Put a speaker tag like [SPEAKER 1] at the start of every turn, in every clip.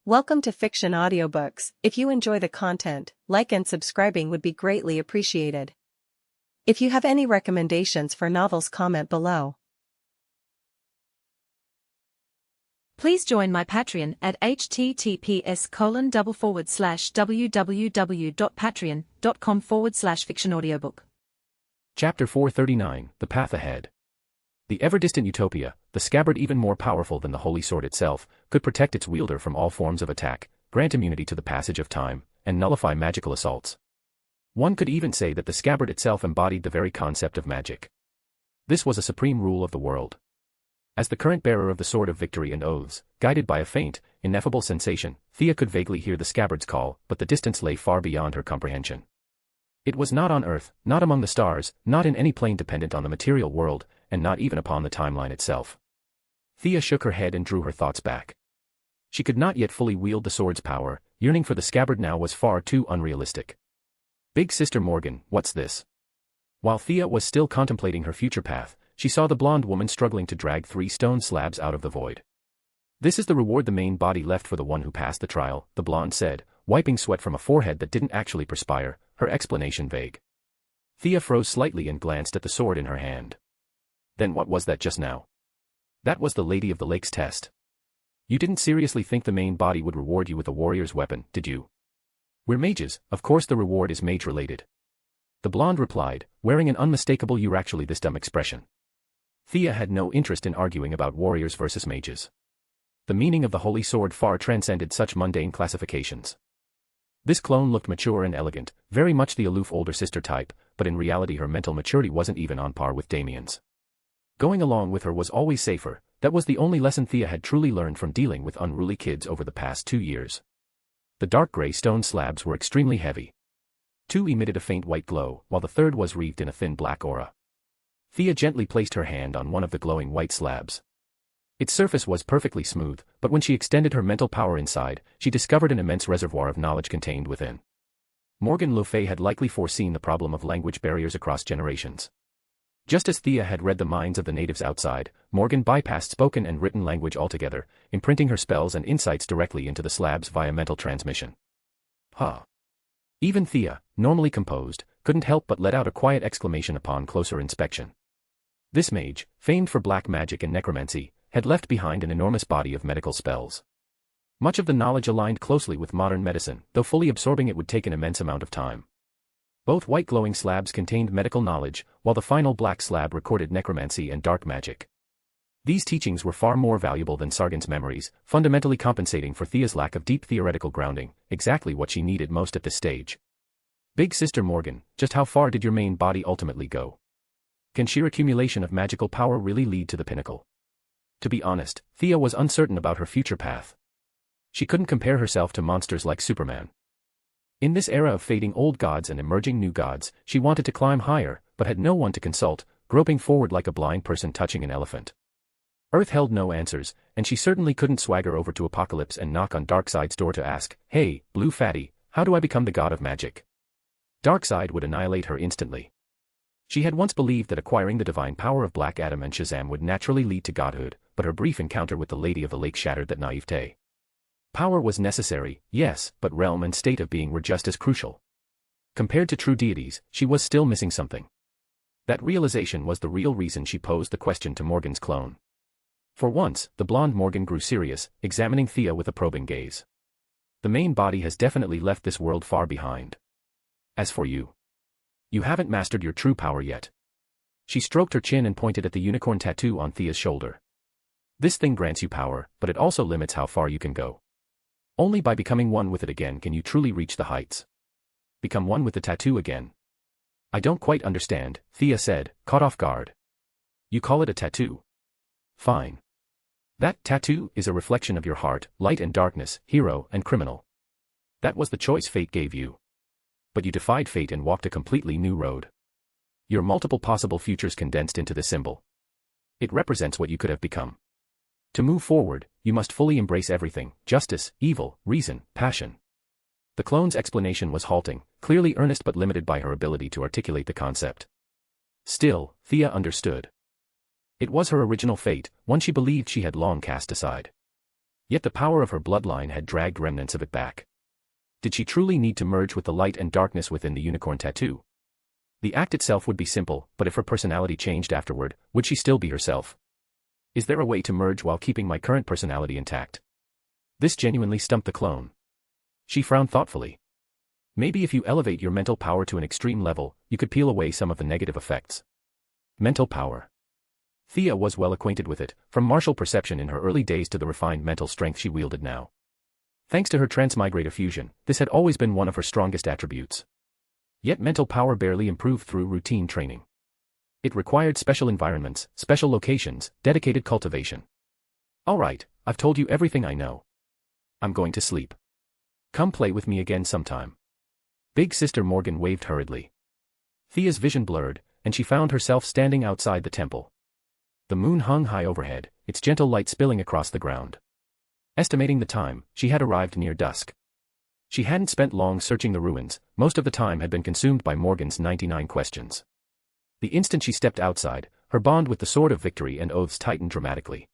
[SPEAKER 1] Welcome to Fiction Audiobooks. If you enjoy the content, like and subscribing would be greatly appreciated. If you have any recommendations for novels, comment below.
[SPEAKER 2] Please join my Patreon at https://www.patreon.com/fictionaudiobook.
[SPEAKER 3] Chapter 439, The Path Ahead. The ever-distant utopia, the scabbard even more powerful than the holy sword itself, could protect its wielder from all forms of attack, grant immunity to the passage of time, and nullify magical assaults. One could even say that the scabbard itself embodied the very concept of magic. This was a supreme rule of the world. As the current bearer of the sword of victory and oaths, guided by a faint, ineffable sensation, Thea could vaguely hear the scabbard's call, but the distance lay far beyond her comprehension. It was not on Earth, not among the stars, not in any plane dependent on the material world, and not even upon the timeline itself. Thea shook her head and drew her thoughts back. She could not yet fully wield the sword's power, yearning for the scabbard now was far too unrealistic. Big Sister Morgan, what's this? While Thea was still contemplating her future path, she saw the blonde woman struggling to drag 3 stone slabs out of the void. This is the reward the main body left for the one who passed the trial, the blonde said, wiping sweat from a forehead that didn't actually perspire, her explanation vague. Thea froze slightly and glanced at the sword in her hand. Then what was that just now? That was the Lady of the Lake's test. You didn't seriously think the main body would reward you with a warrior's weapon, did you? We're mages, of course the reward is mage-related. The blonde replied, wearing an unmistakable "you're actually this dumb" expression. Thea had no interest in arguing about warriors versus mages. The meaning of the holy sword far transcended such mundane classifications. This clone looked mature and elegant, very much the aloof older sister type, but in reality her mental maturity wasn't even on par with Damien's. Going along with her was always safer, that was the only lesson Thea had truly learned from dealing with unruly kids over the past 2 years. The dark gray stone slabs were extremely heavy. 2 emitted a faint white glow, while the third was wreathed in a thin black aura. Thea gently placed her hand on one of the glowing white slabs. Its surface was perfectly smooth, but when she extended her mental power inside, she discovered an immense reservoir of knowledge contained within. Morgan Le Fay had likely foreseen the problem of language barriers across generations. Just as Thea had read the minds of the natives outside, Morgan bypassed spoken and written language altogether, imprinting her spells and insights directly into the slabs via mental transmission. Huh. Even Thea, normally composed, couldn't help but let out a quiet exclamation upon closer inspection. This mage, famed for black magic and necromancy, had left behind an enormous body of medical spells. Much of the knowledge aligned closely with modern medicine, though fully absorbing it would take an immense amount of time. Both white glowing slabs contained medical knowledge, while the final black slab recorded necromancy and dark magic. These teachings were far more valuable than Sargon's memories, fundamentally compensating for Thea's lack of deep theoretical grounding, exactly what she needed most at this stage. Big Sister Morgan, just how far did your main body ultimately go? Can sheer accumulation of magical power really lead to the pinnacle? To be honest, Thea was uncertain about her future path. She couldn't compare herself to monsters like Superman. In this era of fading old gods and emerging new gods, she wanted to climb higher, but had no one to consult, groping forward like a blind person touching an elephant. Earth held no answers, and she certainly couldn't swagger over to Apocalypse and knock on Darkseid's door to ask, "Hey, Blue Fatty, how do I become the god of magic?" Darkseid would annihilate her instantly. She had once believed that acquiring the divine power of Black Adam and Shazam would naturally lead to godhood, but her brief encounter with the Lady of the Lake shattered that naivete. Power was necessary, yes, but realm and state of being were just as crucial. Compared to true deities, she was still missing something. That realization was the real reason she posed the question to Morgan's clone. For once, the blonde Morgan grew serious, examining Thea with a probing gaze. The main body has definitely left this world far behind. As for you, you haven't mastered your true power yet. She stroked her chin and pointed at the unicorn tattoo on Thea's shoulder. This thing grants you power, but it also limits how far you can go. Only by becoming one with it again can you truly reach the heights. Become one with the tattoo again. I don't quite understand, Thea said, caught off guard. You call it a tattoo? Fine. That tattoo is a reflection of your heart, light and darkness, hero and criminal. That was the choice fate gave you. But you defied fate and walked a completely new road. Your multiple possible futures condensed into this symbol. It represents what you could have become. To move forward, you must fully embrace everything: justice, evil, reason, passion. The clone's explanation was halting, clearly earnest but limited by her ability to articulate the concept. Still, Thea understood. It was her original fate, one she believed she had long cast aside. Yet the power of her bloodline had dragged remnants of it back. Did she truly need to merge with the light and darkness within the unicorn tattoo? The act itself would be simple, but if her personality changed afterward, would she still be herself? Is there a way to merge while keeping my current personality intact? This genuinely stumped the clone. She frowned thoughtfully. Maybe if you elevate your mental power to an extreme level, you could peel away some of the negative effects. Mental power. Thea was well acquainted with it, from martial perception in her early days to the refined mental strength she wielded now. Thanks to her transmigrator fusion, this had always been one of her strongest attributes. Yet mental power barely improved through routine training. It required special environments, special locations, dedicated cultivation. All right, I've told you everything I know. I'm going to sleep. Come play with me again sometime. Big Sister Morgan waved hurriedly. Thea's vision blurred, and she found herself standing outside the temple. The moon hung high overhead, its gentle light spilling across the ground. Estimating the time, she had arrived near dusk. She hadn't spent long searching the ruins, most of the time had been consumed by Morgan's 99 questions. The instant she stepped outside, her bond with the Sword of Victory and Oaths tightened dramatically.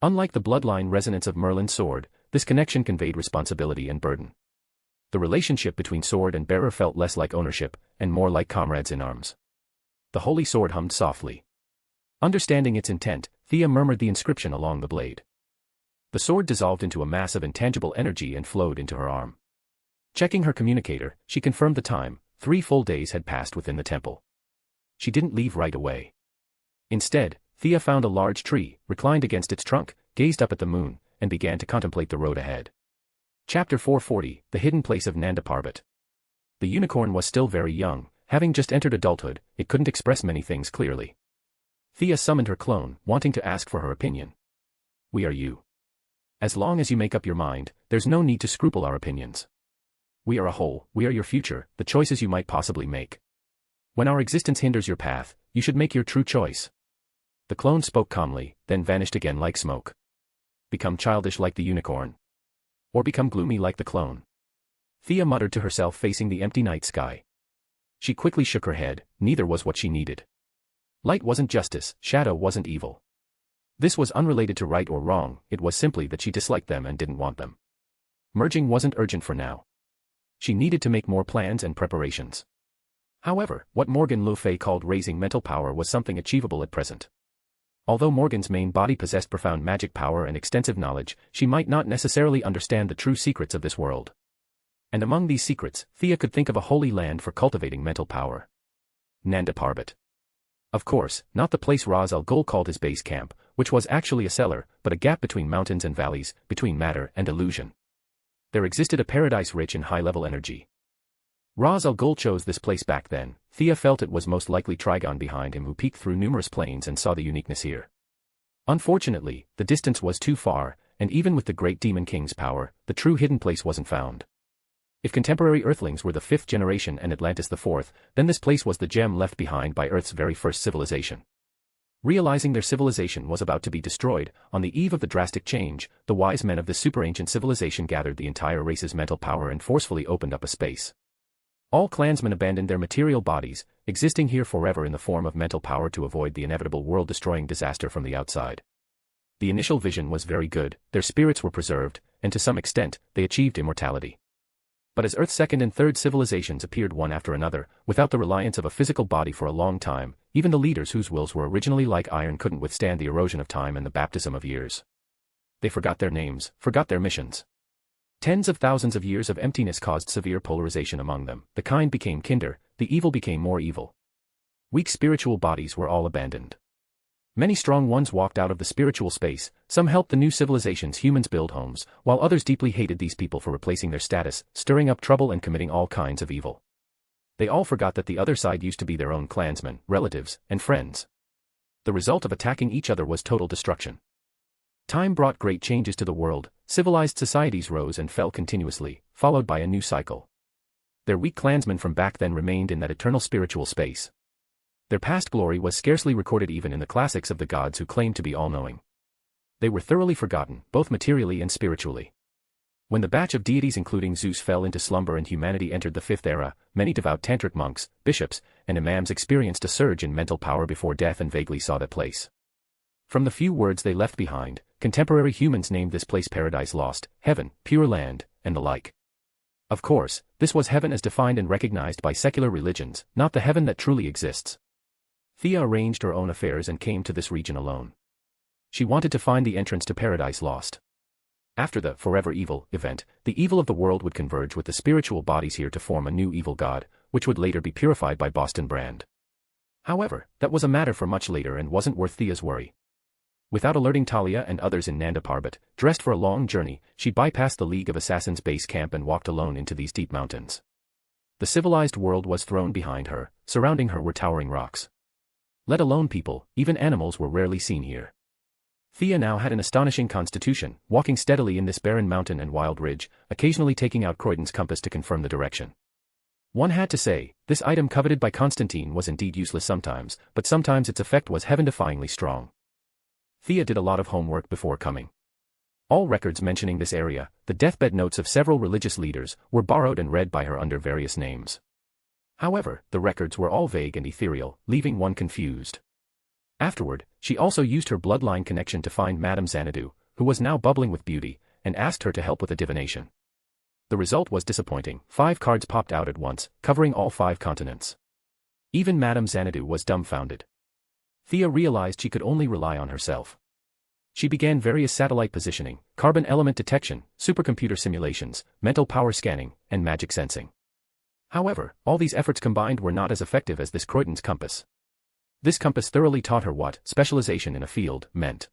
[SPEAKER 3] Unlike the bloodline resonance of Merlin's sword, this connection conveyed responsibility and burden. The relationship between sword and bearer felt less like ownership, and more like comrades in arms. The holy sword hummed softly. Understanding its intent, Thea murmured the inscription along the blade. The sword dissolved into a mass of intangible energy and flowed into her arm. Checking her communicator, she confirmed the time. 3 full days had passed within the temple. She didn't leave right away. Instead, Thea found a large tree, reclined against its trunk, gazed up at the moon, and began to contemplate the road ahead. Chapter 440, The Hidden Place of Nanda Parbat. The unicorn was still very young, having just entered adulthood, it couldn't express many things clearly. Thea summoned her clone, wanting to ask for her opinion. We are you. As long as you make up your mind, there's no need to scruple our opinions. We are a whole, we are your future, the choices you might possibly make. When our existence hinders your path, you should make your true choice. The clone spoke calmly, then vanished again like smoke. Become childish like the unicorn. Or become gloomy like the clone. Thea muttered to herself facing the empty night sky. She quickly shook her head, neither was what she needed. Light wasn't justice, shadow wasn't evil. This was unrelated to right or wrong, it was simply that she disliked them and didn't want them. Merging wasn't urgent for now. She needed to make more plans and preparations. However, what Morgan Le Fay called raising mental power was something achievable at present. Although Morgan's main body possessed profound magic power and extensive knowledge, she might not necessarily understand the true secrets of this world. And among these secrets, Thea could think of a holy land for cultivating mental power. Nanda Parbat. Of course, not the place Raz Al Ghul called his base camp, which was actually a cellar, but a gap between mountains and valleys, between matter and illusion. There existed a paradise rich in high-level energy. Raz Al Ghul chose this place back then. Thea felt it was most likely Trigon behind him who peeked through numerous planes and saw the uniqueness here. Unfortunately, the distance was too far, and even with the great Demon King's power, the true hidden place wasn't found. If contemporary Earthlings were the 5th generation and Atlantis the 4th, then this place was the gem left behind by Earth's very first civilization. Realizing their civilization was about to be destroyed, on the eve of the drastic change, the wise men of this super-ancient civilization gathered the entire race's mental power and forcefully opened up a space. All clansmen abandoned their material bodies, existing here forever in the form of mental power to avoid the inevitable world-destroying disaster from the outside. The initial vision was very good, their spirits were preserved, and to some extent, they achieved immortality. But as Earth's 2nd and 3rd civilizations appeared one after another, without the reliance of a physical body for a long time, even the leaders whose wills were originally like iron couldn't withstand the erosion of time and the baptism of years. They forgot their names, forgot their missions. Tens of thousands of years of emptiness caused severe polarization among them. The kind became kinder, the evil became more evil. Weak spiritual bodies were all abandoned. Many strong ones walked out of the spiritual space, some helped the new civilization's humans build homes, while others deeply hated these people for replacing their status, stirring up trouble and committing all kinds of evil. They all forgot that the other side used to be their own clansmen, relatives, and friends. The result of attacking each other was total destruction. Time brought great changes to the world, civilized societies rose and fell continuously, followed by a new cycle. Their weak clansmen from back then remained in that eternal spiritual space. Their past glory was scarcely recorded even in the classics of the gods who claimed to be all-knowing. They were thoroughly forgotten, both materially and spiritually. When the batch of deities including Zeus fell into slumber and humanity entered the 5th era, many devout tantric monks, bishops, and imams experienced a surge in mental power before death and vaguely saw that place. From the few words they left behind, contemporary humans named this place Paradise Lost, Heaven, Pure Land, and the like. Of course, this was heaven as defined and recognized by secular religions, not the heaven that truly exists. Thea arranged her own affairs and came to this region alone. She wanted to find the entrance to Paradise Lost. After the Forever Evil event, the evil of the world would converge with the spiritual bodies here to form a new evil god, which would later be purified by Boston Brand. However, that was a matter for much later and wasn't worth Thea's worry. Without alerting Talia and others in Nanda Parbat, dressed for a long journey, she bypassed the League of Assassins base camp and walked alone into these deep mountains. The civilized world was thrown behind her, surrounding her were towering rocks. Let alone people, even animals were rarely seen here. Thea now had an astonishing constitution, walking steadily in this barren mountain and wild ridge, occasionally taking out Croydon's compass to confirm the direction. One had to say, this item coveted by Constantine was indeed useless sometimes, but sometimes its effect was heaven-defyingly strong. Thea did a lot of homework before coming. All records mentioning this area, the deathbed notes of several religious leaders, were borrowed and read by her under various names. However, the records were all vague and ethereal, leaving one confused. Afterward, she also used her bloodline connection to find Madame Xanadu, who was now bubbling with beauty, and asked her to help with a divination. The result was disappointing. 5 cards popped out at once, covering all 5 continents. Even Madame Xanadu was dumbfounded. Thea realized she could only rely on herself. She began various satellite positioning, carbon element detection, supercomputer simulations, mental power scanning, and magic sensing. However, all these efforts combined were not as effective as this Croydon's compass. This compass thoroughly taught her what specialization in a field meant.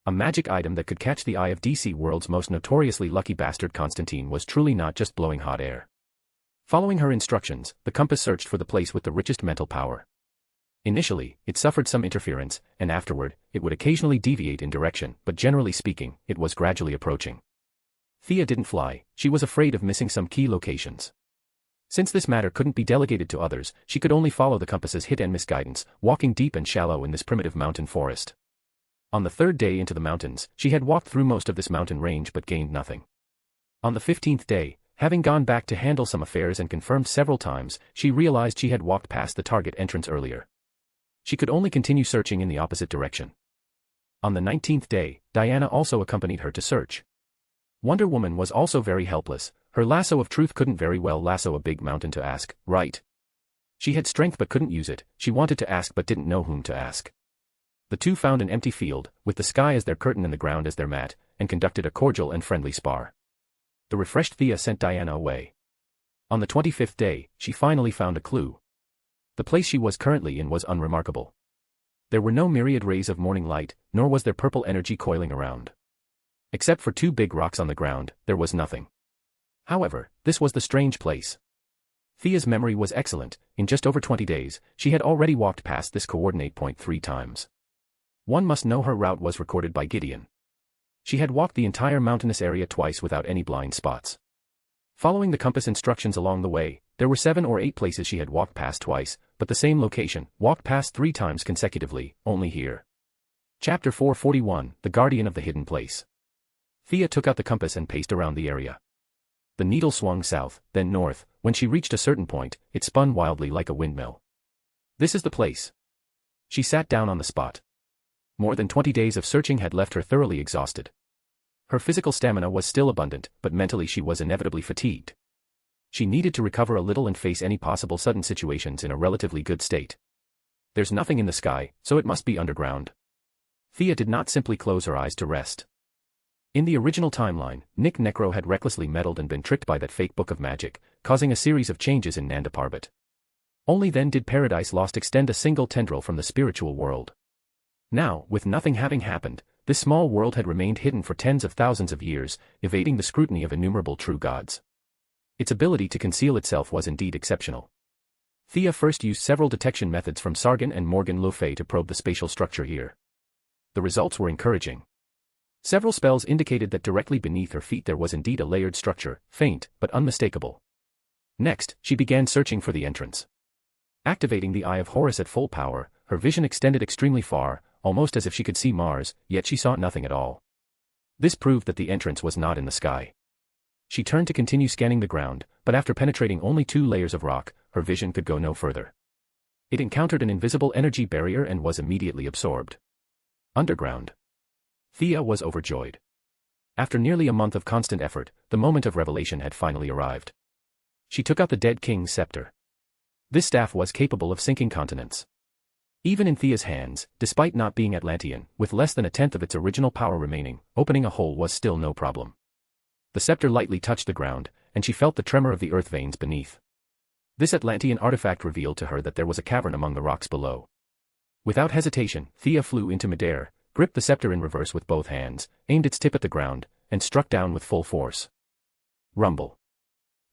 [SPEAKER 3] A magic item that could catch the eye of DC World's most notoriously lucky bastard Constantine was truly not just blowing hot air. Following her instructions, the compass searched for the place with the richest mental power. Initially, it suffered some interference, and afterward, it would occasionally deviate in direction, but generally speaking, it was gradually approaching. Thea didn't fly, she was afraid of missing some key locations. Since this matter couldn't be delegated to others, she could only follow the compass's hit and miss guidance, walking deep and shallow in this primitive mountain forest. On the 3rd day into the mountains, she had walked through most of this mountain range but gained nothing. On the 15th day, having gone back to handle some affairs and confirmed several times, she realized she had walked past the target entrance earlier. She could only continue searching in the opposite direction. On the 19th day, Diana also accompanied her to search. Wonder Woman was also very helpless, her lasso of truth couldn't very well lasso a big mountain to ask, right? She had strength but couldn't use it, she wanted to ask but didn't know whom to ask. The two found an empty field, with the sky as their curtain and the ground as their mat, and conducted a cordial and friendly spar. The refreshed Thea sent Diana away. On the 25th day, she finally found a clue. The place she was currently in was unremarkable. There were no myriad rays of morning light, nor was there purple energy coiling around. Except for 2 big rocks on the ground, there was nothing. However, this was the strange place. Thea's memory was excellent, in just over 20 days, she had already walked past this coordinate point 3 times. One must know her route was recorded by Gideon. She had walked the entire mountainous area twice without any blind spots. Following the compass instructions along the way, there were 7 or 8 places she had walked past twice, but the same location, walked past 3 times consecutively, only here. Chapter 441, The Guardian of the Hidden Place. Thea took out the compass and paced around the area. The needle swung south, then north. When she reached a certain point, it spun wildly like a windmill. This is the place. She sat down on the spot. More than 20 days of searching had left her thoroughly exhausted. Her physical stamina was still abundant, but mentally she was inevitably fatigued. She needed to recover a little and face any possible sudden situations in a relatively good state. There's nothing in the sky, so it must be underground. Thea did not simply close her eyes to rest. In the original timeline, Nick Necro had recklessly meddled and been tricked by that fake book of magic, causing a series of changes in Nanda Parbat. Only then did Paradise Lost extend a single tendril from the spiritual world. Now, with nothing having happened, this small world had remained hidden for tens of thousands of years, evading the scrutiny of innumerable true gods. Its ability to conceal itself was indeed exceptional. Thea first used several detection methods from Sargon and Morgan Le Fay to probe the spatial structure here. The results were encouraging. Several spells indicated that directly beneath her feet there was indeed a layered structure, faint, but unmistakable. Next, she began searching for the entrance. Activating the Eye of Horus at full power, her vision extended extremely far, almost as if she could see Mars, yet she saw nothing at all. This proved that the entrance was not in the sky. She turned to continue scanning the ground, but after penetrating only 2 layers of rock, her vision could go no further. It encountered an invisible energy barrier and was immediately absorbed. Underground. Thea was overjoyed. After nearly a month of constant effort, the moment of revelation had finally arrived. She took out the dead king's scepter. This staff was capable of sinking continents. Even in Thea's hands, despite not being Atlantean, with less than a tenth of its original power remaining, opening a hole was still no problem. The scepter lightly touched the ground, and she felt the tremor of the earth veins beneath. This Atlantean artifact revealed to her that there was a cavern among the rocks below. Without hesitation, Thea flew into midair, gripped the scepter in reverse with both hands, aimed its tip at the ground, and struck down with full force. Rumble.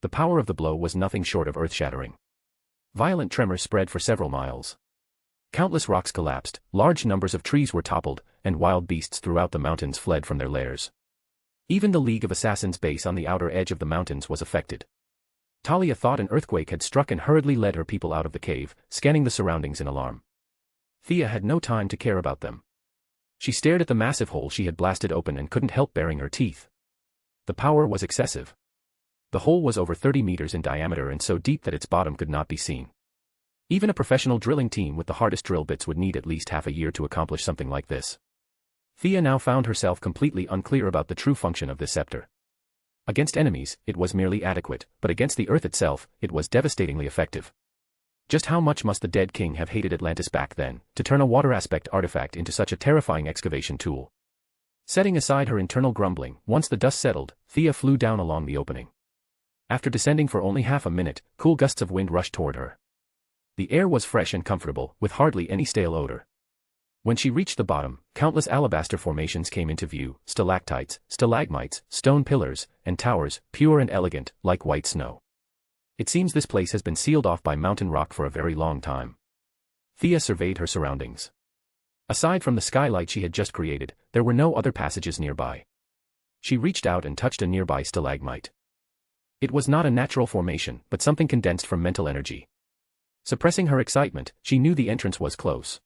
[SPEAKER 3] The power of the blow was nothing short of earth-shattering. Violent tremors spread for several miles. Countless rocks collapsed, large numbers of trees were toppled, and wild beasts throughout the mountains fled from their lairs. Even the League of Assassins base on the outer edge of the mountains was affected. Talia thought an earthquake had struck and hurriedly led her people out of the cave, scanning the surroundings in alarm. Thea had no time to care about them. She stared at the massive hole she had blasted open and couldn't help baring her teeth. The power was excessive. The hole was over 30 meters in diameter and so deep that its bottom could not be seen. Even a professional drilling team with the hardest drill bits would need at least half a year to accomplish something like this. Thea now found herself completely unclear about the true function of this scepter. Against enemies, it was merely adequate, but against the Earth itself, it was devastatingly effective. Just how much must the dead king have hated Atlantis back then, to turn a water aspect artifact into such a terrifying excavation tool? Setting aside her internal grumbling, once the dust settled, Thea flew down along the opening. After descending for only half a minute, cool gusts of wind rushed toward her. The air was fresh and comfortable, with hardly any stale odor. When she reached the bottom, countless alabaster formations came into view, stalactites, stalagmites, stone pillars, and towers, pure and elegant, like white snow. It seems this place has been sealed off by mountain rock for a very long time. Thea surveyed her surroundings. Aside from the skylight she had just created, there were no other passages nearby. She reached out and touched a nearby stalagmite. It was not a natural formation, but something condensed from mental energy. Suppressing her excitement, she knew the entrance was close.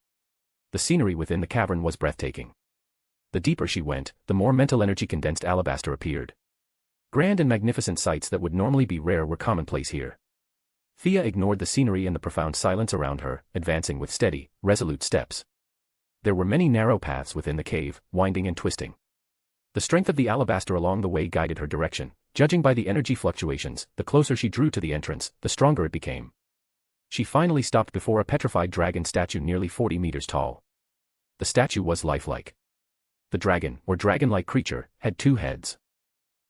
[SPEAKER 3] The scenery within the cavern was breathtaking. The deeper she went, the more mental energy condensed alabaster appeared. Grand and magnificent sights that would normally be rare were commonplace here. Thea ignored the scenery and the profound silence around her, advancing with steady, resolute steps. There were many narrow paths within the cave, winding and twisting. The strength of the alabaster along the way guided her direction. Judging by the energy fluctuations, the closer she drew to the entrance, the stronger it became. She finally stopped before a petrified dragon statue nearly 40 meters tall. The statue was lifelike. The dragon, or dragon-like creature, had two heads.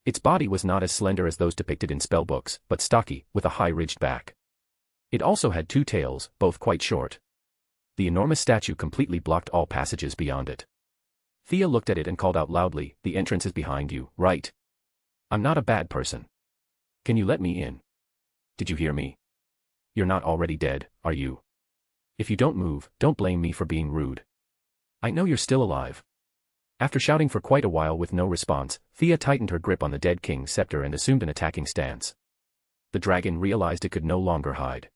[SPEAKER 3] Its body was not as slender as those depicted in spellbooks, but stocky, with a high-ridged back. It also had two tails, both quite short. The enormous statue completely blocked all passages beyond it. Thea looked at it and called out loudly, "The entrance is behind you, right? I'm not a bad person. Can you let me in? Did you hear me? You're not already dead, are you? If you don't move, don't blame me for being rude. I know you're still alive." After shouting for quite a while with no response, Thea tightened her grip on the dead king's scepter and assumed an attacking stance. The dragon realized it could no longer hide.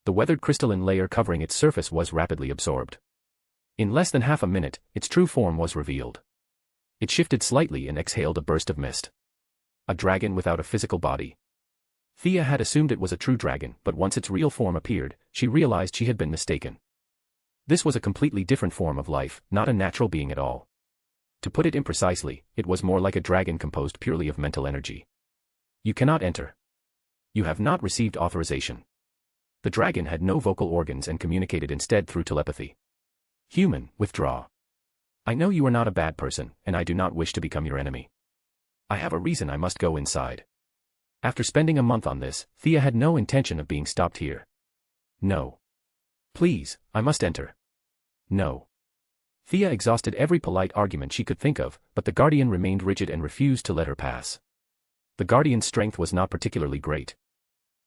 [SPEAKER 3] The weathered crystalline layer covering its surface was rapidly absorbed. In less than half a minute, its true form was revealed. It shifted slightly and exhaled a burst of mist. A dragon without a physical body. Thea had assumed it was a true dragon, but once its real form appeared, she realized she had been mistaken. This was a completely different form of life, not a natural being at all. To put it imprecisely, it was more like a dragon composed purely of mental energy. "You cannot enter. You have not received authorization." The dragon had no vocal organs and communicated instead through telepathy. "Human, withdraw. I know you are not a bad person, and I do not wish to become your enemy. I have a reason I must go inside." After spending a month on this, Thea had no intention of being stopped here. "No. Please, I must enter." "No." Thea exhausted every polite argument she could think of, but the guardian remained rigid and refused to let her pass. The guardian's strength was not particularly great.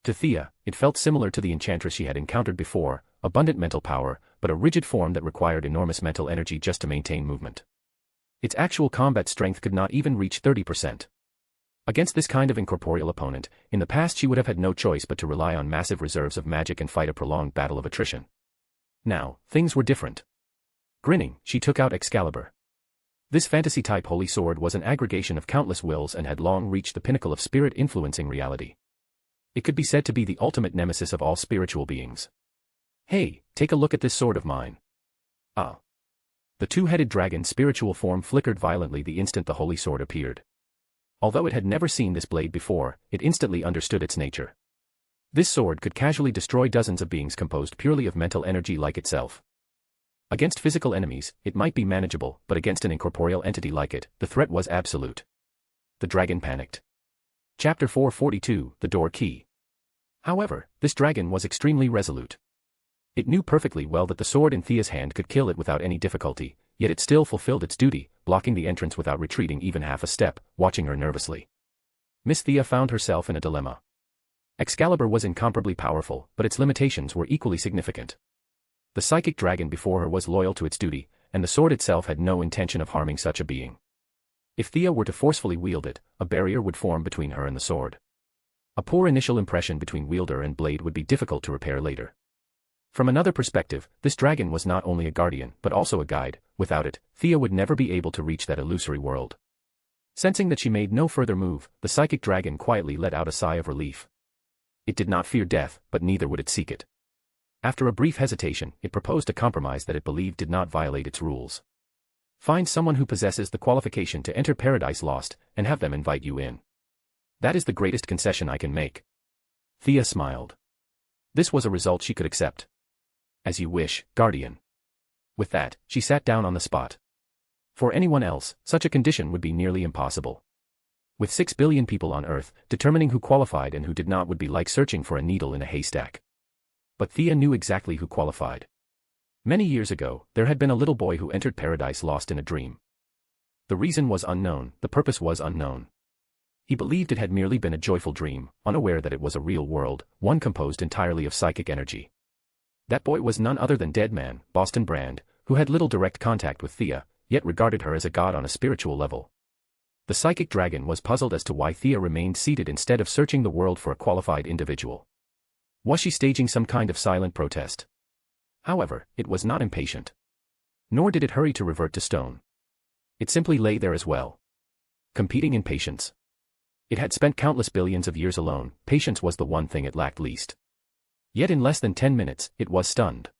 [SPEAKER 3] To Thea, it felt similar to the enchantress she had encountered before, abundant mental power, but a rigid form that required enormous mental energy just to maintain movement. Its actual combat strength could not even reach 30%. Against this kind of incorporeal opponent, in the past she would have had no choice but to rely on massive reserves of magic and fight a prolonged battle of attrition. Now, things were different. Grinning, she took out Excalibur. This fantasy-type holy sword was an aggregation of countless wills and had long reached the pinnacle of spirit influencing reality. It could be said to be the ultimate nemesis of all spiritual beings. "Hey, take a look at this sword of mine." "Ah. The two-headed dragon's spiritual form flickered violently the instant the holy sword appeared. Although it had never seen this blade before, it instantly understood its nature. This sword could casually destroy dozens of beings composed purely of mental energy like itself. Against physical enemies, it might be manageable, but against an incorporeal entity like it, the threat was absolute. The dragon panicked. Chapter 442, The Door Key. However, this dragon was extremely resolute. It knew perfectly well that the sword in Thea's hand could kill it without any difficulty, yet it still fulfilled its duty, blocking the entrance without retreating even half a step, watching her nervously. Miss Thea found herself in a dilemma. Excalibur was incomparably powerful, but its limitations were equally significant. The psychic dragon before her was loyal to its duty, and the sword itself had no intention of harming such a being. If Thea were to forcefully wield it, a barrier would form between her and the sword. A poor initial impression between wielder and blade would be difficult to repair later. From another perspective, this dragon was not only a guardian but also a guide. Without it, Thea would never be able to reach that illusory world. Sensing that she made no further move, the psychic dragon quietly let out a sigh of relief. It did not fear death, but neither would it seek it. After a brief hesitation, it proposed a compromise that it believed did not violate its rules. Find someone who possesses the qualification to enter Paradise Lost, and have them invite you in. That is the greatest concession I can make. Thea smiled. This was a result she could accept. As you wish, Guardian. With that, she sat down on the spot. For anyone else, such a condition would be nearly impossible. With 6 billion people on Earth, determining who qualified and who did not would be like searching for a needle in a haystack. But Thea knew exactly who qualified. Many years ago, there had been a little boy who entered Paradise Lost in a dream. The reason was unknown, the purpose was unknown. He believed it had merely been a joyful dream, unaware that it was a real world, one composed entirely of psychic energy. That boy was none other than Deadman, Boston Brand, who had little direct contact with Thea, yet regarded her as a god on a spiritual level. The psychic dragon was puzzled as to why Thea remained seated instead of searching the world for a qualified individual. Was she staging some kind of silent protest? However, it was not impatient. Nor did it hurry to revert to stone. It simply lay there as well. Competing in patience. It had spent countless billions of years alone, patience was the one thing it lacked least. Yet in less than 10 minutes, it was stunned.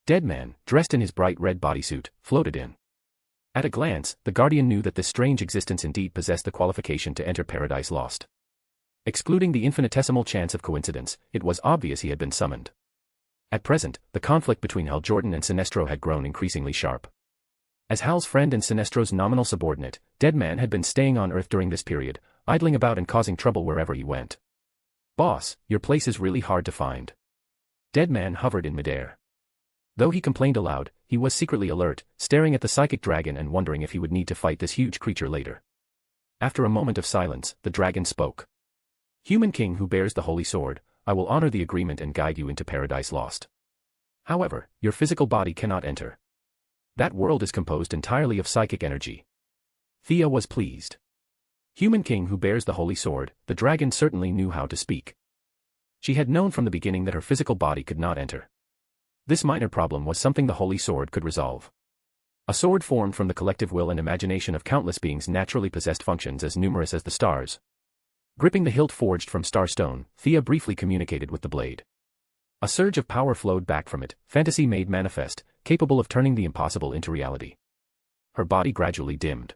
[SPEAKER 3] Deadman, dressed in his bright red bodysuit, floated in. At a glance, the Guardian knew that this strange existence indeed possessed the qualification to enter Paradise Lost. Excluding the infinitesimal chance of coincidence, it was obvious he had been summoned. At present, the conflict between Hal Jordan and Sinestro had grown increasingly sharp. As Hal's friend and Sinestro's nominal subordinate, Deadman had been staying on Earth during this period, idling about and causing trouble wherever he went. "Boss, your place is really hard to find." Deadman hovered in midair. Though he complained aloud, he was secretly alert, staring at the psychic dragon and wondering if he would need to fight this huge creature later. After a moment of silence, the dragon spoke. "Human king who bears the holy sword, I will honor the agreement and guide you into Paradise Lost. However, your physical body cannot enter. That world is composed entirely of psychic energy." Thea was pleased. Human king who bears the holy sword, the dragon certainly knew how to speak. She had known from the beginning that her physical body could not enter. This minor problem was something the holy sword could resolve. A sword formed from the collective will and imagination of countless beings naturally possessed functions as numerous as the stars. Gripping the hilt forged from starstone, Thea briefly communicated with the blade. A surge of power flowed back from it, fantasy made manifest, capable of turning the impossible into reality. Her body gradually dimmed.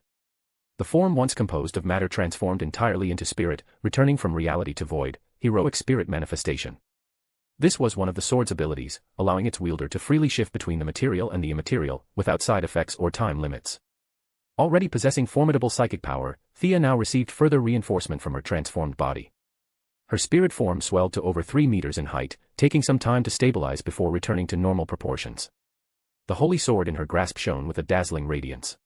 [SPEAKER 3] The form once composed of matter transformed entirely into spirit, returning from reality to void, heroic spirit manifestation. This was one of the sword's abilities, allowing its wielder to freely shift between the material and the immaterial, without side effects or time limits. Already possessing formidable psychic power, Thea now received further reinforcement from her transformed body. Her spirit form swelled to over 3 meters in height, taking some time to stabilize before returning to normal proportions. The holy sword in her grasp shone with a dazzling radiance.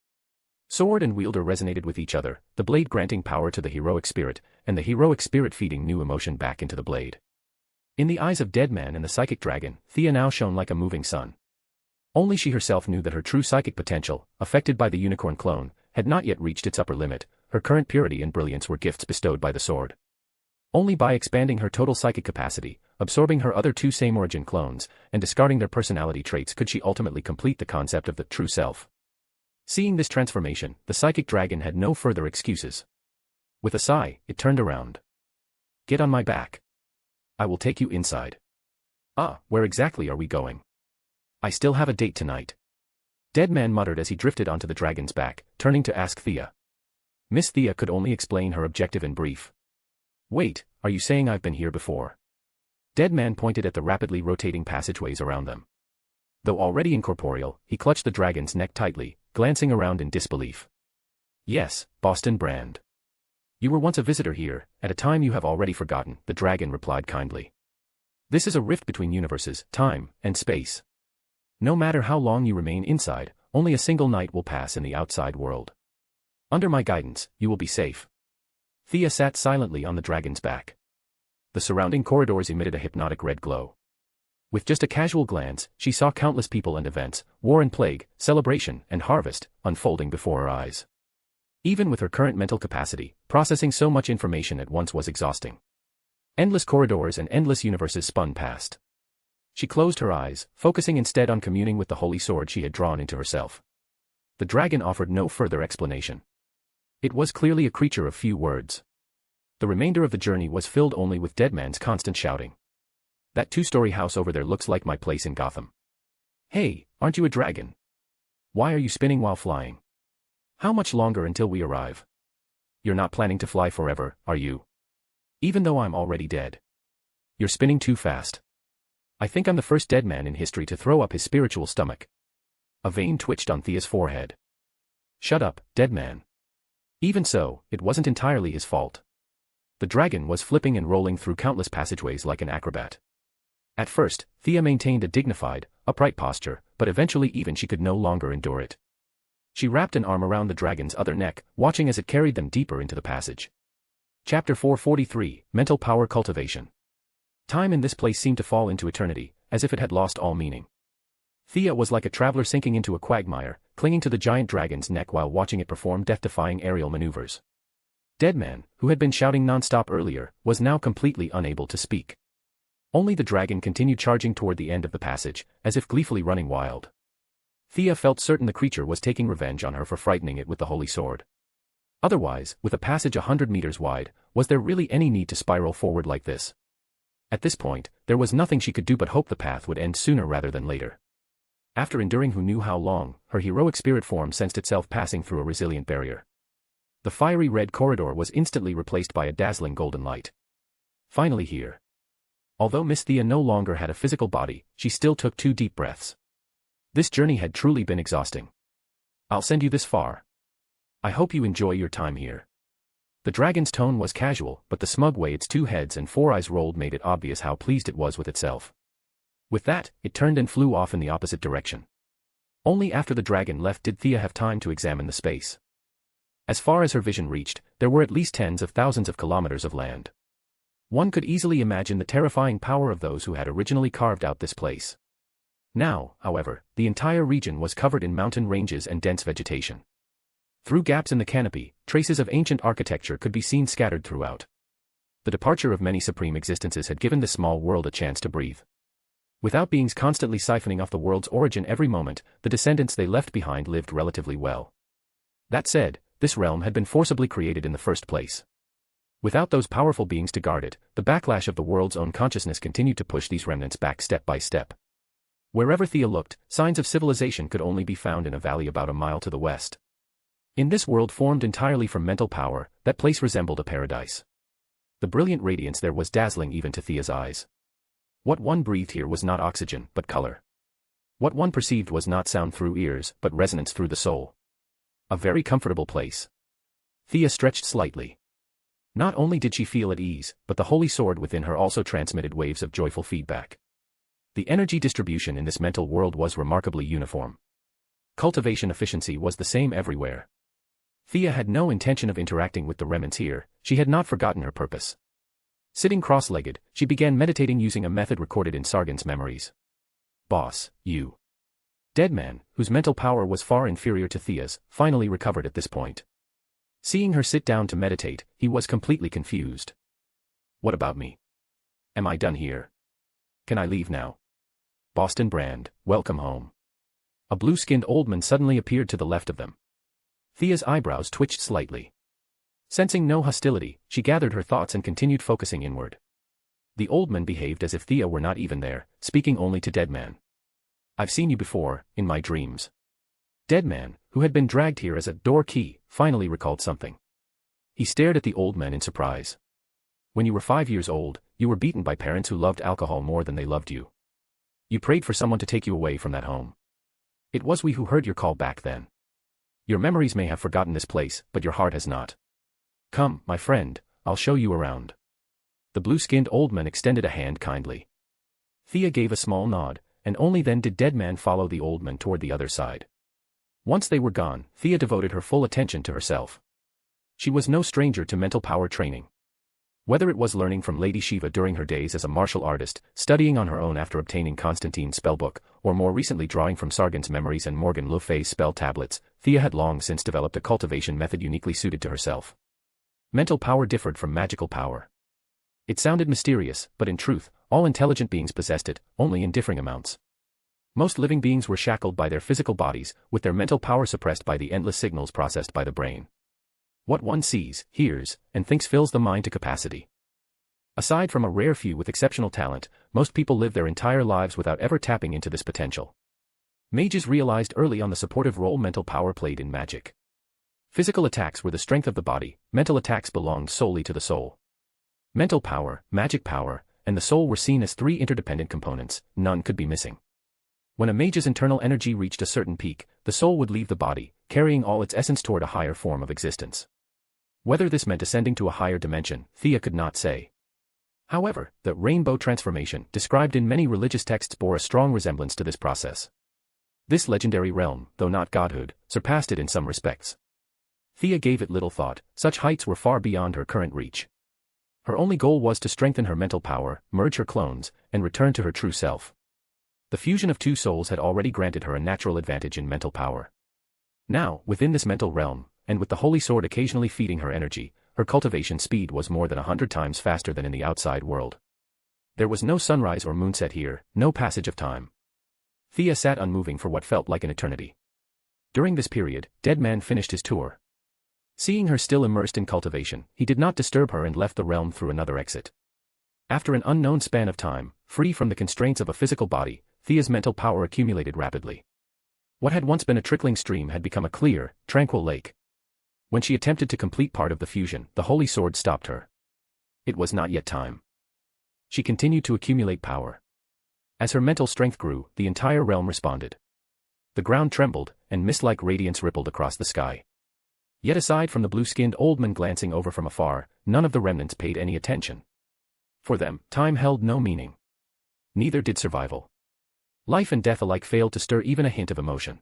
[SPEAKER 3] Sword and wielder resonated with each other, the blade granting power to the heroic spirit, and the heroic spirit feeding new emotion back into the blade. In the eyes of Deadman and the psychic dragon, Thea now shone like a moving sun. Only she herself knew that her true psychic potential, affected by the unicorn clone, had not yet reached its upper limit. Her current purity and brilliance were gifts bestowed by the sword. Only by expanding her total psychic capacity, absorbing her other 2 same origin clones, and discarding their personality traits could she ultimately complete the concept of the true self. Seeing this transformation, the psychic dragon had no further excuses. With a sigh, it turned around. "Get on my back. I will take you inside." "Ah, where exactly are we going?" "I still have a date tonight." Deadman muttered as he drifted onto the dragon's back, turning to ask Thea. Miss Thea could only explain her objective in brief. Wait, are you saying I've been here before? Deadman pointed at the rapidly rotating passageways around them. Though already incorporeal, he clutched the dragon's neck tightly, glancing around in disbelief. Yes, Boston Brand. You were once a visitor here, at a time you have already forgotten, the dragon replied kindly. This is a rift between universes, time, and space. No matter how long you remain inside, only a single night will pass in the outside world. Under my guidance, you will be safe. Thea sat silently on the dragon's back. The surrounding corridors emitted a hypnotic red glow. With just a casual glance, she saw countless people and events, war and plague, celebration and harvest, unfolding before her eyes. Even with her current mental capacity, processing so much information at once was exhausting. Endless corridors and endless universes spun past. She closed her eyes, focusing instead on communing with the holy sword she had drawn into herself. The dragon offered no further explanation. It was clearly a creature of few words. The remainder of the journey was filled only with Deadman's constant shouting. That two-story house over there looks like my place in Gotham. Hey, aren't you a dragon? Why are you spinning while flying? How much longer until we arrive? You're not planning to fly forever, are you? Even though I'm already dead. You're spinning too fast. I think I'm the first dead man in history to throw up his spiritual stomach. A vein twitched on Thea's forehead. Shut up, dead man. Even so, it wasn't entirely his fault. The dragon was flipping and rolling through countless passageways like an acrobat. At first, Thea maintained a dignified, upright posture, but eventually even she could no longer endure it. She wrapped an arm around the dragon's other neck, watching as it carried them deeper into the passage. Chapter 443, Mental Power Cultivation. Time in this place seemed to fall into eternity, as if it had lost all meaning. Thea was like a traveler sinking into a quagmire, clinging to the giant dragon's neck while watching it perform death-defying aerial maneuvers. Deadman, who had been shouting non-stop earlier, was now completely unable to speak. Only the dragon continued charging toward the end of the passage, as if gleefully running wild. Thea felt certain the creature was taking revenge on her for frightening it with the holy sword. Otherwise, with a passage 100 meters wide, was there really any need to spiral forward like this? At this point, there was nothing she could do but hope the path would end sooner rather than later. After enduring who knew how long, her heroic spirit form sensed itself passing through a resilient barrier. The fiery red corridor was instantly replaced by a dazzling golden light. Finally here. Although Miss Thea no longer had a physical body, she still took 2 deep breaths. This journey had truly been exhausting. I'll send you this far. I hope you enjoy your time here. The dragon's tone was casual, but the smug way its 2 heads and 4 eyes rolled made it obvious how pleased it was with itself. With that, it turned and flew off in the opposite direction. Only after the dragon left did Thea have time to examine the space. As far as her vision reached, there were at least tens of thousands of kilometers of land. One could easily imagine the terrifying power of those who had originally carved out this place. Now, however, the entire region was covered in mountain ranges and dense vegetation. Through gaps in the canopy, traces of ancient architecture could be seen scattered throughout. The departure of many supreme existences had given this small world a chance to breathe. Without beings constantly siphoning off the world's origin every moment, the descendants they left behind lived relatively well. That said, this realm had been forcibly created in the first place. Without those powerful beings to guard it, the backlash of the world's own consciousness continued to push these remnants back step by step. Wherever Thea looked, signs of civilization could only be found in a valley about a mile to the west. In this world formed entirely from mental power, that place resembled a paradise. The brilliant radiance there was dazzling even to Thea's eyes. What one breathed here was not oxygen, but color. What one perceived was not sound through ears, but resonance through the soul. A very comfortable place. Thea stretched slightly. Not only did she feel at ease, but the holy sword within her also transmitted waves of joyful feedback. The energy distribution in this mental world was remarkably uniform. Cultivation efficiency was the same everywhere. Thea had no intention of interacting with the remnants here, she had not forgotten her purpose. Sitting cross-legged, she began meditating using a method recorded in Sargon's memories. Boss, you. Deadman, whose mental power was far inferior to Thea's, finally recovered at this point. Seeing her sit down to meditate, he was completely confused. What about me? Am I done here? Can I leave now? Boston Brand, welcome home. A blue-skinned old man suddenly appeared to the left of them. Thea's eyebrows twitched slightly. Sensing no hostility, she gathered her thoughts and continued focusing inward. The old man behaved as if Thea were not even there, speaking only to Deadman. I've seen you before, in my dreams. Dead man, who had been dragged here as a door key, finally recalled something. He stared at the old man in surprise. When you were 5 years old, you were beaten by parents who loved alcohol more than they loved you. You prayed for someone to take you away from that home. It was we who heard your call back then. Your memories may have forgotten this place, but your heart has not. Come, my friend, I'll show you around. The blue-skinned old man extended a hand kindly. Thea gave a small nod, and only then did Dead man follow the old man toward the other side. Once they were gone, Thea devoted her full attention to herself. She was no stranger to mental power training. Whether it was learning from Lady Shiva during her days as a martial artist, studying on her own after obtaining Constantine's spellbook, or more recently drawing from Sargon's memories and Morgan Le Fay's spell tablets, Thea had long since developed a cultivation method uniquely suited to herself. Mental power differed from magical power. It sounded mysterious, but in truth, all intelligent beings possessed it, only in differing amounts. Most living beings were shackled by their physical bodies, with their mental power suppressed by the endless signals processed by the brain. What one sees, hears, and thinks fills the mind to capacity. Aside from a rare few with exceptional talent, most people live their entire lives without ever tapping into this potential. Mages realized early on the supportive role mental power played in magic. Physical attacks were the strength of the body, mental attacks belonged solely to the soul. Mental power, magic power, and the soul were seen as three interdependent components, none could be missing. When a mage's internal energy reached a certain peak, the soul would leave the body, carrying all its essence toward a higher form of existence. Whether this meant ascending to a higher dimension, Thea could not say. However, the rainbow transformation, described in many religious texts, bore a strong resemblance to this process. This legendary realm, though not godhood, surpassed it in some respects. Thea gave it little thought, such heights were far beyond her current reach. Her only goal was to strengthen her mental power, merge her clones, and return to her true self. The fusion of two souls had already granted her a natural advantage in mental power. Now, within this mental realm, and with the holy sword occasionally feeding her energy, her cultivation speed was more than 100 times faster than in the outside world. There was no sunrise or moonset here, no passage of time. Thea sat unmoving for what felt like an eternity. During this period, Dead man finished his tour. Seeing her still immersed in cultivation, he did not disturb her and left the realm through another exit. After an unknown span of time, free from the constraints of a physical body, Thea's mental power accumulated rapidly. What had once been a trickling stream had become a clear, tranquil lake. When she attempted to complete part of the fusion, the holy sword stopped her. It was not yet time. She continued to accumulate power. As her mental strength grew, the entire realm responded. The ground trembled, and mist-like radiance rippled across the sky. Yet aside from the blue-skinned old man glancing over from afar, none of the remnants paid any attention. For them, time held no meaning. Neither did survival. Life and death alike failed to stir even a hint of emotion.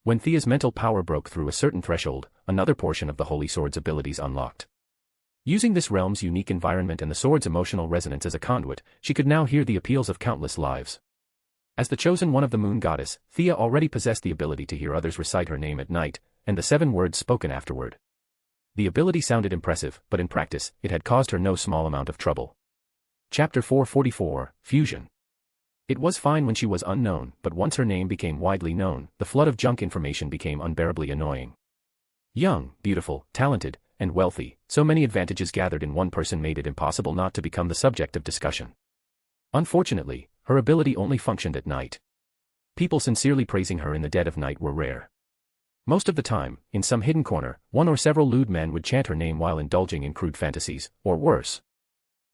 [SPEAKER 3] When Thea's mental power broke through a certain threshold, another portion of the Holy Sword's abilities unlocked. Using this realm's unique environment and the sword's emotional resonance as a conduit, she could now hear the appeals of countless lives. As the chosen one of the moon goddess, Thea already possessed the ability to hear others recite her name at night, and the 7 words spoken afterward. The ability sounded impressive, but in practice, it had caused her no small amount of trouble. Chapter 444, Fusion. It was fine when she was unknown, but once her name became widely known, the flood of junk information became unbearably annoying. Young, beautiful, talented, and wealthy, so many advantages gathered in one person made it impossible not to become the subject of discussion. Unfortunately, her ability only functioned at night. People sincerely praising her in the dead of night were rare. Most of the time, in some hidden corner, one or several lewd men would chant her name while indulging in crude fantasies, or worse.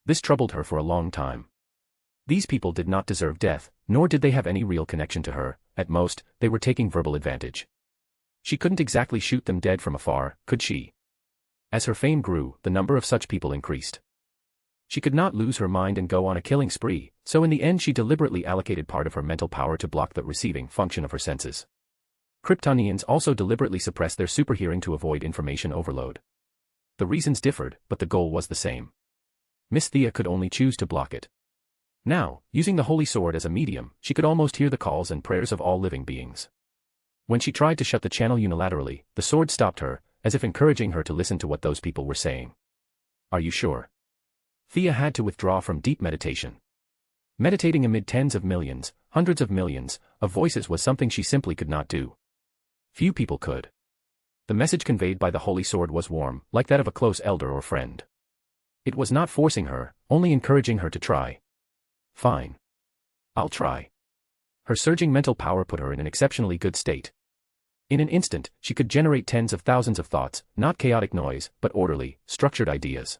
[SPEAKER 3] This troubled her for a long time. These people did not deserve death, nor did they have any real connection to her. At most, they were taking verbal advantage. She couldn't exactly shoot them dead from afar, could she? As her fame grew, the number of such people increased. She could not lose her mind and go on a killing spree, so in the end she deliberately allocated part of her mental power to block the receiving function of her senses. Kryptonians also deliberately suppressed their superhearing to avoid information overload. The reasons differed, but the goal was the same. Miss Thea could only choose to block it. Now, using the holy sword as a medium, she could almost hear the calls and prayers of all living beings. When she tried to shut the channel unilaterally, the sword stopped her, as if encouraging her to listen to what those people were saying. Are you sure? Thea had to withdraw from deep meditation. Meditating amid tens of millions, hundreds of millions, of voices was something she simply could not do. Few people could. The message conveyed by the holy sword was warm, like that of a close elder or friend. It was not forcing her, only encouraging her to try. Fine. I'll try. Her surging mental power put her in an exceptionally good state. In an instant, she could generate tens of thousands of thoughts, not chaotic noise, but orderly, structured ideas.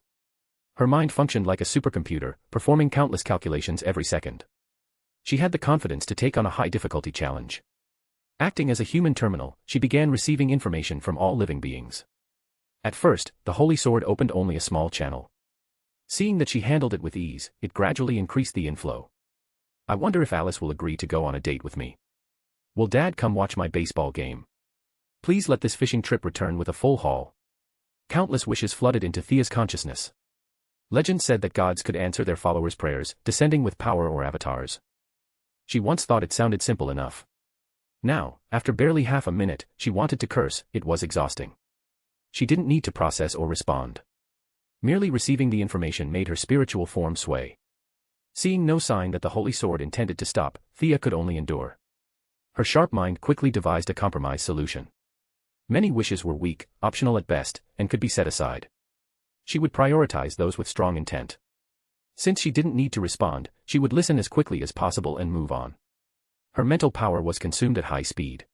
[SPEAKER 3] Her mind functioned like a supercomputer, performing countless calculations every second. She had the confidence to take on a high-difficulty challenge. Acting as a human terminal, she began receiving information from all living beings. At first, the Holy Sword opened only a small channel. Seeing that she handled it with ease, it gradually increased the inflow. I wonder if Alice will agree to go on a date with me. Will Dad come watch my baseball game? Please let this fishing trip return with a full haul. Countless wishes flooded into Thea's consciousness. Legend said that gods could answer their followers' prayers, descending with power or avatars. She once thought it sounded simple enough. Now, after barely half a minute, she wanted to curse. It was exhausting. She didn't need to process or respond. Merely receiving the information made her spiritual form sway. Seeing no sign that the Holy Sword intended to stop, Thea could only endure. Her sharp mind quickly devised a compromise solution. Many wishes were weak, optional at best, and could be set aside. She would prioritize those with strong intent. Since she didn't need to respond, she would listen as quickly as possible and move on. Her mental power was consumed at high speed.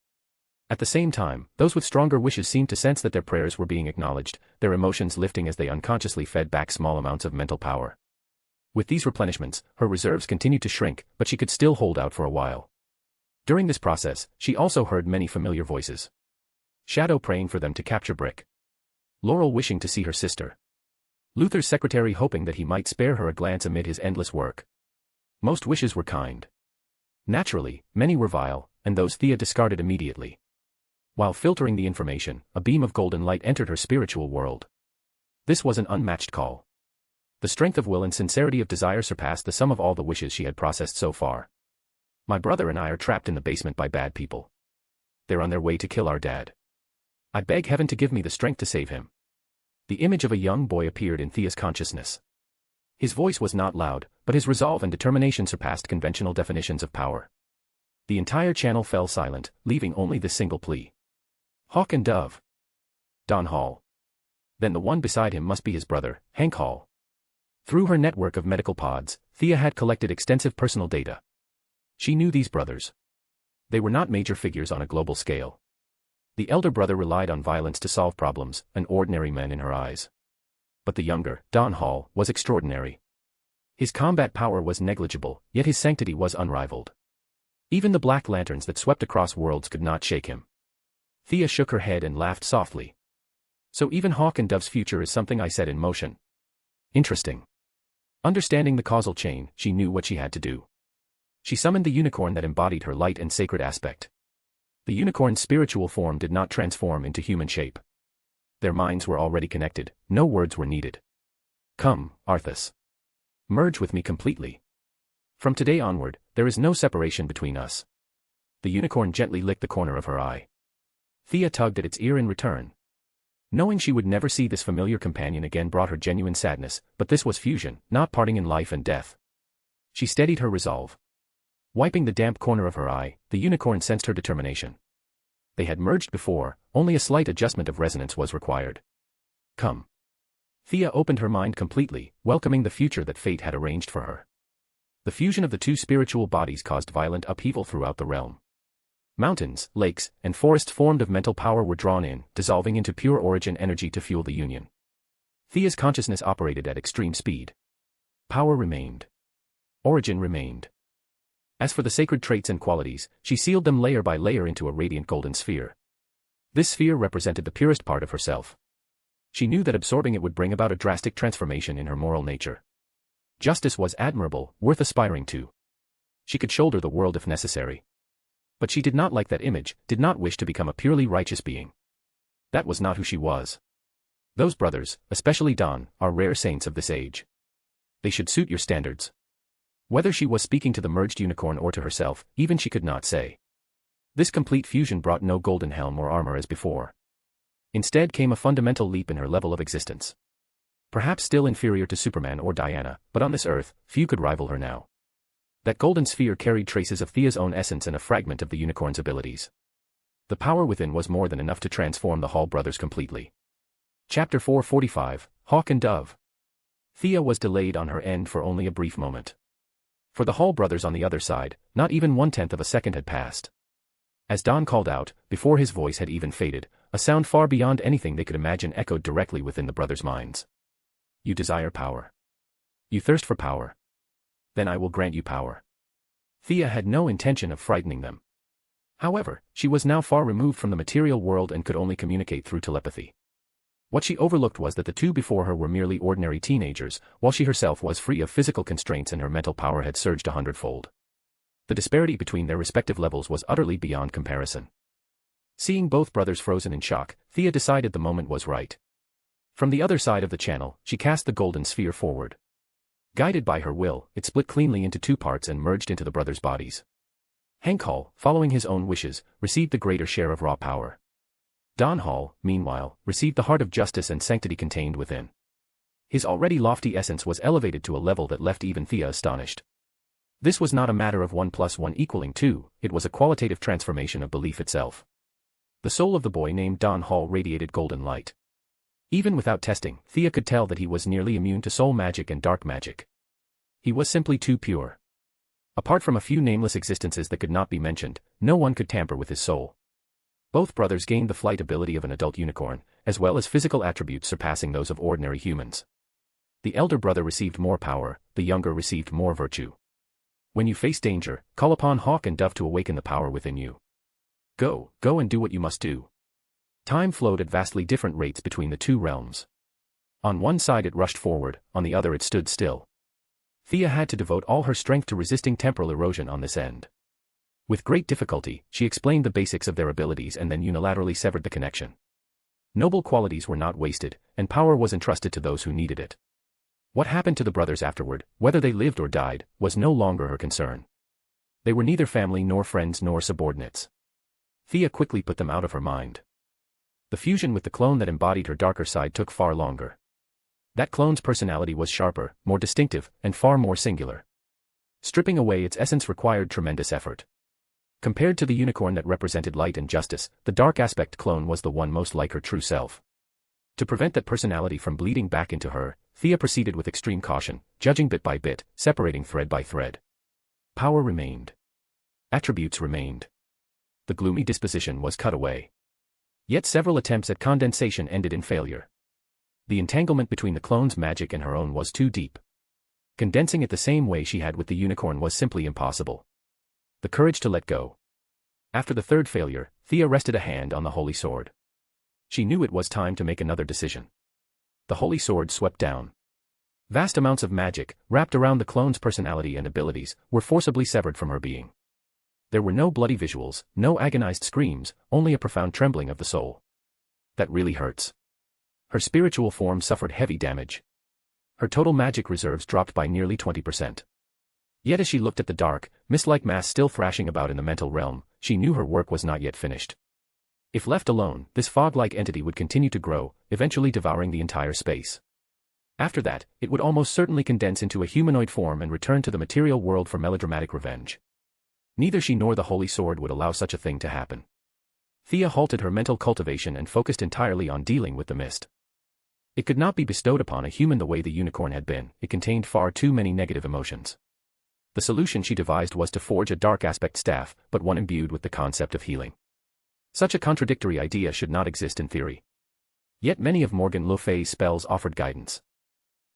[SPEAKER 3] At the same time, those with stronger wishes seemed to sense that their prayers were being acknowledged, their emotions lifting as they unconsciously fed back small amounts of mental power. With these replenishments, her reserves continued to shrink, but she could still hold out for a while. During this process, she also heard many familiar voices. Shadow praying for them to capture Brick. Laurel wishing to see her sister. Luther's secretary hoping that he might spare her a glance amid his endless work. Most wishes were kind. Naturally, many were vile, and those Thea discarded immediately. While filtering the information, a beam of golden light entered her spiritual world. This was an unmatched call. The strength of will and sincerity of desire surpassed the sum of all the wishes she had processed so far. My brother and I are trapped in the basement by bad people. They're on their way to kill our dad. I beg heaven to give me the strength to save him. The image of a young boy appeared in Thea's consciousness. His voice was not loud, but his resolve and determination surpassed conventional definitions of power. The entire channel fell silent, leaving only this single plea. Hawk and Dove. Don Hall. Then the one beside him must be his brother, Hank Hall. Through her network of medical pods, Thea had collected extensive personal data. She knew these brothers. They were not major figures on a global scale. The elder brother relied on violence to solve problems, an ordinary man in her eyes. But the younger, Don Hall, was extraordinary. His combat power was negligible, yet his sanctity was unrivaled. Even the black lanterns that swept across worlds could not shake him. Thea shook her head and laughed softly. So even Hawk and Dove's future is something I set in motion. Interesting. Understanding the causal chain, she knew what she had to do. She summoned the unicorn that embodied her light and sacred aspect. The unicorn's spiritual form did not transform into human shape. Their minds were already connected, no words were needed. Come, Arthas. Merge with me completely. From today onward, there is no separation between us. The unicorn gently licked the corner of her eye. Thea tugged at its ear in return. Knowing she would never see this familiar companion again brought her genuine sadness, but this was fusion, not parting in life and death. She steadied her resolve. Wiping the damp corner of her eye, the unicorn sensed her determination. They had merged before, only a slight adjustment of resonance was required. Come. Thea opened her mind completely, welcoming the future that fate had arranged for her. The fusion of the two spiritual bodies caused violent upheaval throughout the realm. Mountains, lakes, and forests formed of mental power were drawn in, dissolving into pure origin energy to fuel the union. Thea's consciousness operated at extreme speed. Power remained. Origin remained. As for the sacred traits and qualities, she sealed them layer by layer into a radiant golden sphere. This sphere represented the purest part of herself. She knew that absorbing it would bring about a drastic transformation in her moral nature. Justice was admirable, worth aspiring to. She could shoulder the world if necessary. But she did not like that image, did not wish to become a purely righteous being. That was not who she was. Those brothers, especially Don, are rare saints of this age. They should suit your standards. Whether she was speaking to the merged unicorn or to herself, even she could not say. This complete fusion brought no golden helm or armor as before. Instead came a fundamental leap in her level of existence. Perhaps still inferior to Superman or Diana, but on this earth, few could rival her now. That golden sphere carried traces of Thea's own essence and a fragment of the unicorn's abilities. The power within was more than enough to transform the Hall brothers completely. Chapter 445, Hawk and Dove. Thea was delayed on her end for only a brief moment. For the Hall brothers on the other side, not even 1/10 of a second had passed. As Don called out, before his voice had even faded, a sound far beyond anything they could imagine echoed directly within the brothers' minds. You desire power. You thirst for power. Then I will grant you power. Thea had no intention of frightening them. However, she was now far removed from the material world and could only communicate through telepathy. What she overlooked was that the two before her were merely ordinary teenagers, while she herself was free of physical constraints and her mental power had surged 100-fold. The disparity between their respective levels was utterly beyond comparison. Seeing both brothers frozen in shock, Thea decided the moment was right. From the other side of the channel, she cast the golden sphere forward. Guided by her will, it split cleanly into two parts and merged into the brothers' bodies. Hank Hall, following his own wishes, received the greater share of raw power. Don Hall, meanwhile, received the heart of justice and sanctity contained within. His already lofty essence was elevated to a level that left even Thea astonished. This was not a matter of 1 + 1 = 2, it was a qualitative transformation of belief itself. The soul of the boy named Don Hall radiated golden light. Even without testing, Thea could tell that he was nearly immune to soul magic and dark magic. He was simply too pure. Apart from a few nameless existences that could not be mentioned, no one could tamper with his soul. Both brothers gained the flight ability of an adult unicorn, as well as physical attributes surpassing those of ordinary humans. The elder brother received more power, the younger received more virtue. When you face danger, call upon Hawk and Dove to awaken the power within you. Go and do what you must do. Time flowed at vastly different rates between the two realms. On one side it rushed forward, on the other it stood still. Thea had to devote all her strength to resisting temporal erosion on this end. With great difficulty, she explained the basics of their abilities and then unilaterally severed the connection. Noble qualities were not wasted, and power was entrusted to those who needed it. What happened to the brothers afterward, whether they lived or died, was no longer her concern. They were neither family nor friends nor subordinates. Thea quickly put them out of her mind. The fusion with the clone that embodied her darker side took far longer. That clone's personality was sharper, more distinctive, and far more singular. Stripping away its essence required tremendous effort. Compared to the unicorn that represented light and justice, the dark aspect clone was the one most like her true self. To prevent that personality from bleeding back into her, Thea proceeded with extreme caution, judging bit by bit, separating thread by thread. Power remained. Attributes remained. The gloomy disposition was cut away. Yet several attempts at condensation ended in failure. The entanglement between the clone's magic and her own was too deep. Condensing it the same way she had with the unicorn was simply impossible. The courage to let go. After the third failure, Thea rested a hand on the holy sword. She knew it was time to make another decision. The holy sword swept down. Vast amounts of magic, wrapped around the clone's personality and abilities, were forcibly severed from her being. There were no bloody visuals, no agonized screams, only a profound trembling of the soul. That really hurts. Her spiritual form suffered heavy damage. Her total magic reserves dropped by nearly 20%. Yet as she looked at the dark, mist-like mass still thrashing about in the mental realm, she knew her work was not yet finished. If left alone, this fog-like entity would continue to grow, eventually devouring the entire space. After that, it would almost certainly condense into a humanoid form and return to the material world for melodramatic revenge. Neither she nor the holy sword would allow such a thing to happen. Thea halted her mental cultivation and focused entirely on dealing with the mist. It could not be bestowed upon a human the way the unicorn had been, it contained far too many negative emotions. The solution she devised was to forge a dark aspect staff, but one imbued with the concept of healing. Such a contradictory idea should not exist in theory. Yet many of Morgan Le Fay's spells offered guidance.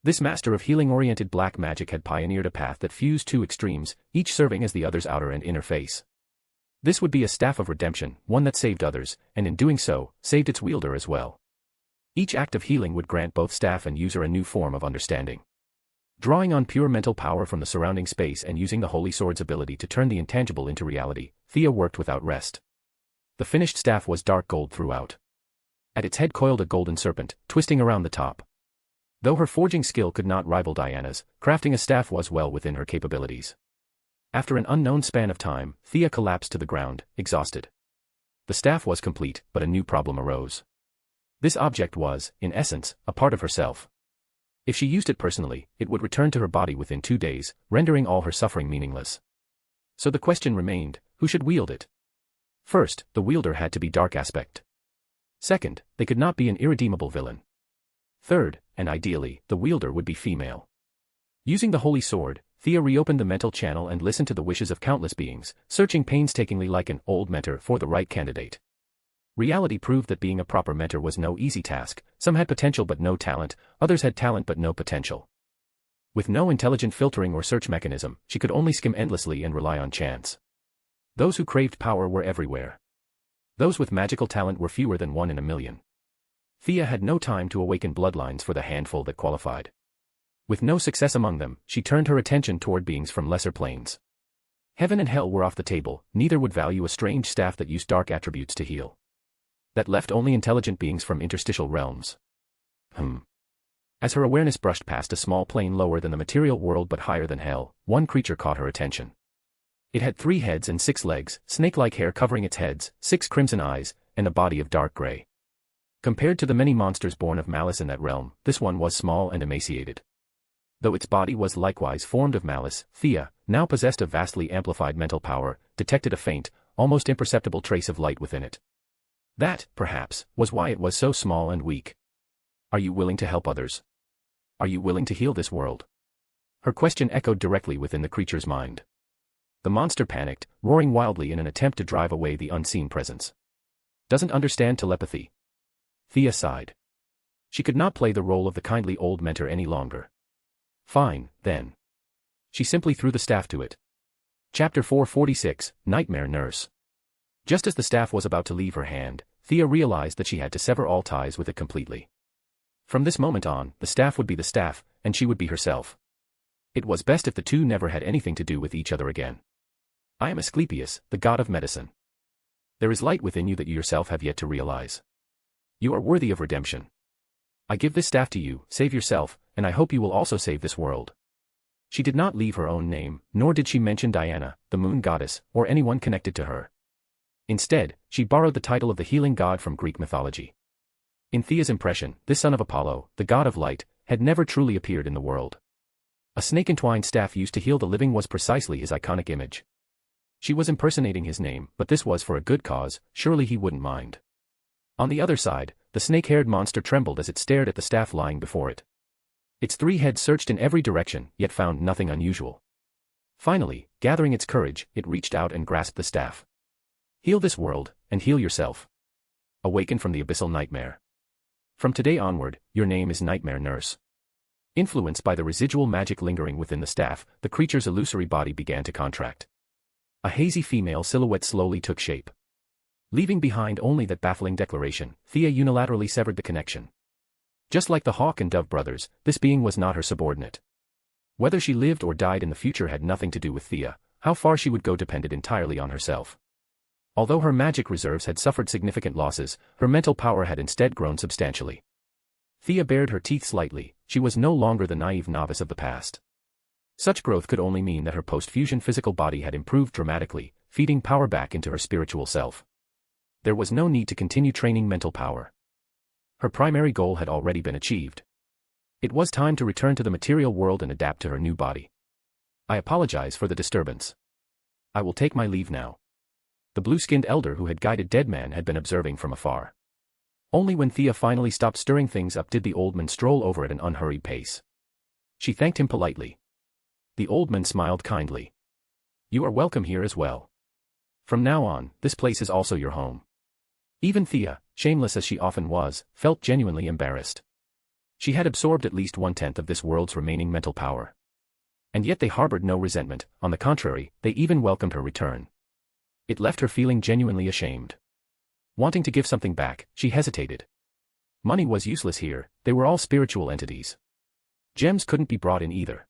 [SPEAKER 3] This master of healing-oriented black magic had pioneered a path that fused two extremes, each serving as the other's outer and inner face. This would be a staff of redemption, one that saved others, and in doing so, saved its wielder as well. Each act of healing would grant both staff and user a new form of understanding. Drawing on pure mental power from the surrounding space and using the Holy Sword's ability to turn the intangible into reality, Thea worked without rest. The finished staff was dark gold throughout. At its head coiled a golden serpent, twisting around the top. Though her forging skill could not rival Diana's, crafting a staff was well within her capabilities. After an unknown span of time, Thea collapsed to the ground, exhausted. The staff was complete, but a new problem arose. This object was, in essence, a part of herself. If she used it personally, it would return to her body within 2 days, rendering all her suffering meaningless. So the question remained, who should wield it? First, the wielder had to be dark aspect. Second, they could not be an irredeemable villain. Third, and ideally, the wielder would be female. Using the Holy Sword, Thea reopened the mental channel and listened to the wishes of countless beings, searching painstakingly like an old mentor for the right candidate. Reality proved that being a proper mentor was no easy task. Some had potential but no talent, others had talent but no potential. With no intelligent filtering or search mechanism, she could only skim endlessly and rely on chance. Those who craved power were everywhere. Those with magical talent were fewer than 1 in a million. Thea had no time to awaken bloodlines for the handful that qualified. With no success among them, she turned her attention toward beings from lesser planes. Heaven and hell were off the table, neither would value a strange staff that used dark attributes to heal. That left only intelligent beings from interstitial realms. As her awareness brushed past a small plane lower than the material world but higher than hell, one creature caught her attention. It had 3 heads and 6 legs, snake-like hair covering its heads, 6 crimson eyes, and a body of dark gray. Compared to the many monsters born of malice in that realm, this one was small and emaciated. Though its body was likewise formed of malice, Thea, now possessed of vastly amplified mental power, detected a faint, almost imperceptible trace of light within it. That, perhaps, was why it was so small and weak. Are you willing to help others? Are you willing to heal this world? Her question echoed directly within the creature's mind. The monster panicked, roaring wildly in an attempt to drive away the unseen presence. Doesn't understand telepathy. Thea sighed. She could not play the role of the kindly old mentor any longer. Fine, then. She simply threw the staff to it. Chapter 446, Nightmare Nurse. Just as the staff was about to leave her hand, Thea realized that she had to sever all ties with it completely. From this moment on, the staff would be the staff, and she would be herself. It was best if the two never had anything to do with each other again. I am Asclepius, the god of medicine. There is light within you that you yourself have yet to realize. You are worthy of redemption. I give this staff to you, save yourself, and I hope you will also save this world. She did not leave her own name, nor did she mention Diana, the moon goddess, or anyone connected to her. Instead, she borrowed the title of the healing god from Greek mythology. In Thea's impression, this son of Apollo, the god of light, had never truly appeared in the world. A snake-entwined staff used to heal the living was precisely his iconic image. She was impersonating his name, but this was for a good cause, surely he wouldn't mind. On the other side, the snake-haired monster trembled as it stared at the staff lying before it. Its 3 heads searched in every direction, yet found nothing unusual. Finally, gathering its courage, it reached out and grasped the staff. Heal this world, and heal yourself. Awaken from the abyssal nightmare. From today onward, your name is Nightmare Nurse. Influenced by the residual magic lingering within the staff, the creature's illusory body began to contract. A hazy female silhouette slowly took shape. Leaving behind only that baffling declaration, Thea unilaterally severed the connection. Just like the hawk and dove brothers, this being was not her subordinate. Whether she lived or died in the future had nothing to do with Thea. How far she would go depended entirely on herself. Although her magic reserves had suffered significant losses, her mental power had instead grown substantially. Thea bared her teeth slightly. She was no longer the naive novice of the past. Such growth could only mean that her post-fusion physical body had improved dramatically, feeding power back into her spiritual self. There was no need to continue training mental power. Her primary goal had already been achieved. It was time to return to the material world and adapt to her new body. I apologize for the disturbance. I will take my leave now. The blue-skinned elder who had guided Deadman had been observing from afar. Only when Thea finally stopped stirring things up did the old man stroll over at an unhurried pace. She thanked him politely. The old man smiled kindly. You are welcome here as well. From now on, this place is also your home. Even Thea, shameless as she often was, felt genuinely embarrassed. She had absorbed at least 1/10 of this world's remaining mental power. And yet they harbored no resentment, on the contrary, they even welcomed her return. It left her feeling genuinely ashamed. Wanting to give something back, she hesitated. Money was useless here, they were all spiritual entities. Gems couldn't be brought in either.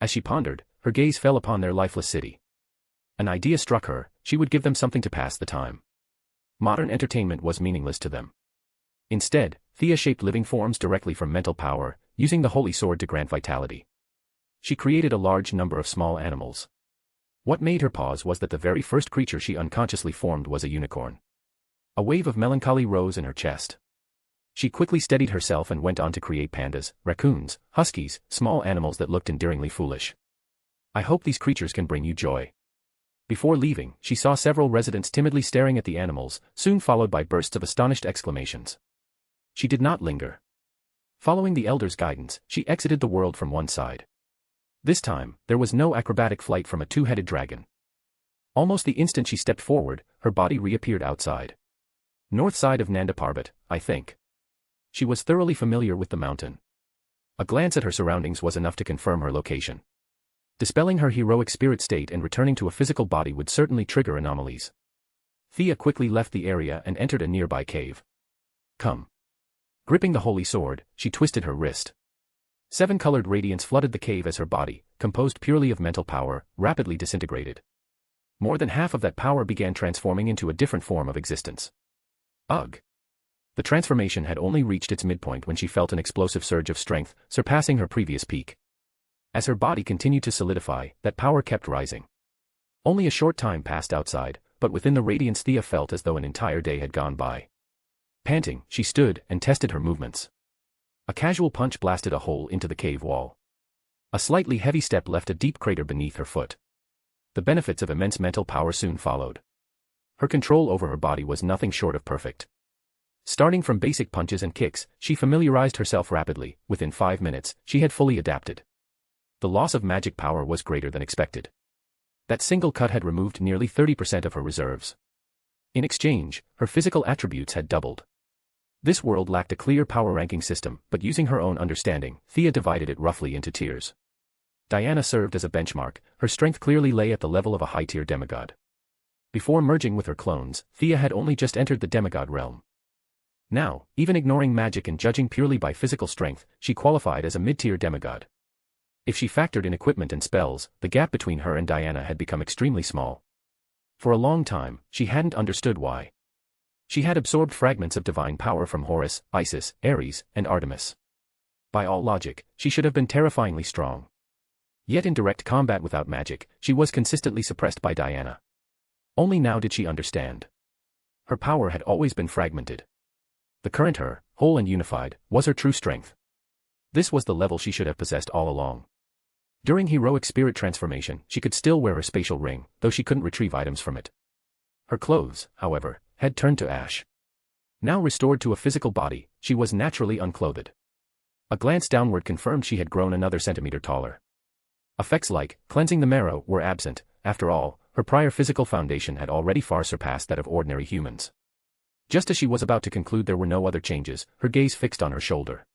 [SPEAKER 3] As she pondered, her gaze fell upon their lifeless city. An idea struck her, she would give them something to pass the time. Modern entertainment was meaningless to them. Instead, Thea shaped living forms directly from mental power, using the holy sword to grant vitality. She created a large number of small animals. What made her pause was that the very first creature she unconsciously formed was a unicorn. A wave of melancholy rose in her chest. She quickly steadied herself and went on to create pandas, raccoons, huskies, small animals that looked endearingly foolish. I hope these creatures can bring you joy. Before leaving, she saw several residents timidly staring at the animals, soon followed by bursts of astonished exclamations. She did not linger. Following the elder's guidance, she exited the world from one side. This time, there was no acrobatic flight from a two-headed dragon. Almost the instant she stepped forward, her body reappeared outside. North side of Nanda Parbat, I think. She was thoroughly familiar with the mountain. A glance at her surroundings was enough to confirm her location. Dispelling her heroic spirit state and returning to a physical body would certainly trigger anomalies. Thea quickly left the area and entered a nearby cave. Come. Gripping the holy sword, she twisted her wrist. 7-colored radiance flooded the cave as her body, composed purely of mental power, rapidly disintegrated. More than half of that power began transforming into a different form of existence. Ugh. The transformation had only reached its midpoint when she felt an explosive surge of strength, surpassing her previous peak. As her body continued to solidify, that power kept rising. Only a short time passed outside, but within the radiance Thea felt as though an entire day had gone by. Panting, she stood and tested her movements. A casual punch blasted a hole into the cave wall. A slightly heavy step left a deep crater beneath her foot. The benefits of immense mental power soon followed. Her control over her body was nothing short of perfect. Starting from basic punches and kicks, she familiarized herself rapidly. Within 5 minutes, she had fully adapted. The loss of magic power was greater than expected. That single cut had removed nearly 30% of her reserves. In exchange, her physical attributes had doubled. This world lacked a clear power ranking system, but using her own understanding, Thea divided it roughly into tiers. Diana served as a benchmark, her strength clearly lay at the level of a high-tier demigod. Before merging with her clones, Thea had only just entered the demigod realm. Now, even ignoring magic and judging purely by physical strength, she qualified as a mid-tier demigod. If she factored in equipment and spells, the gap between her and Diana had become extremely small. For a long time, she hadn't understood why. She had absorbed fragments of divine power from Horus, Isis, Ares, and Artemis. By all logic, she should have been terrifyingly strong. Yet in direct combat without magic, she was consistently suppressed by Diana. Only now did she understand. Her power had always been fragmented. The current her, whole and unified, was her true strength. This was the level she should have possessed all along. During heroic spirit transformation, she could still wear her spatial ring, though she couldn't retrieve items from it. Her clothes, however, had turned to ash. Now restored to a physical body, she was naturally unclothed. A glance downward confirmed she had grown another centimeter taller. Effects like cleansing the marrow were absent. After all, her prior physical foundation had already far surpassed that of ordinary humans. Just as she was about to conclude there were no other changes, her gaze fixed on her shoulder.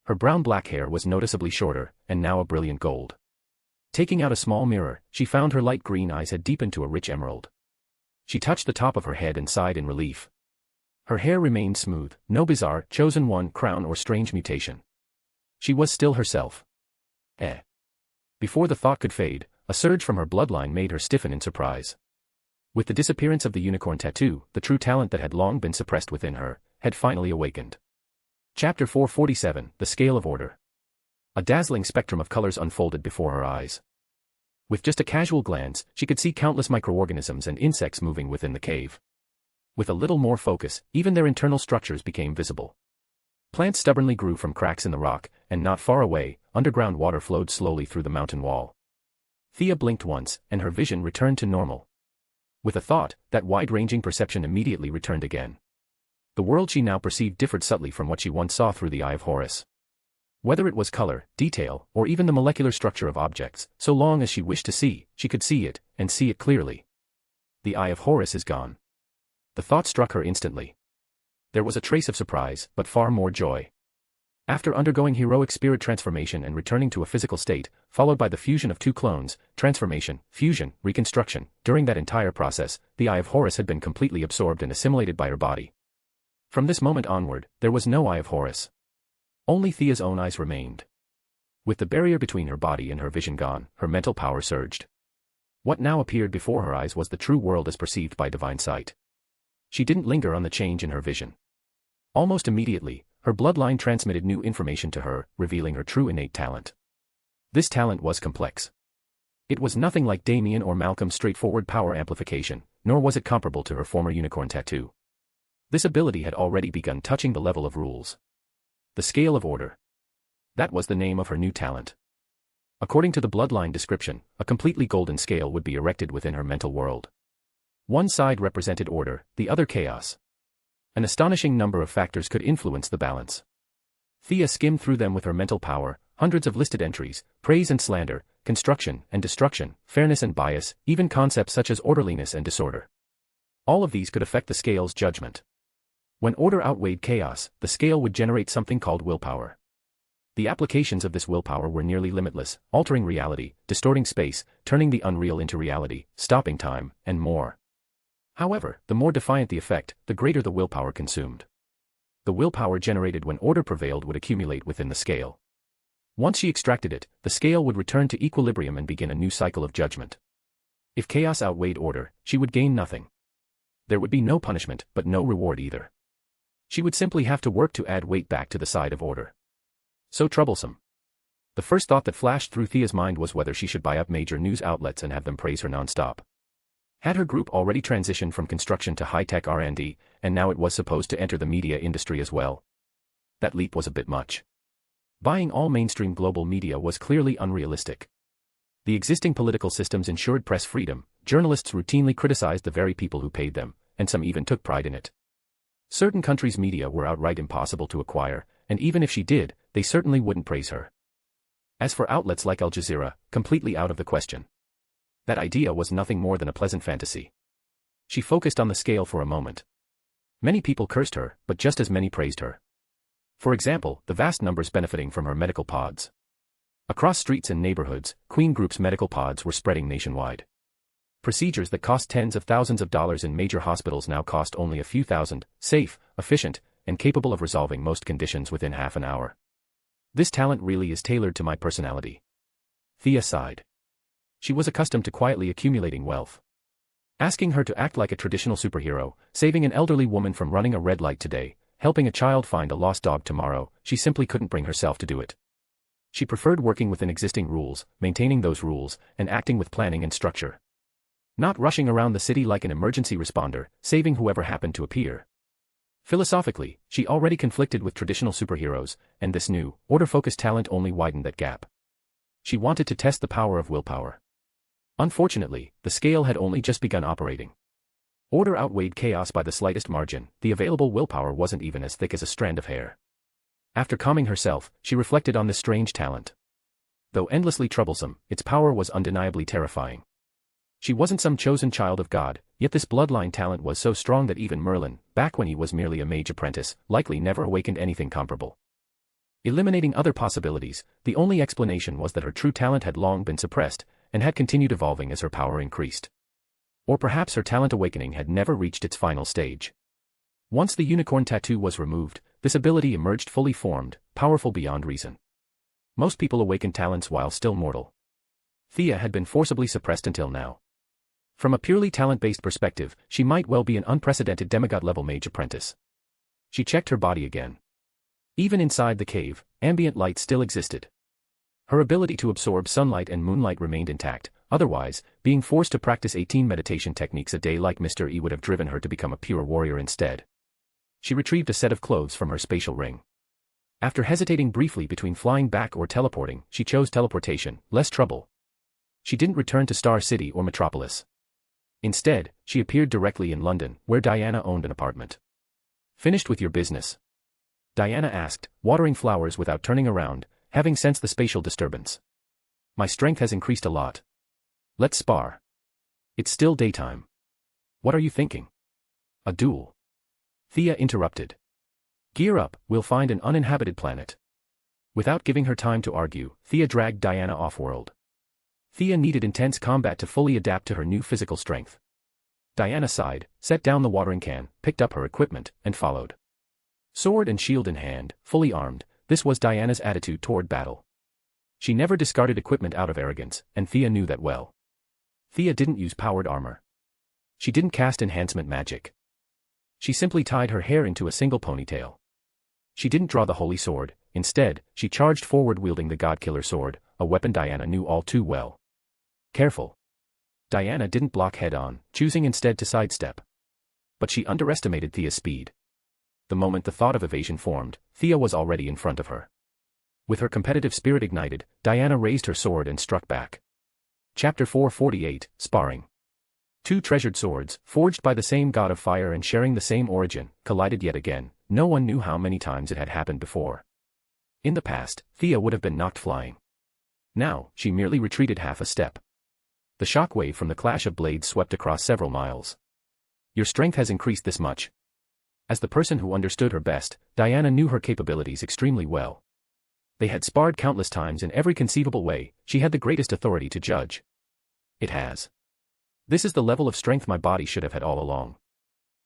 [SPEAKER 3] Her brown-black hair was noticeably shorter, and now a brilliant gold. Taking out a small mirror, she found her light green eyes had deepened to a rich emerald. She touched the top of her head and sighed in relief. Her hair remained smooth, no bizarre, chosen one crown or strange mutation. She was still herself. Before the thought could fade, a surge from her bloodline made her stiffen in surprise. With the disappearance of the unicorn tattoo, the true talent that had long been suppressed within her, had finally awakened. Chapter 447, The Scale of Order. A dazzling spectrum of colors unfolded before her eyes. With just a casual glance, she could see countless microorganisms and insects moving within the cave. With a little more focus, even their internal structures became visible. Plants stubbornly grew from cracks in the rock, and not far away, underground water flowed slowly through the mountain wall. Thea blinked once, and her vision returned to normal. With a thought, that wide-ranging perception immediately returned again. The world she now perceived differed subtly from what she once saw through the eye of Horus. Whether it was color, detail, or even the molecular structure of objects, so long as she wished to see, she could see it, and see it clearly. The eye of Horus is gone. The thought struck her instantly. There was a trace of surprise, but far more joy. After undergoing heroic spirit transformation and returning to a physical state, followed by the fusion of two clones, transformation, fusion, reconstruction, during that entire process, the eye of Horus had been completely absorbed and assimilated by her body. From this moment onward, there was no eye of Horus. Only Thea's own eyes remained. With the barrier between her body and her vision gone, her mental power surged. What now appeared before her eyes was the true world as perceived by divine sight. She didn't linger on the change in her vision. Almost immediately, her bloodline transmitted new information to her, revealing her true innate talent. This talent was complex. It was nothing like Damien or Malcolm's straightforward power amplification, nor was it comparable to her former unicorn tattoo. This ability had already begun touching the level of rules. The Scale of Order. That was the name of her new talent. According to the bloodline description, a completely golden scale would be erected within her mental world. One side represented order, the other chaos. An astonishing number of factors could influence the balance. Thea skimmed through them with her mental power, hundreds of listed entries, praise and slander, construction and destruction, fairness and bias, even concepts such as orderliness and disorder. All of these could affect the scale's judgment. When order outweighed chaos, the scale would generate something called willpower. The applications of this willpower were nearly limitless, altering reality, distorting space, turning the unreal into reality, stopping time, and more. However, the more defiant the effect, the greater the willpower consumed. The willpower generated when order prevailed would accumulate within the scale. Once she extracted it, the scale would return to equilibrium and begin a new cycle of judgment. If chaos outweighed order, she would gain nothing. There would be no punishment, but no reward either. She would simply have to work to add weight back to the side of order. So troublesome. The first thought that flashed through Thea's mind was whether she should buy up major news outlets and have them praise her nonstop. Had her group already transitioned from construction to high-tech R&D, and now it was supposed to enter the media industry as well? That leap was a bit much. Buying all mainstream global media was clearly unrealistic. The existing political systems ensured press freedom, journalists routinely criticized the very people who paid them, and some even took pride in it. Certain countries' media were outright impossible to acquire, and even if she did, they certainly wouldn't praise her. As for outlets like Al Jazeera, completely out of the question. That idea was nothing more than a pleasant fantasy. She focused on the scale for a moment. Many people cursed her, but just as many praised her. For example, the vast numbers benefiting from her medical pods. Across streets and neighborhoods, Queen Group's medical pods were spreading nationwide. Procedures that cost tens of thousands of dollars in major hospitals now cost only a few thousand, safe, efficient, and capable of resolving most conditions within half an hour. This talent really is tailored to my personality. Thea sighed. She was accustomed to quietly accumulating wealth. Asking her to act like a traditional superhero, saving an elderly woman from running a red light today, helping a child find a lost dog tomorrow, she simply couldn't bring herself to do it. She preferred working within existing rules, maintaining those rules, and acting with planning and structure. Not rushing around the city like an emergency responder, saving whoever happened to appear. Philosophically, she already conflicted with traditional superheroes, and this new, order-focused talent only widened that gap. She wanted to test the power of willpower. Unfortunately, the scale had only just begun operating. Order outweighed chaos by the slightest margin, the available willpower wasn't even as thick as a strand of hair. After calming herself, she reflected on this strange talent. Though endlessly troublesome, its power was undeniably terrifying. She wasn't some chosen child of God, yet this bloodline talent was so strong that even Merlin, back when he was merely a mage apprentice, likely never awakened anything comparable. Eliminating other possibilities, the only explanation was that her true talent had long been suppressed, and had continued evolving as her power increased. Or perhaps her talent awakening had never reached its final stage. Once the unicorn tattoo was removed, this ability emerged fully formed, powerful beyond reason. Most people awaken talents while still mortal. Thea had been forcibly suppressed until now. From a purely talent-based perspective, she might well be an unprecedented demigod-level mage apprentice. She checked her body again. Even inside the cave, ambient light still existed. Her ability to absorb sunlight and moonlight remained intact, otherwise, being forced to practice 18 meditation techniques a day like Mr. E would have driven her to become a pure warrior instead. She retrieved a set of clothes from her spatial ring. After hesitating briefly between flying back or teleporting, she chose teleportation, less trouble. She didn't return to Star City or Metropolis. Instead, she appeared directly in London, where Diana owned an apartment. "Finished with your business?" Diana asked, watering flowers without turning around, having sensed the spatial disturbance. "My strength has increased a lot. Let's spar." "It's still daytime." "What are you thinking?" "A duel." Thea interrupted. "Gear up, we'll find an uninhabited planet." Without giving her time to argue, Thea dragged Diana off-world. Thea needed intense combat to fully adapt to her new physical strength. Diana sighed, set down the watering can, picked up her equipment, and followed. Sword and shield in hand, fully armed, this was Diana's attitude toward battle. She never discarded equipment out of arrogance, and Thea knew that well. Thea didn't use powered armor. She didn't cast enhancement magic. She simply tied her hair into a single ponytail. She didn't draw the holy sword, instead, she charged forward wielding the godkiller sword, a weapon Diana knew all too well. Careful. Diana didn't block head-on, choosing instead to sidestep. But she underestimated Thea's speed. The moment the thought of evasion formed, Thea was already in front of her. With her competitive spirit ignited, Diana raised her sword and struck back. Chapter 448, Sparring. Two treasured swords, forged by the same god of fire and sharing the same origin, collided yet again. No one knew how many times it had happened before. In the past, Thea would have been knocked flying. Now, she merely retreated half a step. The shockwave from the clash of blades swept across several miles. Your strength has increased this much. As the person who understood her best, Diana knew her capabilities extremely well. They had sparred countless times in every conceivable way, she had the greatest authority to judge. It has. This is the level of strength my body should have had all along.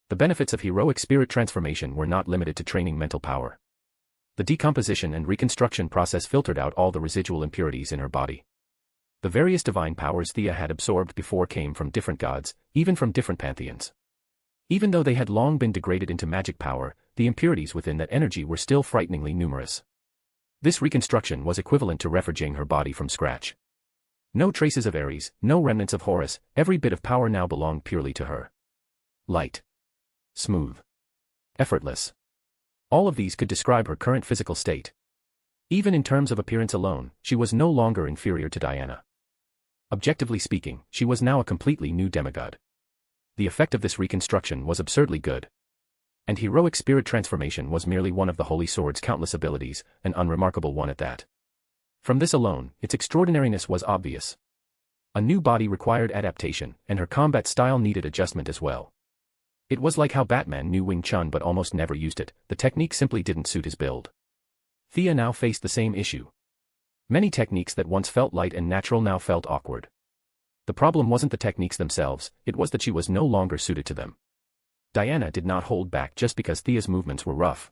[SPEAKER 3] The benefits of heroic spirit transformation were not limited to training mental power. The decomposition and reconstruction process filtered out all the residual impurities in her body. The various divine powers Thea had absorbed before came from different gods, even from different pantheons. Even though they had long been degraded into magic power, the impurities within that energy were still frighteningly numerous. This reconstruction was equivalent to reforging her body from scratch. No traces of Ares, no remnants of Horus, every bit of power now belonged purely to her. Light. Smooth. Effortless. All of these could describe her current physical state. Even in terms of appearance alone, she was no longer inferior to Diana. Objectively speaking, she was now a completely new demigod. The effect of this reconstruction was absurdly good. And heroic spirit transformation was merely one of the Holy Sword's countless abilities, an unremarkable one at that. From this alone, its extraordinariness was obvious. A new body required adaptation, and her combat style needed adjustment as well. It was like how Batman knew Wing Chun but almost never used it, the technique simply didn't suit his build. Thea now faced the same issue. Many techniques that once felt light and natural now felt awkward. The problem wasn't the techniques themselves, it was that she was no longer suited to them. Diana did not hold back just because Thea's movements were rough.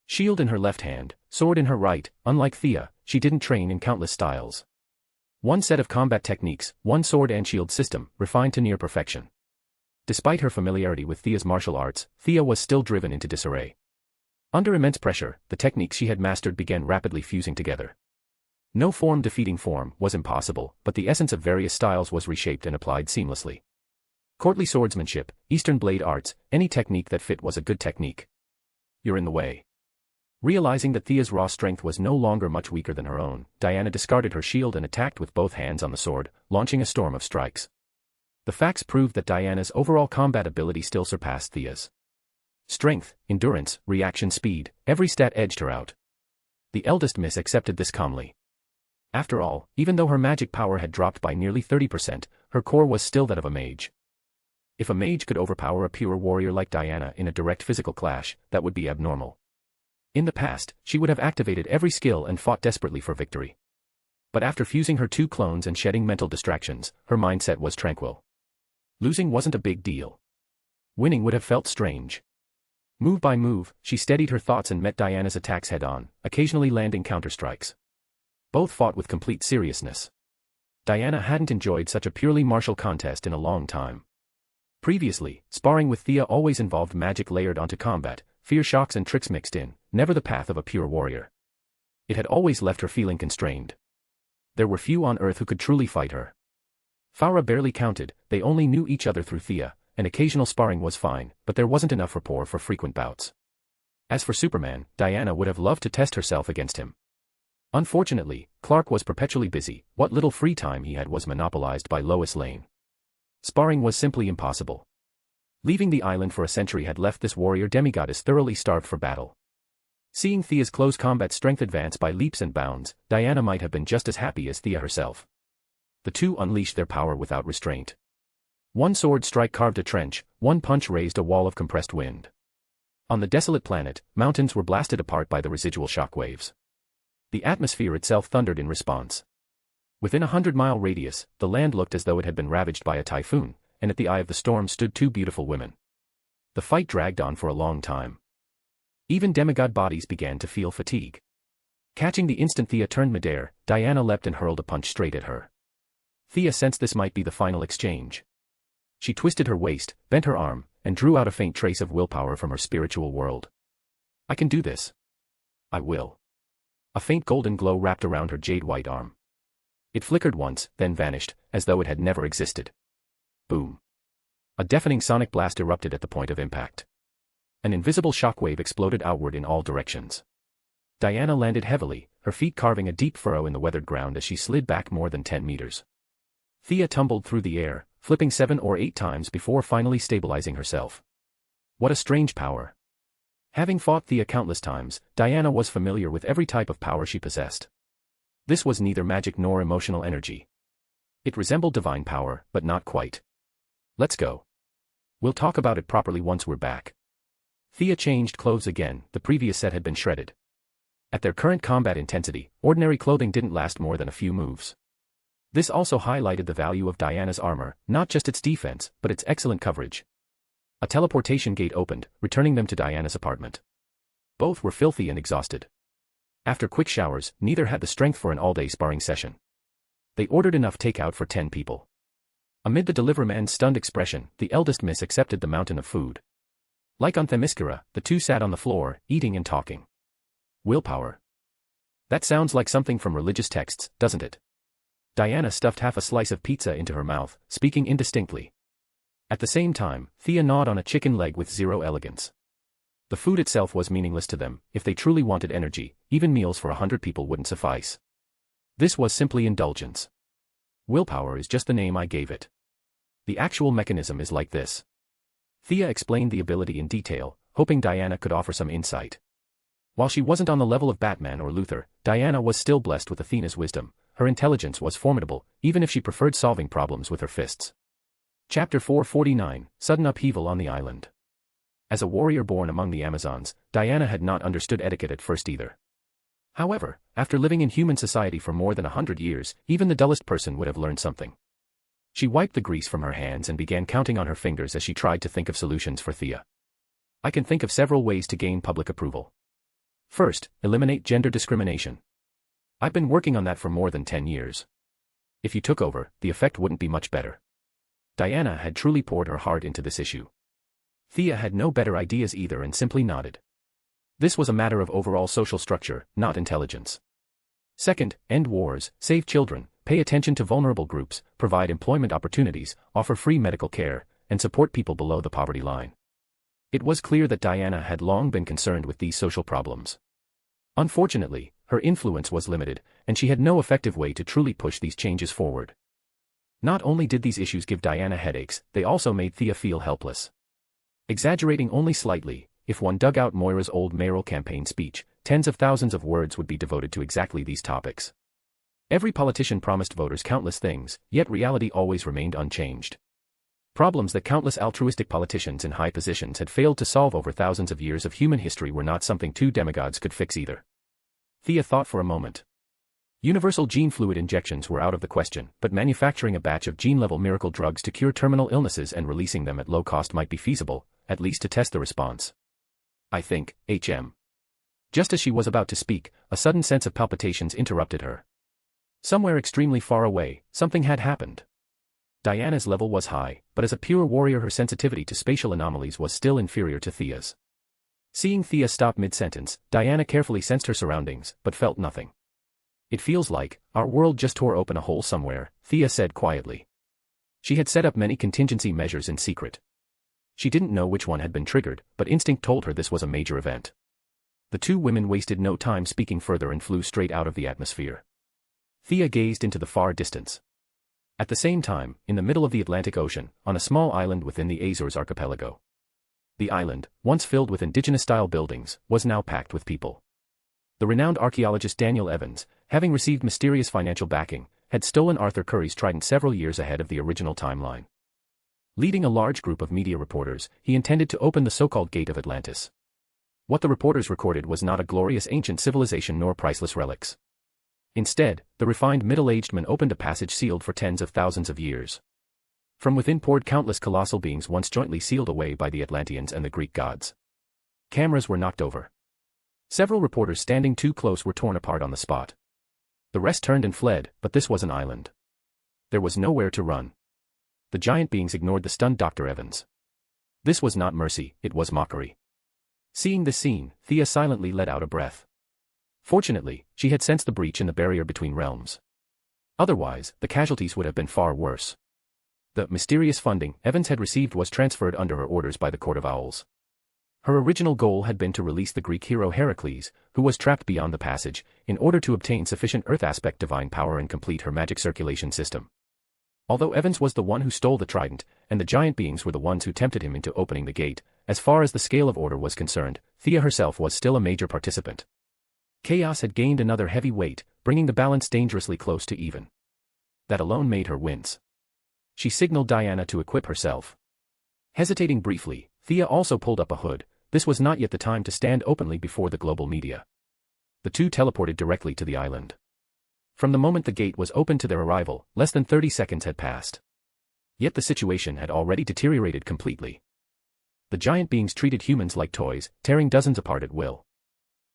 [SPEAKER 3] Shield in her left hand, sword in her right, unlike Thea, she didn't train in countless styles. One set of combat techniques, one sword and shield system, refined to near perfection. Despite her familiarity with Thea's martial arts, Thea was still driven into disarray. Under immense pressure, the techniques she had mastered began rapidly fusing together. No form defeating form was impossible, but the essence of various styles was reshaped and applied seamlessly. Courtly swordsmanship, Eastern blade arts, any technique that fit was a good technique. You're in the way. Realizing that Thea's raw strength was no longer much weaker than her own, Diana discarded her shield and attacked with both hands on the sword, launching a storm of strikes. The facts proved that Diana's overall combat ability still surpassed Thea's. Strength, endurance, reaction speed, every stat edged her out. The eldest miss accepted this calmly. After all, even though her magic power had dropped by nearly 30%, her core was still that of a mage. If a mage could overpower a pure warrior like Diana in a direct physical clash, that would be abnormal. In the past, she would have activated every skill and fought desperately for victory. But after fusing her two clones and shedding mental distractions, her mindset was tranquil. Losing wasn't a big deal. Winning would have felt strange. Move by move, she steadied her thoughts and met Diana's attacks head-on, occasionally landing counterstrikes. Both fought with complete seriousness. Diana hadn't enjoyed such a purely martial contest in a long time. Previously, sparring with Thea always involved magic layered onto combat, fear shocks and tricks mixed in, never the path of a pure warrior. It had always left her feeling constrained. There were few on Earth who could truly fight her. Farah barely counted, they only knew each other through Thea, and occasional sparring was fine, but there wasn't enough rapport for frequent bouts. As for Superman, Diana would have loved to test herself against him. Unfortunately, Clark was perpetually busy, what little free time he had was monopolized by Lois Lane. Sparring was simply impossible. Leaving the island for a century had left this warrior demigoddess thoroughly starved for battle. Seeing Thea's close combat strength advance by leaps and bounds, Diana might have been just as happy as Thea herself. The two unleashed their power without restraint. One sword strike carved a trench, one punch raised a wall of compressed wind. On the desolate planet, mountains were blasted apart by the residual shock waves. The atmosphere itself thundered in response. Within a 100-mile radius, the land looked as though it had been ravaged by a typhoon, and at the eye of the storm stood two beautiful women. The fight dragged on for a long time. Even demigod bodies began to feel fatigue. Catching the instant Thea turned midair, Diana leapt and hurled a punch straight at her. Thea sensed this might be the final exchange. She twisted her waist, bent her arm, and drew out a faint trace of willpower from her spiritual world. I can do this. I will. A faint golden glow wrapped around her jade-white arm. It flickered once, then vanished, as though it had never existed. Boom. A deafening sonic blast erupted at the point of impact. An invisible shockwave exploded outward in all directions. Diana landed heavily, her feet carving a deep furrow in the weathered ground as she slid back more than 10 meters. Thea tumbled through the air, flipping 7 or 8 times before finally stabilizing herself. What a strange power. Having fought Thea countless times, Diana was familiar with every type of power she possessed. This was neither magic nor emotional energy. It resembled divine power, but not quite. Let's go. We'll talk about it properly once we're back. Thea changed clothes again, the previous set had been shredded. At their current combat intensity, ordinary clothing didn't last more than a few moves. This also highlighted the value of Diana's armor, not just its defense, but its excellent coverage. A teleportation gate opened, returning them to Diana's apartment. Both were filthy and exhausted. After quick showers, neither had the strength for an all-day sparring session. They ordered enough takeout for 10 people. Amid the deliveryman's stunned expression, the eldest miss accepted the mountain of food. Like on Themyscira, the two sat on the floor, eating and talking. Willpower. That sounds like something from religious texts, doesn't it? Diana stuffed half a slice of pizza into her mouth, speaking indistinctly. At the same time, Thea gnawed on a chicken leg with zero elegance. The food itself was meaningless to them. If they truly wanted energy, even meals for 100 people wouldn't suffice. This was simply indulgence. Willpower is just the name I gave it. The actual mechanism is like this. Thea explained the ability in detail, hoping Diana could offer some insight. While she wasn't on the level of Batman or Luther, Diana was still blessed with Athena's wisdom. Her intelligence was formidable, even if she preferred solving problems with her fists. Chapter 449, Sudden Upheaval on the Island. As a warrior born among the Amazons, Diana had not understood etiquette at first either. However, after living in human society for more than 100 years, even the dullest person would have learned something. She wiped the grease from her hands and began counting on her fingers as she tried to think of solutions for Thea. I can think of several ways to gain public approval. First, eliminate gender discrimination. I've been working on that for more than 10 years. If you took over, the effect wouldn't be much better. Diana had truly poured her heart into this issue. Thea had no better ideas either and simply nodded. This was a matter of overall social structure, not intelligence. Second, end wars, save children, pay attention to vulnerable groups, provide employment opportunities, offer free medical care, and support people below the poverty line. It was clear that Diana had long been concerned with these social problems. Unfortunately, her influence was limited, and she had no effective way to truly push these changes forward. Not only did these issues give Diana headaches, they also made Thea feel helpless. Exaggerating only slightly, if one dug out Moira's old mayoral campaign speech, tens of thousands of words would be devoted to exactly these topics. Every politician promised voters countless things, yet reality always remained unchanged. Problems that countless altruistic politicians in high positions had failed to solve over thousands of years of human history were not something two demigods could fix either. Thea thought for a moment. Universal gene fluid injections were out of the question, but manufacturing a batch of gene-level miracle drugs to cure terminal illnesses and releasing them at low cost might be feasible, at least to test the response. I think, HM. Just as she was about to speak, a sudden sense of palpitations interrupted her. Somewhere extremely far away, something had happened. Diana's level was high, but as a pure warrior her sensitivity to spatial anomalies was still inferior to Thea's. Seeing Thea stop mid-sentence, Diana carefully sensed her surroundings, but felt nothing. It feels like, our world just tore open a hole somewhere, Thea said quietly. She had set up many contingency measures in secret. She didn't know which one had been triggered, but instinct told her this was a major event. The two women wasted no time speaking further and flew straight out of the atmosphere. Thea gazed into the far distance. At the same time, in the middle of the Atlantic Ocean, on a small island within the Azores archipelago. The island, once filled with indigenous-style buildings, was now packed with people. The renowned archaeologist Daniel Evans, having received mysterious financial backing, had stolen Arthur Curry's trident several years ahead of the original timeline. Leading a large group of media reporters, he intended to open the so-called Gate of Atlantis. What the reporters recorded was not a glorious ancient civilization nor priceless relics. Instead, the refined middle-aged man opened a passage sealed for tens of thousands of years. From within poured countless colossal beings once jointly sealed away by the Atlanteans and the Greek gods. Cameras were knocked over. Several reporters standing too close were torn apart on the spot. The rest turned and fled, but this was an island. There was nowhere to run. The giant beings ignored the stunned Dr. Evans. This was not mercy, it was mockery. Seeing this scene, Thea silently let out a breath. Fortunately, she had sensed the breach in the barrier between realms. Otherwise, the casualties would have been far worse. The mysterious funding Evans had received was transferred under her orders by the Court of Owls. Her original goal had been to release the Greek hero Heracles, who was trapped beyond the passage, in order to obtain sufficient Earth aspect divine power and complete her magic circulation system. Although Evans was the one who stole the trident, and the giant beings were the ones who tempted him into opening the gate, as far as the scale of order was concerned, Thea herself was still a major participant. Chaos had gained another heavy weight, bringing the balance dangerously close to even. That alone made her wince. She signaled Diana to equip herself. Hesitating briefly, Thea also pulled up a hood. This was not yet the time to stand openly before the global media. The two teleported directly to the island. From the moment the gate was opened to their arrival, less than 30 seconds had passed. Yet the situation had already deteriorated completely. The giant beings treated humans like toys, tearing dozens apart at will.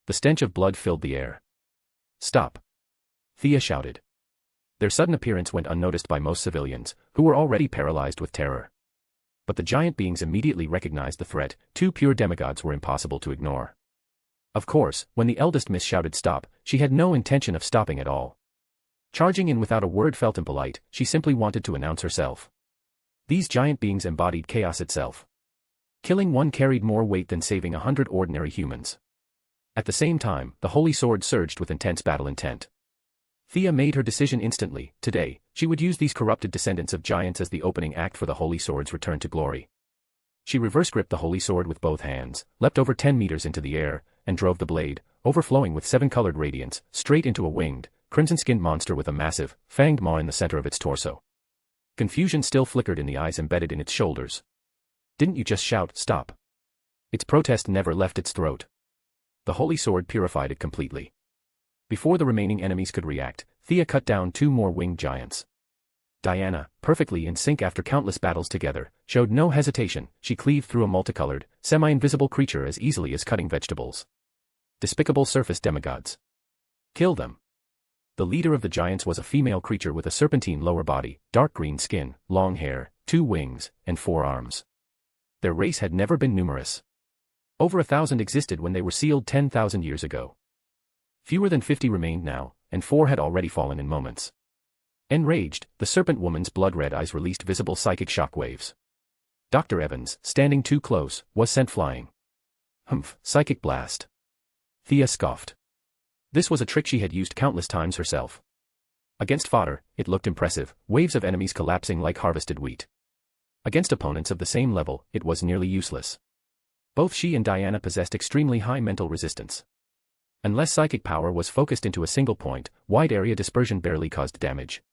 [SPEAKER 3] The stench of blood filled the air. "Stop!" Thea shouted. Their sudden appearance went unnoticed by most civilians, who were already paralyzed with terror. But the giant beings immediately recognized the threat. Two pure demigods were impossible to ignore. Of course, when the eldest miss shouted stop, she had no intention of stopping at all. Charging in without a word felt impolite, she simply wanted to announce herself. These giant beings embodied chaos itself. Killing one carried more weight than saving 100 ordinary humans. At the same time, the holy sword surged with intense battle intent. Thea made her decision instantly. Today, she would use these corrupted descendants of giants as the opening act for the holy sword's return to glory. She reverse-gripped the holy sword with both hands, leapt over 10 meters into the air, and drove the blade, overflowing with 7-colored radiance, straight into a winged, crimson-skinned monster with a massive, fanged maw in the center of its torso. Confusion still flickered in the eyes embedded in its shoulders. "Didn't you just shout, stop?" Its protest never left its throat. The holy sword purified it completely. Before the remaining enemies could react, Thea cut down 2 more winged giants. Diana, perfectly in sync after countless battles together, showed no hesitation. She cleaved through a multicolored, semi-invisible creature as easily as cutting vegetables. Despicable surface demigods. Kill them. The leader of the giants was a female creature with a serpentine lower body, dark green skin, long hair, 2 wings, and 4 arms. Their race had never been numerous. Over 1,000 existed when they were sealed 10,000 years ago. Fewer than 50 remained now, and 4 had already fallen in moments. Enraged, the serpent woman's blood-red eyes released visible psychic shockwaves. Dr. Evans, standing too close, was sent flying. "Humph, psychic blast." Thea scoffed. This was a trick she had used countless times herself. Against fodder, it looked impressive, waves of enemies collapsing like harvested wheat. Against opponents of the same level, it was nearly useless. Both she and Diana possessed extremely high mental resistance. Unless psychic power was focused into a single point, wide area dispersion barely caused damage.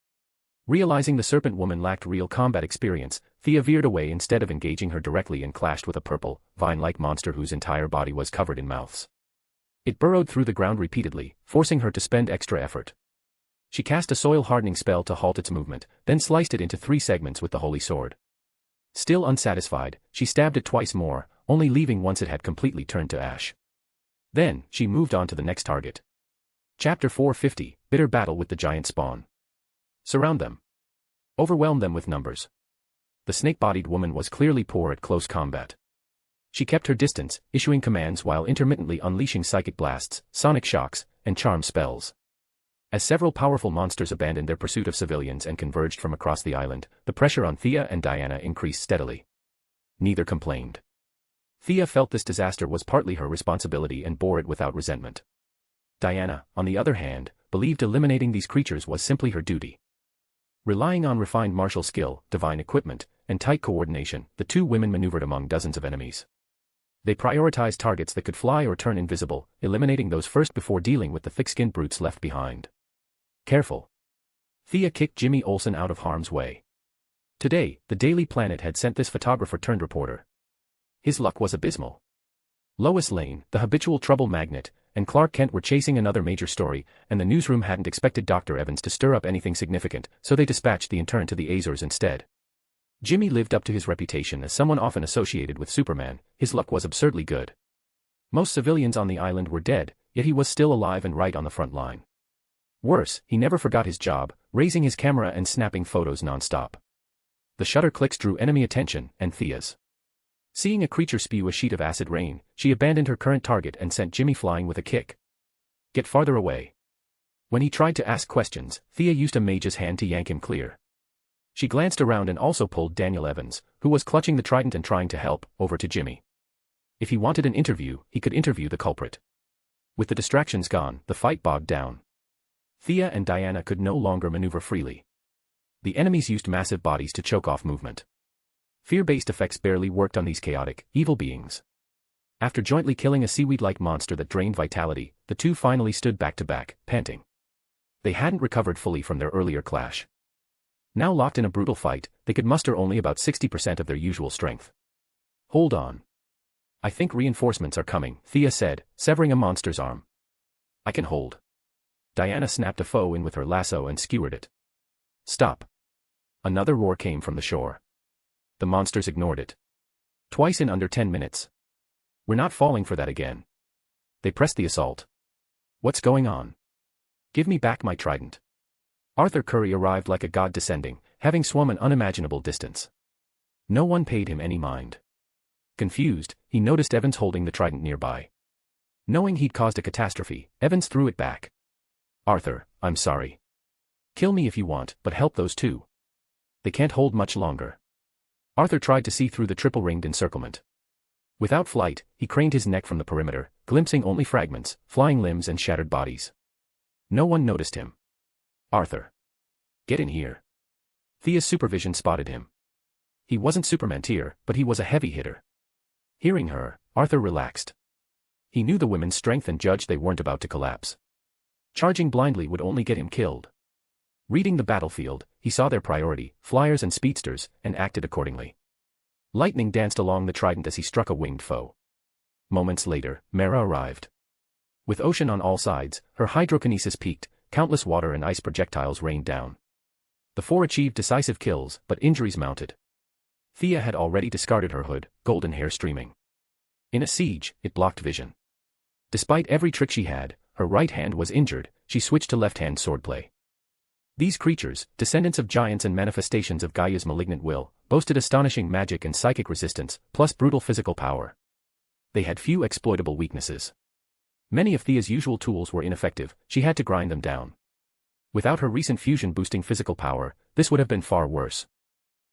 [SPEAKER 3] Realizing the serpent woman lacked real combat experience, Thea veered away instead of engaging her directly and clashed with a purple, vine-like monster whose entire body was covered in mouths. It burrowed through the ground repeatedly, forcing her to spend extra effort. She cast a soil-hardening spell to halt its movement, then sliced it into 3 segments with the holy sword. Still unsatisfied, she stabbed it twice more, only leaving once it had completely turned to ash. Then, she moved on to the next target. Chapter 450, Bitter Battle with the Giant Spawn. Surround them. Overwhelm them with numbers. The snake-bodied woman was clearly poor at close combat. She kept her distance, issuing commands while intermittently unleashing psychic blasts, sonic shocks, and charm spells. As several powerful monsters abandoned their pursuit of civilians and converged from across the island, the pressure on Thea and Diana increased steadily. Neither complained. Thea felt this disaster was partly her responsibility and bore it without resentment. Diana, on the other hand, believed eliminating these creatures was simply her duty. Relying on refined martial skill, divine equipment, and tight coordination, the 2 women maneuvered among dozens of enemies. They prioritized targets that could fly or turn invisible, eliminating those first before dealing with the thick-skinned brutes left behind. Careful. Thea kicked Jimmy Olsen out of harm's way. Today, the Daily Planet had sent this photographer-turned-reporter. His luck was abysmal. Lois Lane, the habitual trouble magnet, and Clark Kent were chasing another major story, and the newsroom hadn't expected Dr. Evans to stir up anything significant, so they dispatched the intern to the Azores instead. Jimmy lived up to his reputation as someone often associated with Superman. His luck was absurdly good. Most civilians on the island were dead, yet he was still alive and right on the front line. Worse, he never forgot his job, raising his camera and snapping photos non-stop. The shutter clicks drew enemy attention, and Thea's. Seeing a creature spew a sheet of acid rain, she abandoned her current target and sent Jimmy flying with a kick. Get farther away. When he tried to ask questions, Thea used a mage's hand to yank him clear. She glanced around and also pulled Daniel Evans, who was clutching the trident and trying to help, over to Jimmy. If he wanted an interview, he could interview the culprit. With the distractions gone, the fight bogged down. Thea and Diana could no longer maneuver freely. The enemies used massive bodies to choke off movement. Fear-based effects barely worked on these chaotic, evil beings. After jointly killing a seaweed-like monster that drained vitality, the 2 finally stood back to back, panting. They hadn't recovered fully from their earlier clash. Now locked in a brutal fight, they could muster only about 60% of their usual strength. Hold on. I think reinforcements are coming, Thea said, severing a monster's arm. I can hold. Diana snapped a foe in with her lasso and skewered it. Stop. Another roar came from the shore. The monsters ignored it. Twice in under 10 minutes. We're not falling for that again. They pressed the assault. What's going on? Give me back my trident. Arthur Curry arrived like a god descending, having swum an unimaginable distance. No one paid him any mind. Confused, he noticed Evans holding the trident nearby. Knowing he'd caused a catastrophe, Evans threw it back. Arthur, I'm sorry. Kill me if you want, but help those two. They can't hold much longer. Arthur tried to see through the triple-ringed encirclement. Without flight, he craned his neck from the perimeter, glimpsing only fragments, flying limbs and shattered bodies. No one noticed him. Arthur. Get in here. Thea's supervision spotted him. He wasn't Superman tier, but he was a heavy hitter. Hearing her, Arthur relaxed. He knew the women's strength and judged they weren't about to collapse. Charging blindly would only get him killed. Reading the battlefield, he saw their priority, flyers and speedsters, and acted accordingly. Lightning danced along the trident as he struck a winged foe. Moments later, Mara arrived. With ocean on all sides, her hydrokinesis peaked, countless water and ice projectiles rained down. The four achieved decisive kills, but injuries mounted. Thea had already discarded her hood, golden hair streaming. In a siege, it blocked vision. Despite every trick she had, her right hand was injured, she switched to left-hand swordplay. These creatures, descendants of giants and manifestations of Gaia's malignant will, boasted astonishing magic and psychic resistance, plus brutal physical power. They had few exploitable weaknesses. Many of Thea's usual tools were ineffective, she had to grind them down. Without her recent fusion boosting physical power, this would have been far worse.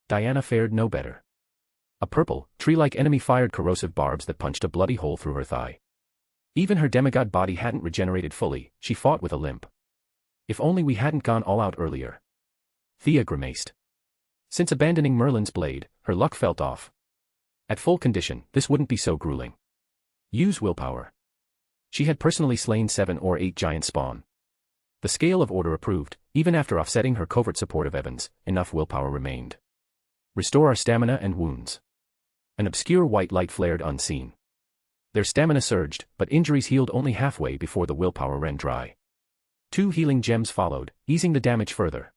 [SPEAKER 3] Diana fared no better. A purple, tree-like enemy fired corrosive barbs that punched a bloody hole through her thigh. Even her demigod body hadn't regenerated fully, she fought with a limp. If only we hadn't gone all out earlier. Thea grimaced. Since abandoning Merlin's blade, her luck felt off. At full condition, this wouldn't be so grueling. Use willpower. She had personally slain 7 or 8 giant spawn. The scale of order approved, even after offsetting her covert support of Evans, enough willpower remained. Restore our stamina and wounds. An obscure white light flared unseen. Their stamina surged, but injuries healed only halfway before the willpower ran dry. 2 healing gems followed, easing the damage further.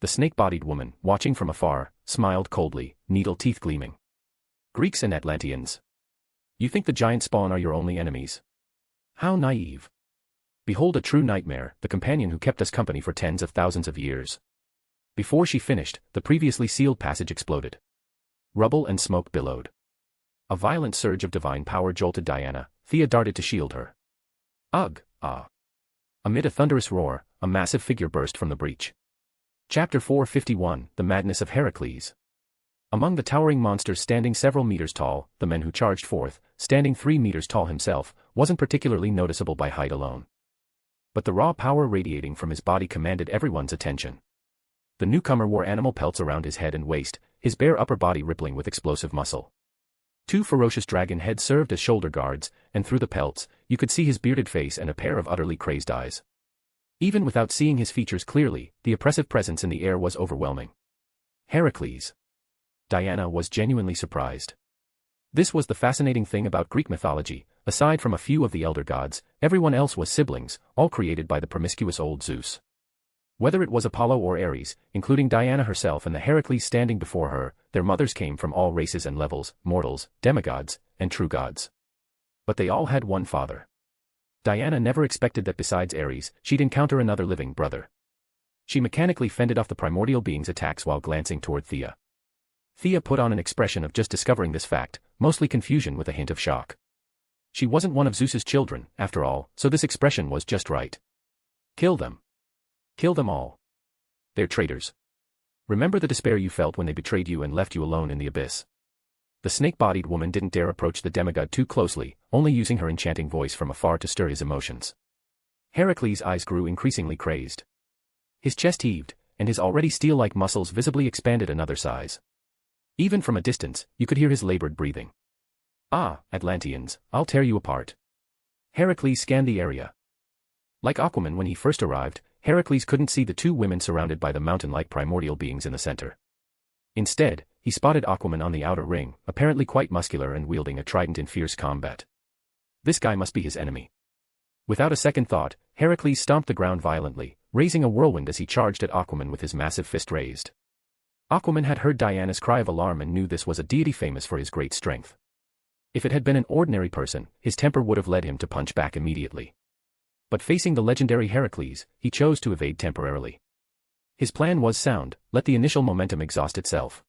[SPEAKER 3] The snake-bodied woman, watching from afar, smiled coldly, needle teeth gleaming. Greeks and Atlanteans. You think the giant spawn are your only enemies? How naive. Behold a true nightmare, the companion who kept us company for tens of thousands of years. Before she finished, the previously sealed passage exploded. Rubble and smoke billowed. A violent surge of divine power jolted Diana, Thea darted to shield her. Ugh, ah. Amid a thunderous roar, a massive figure burst from the breach. Chapter 451, The Madness of Heracles. Among the towering monsters standing several meters tall, the man who charged forth, standing 3 meters tall himself, wasn't particularly noticeable by height alone. But the raw power radiating from his body commanded everyone's attention. The newcomer wore animal pelts around his head and waist, his bare upper body rippling with explosive muscle. 2 ferocious dragon heads served as shoulder guards, and through the pelts, you could see his bearded face and a pair of utterly crazed eyes. Even without seeing his features clearly, the oppressive presence in the air was overwhelming. Heracles. Diana was genuinely surprised. This was the fascinating thing about Greek mythology, aside from a few of the elder gods, everyone else was siblings, all created by the promiscuous old Zeus. Whether it was Apollo or Ares, including Diana herself and the Heracles standing before her, their mothers came from all races and levels, mortals, demigods, and true gods. But they all had one father. Diana never expected that besides Ares, she'd encounter another living brother. She mechanically fended off the primordial being's attacks while glancing toward Thea. Thea put on an expression of just discovering this fact, mostly confusion with a hint of shock. She wasn't one of Zeus's children, after all, so this expression was just right. Kill them. Kill them all. They're traitors. Remember the despair you felt when they betrayed you and left you alone in the abyss. The snake-bodied woman didn't dare approach the demigod too closely, only using her enchanting voice from afar to stir his emotions. Heracles' eyes grew increasingly crazed. His chest heaved, and his already steel-like muscles visibly expanded another size. Even from a distance, you could hear his labored breathing. Ah, Atlanteans, I'll tear you apart. Heracles scanned the area. Like Aquaman when he first arrived, Heracles couldn't see the two women surrounded by the mountain-like primordial beings in the center. Instead, he spotted Aquaman on the outer ring, apparently quite muscular and wielding a trident in fierce combat. This guy must be his enemy. Without a second thought, Heracles stomped the ground violently, raising a whirlwind as he charged at Aquaman with his massive fist raised. Aquaman had heard Diana's cry of alarm and knew this was a deity famous for his great strength. If it had been an ordinary person, his temper would have led him to punch back immediately. But facing the legendary Heracles, he chose to evade temporarily. His plan was sound: let the initial momentum exhaust itself.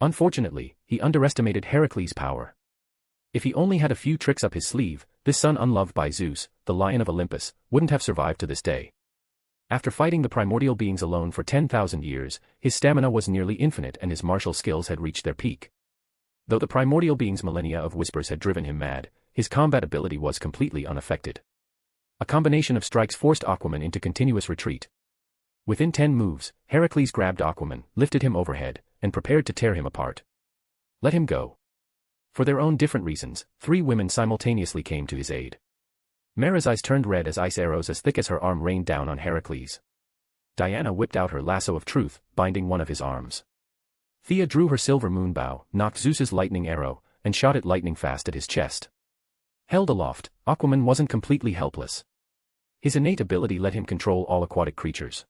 [SPEAKER 3] Unfortunately, he underestimated Heracles' power. If he only had a few tricks up his sleeve, this son unloved by Zeus, the Lion of Olympus, wouldn't have survived to this day. After fighting the primordial beings alone for 10,000 years, his stamina was nearly infinite and his martial skills had reached their peak. Though the primordial beings' millennia of whispers had driven him mad, his combat ability was completely unaffected. A combination of strikes forced Aquaman into continuous retreat. Within 10 moves, Heracles grabbed Aquaman, lifted him overhead, and prepared to tear him apart. Let him go. For their own different reasons, 3 women simultaneously came to his aid. Mera's eyes turned red as ice arrows as thick as her arm rained down on Heracles. Diana whipped out her lasso of truth, binding one of his arms. Thea drew her silver moonbow, knocked Zeus's lightning arrow, and shot it lightning fast at his chest. Held aloft, Aquaman wasn't completely helpless. His innate ability let him control all aquatic creatures.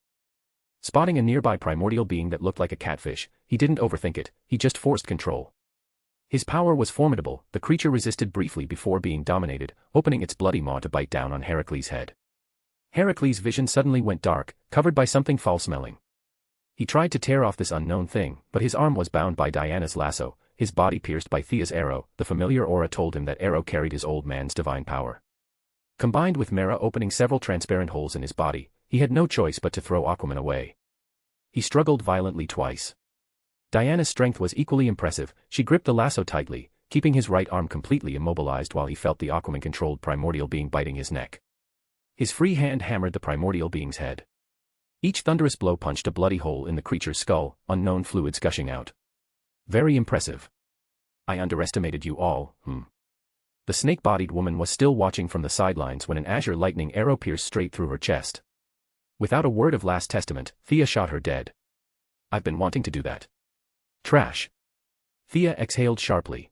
[SPEAKER 3] Spotting a nearby primordial being that looked like a catfish, he didn't overthink it, he just forced control. His power was formidable, the creature resisted briefly before being dominated, opening its bloody maw to bite down on Heracles' head. Heracles' vision suddenly went dark, covered by something foul-smelling. He tried to tear off this unknown thing, but his arm was bound by Diana's lasso, his body pierced by Thea's arrow. The familiar aura told him that arrow carried his old man's divine power. Combined with Mera opening several transparent holes in his body, he had no choice but to throw Aquaman away. He struggled violently twice. Diana's strength was equally impressive. She gripped the lasso tightly, keeping his right arm completely immobilized while he felt the Aquaman-controlled primordial being biting his neck. His free hand hammered the primordial being's head. Each thunderous blow punched a bloody hole in the creature's skull, unknown fluids gushing out. Very impressive. I underestimated you all, The snake-bodied woman was still watching from the sidelines when an azure lightning arrow pierced straight through her chest. Without a word of last testament, Thea shot her dead. I've been wanting to do that. Trash. Thea exhaled sharply.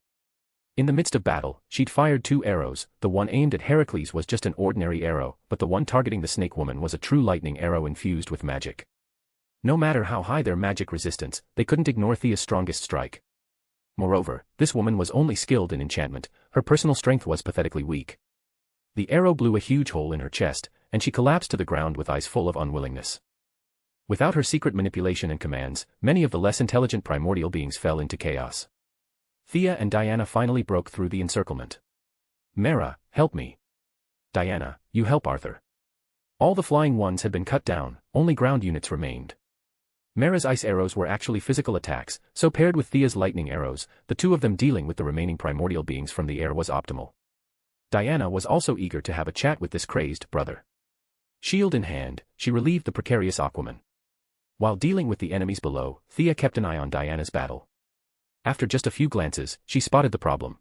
[SPEAKER 3] In the midst of battle, she'd fired 2 arrows. The one aimed at Heracles was just an ordinary arrow, but the one targeting the snake woman was a true lightning arrow infused with magic. No matter how high their magic resistance, they couldn't ignore Thea's strongest strike. Moreover, this woman was only skilled in enchantment, her personal strength was pathetically weak. The arrow blew a huge hole in her chest, and she collapsed to the ground with eyes full of unwillingness. Without her secret manipulation and commands, many of the less intelligent primordial beings fell into chaos. Thea and Diana finally broke through the encirclement. Mera, help me. Diana, you help Arthur. All the flying ones had been cut down, only ground units remained. Mera's ice arrows were actually physical attacks, so paired with Thea's lightning arrows, the two of them dealing with the remaining primordial beings from the air was optimal. Diana was also eager to have a chat with this crazed brother. Shield in hand, she relieved the precarious Aquaman. While dealing with the enemies below, Thea kept an eye on Diana's battle. After just a few glances, she spotted the problem.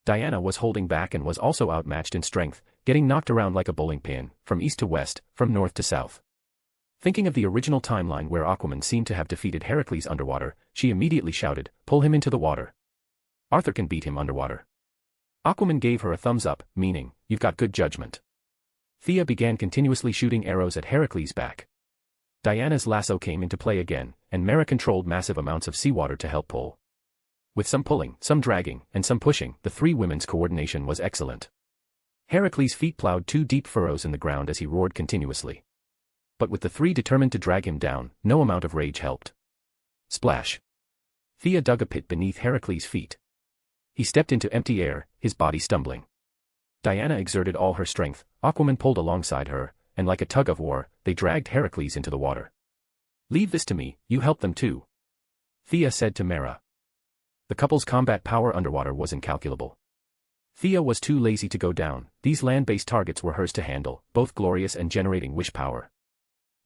[SPEAKER 3] Diana was holding back and was also outmatched in strength, getting knocked around like a bowling pin, from east to west, from north to south. Thinking of the original timeline where Aquaman seemed to have defeated Heracles underwater, she immediately shouted, "Pull him into the water. Arthur can beat him underwater." Aquaman gave her a thumbs up, meaning, "You've got good judgment." Thea began continuously shooting arrows at Heracles' back. Diana's lasso came into play again, and Mera controlled massive amounts of seawater to help pull. With some pulling, some dragging, and some pushing, the 3 women's coordination was excellent. Heracles' feet plowed 2 deep furrows in the ground as he roared continuously. But with the 3 determined to drag him down, no amount of rage helped. Splash. Thea dug a pit beneath Heracles' feet. He stepped into empty air, his body stumbling. Diana exerted all her strength, Aquaman pulled alongside her, and like a tug of war, they dragged Heracles into the water. "Leave this to me, you help them too," Thea said to Mera. The couple's combat power underwater was incalculable. Thea was too lazy to go down, these land-based targets were hers to handle, both glorious and generating wish power.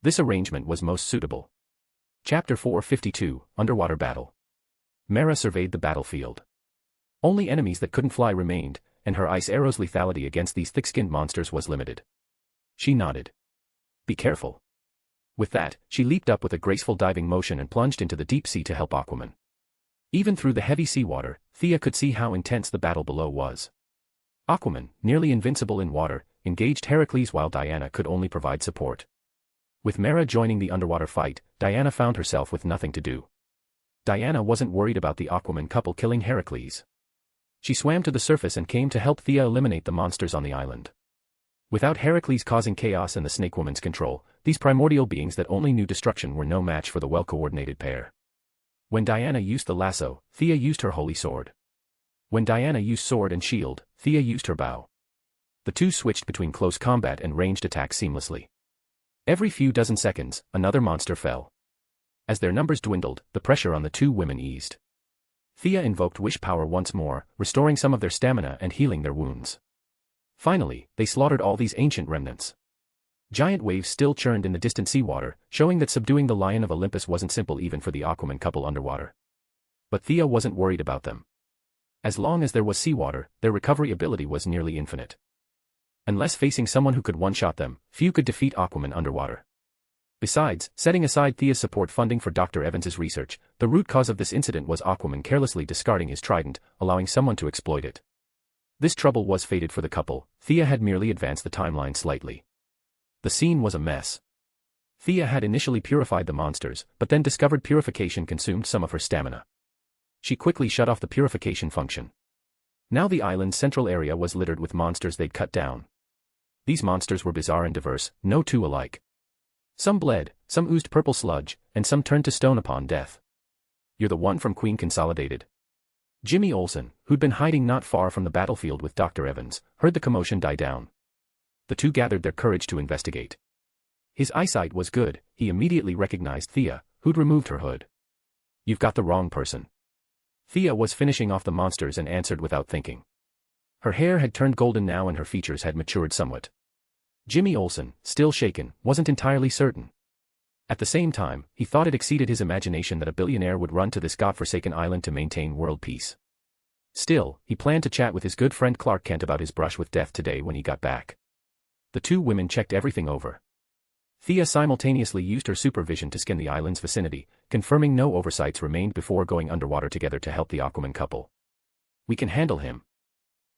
[SPEAKER 3] This arrangement was most suitable. Chapter 452, Underwater Battle. Mera surveyed the battlefield. Only enemies that couldn't fly remained, and her ice arrow's lethality against these thick-skinned monsters was limited. She nodded. "Be careful. With that, she leaped up with a graceful diving motion and plunged into the deep sea to help Aquaman. Even through the heavy seawater, Thea could see how intense the battle below was. Aquaman, nearly invincible in water, engaged Heracles while Diana could only provide support. With Mera joining the underwater fight, Diana found herself with nothing to do. Diana wasn't worried about the Aquaman couple killing Heracles. She swam to the surface and came to help Thea eliminate the monsters on the island. Without Heracles causing chaos and the Snake Woman's control, these primordial beings that only knew destruction were no match for the well-coordinated pair. When Diana used the lasso, Thea used her holy sword. When Diana used sword and shield, Thea used her bow. The two switched between close combat and ranged attack seamlessly. Every few dozen seconds, another monster fell. As their numbers dwindled, the pressure on the two women eased. Thea invoked wish power once more, restoring some of their stamina and healing their wounds. Finally, they slaughtered all these ancient remnants. Giant waves still churned in the distant seawater, showing that subduing the Lion of Olympus wasn't simple even for the Aquaman couple underwater. But Thea wasn't worried about them. As long as there was seawater, their recovery ability was nearly infinite. Unless facing someone who could one-shot them, few could defeat Aquaman underwater. Besides, setting aside Thea's support funding for Dr. Evans's research, the root cause of this incident was Aquaman carelessly discarding his trident, allowing someone to exploit it. This trouble was fated for the couple. Thea had merely advanced the timeline slightly. The scene was a mess. Thea had initially purified the monsters, but then discovered purification consumed some of her stamina. She quickly shut off the purification function. Now the island's central area was littered with monsters they'd cut down. These monsters were bizarre and diverse, no two alike. Some bled, some oozed purple sludge, and some turned to stone upon death. "You're the one from Queen Consolidated." Jimmy Olsen, who'd been hiding not far from the battlefield with Dr. Evans, heard the commotion die down. The two gathered their courage to investigate. His eyesight was good, he immediately recognized Thea, who'd removed her hood. "You've got the wrong person." Thea was finishing off the monsters and answered without thinking. Her hair had turned golden now and her features had matured somewhat. Jimmy Olsen, still shaken, wasn't entirely certain. At the same time, he thought it exceeded his imagination that a billionaire would run to this godforsaken island to maintain world peace. Still, he planned to chat with his good friend Clark Kent about his brush with death today when he got back. The two women checked everything over. Thea simultaneously used her supervision to scan the island's vicinity, confirming no oversights remained before going underwater together to help the Aquaman couple. "We can handle him."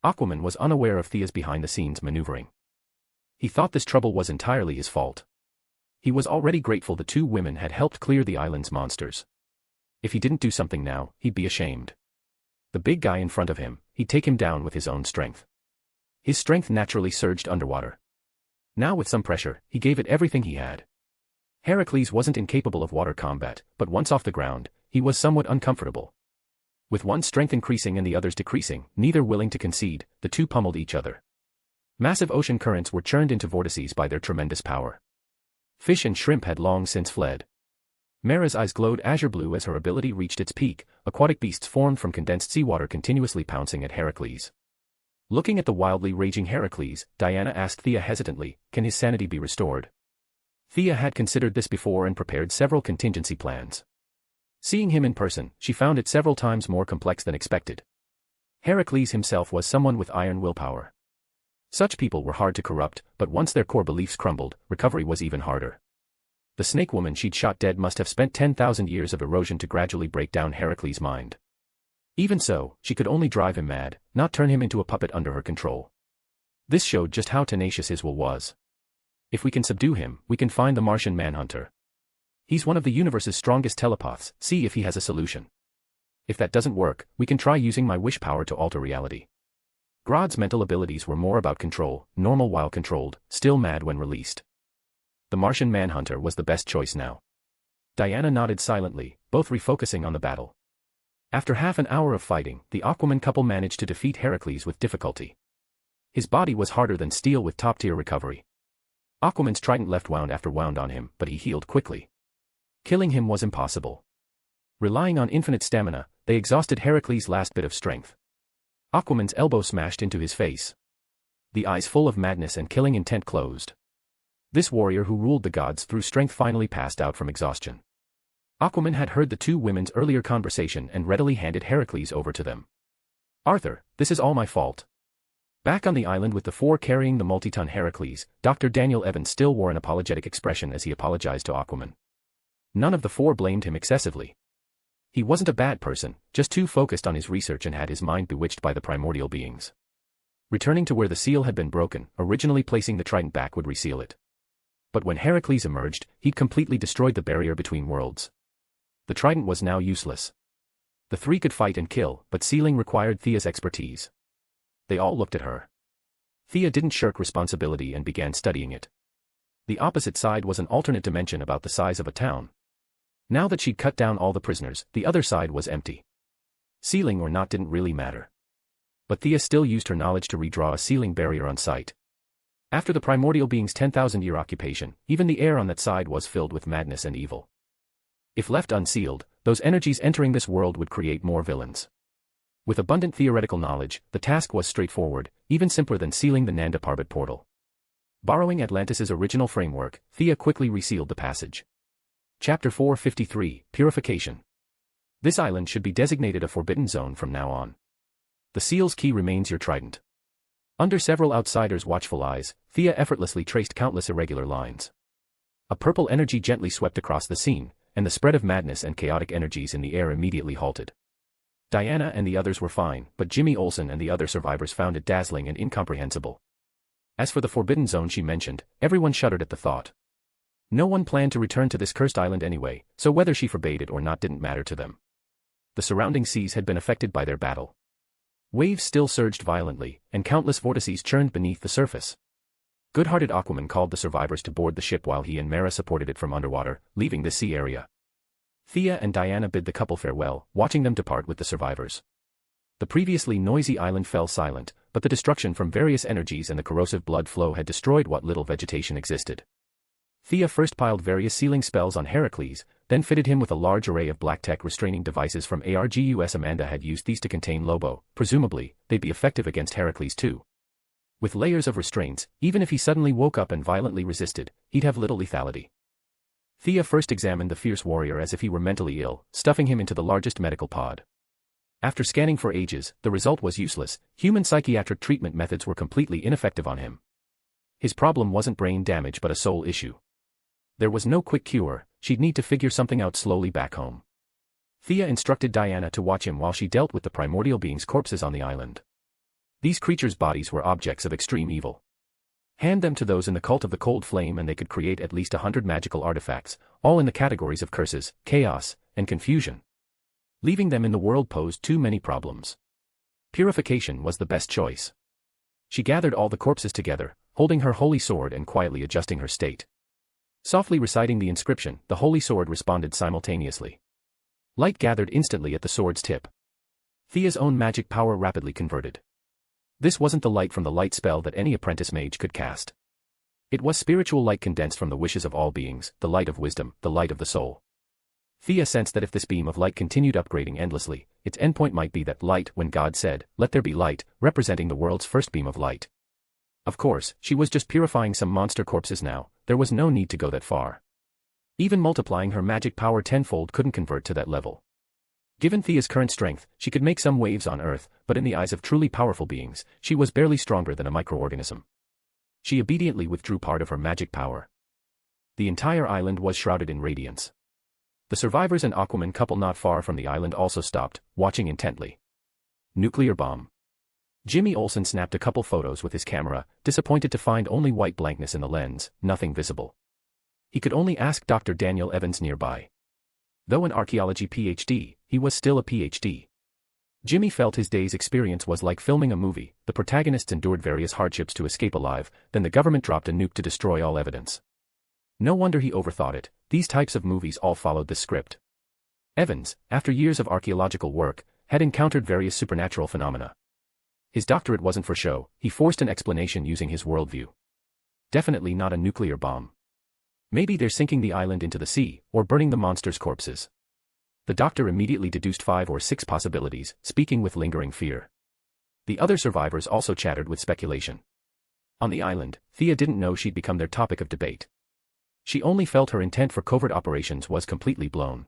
[SPEAKER 3] Aquaman was unaware of Thea's behind-the-scenes maneuvering. He thought this trouble was entirely his fault. He was already grateful the two women had helped clear the island's monsters. If he didn't do something now, he'd be ashamed. The big guy in front of him, he'd take him down with his own strength. His strength naturally surged underwater. Now with some pressure, he gave it everything he had. Heracles wasn't incapable of water combat, but once off the ground, he was somewhat uncomfortable. With one's strength increasing and the other's decreasing, neither willing to concede, the two pummeled each other. Massive ocean currents were churned into vortices by their tremendous power. Fish and shrimp had long since fled. Mera's eyes glowed azure blue as her ability reached its peak, aquatic beasts formed from condensed seawater continuously pouncing at Heracles. Looking at the wildly raging Heracles, Diana asked Thea hesitantly, "Can his sanity be restored?" Thea had considered this before and prepared several contingency plans. Seeing him in person, she found it several times more complex than expected. Heracles himself was someone with iron willpower. Such people were hard to corrupt, but once their core beliefs crumbled, recovery was even harder. The snake woman she'd shot dead must have spent 10,000 years of erosion to gradually break down Heracles' mind. Even so, she could only drive him mad, not turn him into a puppet under her control. This showed just how tenacious his will was. "If we can subdue him, we can find the Martian Manhunter. He's one of the universe's strongest telepaths, see if he has a solution. If that doesn't work, we can try using my wish power to alter reality." Grodd's mental abilities were more about control, normal while controlled, still mad when released. The Martian Manhunter was the best choice now. Diana nodded silently, both refocusing on the battle. After half an hour of fighting, the Aquaman couple managed to defeat Heracles with difficulty. His body was harder than steel with top-tier recovery. Aquaman's trident left wound after wound on him, but he healed quickly. Killing him was impossible. Relying on infinite stamina, they exhausted Heracles' last bit of strength. Aquaman's elbow smashed into his face. The eyes full of madness and killing intent closed. This warrior who ruled the gods through strength finally passed out from exhaustion. Aquaman had heard the two women's earlier conversation and readily handed Heracles over to them. "Arthur, this is all my fault. Back on the island with the four carrying the multi-ton Heracles, Dr. Daniel Evans still wore an apologetic expression as he apologized to Aquaman. None of the four blamed him excessively. He wasn't a bad person, just too focused on his research and had his mind bewitched by the primordial beings. Returning to where the seal had been broken, originally placing the trident back would reseal it. But when Heracles emerged, he'd completely destroyed the barrier between worlds. The trident was now useless. The three could fight and kill, but sealing required Thea's expertise. They all looked at her. Thea didn't shirk responsibility and began studying it. The opposite side was an alternate dimension about the size of a town. Now that she'd cut down all the prisoners, the other side was empty. Sealing or not didn't really matter. But Thea still used her knowledge to redraw a sealing barrier on site. After the primordial being's 10,000-year occupation, even the air on that side was filled with madness and evil. If left unsealed, those energies entering this world would create more villains. With abundant theoretical knowledge, the task was straightforward, even simpler than sealing the Nanda Parbat portal. Borrowing Atlantis' original framework, Thea quickly resealed the passage. Chapter 453, Purification. This island should be designated a forbidden zone from now on. The seal's key remains your trident. Under several outsiders' watchful eyes, Thea effortlessly traced countless irregular lines. A purple energy gently swept across the scene, and the spread of madness and chaotic energies in the air immediately halted. Diana and the others were fine, but Jimmy Olsen and the other survivors found it dazzling and incomprehensible. As for the forbidden zone she mentioned, everyone shuddered at the thought. No one planned to return to this cursed island anyway, so whether she forbade it or not didn't matter to them. The surrounding seas had been affected by their battle. Waves still surged violently, and countless vortices churned beneath the surface. Good-hearted Aquaman called the survivors to board the ship while he and Mara supported it from underwater, leaving the sea area. Thea and Diana bid the couple farewell, watching them depart with the survivors. The previously noisy island fell silent, but the destruction from various energies and the corrosive blood flow had destroyed what little vegetation existed. Thea first piled various sealing spells on Heracles, then fitted him with a large array of black tech restraining devices from ArrowVerse. Amanda had used these to contain Lobo. Presumably, they'd be effective against Heracles too. With layers of restraints, even if he suddenly woke up and violently resisted, he'd have little lethality. Thea first examined the fierce warrior as if he were mentally ill, stuffing him into the largest medical pod. After scanning for ages, the result was useless. Human psychiatric treatment methods were completely ineffective on him. His problem wasn't brain damage but a soul issue. There was no quick cure, she'd need to figure something out slowly back home. Thea instructed Diana to watch him while she dealt with the primordial beings' corpses on the island. These creatures' bodies were objects of extreme evil. Hand them to those in the cult of the cold flame and they could create at least 100 magical artifacts, all in the categories of curses, chaos, and confusion. Leaving them in the world posed too many problems. Purification was the best choice. She gathered all the corpses together, holding her holy sword and quietly adjusting her state. Softly reciting the inscription, the holy sword responded simultaneously. Light gathered instantly at the sword's tip. Thea's own magic power rapidly converted. This wasn't the light from the light spell that any apprentice mage could cast. It was spiritual light condensed from the wishes of all beings, the light of wisdom, the light of the soul. Thea sensed that if this beam of light continued upgrading endlessly, its endpoint might be that light when God said, "Let there be light," representing the world's first beam of light. Of course, she was just purifying some monster corpses now, there was no need to go that far. Even multiplying her magic power tenfold couldn't convert to that level. Given Thea's current strength, she could make some waves on Earth, but in the eyes of truly powerful beings, she was barely stronger than a microorganism. She obediently withdrew part of her magic power. The entire island was shrouded in radiance. The survivors and Aquaman couple not far from the island also stopped, watching intently. Nuclear bomb. Jimmy Olsen snapped a couple photos with his camera, disappointed to find only white blankness in the lens, nothing visible. He could only ask Dr. Daniel Evans nearby. Though an archaeology PhD, he was still a PhD. Jimmy felt his day's experience was like filming a movie. The protagonists endured various hardships to escape alive, then the government dropped a nuke to destroy all evidence. No wonder he overthought it, these types of movies all followed this script. Evans, after years of archaeological work, had encountered various supernatural phenomena. His doctorate wasn't for show, he forced an explanation using his worldview. Definitely not a nuclear bomb. Maybe they're sinking the island into the sea, or burning the monsters' corpses. The doctor immediately deduced 5 or 6 possibilities, speaking with lingering fear. The other survivors also chattered with speculation. On the island, Thea didn't know she'd become their topic of debate. She only felt her intent for covert operations was completely blown.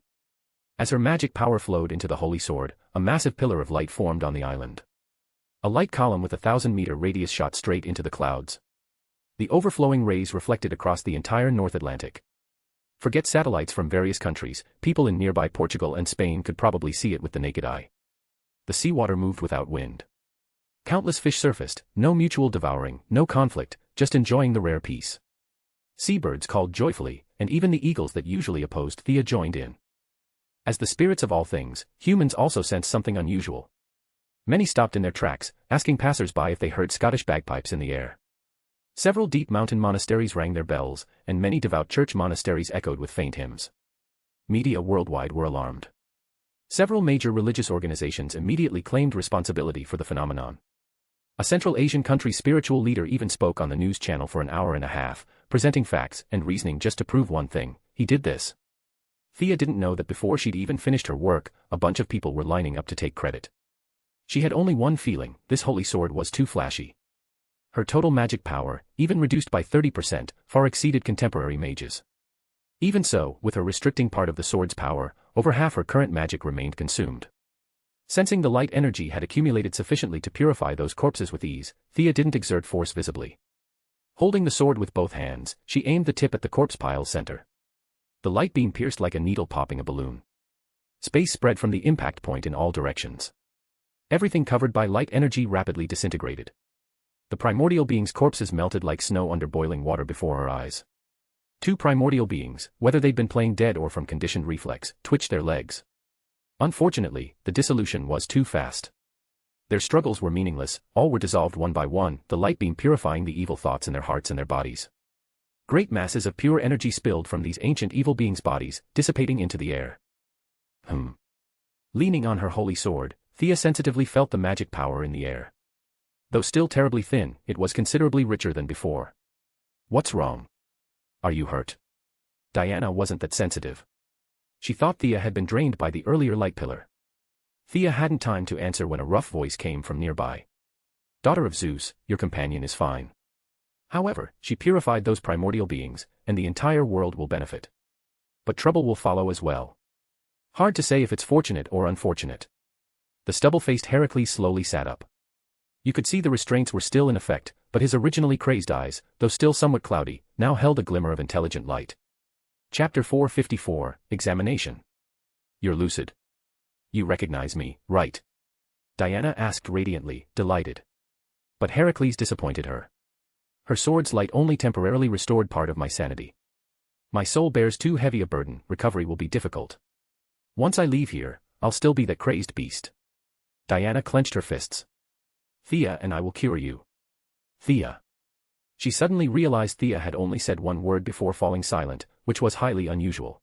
[SPEAKER 3] As her magic power flowed into the holy sword, a massive pillar of light formed on the island. A light column with a 1,000-meter radius shot straight into the clouds. The overflowing rays reflected across the entire North Atlantic. Forget satellites from various countries, people in nearby Portugal and Spain could probably see it with the naked eye. The seawater moved without wind. Countless fish surfaced, no mutual devouring, no conflict, just enjoying the rare peace. Seabirds called joyfully, and even the eagles that usually opposed Thea joined in. As the spirits of all things, humans also sensed something unusual. Many stopped in their tracks, asking passers-by if they heard Scottish bagpipes in the air. Several deep mountain monasteries rang their bells, and many devout church monasteries echoed with faint hymns. Media worldwide were alarmed. Several major religious organizations immediately claimed responsibility for the phenomenon. A Central Asian country's spiritual leader even spoke on the news channel for an hour and a half, presenting facts and reasoning just to prove one thing: he did this. Thea didn't know that before she'd even finished her work, a bunch of people were lining up to take credit. She had only one feeling: this holy sword was too flashy. Her total magic power, even reduced by 30%, far exceeded contemporary mages. Even so, with her restricting part of the sword's power, over half her current magic remained consumed. Sensing the light energy had accumulated sufficiently to purify those corpses with ease, Thea didn't exert force visibly. Holding the sword with both hands, she aimed the tip at the corpse pile's center. The light beam pierced like a needle popping a balloon. Space spread from the impact point in all directions. Everything covered by light energy rapidly disintegrated. The primordial beings' corpses melted like snow under boiling water before her eyes. Two primordial beings, whether they'd been playing dead or from conditioned reflex, twitched their legs. Unfortunately, the dissolution was too fast. Their struggles were meaningless, all were dissolved one by one, the light beam purifying the evil thoughts in their hearts and their bodies. Great masses of pure energy spilled from these ancient evil beings' bodies, dissipating into the air. Leaning on her holy sword, Thea sensitively felt the magic power in the air. Though still terribly thin, it was considerably richer than before. What's wrong? Are you hurt? Diana wasn't that sensitive. She thought Thea had been drained by the earlier light pillar. Thea hadn't time to answer when a rough voice came from nearby. Daughter of Zeus, your companion is fine. However, she purified those primordial beings, and the entire world will benefit. But trouble will follow as well. Hard to say if it's fortunate or unfortunate. The stubble-faced Heracles slowly sat up. You could see the restraints were still in effect, but his originally crazed eyes, though still somewhat cloudy, now held a glimmer of intelligent light. Chapter 454, Examination. You're lucid. You recognize me, right? Diana asked radiantly, delighted. But Heracles disappointed her. Her sword's light only temporarily restored part of my sanity. My soul bears too heavy a burden, recovery will be difficult. Once I leave here, I'll still be that crazed beast. Diana clenched her fists. Thea and I will cure you. Thea. She suddenly realized Thea had only said one word before falling silent, which was highly unusual.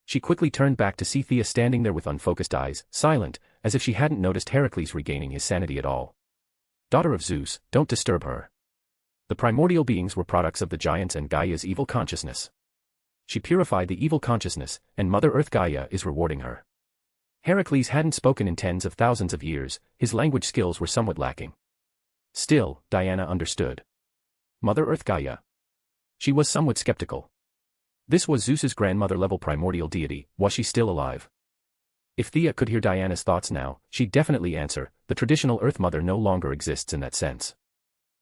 [SPEAKER 3] She quickly turned back to see Thea standing there with unfocused eyes, silent, as if she hadn't noticed Heracles regaining his sanity at all. Daughter of Zeus, don't disturb her. The primordial beings were products of the giants and Gaia's evil consciousness. She purified the evil consciousness, and Mother Earth Gaia is rewarding her. Heracles hadn't spoken in tens of thousands of years, his language skills were somewhat lacking. Still, Diana understood. Mother Earth Gaia. She was somewhat skeptical. This was Zeus's grandmother-level primordial deity, was she still alive? If Thea could hear Diana's thoughts now, she'd definitely answer, the traditional Earth Mother no longer exists in that sense.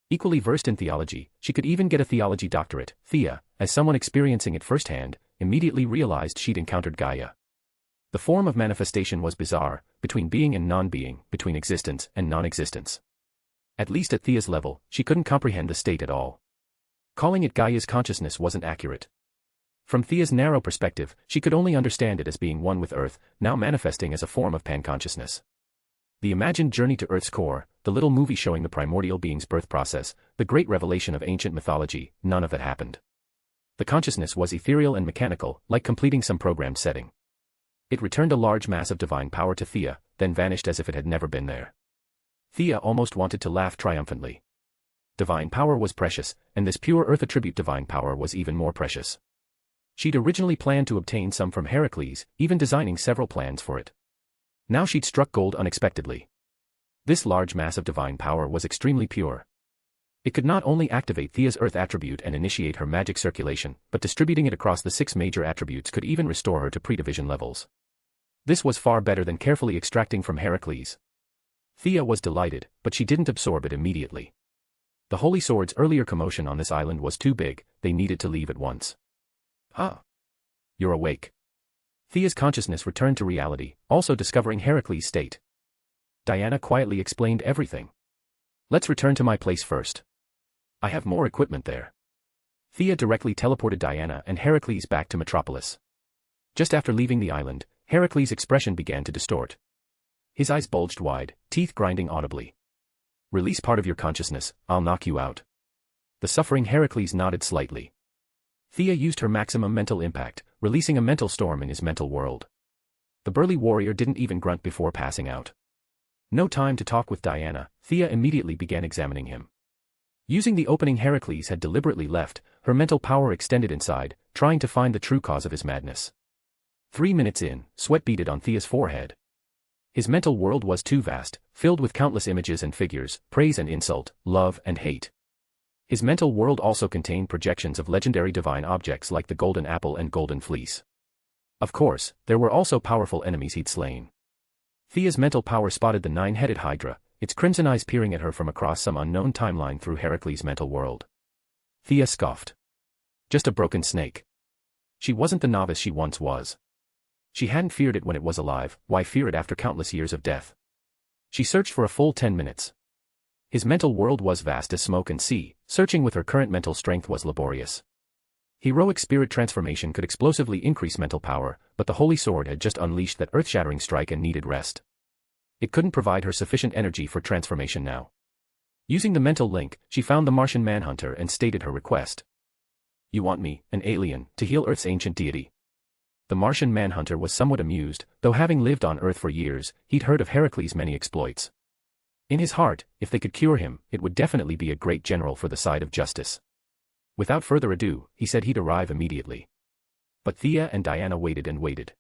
[SPEAKER 3] Equally versed in theology, she could even get a theology doctorate. Thea, as someone experiencing it firsthand, immediately realized she'd encountered Gaia. The form of manifestation was bizarre, between being and non-being, between existence and non-existence. At least at Thea's level, she couldn't comprehend the state at all. Calling it Gaia's consciousness wasn't accurate. From Thea's narrow perspective, she could only understand it as being one with Earth, now manifesting as a form of pan-consciousness. The imagined journey to Earth's core, the little movie showing the primordial being's birth process, the great revelation of ancient mythology, none of that happened. The consciousness was ethereal and mechanical, like completing some programmed setting. It returned a large mass of divine power to Thea, then vanished as if it had never been there. Thea almost wanted to laugh triumphantly. Divine power was precious, and this pure earth attribute divine power was even more precious. She'd originally planned to obtain some from Heracles, even designing several plans for it. Now she'd struck gold unexpectedly. This large mass of divine power was extremely pure. It could not only activate Thea's earth attribute and initiate her magic circulation, but distributing it across the 6 major attributes could even restore her to pre-division levels. This was far better than carefully extracting from Heracles. Thea was delighted, but she didn't absorb it immediately. The Holy Sword's earlier commotion on this island was too big, they needed to leave at once. Ah. You're awake. Thea's consciousness returned to reality, also discovering Heracles' state. Diana quietly explained everything. Let's return to my place first. I have more equipment there. Thea directly teleported Diana and Heracles back to Metropolis. Just after leaving the island, Heracles' expression began to distort. His eyes bulged wide, teeth grinding audibly. Release part of your consciousness, I'll knock you out. The suffering Heracles nodded slightly. Thea used her maximum mental impact, releasing a mental storm in his mental world. The burly warrior didn't even grunt before passing out. No time to talk with Diana, Thea immediately began examining him. Using the opening Heracles had deliberately left, her mental power extended inside, trying to find the true cause of his madness. 3 minutes in, sweat beaded on Thea's forehead. His mental world was too vast, filled with countless images and figures, praise and insult, love and hate. His mental world also contained projections of legendary divine objects like the Golden Apple and Golden Fleece. Of course, there were also powerful enemies he'd slain. Thea's mental power spotted the 9-headed Hydra, its crimson eyes peering at her from across some unknown timeline through Heracles' mental world. Thea scoffed. Just a broken snake. She wasn't the novice she once was. She hadn't feared it when it was alive, why fear it after countless years of death? She searched for a full 10 minutes. His mental world was vast as smoke and sea, searching with her current mental strength was laborious. Heroic spirit transformation could explosively increase mental power, but the Holy Sword had just unleashed that earth-shattering strike and needed rest. It couldn't provide her sufficient energy for transformation now. Using the mental link, she found the Martian Manhunter and stated her request. You want me, an alien, to heal Earth's ancient deity? The Martian Manhunter was somewhat amused, though having lived on Earth for years, he'd heard of Heracles' many exploits. In his heart, if they could cure him, it would definitely be a great general for the side of justice. Without further ado, he said he'd arrive immediately. But Thea and Diana waited and waited.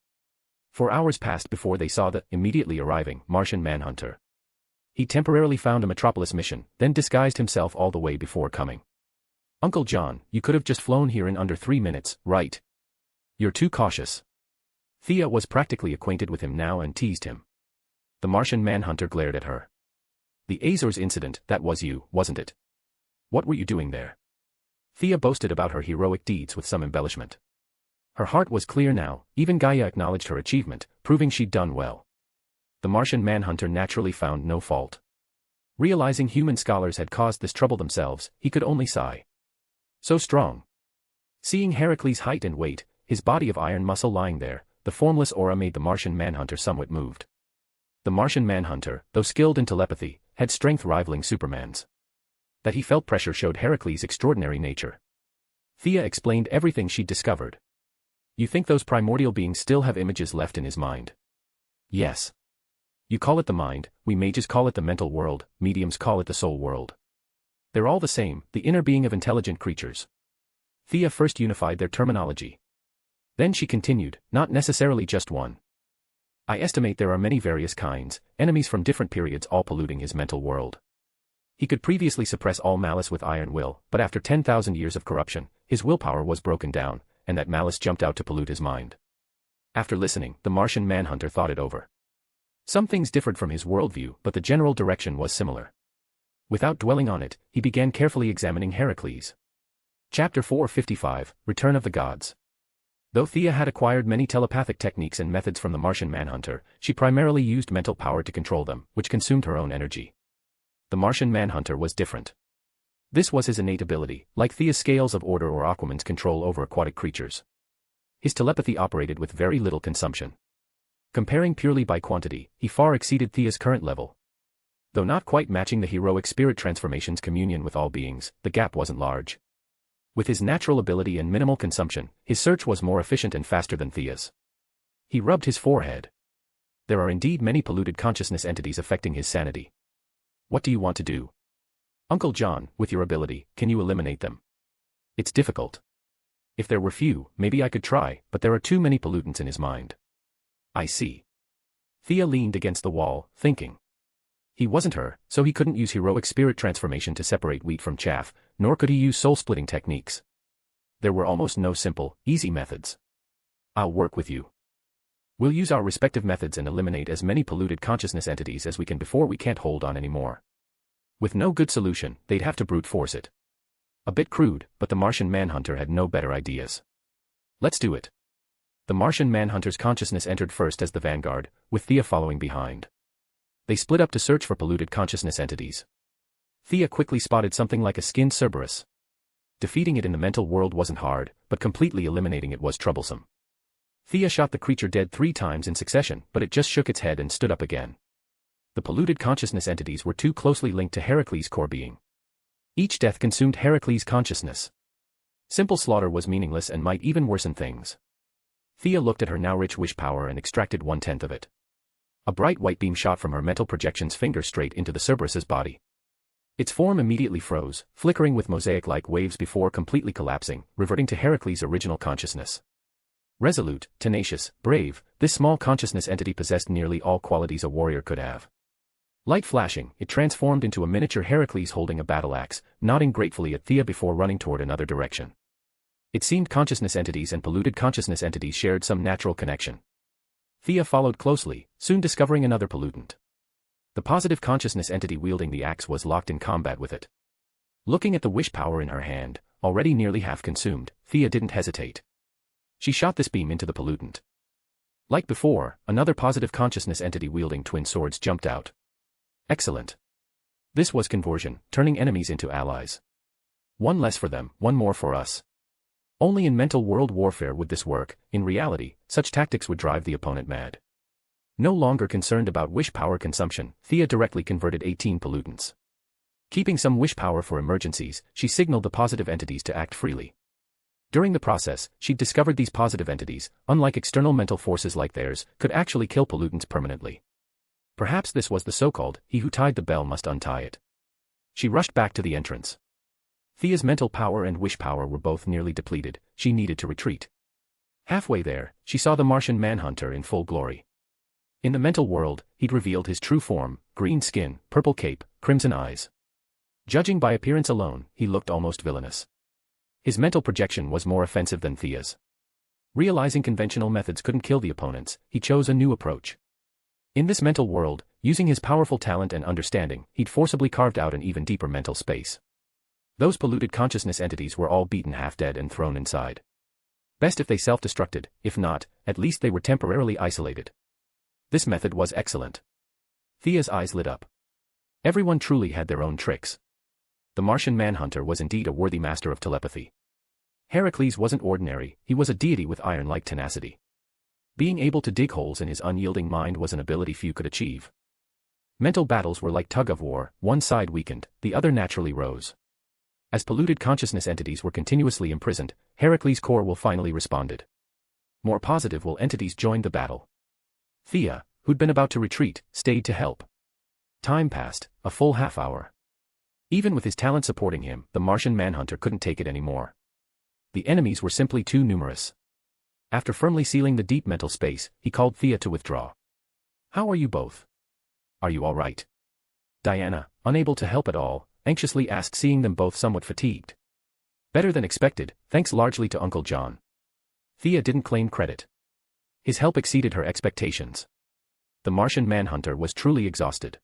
[SPEAKER 3] 4 hours passed before they saw the immediately arriving Martian Manhunter. He temporarily found a Metropolis mission, then disguised himself all the way before coming. Uncle John, you could have just flown here in under 3 minutes, right? You're too cautious. Thea was practically acquainted with him now and teased him. The Martian Manhunter glared at her. The Azores incident, that was you, wasn't it? What were you doing there? Thea boasted about her heroic deeds with some embellishment. Her heart was clear now, even Gaia acknowledged her achievement, proving she'd done well. The Martian Manhunter naturally found no fault. Realizing human scholars had caused this trouble themselves, he could only sigh. So strong. Seeing Heracles' height and weight, his body of iron muscle lying there, the formless aura made the Martian Manhunter somewhat moved. The Martian Manhunter, though skilled in telepathy, had strength rivaling Superman's. That he felt pressure showed Heracles' extraordinary nature. Thea explained everything she'd discovered. You think those primordial beings still have images left in his mind? Yes. You call it the mind, we mages call it the mental world, mediums call it the soul world. They're all the same, the inner being of intelligent creatures. Thea first unified their terminology. Then she continued, not necessarily just one. I estimate there are many various kinds, enemies from different periods all polluting his mental world. He could previously suppress all malice with iron will, but after 10,000 years of corruption, his willpower was broken down, and that malice jumped out to pollute his mind. After listening, the Martian Manhunter thought it over. Some things differed from his worldview, but the general direction was similar. Without dwelling on it, he began carefully examining Heracles. Chapter 455, Return of the Gods. Though Thea had acquired many telepathic techniques and methods from the Martian Manhunter, she primarily used mental power to control them, which consumed her own energy. The Martian Manhunter was different. This was his innate ability, like Thea's scales of order or Aquaman's control over aquatic creatures. His telepathy operated with very little consumption. Comparing purely by quantity, he far exceeded Thea's current level. Though not quite matching the heroic spirit transformation's communion with all beings, the gap wasn't large. With his natural ability and minimal consumption, his search was more efficient and faster than Thea's. He rubbed his forehead. There are indeed many polluted consciousness entities affecting his sanity. What do you want to do? Uncle John, with your ability, can you eliminate them? It's difficult. If there were few, maybe I could try, but there are too many pollutants in his mind. I see. Thea leaned against the wall, thinking. He wasn't her, so he couldn't use heroic spirit transformation to separate wheat from chaff, nor could he use soul-splitting techniques. There were almost no simple, easy methods. I'll work with you. We'll use our respective methods and eliminate as many polluted consciousness entities as we can before we can't hold on anymore. With no good solution, they'd have to brute force it. A bit crude, but the Martian Manhunter had no better ideas. Let's do it. The Martian Manhunter's consciousness entered first as the vanguard, with Thea following behind. They split up to search for polluted consciousness entities. Thea quickly spotted something like a skinned Cerberus. Defeating it in the mental world wasn't hard, but completely eliminating it was troublesome. Thea shot the creature dead 3 times in succession, but it just shook its head and stood up again. The polluted consciousness entities were too closely linked to Heracles' core being. Each death consumed Heracles' consciousness. Simple slaughter was meaningless and might even worsen things. Thea looked at her now rich wish power and extracted 1/10 of it. A bright white beam shot from her mental projection's finger straight into the Cerberus's body. Its form immediately froze, flickering with mosaic-like waves before completely collapsing, reverting to Heracles' original consciousness. Resolute, tenacious, brave, this small consciousness entity possessed nearly all qualities a warrior could have. Light flashing, it transformed into a miniature Heracles holding a battle axe, nodding gratefully at Thea before running toward another direction. It seemed consciousness entities and polluted consciousness entities shared some natural connection. Thea followed closely, soon discovering another pollutant. The positive consciousness entity wielding the axe was locked in combat with it. Looking at the wish power in her hand, already nearly half consumed, Thea didn't hesitate. She shot this beam into the pollutant. Like before, another positive consciousness entity wielding twin swords jumped out. Excellent. This was conversion, turning enemies into allies. One less for them, one more for us. Only in mental world warfare would this work. In reality, such tactics would drive the opponent mad. No longer concerned about wish power consumption, Thea directly converted 18 pollutants. Keeping some wish power for emergencies, she signaled the positive entities to act freely. During the process, she discovered these positive entities, unlike external mental forces like theirs, could actually kill pollutants permanently. Perhaps this was the so-called, he who tied the bell must untie it. She rushed back to the entrance. Thea's mental power and wish power were both nearly depleted, she needed to retreat. Halfway there, she saw the Martian Manhunter in full glory. In the mental world, he'd revealed his true form, green skin, purple cape, crimson eyes. Judging by appearance alone, he looked almost villainous. His mental projection was more offensive than Thea's. Realizing conventional methods couldn't kill the opponents, he chose a new approach. In this mental world, using his powerful talent and understanding, he'd forcibly carved out an even deeper mental space. Those polluted consciousness entities were all beaten half-dead and thrown inside. Best if they self-destructed, if not, at least they were temporarily isolated. This method was excellent. Thea's eyes lit up. Everyone truly had their own tricks. The Martian Manhunter was indeed a worthy master of telepathy. Heracles wasn't ordinary, he was a deity with iron-like tenacity. Being able to dig holes in his unyielding mind was an ability few could achieve. Mental battles were like tug-of-war, one side weakened, the other naturally rose. As polluted consciousness entities were continuously imprisoned, Heracles' core will finally responded. More positive will entities joined the battle. Thea, who'd been about to retreat, stayed to help. Time passed, a full half-hour. Even with his talent supporting him, the Martian Manhunter couldn't take it anymore. The enemies were simply too numerous. After firmly sealing the deep mental space, he called Thea to withdraw. "How are you both? Are you all right?" Diana, unable to help at all, anxiously asked, seeing them both somewhat fatigued. "Better than expected, thanks largely to Uncle John." Thea didn't claim credit. His help exceeded her expectations. The Martian Manhunter was truly exhausted.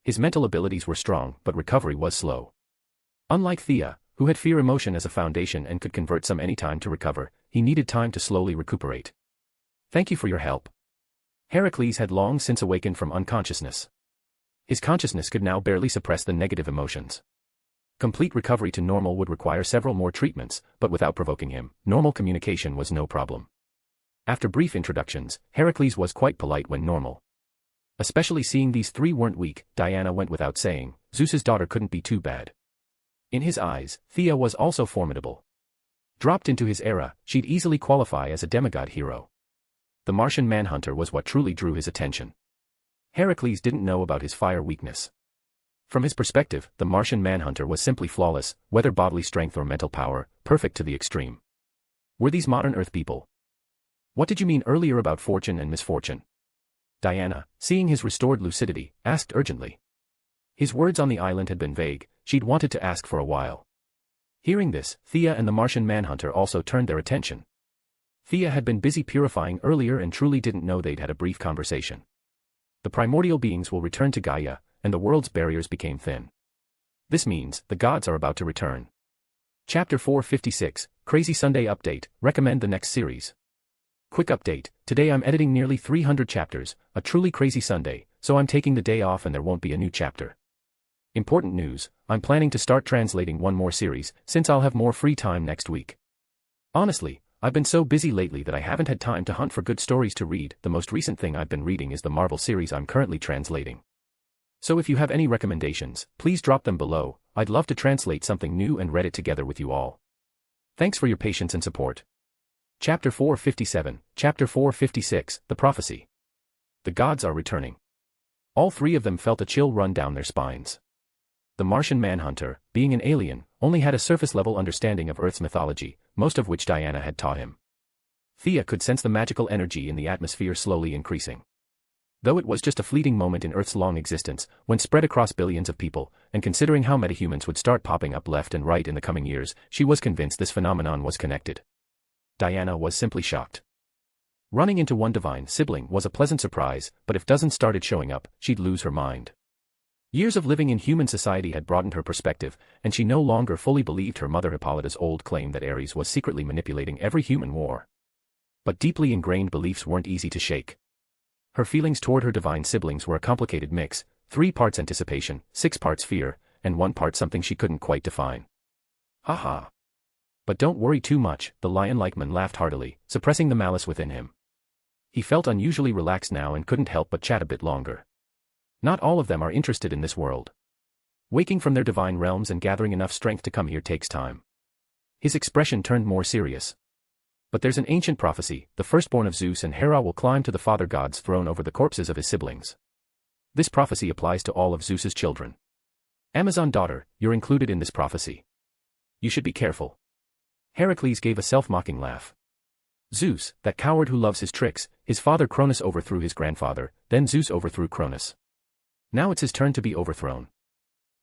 [SPEAKER 3] His mental abilities were strong, but recovery was slow. Unlike Thea, who had fear emotion as a foundation and could convert some any time to recover, he needed time to slowly recuperate. "Thank you for your help." Heracles had long since awakened from unconsciousness. His consciousness could now barely suppress the negative emotions. Complete recovery to normal would require several more treatments, but without provoking him, normal communication was no problem. After brief introductions, Heracles was quite polite when normal. Especially seeing these 3 weren't weak, Diana went without saying, Zeus's daughter couldn't be too bad. In his eyes, Thea was also formidable. Dropped into his era, she'd easily qualify as a demigod hero. The Martian Manhunter was what truly drew his attention. Heracles didn't know about his fire weakness. From his perspective, the Martian Manhunter was simply flawless, whether bodily strength or mental power, perfect to the extreme. Were these modern Earth people? What did you mean earlier about fortune and misfortune? Diana, seeing his restored lucidity, asked urgently. His words on the island had been vague, she'd wanted to ask for a while. Hearing this, Thea and the Martian Manhunter also turned their attention. Thea had been busy purifying earlier and truly didn't know they'd had a brief conversation. The primordial beings will return to Gaia, and the world's barriers became thin. This means the gods are about to return. Chapter 456, Crazy Sunday Update, recommend the next series. Quick update, today I'm editing nearly 300 chapters, a truly crazy Sunday, so I'm taking the day off and there won't be a new chapter. Important news, I'm planning to start translating one more series, since I'll have more free time next week. Honestly, I've been so busy lately that I haven't had time to hunt for good stories to read. The most recent thing I've been reading is the Marvel series I'm currently translating. So if you have any recommendations, please drop them below. I'd love to translate something new and read it together with you all. Thanks for your patience and support. Chapter 457, Chapter 456, The Prophecy. The gods are returning. All three of them felt a chill run down their spines. The Martian Manhunter, being an alien, only had a surface-level understanding of Earth's mythology, most of which Diana had taught him. Thea could sense the magical energy in the atmosphere slowly increasing. Though it was just a fleeting moment in Earth's long existence, when spread across billions of people, and considering how metahumans would start popping up left and right in the coming years, she was convinced this phenomenon was connected. Diana was simply shocked. Running into one divine sibling was a pleasant surprise, but if dozens started showing up, she'd lose her mind. Years of living in human society had broadened her perspective, and she no longer fully believed her mother Hippolyta's old claim that Ares was secretly manipulating every human war. But deeply ingrained beliefs weren't easy to shake. Her feelings toward her divine siblings were a complicated mix, 3 parts anticipation, 6 parts fear, and 1 part something she couldn't quite define. Haha. But don't worry too much, the lion-like man laughed heartily, suppressing the malice within him. He felt unusually relaxed now and couldn't help but chat a bit longer. Not all of them are interested in this world. Waking from their divine realms and gathering enough strength to come here takes time. His expression turned more serious. But there's an ancient prophecy, the firstborn of Zeus and Hera will climb to the father god's throne over the corpses of his siblings. This prophecy applies to all of Zeus's children. Amazon daughter, you're included in this prophecy. You should be careful. Heracles gave a self-mocking laugh. Zeus, that coward who loves his tricks, his father Cronus overthrew his grandfather, then Zeus overthrew Cronus. Now it's his turn to be overthrown.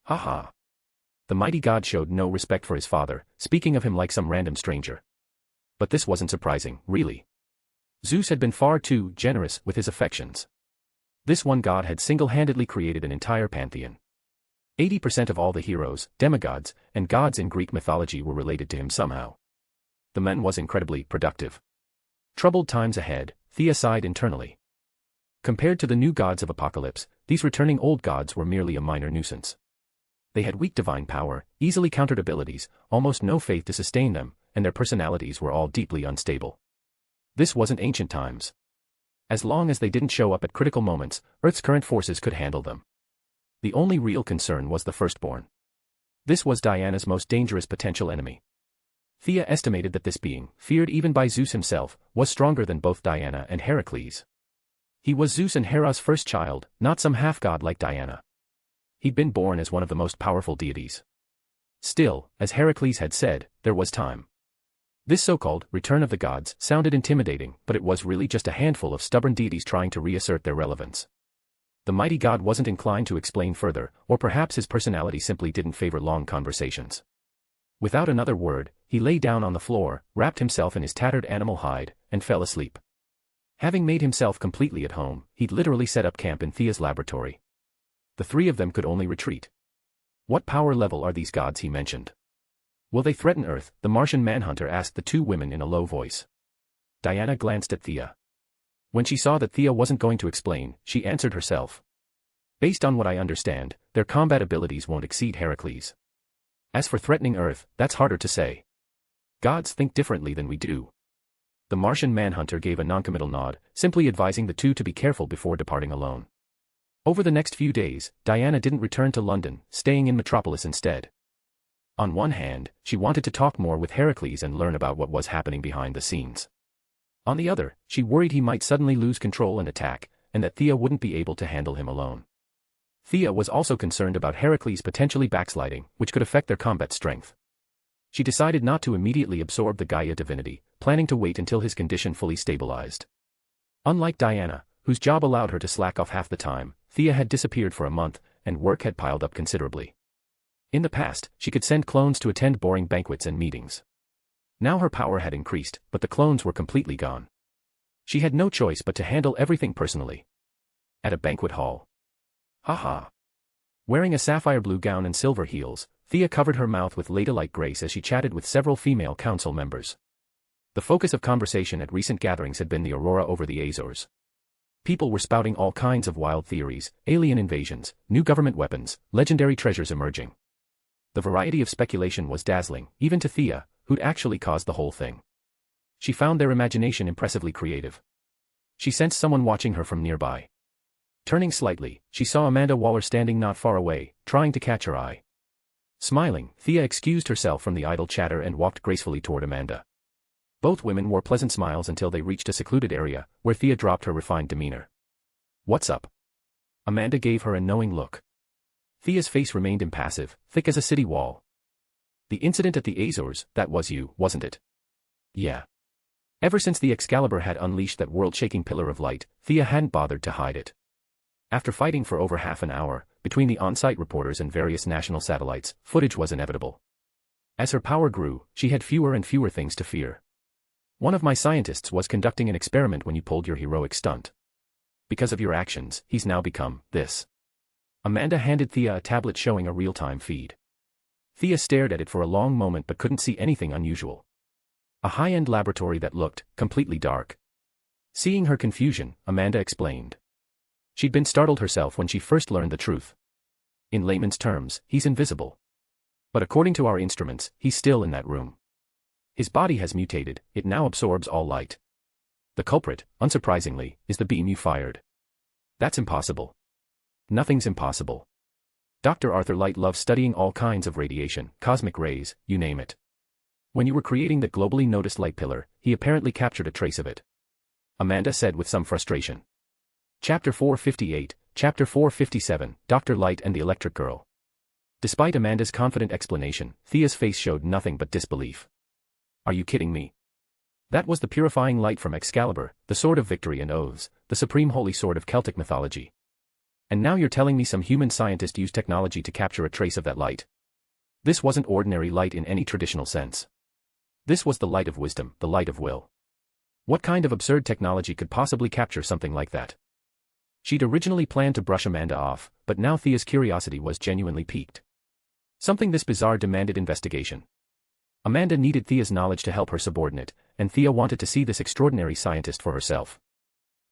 [SPEAKER 3] Haha. The mighty god showed no respect for his father, speaking of him like some random stranger. But this wasn't surprising, really. Zeus had been far too generous with his affections. This one god had single-handedly created an entire pantheon. 80% of all the heroes, demigods, and gods in Greek mythology were related to him somehow. The man was incredibly productive. Troubled times ahead, Thea sighed internally. Compared to the new gods of Apocalypse, these returning old gods were merely a minor nuisance. They had weak divine power, easily countered abilities, almost no faith to sustain them, and their personalities were all deeply unstable. This wasn't ancient times. As long as they didn't show up at critical moments, Earth's current forces could handle them. The only real concern was the firstborn. This was Diana's most dangerous potential enemy. Thea estimated that this being, feared even by Zeus himself, was stronger than both Diana and Heracles. He was Zeus and Hera's first child, not some half-god like Diana. He'd been born as one of the most powerful deities. Still, as Heracles had said, there was time. This so-called return of the gods sounded intimidating, but it was really just a handful of stubborn deities trying to reassert their relevance. The mighty god wasn't inclined to explain further, or perhaps his personality simply didn't favor long conversations. Without another word, he lay down on the floor, wrapped himself in his tattered animal hide, and fell asleep. Having made himself completely at home, he'd literally set up camp in Thea's laboratory. The three of them could only retreat. What power level are these gods he mentioned? Will they threaten Earth? The Martian Manhunter asked the two women in a low voice. Diana glanced at Thea. When she saw that Thea wasn't going to explain, she answered herself. Based on what I understand, their combat abilities won't exceed Heracles. As for threatening Earth, that's harder to say. Gods think differently than we do. The Martian Manhunter gave a noncommittal nod, simply advising the two to be careful before departing alone. Over the next few days, Diana didn't return to London, staying in Metropolis instead. On one hand, she wanted to talk more with Heracles and learn about what was happening behind the scenes. On the other, she worried he might suddenly lose control and attack, and that Thea wouldn't be able to handle him alone. Thea was also concerned about Heracles potentially backsliding, which could affect their combat strength. She decided not to immediately absorb the Gaia divinity, planning to wait until his condition fully stabilized. Unlike Diana, whose job allowed her to slack off half the time, Thea had disappeared for a month, and work had piled up considerably. In the past, she could send clones to attend boring banquets and meetings. Now her power had increased, but the clones were completely gone. She had no choice but to handle everything personally. At a banquet hall. Haha. Wearing a sapphire blue gown and silver heels, Thea covered her mouth with ladylike grace as she chatted with several female council members. The focus of conversation at recent gatherings had been the aurora over the Azores. People were spouting all kinds of wild theories, alien invasions, new government weapons, legendary treasures emerging. The variety of speculation was dazzling, even to Thea, who'd actually caused the whole thing. She found their imagination impressively creative. She sensed someone watching her from nearby. Turning slightly, she saw Amanda Waller standing not far away, trying to catch her eye. Smiling, Thea excused herself from the idle chatter and walked gracefully toward Amanda. Both women wore pleasant smiles until they reached a secluded area, where Thea dropped her refined demeanor. "What's up?" Amanda gave her a knowing look. Thea's face remained impassive, thick as a city wall. "The incident at the Azores, that was you, wasn't it?" "Yeah." Ever since the Excalibur had unleashed that world-shaking pillar of light, Thea hadn't bothered to hide it. After fighting for over half an hour, between the on-site reporters and various national satellites, footage was inevitable. As her power grew, she had fewer and fewer things to fear. "One of my scientists was conducting an experiment when you pulled your heroic stunt. Because of your actions, he's now become this." Amanda handed Thea a tablet showing a real-time feed. Thea stared at it for a long moment but couldn't see anything unusual. A high-end laboratory that looked completely dark. Seeing her confusion, Amanda explained. She'd been startled herself when she first learned the truth. In layman's terms, he's invisible. But according to our instruments, he's still in that room. His body has mutated, it now absorbs all light. The culprit, unsurprisingly, is the beam you fired. That's impossible. Nothing's impossible. Dr. Arthur Light loves studying all kinds of radiation, cosmic rays, you name it. When you were creating the globally noticed light pillar, he apparently captured a trace of it. Amanda said with some frustration. Chapter 458, Chapter 457, Dr. Light and the Electric Girl. Despite Amanda's confident explanation, Thea's face showed nothing but disbelief. "Are you kidding me? That was the purifying light from Excalibur, the sword of victory and oaths, the supreme holy sword of Celtic mythology. And now you're telling me some human scientist used technology to capture a trace of that light? This wasn't ordinary light in any traditional sense. This was the light of wisdom, the light of will. What kind of absurd technology could possibly capture something like that?" She'd originally planned to brush Amanda off, but now Thea's curiosity was genuinely piqued. Something this bizarre demanded investigation. Amanda needed Thea's knowledge to help her subordinate, and Thea wanted to see this extraordinary scientist for herself.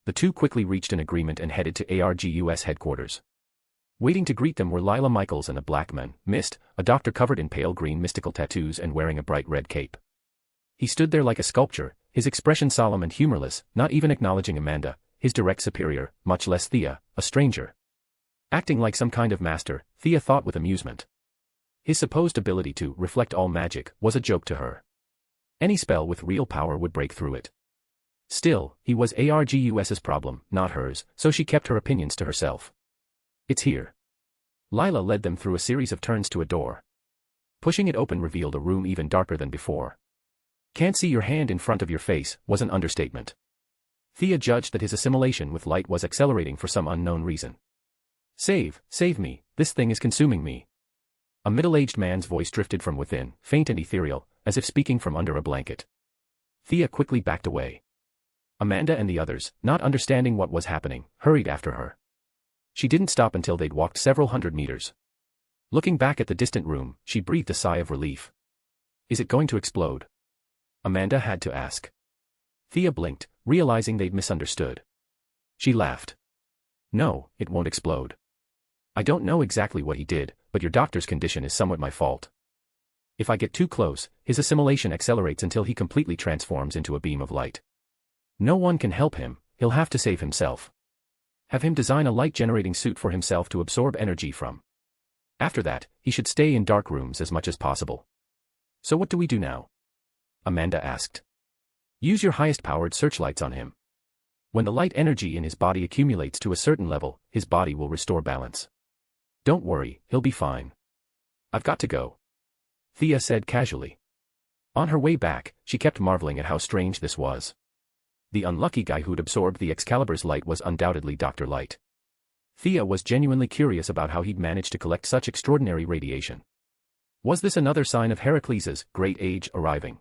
[SPEAKER 3] The two quickly reached an agreement and headed to ARGUS headquarters. Waiting to greet them were Lila Michaels and a black man, Mist, a doctor covered in pale green mystical tattoos and wearing a bright red cape. He stood there like a sculpture, his expression solemn and humorless, not even acknowledging Amanda, his direct superior, much less Thea, a stranger. Acting like some kind of master, Thea thought with amusement. His supposed ability to reflect all magic was a joke to her. Any spell with real power would break through it. Still, he was ARGUS's problem, not hers, so she kept her opinions to herself. "It's here." Lila led them through a series of turns to a door. Pushing it open revealed a room even darker than before. "Can't see your hand in front of your face" was an understatement. Thea judged that his assimilation with light was accelerating for some unknown reason. Save me, this thing is consuming me." A middle-aged man's voice drifted from within, faint and ethereal, as if speaking from under a blanket. Thea quickly backed away. Amanda and the others, not understanding what was happening, hurried after her. She didn't stop until they'd walked several hundred meters. Looking back at the distant room, she breathed a sigh of relief. "Is it going to explode?" Amanda had to ask. Thea blinked, realizing they'd misunderstood. She laughed. "No, it won't explode. I don't know exactly what he did, but your doctor's condition is somewhat my fault. If I get too close, his assimilation accelerates until he completely transforms into a beam of light. No one can help him, he'll have to save himself. Have him design a light-generating suit for himself to absorb energy from. After that, he should stay in dark rooms as much as possible." "So what do we do now?" Amanda asked. "Use your highest-powered searchlights on him. When the light energy in his body accumulates to a certain level, his body will restore balance. Don't worry, he'll be fine. I've got to go," Thea said casually. On her way back, she kept marveling at how strange this was. The unlucky guy who'd absorbed the Excalibur's light was undoubtedly Dr. Light. Thea was genuinely curious about how he'd managed to collect such extraordinary radiation. Was this another sign of Heracles' great age arriving?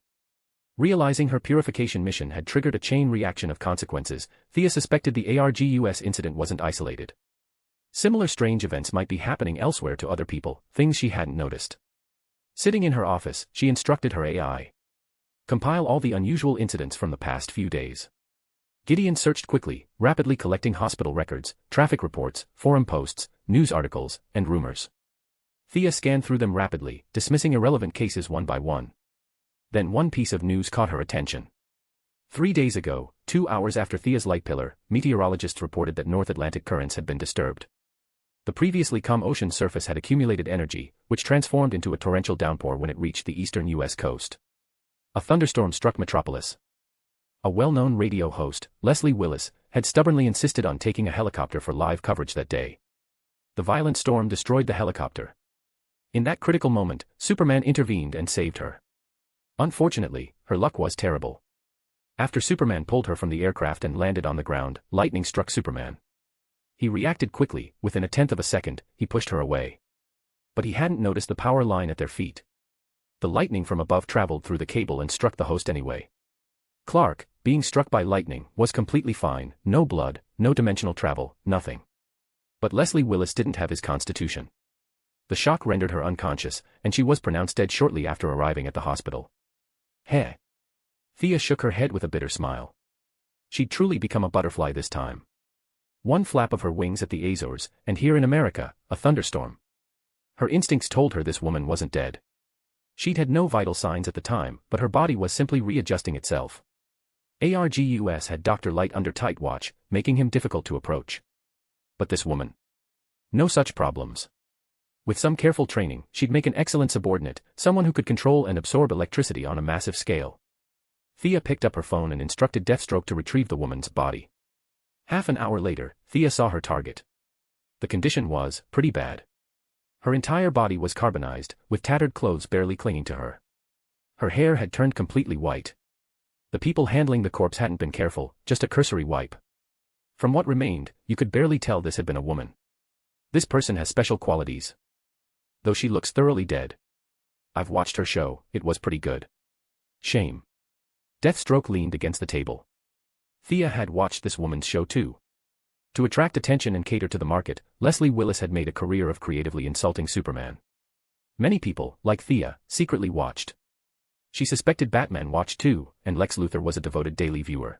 [SPEAKER 3] Realizing her purification mission had triggered a chain reaction of consequences, Thea suspected the ArrowVerse incident wasn't isolated. Similar strange events might be happening elsewhere to other people, things she hadn't noticed. Sitting in her office, she instructed her AI. Compile all the unusual incidents from the past few days. Gideon searched quickly, rapidly collecting hospital records, traffic reports, forum posts, news articles, and rumors. Thea scanned through them rapidly, dismissing irrelevant cases one by one. Then one piece of news caught her attention. 3 days ago, 2 hours after Thea's light pillar, meteorologists reported that North Atlantic currents had been disturbed. The previously calm ocean surface had accumulated energy, which transformed into a torrential downpour when it reached the eastern U.S. coast. A thunderstorm struck Metropolis. A well-known radio host, Leslie Willis, had stubbornly insisted on taking a helicopter for live coverage that day. The violent storm destroyed the helicopter. In that critical moment, Superman intervened and saved her. Unfortunately, her luck was terrible. After Superman pulled her from the aircraft and landed on the ground, lightning struck Superman. He reacted quickly, within a tenth of a second, he pushed her away. But he hadn't noticed the power line at their feet. The lightning from above traveled through the cable and struck the host anyway. Clark, being struck by lightning, was completely fine, no blood, no dimensional travel, nothing. But Leslie Willis didn't have his constitution. The shock rendered her unconscious, and she was pronounced dead shortly after arriving at the hospital. Heh. Thea shook her head with a bitter smile. She'd truly become a butterfly this time. One flap of her wings at the Azores, and here in America, a thunderstorm. Her instincts told her this woman wasn't dead. She'd had no vital signs at the time, but her body was simply readjusting itself. ArrowVerse had Dr. Light under tight watch, making him difficult to approach. But this woman? No such problems. With some careful training, she'd make an excellent subordinate, someone who could control and absorb electricity on a massive scale. Thea picked up her phone and instructed Deathstroke to retrieve the woman's body. Half an hour later, Thea saw her target. The condition was pretty bad. Her entire body was carbonized, with tattered clothes barely clinging to her. Her hair had turned completely white. The people handling the corpse hadn't been careful, just a cursory wipe. From what remained, you could barely tell this had been a woman. This person has special qualities. Though she looks thoroughly dead. I've watched her show, it was pretty good. Shame. Deathstroke leaned against the table. Thea had watched this woman's show too. To attract attention and cater to the market, Leslie Willis had made a career of creatively insulting Superman. Many people, like Thea, secretly watched. She suspected Batman watched too, and Lex Luthor was a devoted daily viewer.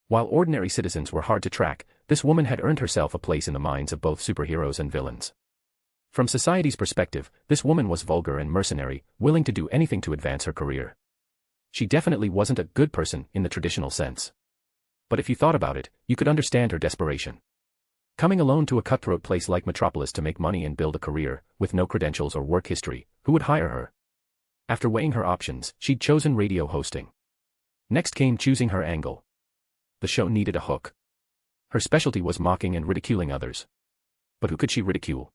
[SPEAKER 3] While ordinary citizens were hard to track, this woman had earned herself a place in the minds of both superheroes and villains. From society's perspective, this woman was vulgar and mercenary, willing to do anything to advance her career. She definitely wasn't a good person in the traditional sense. But if you thought about it, you could understand her desperation. Coming alone to a cutthroat place like Metropolis to make money and build a career, with no credentials or work history, who would hire her? After weighing her options, she'd chosen radio hosting. Next came choosing her angle. The show needed a hook. Her specialty was mocking and ridiculing others. But who could she ridicule?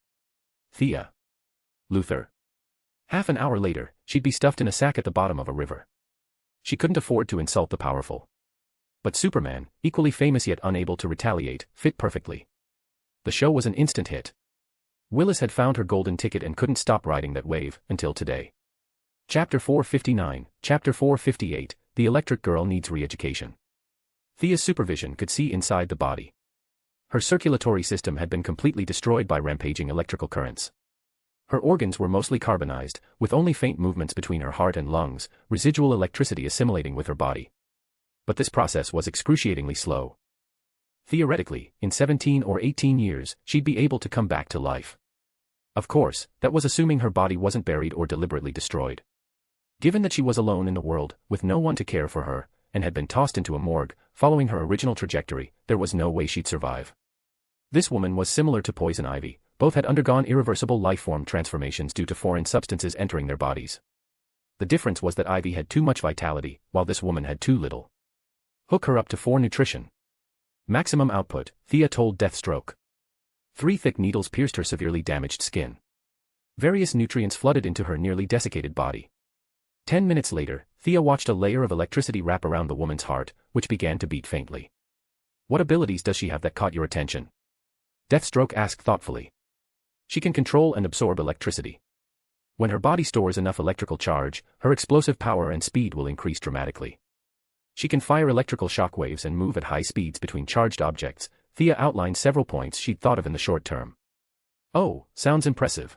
[SPEAKER 3] Thea. Luthor. Half an hour later, she'd be stuffed in a sack at the bottom of a river. She couldn't afford to insult the powerful. But Superman, equally famous yet unable to retaliate, fit perfectly. The show was an instant hit. Willis had found her golden ticket and couldn't stop riding that wave, until today. Chapter 459, Chapter 458, The Electric Girl Needs Re-Education. Thea's supervision could see inside the body. Her circulatory system had been completely destroyed by rampaging electrical currents. Her organs were mostly carbonized, with only faint movements between her heart and lungs, residual electricity assimilating with her body. But this process was excruciatingly slow. Theoretically, in 17 or 18 years, she'd be able to come back to life. Of course, that was assuming her body wasn't buried or deliberately destroyed. Given that she was alone in the world, with no one to care for her, and had been tossed into a morgue, following her original trajectory, there was no way she'd survive. This woman was similar to Poison Ivy, both had undergone irreversible life-form transformations due to foreign substances entering their bodies. The difference was that Ivy had too much vitality, while this woman had too little. Hook her up to 4 nutrition. Maximum output, Thea told Deathstroke. 3 thick needles pierced her severely damaged skin. Various nutrients flooded into her nearly desiccated body. 10 minutes later, Thea watched a layer of electricity wrap around the woman's heart, which began to beat faintly. What abilities does she have that caught your attention? Deathstroke asked thoughtfully. She can control and absorb electricity. When her body stores enough electrical charge, her explosive power and speed will increase dramatically. She can fire electrical shockwaves and move at high speeds between charged objects. Thea outlined several points she'd thought of in the short term. Oh, sounds impressive.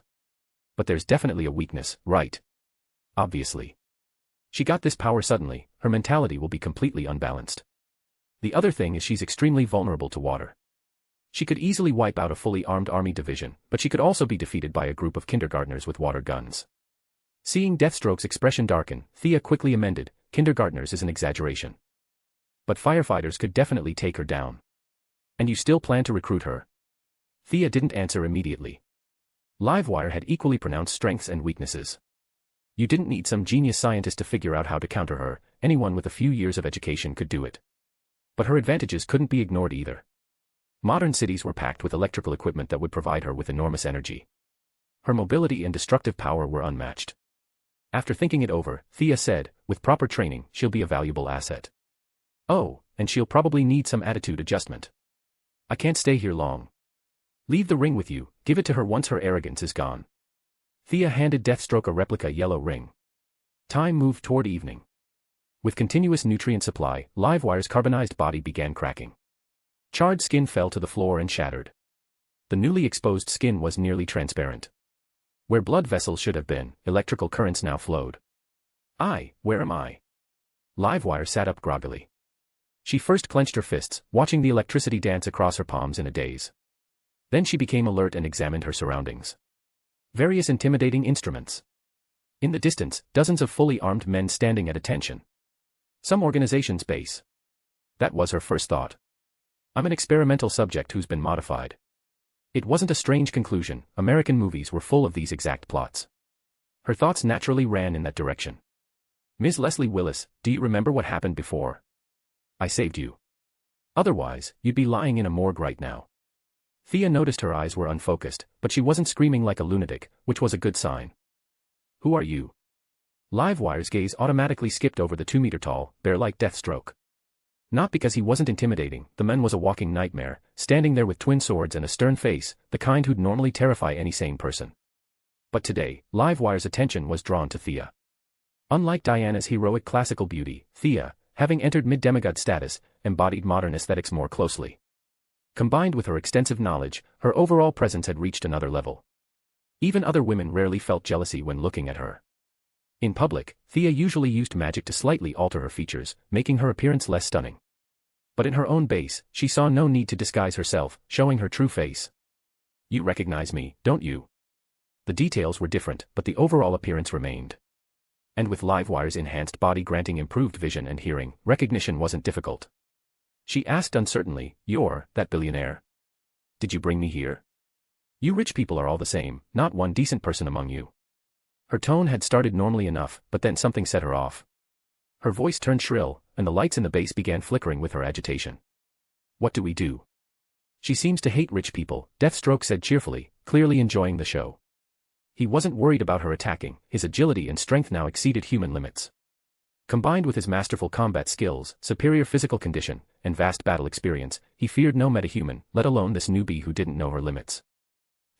[SPEAKER 3] But there's definitely a weakness, right? Obviously. She got this power suddenly, her mentality will be completely unbalanced. The other thing is she's extremely vulnerable to water. She could easily wipe out a fully armed army division, but she could also be defeated by a group of kindergartners with water guns. Seeing Deathstroke's expression darken, Thea quickly amended, kindergartners is an exaggeration. But firefighters could definitely take her down. And you still plan to recruit her? Thea didn't answer immediately. Livewire had equally pronounced strengths and weaknesses. You didn't need some genius scientist to figure out how to counter her, anyone with a few years of education could do it. But her advantages couldn't be ignored either. Modern cities were packed with electrical equipment that would provide her with enormous energy. Her mobility and destructive power were unmatched. After thinking it over, Thea said, with proper training, she'll be a valuable asset. Oh, and she'll probably need some attitude adjustment. I can't stay here long. Leave the ring with you, give it to her once her arrogance is gone. Thea handed Deathstroke a replica yellow ring. Time moved toward evening. With continuous nutrient supply, Livewire's carbonized body began cracking. Charred skin fell to the floor and shattered. The newly exposed skin was nearly transparent. Where blood vessels should have been, electrical currents now flowed. Where am I? Livewire sat up groggily. She first clenched her fists, watching the electricity dance across her palms in a daze. Then she became alert and examined her surroundings. Various intimidating instruments. In the distance, dozens of fully armed men standing at attention. Some organization's base. That was her first thought. I'm an experimental subject who's been modified. It wasn't a strange conclusion, American movies were full of these exact plots. Her thoughts naturally ran in that direction. Ms. Leslie Willis, do you remember what happened before? I saved you. Otherwise, you'd be lying in a morgue right now. Thea noticed her eyes were unfocused, but she wasn't screaming like a lunatic, which was a good sign. Who are you? Livewire's gaze automatically skipped over the 2-meter-tall, bear-like Deathstroke. Not because he wasn't intimidating, the man was a walking nightmare, standing there with twin swords and a stern face, the kind who'd normally terrify any sane person. But today, Livewire's attention was drawn to Thea. Unlike Diana's heroic classical beauty, Thea, having entered mid-demigod status, embodied modern aesthetics more closely. Combined with her extensive knowledge, her overall presence had reached another level. Even other women rarely felt jealousy when looking at her. In public, Thea usually used magic to slightly alter her features, making her appearance less stunning. But in her own base, she saw no need to disguise herself, showing her true face. You recognize me, don't you? The details were different, but the overall appearance remained. And with Livewire's enhanced body granting improved vision and hearing, recognition wasn't difficult. She asked uncertainly, You're that billionaire? Did you bring me here? You rich people are all the same, not one decent person among you. Her tone had started normally enough, but then something set her off. Her voice turned shrill, and the lights in the base began flickering with her agitation. What do we do? She seems to hate rich people, Deathstroke said cheerfully, clearly enjoying the show. He wasn't worried about her attacking, his agility and strength now exceeded human limits. Combined with his masterful combat skills, superior physical condition, and vast battle experience, he feared no metahuman, let alone this newbie who didn't know her limits.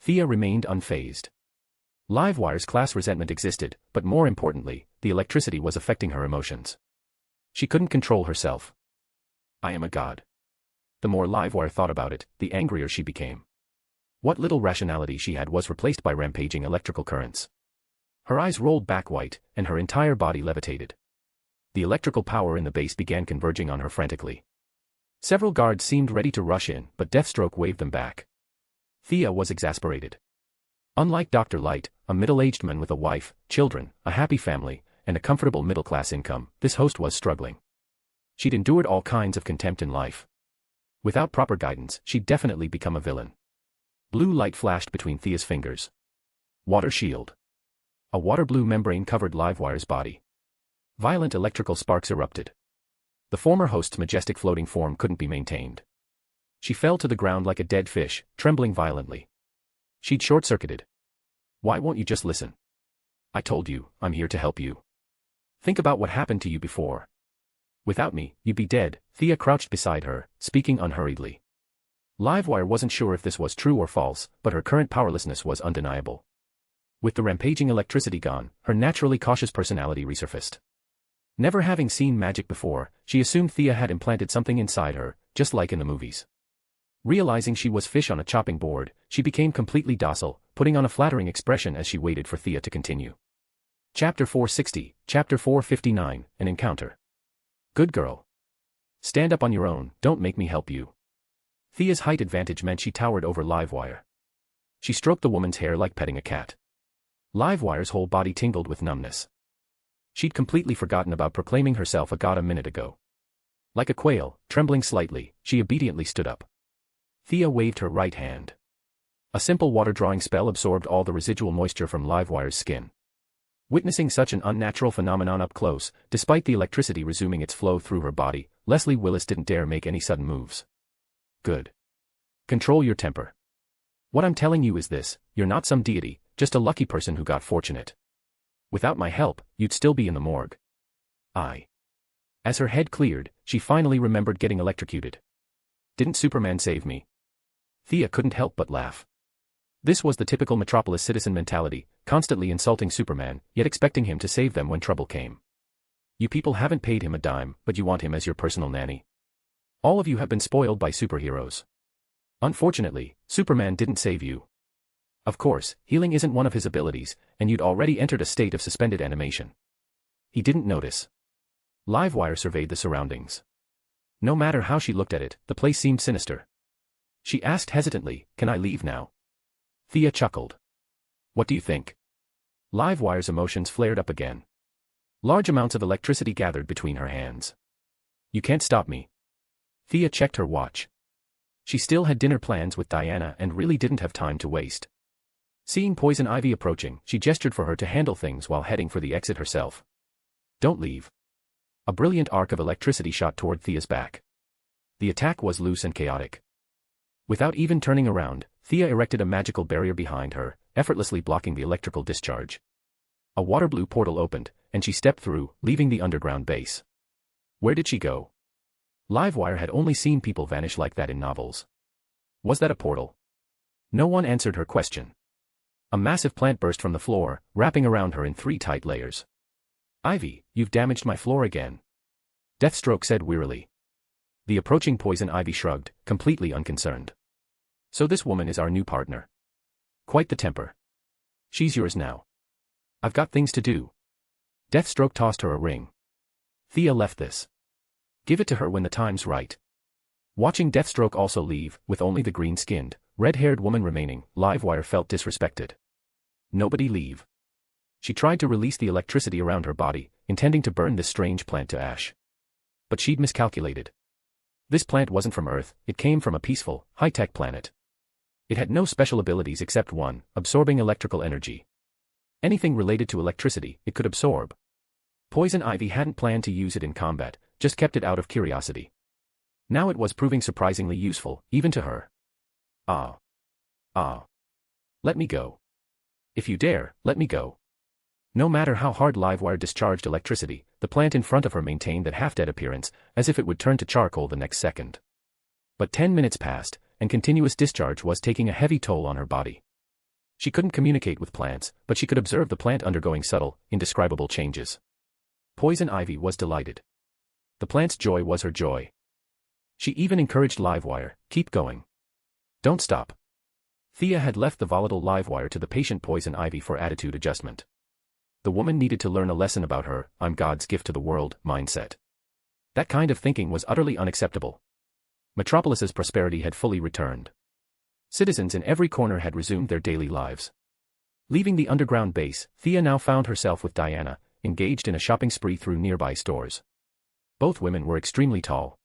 [SPEAKER 3] Thea remained unfazed. Livewire's class resentment existed, but more importantly, the electricity was affecting her emotions. She couldn't control herself. I am a god. The more Livewire thought about it, the angrier she became. What little rationality she had was replaced by rampaging electrical currents. Her eyes rolled back white, and her entire body levitated. The electrical power in the base began converging on her frantically. Several guards seemed ready to rush in, but Deathstroke waved them back. Thea was exasperated. Unlike Dr. Light, a middle-aged man with a wife, children, a happy family, and a comfortable middle-class income, this host was struggling. She'd endured all kinds of contempt in life. Without proper guidance, she'd definitely become a villain. Blue light flashed between Thea's fingers. Water shield. A water-blue membrane covered Livewire's body. Violent electrical sparks erupted. The former host's majestic floating form couldn't be maintained. She fell to the ground like a dead fish, trembling violently. She'd short-circuited. Why won't you just listen? I told you, I'm here to help you. Think about what happened to you before. Without me, you'd be dead. Thea crouched beside her, speaking unhurriedly. Livewire wasn't sure if this was true or false, but her current powerlessness was undeniable. With the rampaging electricity gone, her naturally cautious personality resurfaced. Never having seen magic before, she assumed Thea had implanted something inside her, just like in the movies. Realizing she was fish on a chopping board, she became completely docile, putting on a flattering expression as she waited for Thea to continue. Chapter 460, Chapter 459, An Encounter. Good girl. Stand up on your own, don't make me help you. Thea's height advantage meant she towered over Livewire. She stroked the woman's hair like petting a cat. Livewire's whole body tingled with numbness. She'd completely forgotten about proclaiming herself a god a minute ago. Like a quail, trembling slightly, she obediently stood up. Thea waved her right hand. A simple water-drawing spell absorbed all the residual moisture from Livewire's skin. Witnessing such an unnatural phenomenon up close, despite the electricity resuming its flow through her body, Leslie Willis didn't dare make any sudden moves. Good. Control your temper. What I'm telling you is this, you're not some deity, just a lucky person who got fortunate. Without my help, you'd still be in the morgue. As her head cleared, she finally remembered getting electrocuted. Didn't Superman save me? Thea couldn't help but laugh. This was the typical Metropolis citizen mentality, constantly insulting Superman, yet expecting him to save them when trouble came. You people haven't paid him a dime, but you want him as your personal nanny. All of you have been spoiled by superheroes. Unfortunately, Superman didn't save you. Of course, healing isn't one of his abilities, and you'd already entered a state of suspended animation. He didn't notice. Livewire surveyed the surroundings. No matter how she looked at it, the place seemed sinister. She asked hesitantly, "Can I leave now?" Thea chuckled. "What do you think?" Livewire's emotions flared up again. Large amounts of electricity gathered between her hands. "You can't stop me." Thea checked her watch. She still had dinner plans with Diana and really didn't have time to waste. Seeing Poison Ivy approaching, she gestured for her to handle things while heading for the exit herself. "Don't leave." A brilliant arc of electricity shot toward Thea's back. The attack was loose and chaotic. Without even turning around, Thea erected a magical barrier behind her, effortlessly blocking the electrical discharge. A water-blue portal opened, and she stepped through, leaving the underground base. Where did she go? Livewire had only seen people vanish like that in novels. Was that a portal? No one answered her question. A massive plant burst from the floor, wrapping around her in 3 tight layers. "Ivy, you've damaged my floor again," Deathstroke said wearily. The approaching Poison Ivy shrugged, completely unconcerned. "So this woman is our new partner. Quite the temper. She's yours now. I've got things to do." Deathstroke tossed her a ring. Thea left this. "Give it to her when the time's right." Watching Deathstroke also leave, with only the green-skinned, red-haired woman remaining, Livewire felt disrespected. Nobody leave. She tried to release the electricity around her body, intending to burn this strange plant to ash. But she'd miscalculated. This plant wasn't from Earth, it came from a peaceful, high-tech planet. It had no special abilities except one, absorbing electrical energy. Anything related to electricity, it could absorb. Poison Ivy hadn't planned to use it in combat, just kept it out of curiosity. Now it was proving surprisingly useful, even to her. Ah. Let me go. If you dare, let me go." No matter how hard Livewire discharged electricity, the plant in front of her maintained that half-dead appearance, as if it would turn to charcoal the next second. But 10 minutes passed, and continuous discharge was taking a heavy toll on her body. She couldn't communicate with plants, but she could observe the plant undergoing subtle, indescribable changes. Poison Ivy was delighted. The plant's joy was her joy. She even encouraged Livewire, "Keep going. Don't stop." Thea had left the volatile Livewire to the patient Poison Ivy for attitude adjustment. The woman needed to learn a lesson about her "I'm God's gift to the world" mindset. That kind of thinking was utterly unacceptable. Metropolis's prosperity had fully returned. Citizens in every corner had resumed their daily lives. Leaving the underground base, Thea now found herself with Diana, engaged in a shopping spree through nearby stores. Both women were extremely tall.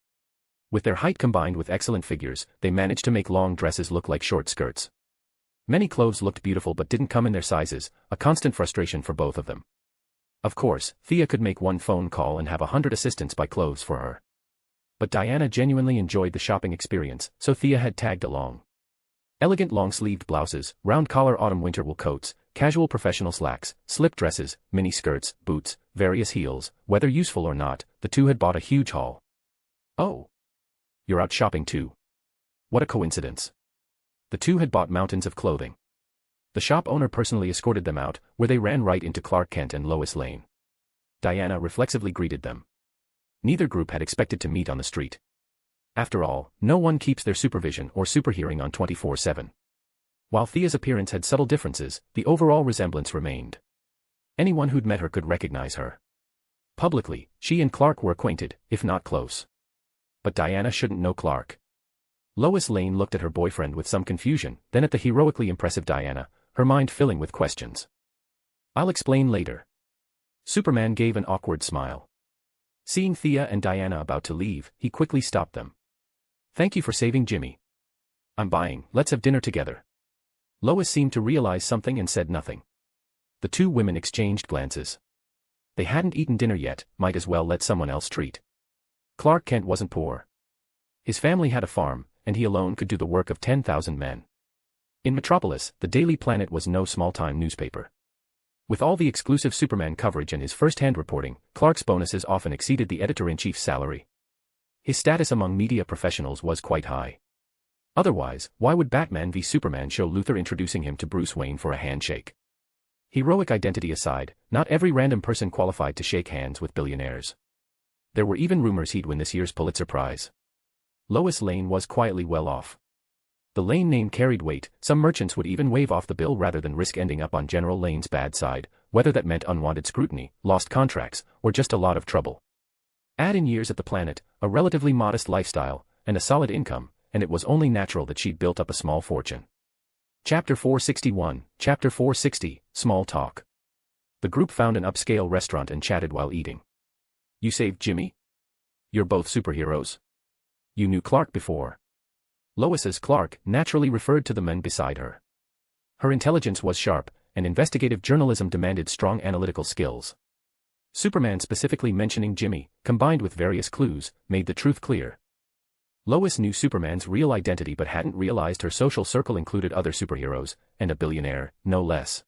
[SPEAKER 3] With their height combined with excellent figures, they managed to make long dresses look like short skirts. Many clothes looked beautiful but didn't come in their sizes, a constant frustration for both of them. Of course, Thea could make one phone call and have 100 assistants buy clothes for her. But Diana genuinely enjoyed the shopping experience, so Thea had tagged along. Elegant long-sleeved blouses, round-collar autumn-winter wool coats, casual professional slacks, slip dresses, mini skirts, boots, various heels, whether useful or not, the two had bought a huge haul. "Oh. You're out shopping too. What a coincidence." The two had bought mountains of clothing. The shop owner personally escorted them out, where they ran right into Clark Kent and Lois Lane. Diana reflexively greeted them. Neither group had expected to meet on the street. After all, no one keeps their supervision or superhearing on 24/7. While Thea's appearance had subtle differences, the overall resemblance remained. Anyone who'd met her could recognize her. Publicly, she and Clark were acquainted, if not close. But Diana shouldn't know Clark. Lois Lane looked at her boyfriend with some confusion, then at the heroically impressive Diana, her mind filling with questions. "I'll explain later." Superman gave an awkward smile. Seeing Thea and Diana about to leave, he quickly stopped them. "Thank you for saving Jimmy. I'm buying, let's have dinner together." Lois seemed to realize something and said nothing. The two women exchanged glances. They hadn't eaten dinner yet, might as well let someone else treat. Clark Kent wasn't poor. His family had a farm, and he alone could do the work of 10,000 men. In Metropolis, the Daily Planet was no small-time newspaper. With all the exclusive Superman coverage and his first-hand reporting, Clark's bonuses often exceeded the editor-in-chief's salary. His status among media professionals was quite high. Otherwise, why would Batman v Superman show Luthor introducing him to Bruce Wayne for a handshake? Heroic identity aside, not every random person qualified to shake hands with billionaires. There were even rumors he'd win this year's Pulitzer Prize. Lois Lane was quietly well off. The Lane name carried weight, some merchants would even waive off the bill rather than risk ending up on General Lane's bad side, whether that meant unwanted scrutiny, lost contracts, or just a lot of trouble. Add in years at the planet, a relatively modest lifestyle, and a solid income, and it was only natural that she'd built up a small fortune. Chapter 461, Chapter 460, Small Talk. The group found an upscale restaurant and chatted while eating. "You saved Jimmy? You're both superheroes. You knew Clark before." Lois's Clark naturally referred to the men beside her. Her intelligence was sharp, and investigative journalism demanded strong analytical skills. Superman specifically mentioning Jimmy, combined with various clues, made the truth clear. Lois knew Superman's real identity but hadn't realized her social circle included other superheroes, and a billionaire, no less.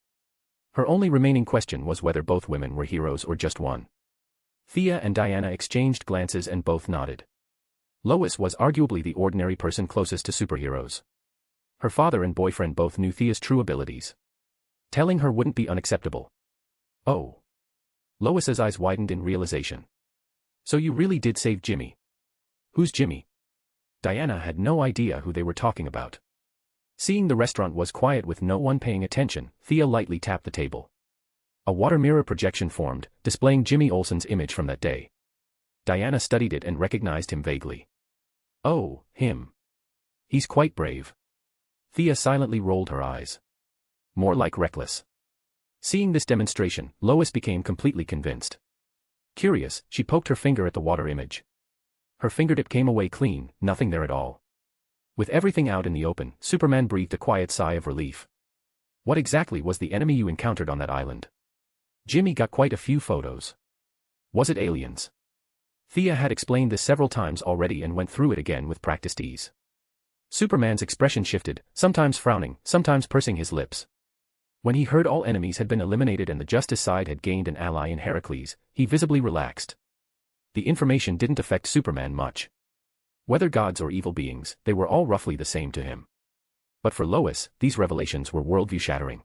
[SPEAKER 3] Her only remaining question was whether both women were heroes or just one. Thea and Diana exchanged glances and both nodded. Lois was arguably the ordinary person closest to superheroes. Her father and boyfriend both knew Thea's true abilities. Telling her wouldn't be unacceptable. "Oh." Lois's eyes widened in realization. "So you really did save Jimmy? Who's Jimmy?" Diana had no idea who they were talking about. Seeing the restaurant was quiet with no one paying attention, Thea lightly tapped the table. A water mirror projection formed, displaying Jimmy Olsen's image from that day. Diana studied it and recognized him vaguely. "Oh, him. He's quite brave." Thea silently rolled her eyes. "More like reckless." Seeing this demonstration, Lois became completely convinced. Curious, she poked her finger at the water image. Her fingertip came away clean, nothing there at all. With everything out in the open, Superman breathed a quiet sigh of relief. "What exactly was the enemy you encountered on that island?" Jimmy got quite a few photos. "Was it aliens?" Thea had explained this several times already and went through it again with practiced ease. Superman's expression shifted, sometimes frowning, sometimes pursing his lips. When he heard all enemies had been eliminated and the justice side had gained an ally in Heracles, he visibly relaxed. The information didn't affect Superman much. Whether gods or evil beings, they were all roughly the same to him. But for Lois, these revelations were worldview-shattering.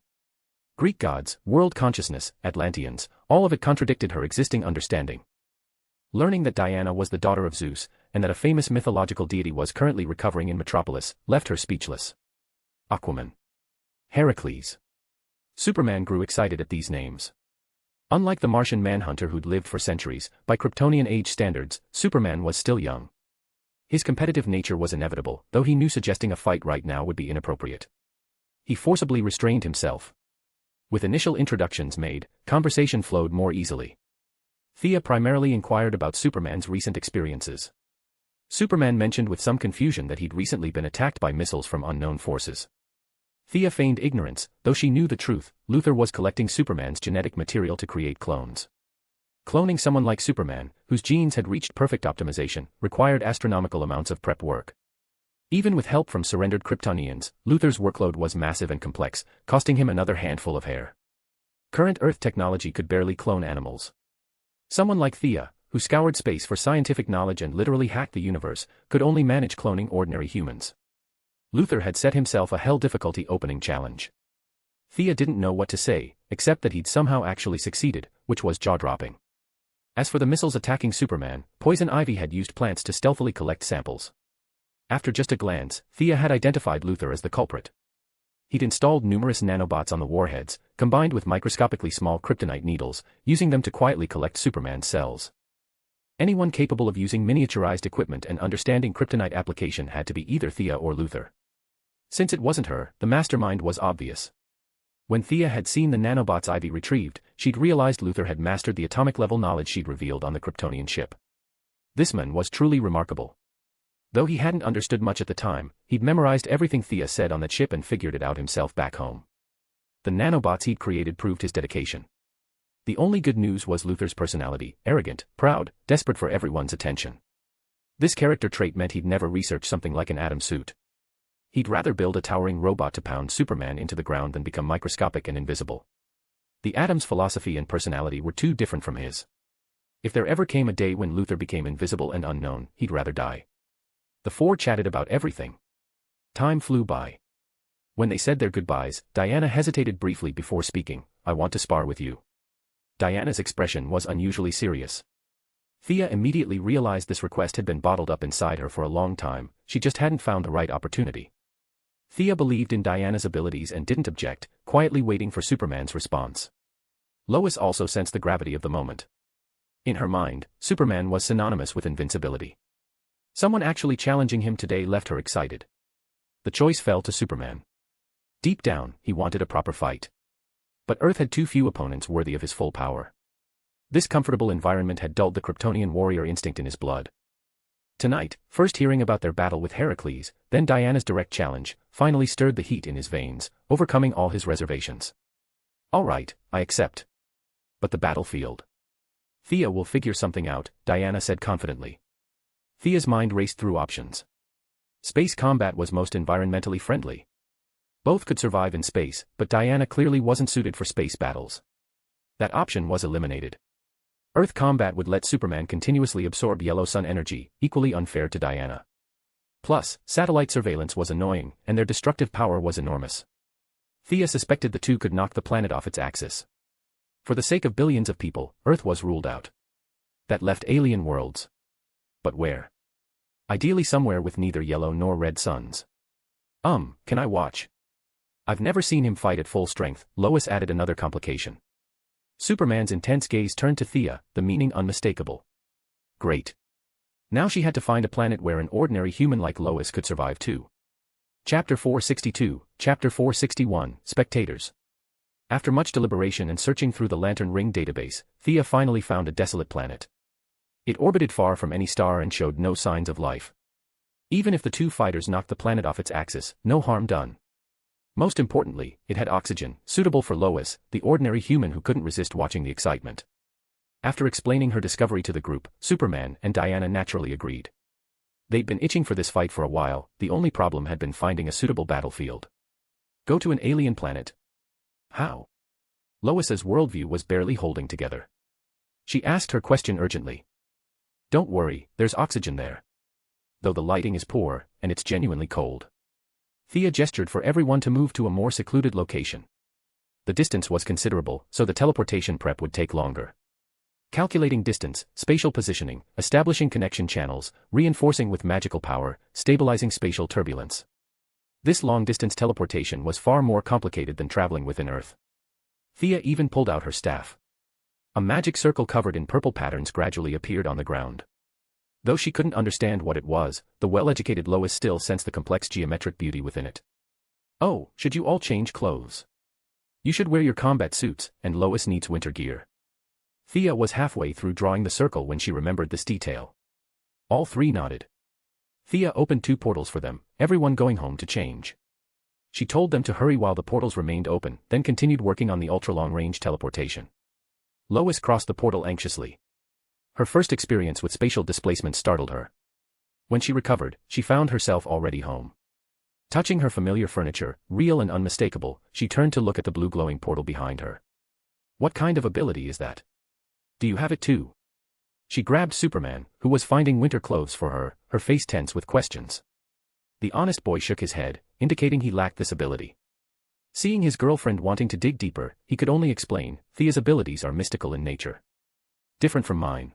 [SPEAKER 3] Greek gods, world consciousness, Atlanteans, all of it contradicted her existing understanding. Learning that Diana was the daughter of Zeus, and that a famous mythological deity was currently recovering in Metropolis, left her speechless. Aquaman. Heracles. Superman grew excited at these names. Unlike the Martian manhunter who'd lived for centuries, by Kryptonian age standards, Superman was still young. His competitive nature was inevitable, though he knew suggesting a fight right now would be inappropriate. He forcibly restrained himself. With initial introductions made, conversation flowed more easily. Thea primarily inquired about Superman's recent experiences. Superman mentioned with some confusion that he'd recently been attacked by missiles from unknown forces. Thea feigned ignorance, though she knew the truth. Luthor was collecting Superman's genetic material to create clones. Cloning someone like Superman, whose genes had reached perfect optimization, required astronomical amounts of prep work. Even with help from surrendered Kryptonians, Luthor's workload was massive and complex, costing him another handful of hair. Current Earth technology could barely clone animals. Someone like Thea, who scoured space for scientific knowledge and literally hacked the universe, could only manage cloning ordinary humans. Luthor had set himself a hell difficulty opening challenge. Thea didn't know what to say, except that he'd somehow actually succeeded, which was jaw-dropping. As for the missiles attacking Superman, Poison Ivy had used plants to stealthily collect samples. After just a glance, Thea had identified Luthor as the culprit. He'd installed numerous nanobots on the warheads, combined with microscopically small kryptonite needles, using them to quietly collect Superman's cells. Anyone capable of using miniaturized equipment and understanding kryptonite application had to be either Thea or Luthor. Since it wasn't her, the mastermind was obvious. When Thea had seen the nanobots Ivy retrieved, she'd realized Luthor had mastered the atomic-level knowledge she'd revealed on the Kryptonian ship. This man was truly remarkable. Though he hadn't understood much at the time, he'd memorized everything Thea said on that ship and figured it out himself back home. The nanobots he'd created proved his dedication. The only good news was Luthor's personality, arrogant, proud, desperate for everyone's attention. This character trait meant he'd never research something like an atom suit. He'd rather build a towering robot to pound Superman into the ground than become microscopic and invisible. The Atom's philosophy and personality were too different from his. If there ever came a day when Luthor became invisible and unknown, he'd rather die. The four chatted about everything. Time flew by. When they said their goodbyes, Diana hesitated briefly before speaking. "I want to spar with you." Diana's expression was unusually serious. Thea immediately realized this request had been bottled up inside her for a long time, she just hadn't found the right opportunity. Thea believed in Diana's abilities and didn't object, quietly waiting for Superman's response. Lois also sensed the gravity of the moment. In her mind, Superman was synonymous with invincibility. Someone actually challenging him today left her excited. The choice fell to Superman. Deep down, he wanted a proper fight. But Earth had too few opponents worthy of his full power. This comfortable environment had dulled the Kryptonian warrior instinct in his blood. Tonight, first hearing about their battle with Heracles, then Diana's direct challenge, finally stirred the heat in his veins, overcoming all his reservations. "All right, I accept. But the battlefield. Thea will figure something out," Diana said confidently. Thea's mind raced through options. Space combat was most environmentally friendly. Both could survive in space, but Diana clearly wasn't suited for space battles. That option was eliminated. Earth combat would let Superman continuously absorb yellow sun energy, equally unfair to Diana. Plus, satellite surveillance was annoying, and their destructive power was enormous. Thea suspected the two could knock the planet off its axis. For the sake of billions of people, Earth was ruled out. That left alien worlds. But where? Ideally somewhere with neither yellow nor red suns. Can I watch? I've never seen him fight at full strength, Lois added another complication. Superman's intense gaze turned to Thea, the meaning unmistakable. Great. Now she had to find a planet where an ordinary human like Lois could survive too. Chapter 462, Chapter 461, Spectators. After much deliberation and searching through the Lantern Ring database, Thea finally found a desolate planet. It orbited far from any star and showed no signs of life. Even if the two fighters knocked the planet off its axis, no harm done. Most importantly, it had oxygen, suitable for Lois, the ordinary human who couldn't resist watching the excitement. After explaining her discovery to the group, Superman and Diana naturally agreed. They'd been itching for this fight for a while, the only problem had been finding a suitable battlefield. Go to an alien planet? How? Lois's worldview was barely holding together. She asked her question urgently. Don't worry, there's oxygen there. Though the lighting is poor, and it's genuinely cold. Thea gestured for everyone to move to a more secluded location. The distance was considerable, so the teleportation prep would take longer. Calculating distance, spatial positioning, establishing connection channels, reinforcing with magical power, stabilizing spatial turbulence. This long-distance teleportation was far more complicated than traveling within Earth. Thea even pulled out her staff. A magic circle covered in purple patterns gradually appeared on the ground. Though she couldn't understand what it was, the well-educated Lois still sensed the complex geometric beauty within it. Oh, should you all change clothes? You should wear your combat suits, and Lois needs winter gear. Thea was halfway through drawing the circle when she remembered this detail. All three nodded. Thea opened 2 portals for them, everyone going home to change. She told them to hurry while the portals remained open, then continued working on the ultra-long-range teleportation. Lois crossed the portal anxiously. Her first experience with spatial displacement startled her. When she recovered, she found herself already home. Touching her familiar furniture, real and unmistakable, she turned to look at the blue glowing portal behind her. What kind of ability is that? Do you have it too? She grabbed Superman, who was finding winter clothes for her, her face tense with questions. The honest boy shook his head, indicating he lacked this ability. Seeing his girlfriend wanting to dig deeper, he could only explain, Thea's abilities are mystical in nature. Different from mine.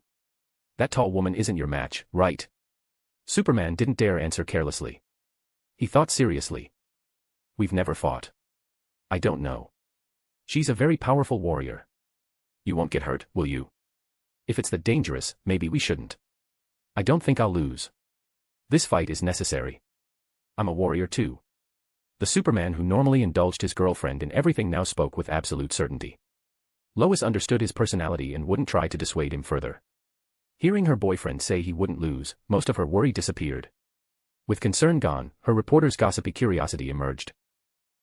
[SPEAKER 3] That tall woman isn't your match, right? Superman didn't dare answer carelessly. He thought seriously. We've never fought. I don't know. She's a very powerful warrior. You won't get hurt, will you? If it's that dangerous, maybe we shouldn't. I don't think I'll lose. This fight is necessary. I'm a warrior too. The Superman who normally indulged his girlfriend in everything now spoke with absolute certainty. Lois understood his personality and wouldn't try to dissuade him further. Hearing her boyfriend say he wouldn't lose, most of her worry disappeared. With concern gone, her reporter's gossipy curiosity emerged.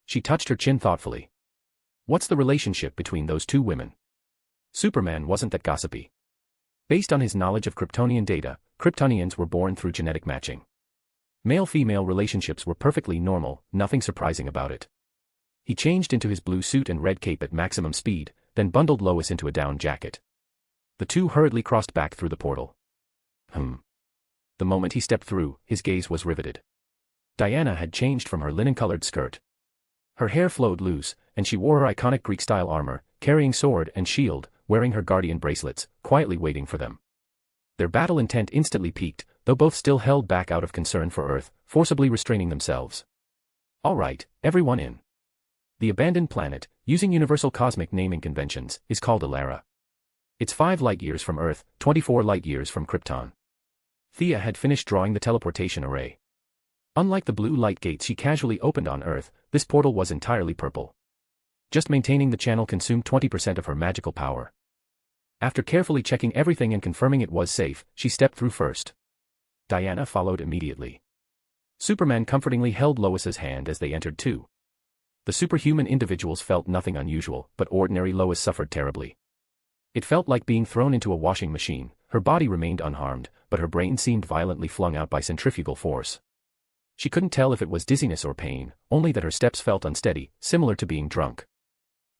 [SPEAKER 3] She touched her chin thoughtfully. What's the relationship between those two women? Superman wasn't that gossipy. Based on his knowledge of Kryptonian data, Kryptonians were born through genetic matching. Male-female relationships were perfectly normal, nothing surprising about it. He changed into his blue suit and red cape at maximum speed, then bundled Lois into a down jacket. The two hurriedly crossed back through the portal. The moment he stepped through, his gaze was riveted. Diana had changed from her linen-colored skirt. Her hair flowed loose, and she wore her iconic Greek-style armor, carrying sword and shield, wearing her guardian bracelets, quietly waiting for them. Their battle intent instantly peaked, though both still held back out of concern for Earth, forcibly restraining themselves. All right, everyone in. The abandoned planet, using universal cosmic naming conventions, is called Alara. It's 5 light-years from Earth, 24 light-years from Krypton. Thea had finished drawing the teleportation array. Unlike the blue light gates she casually opened on Earth, this portal was entirely purple. Just maintaining the channel consumed 20% of her magical power. After carefully checking everything and confirming it was safe, she stepped through first. Diana followed immediately. Superman comfortingly held Lois's hand as they entered too. The superhuman individuals felt nothing unusual, but ordinary Lois suffered terribly. It felt like being thrown into a washing machine. Her body remained unharmed, but her brain seemed violently flung out by centrifugal force. She couldn't tell if it was dizziness or pain, only that her steps felt unsteady, similar to being drunk.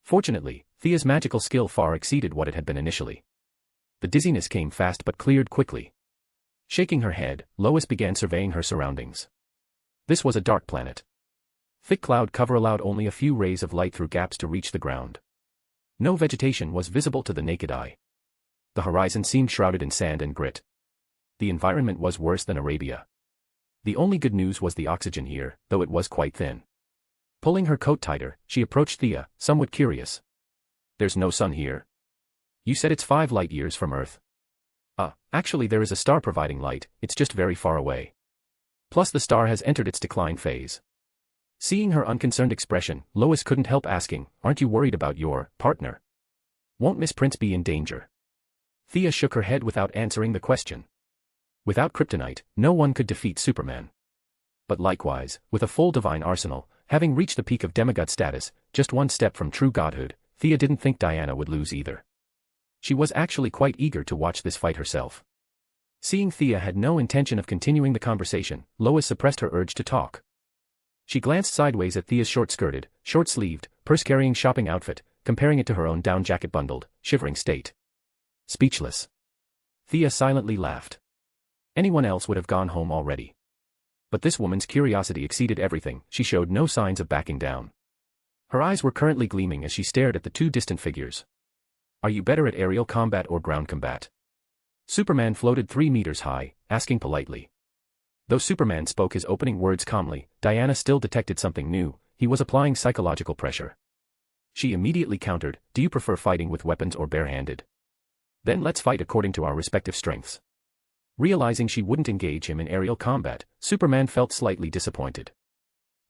[SPEAKER 3] Fortunately, Thea's magical skill far exceeded what it had been initially. The dizziness came fast but cleared quickly. Shaking her head, Lois began surveying her surroundings. This was a dark planet. Thick cloud cover allowed only a few rays of light through gaps to reach the ground. No vegetation was visible to the naked eye. The horizon seemed shrouded in sand and grit. The environment was worse than Arabia. The only good news was the oxygen here, though it was quite thin. Pulling her coat tighter, she approached Thea, somewhat curious. There's no sun here. You said it's 5 light-years from Earth. Actually there is a star providing light, it's just very far away. Plus the star has entered its decline phase. Seeing her unconcerned expression, Lois couldn't help asking, aren't you worried about your partner? Won't Miss Prince be in danger? Thea shook her head without answering the question. Without kryptonite, no one could defeat Superman. But likewise, with a full divine arsenal, having reached the peak of demigod status, just one step from true godhood, Thea didn't think Diana would lose either. She was actually quite eager to watch this fight herself. Seeing Thea had no intention of continuing the conversation, Lois suppressed her urge to talk. She glanced sideways at Thea's short-skirted, short-sleeved, purse-carrying shopping outfit, comparing it to her own down jacket bundled, shivering state. Speechless. Thea silently laughed. Anyone else would have gone home already. But this woman's curiosity exceeded everything, she showed no signs of backing down. Her eyes were currently gleaming as she stared at the two distant figures. Are you better at aerial combat or ground combat? Superman floated 3 meters high, asking politely. Though Superman spoke his opening words calmly, Diana still detected something new. He was applying psychological pressure. She immediately countered, do you prefer fighting with weapons or barehanded? Then let's fight according to our respective strengths. Realizing she wouldn't engage him in aerial combat, Superman felt slightly disappointed.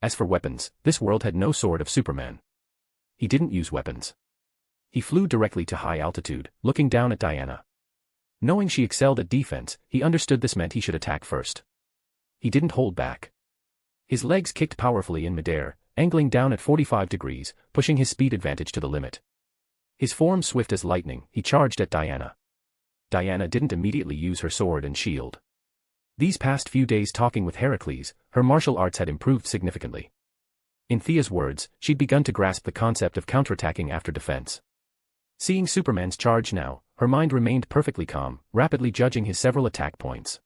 [SPEAKER 3] As for weapons, this world had no sword of Superman. He didn't use weapons. He flew directly to high altitude, looking down at Diana. Knowing she excelled at defense, he understood this meant he should attack first. He didn't hold back. His legs kicked powerfully in midair, angling down at 45 degrees, pushing his speed advantage to the limit. His form swift as lightning, he charged at Diana. Diana didn't immediately use her sword and shield. These past few days talking with Heracles, her martial arts had improved significantly. In Thea's words, she'd begun to grasp the concept of counterattacking after defense. Seeing Superman's charge now, her mind remained perfectly calm, rapidly judging his several attack points.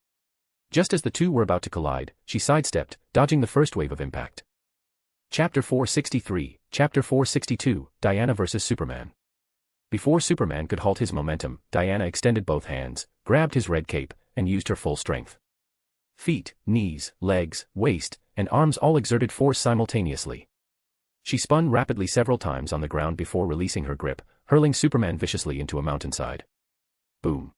[SPEAKER 3] Just as the two were about to collide, she sidestepped, dodging the first wave of impact. Chapter 463, Chapter 462, Diana vs. Superman. Before Superman could halt his momentum, Diana extended both hands, grabbed his red cape, and used her full strength. Feet, knees, legs, waist, and arms all exerted force simultaneously. She spun rapidly several times on the ground before releasing her grip, hurling Superman viciously into a mountainside. Boom.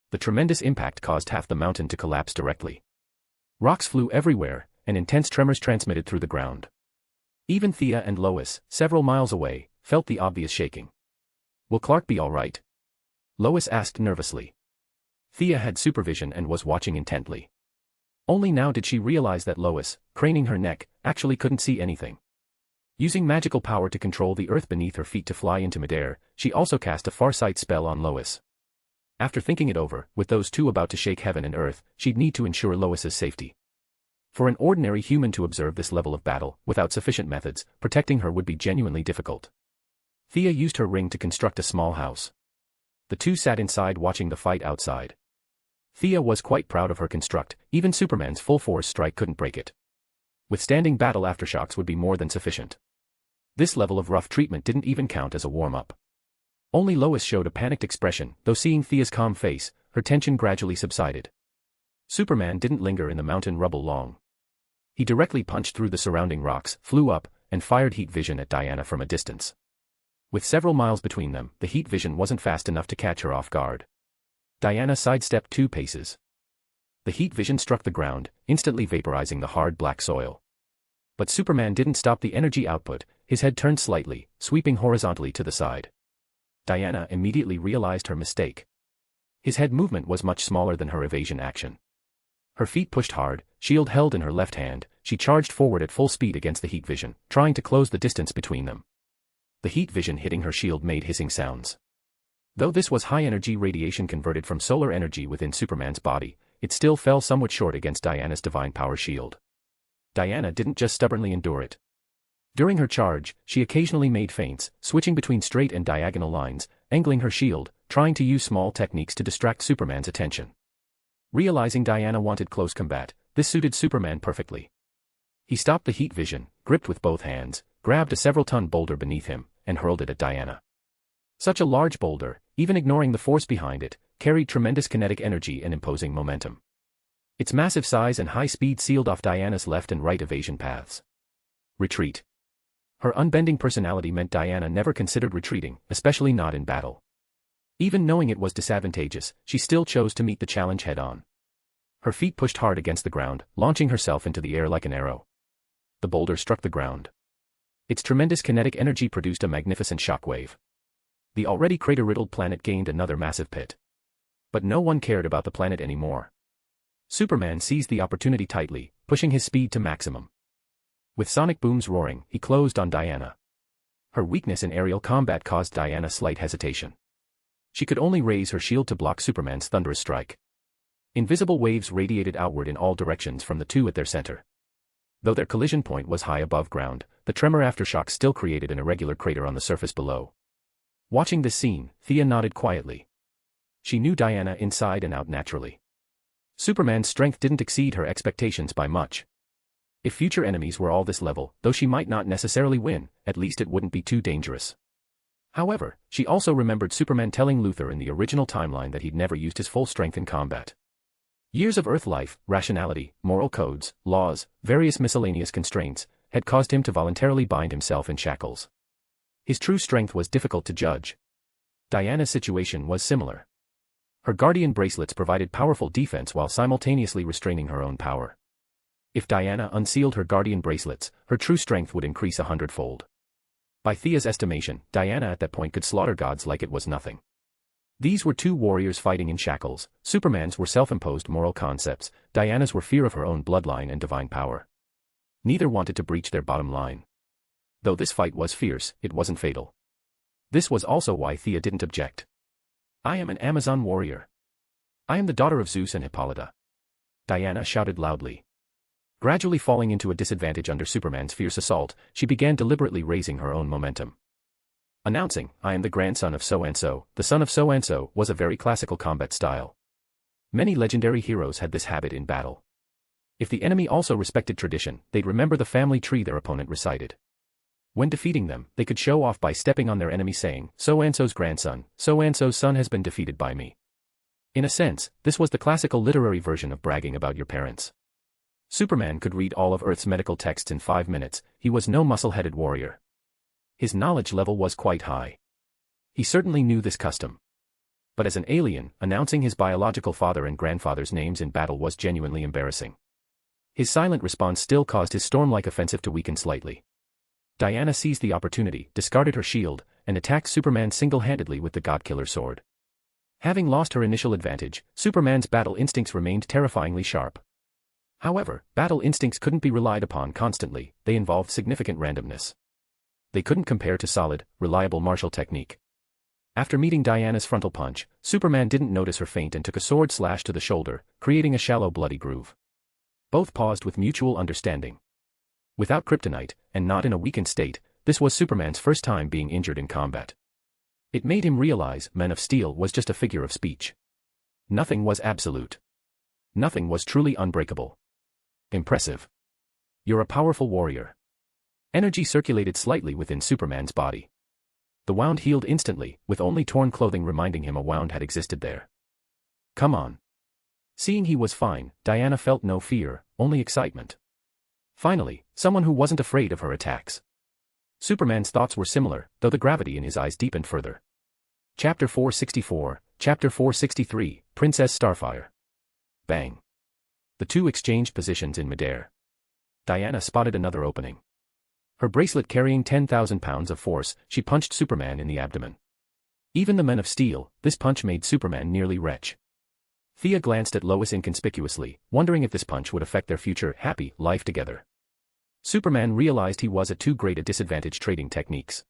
[SPEAKER 3] The tremendous impact caused half the mountain to collapse directly. Rocks flew everywhere, and intense tremors transmitted through the ground. Even Thea and Lois, several miles away, felt the obvious shaking. "Will Clark be all right?" Lois asked nervously. Thea had supervision and was watching intently. Only now did she realize that Lois, craning her neck, actually couldn't see anything. Using magical power to control the earth beneath her feet to fly into midair, she also cast a farsight spell on Lois. After thinking it over, with those two about to shake heaven and earth, she'd need to ensure Lois's safety. For an ordinary human to observe this level of battle, without sufficient methods, protecting her would be genuinely difficult. Thea used her ring to construct a small house. The two sat inside watching the fight outside. Thea was quite proud of her construct, even Superman's full-force strike couldn't break it. Withstanding battle aftershocks would be more than sufficient. This level of rough treatment didn't even count as a warm-up. Only Lois showed a panicked expression, though seeing Thea's calm face, her tension gradually subsided. Superman didn't linger in the mountain rubble long. He directly punched through the surrounding rocks, flew up, and fired heat vision at Diana from a distance. With several miles between them, the heat vision wasn't fast enough to catch her off guard. Diana sidestepped 2 paces. The heat vision struck the ground, instantly vaporizing the hard black soil. But Superman didn't stop the energy output, his head turned slightly, sweeping horizontally to the side. Diana immediately realized her mistake. His head movement was much smaller than her evasion action. Her feet pushed hard, shield held in her left hand, she charged forward at full speed against the heat vision, trying to close the distance between them. The heat vision hitting her shield made hissing sounds. Though this was high-energy radiation converted from solar energy within Superman's body, it still fell somewhat short against Diana's divine power shield. Diana didn't just stubbornly endure it. During her charge, she occasionally made feints, switching between straight and diagonal lines, angling her shield, trying to use small techniques to distract Superman's attention. Realizing Diana wanted close combat, this suited Superman perfectly. He stopped the heat vision, gripped with both hands, grabbed a several-ton boulder beneath him, and hurled it at Diana. Such a large boulder, even ignoring the force behind it, carried tremendous kinetic energy and imposing momentum. Its massive size and high speed sealed off Diana's left and right evasion paths. Retreat. Her unbending personality meant Diana never considered retreating, especially not in battle. Even knowing it was disadvantageous, she still chose to meet the challenge head-on. Her feet pushed hard against the ground, launching herself into the air like an arrow. The boulder struck the ground. Its tremendous kinetic energy produced a magnificent shockwave. The already crater-riddled planet gained another massive pit. But no one cared about the planet anymore. Superman seized the opportunity tightly, pushing his speed to maximum. With sonic booms roaring, he closed on Diana. Her weakness in aerial combat caused Diana slight hesitation. She could only raise her shield to block Superman's thunderous strike. Invisible waves radiated outward in all directions from the two at their center. Though their collision point was high above ground, the tremor aftershocks still created an irregular crater on the surface below. Watching this scene, Thea nodded quietly. She knew Diana inside and out naturally. Superman's strength didn't exceed her expectations by much. If future enemies were all this level, though she might not necessarily win, at least it wouldn't be too dangerous. However, she also remembered Superman telling Luthor in the original timeline that he'd never used his full strength in combat. Years of Earth life, rationality, moral codes, laws, various miscellaneous constraints, had caused him to voluntarily bind himself in shackles. His true strength was difficult to judge. Diana's situation was similar. Her guardian bracelets provided powerful defense while simultaneously restraining her own power. If Diana unsealed her guardian bracelets, her true strength would increase 100-fold. By Thea's estimation, Diana at that point could slaughter gods like it was nothing. These were two warriors fighting in shackles. Superman's were self-imposed moral concepts, Diana's were fear of her own bloodline and divine power. Neither wanted to breach their bottom line. Though this fight was fierce, it wasn't fatal. This was also why Thea didn't object. "I am an Amazon warrior. I am the daughter of Zeus and Hippolyta," Diana shouted loudly. Gradually falling into a disadvantage under Superman's fierce assault, she began deliberately raising her own momentum. Announcing, "I am the grandson of so-and-so, the son of so-and-so," was a very classical combat style. Many legendary heroes had this habit in battle. If the enemy also respected tradition, they'd remember the family tree their opponent recited. When defeating them, they could show off by stepping on their enemy saying, "So-and-so's grandson, so-and-so's son has been defeated by me." In a sense, this was the classical literary version of bragging about your parents. Superman could read all of Earth's medical texts in 5 minutes. He was no muscle-headed warrior. His knowledge level was quite high. He certainly knew this custom. But as an alien, announcing his biological father and grandfather's names in battle was genuinely embarrassing. His silent response still caused his storm-like offensive to weaken slightly. Diana seized the opportunity, discarded her shield, and attacked Superman single-handedly with the Godkiller sword. Having lost her initial advantage, Superman's battle instincts remained terrifyingly sharp. However, battle instincts couldn't be relied upon constantly, they involved significant randomness. They couldn't compare to solid, reliable martial technique. After meeting Diana's frontal punch, Superman didn't notice her feint and took a sword slash to the shoulder, creating a shallow bloody groove. Both paused with mutual understanding. Without kryptonite, and not in a weakened state, this was Superman's first time being injured in combat. It made him realize Man of Steel was just a figure of speech. Nothing was absolute. Nothing was truly unbreakable. Impressive. You're a powerful warrior. Energy circulated slightly within Superman's body. The wound healed instantly, with only torn clothing reminding him a wound had existed there. Come on. Seeing he was fine, Diana felt no fear, only excitement. Finally, someone who wasn't afraid of her attacks. Superman's thoughts were similar, though the gravity in his eyes deepened further. Chapter 464, Chapter 463, Princess Starfire. Bang. The two exchanged positions in midair. Diana spotted another opening. Her bracelet carrying 10,000 pounds of force, she punched Superman in the abdomen. Even the Men of Steel, this punch made Superman nearly retch. Thea glanced at Lois inconspicuously, wondering if this punch would affect their future, happy, life together. Superman realized he was at too great a disadvantage trading techniques.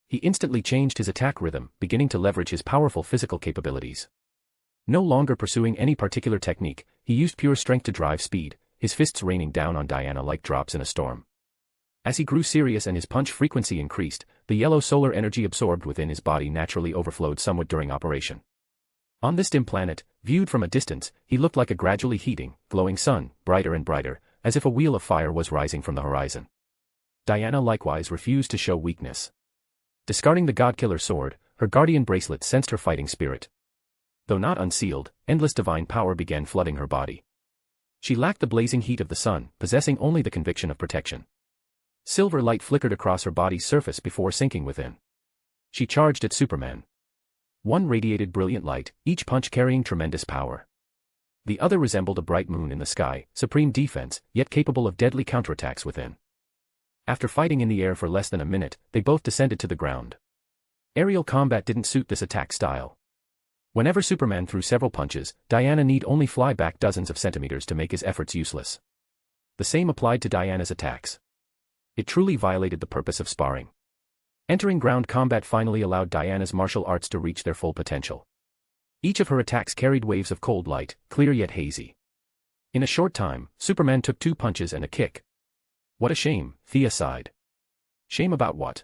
[SPEAKER 3] He instantly changed his attack rhythm, beginning to leverage his powerful physical capabilities. No longer pursuing any particular technique, he used pure strength to drive speed, his fists raining down on Diana like drops in a storm. As he grew serious and his punch frequency increased, the yellow solar energy absorbed within his body naturally overflowed somewhat during operation. On this dim planet, viewed from a distance, he looked like a gradually heating, glowing sun, brighter and brighter, as if a wheel of fire was rising from the horizon. Diana likewise refused to show weakness. Discarding the Godkiller sword, her guardian bracelet sensed her fighting spirit. Though not unsealed, endless divine power began flooding her body. She lacked the blazing heat of the sun, possessing only the conviction of protection. Silver light flickered across her body's surface before sinking within. She charged at Superman. One radiated brilliant light, each punch carrying tremendous power. The other resembled a bright moon in the sky, supreme defense, yet capable of deadly counterattacks within. After fighting in the air for less than a minute, they both descended to the ground. Aerial combat didn't suit this attack style. Whenever Superman threw several punches, Diana need only fly back dozens of centimeters to make his efforts useless. The same applied to Diana's attacks. It truly violated the purpose of sparring. Entering ground combat finally allowed Diana's martial arts to reach their full potential. Each of her attacks carried waves of cold light, clear yet hazy. In a short time, Superman took 2 punches and a kick. What a shame, Thea sighed. Shame about what?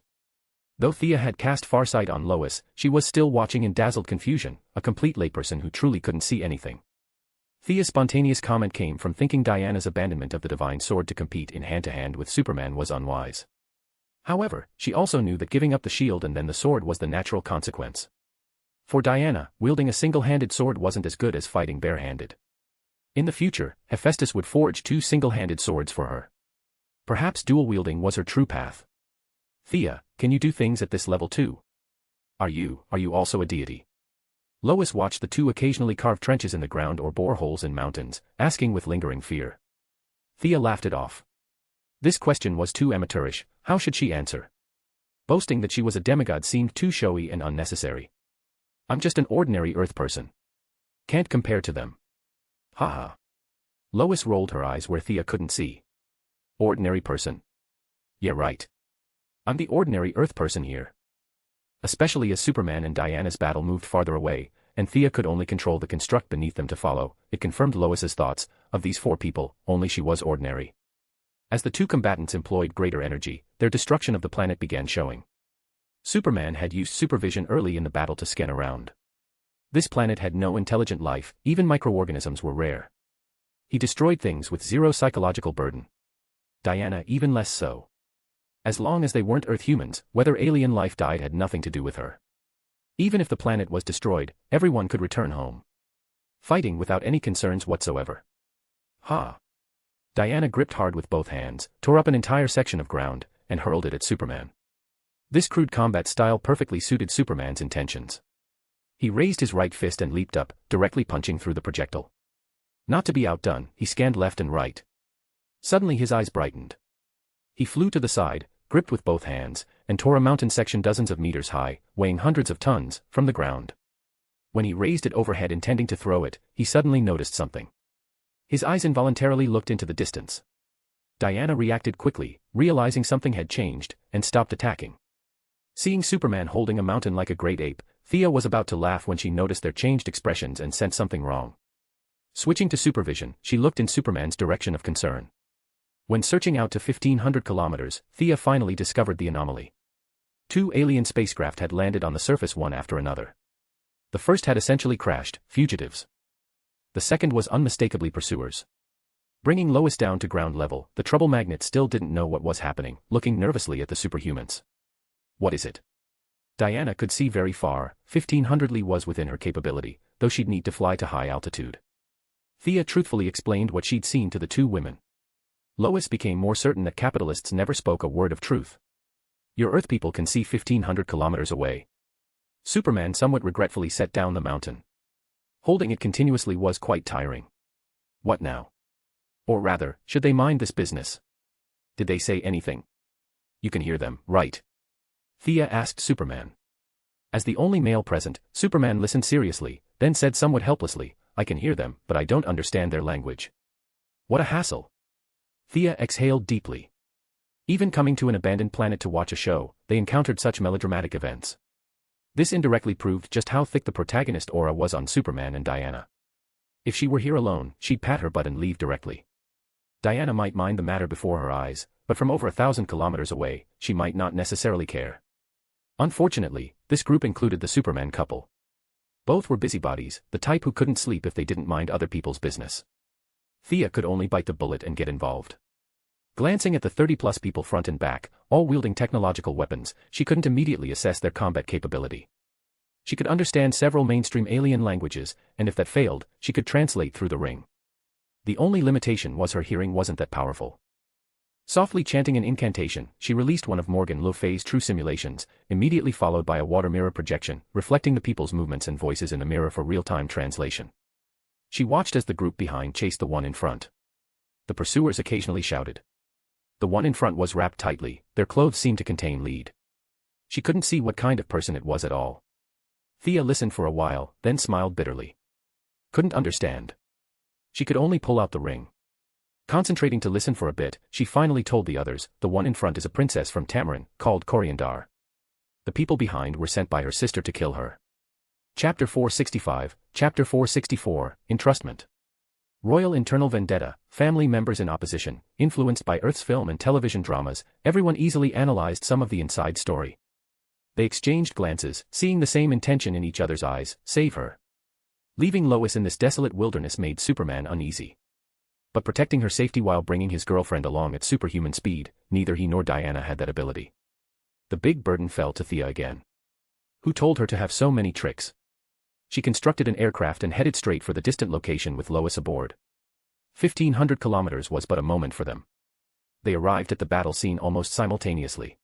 [SPEAKER 3] Though Thea had cast farsight on Lois, she was still watching in dazzled confusion, a complete layperson who truly couldn't see anything. Thea's spontaneous comment came from thinking Diana's abandonment of the divine sword to compete in hand-to-hand with Superman was unwise. However, she also knew that giving up the shield and then the sword was the natural consequence. For Diana, wielding a single-handed sword wasn't as good as fighting bare-handed. In the future, Hephaestus would forge 2 single-handed swords for her. Perhaps dual-wielding was her true path. Thea, can you do things at this level too? Are you also a deity? Lois watched the 2 occasionally carve trenches in the ground or bore holes in mountains, asking with lingering fear. Thea laughed it off. This question was too amateurish, how should she answer? Boasting that she was a demigod seemed too showy and unnecessary. I'm just an ordinary Earth person. Can't compare to them. Ha. Lois rolled her eyes where Thea couldn't see. Ordinary person? Yeah, right. I'm the ordinary Earth person here. Especially as Superman and Diana's battle moved farther away, and Thea could only control the construct beneath them to follow, it confirmed Lois's thoughts, of these 4 people, only she was ordinary. As the 2 combatants employed greater energy, their destruction of the planet began showing. Superman had used supervision early in the battle to scan around. This planet had no intelligent life, even microorganisms were rare. He destroyed things with zero psychological burden. Diana even less so. As long as they weren't Earth humans, whether alien life died had nothing to do with her. Even if the planet was destroyed, everyone could return home, fighting without any concerns whatsoever. Ha! Diana gripped hard with both hands, tore up an entire section of ground, and hurled it at Superman. This crude combat style perfectly suited Superman's intentions. He raised his right fist and leaped up, directly punching through the projectile. Not to be outdone, he scanned left and right. Suddenly his eyes brightened. He flew to the side, gripped with both hands, and tore a mountain section dozens of meters high, weighing hundreds of tons, from the ground. When he raised it overhead intending to throw it, he suddenly noticed something. His eyes involuntarily looked into the distance. Diana reacted quickly, realizing something had changed, and stopped attacking. Seeing Superman holding a mountain like a great ape, Thea was about to laugh when she noticed their changed expressions and sensed something wrong. Switching to supervision, she looked in Superman's direction of concern. When searching out to 1,500 kilometers, Thea finally discovered the anomaly. 2 alien spacecraft had landed on the surface one after another. The first had essentially crashed, fugitives. The second was unmistakably pursuers. Bringing Lois down to ground level, the trouble magnet still didn't know what was happening, looking nervously at the superhumans. What is it? Diana could see very far, 1,500 li was within her capability, though she'd need to fly to high altitude. Thea truthfully explained what she'd seen to the 2 women. Lois became more certain that capitalists never spoke a word of truth. Your Earth people can see 1,500 kilometers away. Superman somewhat regretfully set down the mountain. Holding it continuously was quite tiring. What now? Or rather, should they mind this business? Did they say anything? You can hear them, right? Thea asked Superman. As the only male present, Superman listened seriously, then said somewhat helplessly, I can hear them, but I don't understand their language. What a hassle. Thea exhaled deeply. Even coming to an abandoned planet to watch a show, they encountered such melodramatic events. This indirectly proved just how thick the protagonist aura was on Superman and Diana. If she were here alone, she'd pat her butt and leave directly. Diana might mind the matter before her eyes, but from over 1,000 kilometers away, she might not necessarily care. Unfortunately, this group included the Superman couple. Both were busybodies, the type who couldn't sleep if they didn't mind other people's business. Thea could only bite the bullet and get involved. Glancing at the 30-plus people front and back, all wielding technological weapons, she couldn't immediately assess their combat capability. She could understand several mainstream alien languages, and if that failed, she could translate through the ring. The only limitation was her hearing wasn't that powerful. Softly chanting an incantation, she released one of Morgan Le Fay's true simulations, immediately followed by a water mirror projection, reflecting the people's movements and voices in a mirror for real-time translation. She watched as the group behind chased the one in front. The pursuers occasionally shouted. The one in front was wrapped tightly, their clothes seemed to contain lead. She couldn't see what kind of person it was at all. Thea listened for a while, then smiled bitterly. Couldn't understand. She could only pull out the ring. Concentrating to listen for a bit, she finally told the others, the one in front is a princess from Tamarin, called Coriandar. The people behind were sent by her sister to kill her. Chapter 465, Chapter 464, Entrustment. Royal internal vendetta, family members in opposition, influenced by Earth's film and television dramas, everyone easily analyzed some of the inside story. They exchanged glances, seeing the same intention in each other's eyes, save her. Leaving Lois in this desolate wilderness made Superman uneasy. But protecting her safety while bringing his girlfriend along at superhuman speed, neither he nor Diana had that ability. The big burden fell to Thea again. Who told her to have so many tricks? She constructed an aircraft and headed straight for the distant location with Lois aboard. 1,500 kilometers was but a moment for them. They arrived at the battle scene almost simultaneously.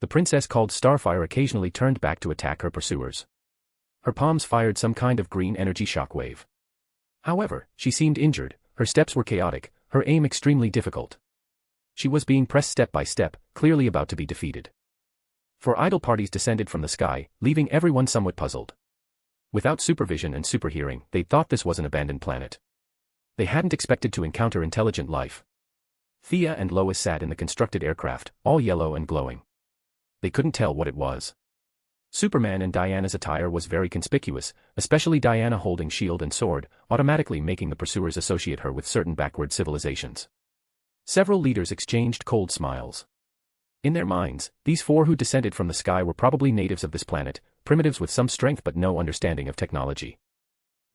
[SPEAKER 3] The princess called Starfire occasionally turned back to attack her pursuers. Her palms fired some kind of green energy shockwave. However, she seemed injured, her steps were chaotic, her aim extremely difficult. She was being pressed step by step, clearly about to be defeated. 4 idle parties descended from the sky, leaving everyone somewhat puzzled. Without supervision and superhearing, they thought this was an abandoned planet. They hadn't expected to encounter intelligent life. Thea and Lois sat in the constructed aircraft, all yellow and glowing. They couldn't tell what it was. Superman and Diana's attire was very conspicuous, especially Diana holding shield and sword, automatically making the pursuers associate her with certain backward civilizations. Several leaders exchanged cold smiles. In their minds, these 4 who descended from the sky were probably natives of this planet, primitives with some strength but no understanding of technology.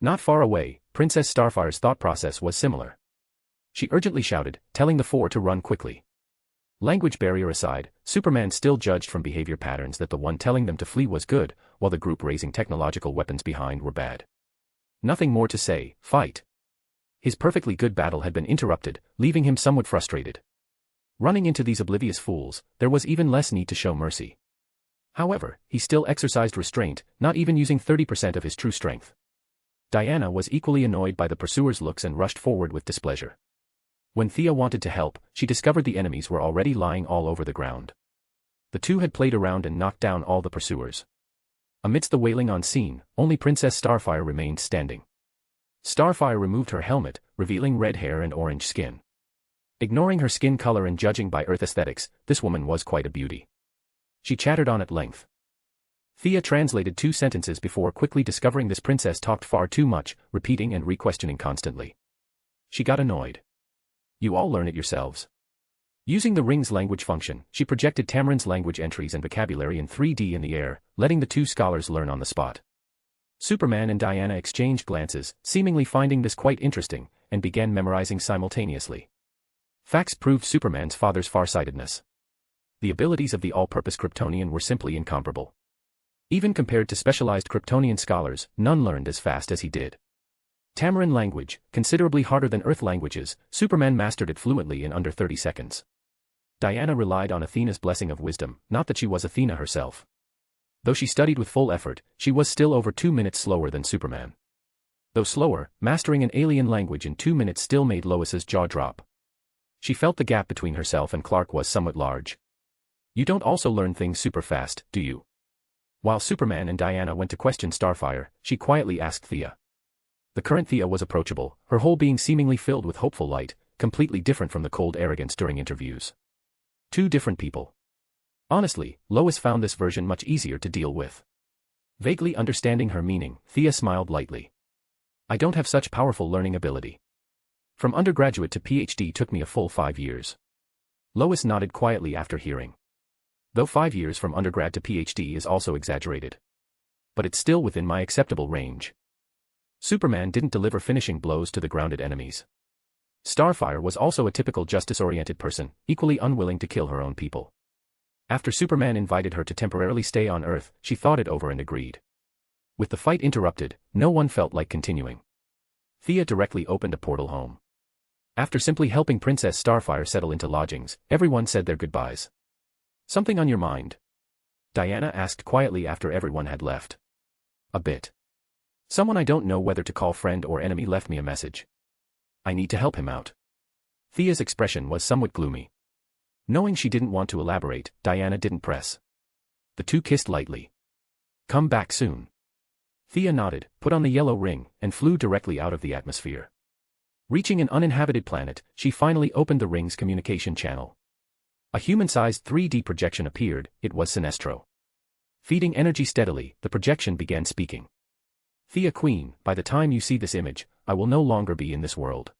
[SPEAKER 3] Not far away, Princess Starfire's thought process was similar. she urgently shouted, telling the four to run quickly. Language barrier aside, Superman still judged from behavior patterns that the one telling them to flee was good, while the group raising technological weapons behind were bad. Nothing more to say, fight. His perfectly good battle had been interrupted, leaving him somewhat frustrated. Running into these oblivious fools, there was even less need to show mercy. However, he still exercised restraint, not even using 30% of his true strength. Diana was equally annoyed by the pursuers' looks and rushed forward with displeasure. When Thea wanted to help, she discovered the enemies were already lying all over the ground. The two had played around and knocked down all the pursuers. Amidst the wailing on scene, only Princess Starfire remained standing. Starfire removed her helmet, revealing red hair and orange skin. Ignoring her skin color and judging by Earth aesthetics, this woman was quite a beauty. She chattered on at length. Thea translated 2 sentences before quickly discovering this princess talked far too much, repeating and re-questioning constantly. She got annoyed. You all learn it yourselves. Using the ring's language function, she projected Tamarin's language entries and vocabulary in 3D in the air, letting the 2 scholars learn on the spot. Superman and Diana exchanged glances, seemingly finding this quite interesting, and began memorizing simultaneously. Facts proved Superman's father's farsightedness. The abilities of the all-purpose Kryptonian were simply incomparable. Even compared to specialized Kryptonian scholars, none learned as fast as he did. Tamarin language, considerably harder than Earth languages, Superman mastered it fluently in under 30 seconds. Diana relied on Athena's blessing of wisdom, not that she was Athena herself. Though she studied with full effort, she was still over 2 minutes slower than Superman. Though slower, mastering an alien language in 2 minutes still made Lois's jaw drop. She felt the gap between herself and Clark was somewhat large. You don't also learn things super fast, do you? While Superman and Diana went to question Starfire, she quietly asked Thea. The current Thea was approachable, her whole being seemingly filled with hopeful light, completely different from the cold arrogance during interviews. 2 different people. Honestly, Lois found this version much easier to deal with. Vaguely understanding her meaning, Thea smiled lightly. I don't have such powerful learning ability. From undergraduate to PhD took me a full 5 years. Lois nodded quietly after hearing. Though 5 years from undergrad to PhD is also exaggerated. But it's still within my acceptable range. Superman didn't deliver finishing blows to the grounded enemies. Starfire was also a typical justice-oriented person, equally unwilling to kill her own people. After Superman invited her to temporarily stay on Earth, she thought it over and agreed. With the fight interrupted, no one felt like continuing. Thea directly opened a portal home. After simply helping Princess Starfire settle into lodgings, everyone said their goodbyes. Something on your mind? Diana asked quietly after everyone had left. A bit. Someone I don't know whether to call friend or enemy left me a message. I need to help him out. Thea's expression was somewhat gloomy. Knowing she didn't want to elaborate, Diana didn't press. The 2 kissed lightly. Come back soon. Thea nodded, put on the yellow ring, and flew directly out of the atmosphere. Reaching an uninhabited planet, she finally opened the ring's communication channel. A human-sized 3D projection appeared, it was Sinestro. Feeding energy steadily, the projection began speaking. Thea Queen, by the time you see this image, I will no longer be in this world.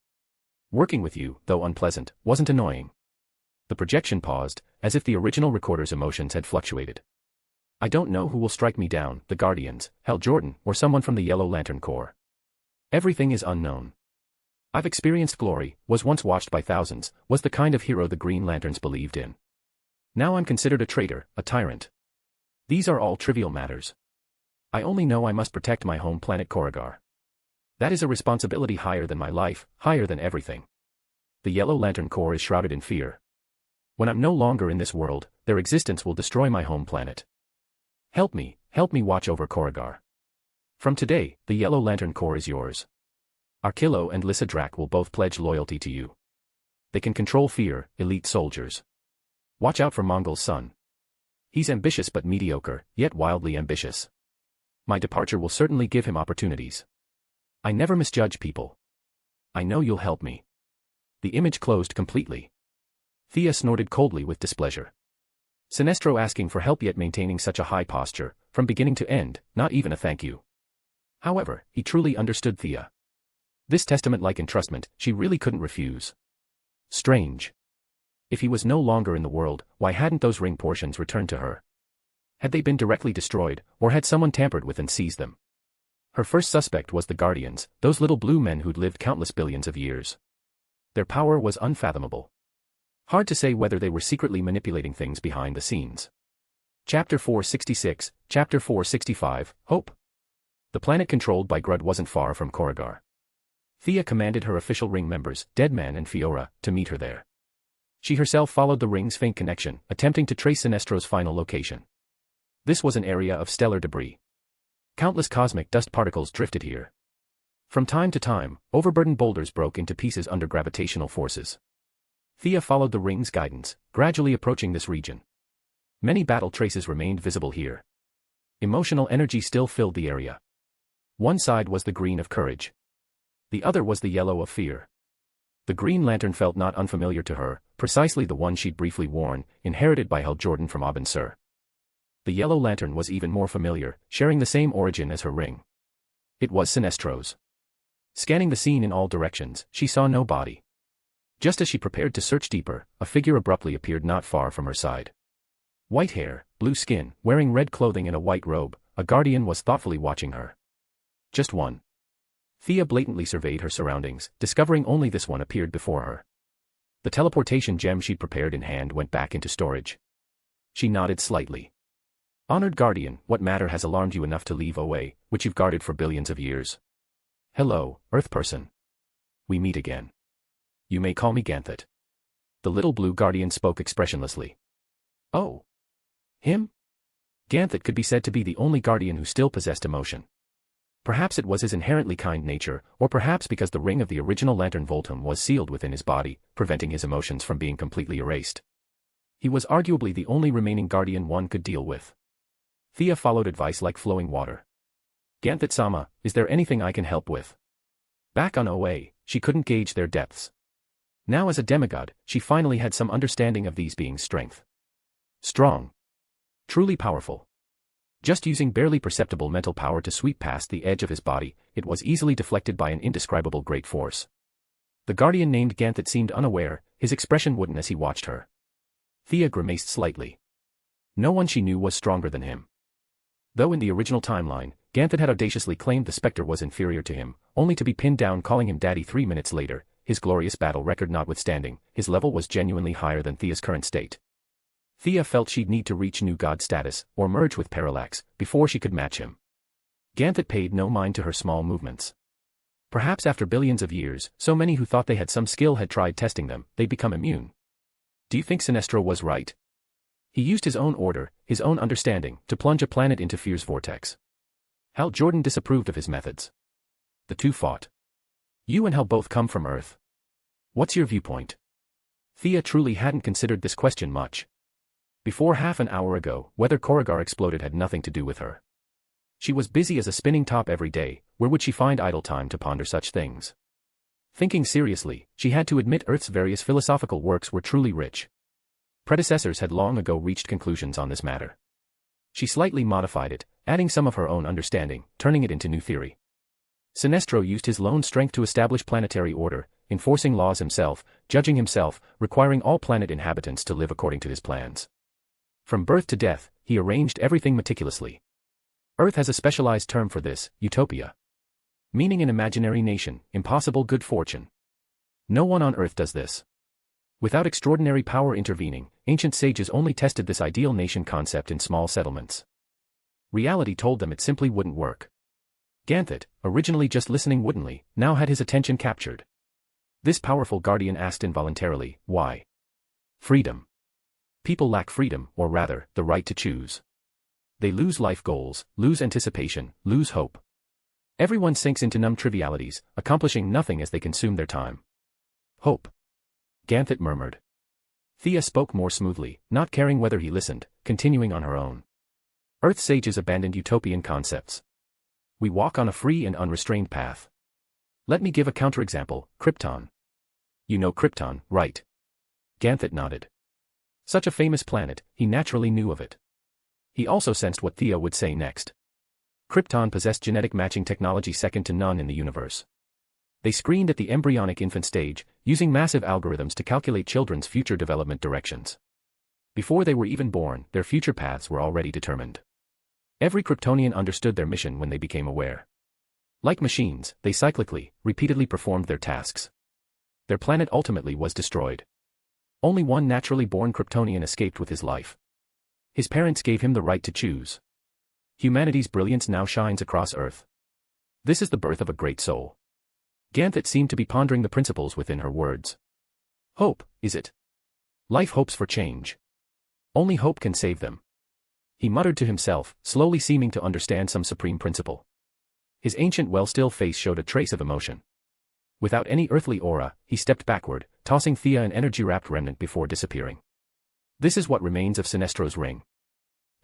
[SPEAKER 3] Working with you, though unpleasant, wasn't annoying. The projection paused, as if the original recorder's emotions had fluctuated. I don't know who will strike me down, the Guardians, Hal Jordan, or someone from the Yellow Lantern Corps. Everything is unknown. I've experienced glory, was once watched by thousands, was the kind of hero the Green Lanterns believed in. Now I'm considered a traitor, a tyrant. These are all trivial matters. I only know I must protect my home planet Corrigar. That is a responsibility higher than my life, higher than everything. The Yellow Lantern Corps is shrouded in fear. When I'm no longer in this world, their existence will destroy my home planet. Help me watch over Corrigar. From today, the Yellow Lantern Corps is yours. Arkillo and Lissa Drac will both pledge loyalty to you. They can control fear, elite soldiers. Watch out for Mongol's son. He's ambitious but mediocre, yet wildly ambitious. My departure will certainly give him opportunities. I never misjudge people. I know you'll help me. The image closed completely. Thea snorted coldly with displeasure. Sinestro asking for help yet maintaining such a high posture, from beginning to end, not even a thank you. However, he truly understood Thea. This testament-like entrustment, she really couldn't refuse. Strange. If he was no longer in the world, why hadn't those ring portions returned to her? Had they been directly destroyed, or had someone tampered with and seized them? Her first suspect was the Guardians, those little blue men who'd lived countless billions of years. Their power was unfathomable. Hard to say whether they were secretly manipulating things behind the scenes. Chapter 466, Chapter 465, Hope. The planet controlled by Grud wasn't far from Corrigar. Thea commanded her official ring members, Deadman and Fiora, to meet her there. She herself followed the ring's faint connection, attempting to trace Sinestro's final location. This was an area of stellar debris. Countless cosmic dust particles drifted here. From time to time, overburdened boulders broke into pieces under gravitational forces. Thea followed the ring's guidance, gradually approaching this region. Many battle traces remained visible here. Emotional energy still filled the area. One side was the green of courage. The other was the yellow of fear. The green lantern felt not unfamiliar to her, precisely the one she'd briefly worn, inherited by Hel Jordan from Abin Sur. The yellow lantern was even more familiar, sharing the same origin as her ring. It was Sinestro's. Scanning the scene in all directions, she saw no body. Just as she prepared to search deeper, a figure abruptly appeared not far from her side. White hair, blue skin, wearing red clothing and a white robe, a guardian was thoughtfully watching her. Just one. Thea blatantly surveyed her surroundings, discovering only this one appeared before her. The teleportation gem she'd prepared in hand went back into storage. She nodded slightly. Honored Guardian, what matter has alarmed you enough to leave away, which you've guarded for billions of years? Hello, Earth person. We meet again. You may call me Ganthet. The little blue guardian spoke expressionlessly. Oh. Him? Ganthet could be said to be the only guardian who still possessed emotion. Perhaps it was his inherently kind nature, or perhaps because the ring of the original Lantern Voltum was sealed within his body, preventing his emotions from being completely erased. He was arguably the only remaining guardian one could deal with. Thea followed advice like flowing water. Ganthet-sama, is there anything I can help with? Back on OA, she couldn't gauge their depths. Now as a demigod, she finally had some understanding of these beings' strength. Strong. Truly powerful. Just using barely perceptible mental power to sweep past the edge of his body, it was easily deflected by an indescribable great force. The guardian named Ganthet seemed unaware, his expression wooden as he watched her. Thea grimaced slightly. No one she knew was stronger than him. Though in the original timeline, Ganthet had audaciously claimed the Spectre was inferior to him, only to be pinned down calling him Daddy 3 minutes later, his glorious battle record notwithstanding, his level was genuinely higher than Thea's current state. Thea felt she'd need to reach new god status, or merge with Parallax, before she could match him. Ganthet paid no mind to her small movements. Perhaps after billions of years, so many who thought they had some skill had tried testing them, they'd become immune. Do you think Sinestro was right? He used his own order, his own understanding, to plunge a planet into fear's vortex. Hal Jordan disapproved of his methods. The two fought. You and Hal both come from Earth. What's your viewpoint? Thea truly hadn't considered this question much. Before half an hour ago, whether Corrigar exploded had nothing to do with her. She was busy as a spinning top every day, where would she find idle time to ponder such things? Thinking seriously, she had to admit Earth's various philosophical works were truly rich. Predecessors had long ago reached conclusions on this matter. She slightly modified it, adding some of her own understanding, turning it into new theory. Sinestro used his lone strength to establish planetary order, enforcing laws himself, judging himself, requiring all planet inhabitants to live according to his plans. From birth to death, he arranged everything meticulously. Earth has a specialized term for this, utopia. Meaning an imaginary nation, impossible good fortune. No one on Earth does this. Without extraordinary power intervening, ancient sages only tested this ideal nation concept in small settlements. Reality told them it simply wouldn't work. Ganthet, originally just listening woodenly, now had his attention captured. This powerful guardian asked involuntarily, why? Freedom. People lack freedom, or rather, the right to choose. They lose life goals, lose anticipation, lose hope. Everyone sinks into numb trivialities, accomplishing nothing as they consume their time. Hope. Ganthet murmured. Thea spoke more smoothly, not caring whether he listened, continuing on her own. Earth sages abandoned utopian concepts. We walk on a free and unrestrained path. Let me give a counterexample, Krypton. You know Krypton, right? Ganthet nodded. Such a famous planet, he naturally knew of it. He also sensed what Thea would say next. Krypton possessed genetic matching technology second to none in the universe. They screened at the embryonic infant stage, using massive algorithms to calculate children's future development directions. Before they were even born, their future paths were already determined. Every Kryptonian understood their mission when they became aware. Like machines, they cyclically, repeatedly performed their tasks. Their planet ultimately was destroyed. Only one naturally born Kryptonian escaped with his life. His parents gave him the right to choose. Humanity's brilliance now shines across Earth. This is the birth of a great soul. Ganthet seemed to be pondering the principles within her words. Hope, is it? Life hopes for change. Only hope can save them. He muttered to himself, slowly seeming to understand some supreme principle. His ancient well-still face showed a trace of emotion. Without any earthly aura, he stepped backward, tossing Thea an energy-wrapped remnant before disappearing. This is what remains of Sinestro's ring.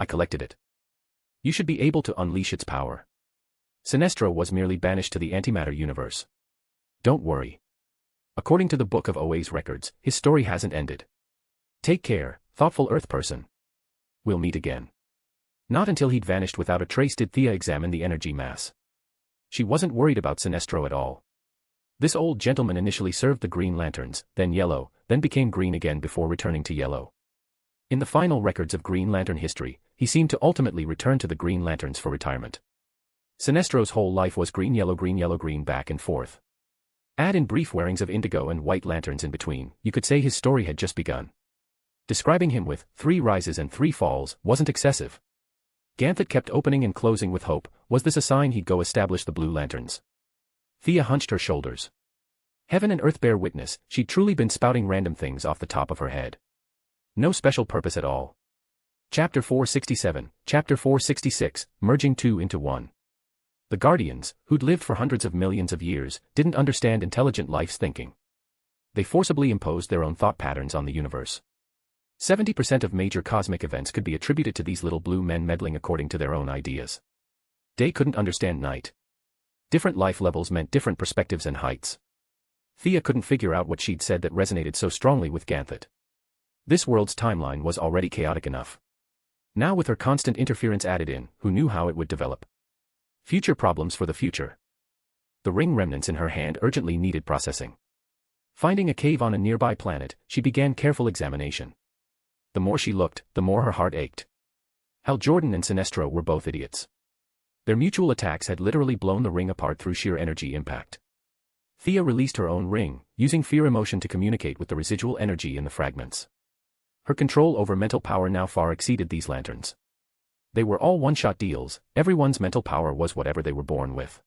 [SPEAKER 3] I collected it. You should be able to unleash its power. Sinestro was merely banished to the antimatter universe. Don't worry. According to the Book of OA's records, his story hasn't ended. Take care, thoughtful Earth person. We'll meet again. Not until he'd vanished without a trace did Thea examine the energy mass. She wasn't worried about Sinestro at all. This old gentleman initially served the Green Lanterns, then yellow, then became green again before returning to yellow. In the final records of Green Lantern history, he seemed to ultimately return to the Green Lanterns for retirement. Sinestro's whole life was green, yellow, green back and forth. Add in brief wearings of indigo and white lanterns in between, you could say his story had just begun. Describing him with 3 rises and 3 falls wasn't excessive. Ganthet kept opening and closing with hope. Was this a sign he'd go establish the Blue Lanterns? Thea hunched her shoulders. Heaven and Earth bear witness, she'd truly been spouting random things off the top of her head. No special purpose at all. Chapter 467, Chapter 466, merging 2 into 1. The Guardians, who'd lived for hundreds of millions of years, didn't understand intelligent life's thinking. They forcibly imposed their own thought patterns on the universe. 70% of major cosmic events could be attributed to these little blue men meddling according to their own ideas. Day couldn't understand night. Different life levels meant different perspectives and heights. Thea couldn't figure out what she'd said that resonated so strongly with Ganthet. This world's timeline was already chaotic enough. Now with her constant interference added in, who knew how it would develop? Future problems for the future. The ring remnants in her hand urgently needed processing. Finding a cave on a nearby planet, she began careful examination. The more she looked, the more her heart ached. Hal Jordan and Sinestro were both idiots. Their mutual attacks had literally blown the ring apart through sheer energy impact. Thea released her own ring, using fear emotion to communicate with the residual energy in the fragments. Her control over mental power now far exceeded these lanterns. They were all one-shot deals, everyone's mental power was whatever they were born with.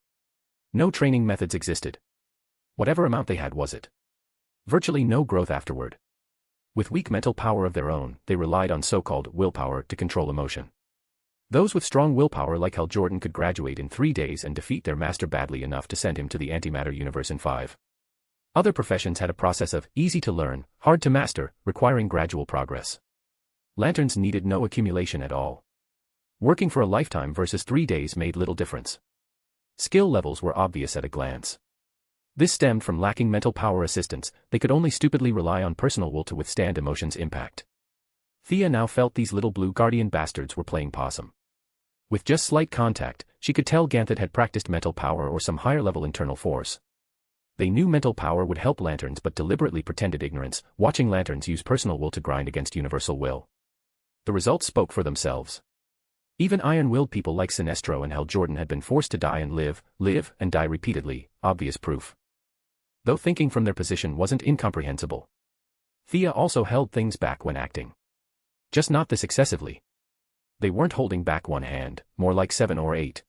[SPEAKER 3] No training methods existed. Whatever amount they had was it. Virtually no growth afterward. With weak mental power of their own, they relied on so-called willpower to control emotion. Those with strong willpower like Hal Jordan could graduate in 3 days and defeat their master badly enough to send him to the antimatter universe in 5. Other professions had a process of easy to learn, hard to master, requiring gradual progress. Lanterns needed no accumulation at all. Working for a lifetime versus 3 days made little difference. Skill levels were obvious at a glance. This stemmed from lacking mental power assistance, they could only stupidly rely on personal will to withstand emotion's impact. Thea now felt these little blue guardian bastards were playing possum. With just slight contact, she could tell Ganthet had practiced mental power or some higher-level internal force. They knew mental power would help lanterns but deliberately pretended ignorance, watching lanterns use personal will to grind against universal will. The results spoke for themselves. Even iron-willed people like Sinestro and Hal Jordan had been forced to die and live and die repeatedly, obvious proof. Though thinking from their position wasn't incomprehensible. Thea also held things back when acting. Just not this excessively. They weren't holding back one hand, more like 7 or 8.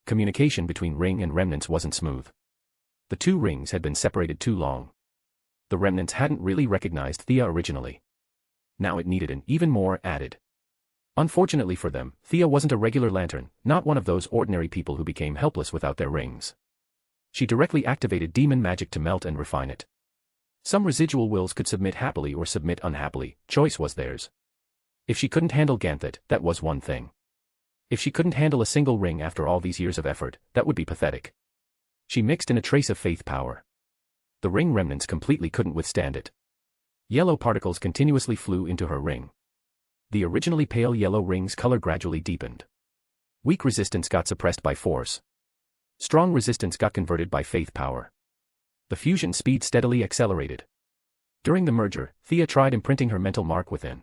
[SPEAKER 3] Communication between ring and remnants wasn't smooth. The 2 rings had been separated too long. The remnants hadn't really recognized Thea originally. Now it needed an even more added. Unfortunately for them, Thea wasn't a regular lantern, not one of those ordinary people who became helpless without their rings. She directly activated demon magic to melt and refine it. Some residual wills could submit happily or submit unhappily, choice was theirs. If she couldn't handle Ganthet, that was one thing. If she couldn't handle a single ring after all these years of effort, that would be pathetic. She mixed in a trace of faith power. The ring remnants completely couldn't withstand it. Yellow particles continuously flew into her ring. The originally pale yellow ring's color gradually deepened. Weak resistance got suppressed by force. Strong resistance got converted by faith power. The fusion speed steadily accelerated. During the merger, Thea tried imprinting her mental mark within.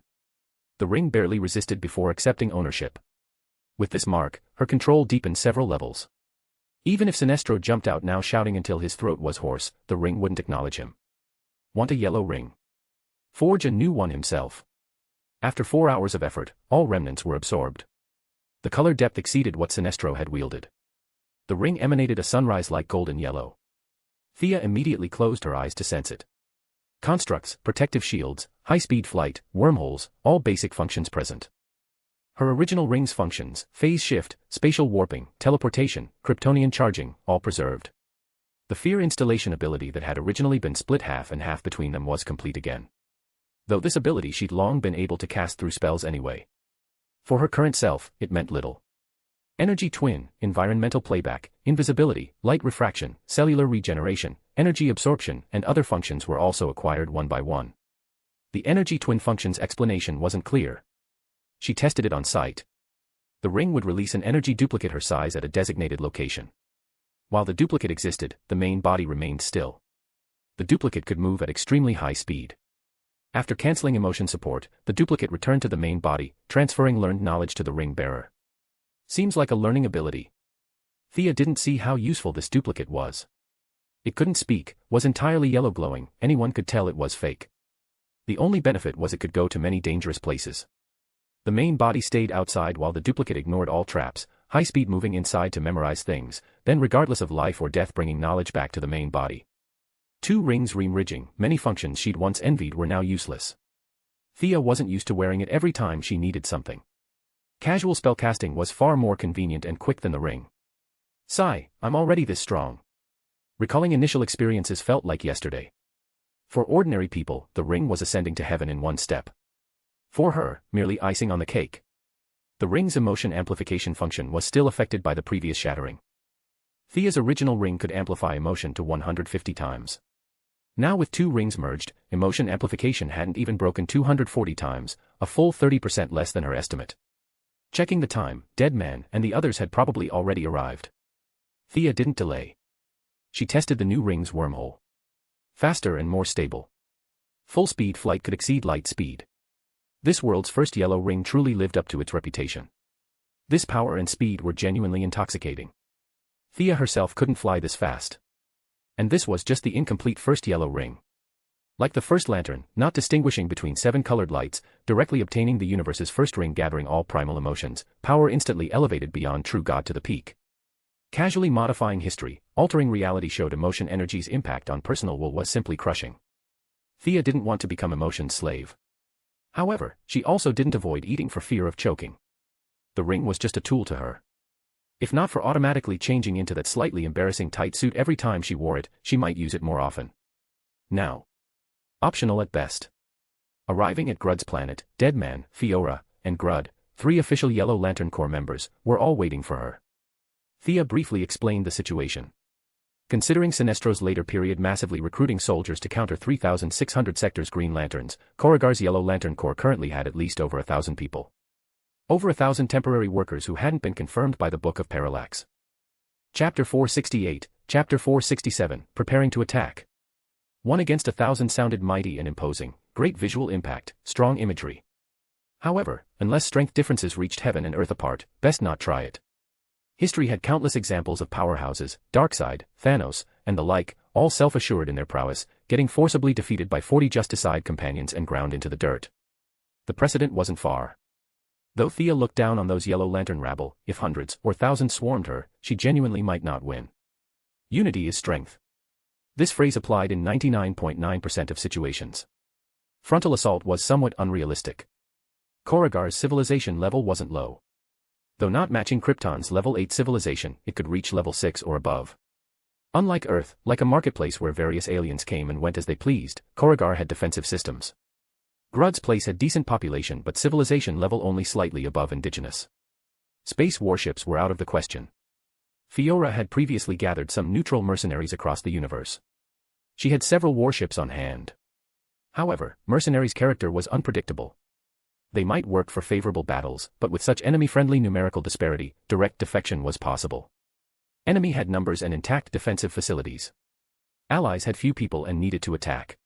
[SPEAKER 3] The ring barely resisted before accepting ownership. With this mark, her control deepened several levels. Even if Sinestro jumped out now shouting until his throat was hoarse, the ring wouldn't acknowledge him. Want a yellow ring? Forge a new one himself. After 4 hours of effort, all remnants were absorbed. The color depth exceeded what Sinestro had wielded. The ring emanated a sunrise-like golden yellow. Thea immediately closed her eyes to sense it. Constructs, protective shields, high-speed flight, wormholes, all basic functions present. Her original ring's functions, phase shift, spatial warping, teleportation, Kryptonian charging, all preserved. The fear installation ability that had originally been split half and half between them was complete again. Though this ability she'd long been able to cast through spells anyway. For her current self, it meant little. Energy twin, environmental playback, invisibility, light refraction, cellular regeneration, energy absorption, and other functions were also acquired one by one. The energy twin function's explanation wasn't clear. She tested it on site. The ring would release an energy duplicate her size at a designated location. While the duplicate existed, the main body remained still. The duplicate could move at extremely high speed. After canceling emotion support, the duplicate returned to the main body, transferring learned knowledge to the ring bearer. Seems like a learning ability. Thea didn't see how useful this duplicate was. It couldn't speak, was entirely yellow glowing, anyone could tell it was fake. The only benefit was it could go to many dangerous places. The main body stayed outside while the duplicate ignored all traps, high speed moving inside to memorize things, then regardless of life or death bringing knowledge back to the main body. 2 rings remerging, many functions she'd once envied were now useless. Thea wasn't used to wearing it every time she needed something. Casual spellcasting was far more convenient and quick than the ring. Sigh, I'm already this strong. Recalling initial experiences felt like yesterday. For ordinary people, the ring was ascending to heaven in one step. For her, merely icing on the cake. The ring's emotion amplification function was still affected by the previous shattering. Thea's original ring could amplify emotion to 150 times. Now with 2 rings merged, emotion amplification hadn't even broken 240 times, a full 30% less than her estimate. Checking the time, Deadman and the others had probably already arrived. Thea didn't delay. She tested the new ring's wormhole. Faster and more stable. Full-speed flight could exceed light speed. This world's first yellow ring truly lived up to its reputation. This power and speed were genuinely intoxicating. Thea herself couldn't fly this fast. And this was just the incomplete first yellow ring. Like the first lantern, not distinguishing between 7 colored lights, directly obtaining the universe's first ring gathering all primal emotions, power instantly elevated beyond true god to the peak. Casually modifying history, altering reality showed emotion energy's impact on personal will was simply crushing. Thea didn't want to become emotion's slave. However, she also didn't avoid eating for fear of choking. The ring was just a tool to her. If not for automatically changing into that slightly embarrassing tight suit every time she wore it, she might use it more often. Now. Optional at best. Arriving at Grud's planet, Deadman, Fiora, and Grud, 3 official Yellow Lantern Corps members, were all waiting for her. Thea briefly explained the situation. Considering Sinestro's later period massively recruiting soldiers to counter 3,600 sectors Green Lanterns, Corrigar's Yellow Lantern Corps currently had at least over 1,000 people. Over 1,000 temporary workers who hadn't been confirmed by the Book of Parallax. Chapter 468, Chapter 467, Preparing to Attack. 1 against 1,000 sounded mighty and imposing, great visual impact, strong imagery. However, unless strength differences reached heaven and earth apart, best not try it. History had countless examples of powerhouses, Darkseid, Thanos, and the like, all self-assured in their prowess, getting forcibly defeated by 40 Justicide companions and ground into the dirt. The precedent wasn't far. Though Thea looked down on those Yellow Lantern rabble, if hundreds or thousands swarmed her, she genuinely might not win. Unity is strength. This phrase applied in 99.9% of situations. Frontal assault was somewhat unrealistic. Corrigar's civilization level wasn't low. Though not matching Krypton's level 8 civilization, it could reach level 6 or above. Unlike Earth, like a marketplace where various aliens came and went as they pleased, Corrigar had defensive systems. Grud's place had decent population but civilization level only slightly above indigenous. Space warships were out of the question. Fiora had previously gathered some neutral mercenaries across the universe. She had several warships on hand. However, mercenaries' character was unpredictable. They might work for favorable battles, but with such enemy-friendly numerical disparity, direct defection was possible. Enemy had numbers and intact defensive facilities. Allies had few people and needed to attack.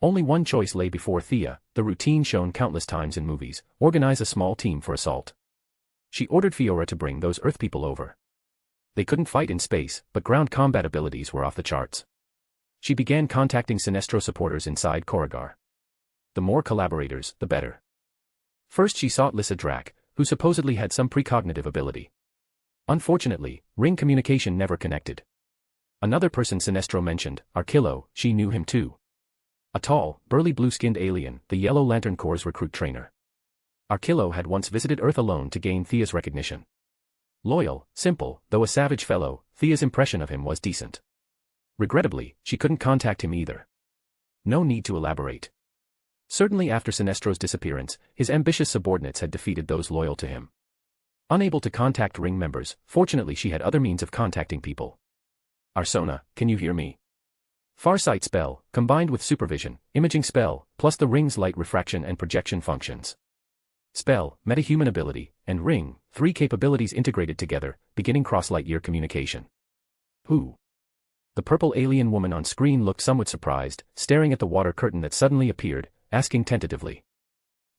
[SPEAKER 3] Only one choice lay before Thea, the routine shown countless times in movies: organize a small team for assault. She ordered Fiora to bring those Earth people over. They couldn't fight in space, but ground combat abilities were off the charts. She began contacting Sinestro supporters inside Corrigar. The more collaborators, the better. First she sought Lissa Drac, who supposedly had some precognitive ability. Unfortunately, ring communication never connected. Another person Sinestro mentioned, Archilo, she knew him too. A tall, burly blue-skinned alien, the Yellow Lantern Corps' recruit trainer. Archilo had once visited Earth alone to gain Thea's recognition. Loyal, simple, though a savage fellow, Thea's impression of him was decent. Regrettably, she couldn't contact him either. No need to elaborate. Certainly after Sinestro's disappearance, his ambitious subordinates had defeated those loyal to him. Unable to contact ring members, fortunately she had other means of contacting people. Arsona, can you hear me? Farsight spell, combined with supervision, imaging spell, plus the ring's light refraction and projection functions. Spell, metahuman ability, and ring, 3 capabilities integrated together, beginning cross-light-year communication. Who? The purple alien woman on screen looked somewhat surprised, staring at the water curtain that suddenly appeared, asking tentatively.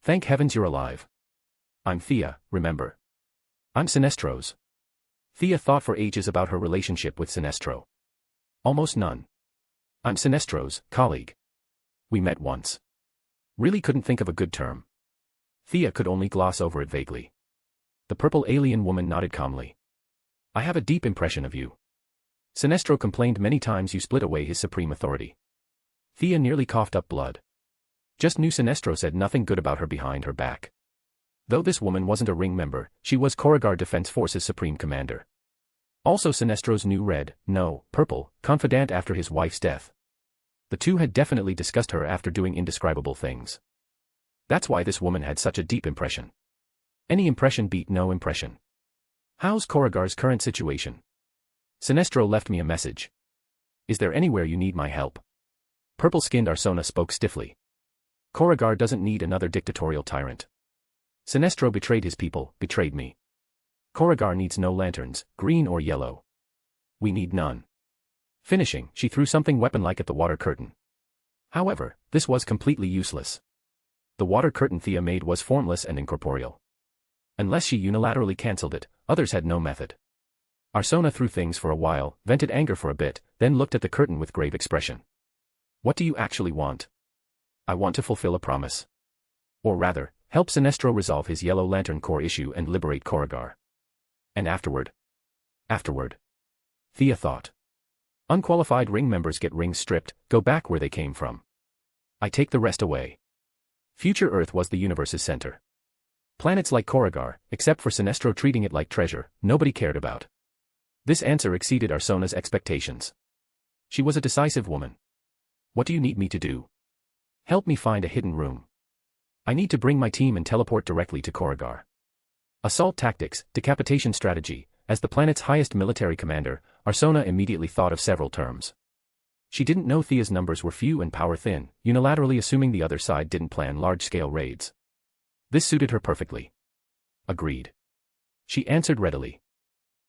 [SPEAKER 3] Thank heavens you're alive. I'm Thea, remember? I'm Sinestro's. Thea thought for ages about her relationship with Sinestro. Almost none. I'm Sinestro's colleague. We met once. Really couldn't think of a good term. Thea could only gloss over it vaguely. The purple alien woman nodded calmly. I have a deep impression of you. Sinestro complained many times you split away his supreme authority. Thea nearly coughed up blood. Just knew Sinestro said nothing good about her behind her back. Though this woman wasn't a ring member, she was Corrigar Defense Force's supreme commander. Also Sinestro's new red, no, purple, confidant after his wife's death. The two had definitely discussed her after doing indescribable things. That's why this woman had such a deep impression. Any impression beat no impression. How's Corrigar's current situation? Sinestro left me a message. Is there anywhere you need my help? Purple-skinned Arsona spoke stiffly. Corrigar doesn't need another dictatorial tyrant. Sinestro betrayed his people, betrayed me. Corrigar needs no lanterns, green or yellow. We need none. Finishing, she threw something weapon-like at the water curtain. However, this was completely useless. The water curtain Thea made was formless and incorporeal. Unless she unilaterally cancelled it, others had no method. Arsona threw things for a while, vented anger for a bit, then looked at the curtain with grave expression. What do you actually want? I want to fulfill a promise. Or rather, help Sinestro resolve his Yellow Lantern Corps issue and liberate Corrigar. And afterward? Afterward. Thea thought. Unqualified ring members get rings stripped, go back where they came from. I take the rest away. Future Earth was the universe's center. Planets like Corrigar, except for Sinestro treating it like treasure, nobody cared about. This answer exceeded Arsona's expectations. She was a decisive woman. What do you need me to do? Help me find a hidden room. I need to bring my team and teleport directly to Corrigar. Assault tactics, decapitation strategy. As the planet's highest military commander, Arsona immediately thought of several terms. She didn't know Thea's numbers were few and power thin, unilaterally assuming the other side didn't plan large-scale raids. This suited her perfectly. Agreed. She answered readily.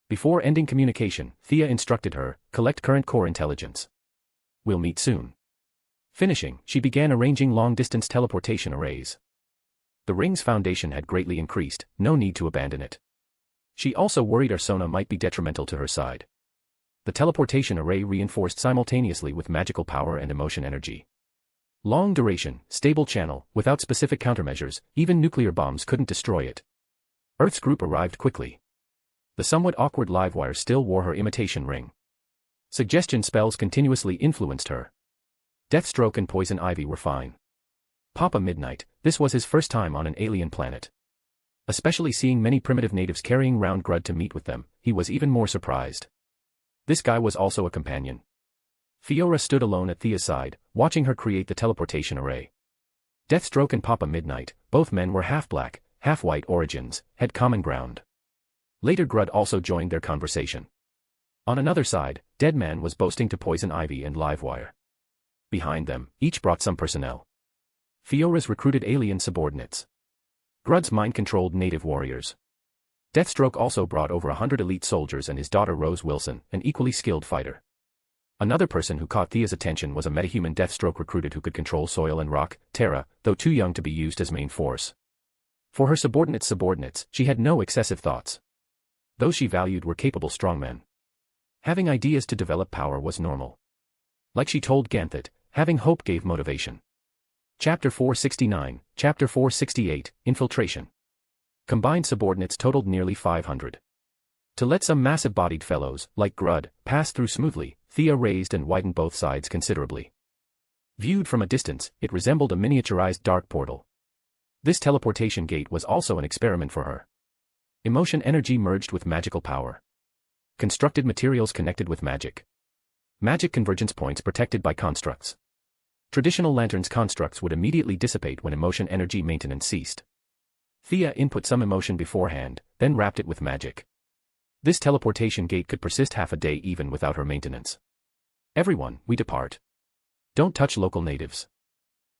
[SPEAKER 3] Before ending communication, Thea instructed her, collect current core intelligence. We'll meet soon. Finishing, she began arranging long-distance teleportation arrays. The ring's foundation had greatly increased, no need to abandon it. She also worried Arsona might be detrimental to her side. The teleportation array reinforced simultaneously with magical power and emotion energy. Long duration, stable channel, without specific countermeasures, even nuclear bombs couldn't destroy it. Earth's group arrived quickly. The somewhat awkward Livewire still wore her imitation ring. Suggestion spells continuously influenced her. Deathstroke and Poison Ivy were fine. Papa Midnight, this was his first time on an alien planet. Especially seeing many primitive natives carrying round Grud to meet with them, he was even more surprised. This guy was also a companion. Fiora stood alone at Thea's side, watching her create the teleportation array. Deathstroke and Papa Midnight, both men were half-black, half-white origins, had common ground. Later Grud also joined their conversation. On another side, Deadman was boasting to Poison Ivy and Livewire. Behind them, each brought some personnel. Fiora's recruited alien subordinates. Grud's mind-controlled native warriors. Deathstroke also brought over 100 elite soldiers and his daughter Rose Wilson, an equally skilled fighter. Another person who caught Thea's attention was a metahuman Deathstroke recruited who could control soil and rock, Terra, though too young to be used as main force. For her subordinates, she had no excessive thoughts. Those she valued were capable strongmen. Having ideas to develop power was normal. Like she told Ganthet, having hope gave motivation. Chapter 469, Chapter 468, Infiltration. Combined subordinates totaled nearly 500. To let some massive-bodied fellows, like Grud, pass through smoothly, Thea raised and widened both sides considerably. Viewed from a distance, it resembled a miniaturized dark portal. This teleportation gate was also an experiment for her. Emotion energy merged with magical power. Constructed materials connected with magic. Magic convergence points protected by constructs. Traditional lanterns constructs would immediately dissipate when emotion energy maintenance ceased. Thea input some emotion beforehand, then wrapped it with magic. This teleportation gate could persist half a day even without her maintenance. Everyone, we depart. Don't touch local natives.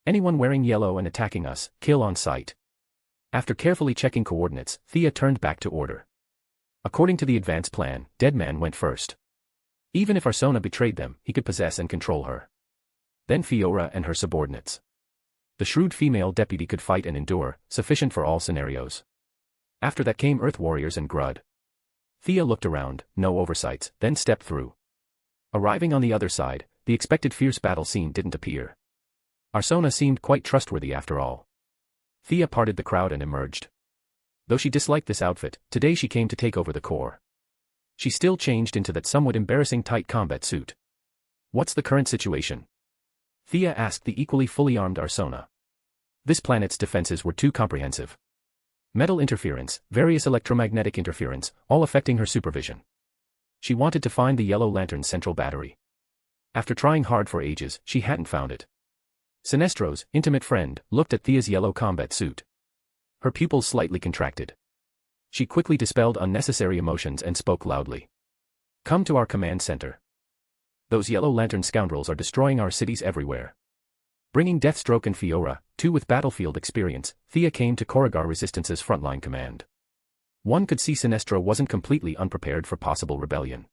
[SPEAKER 3] Anyone wearing yellow and attacking us, kill on sight. After carefully checking coordinates, Thea turned back to order. According to the advance plan, Deadman went first. Even if Arsona betrayed them, he could possess and control her. Then Fiora and her subordinates. The shrewd female deputy could fight and endure, sufficient for all scenarios. After that came Earth Warriors and Grud. Thea looked around, no oversights, then stepped through. Arriving on the other side, the expected fierce battle scene didn't appear. Arsona seemed quite trustworthy after all. Thea parted the crowd and emerged. Though she disliked this outfit, today she came to take over the core. She still changed into that somewhat embarrassing tight combat suit. What's the current situation? Thea asked the equally fully armed Arsona. This planet's defenses were too comprehensive. Metal interference, various electromagnetic interference, all affecting her supervision. She wanted to find the Yellow Lantern's central battery. After trying hard for ages, she hadn't found it. Sinestro's intimate friend looked at Thea's yellow combat suit. Her pupils slightly contracted. She quickly dispelled unnecessary emotions and spoke loudly. Come to our command center. Those Yellow Lantern scoundrels are destroying our cities everywhere. Bringing Deathstroke and Fiora, two with battlefield experience, Thea came to Corrigar Resistance's frontline command. One could see Sinestro wasn't completely unprepared for possible rebellion.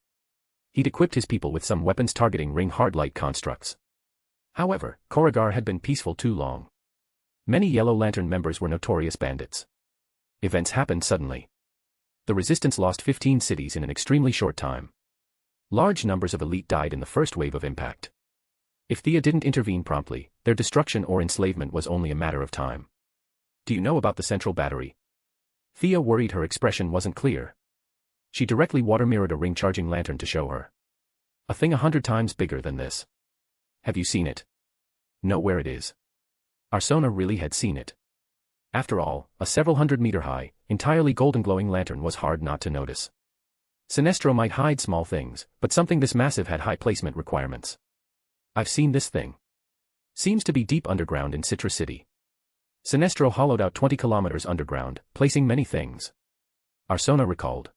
[SPEAKER 3] He'd equipped his people with some weapons targeting ring hardlight constructs. However, Corrigar had been peaceful too long. Many Yellow Lantern members were notorious bandits. Events happened suddenly. The Resistance lost 15 cities in an extremely short time. Large numbers of elite died in the first wave of impact. If Thea didn't intervene promptly, their destruction or enslavement was only a matter of time. Do you know about the central battery? Thea worried her expression wasn't clear. She directly water-mirrored a ring-charging lantern to show her. A thing 100 times bigger than this. Have you seen it? Know where it is. Arsona really had seen it. After all, a several 100-meter-high, entirely golden-glowing lantern was hard not to notice. Sinestro might hide small things, but something this massive had high placement requirements. I've seen this thing. Seems to be deep underground in Citra City. Sinestro hollowed out 20 kilometers underground, placing many things. Arsona recalled.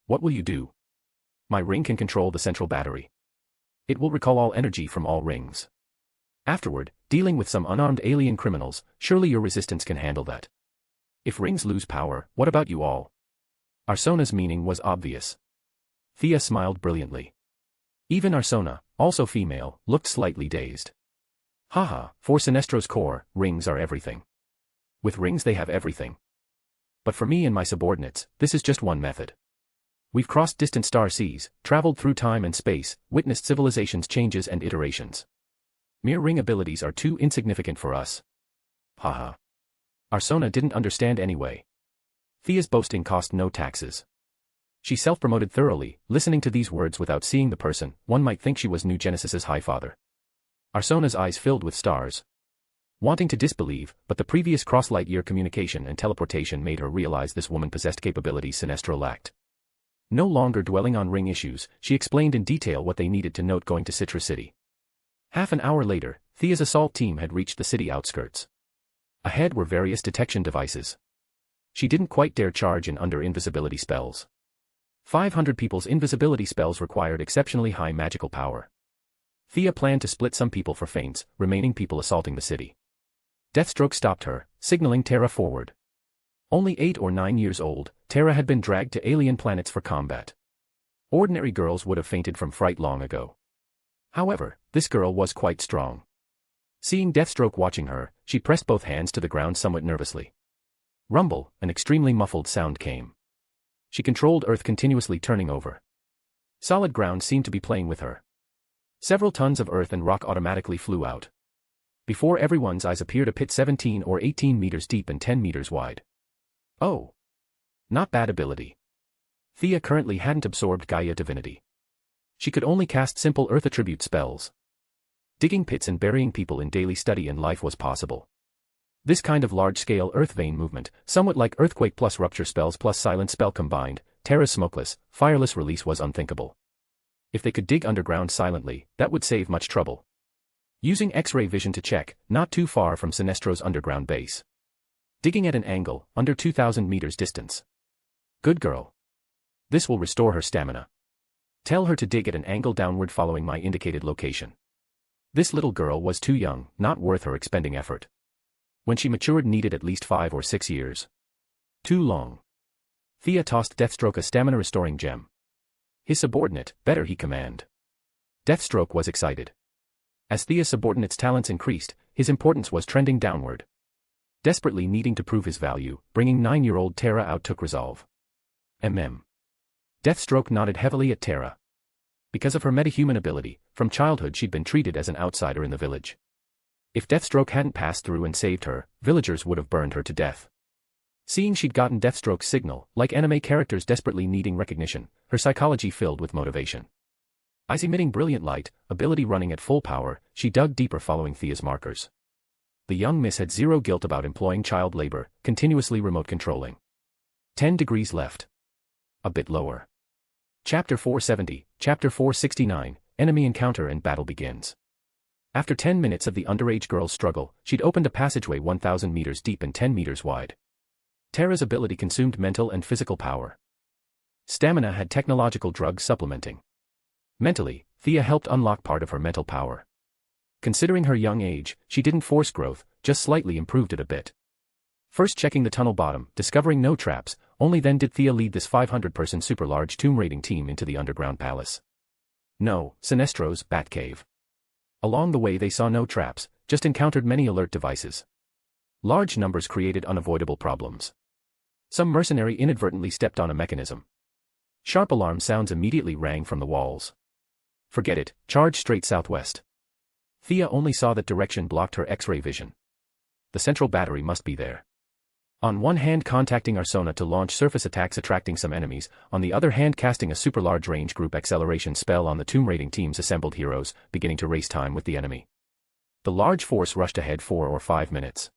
[SPEAKER 3] What will you do? My ring can control the central battery. It will recall all energy from all rings. Afterward, dealing with some unarmed alien criminals, surely your resistance can handle that. If rings lose power, what about you all? Arsona's meaning was obvious. Thea smiled brilliantly. Even Arsona, also female, looked slightly dazed. Haha, for Sinestro's core, rings are everything. With rings they have everything. But for me and my subordinates, this is just one method. We've crossed distant star seas, traveled through time and space, witnessed civilizations' changes and iterations. Mere ring abilities are too insignificant for us. Haha. Arsona didn't understand anyway. Thea's boasting cost no taxes. She self-promoted thoroughly, listening to these words without seeing the person. One might think she was New Genesis's High Father. Arsona's eyes filled with stars. Wanting to disbelieve, but the previous cross-light-year communication and teleportation made her realize this woman possessed capabilities Sinestro lacked. No longer dwelling on ring issues, she explained in detail what they needed to note going to Citra City. Half an hour later, Thea's assault team had reached the city outskirts. Ahead were various detection devices. She didn't quite dare charge in under invisibility spells. 500 people's invisibility spells required exceptionally high magical power. Thea planned to split some people for feints, remaining people assaulting the city. Deathstroke stopped her, signaling Terra forward. Only 8 or 9 years old, Terra had been dragged to alien planets for combat. Ordinary girls would have fainted from fright long ago. However, this girl was quite strong. Seeing Deathstroke watching her, she pressed both hands to the ground somewhat nervously. Rumble, an extremely muffled sound came. She controlled Earth continuously turning over. Solid ground seemed to be playing with her. Several tons of earth and rock automatically flew out. Before everyone's eyes appeared a pit 17 or 18 meters deep and 10 meters wide. Oh! Not bad ability. Thea currently hadn't absorbed Gaia divinity. She could only cast simple earth attribute spells. Digging pits and burying people in daily study and life was possible. This kind of large-scale earth vein movement, somewhat like earthquake plus rupture spells plus silent spell combined, Terra's smokeless, fireless release was unthinkable. If they could dig underground silently, that would save much trouble. Using X-ray vision to check, not too far from Sinestro's underground base. Digging at an angle, under 2,000 meters distance. Good girl. This will restore her stamina. Tell her to dig at an angle downward following my indicated location. This little girl was too young, not worth her expending effort. When she matured needed at least 5 or 6 years. Too long. Thea tossed Deathstroke a stamina-restoring gem. His subordinate, better he command. Deathstroke was excited. As Thea's subordinate's talents increased, his importance was trending downward. Desperately needing to prove his value, bringing 9-year-old Terra out took resolve. Deathstroke nodded heavily at Terra. Because of her metahuman ability, from childhood she'd been treated as an outsider in the village. If Deathstroke hadn't passed through and saved her, villagers would have burned her to death. Seeing she'd gotten Deathstroke's signal, like anime characters desperately needing recognition, her psychology filled with motivation. Eyes emitting brilliant light, ability running at full power, she dug deeper following Thea's markers. The young miss had zero guilt about employing child labor, continuously remote controlling. 10 degrees left. A bit lower. Chapter 470, Chapter 469, Enemy Encounter and Battle Begins. After 10 minutes of the underage girl's struggle, she'd opened a passageway 1,000 meters deep and 10 meters wide. Terra's ability consumed mental and physical power. Stamina had technological drugs supplementing. Mentally, Thea helped unlock part of her mental power. Considering her young age, she didn't force growth, just slightly improved it a bit. First checking the tunnel bottom, discovering no traps, only then did Thea lead this 500-person super-large tomb-raiding team into the underground palace. No, Sinestro's Batcave. Along the way they saw no traps, just encountered many alert devices. Large numbers created unavoidable problems. Some mercenary inadvertently stepped on a mechanism. Sharp alarm sounds immediately rang from the walls. Forget it, charge straight southwest. Thea only saw that direction blocked her X-ray vision. The central battery must be there. On one hand contacting Arsona to launch surface attacks attracting some enemies, on the other hand casting a super large range group acceleration spell on the tomb raiding team's assembled heroes, beginning to race time with the enemy. The large force rushed ahead 4 or 5 minutes.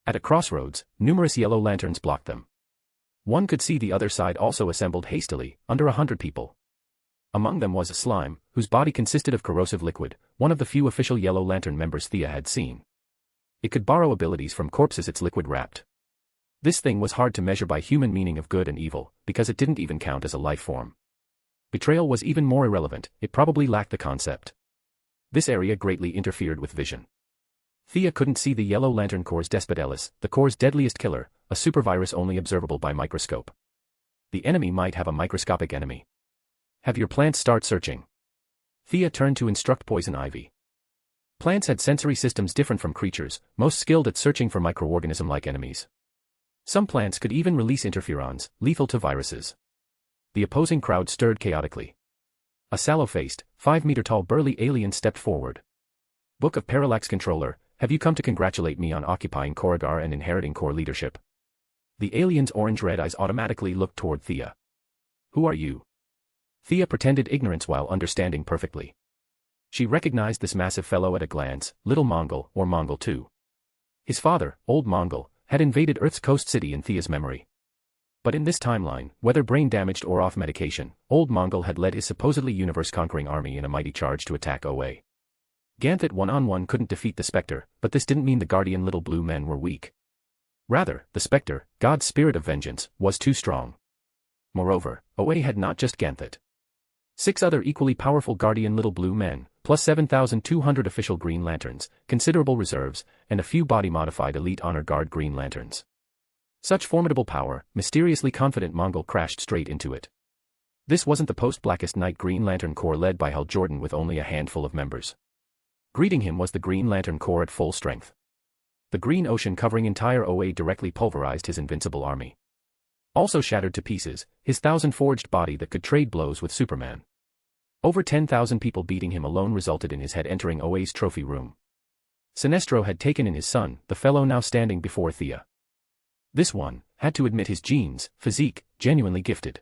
[SPEAKER 3] At a crossroads, numerous yellow lanterns blocked them. One could see the other side also assembled hastily, under 100 people. Among them was a slime, whose body consisted of corrosive liquid, one of the few official Yellow Lantern members Thea had seen. It could borrow abilities from corpses its liquid wrapped. This thing was hard to measure by human meaning of good and evil, because it didn't even count as a life form. Betrayal was even more irrelevant, it probably lacked the concept. This area greatly interfered with vision. Thea couldn't see the Yellow Lantern Corps' Despot Ellis, the Corps' deadliest killer, a supervirus only observable by microscope. The enemy might have a microscopic enemy. Have your plants start searching. Thea turned to instruct Poison Ivy. Plants had sensory systems different from creatures, most skilled at searching for microorganism-like enemies. Some plants could even release interferons, lethal to viruses. The opposing crowd stirred chaotically. A sallow-faced, 5-meter-tall burly alien stepped forward. Book of Parallax Controller, have you come to congratulate me on occupying Corridor and inheriting core leadership? The alien's orange-red eyes automatically looked toward Thea. Who are you? Thea pretended ignorance while understanding perfectly. She recognized this massive fellow at a glance, Little Mongol, or Mongol 2. His father, Old Mongol, had invaded Earth's coast city in Thea's memory. But in this timeline, whether brain-damaged or off medication, Old Mongol had led his supposedly universe-conquering army in a mighty charge to attack OA. Ganthet one-on-one couldn't defeat the Spectre, but this didn't mean the Guardian Little Blue Men were weak. Rather, the Spectre, God's spirit of vengeance, was too strong. Moreover, OA had not just Ganthet. 6 other equally powerful Guardian Little Blue Men, plus 7,200 official Green Lanterns, considerable reserves, and a few body-modified elite Honor Guard Green Lanterns. Such formidable power, mysteriously confident Mongol crashed straight into it. This wasn't the post-Blackest Night Green Lantern Corps led by Hal Jordan with only a handful of members. Greeting him was the Green Lantern Corps at full strength. The green ocean covering entire OA directly pulverized his invincible army. Also shattered to pieces, his 1,000-forged body that could trade blows with Superman. Over 10,000 people beating him alone resulted in his head entering OA's trophy room. Sinestro had taken in his son, the fellow now standing before Thea. This one had to admit his genes, physique, genuinely gifted.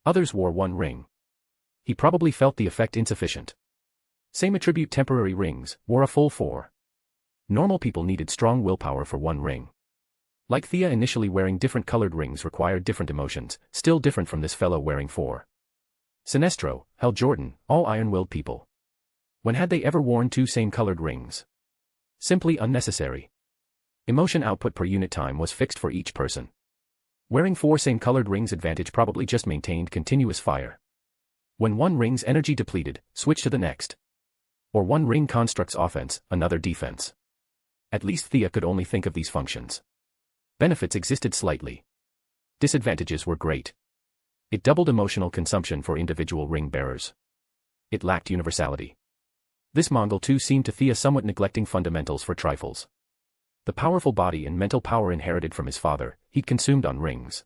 [SPEAKER 3] Others wore one ring. He probably felt the effect insufficient. Same attribute temporary rings, wore a full 4. Normal people needed strong willpower for one ring. Like Thea initially wearing different colored rings required different emotions, still different from this fellow wearing 4. Sinestro, Hal Jordan, all iron-willed people. When had they ever worn 2 same-colored rings? Simply unnecessary. Emotion output per unit time was fixed for each person. Wearing 4 same-colored rings advantage probably just maintained continuous fire. When one ring's energy depleted, switch to the next. Or one ring constructs offense, another defense. At least Thea could only think of these functions. Benefits existed slightly. Disadvantages were great. It doubled emotional consumption for individual ring bearers. It lacked universality. This Mongol too seemed to Thea somewhat neglecting fundamentals for trifles. The powerful body and mental power inherited from his father, he'd consumed on rings.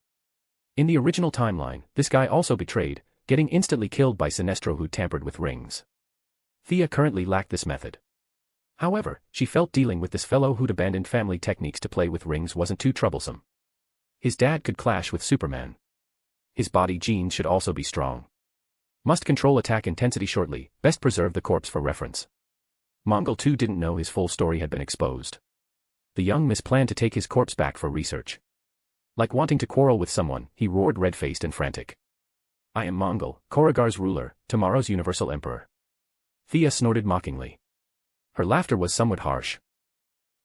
[SPEAKER 3] In the original timeline, this guy also betrayed, getting instantly killed by Sinestro who tampered with rings. Thea currently lacked this method. However, she felt dealing with this fellow who'd abandoned family techniques to play with rings wasn't too troublesome. His dad could clash with Superman. His body genes should also be strong. Must control attack intensity shortly, best preserve the corpse for reference. Mongol 2 didn't know his full story had been exposed. The young miss planned to take his corpse back for research. Like wanting to quarrel with someone, he roared red-faced and frantic. I am Mongol, Koragar's ruler, tomorrow's universal emperor. Thea snorted mockingly. Her laughter was somewhat harsh.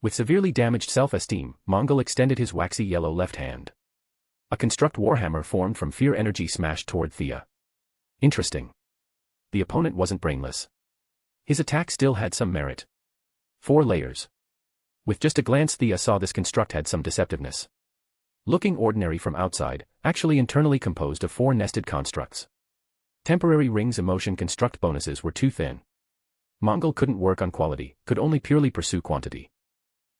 [SPEAKER 3] With severely damaged self-esteem, Mongol extended his waxy yellow left hand. A construct warhammer formed from fear energy smashed toward Thea. Interesting. The opponent wasn't brainless. His attack still had some merit. 4 layers. With just a glance Thea saw this construct had some deceptiveness. Looking ordinary from outside, actually internally composed of 4 nested constructs. Temporary rings emotion construct bonuses were too thin. Mongol couldn't work on quality, could only purely pursue quantity.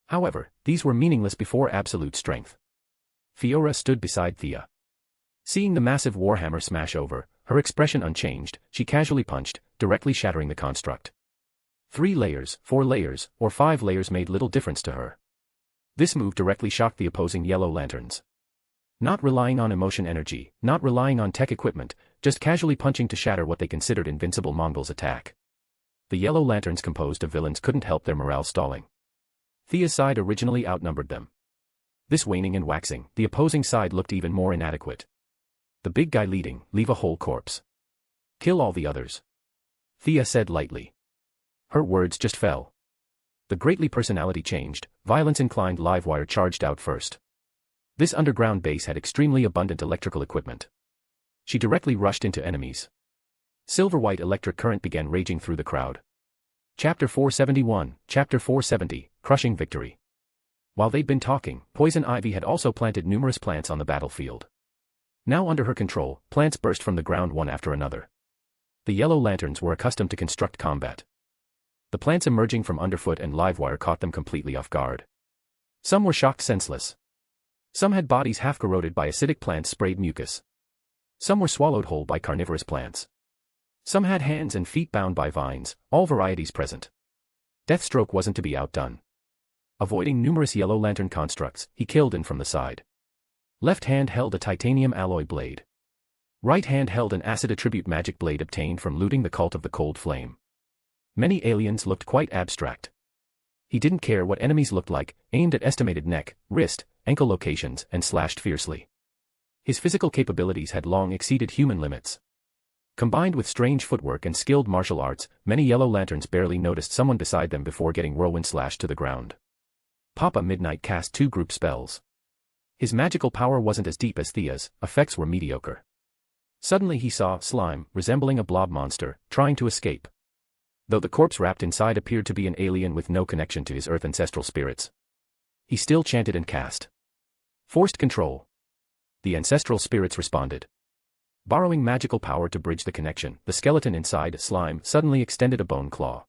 [SPEAKER 3] However, these were meaningless before absolute strength. Fiora stood beside Thea. Seeing the massive warhammer smash over, her expression unchanged, she casually punched, directly shattering the construct. 3 layers, 4 layers, or 5 layers made little difference to her. This move directly shocked the opposing Yellow Lanterns. Not relying on emotion energy, not relying on tech equipment, just casually punching to shatter what they considered invincible Mongol's attack. The Yellow Lanterns composed of villains couldn't help their morale stalling. Thea's side originally outnumbered them. This waning and waxing, the opposing side looked even more inadequate. The big guy leading, leave a whole corpse. Kill all the others. Thea said lightly. Her words just fell. The greatly personality changed, violence-inclined Livewire charged out first. This underground base had extremely abundant electrical equipment. She directly rushed into enemies. Silver-white electric current began raging through the crowd. Chapter 471, Chapter 470, Crushing Victory. While they'd been talking, Poison Ivy had also planted numerous plants on the battlefield. Now under her control, plants burst from the ground one after another. The Yellow Lanterns were accustomed to construct combat. The plants emerging from underfoot and Livewire caught them completely off guard. Some were shocked senseless. Some had bodies half corroded by acidic plants sprayed mucus. Some were swallowed whole by carnivorous plants. Some had hands and feet bound by vines, all varieties present. Deathstroke wasn't to be outdone. Avoiding numerous Yellow Lantern constructs, he killed in from the side. Left hand held a titanium alloy blade. Right hand held an acid attribute magic blade obtained from looting the cult of the cold flame. Many aliens looked quite abstract. He didn't care what enemies looked like, aimed at estimated neck, wrist, ankle locations, and slashed fiercely. His physical capabilities had long exceeded human limits. Combined with strange footwork and skilled martial arts, many Yellow Lanterns barely noticed someone beside them before getting whirlwind slashed to the ground. Papa Midnight cast 2 group spells. His magical power wasn't as deep as Thea's, effects were mediocre. Suddenly he saw Slime, resembling a blob monster, trying to escape. Though the corpse wrapped inside appeared to be an alien with no connection to his Earth ancestral spirits. He still chanted and cast. Forced control. The ancestral spirits responded. Borrowing magical power to bridge the connection, the skeleton inside Slime suddenly extended a bone claw.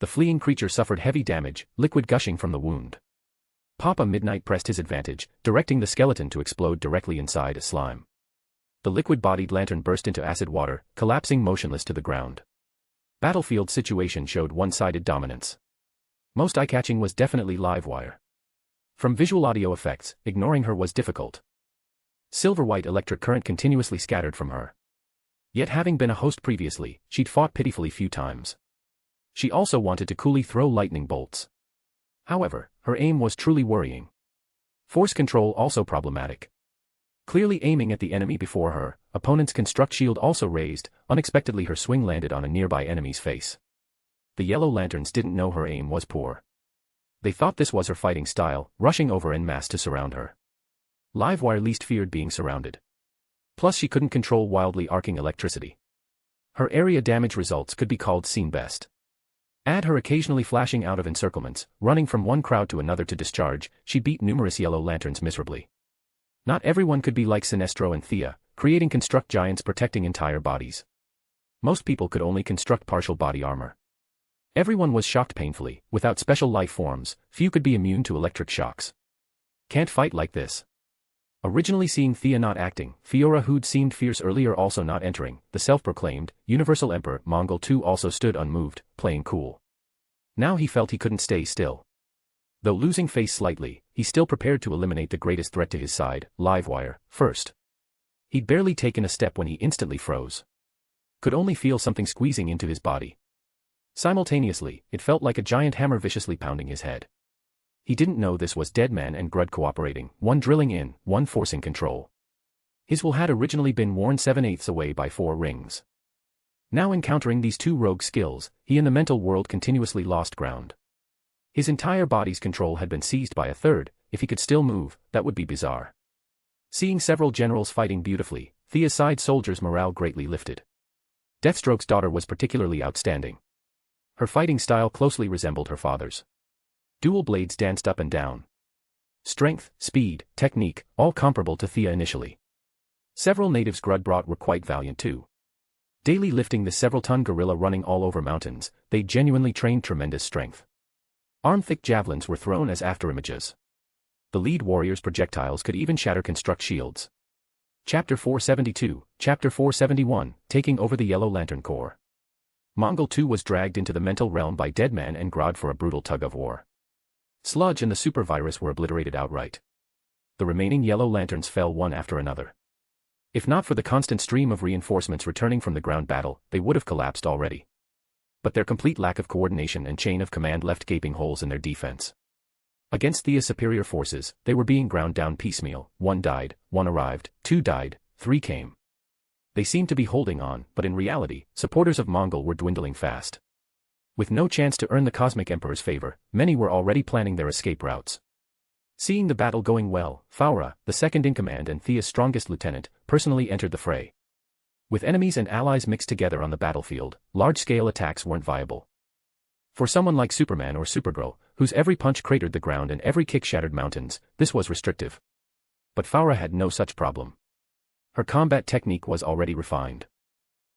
[SPEAKER 3] The fleeing creature suffered heavy damage, liquid gushing from the wound. Papa Midnight pressed his advantage, directing the skeleton to explode directly inside Slime. The liquid-bodied lantern burst into acid water, collapsing motionless to the ground. Battlefield situation showed one-sided dominance. Most eye-catching was definitely Livewire. From visual audio effects, ignoring her was difficult. Silver-white electric current continuously scattered from her. Yet having been a host previously, she'd fought pitifully few times. She also wanted to coolly throw lightning bolts. However, her aim was truly worrying. Force control also problematic. Clearly aiming at the enemy before her, opponent's construct shield also raised, unexpectedly her swing landed on a nearby enemy's face. The yellow lanterns didn't know her aim was poor. They thought this was her fighting style, rushing over en masse to surround her. Livewire least feared being surrounded. Plus she couldn't control wildly arcing electricity. Her area damage results could be called scene best. Add her occasionally flashing out of encirclements, running from one crowd to another to discharge, she beat numerous yellow lanterns miserably. Not everyone could be like Sinestro and Thea, creating construct giants protecting entire bodies. Most people could only construct partial body armor. Everyone was shocked painfully, without special life forms, few could be immune to electric shocks. Can't fight like this. Originally seeing Thea not acting, Fiora who'd seemed fierce earlier also not entering, the self-proclaimed, Universal Emperor Mongol 2 also stood unmoved, playing cool. Now he felt he couldn't stay still. Though losing face slightly, he still prepared to eliminate the greatest threat to his side, Livewire, first. He'd barely taken a step when he instantly froze. Could only feel something squeezing into his body. Simultaneously, it felt like a giant hammer viciously pounding his head. He didn't know this was Deadman and Grud cooperating, one drilling in, one forcing control. His will had originally been worn 7/8 away by 4 rings. Now encountering these two rogue skills, he in the mental world continuously lost ground. His entire body's control had been seized by a third. If he could still move, that would be bizarre. Seeing several generals fighting beautifully, Thea's side soldiers' morale greatly lifted. Deathstroke's daughter was particularly outstanding. Her fighting style closely resembled her father's. Dual blades danced up and down. Strength, speed, technique, all comparable to Thea initially. Several natives Grud brought were quite valiant too. Daily lifting the several-ton gorilla running all over mountains, they genuinely trained tremendous strength. Arm-thick javelins were thrown as afterimages. The lead warrior's projectiles could even shatter construct shields. Chapter 472, Chapter 471, Taking over the Yellow Lantern Corps. Mongol 2 was dragged into the mental realm by Deadman and Grod for a brutal tug-of-war. Sludge and the super virus were obliterated outright. The remaining yellow lanterns fell one after another. If not for the constant stream of reinforcements returning from the ground battle, they would have collapsed already. But their complete lack of coordination and chain of command left gaping holes in their defense. Against Thea's superior forces, they were being ground down piecemeal. 1 died, 1 arrived, 2 died, 3 came. They seemed to be holding on, but in reality, supporters of Mongol were dwindling fast. With no chance to earn the Cosmic Emperor's favor, many were already planning their escape routes. Seeing the battle going well, Faura, the second-in-command and Thea's strongest lieutenant, personally entered the fray. With enemies and allies mixed together on the battlefield, large-scale attacks weren't viable. For someone like Superman or Supergirl, whose every punch cratered the ground and every kick shattered mountains, this was restrictive. But Faura had no such problem. Her combat technique was already refined.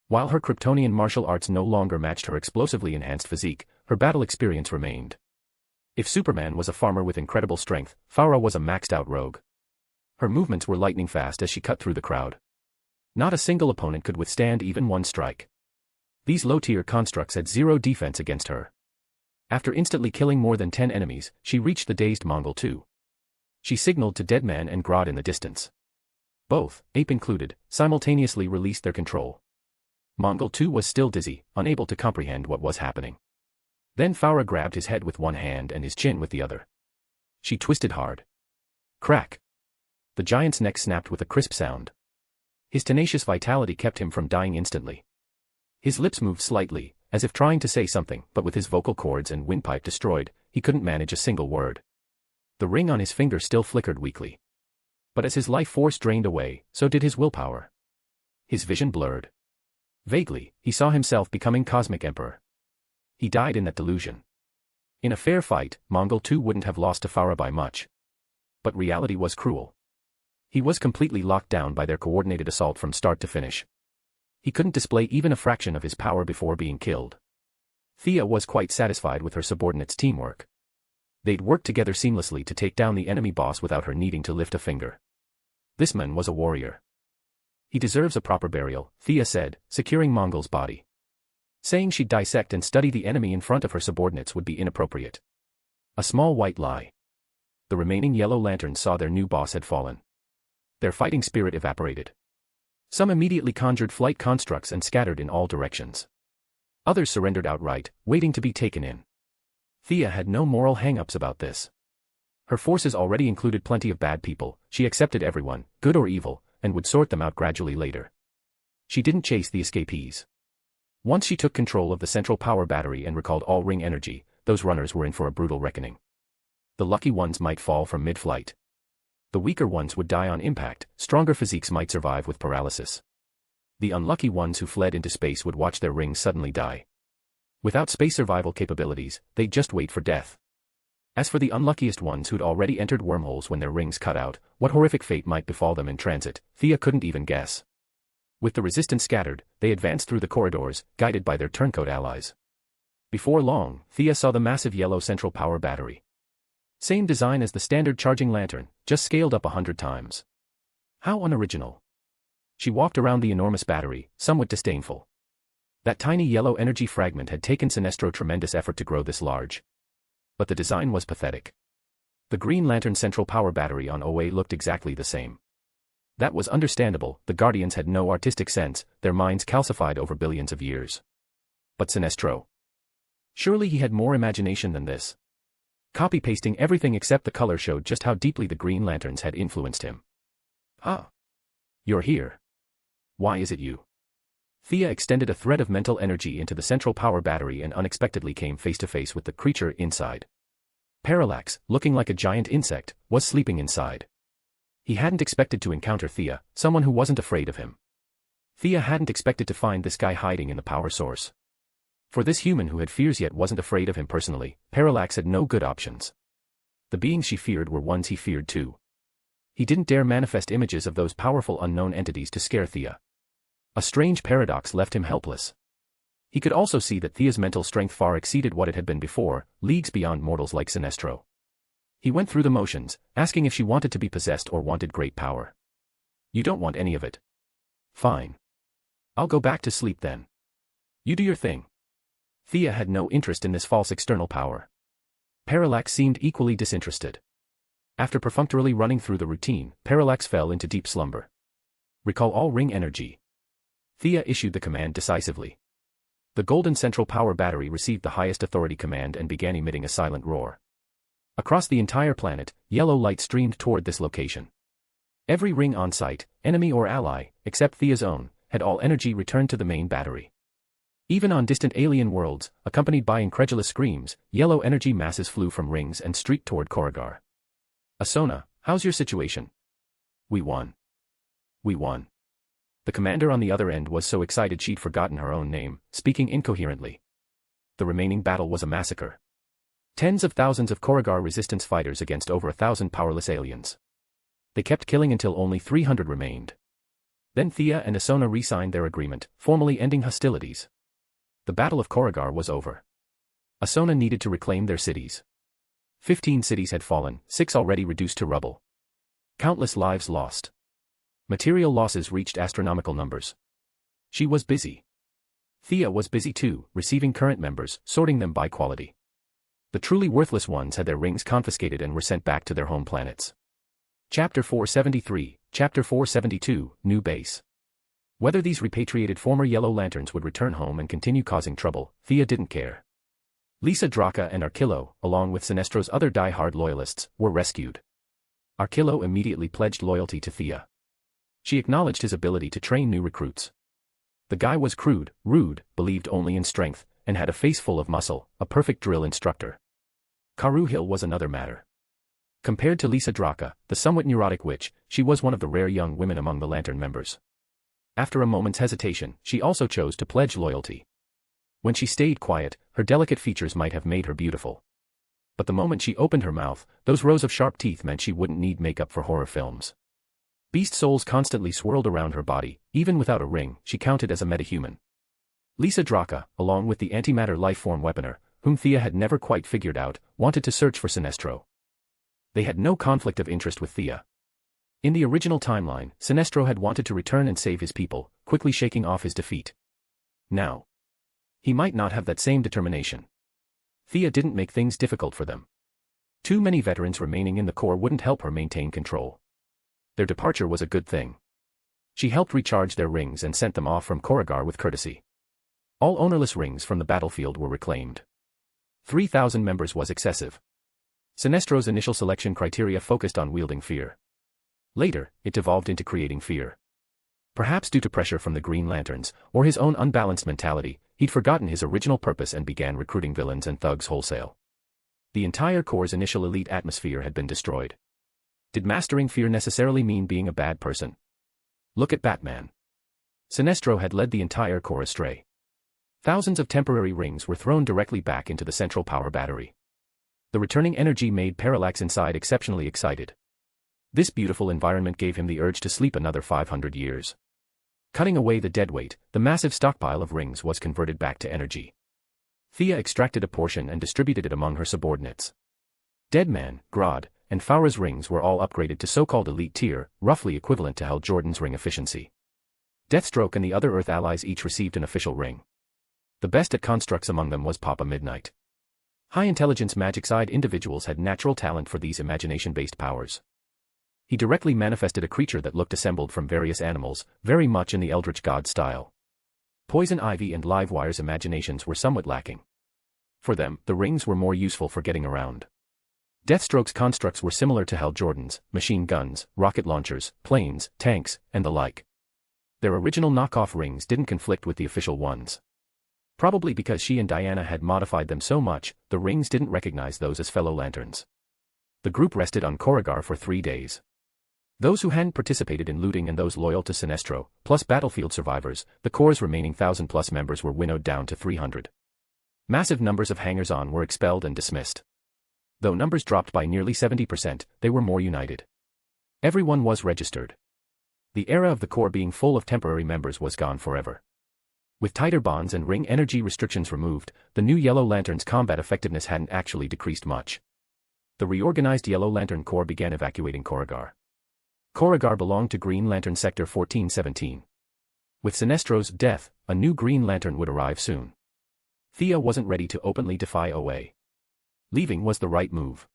[SPEAKER 3] While her Kryptonian martial arts no longer matched her explosively enhanced physique, her battle experience remained. If Superman was a farmer with incredible strength, Faura was a maxed-out rogue. Her movements were lightning fast as she cut through the crowd. Not a single opponent could withstand even one strike. These low-tier constructs had zero defense against her. After instantly killing more than 10 enemies, she reached the dazed Mongol 2. She signaled to Deadman and Grod in the distance. Both, ape included, simultaneously released their control. Mongol 2 was still dizzy, unable to comprehend what was happening. Then Faura grabbed his head with one hand and his chin with the other. She twisted hard. Crack! The giant's neck snapped with a crisp sound. His tenacious vitality kept him from dying instantly. His lips moved slightly, as if trying to say something, but with his vocal cords and windpipe destroyed, he couldn't manage a single word. The ring on his finger still flickered weakly. But as his life force drained away, so did his willpower. His vision blurred. Vaguely, he saw himself becoming Cosmic Emperor. He died in that delusion. In a fair fight, Mongol 2 wouldn't have lost to Faura by much. But reality was cruel. He was completely locked down by their coordinated assault from start to finish. He couldn't display even a fraction of his power before being killed. Thea was quite satisfied with her subordinates' teamwork. They'd worked together seamlessly to take down the enemy boss without her needing to lift a finger. This man was a warrior. He deserves a proper burial, Thea said, securing Mongol's body. Saying she'd dissect and study the enemy in front of her subordinates would be inappropriate. A small white lie. The remaining yellow lanterns saw their new boss had fallen. Their fighting spirit evaporated. Some immediately conjured flight constructs and scattered in all directions. Others surrendered outright, waiting to be taken in. Thea had no moral hang-ups about this. Her forces already included plenty of bad people, she accepted everyone, good or evil, and would sort them out gradually later. She didn't chase the escapees. Once she took control of the central power battery and recalled all ring energy, those runners were in for a brutal reckoning. The lucky ones might fall from mid-flight. The weaker ones would die on impact, stronger physiques might survive with paralysis. The unlucky ones who fled into space would watch their rings suddenly die. Without space survival capabilities, they'd just wait for death. As for the unluckiest ones who'd already entered wormholes when their rings cut out, what horrific fate might befall them in transit, Thea couldn't even guess. With the resistance scattered, they advanced through the corridors, guided by their turncoat allies. Before long, Thea saw the massive yellow central power battery. Same design as the standard charging lantern, just scaled up 100 times. How unoriginal. She walked around the enormous battery, somewhat disdainful. That tiny yellow energy fragment had taken Sinestro tremendous effort to grow this large. But the design was pathetic. The green lantern central power battery on OA looked exactly the same. That was understandable, the Guardians had no artistic sense, their minds calcified over billions of years. But Sinestro? Surely he had more imagination than this. Copy-pasting everything except the color showed just how deeply the green lanterns had influenced him. Ah. You're here. Why is it you? Thea extended a thread of mental energy into the central power battery and unexpectedly came face to face with the creature inside. Parallax, looking like a giant insect, was sleeping inside. He hadn't expected to encounter Thea, someone who wasn't afraid of him. Thea hadn't expected to find this guy hiding in the power source. For this human who had fears yet wasn't afraid of him personally, Parallax had no good options. The beings she feared were ones he feared too. He didn't dare manifest images of those powerful unknown entities to scare Thea. A strange paradox left him helpless. He could also see that Thea's mental strength far exceeded what it had been before, leagues beyond mortals like Sinestro. He went through the motions, asking if she wanted to be possessed or wanted great power. You don't want any of it. Fine. I'll go back to sleep then. You do your thing. Thea had no interest in this false external power. Parallax seemed equally disinterested. After perfunctorily running through the routine, Parallax fell into deep slumber. Recall all ring energy. Thea issued the command decisively. The golden central power battery received the highest authority command and began emitting a silent roar. Across the entire planet, yellow light streamed toward this location. Every ring on site, enemy or ally, except Thea's own, had all energy returned to the main battery. Even on distant alien worlds, accompanied by incredulous screams, yellow energy masses flew from rings and streaked toward Koragar. Asona, how's your situation? We won. We won. The commander on the other end was so excited she'd forgotten her own name, speaking incoherently. The remaining battle was a massacre. Tens of thousands of Koragar resistance fighters against over 1,000 powerless aliens. They kept killing until only 300 remained. Then Thea and Asona re-signed their agreement, formally ending hostilities. The Battle of Koragar was over. Asona needed to reclaim their cities. 15 cities had fallen, 6 already reduced to rubble. Countless lives lost. Material losses reached astronomical numbers. She was busy. Thea was busy too, receiving current members, sorting them by quality. The truly worthless ones had their rings confiscated and were sent back to their home planets. Chapter 473, Chapter 472, New Base. Whether these repatriated former Yellow Lanterns would return home and continue causing trouble, Thea didn't care. Lisa Draka and Archilo, along with Sinestro's other die-hard loyalists, were rescued. Archilo immediately pledged loyalty to Thea. She acknowledged his ability to train new recruits. The guy was crude, rude, believed only in strength, and had a face full of muscle, a perfect drill instructor. Karu Hill was another matter. Compared to Lisa Draka, the somewhat neurotic witch, she was one of the rare young women among the Lantern members. After a moment's hesitation, she also chose to pledge loyalty. When she stayed quiet, her delicate features might have made her beautiful. But the moment she opened her mouth, those rows of sharp teeth meant she wouldn't need makeup for horror films. Beast souls constantly swirled around her body, even without a ring, she counted as a metahuman. Lisa Draka, along with the antimatter lifeform weaponer, whom Thea had never quite figured out, wanted to search for Sinestro. They had no conflict of interest with Thea. In the original timeline, Sinestro had wanted to return and save his people, quickly shaking off his defeat. Now, he might not have that same determination. Thea didn't make things difficult for them. Too many veterans remaining in the core wouldn't help her maintain control. Their departure was a good thing. She helped recharge their rings and sent them off from Koragar with courtesy. All ownerless rings from the battlefield were reclaimed. 3,000 members was excessive. Sinestro's initial selection criteria focused on wielding fear. Later, it devolved into creating fear. Perhaps due to pressure from the Green Lanterns, or his own unbalanced mentality, he'd forgotten his original purpose and began recruiting villains and thugs wholesale. The entire Corps' initial elite atmosphere had been destroyed. Did mastering fear necessarily mean being a bad person? Look at Batman. Sinestro had led the entire Corps astray. Thousands of temporary rings were thrown directly back into the central power battery. The returning energy made Parallax inside exceptionally excited. This beautiful environment gave him the urge to sleep another 500 years. Cutting away the deadweight, the massive stockpile of rings was converted back to energy. Thea extracted a portion and distributed it among her subordinates. Deadman, Grodd, and Faura's rings were all upgraded to so-called elite tier, roughly equivalent to Hal Jordan's ring efficiency. Deathstroke and the other Earth allies each received an official ring. The best at constructs among them was Papa Midnight. High-intelligence magic-side individuals had natural talent for these imagination-based powers. He directly manifested a creature that looked assembled from various animals, very much in the Eldritch God style. Poison Ivy and Livewire's imaginations were somewhat lacking. For them, the rings were more useful for getting around. Deathstroke's constructs were similar to Hal Jordan's: machine guns, rocket launchers, planes, tanks, and the like. Their original knockoff rings didn't conflict with the official ones. Probably because she and Diana had modified them so much, the rings didn't recognize those as fellow lanterns. The group rested on Koragar for 3 days. Those who hadn't participated in looting and those loyal to Sinestro, plus battlefield survivors, the Corps' remaining 1,000-plus members were winnowed down to 300. Massive numbers of hangers-on were expelled and dismissed. Though numbers dropped by nearly 70%, they were more united. Everyone was registered. The era of the Corps being full of temporary members was gone forever. With tighter bonds and ring energy restrictions removed, the new Yellow Lantern's combat effectiveness hadn't actually decreased much. The reorganized Yellow Lantern Corps began evacuating Koragar. Koragar belonged to Green Lantern Sector 1417. With Sinestro's death, a new Green Lantern would arrive soon. Thea wasn't ready to openly defy OA. Leaving was the right move.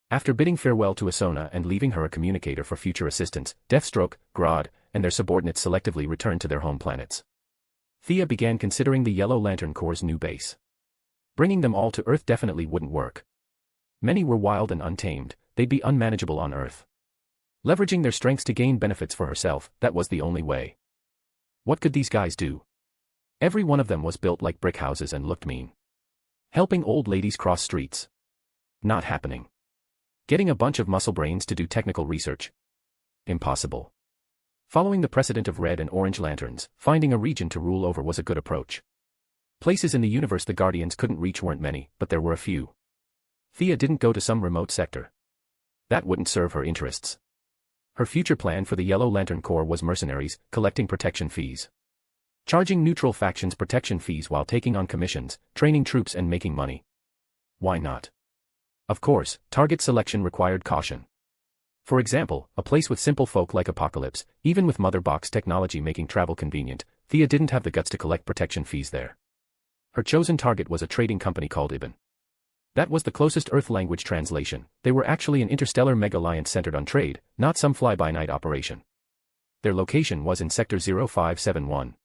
[SPEAKER 3] After bidding farewell to Asona and leaving her a communicator for future assistance, Deathstroke, Grodd, and their subordinates selectively returned to their home planets. Thea began considering the Yellow Lantern Corps' new base. Bringing them all to Earth definitely wouldn't work. Many were wild and untamed, they'd be unmanageable on Earth. Leveraging their strengths to gain benefits for herself, that was the only way. What could these guys do? Every one of them was built like brick houses and looked mean. Helping old ladies cross streets. Not happening. Getting a bunch of muscle brains to do technical research. Impossible. Following the precedent of red and orange lanterns, finding a region to rule over was a good approach. Places in the universe the Guardians couldn't reach weren't many, but there were a few. Thea didn't go to some remote sector. That wouldn't serve her interests. Her future plan for the Yellow Lantern Corps was mercenaries, collecting protection fees. Charging neutral factions protection fees while taking on commissions, training troops and making money. Why not? Of course, target selection required caution. For example, a place with simple folk like Apocalypse, even with Mother Box technology making travel convenient, Thea didn't have the guts to collect protection fees there. Her chosen target was a trading company called Ibn. That was the closest Earth language translation. They were actually an interstellar mega-alliance centered on trade, not some fly-by-night operation. Their location was in Sector 0571.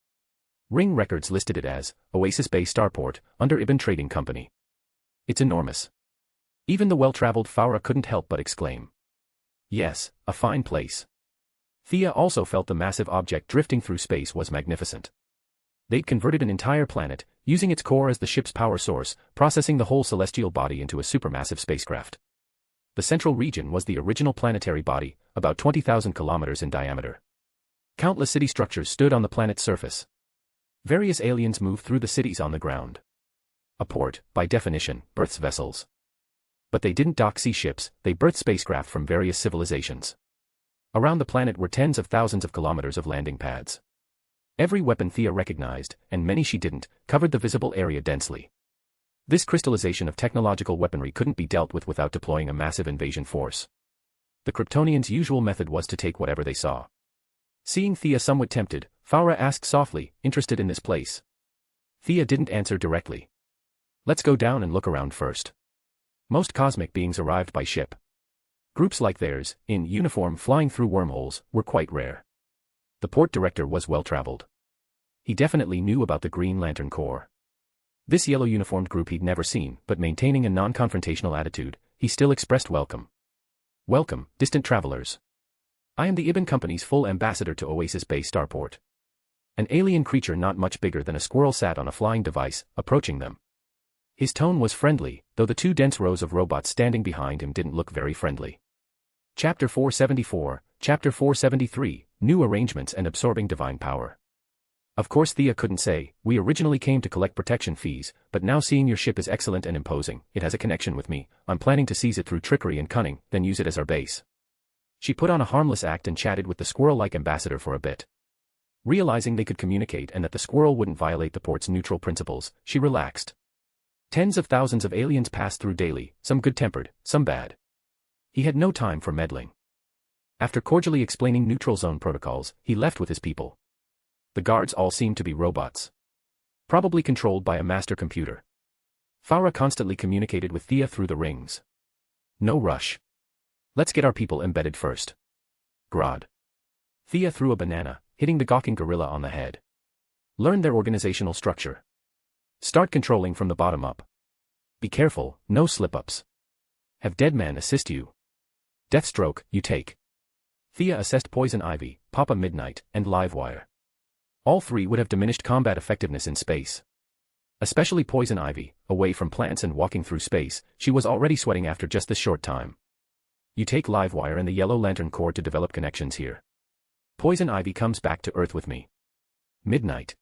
[SPEAKER 3] Ring records listed it as Oasis Bay Starport, under Ibn Trading Company. It's enormous. Even the well-traveled Faura couldn't help but exclaim. Yes, a fine place. Thea also felt the massive object drifting through space was magnificent. They'd converted an entire planet, using its core as the ship's power source, processing the whole celestial body into a supermassive spacecraft. The central region was the original planetary body, about 20,000 kilometers in diameter. Countless city structures stood on the planet's surface. Various aliens moved through the cities on the ground. A port, by definition, berths vessels. But they didn't dock sea ships, they berthed spacecraft from various civilizations. Around the planet were tens of thousands of kilometers of landing pads. Every weapon Thea recognized, and many she didn't, covered the visible area densely. This crystallization of technological weaponry couldn't be dealt with without deploying a massive invasion force. The Kryptonians' usual method was to take whatever they saw. Seeing Thea somewhat tempted, Faura asked softly, interested in this place. Thea didn't answer directly. Let's go down and look around first. Most cosmic beings arrived by ship. Groups like theirs, in uniform flying through wormholes, were quite rare. The port director was well-traveled. He definitely knew about the Green Lantern Corps. This yellow-uniformed group he'd never seen, but maintaining a non-confrontational attitude, he still expressed welcome. Welcome, distant travelers. I am the Ibn Company's full ambassador to Oasis Bay Starport. An alien creature not much bigger than a squirrel sat on a flying device, approaching them. His tone was friendly, though the two dense rows of robots standing behind him didn't look very friendly. Chapter 474, Chapter 473, New Arrangements and Absorbing Divine Power. Of course Thea couldn't say, we originally came to collect protection fees, but now seeing your ship is excellent and imposing, it has a connection with me, I'm planning to seize it through trickery and cunning, then use it as our base. She put on a harmless act and chatted with the squirrel-like ambassador for a bit. Realizing they could communicate and that the squirrel wouldn't violate the port's neutral principles, she relaxed. Tens of thousands of aliens passed through daily, some good-tempered, some bad. He had no time for meddling. After cordially explaining neutral zone protocols, he left with his people. The guards all seemed to be robots. Probably controlled by a master computer. Faura constantly communicated with Thea through the rings. No rush. Let's get our people embedded first. Grodd. Thea threw a banana, hitting the gawking gorilla on the head. Learn their organizational structure. Start controlling from the bottom up. Be careful, no slip-ups. Have Deadman assist you. Deathstroke, you take. Thea assessed Poison Ivy, Papa Midnight, and Livewire. All three would have diminished combat effectiveness in space. Especially Poison Ivy, away from plants and walking through space, she was already sweating after just this short time. You take Livewire and the Yellow Lantern Corps to develop connections here. Poison Ivy comes back to Earth with me. Midnight.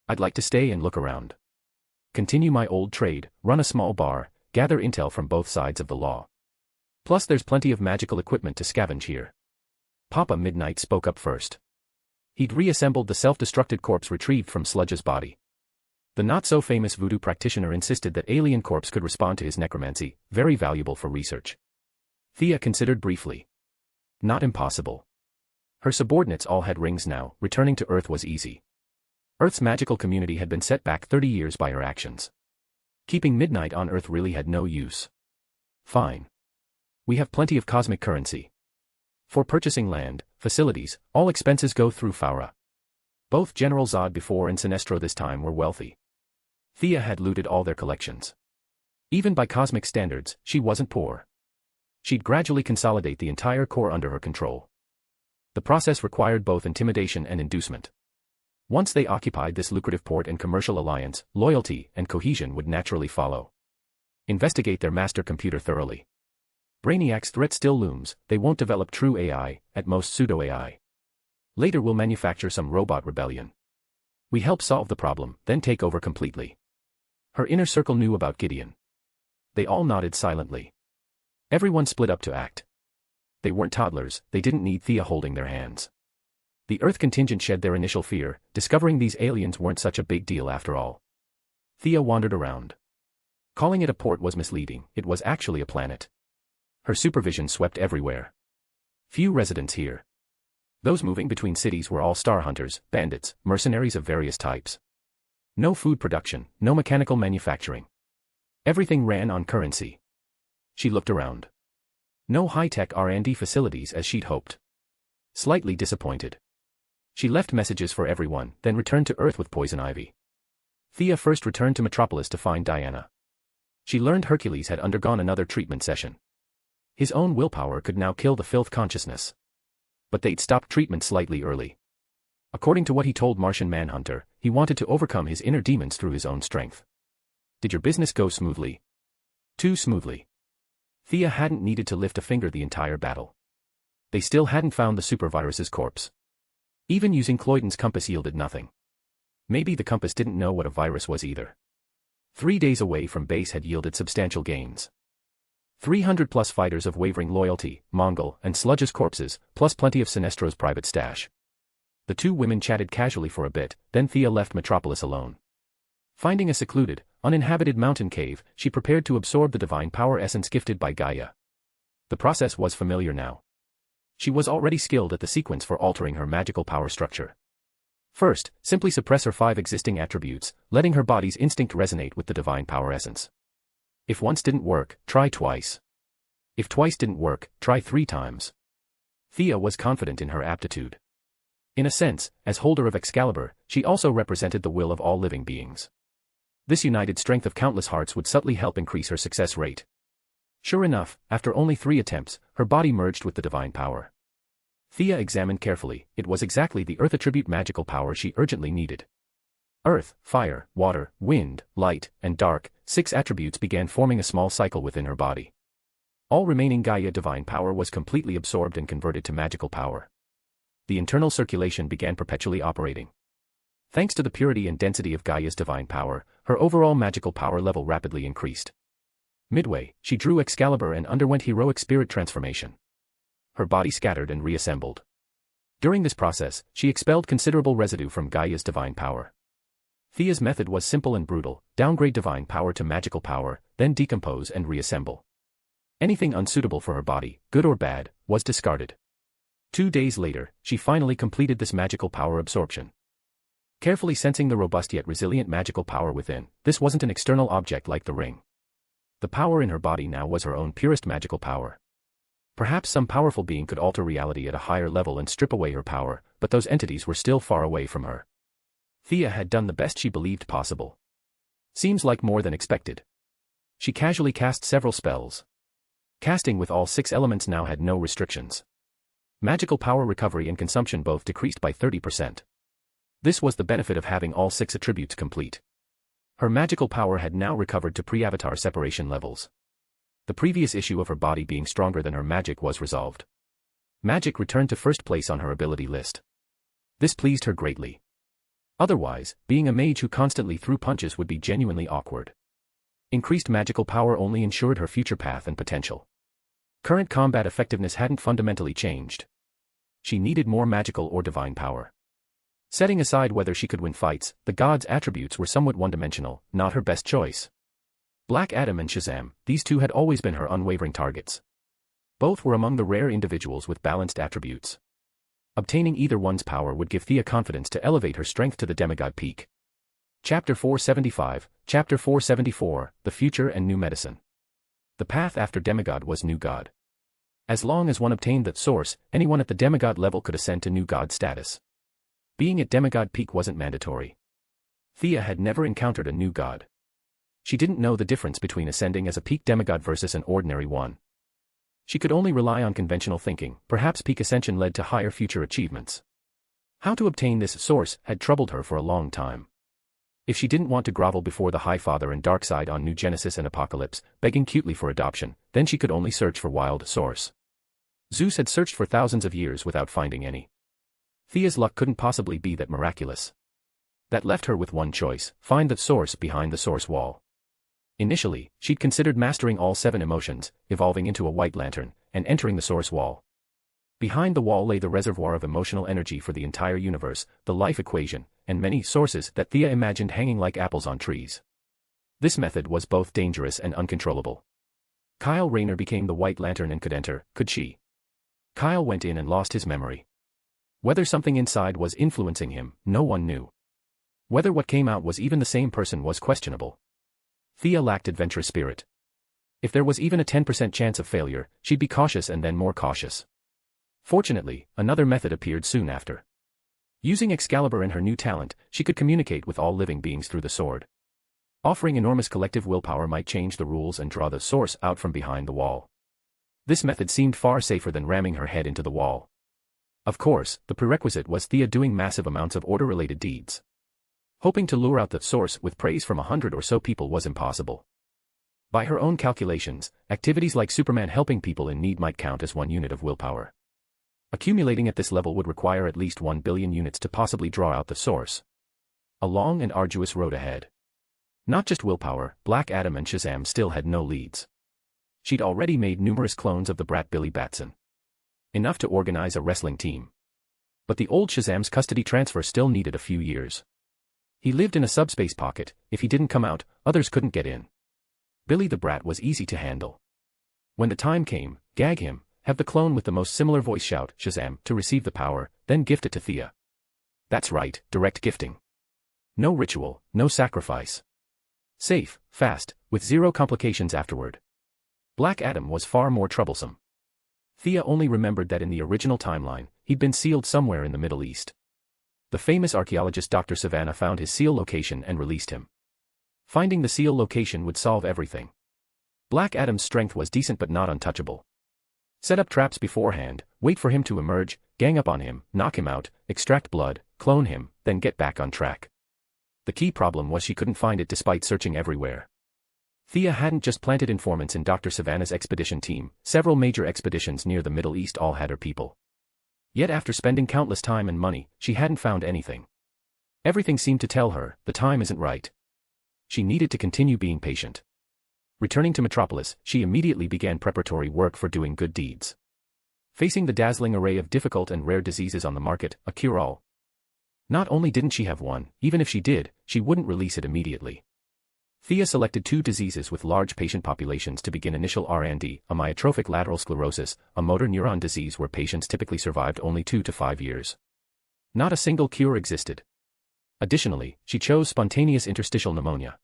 [SPEAKER 3] I'd like to stay and look around. Continue my old trade, run a small bar, gather intel from both sides of the law. Plus there's plenty of magical equipment to scavenge here. Papa Midnight spoke up first. He'd reassembled the self-destructed corpse retrieved from Sludge's body. The not-so-famous voodoo practitioner insisted that alien corpse could respond to his necromancy, very valuable for research. Thea considered briefly. Not impossible. Her subordinates all had rings now, returning to Earth was easy. Earth's magical community had been set back 30 years by her actions. Keeping Midnight on Earth really had no use. Fine. We have plenty of cosmic currency. For purchasing land, facilities, all expenses go through Faura. Both General Zod before and Sinestro this time were wealthy. Thea had looted all their collections. Even by cosmic standards, she wasn't poor. She'd gradually consolidate the entire core under her control. The process required both intimidation and inducement. Once they occupied this lucrative port and commercial alliance, loyalty and cohesion would naturally follow. Investigate their master computer thoroughly. Brainiac's threat still looms, they won't develop true AI, at most pseudo-AI. Later we'll manufacture some robot rebellion. We help solve the problem, then take over completely. Her inner circle knew about Gideon. They all nodded silently. Everyone split up to act. They weren't toddlers, they didn't need Thea holding their hands. The Earth contingent shed their initial fear, discovering these aliens weren't such a big deal after all. Thea wandered around. Calling it a port was misleading, it was actually a planet. Her supervision swept everywhere. Few residents here. Those moving between cities were all star hunters, bandits, mercenaries of various types. No food production, no mechanical manufacturing. Everything ran on currency. She looked around. No high-tech R&D facilities as she'd hoped. Slightly disappointed. She left messages for everyone, then returned to Earth with Poison Ivy. Thea first returned to Metropolis to find Diana. She learned Hercules had undergone another treatment session. His own willpower could now kill the filth consciousness. But they'd stopped treatment slightly early. According to what he told Martian Manhunter, he wanted to overcome his inner demons through his own strength. Did your business go smoothly? Too smoothly. Thea hadn't needed to lift a finger the entire battle. They still hadn't found the supervirus's corpse. Even using Cloydon's compass yielded nothing. Maybe the compass didn't know what a virus was either. 3 days away from base had yielded substantial gains. 300+ fighters of wavering loyalty, Mongol, and Sludge's corpses, plus plenty of Sinestro's private stash. The two women chatted casually for a bit, then Thea left Metropolis alone. Finding a secluded, uninhabited mountain cave, she prepared to absorb the divine power essence gifted by Gaia. The process was familiar now. She was already skilled at the sequence for altering her magical power structure. First, simply suppress her 5 existing attributes, letting her body's instinct resonate with the divine power essence. If once didn't work, try twice. If twice didn't work, try 3 times. Thea was confident in her aptitude. In a sense, as holder of Excalibur, she also represented the will of all living beings. This united strength of countless hearts would subtly help increase her success rate. Sure enough, after only 3 attempts, her body merged with the divine power. Thea examined carefully, it was exactly the earth attribute magical power she urgently needed. Earth, fire, water, wind, light, and dark, 6 attributes began forming a small cycle within her body. All remaining Gaia divine power was completely absorbed and converted to magical power. The internal circulation began perpetually operating. Thanks to the purity and density of Gaia's divine power, her overall magical power level rapidly increased. Midway, she drew Excalibur and underwent heroic spirit transformation. Her body scattered and reassembled. During this process, she expelled considerable residue from Gaia's divine power. Thea's method was simple and brutal: downgrade divine power to magical power, then decompose and reassemble. Anything unsuitable for her body, good or bad, was discarded. 2 days later, she finally completed this magical power absorption. Carefully sensing the robust yet resilient magical power within, this wasn't an external object like the ring. The power in her body now was her own purest magical power. Perhaps some powerful being could alter reality at a higher level and strip away her power, but those entities were still far away from her. Thea had done the best she believed possible. Seems like more than expected. She casually cast several spells. Casting with all 6 elements now had no restrictions. Magical power recovery and consumption both decreased by 30%. This was the benefit of having all 6 attributes complete. Her magical power had now recovered to pre-avatar separation levels. The previous issue of her body being stronger than her magic was resolved. Magic returned to first place on her ability list. This pleased her greatly. Otherwise, being a mage who constantly threw punches would be genuinely awkward. Increased magical power only ensured her future path and potential. Current combat effectiveness hadn't fundamentally changed. She needed more magical or divine power. Setting aside whether she could win fights, the gods' attributes were somewhat one-dimensional, not her best choice. Black Adam and Shazam, these two had always been her unwavering targets. Both were among the rare individuals with balanced attributes. Obtaining either one's power would give Thea confidence to elevate her strength to the demigod peak. Chapter 475, Chapter 474, The Future and New Medicine. The path after demigod was new god. As long as one obtained that source, anyone at the demigod level could ascend to new god status. Being at demigod peak wasn't mandatory. Thea had never encountered a new god. She didn't know the difference between ascending as a peak demigod versus an ordinary one. She could only rely on conventional thinking. Perhaps peak ascension led to higher future achievements. How to obtain this source had troubled her for a long time. If she didn't want to grovel before the High Father and Darkseid on New Genesis and Apocalypse, begging cutely for adoption, then she could only search for wild source. Zeus had searched for thousands of years without finding any. Thea's luck couldn't possibly be that miraculous. That left her with one choice: find the source behind the source wall. Initially, she'd considered mastering all 7 emotions, evolving into a white lantern, and entering the source wall. Behind the wall lay the reservoir of emotional energy for the entire universe, the life equation, and many sources that Thea imagined hanging like apples on trees. This method was both dangerous and uncontrollable. Kyle Rayner became the white lantern and could enter, could she? Kyle went in and lost his memory. Whether something inside was influencing him, no one knew. Whether what came out was even the same person was questionable. Thea lacked adventurous spirit. If there was even a 10% chance of failure, she'd be cautious and then more cautious. Fortunately, another method appeared soon after. Using Excalibur and her new talent, she could communicate with all living beings through the sword. Offering enormous collective willpower might change the rules and draw the source out from behind the wall. This method seemed far safer than ramming her head into the wall. Of course, the prerequisite was Thea doing massive amounts of order-related deeds. Hoping to lure out the source with praise from 100 or so people was impossible. By her own calculations, activities like Superman helping people in need might count as 1 unit of willpower. Accumulating at this level would require at least 1 billion units to possibly draw out the source. A long and arduous road ahead. Not just willpower, Black Adam and Shazam still had no leads. She'd already made numerous clones of the brat Billy Batson. Enough to organize a wrestling team. But the old Shazam's custody transfer still needed a few years. He lived in a subspace pocket. If he didn't come out, others couldn't get in. Billy the Brat was easy to handle. When the time came, gag him, Have the clone with the most similar voice shout, Shazam, to receive the power, then gift it to Thea. That's right, direct gifting. No ritual, no sacrifice. Safe, fast, with zero complications afterward. Black Adam was far more troublesome. Thea only remembered that in the original timeline, he'd been sealed somewhere in the Middle East. The famous archaeologist Dr. Savannah found his seal location and released him. Finding the seal location would solve everything. Black Adam's strength was decent but not untouchable. Set up traps beforehand, wait for him to emerge, gang up on him, knock him out, extract blood, clone him, then get back on track. The key problem was she couldn't find it despite searching everywhere. Thea hadn't just planted informants in Dr. Savannah's expedition team, several major expeditions near the Middle East all had her people. Yet after spending countless time and money, she hadn't found anything. Everything seemed to tell her, the time isn't right. She needed to continue being patient. Returning to Metropolis, she immediately began preparatory work for doing good deeds. Facing the dazzling array of difficult and rare diseases on the market, a cure-all. Not only didn't she have one, even if she did, she wouldn't release it immediately. Thea selected 2 diseases with large patient populations to begin initial R&D, a myotrophic lateral sclerosis, a motor neuron disease where patients typically survived only 2 to 5 years. Not a single cure existed. Additionally, she chose spontaneous interstitial pneumonia.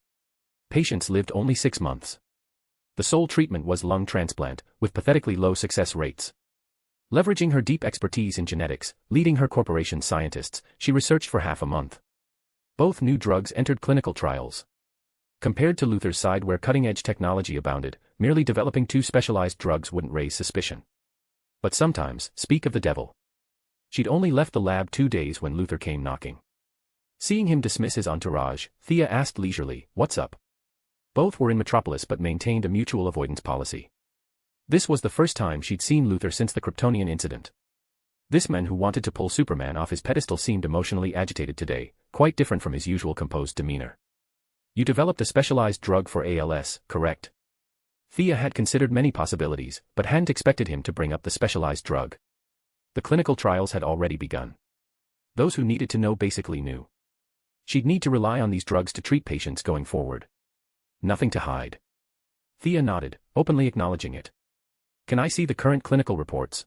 [SPEAKER 3] Patients lived only 6 months. The sole treatment was lung transplant, with pathetically low success rates. Leveraging her deep expertise in genetics, leading her corporation's scientists, she researched for half a month. Both new drugs entered clinical trials. Compared to Luther's side where cutting-edge technology abounded, merely developing 2 specialized drugs wouldn't raise suspicion. But sometimes, speak of the devil. She'd only left the lab 2 days when Luther came knocking. Seeing him dismiss his entourage, Thea asked leisurely, "What's up?" Both were in Metropolis but maintained a mutual avoidance policy. This was the first time she'd seen Luther since the Kryptonian incident. This man who wanted to pull Superman off his pedestal seemed emotionally agitated today, quite different from his usual composed demeanor. "You developed a specialized drug for ALS, correct?" Thea had considered many possibilities, but hadn't expected him to bring up the specialized drug. The clinical trials had already begun. Those who needed to know basically knew. She'd need to rely on these drugs to treat patients going forward. Nothing to hide. Thea nodded, openly acknowledging it. "Can I see the current clinical reports?"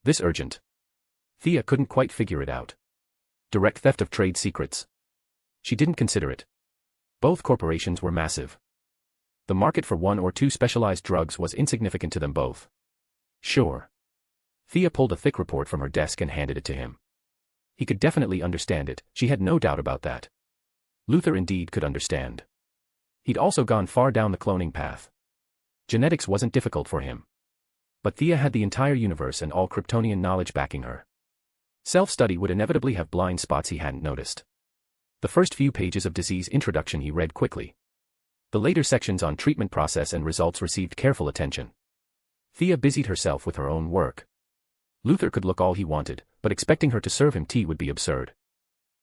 [SPEAKER 3] "This urgent?" Thea couldn't quite figure it out. Direct theft of trade secrets. She didn't consider it. Both corporations were massive. The market for 1 or 2 specialized drugs was insignificant to them both. Sure. Thea pulled a thick report from her desk and handed it to him. He could definitely understand it, she had no doubt about that. Luther indeed could understand. He'd also gone far down the cloning path. Genetics wasn't difficult for him. But Thea had the entire universe and all Kryptonian knowledge backing her. Self-study would inevitably have blind spots he hadn't noticed. The first few pages of disease introduction he read quickly. The later sections on treatment process and results received careful attention. Thea busied herself with her own work. Luther could look all he wanted, but expecting her to serve him tea would be absurd.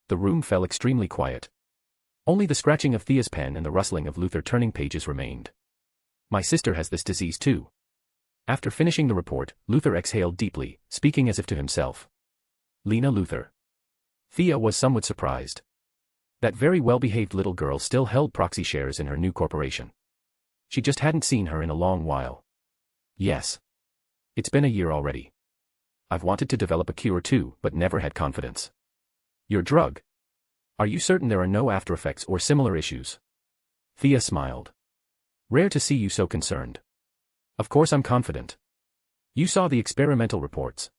[SPEAKER 3] The room fell extremely quiet. Only the scratching of Thea's pen and the rustling of Luther turning pages remained. "My sister has this disease too." After finishing the report, Luther exhaled deeply, speaking as if to himself. Lena Luther. Thea was somewhat surprised. That very well-behaved little girl still held proxy shares in her new corporation. She just hadn't seen her in a long while. "Yes. It's been a year already. I've wanted to develop a cure too, but never had confidence." "Your drug? Are you certain there are no aftereffects or similar issues?" Thea smiled. "Rare to see you so concerned." "Of course I'm confident. You saw the experimental reports.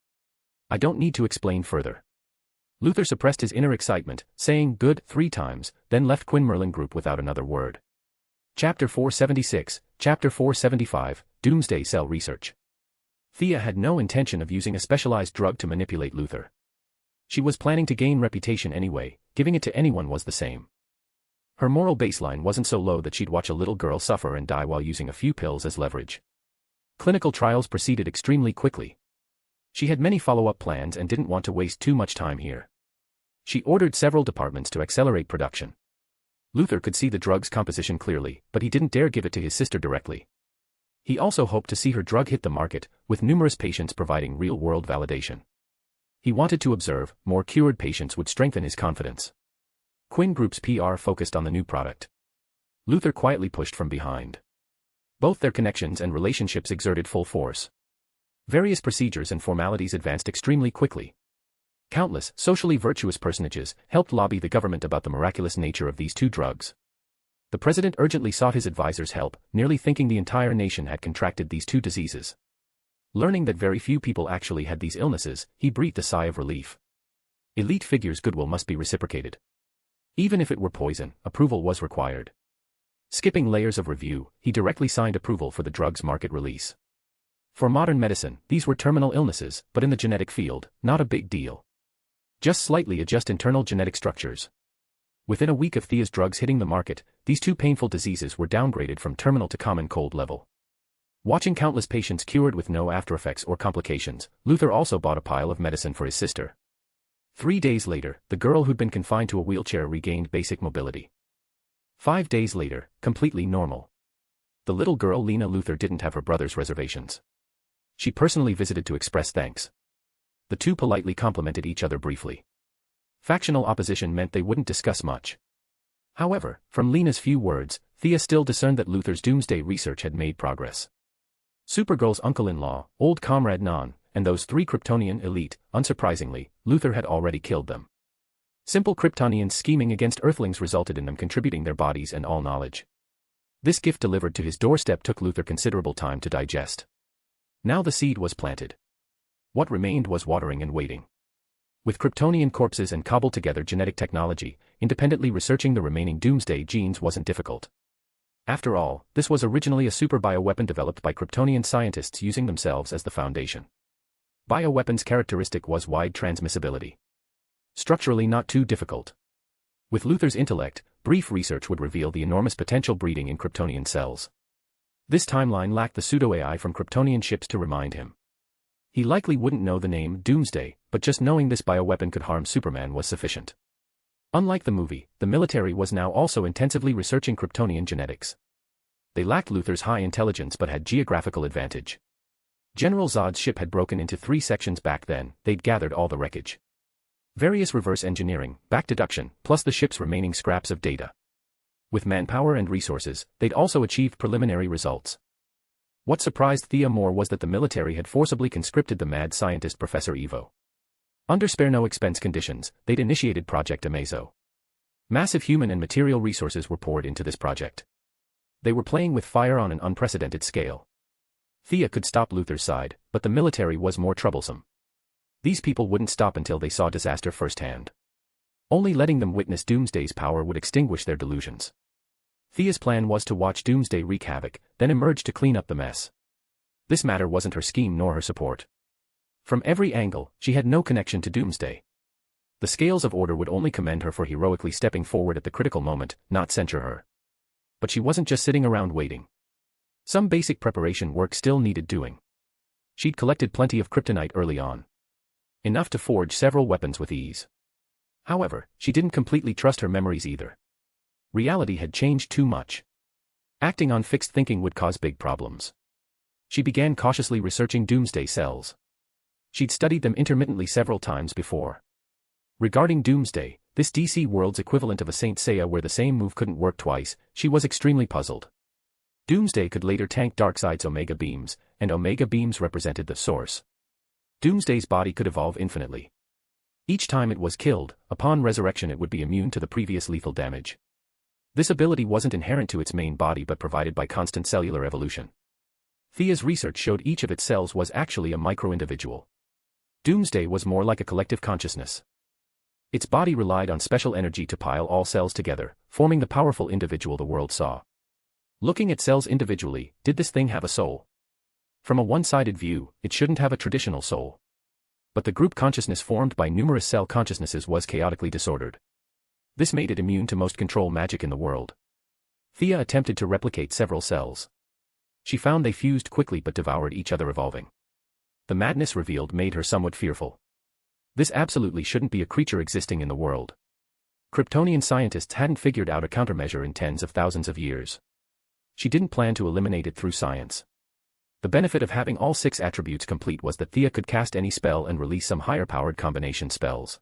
[SPEAKER 3] I don't need to explain further." Luther suppressed his inner excitement, saying "good" 3 times, then left Quinn Merlin Group without another word. Chapter 476, Chapter 475, Doomsday Cell Research. Thea had no intention of using a specialized drug to manipulate Luther. She was planning to gain reputation anyway, giving it to anyone was the same. Her moral baseline wasn't so low that she'd watch a little girl suffer and die while using a few pills as leverage. Clinical trials proceeded extremely quickly. She had many follow-up plans and didn't want to waste too much time here. She ordered several departments to accelerate production. Luther could see the drug's composition clearly, but he didn't dare give it to his sister directly. He also hoped to see her drug hit the market, with numerous patients providing real-world validation. He wanted to observe, more cured patients would strengthen his confidence. Quinn Group's PR focused on the new product. Luther quietly pushed from behind. Both their connections and relationships exerted full force. Various procedures and formalities advanced extremely quickly. Countless, socially virtuous personages helped lobby the government about the miraculous nature of these two drugs. The president urgently sought his advisor's help, nearly thinking the entire nation had contracted these two diseases. Learning that very few people actually had these illnesses, he breathed a sigh of relief. Elite figures' goodwill must be reciprocated. Even if it were poison, approval was required. Skipping layers of review, he directly signed approval for the drug's market release. For modern medicine, these were terminal illnesses, but in the genetic field, not a big deal. Just slightly adjust internal genetic structures. Within a week of Thea's drugs hitting the market, these two painful diseases were downgraded from terminal to common cold level. Watching countless patients cured with no aftereffects or complications, Luther also bought a pile of medicine for his sister. 3 days later, the girl who'd been confined to a wheelchair regained basic mobility. 5 days later, completely normal. The little girl Lena Luther didn't have her brother's reservations. She personally visited to express thanks. The two politely complimented each other briefly. Factional opposition meant they wouldn't discuss much. However, from Lena's few words, Thea still discerned that Luther's doomsday research had made progress. Supergirl's uncle-in-law, old comrade Non, and those 3 Kryptonian elite, unsurprisingly, Luther had already killed them. Simple Kryptonians scheming against Earthlings resulted in them contributing their bodies and all knowledge. This gift delivered to his doorstep took Luther considerable time to digest. Now the seed was planted. What remained was watering and waiting. With Kryptonian corpses and cobbled-together genetic technology, independently researching the remaining doomsday genes wasn't difficult. After all, this was originally a super bioweapon developed by Kryptonian scientists using themselves as the foundation. Bioweapons' characteristic was wide transmissibility. Structurally not too difficult. With Luther's intellect, brief research would reveal the enormous potential breeding in Kryptonian cells. This timeline lacked the pseudo-AI from Kryptonian ships to remind him. He likely wouldn't know the name Doomsday, but just knowing this bioweapon could harm Superman was sufficient. Unlike the movie, the military was now also intensively researching Kryptonian genetics. They lacked Luther's high intelligence but had geographical advantage. General Zod's ship had broken into 3 sections back then. They'd gathered all the wreckage. Various reverse engineering, back deduction, plus the ship's remaining scraps of data. With manpower and resources, they'd also achieved preliminary results. What surprised Thea more was that the military had forcibly conscripted the mad scientist Professor Evo. Under spare-no-expense conditions, they'd initiated Project Amazo. Massive human and material resources were poured into this project. They were playing with fire on an unprecedented scale. Thea could stop Luther's side, but the military was more troublesome. These people wouldn't stop until they saw disaster firsthand. Only letting them witness Doomsday's power would extinguish their delusions. Thea's plan was to watch Doomsday wreak havoc, then emerge to clean up the mess. This matter wasn't her scheme nor her support. From every angle, she had no connection to Doomsday. The scales of order would only commend her for heroically stepping forward at the critical moment, not censure her. But she wasn't just sitting around waiting. Some basic preparation work still needed doing. She'd collected plenty of kryptonite early on. Enough to forge several weapons with ease. However, she didn't completely trust her memories either. Reality had changed too much. Acting on fixed thinking would cause big problems. She began cautiously researching Doomsday cells. She'd studied them intermittently several times before. Regarding Doomsday, this DC world's equivalent of a Saint Seiya where the same move couldn't work twice, she was extremely puzzled. Doomsday could later tank Darkseid's Omega beams, and Omega beams represented the source. Doomsday's body could evolve infinitely. Each time it was killed, upon resurrection it would be immune to the previous lethal damage. This ability wasn't inherent to its main body but provided by constant cellular evolution. Thea's research showed each of its cells was actually a micro-individual. Doomsday was more like a collective consciousness. Its body relied on special energy to pile all cells together, forming the powerful individual the world saw. Looking at cells individually, did this thing have a soul? From a one-sided view, it shouldn't have a traditional soul. But the group consciousness formed by numerous cell consciousnesses was chaotically disordered. This made it immune to most control magic in the world. Thea attempted to replicate several cells. She found they fused quickly but devoured each other, evolving. The madness revealed made her somewhat fearful. This absolutely shouldn't be a creature existing in the world. Kryptonian scientists hadn't figured out a countermeasure in tens of thousands of years. She didn't plan to eliminate it through science. The benefit of having all 6 attributes complete was that Thea could cast any spell and release some higher-powered combination spells.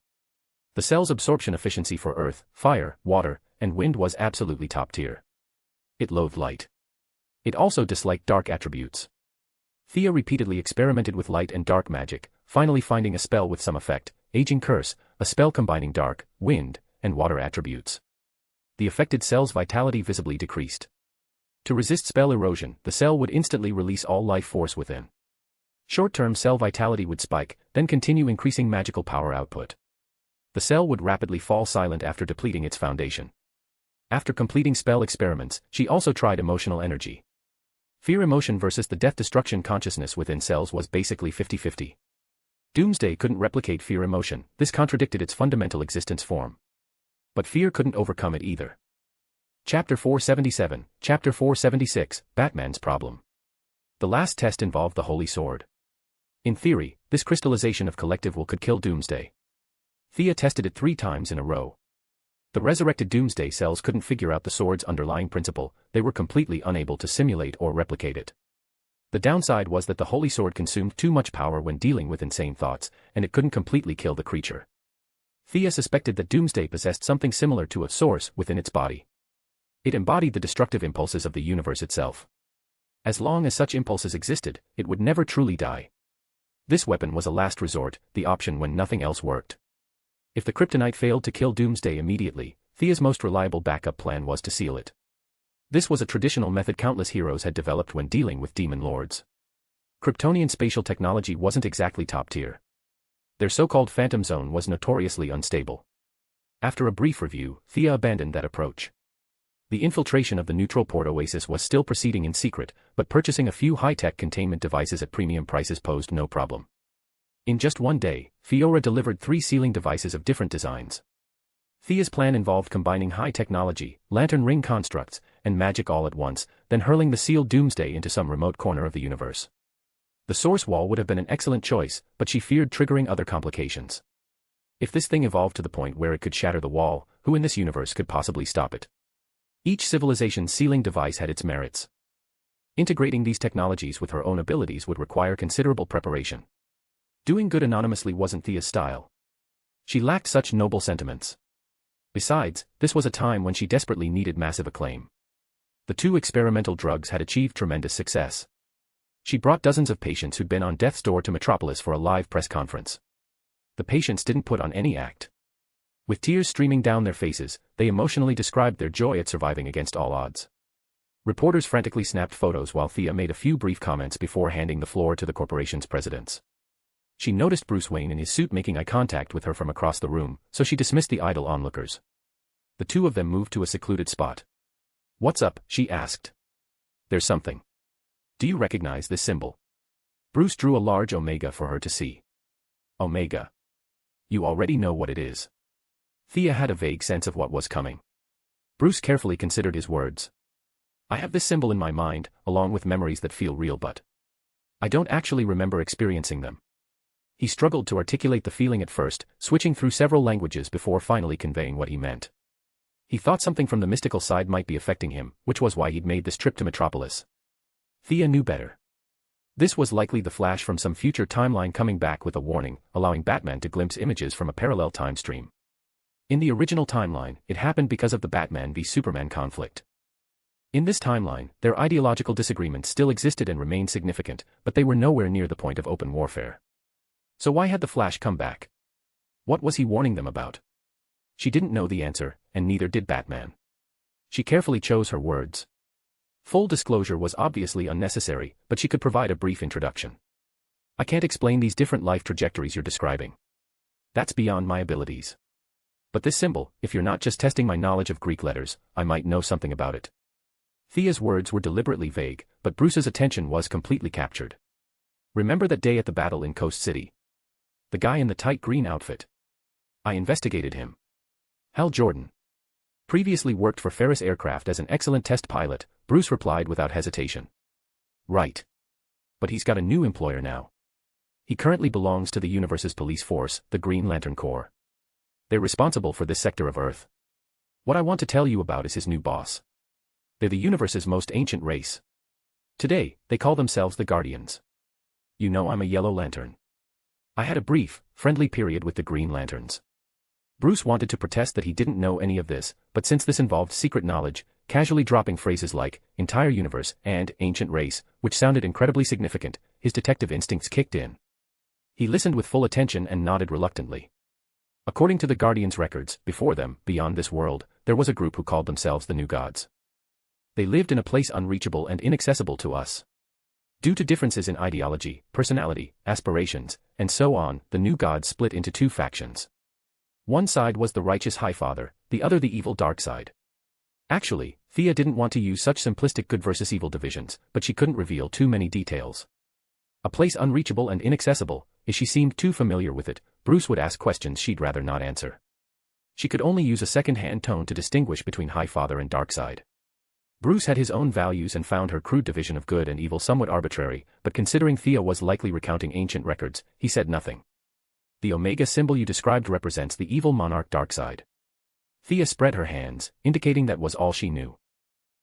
[SPEAKER 3] The cell's absorption efficiency for earth, fire, water, and wind was absolutely top tier. It loathed light. It also disliked dark attributes. Thea repeatedly experimented with light and dark magic, finally finding a spell with some effect, Aging Curse, a spell combining dark, wind, and water attributes. The affected cell's vitality visibly decreased. To resist spell erosion, the cell would instantly release all life force within. Short-term cell vitality would spike, then continue increasing magical power output. The cell would rapidly fall silent after depleting its foundation. After completing spell experiments, she also tried emotional energy. Fear emotion versus the death-destruction consciousness within cells was basically 50-50. Doomsday couldn't replicate fear emotion, this contradicted its fundamental existence form. But fear couldn't overcome it either. Chapter 477, Chapter 476, Batman's Problem. The last test involved the Holy Sword. In theory, this crystallization of collective will could kill Doomsday. Thea tested it 3 times in a row. The resurrected Doomsday cells couldn't figure out the sword's underlying principle, they were completely unable to simulate or replicate it. The downside was that the Holy Sword consumed too much power when dealing with insane thoughts, and it couldn't completely kill the creature. Thea suspected that Doomsday possessed something similar to a source within its body. It embodied the destructive impulses of the universe itself. As long as such impulses existed, it would never truly die. This weapon was a last resort, the option when nothing else worked. If the kryptonite failed to kill Doomsday immediately, Thea's most reliable backup plan was to seal it. This was a traditional method countless heroes had developed when dealing with demon lords. Kryptonian spatial technology wasn't exactly top tier. Their so-called Phantom Zone was notoriously unstable. After a brief review, Thea abandoned that approach. The infiltration of the neutral port oasis was still proceeding in secret, but purchasing a few high-tech containment devices at premium prices posed no problem. In just one day, Fiora delivered 3 sealing devices of different designs. Thea's plan involved combining high technology, lantern ring constructs, and magic all at once, then hurling the sealed Doomsday into some remote corner of the universe. The source wall would have been an excellent choice, but she feared triggering other complications. If this thing evolved to the point where it could shatter the wall, who in this universe could possibly stop it? Each civilization's sealing device had its merits. Integrating these technologies with her own abilities would require considerable preparation. Doing good anonymously wasn't Thea's style. She lacked such noble sentiments. Besides, this was a time when she desperately needed massive acclaim. The 2 experimental drugs had achieved tremendous success. She brought dozens of patients who'd been on death's door to Metropolis for a live press conference. The patients didn't put on any act. With tears streaming down their faces, they emotionally described their joy at surviving against all odds. Reporters frantically snapped photos while Thea made a few brief comments before handing the floor to the corporation's presidents. She noticed Bruce Wayne in his suit making eye contact with her from across the room, so she dismissed the idle onlookers. The 2 of them moved to a secluded spot. "What's up?" she asked. "There's something. Do you recognize this symbol?" Bruce drew a large omega for her to see. "Omega? You already know what it is." Thea had a vague sense of what was coming. Bruce carefully considered his words. "I have this symbol in my mind, along with memories that feel real, but I don't actually remember experiencing them." He struggled to articulate the feeling at first, switching through several languages before finally conveying what he meant. He thought something from the mystical side might be affecting him, which was why he'd made this trip to Metropolis. Thea knew better. This was likely the Flash from some future timeline coming back with a warning, allowing Batman to glimpse images from a parallel time stream. In the original timeline, it happened because of the Batman v Superman conflict. In this timeline, their ideological disagreements still existed and remained significant, but they were nowhere near the point of open warfare. So why had the Flash come back? What was he warning them about? She didn't know the answer, and neither did Batman. She carefully chose her words. Full disclosure was obviously unnecessary, but she could provide a brief introduction. "I can't explain these different life trajectories you're describing. That's beyond my abilities. But this symbol, if you're not just testing my knowledge of Greek letters, I might know something about it." Thea's words were deliberately vague, but Bruce's attention was completely captured. "Remember that day at the battle in Coast City? The guy in the tight green outfit. I investigated him. Hal Jordan. Previously worked for Ferris Aircraft as an excellent test pilot," Bruce replied without hesitation. "Right. But he's got a new employer now. He currently belongs to the universe's police force, the Green Lantern Corps. They're responsible for this sector of Earth. What I want to tell you about is his new boss. They're the universe's most ancient race. Today, they call themselves the Guardians. You know I'm a Yellow Lantern. I had a brief, friendly period with the Green Lanterns." Bruce wanted to protest that he didn't know any of this, but since this involved secret knowledge, casually dropping phrases like, entire universe, and ancient race, which sounded incredibly significant. His detective instincts kicked in. He listened with full attention and nodded reluctantly. According to the Guardian's records, before them, beyond this world, there was a group who called themselves the New Gods. They lived in a place unreachable and inaccessible to us. Due to differences in ideology, personality, aspirations, and so on, the New Gods split into two factions. One side was the righteous High Father, the other the evil dark side. Actually, Thea didn't want to use such simplistic good versus evil divisions, but she couldn't reveal too many details. A place unreachable and inaccessible, if she seemed too familiar with it, Bruce would ask questions she'd rather not answer. She could only use a second-hand tone to distinguish between High Father and Dark Side. Bruce had his own values and found her crude division of good and evil somewhat arbitrary, but considering Thea was likely recounting ancient records, he said nothing. The Omega symbol you described represents the evil monarch Darkseid. Thea spread her hands, indicating that was all she knew.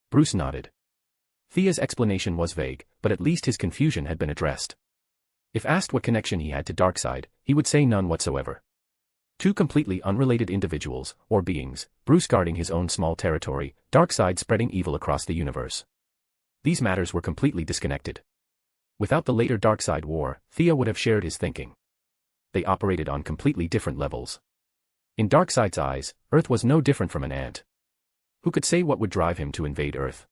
[SPEAKER 3] Bruce nodded. Thea's explanation was vague, but at least his confusion had been addressed. If asked what connection he had to Darkseid, he would say none whatsoever. Two completely unrelated individuals, or beings, Bruce guarding his own small territory, Darkseid spreading evil across the universe. These matters were completely disconnected. Without the later Darkseid war, Thea would have shared his thinking. They operated on completely different levels. In Darkseid's eyes, Earth was no different from an ant. Who could say what would drive him to invade Earth?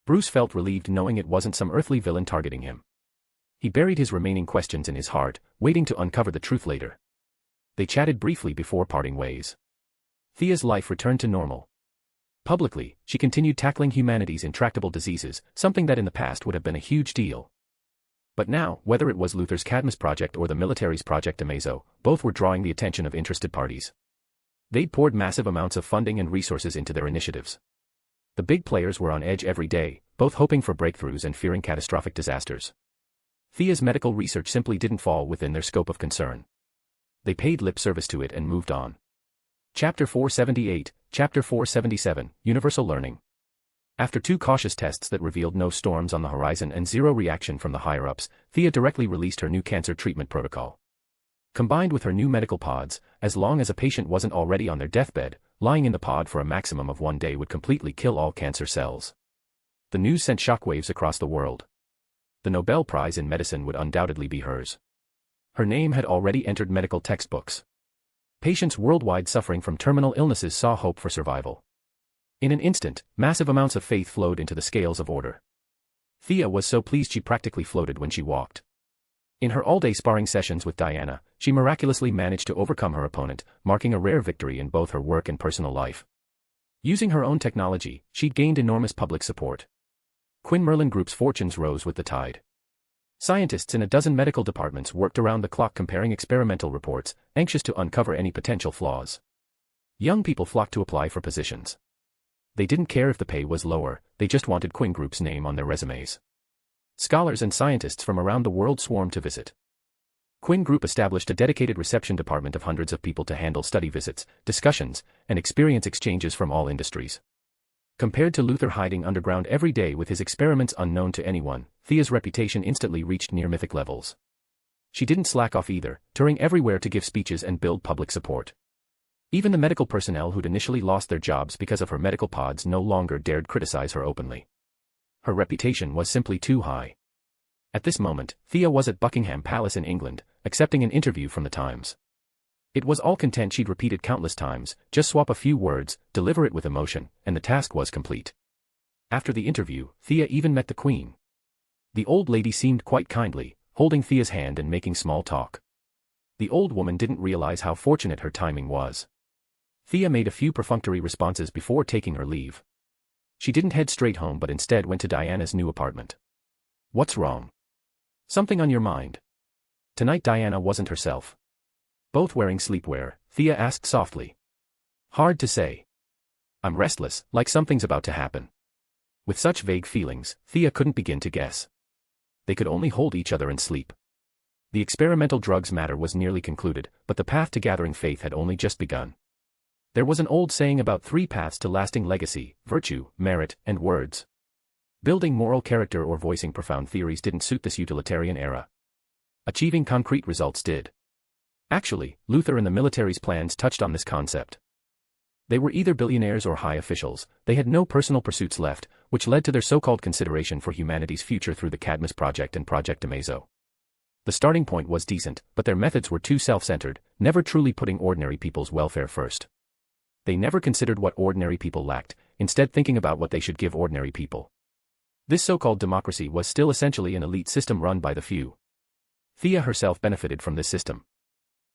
[SPEAKER 3] Bruce felt relieved knowing it wasn't some earthly villain targeting him. He buried his remaining questions in his heart, waiting to uncover the truth later. They chatted briefly before parting ways. Thea's life returned to normal. Publicly, she continued tackling humanity's intractable diseases, something that in the past would have been a huge deal. But now, whether it was Luther's Cadmus project or the military's Project Amazo, both were drawing the attention of interested parties. They'd poured massive amounts of funding and resources into their initiatives. The big players were on edge every day, both hoping for breakthroughs and fearing catastrophic disasters. Thea's medical research simply didn't fall within their scope of concern. They paid lip service to it and moved on. Chapter 478, Chapter 477, Universal Learning. After two cautious tests that revealed no storms on the horizon and zero reaction from the higher-ups, Thea directly released her new cancer treatment protocol. Combined with her new medical pods, as long as a patient wasn't already on their deathbed, lying in the pod for a maximum of 1 day would completely kill all cancer cells. The news sent shockwaves across the world. The Nobel Prize in Medicine would undoubtedly be hers. Her name had already entered medical textbooks. Patients worldwide suffering from terminal illnesses saw hope for survival. In an instant, massive amounts of faith flowed into the scales of order. Thea was so pleased she practically floated when she walked. In her all-day sparring sessions with Diana, she miraculously managed to overcome her opponent, marking a rare victory in both her work and personal life. Using her own technology, she'd gained enormous public support. Quinn Merlin Group's fortunes rose with the tide. Scientists in a dozen medical departments worked around the clock comparing experimental reports, anxious to uncover any potential flaws. Young people flocked to apply for positions. They didn't care if the pay was lower, they just wanted Quinn Group's name on their resumes. Scholars and scientists from around the world swarmed to visit. Quinn Group established a dedicated reception department of hundreds of people to handle study visits, discussions, and experience exchanges from all industries. Compared to Luther hiding underground every day with his experiments unknown to anyone, Thea's reputation instantly reached near mythic levels. She didn't slack off either, touring everywhere to give speeches and build public support. Even the medical personnel who'd initially lost their jobs because of her medical pods no longer dared criticize her openly. Her reputation was simply too high. At this moment, Thea was at Buckingham Palace in England, accepting an interview from the Times. It was all content she'd repeated countless times, just swap a few words, deliver it with emotion, and the task was complete. After the interview, Thea even met the Queen. The old lady seemed quite kindly, holding Thea's hand and making small talk. The old woman didn't realize how fortunate her timing was. Thea made a few perfunctory responses before taking her leave. She didn't head straight home but instead went to Diana's new apartment. "What's wrong? Something on your mind?" Tonight Diana wasn't herself. Both wearing sleepwear, Thea asked softly. "Hard to say. I'm restless, like something's about to happen." With such vague feelings, Thea couldn't begin to guess. They could only hold each other and sleep. The experimental drugs matter was nearly concluded, but the path to gathering faith had only just begun. There was an old saying about 3 paths to lasting legacy: virtue, merit, and words. Building moral character or voicing profound theories didn't suit this utilitarian era. Achieving concrete results did. Actually, Luther and the military's plans touched on this concept. They were either billionaires or high officials. They had no personal pursuits left, which led to their so-called consideration for humanity's future through the Cadmus Project and Project Amazo. The starting point was decent, but their methods were too self-centered, never truly putting ordinary people's welfare first. They never considered what ordinary people lacked, instead thinking about what they should give ordinary people. This so-called democracy was still essentially an elite system run by the few. Thea herself benefited from this system.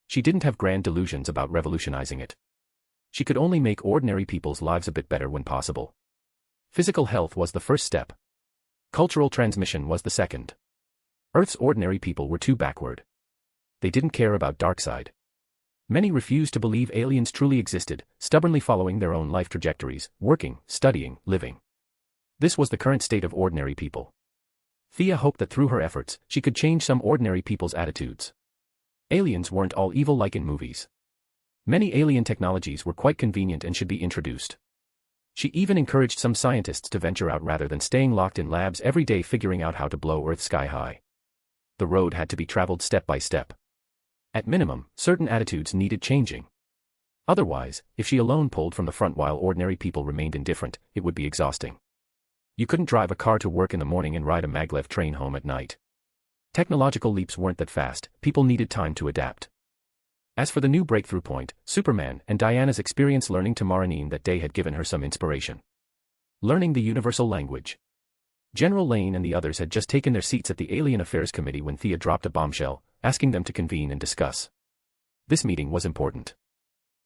[SPEAKER 3] She didn't have grand delusions about revolutionizing it. She could only make ordinary people's lives a bit better when possible. Physical health was the first step. Cultural transmission was the second. Earth's ordinary people were too backward. They didn't care about darkside. Many refused to believe aliens truly existed, stubbornly following their own life trajectories, working, studying, living. This was the current state of ordinary people. Thea hoped that through her efforts, she could change some ordinary people's attitudes. Aliens weren't all evil like in movies. Many alien technologies were quite convenient and should be introduced. She even encouraged some scientists to venture out rather than staying locked in labs every day figuring out how to blow Earth sky high. The road had to be traveled step by step. At minimum, certain attitudes needed changing. Otherwise, if she alone pulled from the front while ordinary people remained indifferent, it would be exhausting. You couldn't drive a car to work in the morning and ride a maglev train home at night. Technological leaps weren't that fast, people needed time to adapt. As for the new breakthrough point, Superman and Diana's experience learning to Marinine that day had given her some inspiration. Learning the universal language. General Lane and the others had just taken their seats at the Alien Affairs Committee when Thea dropped a bombshell, asking them to convene and discuss. This meeting was important.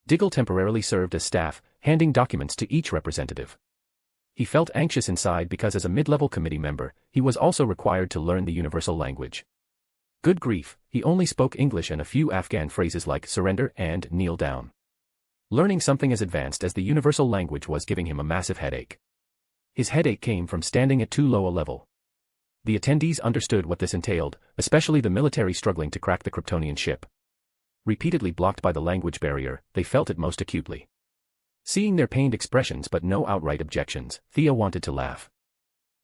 [SPEAKER 3] Diggle temporarily served as staff, handing documents to each representative. He felt anxious inside because as a mid-level committee member, he was also required to learn the universal language. Good grief, he only spoke English and a few Afghan phrases like surrender and kneel down. Learning something as advanced as the universal language was giving him a massive headache. His headache came from standing at too low a level. The attendees understood what this entailed, especially the military struggling to crack the Kryptonian ship. Repeatedly blocked by the language barrier, they felt it most acutely. Seeing their pained expressions but no outright objections, Thea wanted to laugh.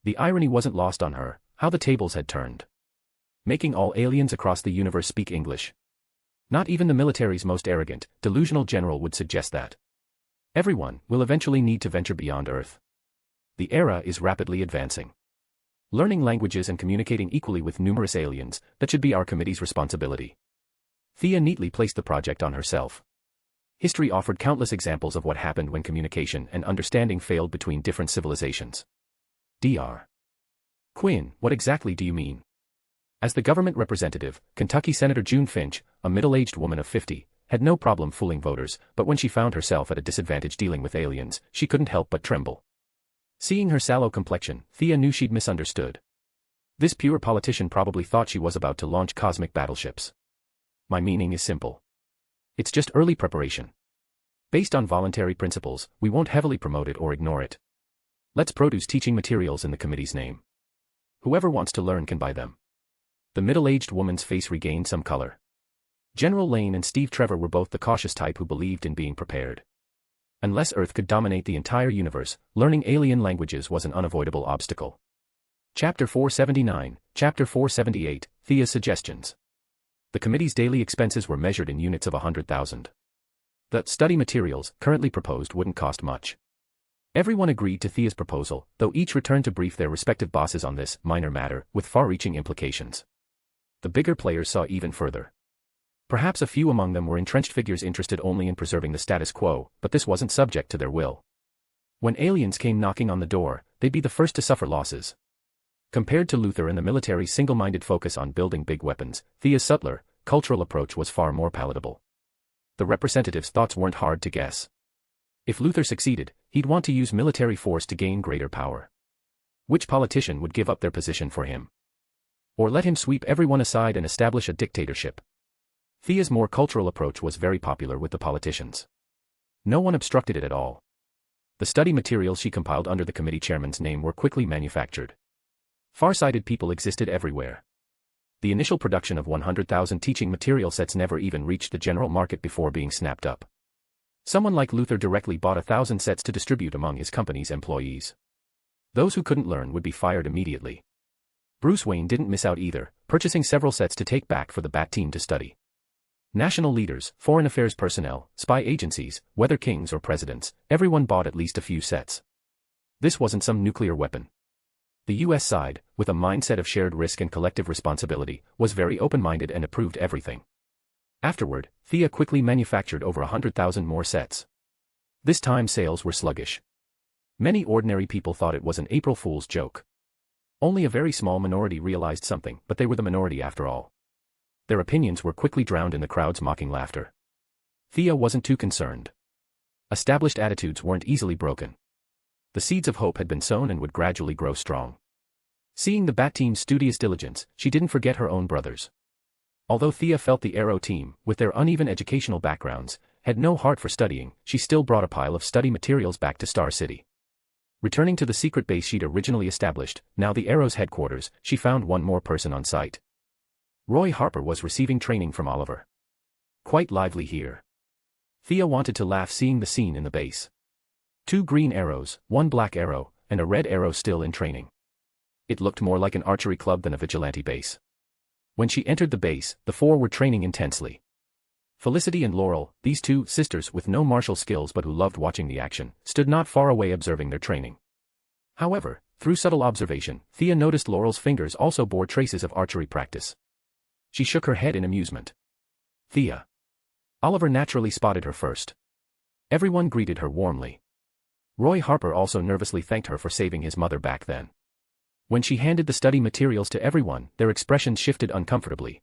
[SPEAKER 3] The irony wasn't lost on her, how the tables had turned. Making all aliens across the universe speak English. Not even the military's most arrogant, delusional general would suggest that. Everyone will eventually need to venture beyond Earth. The era is rapidly advancing. Learning languages and communicating equally with numerous aliens, that should be our committee's responsibility. Thea neatly placed the project on herself. History offered countless examples of what happened when communication and understanding failed between different civilizations. Dr. Quinn, what exactly do you mean? As the government representative, Kentucky Senator June Finch, a middle-aged woman of 50, had no problem fooling voters, but when she found herself at a disadvantage dealing with aliens, she couldn't help but tremble. Seeing her sallow complexion, Thea knew she'd misunderstood. This pure politician probably thought she was about to launch cosmic battleships. My meaning is simple. It's just early preparation. Based on voluntary principles, we won't heavily promote it or ignore it. Let's produce teaching materials in the committee's name. Whoever wants to learn can buy them. The middle-aged woman's face regained some color. General Lane and Steve Trevor were both the cautious type who believed in being prepared. Unless Earth could dominate the entire universe, learning alien languages was an unavoidable obstacle. Chapter 479, Chapter 478, Thea's Suggestions. The committee's daily expenses were measured in units of 100,000. The study materials currently proposed wouldn't cost much. Everyone agreed to Thea's proposal, though each returned to brief their respective bosses on this minor matter with far-reaching implications. The bigger players saw even further. Perhaps a few among them were entrenched figures interested only in preserving the status quo, but this wasn't subject to their will. When aliens came knocking on the door, they'd be the first to suffer losses. Compared to Luther and the military's single-minded focus on building big weapons, Thea's subtler, cultural approach was far more palatable. The representative's thoughts weren't hard to guess. If Luther succeeded, he'd want to use military force to gain greater power. Which politician would give up their position for him? Or let him sweep everyone aside and establish a dictatorship? Thea's more cultural approach was very popular with the politicians. No one obstructed it at all. The study materials she compiled under the committee chairman's name were quickly manufactured. Far-sighted people existed everywhere. The initial production of 100,000 teaching material sets never even reached the general market before being snapped up. Someone like Luther directly bought 1,000 sets to distribute among his company's employees. Those who couldn't learn would be fired immediately. Bruce Wayne didn't miss out either, purchasing several sets to take back for the Bat team to study. National leaders, foreign affairs personnel, spy agencies, whether kings or presidents, everyone bought at least a few sets. This wasn't some nuclear weapon. The US side, with a mindset of shared risk and collective responsibility, was very open-minded and approved everything. Afterward, Thea quickly manufactured over 100,000 more sets. This time sales were sluggish. Many ordinary people thought it was an April Fool's joke. Only a very small minority realized something, but they were the minority after all. Their opinions were quickly drowned in the crowd's mocking laughter. Thea wasn't too concerned. Established attitudes weren't easily broken. The seeds of hope had been sown and would gradually grow strong. Seeing the Bat team's studious diligence, she didn't forget her own brothers. Although Thea felt the Arrow team, with their uneven educational backgrounds, had no heart for studying, she still brought a pile of study materials back to Star City. Returning to the secret base she'd originally established, now the Arrow's headquarters, she found one more person on site. Roy Harper was receiving training from Oliver. Quite lively here. Thea wanted to laugh seeing the scene in the base. 2 green arrows, 1 black arrow, and a red arrow still in training. It looked more like an archery club than a vigilante base. When she entered the base, the 4 were training intensely. Felicity and Laurel, these 2 sisters with no martial skills but who loved watching the action, stood not far away observing their training. However, through subtle observation, Thea noticed Laurel's fingers also bore traces of archery practice. She shook her head in amusement. Thea. Oliver naturally spotted her first. Everyone greeted her warmly. Roy Harper also nervously thanked her for saving his mother back then. When she handed the study materials to everyone, their expressions shifted uncomfortably.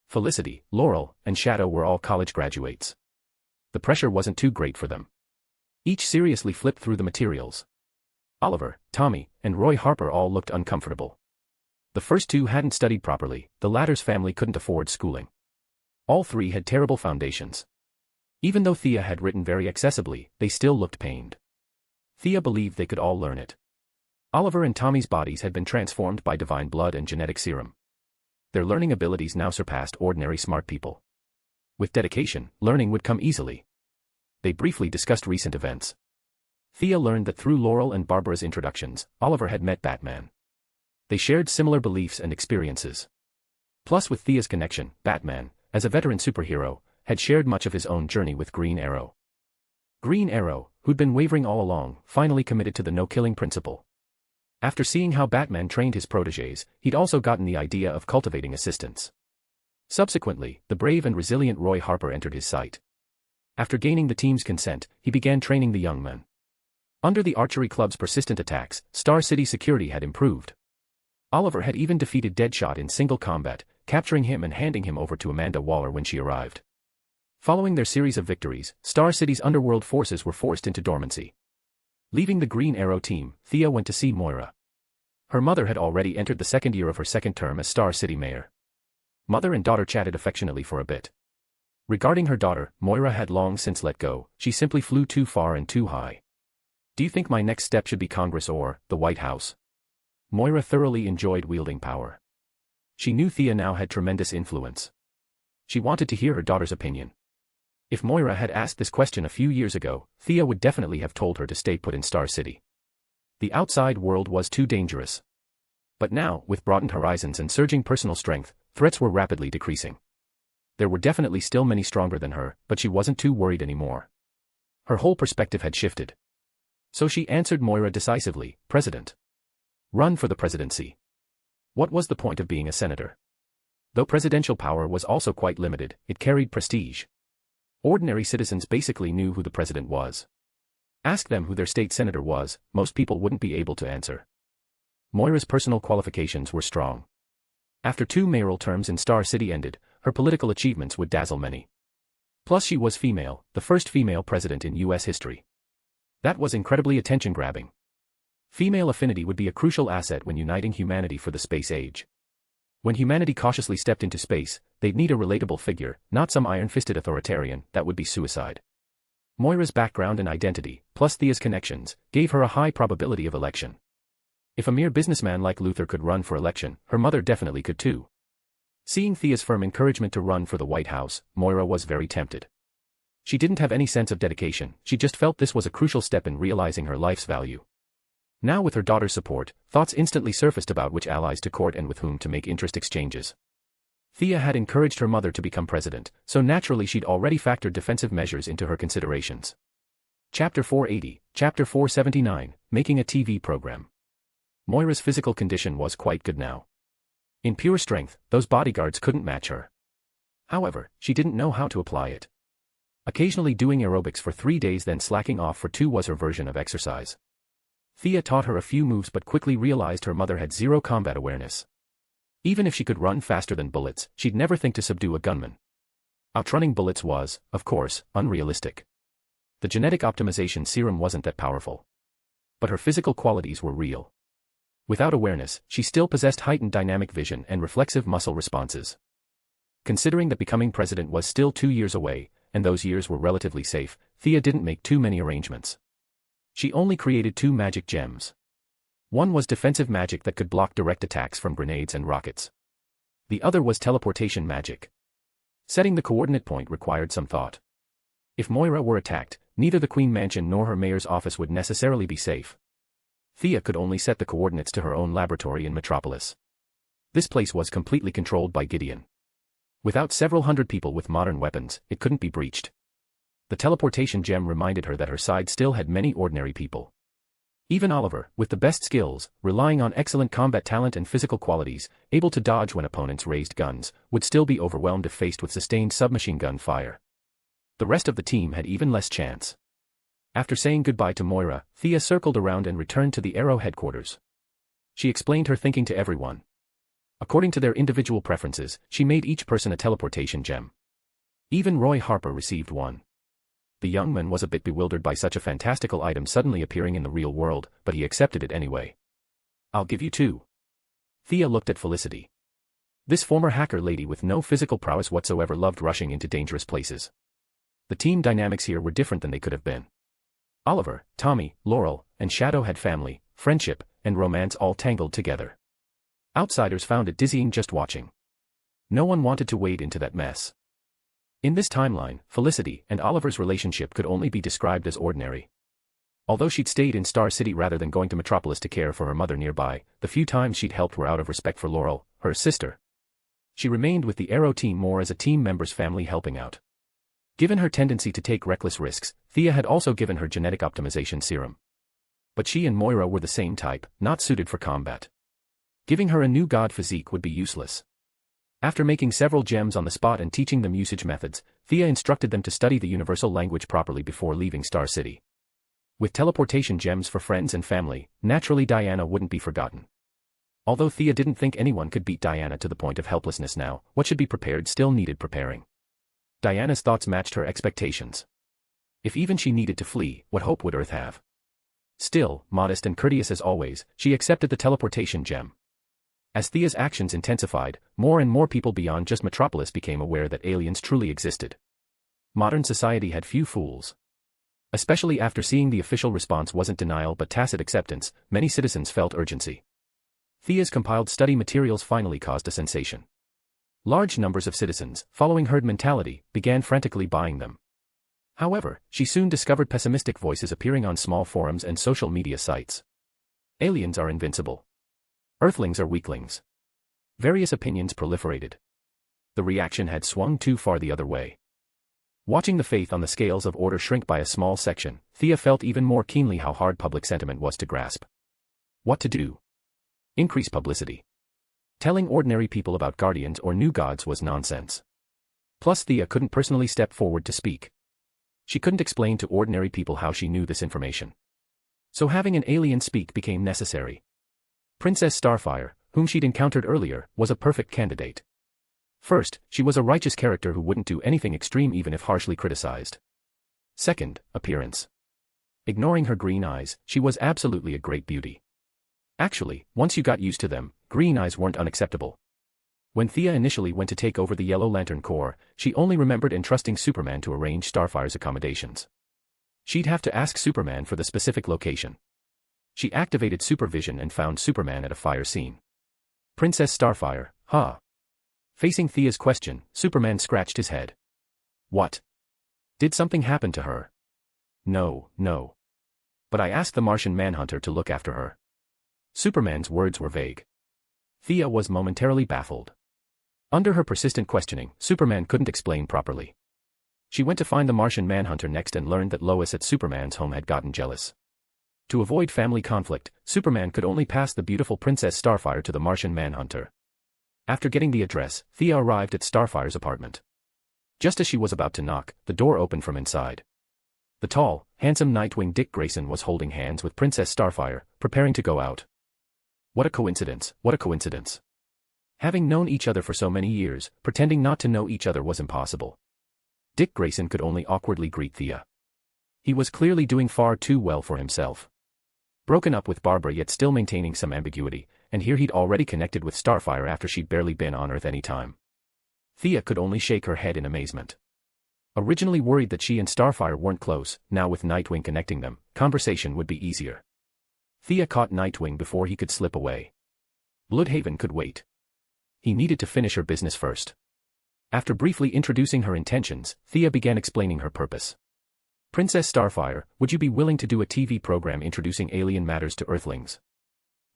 [SPEAKER 3] Felicity, Laurel, and Shadow were all college graduates. The pressure wasn't too great for them. Each seriously flipped through the materials. Oliver, Tommy, and Roy Harper all looked uncomfortable. The first 2 hadn't studied properly, the latter's family couldn't afford schooling. All 3 had terrible foundations. Even though Thea had written very accessibly, they still looked pained. Thea believed they could all learn it. Oliver and Tommy's bodies had been transformed by divine blood and genetic serum. Their learning abilities now surpassed ordinary smart people. With dedication, learning would come easily. They briefly discussed recent events. Thea learned that through Laurel and Barbara's introductions, Oliver had met Batman. They shared similar beliefs and experiences. Plus with Thea's connection, Batman, as a veteran superhero, had shared much of his own journey with Green Arrow. Green Arrow, who'd been wavering all along, finally committed to the no-killing principle. After seeing how Batman trained his protégés, he'd also gotten the idea of cultivating assistants. Subsequently, the brave and resilient Roy Harper entered his sight. After gaining the team's consent, he began training the young men. Under the archery club's persistent attacks, Star City security had improved. Oliver had even defeated Deadshot in single combat, capturing him and handing him over to Amanda Waller when she arrived. Following their series of victories, Star City's underworld forces were forced into dormancy. Leaving the Green Arrow team, Thea went to see Moira. Her mother had already entered the 2nd year of her 2nd term as Star City mayor. Mother and daughter chatted affectionately for a bit. Regarding her daughter, Moira had long since let go, she simply flew too far and too high. Do you think my next step should be Congress or the White House? Moira thoroughly enjoyed wielding power. She knew Thea now had tremendous influence. She wanted to hear her daughter's opinion. If Moira had asked this question a few years ago, Thea would definitely have told her to stay put in Star City. The outside world was too dangerous. But now, with broadened horizons and surging personal strength, threats were rapidly decreasing. There were definitely still many stronger than her, but she wasn't too worried anymore. Her whole perspective had shifted. So she answered Moira decisively, President. Run for the presidency. What was the point of being a senator? Though presidential power was also quite limited, it carried prestige. Ordinary citizens basically knew who the president was. Ask them who their state senator was, most people wouldn't be able to answer. Moira's personal qualifications were strong. After 2 mayoral terms in Star City ended, her political achievements would dazzle many. Plus she was female, the first female president in U.S. history. That was incredibly attention-grabbing. Female affinity would be a crucial asset when uniting humanity for the space age. When humanity cautiously stepped into space, they'd need a relatable figure, not some iron-fisted authoritarian, that would be suicide. Moira's background and identity, plus Thea's connections, gave her a high probability of election. If a mere businessman like Luther could run for election, her mother definitely could too. Seeing Thea's firm encouragement to run for the White House, Moira was very tempted. She didn't have any sense of dedication, she just felt this was a crucial step in realizing her life's value. Now with her daughter's support, thoughts instantly surfaced about which allies to court and with whom to make interest exchanges. Thea had encouraged her mother to become president, so naturally she'd already factored defensive measures into her considerations. Chapter 480, Chapter 479, Making a TV Program. Moira's physical condition was quite good now. In pure strength, those bodyguards couldn't match her. However, she didn't know how to apply it. Occasionally doing aerobics for 3 days then slacking off for 2 was her version of exercise. Thea taught her a few moves but quickly realized her mother had zero combat awareness. Even if she could run faster than bullets, she'd never think to subdue a gunman. Outrunning bullets was, of course, unrealistic. The genetic optimization serum wasn't that powerful. But her physical qualities were real. Without awareness, she still possessed heightened dynamic vision and reflexive muscle responses. Considering that becoming president was still 2 years away, and those years were relatively safe, Thea didn't make too many arrangements. She only created 2 magic gems. One was defensive magic that could block direct attacks from grenades and rockets. The other was teleportation magic. Setting the coordinate point required some thought. If Moira were attacked, neither the Queen Mansion nor her mayor's office would necessarily be safe. Thea could only set the coordinates to her own laboratory in Metropolis. This place was completely controlled by Gideon. Without several hundred people with modern weapons, it couldn't be breached. The teleportation gem reminded her that her side still had many ordinary people. Even Oliver, with the best skills, relying on excellent combat talent and physical qualities, able to dodge when opponents raised guns, would still be overwhelmed if faced with sustained submachine gun fire. The rest of the team had even less chance. After saying goodbye to Moira, Thea circled around and returned to the Arrow headquarters. She explained her thinking to everyone. According to their individual preferences, she made each person a teleportation gem. Even Roy Harper received one. The young man was a bit bewildered by such a fantastical item suddenly appearing in the real world, but he accepted it anyway. "I'll give you 2. Thea looked at Felicity. This former hacker lady with no physical prowess whatsoever loved rushing into dangerous places. The team dynamics here were different than they could have been. Oliver, Tommy, Laurel, and Shadow had family, friendship, and romance all tangled together. Outsiders found it dizzying just watching. No one wanted to wade into that mess. In this timeline, Felicity and Oliver's relationship could only be described as ordinary. Although she'd stayed in Star City rather than going to Metropolis to care for her mother nearby, the few times she'd helped were out of respect for Laurel, her sister. She remained with the Arrow team more as a team member's family helping out. Given her tendency to take reckless risks, Thea had also given her genetic optimization serum. But she and Moira were the same type, not suited for combat. Giving her a new god physique would be useless. After making several gems on the spot and teaching them usage methods, Thea instructed them to study the universal language properly before leaving Star City. With teleportation gems for friends and family, naturally Diana wouldn't be forgotten. Although Thea didn't think anyone could beat Diana to the point of helplessness now, what should be prepared still needed preparing. Diana's thoughts matched her expectations. If even she needed to flee, what hope would Earth have? Still, modest and courteous as always, she accepted the teleportation gem. As Thea's actions intensified, more and more people beyond just Metropolis became aware that aliens truly existed. Modern society had few fools. Especially after seeing the official response wasn't denial but tacit acceptance, many citizens felt urgency. Thea's compiled study materials finally caused a sensation. Large numbers of citizens, following herd mentality, began frantically buying them. However, she soon discovered pessimistic voices appearing on small forums and social media sites. Aliens are invincible. Earthlings are weaklings. Various opinions proliferated. The reaction had swung too far the other way. Watching the faith on the scales of order shrink by a small section, Thea felt even more keenly how hard public sentiment was to grasp. What to do? Increase publicity. Telling ordinary people about guardians or new gods was nonsense. Plus Thea couldn't personally step forward to speak. She couldn't explain to ordinary people how she knew this information. So having an alien speak became necessary. Princess Starfire, whom she'd encountered earlier, was a perfect candidate. First, she was a righteous character who wouldn't do anything extreme even if harshly criticized. Second, appearance. Ignoring her green eyes, she was absolutely a great beauty. Actually, once you got used to them, green eyes weren't unacceptable. When Thea initially went to take over the Yellow Lantern Corps, she only remembered entrusting Superman to arrange Starfire's accommodations. She'd have to ask Superman for the specific location. She activated supervision and found Superman at a fire scene. Princess Starfire, huh? Facing Thea's question, Superman scratched his head. What? Did something happen to her? No. But I asked the Martian Manhunter to look after her. Superman's words were vague. Thea was momentarily baffled. Under her persistent questioning, Superman couldn't explain properly. She went to find the Martian Manhunter next and learned that Lois at Superman's home had gotten jealous. To avoid family conflict, Superman could only pass the beautiful Princess Starfire to the Martian Manhunter. After getting the address, Thea arrived at Starfire's apartment. Just as she was about to knock, the door opened from inside. The tall, handsome Nightwing Dick Grayson was holding hands with Princess Starfire, preparing to go out. What a coincidence, what a coincidence. Having known each other for so many years, pretending not to know each other was impossible. Dick Grayson could only awkwardly greet Thea. He was clearly doing far too well for himself. Broken up with Barbara yet still maintaining some ambiguity, and here he'd already connected with Starfire after she'd barely been on Earth any time. Thea could only shake her head in amazement. Originally worried that she and Starfire weren't close, now with Nightwing connecting them, conversation would be easier. Thea caught Nightwing before he could slip away. Bloodhaven could wait. He needed to finish her business first. After briefly introducing her intentions, Thea began explaining her purpose. Princess Starfire, would you be willing to do a TV program introducing alien matters to Earthlings?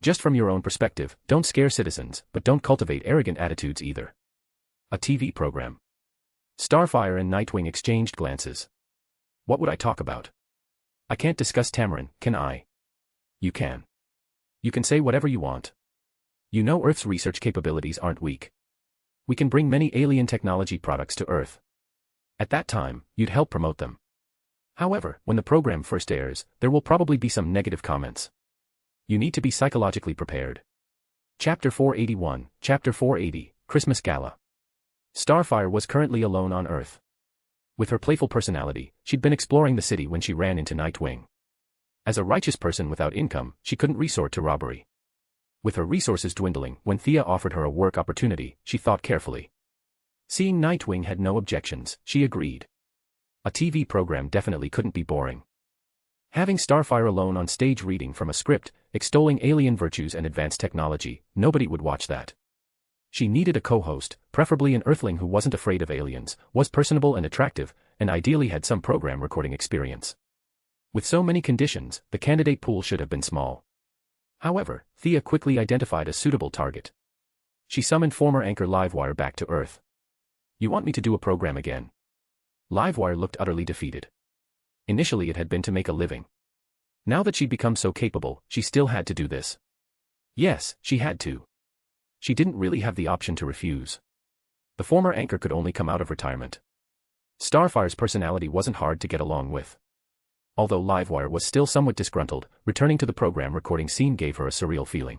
[SPEAKER 3] Just from your own perspective, don't scare citizens, but don't cultivate arrogant attitudes either. A TV program. Starfire and Nightwing exchanged glances. What would I talk about? I can't discuss Tamarin, can I? You can. You can say whatever you want. You know Earth's research capabilities aren't weak. We can bring many alien technology products to Earth. At that time, you'd help promote them. However, when the program first airs, there will probably be some negative comments. You need to be psychologically prepared. Chapter 481, Chapter 480, Christmas Gala. Starfire was currently alone on Earth. With her playful personality, she'd been exploring the city when she ran into Nightwing. As a righteous person without income, she couldn't resort to robbery. With her resources dwindling, when Thea offered her a work opportunity, she thought carefully. Seeing Nightwing had no objections, she agreed. A TV program definitely couldn't be boring. Having Starfire alone on stage reading from a script, extolling alien virtues and advanced technology, nobody would watch that. She needed a co-host, preferably an Earthling who wasn't afraid of aliens, was personable and attractive, and ideally had some program recording experience. With so many conditions, the candidate pool should have been small. However, Thea quickly identified a suitable target. She summoned former anchor Livewire back to Earth. You want me to do a program again? Livewire looked utterly defeated. Initially it had been to make a living. Now that she'd become so capable, she still had to do this. Yes, she had to. She didn't really have the option to refuse. The former anchor could only come out of retirement. Starfire's personality wasn't hard to get along with. Although Livewire was still somewhat disgruntled, returning to the program recording scene gave her a surreal feeling.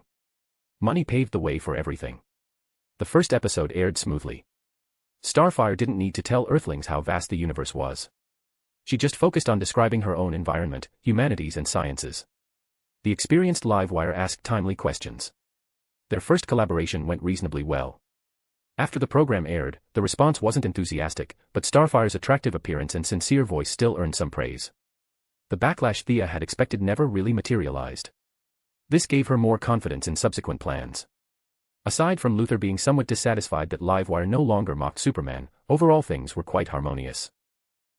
[SPEAKER 3] Money paved the way for everything. The first episode aired smoothly. Starfire didn't need to tell Earthlings how vast the universe was. She just focused on describing her own environment, humanities and sciences. The experienced Livewire asked timely questions. Their first collaboration went reasonably well. After the program aired, the response wasn't enthusiastic, but Starfire's attractive appearance and sincere voice still earned some praise. The backlash Thea had expected never really materialized. This gave her more confidence in subsequent plans. Aside from Luthor being somewhat dissatisfied that Livewire no longer mocked Superman, overall things were quite harmonious.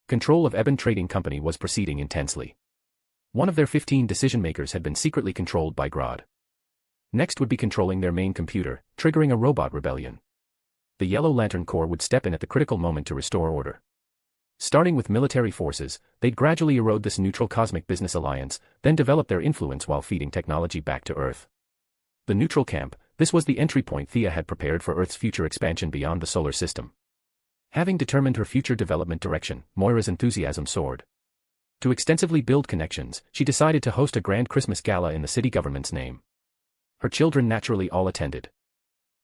[SPEAKER 3] Control of Eben Trading Company was proceeding intensely. One of their 15 decision-makers had been secretly controlled by Grodd. Next would be controlling their main computer, triggering a robot rebellion. The Yellow Lantern Corps would step in at the critical moment to restore order. Starting with military forces, they'd gradually erode this neutral cosmic business alliance, then develop their influence while feeding technology back to Earth. The neutral camp, this was the entry point Thea had prepared for Earth's future expansion beyond the solar system. Having determined her future development direction, Moira's enthusiasm soared. To extensively build connections, she decided to host a grand Christmas gala in the city government's name. Her children naturally all attended.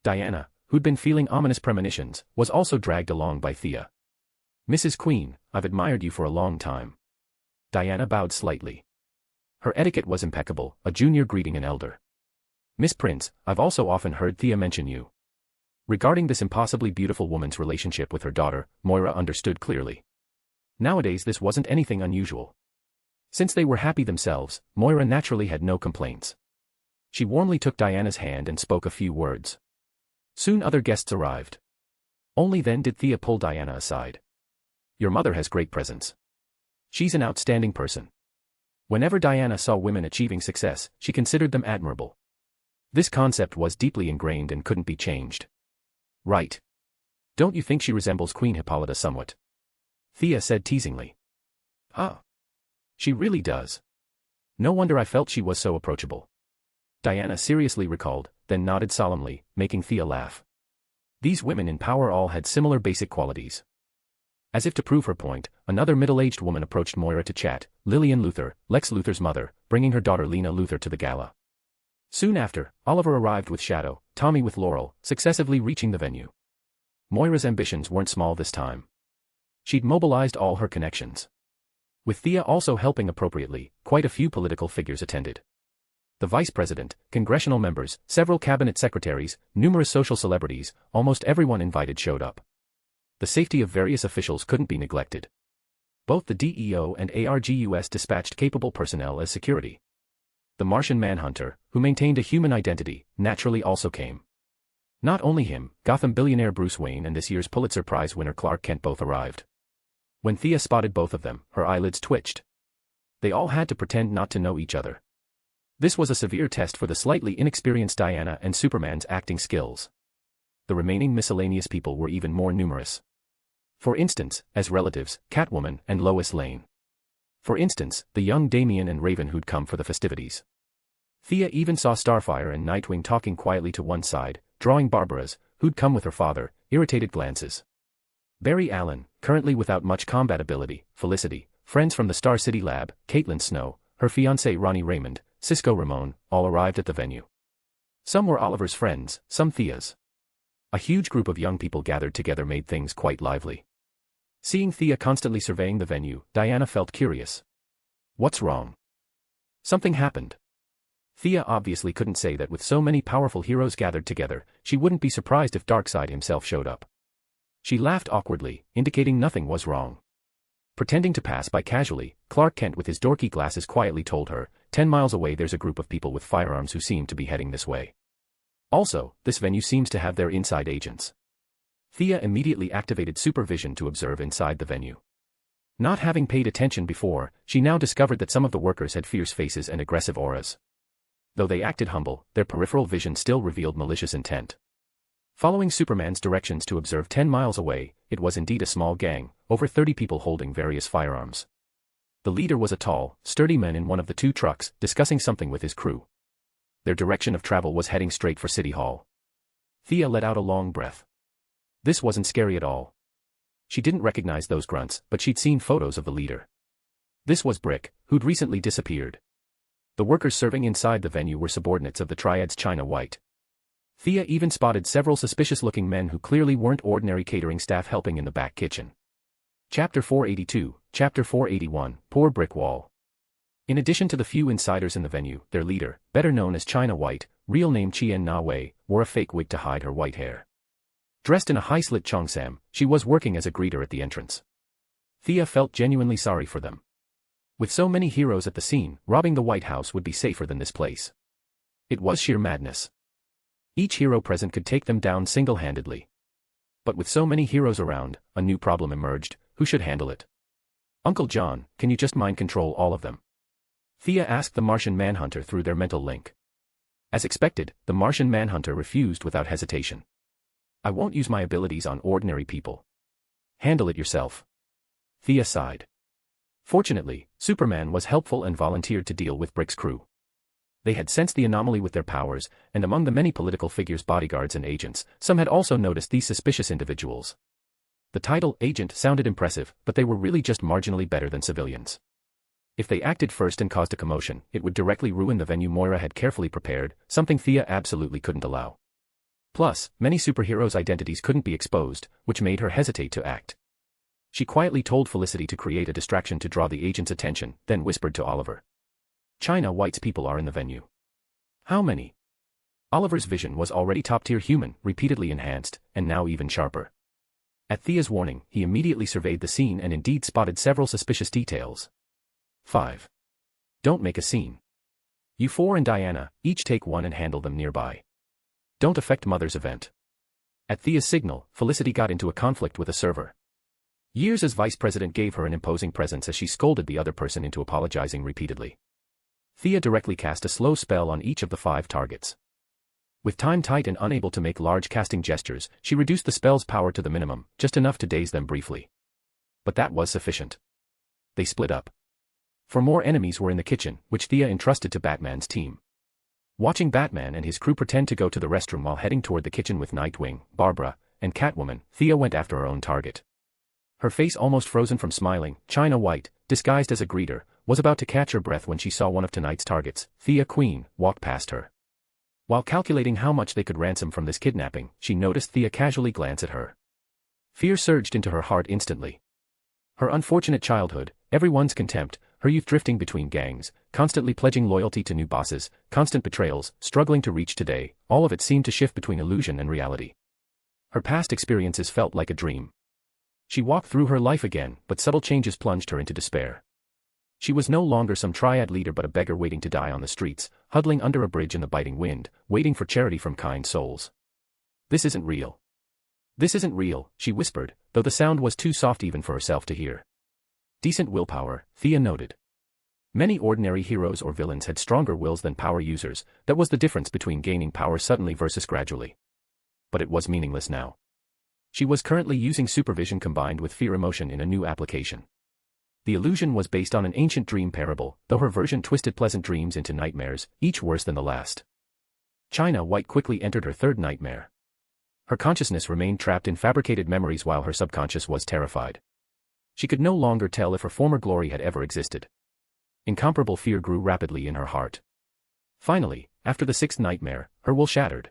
[SPEAKER 3] Diana, who'd been feeling ominous premonitions, was also dragged along by Thea. Mrs. Queen, I've admired you for a long time. Diana bowed slightly. Her etiquette was impeccable, a junior greeting an elder. Miss Prince, I've also often heard Thea mention you. Regarding this impossibly beautiful woman's relationship with her daughter, Moira understood clearly. Nowadays this wasn't anything unusual. Since they were happy themselves, Moira naturally had no complaints. She warmly took Diana's hand and spoke a few words. Soon other guests arrived. Only then did Thea pull Diana aside. Your mother has great presence. She's an outstanding person. Whenever Diana saw women achieving success, she considered them admirable. This concept was deeply ingrained and couldn't be changed. Right. Don't you think she resembles Queen Hippolyta somewhat? Thea said teasingly. Ah. She really does. No wonder I felt she was so approachable. Diana seriously recalled, then nodded solemnly, making Thea laugh. These women in power all had similar basic qualities. As if to prove her point, another middle-aged woman approached Moira to chat, Lillian Luthor, Lex Luthor's mother, bringing her daughter Lena Luthor to the gala. Soon after, Oliver arrived with Shadow, Tommy with Laurel, successively reaching the venue. Moira's ambitions weren't small this time. She'd mobilized all her connections. With Thea also helping appropriately, quite a few political figures attended. The vice president, congressional members, several cabinet secretaries, numerous social celebrities, almost everyone invited showed up. The safety of various officials couldn't be neglected. Both the DEO and ARGUS dispatched capable personnel as security. The Martian Manhunter, who maintained a human identity, naturally also came. Not only him, Gotham billionaire Bruce Wayne and this year's Pulitzer Prize winner Clark Kent both arrived. When Thea spotted both of them, her eyelids twitched. They all had to pretend not to know each other. This was a severe test for the slightly inexperienced Diana and Superman's acting skills. The remaining miscellaneous people were even more numerous. For instance, as relatives, Catwoman and Lois Lane. For instance, the young Damian and Raven who'd come for the festivities. Thea even saw Starfire and Nightwing talking quietly to one side, drawing Barbara's, who'd come with her father, irritated glances. Barry Allen, currently without much combat ability, Felicity, friends from the Star City lab, Caitlin Snow, her fiancé Ronnie Raymond, Cisco Ramon, all arrived at the venue. Some were Oliver's friends, some Thea's. A huge group of young people gathered together made things quite lively. Seeing Thea constantly surveying the venue, Diana felt curious. What's wrong? Something happened. Thea obviously couldn't say that with so many powerful heroes gathered together, she wouldn't be surprised if Darkseid himself showed up. She laughed awkwardly, indicating nothing was wrong. Pretending to pass by casually, Clark Kent with his dorky glasses quietly told her, 10 miles away there's a group of people with firearms who seem to be heading this way. Also, this venue seems to have their inside agents. Thea immediately activated supervision to observe inside the venue. Not having paid attention before, she now discovered that some of the workers had fierce faces and aggressive auras. Though they acted humble, their peripheral vision still revealed malicious intent. Following Superman's directions to observe 10 miles away, it was indeed a small gang, over 30 people holding various firearms. The leader was a tall, sturdy man in one of the two trucks, discussing something with his crew. Their direction of travel was heading straight for City Hall. Thea let out a long breath. This wasn't scary at all. She didn't recognize those grunts, but she'd seen photos of the leader. This was Brick, who'd recently disappeared. The workers serving inside the venue were subordinates of the Triad's China White. Thea even spotted several suspicious-looking men who clearly weren't ordinary catering staff helping in the back kitchen. Chapter 482, Chapter 481, Poor Brick Wall. In addition to the few insiders in the venue, their leader, better known as China White, real name Chien Na Wei, wore a fake wig to hide her white hair. Dressed in a high-slit cheongsam, she was working as a greeter at the entrance. Thea felt genuinely sorry for them. With so many heroes at the scene, robbing the White House would be safer than this place. It was sheer madness. Each hero present could take them down single-handedly. But with so many heroes around, a new problem emerged: who should handle it? Uncle John, can you just mind control all of them? Thea asked the Martian Manhunter through their mental link. As expected, the Martian Manhunter refused without hesitation. I won't use my abilities on ordinary people. Handle it yourself. Thea sighed. Fortunately, Superman was helpful and volunteered to deal with Brick's crew. They had sensed the anomaly with their powers, and among the many political figures' bodyguards and agents, some had also noticed these suspicious individuals. The title, agent, sounded impressive, but they were really just marginally better than civilians. If they acted first and caused a commotion, it would directly ruin the venue Moira had carefully prepared, something Thea absolutely couldn't allow. Plus, many superheroes' identities couldn't be exposed, which made her hesitate to act. She quietly told Felicity to create a distraction to draw the agent's attention, then whispered to Oliver. China White's people are in the venue. How many? Oliver's vision was already top-tier human, repeatedly enhanced, and now even sharper. At Thea's warning, he immediately surveyed the scene and indeed spotted several suspicious details. 5. Don't make a scene. You four and Diana, each take one and handle them nearby. Don't affect Mother's event. At Thea's signal, Felicity got into a conflict with a server. Years as vice president gave her an imposing presence as she scolded the other person into apologizing repeatedly. Thea directly cast a slow spell on each of the 5 targets. With time tight and unable to make large casting gestures, she reduced the spell's power to the minimum, just enough to daze them briefly. But that was sufficient. They split up. 4 more enemies were in the kitchen, which Thea entrusted to Batman's team. Watching Batman and his crew pretend to go to the restroom while heading toward the kitchen with Nightwing, Barbara, and Catwoman, Thea went after her own target. Her face almost frozen from smiling, China White, disguised as a greeter, was about to catch her breath when she saw one of tonight's targets, Thea Queen, walk past her. While calculating how much they could ransom from this kidnapping, she noticed Thea casually glance at her. Fear surged into her heart instantly. Her unfortunate childhood, everyone's contempt, her youth drifting between gangs, constantly pledging loyalty to new bosses, constant betrayals, struggling to reach today, all of it seemed to shift between illusion and reality. Her past experiences felt like a dream. She walked through her life again, but subtle changes plunged her into despair. She was no longer some triad leader but a beggar waiting to die on the streets, huddling under a bridge in the biting wind, waiting for charity from kind souls. This isn't real. This isn't real, she whispered, though the sound was too soft even for herself to hear. Decent willpower, Thea noted. Many ordinary heroes or villains had stronger wills than power users, that was the difference between gaining power suddenly versus gradually. But it was meaningless now. She was currently using supervision combined with fear emotion in a new application. The illusion was based on an ancient dream parable, though her version twisted pleasant dreams into nightmares, each worse than the last. China White quickly entered her third nightmare. Her consciousness remained trapped in fabricated memories while her subconscious was terrified. She could no longer tell if her former glory had ever existed. Incomparable fear grew rapidly in her heart. Finally, after the 6th nightmare, her will shattered.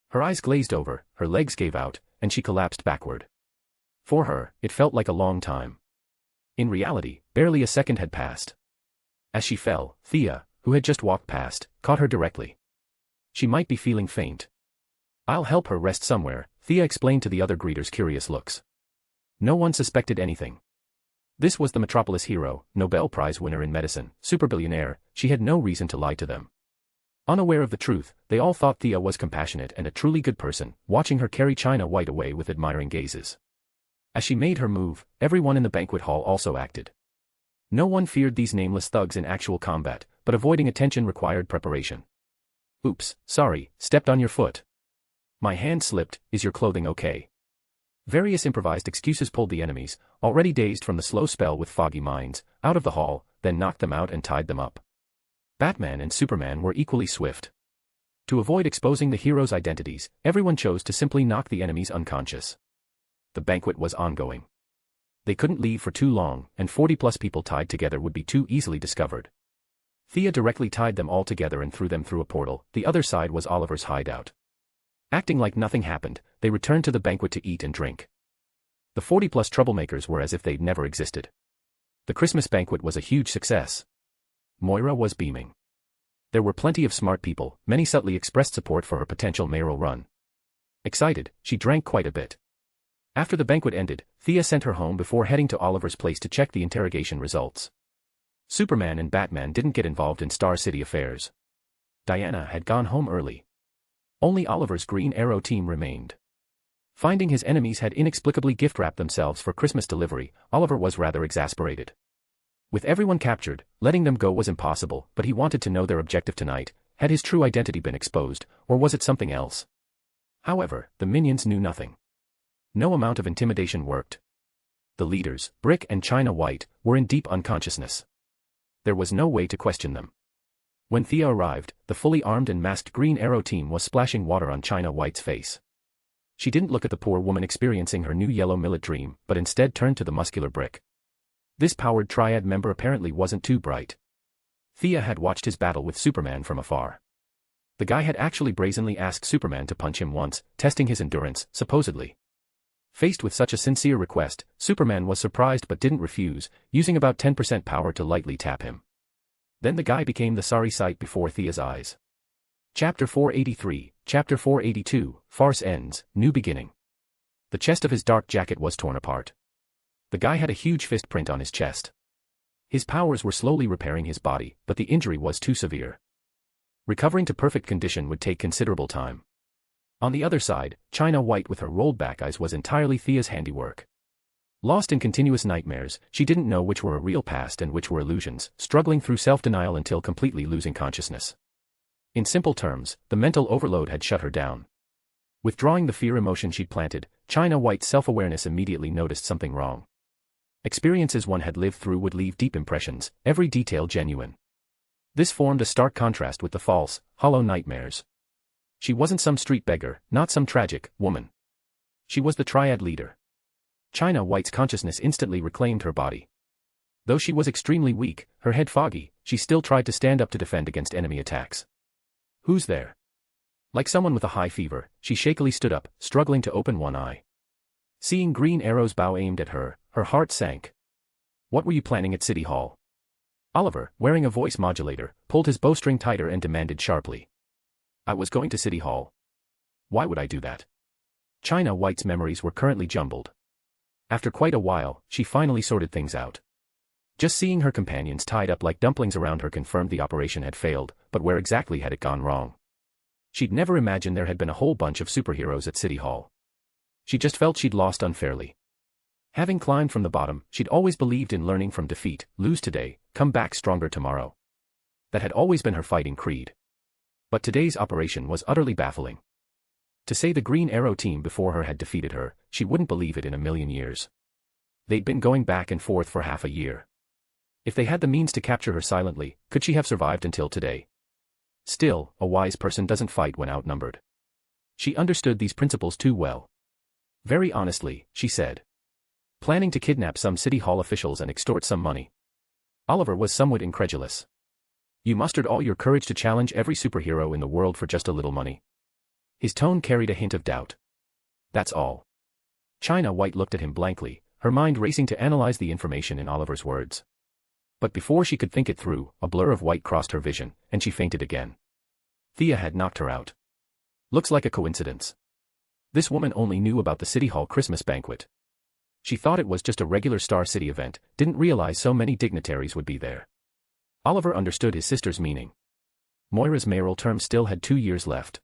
[SPEAKER 3] Her eyes glazed over, her legs gave out, and she collapsed backward. For her, it felt like a long time. In reality, barely a second had passed. As she fell, Thea, who had just walked past, caught her directly. She might be feeling faint. I'll help her rest somewhere, Thea explained to the other greeters' curious looks. No one suspected anything. This was the Metropolis hero, Nobel Prize winner in medicine, superbillionaire, she had no reason to lie to them. Unaware of the truth, they all thought Thea was compassionate and a truly good person, watching her carry China White away with admiring gazes. As she made her move, everyone in the banquet hall also acted. No one feared these nameless thugs in actual combat, but avoiding attention required preparation. Oops, sorry, stepped on your foot. My hand slipped, is your clothing okay? Various improvised excuses pulled the enemies, already dazed from the slow spell with foggy minds, out of the hall, then knocked them out and tied them up. Batman and Superman were equally swift. To avoid exposing the heroes' identities, everyone chose to simply knock the enemies unconscious. The banquet was ongoing. They couldn't leave for too long, and 40+ people tied together would be too easily discovered. Thea directly tied them all together and threw them through a portal. The other side was Oliver's hideout. Acting like nothing happened, they returned to the banquet to eat and drink. The 40+ troublemakers were as if they'd never existed. The Christmas banquet was a huge success. Moira was beaming. There were plenty of smart people, many subtly expressed support for her potential mayoral run. Excited, she drank quite a bit. After the banquet ended, Thea sent her home before heading to Oliver's place to check the interrogation results. Superman and Batman didn't get involved in Star City affairs. Diana had gone home early. Only Oliver's Green Arrow team remained. Finding his enemies had inexplicably gift-wrapped themselves for Christmas delivery, Oliver was rather exasperated. With everyone captured, letting them go was impossible, but he wanted to know their objective tonight. Had his true identity been exposed, or was it something else? However, the minions knew nothing. No amount of intimidation worked. The leaders, Brick and China White, were in deep unconsciousness. There was no way to question them. When Thea arrived, the fully armed and masked Green Arrow team was splashing water on China White's face. She didn't look at the poor woman experiencing her new yellow millet dream, but instead turned to the muscular Brick. This powered triad member apparently wasn't too bright. Thea had watched his battle with Superman from afar. The guy had actually brazenly asked Superman to punch him once, testing his endurance, supposedly. Faced with such a sincere request, Superman was surprised but didn't refuse, using about 10% power to lightly tap him. Then the guy became the sorry sight before Thea's eyes. Chapter 483, Chapter 482, Farce Ends, New Beginning. The chest of his dark jacket was torn apart. The guy had a huge fist print on his chest. His powers were slowly repairing his body, but the injury was too severe. Recovering to perfect condition would take considerable time. On the other side, China White with her rolled-back eyes was entirely Thea's handiwork. Lost in continuous nightmares, she didn't know which were a real past and which were illusions, struggling through self-denial until completely losing consciousness. In simple terms, the mental overload had shut her down. Withdrawing the fear emotion she'd planted, China White's self-awareness immediately noticed something wrong. Experiences one had lived through would leave deep impressions, every detail genuine. This formed a stark contrast with the false, hollow nightmares. She wasn't some street beggar, not some tragic woman. She was the triad leader. China White's consciousness instantly reclaimed her body. Though she was extremely weak, her head foggy, she still tried to stand up to defend against enemy attacks. Who's there? Like someone with a high fever, she shakily stood up, struggling to open one eye. Seeing green arrows bow aimed at her, her heart sank. What were you planning at City Hall? Oliver, wearing a voice modulator, pulled his bowstring tighter and demanded sharply. I was going to City Hall. Why would I do that? China White's memories were currently jumbled. After quite a while, she finally sorted things out. Just seeing her companions tied up like dumplings around her confirmed the operation had failed, but where exactly had it gone wrong? She'd never imagined there had been a whole bunch of superheroes at City Hall. She just felt she'd lost unfairly. Having climbed from the bottom, she'd always believed in learning from defeat, lose today, come back stronger tomorrow. That had always been her fighting creed. But today's operation was utterly baffling. To say the Green Arrow team before her had defeated her, she wouldn't believe it in a million years. They'd been going back and forth for half a year. If they had the means to capture her silently, could she have survived until today? Still, a wise person doesn't fight when outnumbered. She understood these principles too well. Very honestly, she said. Planning to kidnap some City Hall officials and extort some money. Oliver was somewhat incredulous. You mustered all your courage to challenge every superhero in the world for just a little money. His tone carried a hint of doubt. That's all. China White looked at him blankly, her mind racing to analyze the information in Oliver's words. But before she could think it through, a blur of white crossed her vision, and she fainted again. Thea had knocked her out. Looks like a coincidence. This woman only knew about the City Hall Christmas banquet. She thought it was just a regular Star City event, didn't realize so many dignitaries would be there. Oliver understood his sister's meaning. Moira's mayoral term still had 2 years left.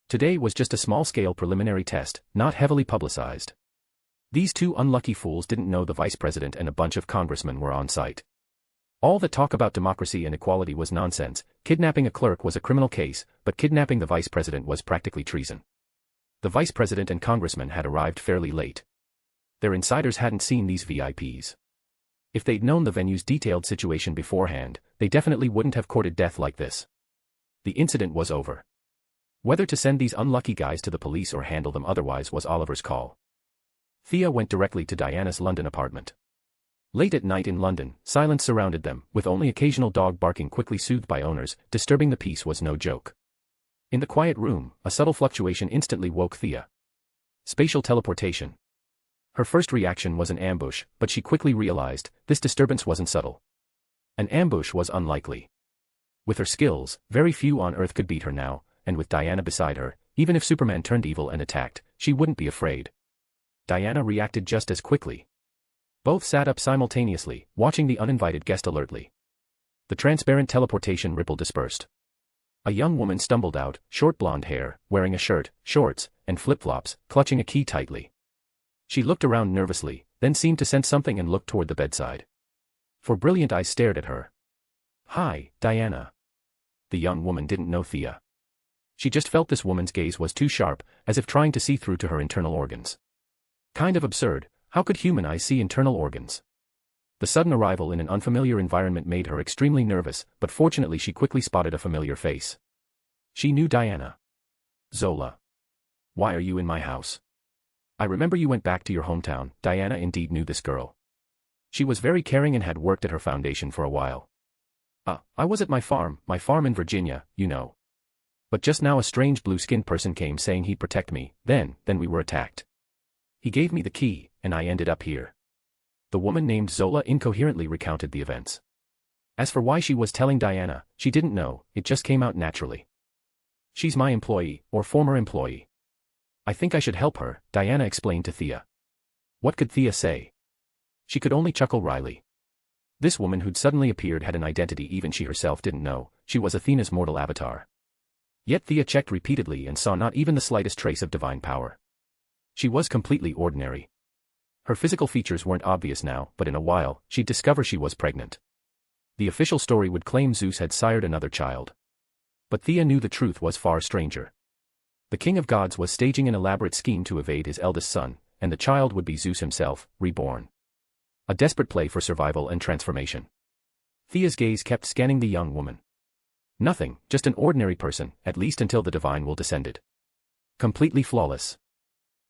[SPEAKER 3] Today was just a small-scale preliminary test, not heavily publicized. These two unlucky fools didn't know the vice president and a bunch of congressmen were on site. All the talk about democracy and equality was nonsense. Kidnapping a clerk was a criminal case, but kidnapping the vice president was practically treason. The vice president and congressmen had arrived fairly late. Their insiders hadn't seen these VIPs. If they'd known the venue's detailed situation beforehand, they definitely wouldn't have courted death like this. The incident was over. Whether to send these unlucky guys to the police or handle them otherwise was Oliver's call. Thea went directly to Diana's London apartment. Late at night in London, silence surrounded them, with only occasional dog barking quickly soothed by owners. Disturbing the peace was no joke. In the quiet room, a subtle fluctuation instantly woke Thea. Spatial teleportation. Her first reaction was an ambush, but she quickly realized, this disturbance wasn't subtle. An ambush was unlikely. With her skills, very few on Earth could beat her now, and with Diana beside her, even if Superman turned evil and attacked, she wouldn't be afraid. Diana reacted just as quickly. Both sat up simultaneously, watching the uninvited guest alertly. The transparent teleportation ripple dispersed. A young woman stumbled out, short blonde hair, wearing a shirt, shorts, and flip-flops, clutching a key tightly. She looked around nervously, then seemed to sense something and looked toward the bedside. Four brilliant eyes stared at her. Hi, Diana. The young woman didn't know Thea. She just felt this woman's gaze was too sharp, as if trying to see through to her internal organs. Kind of absurd, how could human eyes see internal organs? The sudden arrival in an unfamiliar environment made her extremely nervous, but fortunately she quickly spotted a familiar face. She knew Diana. Zola. Why are you in my house? I remember you went back to your hometown. Diana indeed knew this girl. She was very caring and had worked at her foundation for a while. I was at my farm in Virginia, you know. But just now a strange blue-skinned person came saying he'd protect me, then we were attacked. He gave me the key, and I ended up here. The woman named Zola incoherently recounted the events. As for why she was telling Diana, she didn't know, it just came out naturally. She's my employee, or former employee. I think I should help her, Diana explained to Thea. What could Thea say? She could only chuckle wryly. This woman who'd suddenly appeared had an identity even she herself didn't know. She was Athena's mortal avatar. Yet Thea checked repeatedly and saw not even the slightest trace of divine power. She was completely ordinary. Her physical features weren't obvious now, but in a while, she'd discover she was pregnant. The official story would claim Zeus had sired another child. But Thea knew the truth was far stranger. The king of gods was staging an elaborate scheme to evade his eldest son, and the child would be Zeus himself, reborn. A desperate play for survival and transformation. Thea's gaze kept scanning the young woman. Nothing, just an ordinary person, at least until the divine will descended. Completely flawless.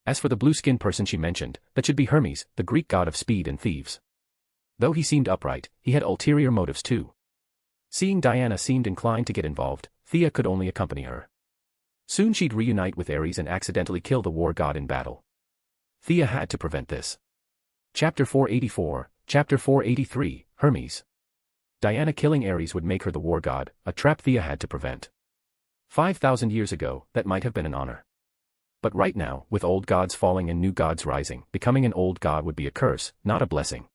[SPEAKER 3] As for the blue-skinned person she mentioned, that should be Hermes, the Greek god of speed and thieves. Though he seemed upright, he had ulterior motives too. Seeing Diana seemed inclined to get involved, Thea could only accompany her. Soon she'd reunite with Ares and accidentally kill the war god in battle. Thea had to prevent this. Chapter 484, Chapter 483, Hermes. Diana killing Ares would make her the war god, a trap Thea had to prevent. 5,000 years ago, that might have been an honor. But right now, with old gods falling and new gods rising, becoming an old god would be a curse, not a blessing.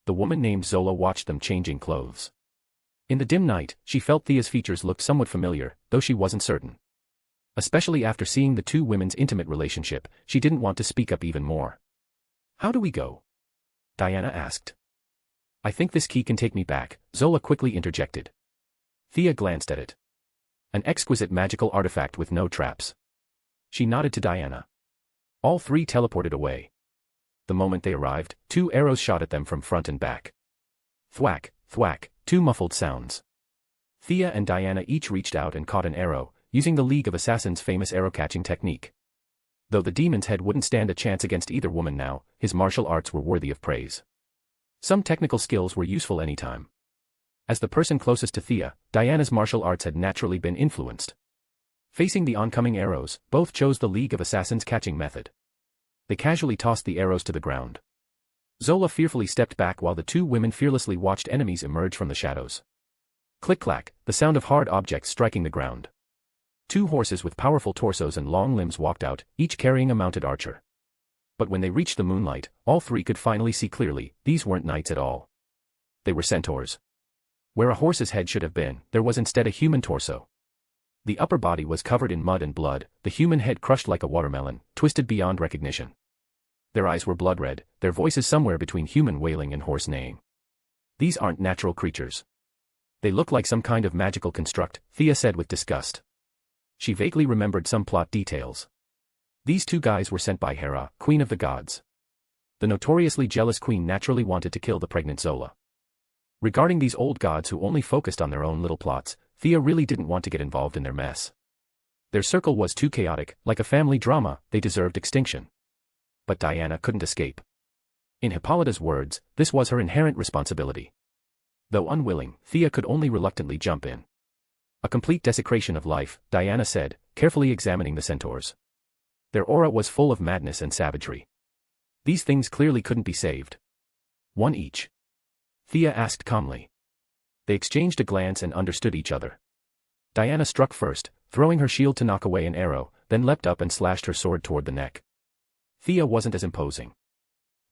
[SPEAKER 3] The woman named Zola watched them changing clothes. In the dim night, she felt Thea's features looked somewhat familiar, though she wasn't certain. Especially after seeing the two women's intimate relationship, she didn't want to speak up even more. "How do we go?" Diana asked. "I think this key can take me back," Zola quickly interjected. Thea glanced at it. An exquisite magical artifact with no traps. She nodded to Diana. All three teleported away. The moment they arrived, two arrows shot at them from front and back. Thwack, thwack, two muffled sounds. Thea and Diana each reached out and caught an arrow, using the League of Assassins' famous arrow-catching technique. Though the demon's head wouldn't stand a chance against either woman now, his martial arts were worthy of praise. Some technical skills were useful anytime. As the person closest to Thea, Diana's martial arts had naturally been influenced. Facing the oncoming arrows, both chose the League of Assassins' catching method. They casually tossed the arrows to the ground. Zola fearfully stepped back while the two women fearlessly watched enemies emerge from the shadows. Click-clack, the sound of hard objects striking the ground. Two horses with powerful torsos and long limbs walked out, each carrying a mounted archer. But when they reached the moonlight, all three could finally see clearly, these weren't knights at all. They were centaurs. Where a horse's head should have been, there was instead a human torso. The upper body was covered in mud and blood, the human head crushed like a watermelon, twisted beyond recognition. Their eyes were blood red, their voices somewhere between human wailing and horse neighing. These aren't natural creatures. They look like some kind of magical construct, Thea said with disgust. She vaguely remembered some plot details. These two guys were sent by Hera, queen of the gods. The notoriously jealous queen naturally wanted to kill the pregnant Zola. Regarding these old gods who only focused on their own little plots, Thea really didn't want to get involved in their mess. Their circle was too chaotic, like a family drama, they deserved extinction. But Diana couldn't escape. In Hippolyta's words, this was her inherent responsibility. Though unwilling, Thea could only reluctantly jump in. A complete desecration of life, Diana said, carefully examining the centaurs. Their aura was full of madness and savagery. These things clearly couldn't be saved. One each. Thea asked calmly. They exchanged a glance and understood each other. Diana struck first, throwing her shield to knock away an arrow, then leapt up and slashed her sword toward the neck. Thea wasn't as imposing.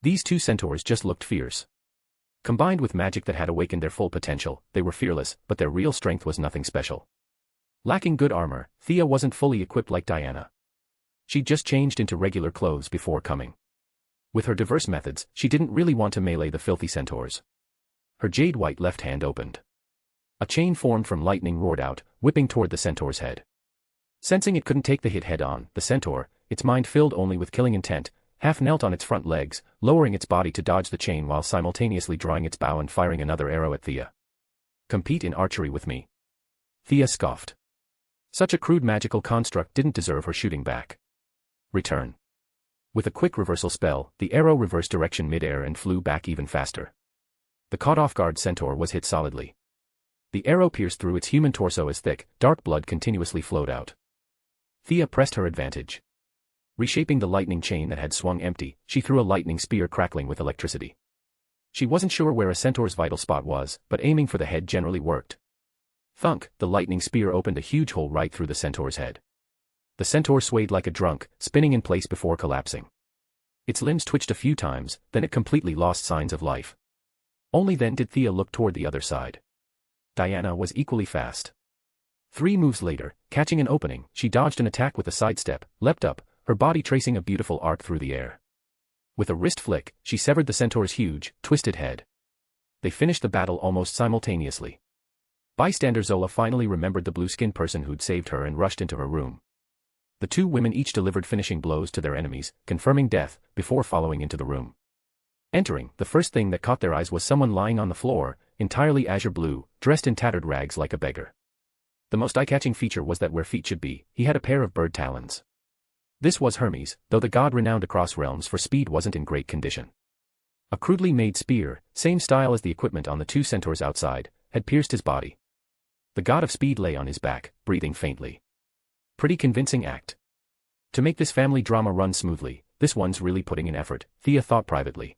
[SPEAKER 3] These two centaurs just looked fierce. Combined with magic that had awakened their full potential, they were fearless, but their real strength was nothing special. Lacking good armor, Thea wasn't fully equipped like Diana. She'd just changed into regular clothes before coming. With her diverse methods, she didn't really want to melee the filthy centaurs. Her jade-white left hand opened. A chain formed from lightning roared out, whipping toward the centaur's head. Sensing it couldn't take the hit head-on, the centaur, its mind filled only with killing intent, half knelt on its front legs, lowering its body to dodge the chain while simultaneously drawing its bow and firing another arrow at Thea. "Compete in archery with me." Thea scoffed. Such a crude magical construct didn't deserve her shooting back. Return. With a quick reversal spell, the arrow reversed direction mid-air and flew back even faster. The caught-off-guard centaur was hit solidly. The arrow pierced through its human torso as thick, dark blood continuously flowed out. Thea pressed her advantage. Reshaping the lightning chain that had swung empty, she threw a lightning spear crackling with electricity. She wasn't sure where a centaur's vital spot was, but aiming for the head generally worked. Thunk, the lightning spear opened a huge hole right through the centaur's head. The centaur swayed like a drunk, spinning in place before collapsing. Its limbs twitched a few times, then it completely lost signs of life. Only then did Thea look toward the other side. Diana was equally fast. 3 moves later, catching an opening, she dodged an attack with a sidestep, leapt up, her body tracing a beautiful arc through the air. With a wrist flick, she severed the centaur's huge, twisted head. They finished the battle almost simultaneously. Bystander Zola finally remembered the blue-skinned person who'd saved her and rushed into her room. The two women each delivered finishing blows to their enemies, confirming death, before following into the room. Entering, the first thing that caught their eyes was someone lying on the floor, entirely azure blue, dressed in tattered rags like a beggar. The most eye-catching feature was that where feet should be, he had a pair of bird talons. This was Hermes, though the god renowned across realms for speed wasn't in great condition. A crudely made spear, same style as the equipment on the two centaurs outside, had pierced his body. The god of speed lay on his back, breathing faintly. Pretty convincing act. To make this family drama run smoothly, this one's really putting in effort, Thea thought privately.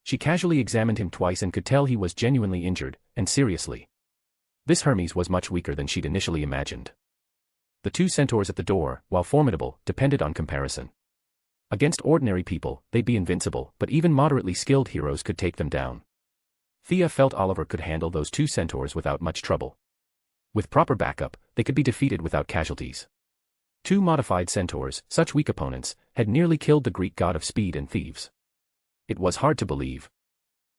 [SPEAKER 3] She casually examined him twice and could tell he was genuinely injured, and seriously. This Hermes was much weaker than she'd initially imagined. The two centaurs at the door, while formidable, depended on comparison. Against ordinary people, they'd be invincible, but even moderately skilled heroes could take them down. Thea felt Oliver could handle those two centaurs without much trouble. With proper backup, they could be defeated without casualties. Two modified centaurs, such weak opponents, had nearly killed the Greek god of speed and thieves. It was hard to believe.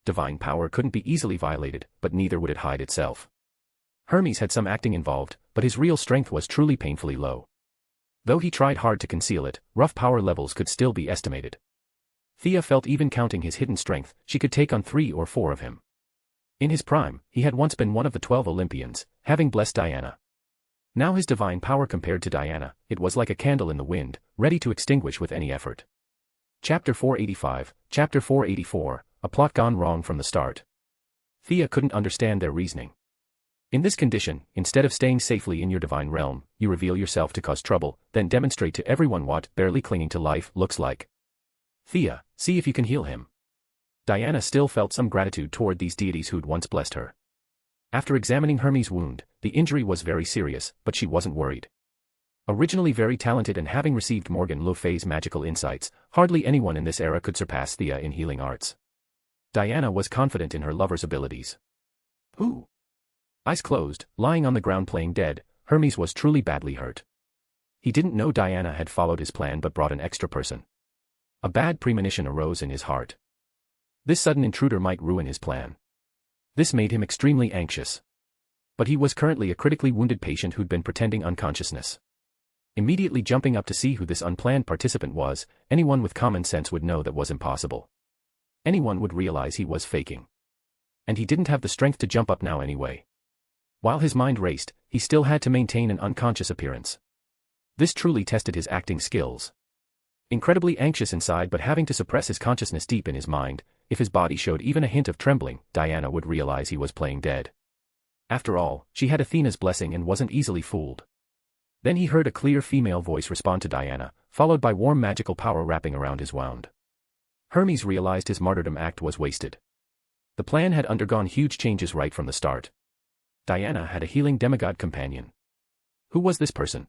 [SPEAKER 3] Divine power couldn't be easily violated, but neither would it hide itself. Hermes had some acting involved, but his real strength was truly painfully low. Though he tried hard to conceal it, rough power levels could still be estimated. Thea felt even counting his hidden strength, she could take on 3 or 4 of him. In his prime, he had once been one of the 12 Olympians, having blessed Diana. Now his divine power compared to Diana, it was like a candle in the wind, ready to extinguish with any effort. Chapter 485, Chapter 484, a plot gone wrong from the start. Thea couldn't understand their reasoning. In this condition, instead of staying safely in your divine realm, you reveal yourself to cause trouble, then demonstrate to everyone what barely clinging to life looks like. Thea, see if you can heal him. Diana still felt some gratitude toward these deities who'd once blessed her. After examining Hermes' wound, the injury was very serious, but she wasn't worried. Originally very talented and having received Morgan Le Fay's magical insights, hardly anyone in this era could surpass Thea in healing arts. Diana was confident in her lover's abilities. Ooh. Eyes closed, lying on the ground playing dead, Hermes was truly badly hurt. He didn't know Diana had followed his plan but brought an extra person. A bad premonition arose in his heart. This sudden intruder might ruin his plan. This made him extremely anxious. But he was currently a critically wounded patient who'd been pretending unconsciousness. Immediately jumping up to see who this unplanned participant was, anyone with common sense would know that was impossible. Anyone would realize he was faking. And he didn't have the strength to jump up now anyway. While his mind raced, he still had to maintain an unconscious appearance. This truly tested his acting skills. Incredibly anxious inside but having to suppress his consciousness deep in his mind, if his body showed even a hint of trembling, Diana would realize he was playing dead. After all, she had Athena's blessing and wasn't easily fooled. Then he heard a clear female voice respond to Diana, followed by warm magical power wrapping around his wound. Hermes realized his martyrdom act was wasted. The plan had undergone huge changes right from the start. Diana had a healing demigod companion. Who was this person?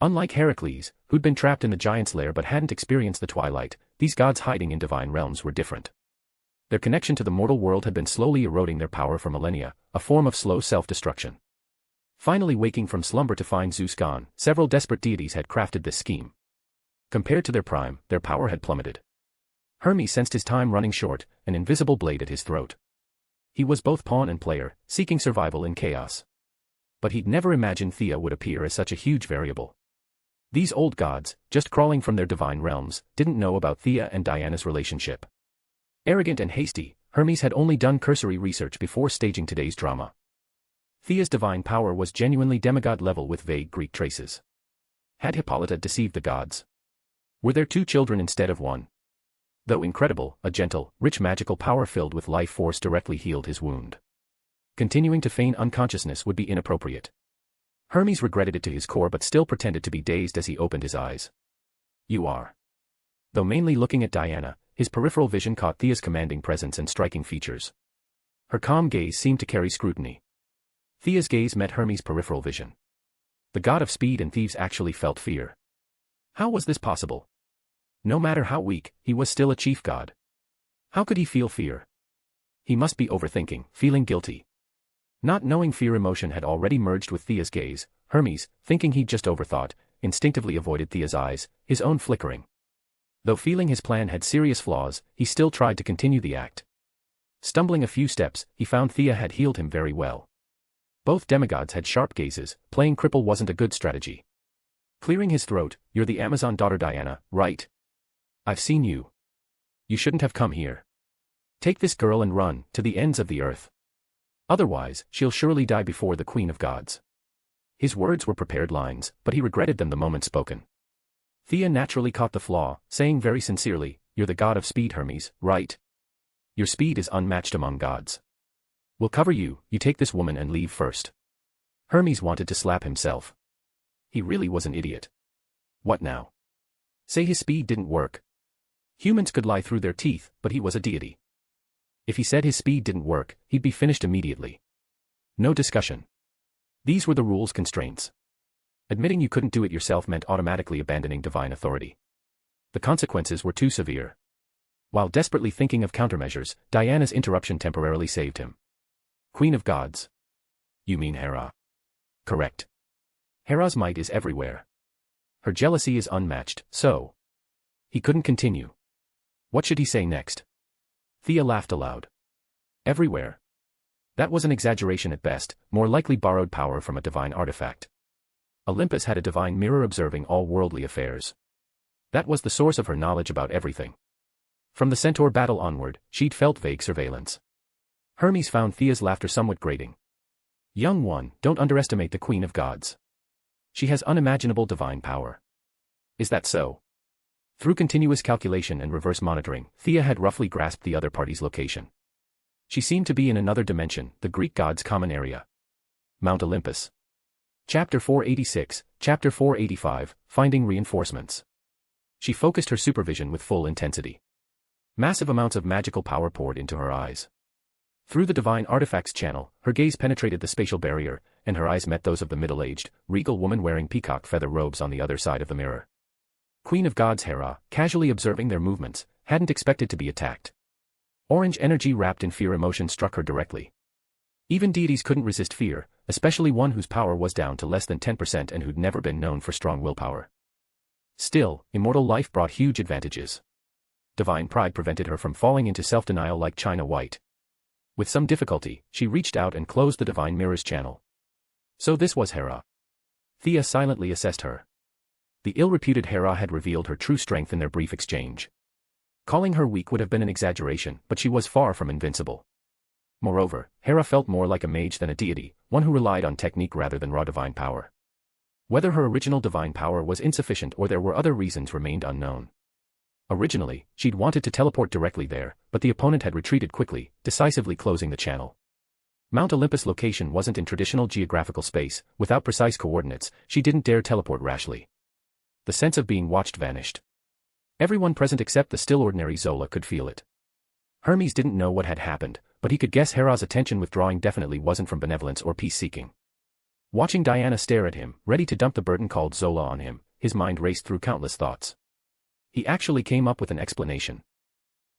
[SPEAKER 3] Unlike Heracles, who'd been trapped in the giant's lair but hadn't experienced the twilight, these gods hiding in divine realms were different. Their connection to the mortal world had been slowly eroding their power for millennia, a form of slow self-destruction. Finally waking from slumber to find Zeus gone, several desperate deities had crafted this scheme. Compared to their prime, their power had plummeted. Hermes sensed his time running short, an invisible blade at his throat. He was both pawn and player, seeking survival in chaos. But he'd never imagined Thea would appear as such a huge variable. These old gods, just crawling from their divine realms, didn't know about Thea and Diana's relationship. Arrogant and hasty, Hermes had only done cursory research before staging today's drama. Thea's divine power was genuinely demigod level with vague Greek traces. Had Hippolyta deceived the gods? Were there 2 children instead of 1? Though incredible, a gentle, rich magical power filled with life force directly healed his wound. Continuing to feign unconsciousness would be inappropriate. Hermes regretted it to his core but still pretended to be dazed as he opened his eyes. You are. Though mainly looking at Diana, his peripheral vision caught Thea's commanding presence and striking features. Her calm gaze seemed to carry scrutiny. Thea's gaze met Hermes' peripheral vision. The god of speed and thieves actually felt fear. How was this possible? No matter how weak, he was still a chief god. How could he feel fear? He must be overthinking, feeling guilty. Not knowing fear emotion had already merged with Thea's gaze, Hermes, thinking he'd just overthought, instinctively avoided Thea's eyes, his own flickering. Though feeling his plan had serious flaws, he still tried to continue the act. Stumbling a few steps, he found Thea had healed him very well. Both demigods had sharp gazes, playing cripple wasn't a good strategy. Clearing his throat, "You're the Amazon daughter Diana, right? I've seen you. You shouldn't have come here. Take this girl and run, to the ends of the earth. Otherwise, she'll surely die before the Queen of Gods." His words were prepared lines, but he regretted them the moment spoken. Thea naturally caught the flaw, saying very sincerely, "You're the god of speed, Hermes, right? Your speed is unmatched among gods. We'll cover you, you take this woman and leave first." Hermes wanted to slap himself. He really was an idiot. What now? Say his speed didn't work. Humans could lie through their teeth, but he was a deity. If he said his speed didn't work, he'd be finished immediately. No discussion. These were the rules constraints. Admitting you couldn't do it yourself meant automatically abandoning divine authority. The consequences were too severe. While desperately thinking of countermeasures, Diana's interruption temporarily saved him. "Queen of Gods. You mean Hera?" "Correct. Hera's might is everywhere. Her jealousy is unmatched, so..." He couldn't continue. What should he say next? Thea laughed aloud. "Everywhere. That was an exaggeration at best, more likely borrowed power from a divine artifact. Olympus had a divine mirror observing all worldly affairs. That was the source of her knowledge about everything. From the centaur battle onward, she'd felt vague surveillance." Hermes found Thea's laughter somewhat grating. "Young one, don't underestimate the Queen of Gods. She has unimaginable divine power." "Is that so?" Through continuous calculation and reverse monitoring, Thea had roughly grasped the other party's location. She seemed to be in another dimension, the Greek god's common area. Mount Olympus. Chapter 486, Chapter 485, Finding Reinforcements. She focused her supervision with full intensity. Massive amounts of magical power poured into her eyes. Through the divine artifacts channel, her gaze penetrated the spatial barrier, and her eyes met those of the middle-aged, regal woman wearing peacock feather robes on the other side of the mirror. Queen of Gods Hera, casually observing their movements, hadn't expected to be attacked. Orange energy wrapped in fear emotion struck her directly. Even deities couldn't resist fear, especially one whose power was down to less than 10% and who'd never been known for strong willpower. Still, immortal life brought huge advantages. Divine pride prevented her from falling into self-denial like China White. With some difficulty, she reached out and closed the divine mirror's channel. So this was Hera. Thea silently assessed her. The ill-reputed Hera had revealed her true strength in their brief exchange. Calling her weak would have been an exaggeration, but she was far from invincible. Moreover, Hera felt more like a mage than a deity, one who relied on technique rather than raw divine power. Whether her original divine power was insufficient or there were other reasons remained unknown. Originally, she'd wanted to teleport directly there, but the opponent had retreated quickly, decisively closing the channel. Mount Olympus' location wasn't in traditional geographical space, without precise coordinates, she didn't dare teleport rashly. The sense of being watched vanished. Everyone present except the still ordinary Zola could feel it. Hermes didn't know what had happened, but he could guess Hera's attention withdrawing definitely wasn't from benevolence or peace-seeking. Watching Diana stare at him, ready to dump the burden called Zola on him, his mind raced through countless thoughts. He actually came up with an explanation.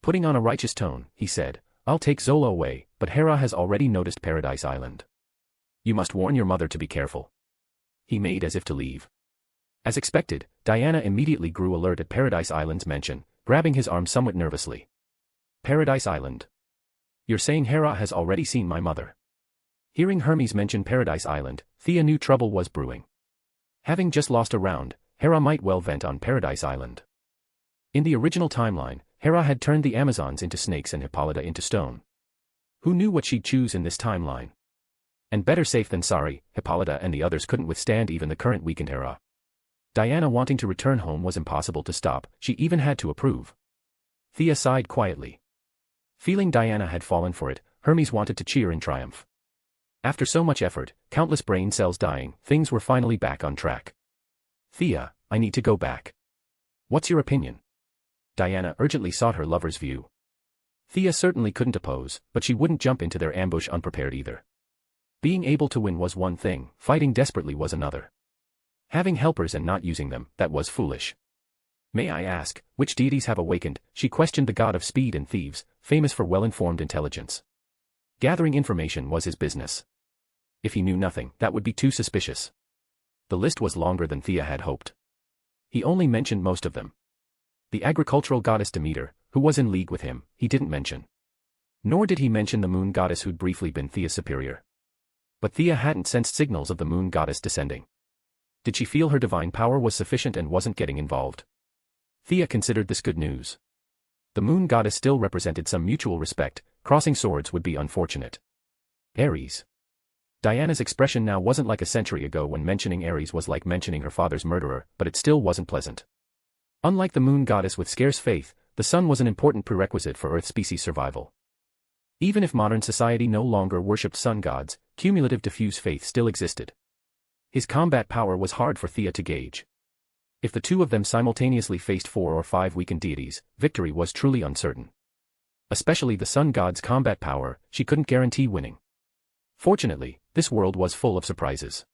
[SPEAKER 3] Putting on a righteous tone, he said, "I'll take Zola away, but Hera has already noticed Paradise Island. You must warn your mother to be careful." He made as if to leave. As expected, Diana immediately grew alert at Paradise Island's mention, grabbing his arm somewhat nervously. "Paradise Island? You're saying Hera has already seen my mother?" Hearing Hermes mention Paradise Island, Thea knew trouble was brewing. Having just lost a round, Hera might well vent on Paradise Island. In the original timeline, Hera had turned the Amazons into snakes and Hippolyta into stone. Who knew what she'd choose in this timeline? And better safe than sorry, Hippolyta and the others couldn't withstand even the current weakened Hera. Diana wanting to return home was impossible to stop, she even had to approve. Thea sighed quietly. Feeling Diana had fallen for it, Hermes wanted to cheer in triumph. After so much effort, countless brain cells dying, things were finally back on track. "Thea, I need to go back. What's your opinion?" Diana urgently sought her lover's view. Thea certainly couldn't oppose, but she wouldn't jump into their ambush unprepared either. Being able to win was one thing, fighting desperately was another. Having helpers and not using them, that was foolish. "May I ask, which deities have awakened?" she questioned the god of speed and thieves, famous for well-informed intelligence. Gathering information was his business. If he knew nothing, that would be too suspicious. The list was longer than Thea had hoped. He only mentioned most of them. The agricultural goddess Demeter, who was in league with him, he didn't mention. Nor did he mention the moon goddess who'd briefly been Thea's superior. But Thea hadn't sensed signals of the moon goddess descending. Did she feel her divine power was sufficient and wasn't getting involved? Thea considered this good news. The moon goddess still represented some mutual respect, crossing swords would be unfortunate. Ares. Diana's expression now wasn't like a century ago when mentioning Ares was like mentioning her father's murderer, but it still wasn't pleasant. Unlike the moon goddess with scarce faith, the sun was an important prerequisite for Earth species survival. Even if modern society no longer worshipped sun gods, cumulative diffuse faith still existed. His combat power was hard for Thea to gauge. If the two of them simultaneously faced 4 or 5 weakened deities, victory was truly uncertain. Especially the sun god's combat power, she couldn't guarantee winning. Fortunately, this world was full of surprises.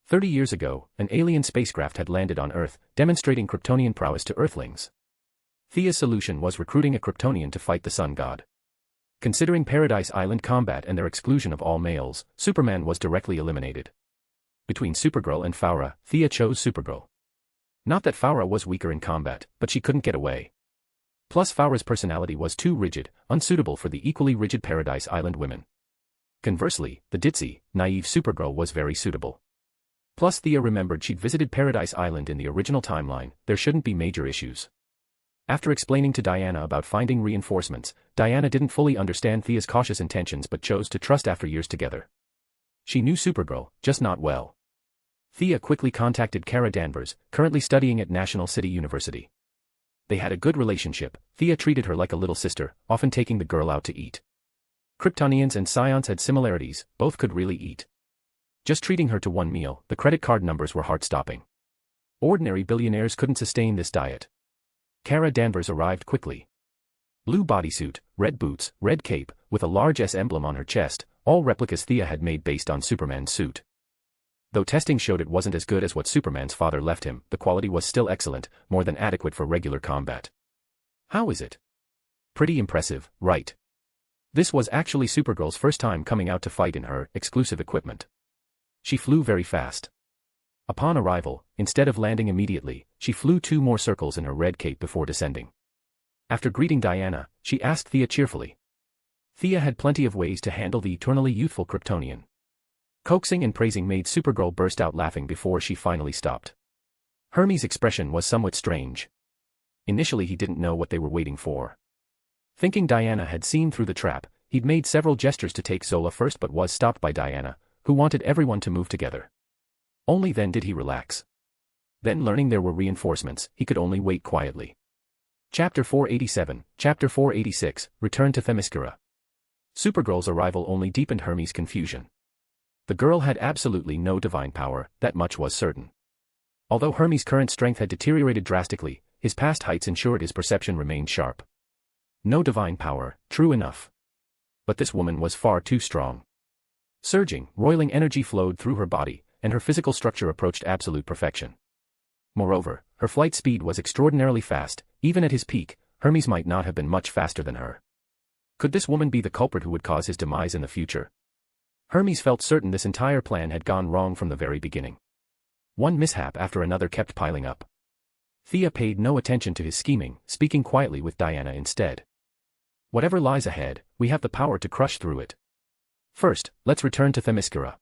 [SPEAKER 3] 30 years ago, an alien spacecraft had landed on Earth, demonstrating Kryptonian prowess to Earthlings. Thea's solution was recruiting a Kryptonian to fight the sun god. Considering Paradise Island combat and their exclusion of all males, Superman was directly eliminated. Between Supergirl and Faura, Thea chose Supergirl. Not that Faura was weaker in combat, but she couldn't get away. Plus Faura's personality was too rigid, unsuitable for the equally rigid Paradise Island women. Conversely, the ditzy, naive Supergirl was very suitable. Plus Thea remembered she'd visited Paradise Island in the original timeline, there shouldn't be major issues. After explaining to Diana about finding reinforcements, Diana didn't fully understand Thea's cautious intentions but chose to trust after years together. She knew Supergirl, just not well. Thea quickly contacted Kara Danvers, currently studying at National City University. They had a good relationship. Thea treated her like a little sister, often taking the girl out to eat. Kryptonians and Psions had similarities, both could really eat. Just treating her to one meal, the credit card numbers were heart-stopping. Ordinary billionaires couldn't sustain this diet. Kara Danvers arrived quickly. Blue bodysuit, red boots, red cape, with a large S emblem on her chest, all replicas Thea had made based on Superman's suit. Though testing showed it wasn't as good as what Superman's father left him, the quality was still excellent, more than adequate for regular combat. How is it? Pretty impressive, right? This was actually Supergirl's first time coming out to fight in her exclusive equipment. She flew very fast. Upon arrival, instead of landing immediately, she flew 2 more circles in her red cape before descending. After greeting Diana, she asked Thea cheerfully. Thea had plenty of ways to handle the eternally youthful Kryptonian. Coaxing and praising made Supergirl burst out laughing before she finally stopped. Hermes' expression was somewhat strange. Initially he didn't know what they were waiting for. Thinking Diana had seen through the trap, he'd made several gestures to take Zola first but was stopped by Diana, who wanted everyone to move together. Only then did he relax. Then learning there were reinforcements, he could only wait quietly. Chapter 487, Chapter 486, Return to Themyscira. Supergirl's arrival only deepened Hermes' confusion. The girl had absolutely no divine power, that much was certain. Although Hermes' current strength had deteriorated drastically, his past heights ensured his perception remained sharp. No divine power, true enough. But this woman was far too strong. Surging, roiling energy flowed through her body, and her physical structure approached absolute perfection. Moreover, her flight speed was extraordinarily fast. Even at his peak, Hermes might not have been much faster than her. Could this woman be the culprit who would cause his demise in the future? Hermes felt certain this entire plan had gone wrong from the very beginning. One mishap after another kept piling up. Thea paid no attention to his scheming, speaking quietly with Diana instead. Whatever lies ahead, we have the power to crush through it. First, let's return to Themyscira.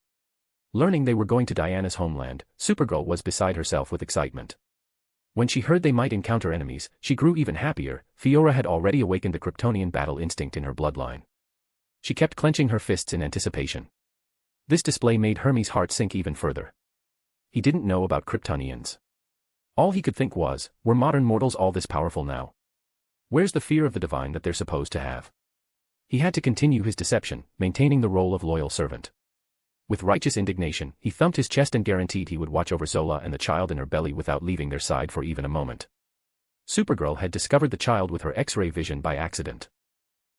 [SPEAKER 3] Learning they were going to Diana's homeland, Supergirl was beside herself with excitement. When she heard they might encounter enemies, she grew even happier. Fiora had already awakened the Kryptonian battle instinct in her bloodline. She kept clenching her fists in anticipation. This display made Hermes' heart sink even further. He didn't know about Kryptonians. All he could think was, were modern mortals all this powerful now? Where's the fear of the divine that they're supposed to have? He had to continue his deception, maintaining the role of loyal servant. With righteous indignation, he thumped his chest and guaranteed he would watch over Zola and the child in her belly without leaving their side for even a moment. Supergirl had discovered the child with her X-ray vision by accident.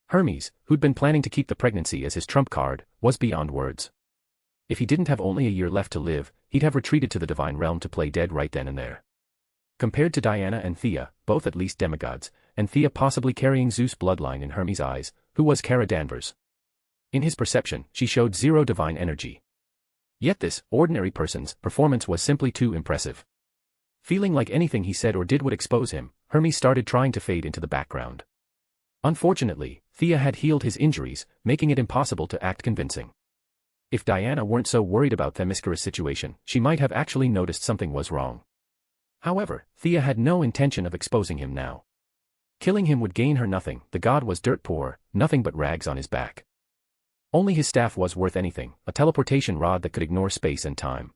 [SPEAKER 3] Hermes, who'd been planning to keep the pregnancy as his trump card, was beyond words. If he didn't have only a year left to live, he'd have retreated to the divine realm to play dead right then and there. Compared to Diana and Thea, both at least demigods, and Thea possibly carrying Zeus' bloodline in Hermes' eyes, who was Kara Danvers? In his perception, she showed zero divine energy. Yet this, ordinary person's, performance was simply too impressive. Feeling like anything he said or did would expose him, Hermes started trying to fade into the background. Unfortunately, Thea had healed his injuries, making it impossible to act convincing. If Diana weren't so worried about Themyscira's situation, she might have actually noticed something was wrong. However, Thea had no intention of exposing him now. Killing him would gain her nothing. The god was dirt poor, nothing but rags on his back. Only his staff was worth anything, a teleportation rod that could ignore space and time.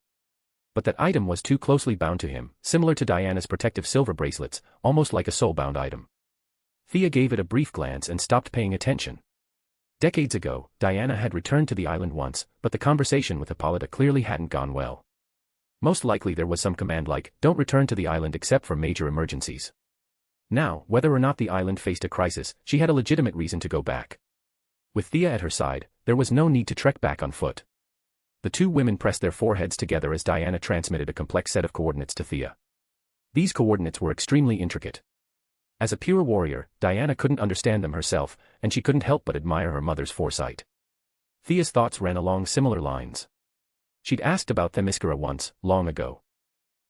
[SPEAKER 3] But that item was too closely bound to him, similar to Diana's protective silver bracelets, almost like a soul-bound item. Thea gave it a brief glance and stopped paying attention. Decades ago, Diana had returned to the island once, but the conversation with Hippolyta clearly hadn't gone well. Most likely there was some command like, "Don't return to the island except for major emergencies." Now, whether or not the island faced a crisis, she had a legitimate reason to go back. With Thea at her side, there was no need to trek back on foot. The two women pressed their foreheads together as Diana transmitted a complex set of coordinates to Thea. These coordinates were extremely intricate. As a pure warrior, Diana couldn't understand them herself, and she couldn't help but admire her mother's foresight. Thea's thoughts ran along similar lines. She'd asked about Themyscira once, long ago.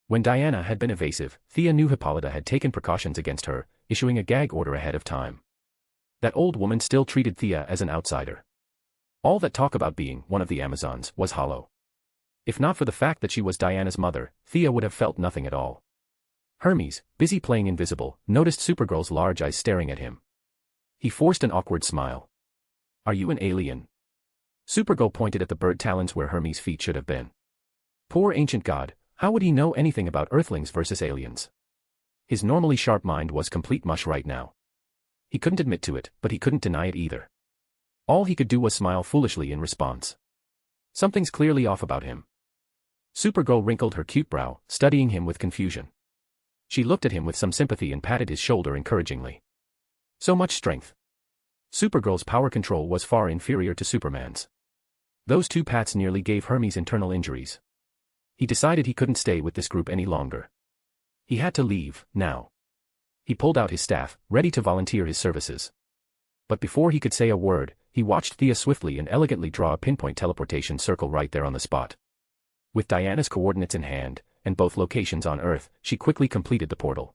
[SPEAKER 3] When Diana had been evasive, Thea knew Hippolyta had taken precautions against her, issuing a gag order ahead of time. That old woman still treated Thea as an outsider. All that talk about being one of the Amazons was hollow. If not for the fact that she was Diana's mother, Thea would have felt nothing at all. Hermes, busy playing invisible, noticed Supergirl's large eyes staring at him. He forced an awkward smile. "Are you an alien?" Supergirl pointed at the bird talons where Hermes' feet should have been. Poor ancient god, how would he know anything about Earthlings versus aliens? His normally sharp mind was complete mush right now. He couldn't admit to it, but he couldn't deny it either. All he could do was smile foolishly in response. Something's clearly off about him. Supergirl wrinkled her cute brow, studying him with confusion. She looked at him with some sympathy and patted his shoulder encouragingly. So much strength. Supergirl's power control was far inferior to Superman's. Those two pats nearly gave Hermes internal injuries. He decided he couldn't stay with this group any longer. He had to leave, now. He pulled out his staff, ready to volunteer his services. But before he could say a word, he watched Thea swiftly and elegantly draw a pinpoint teleportation circle right there on the spot. With Diana's coordinates in hand, and both locations on Earth, she quickly completed the portal.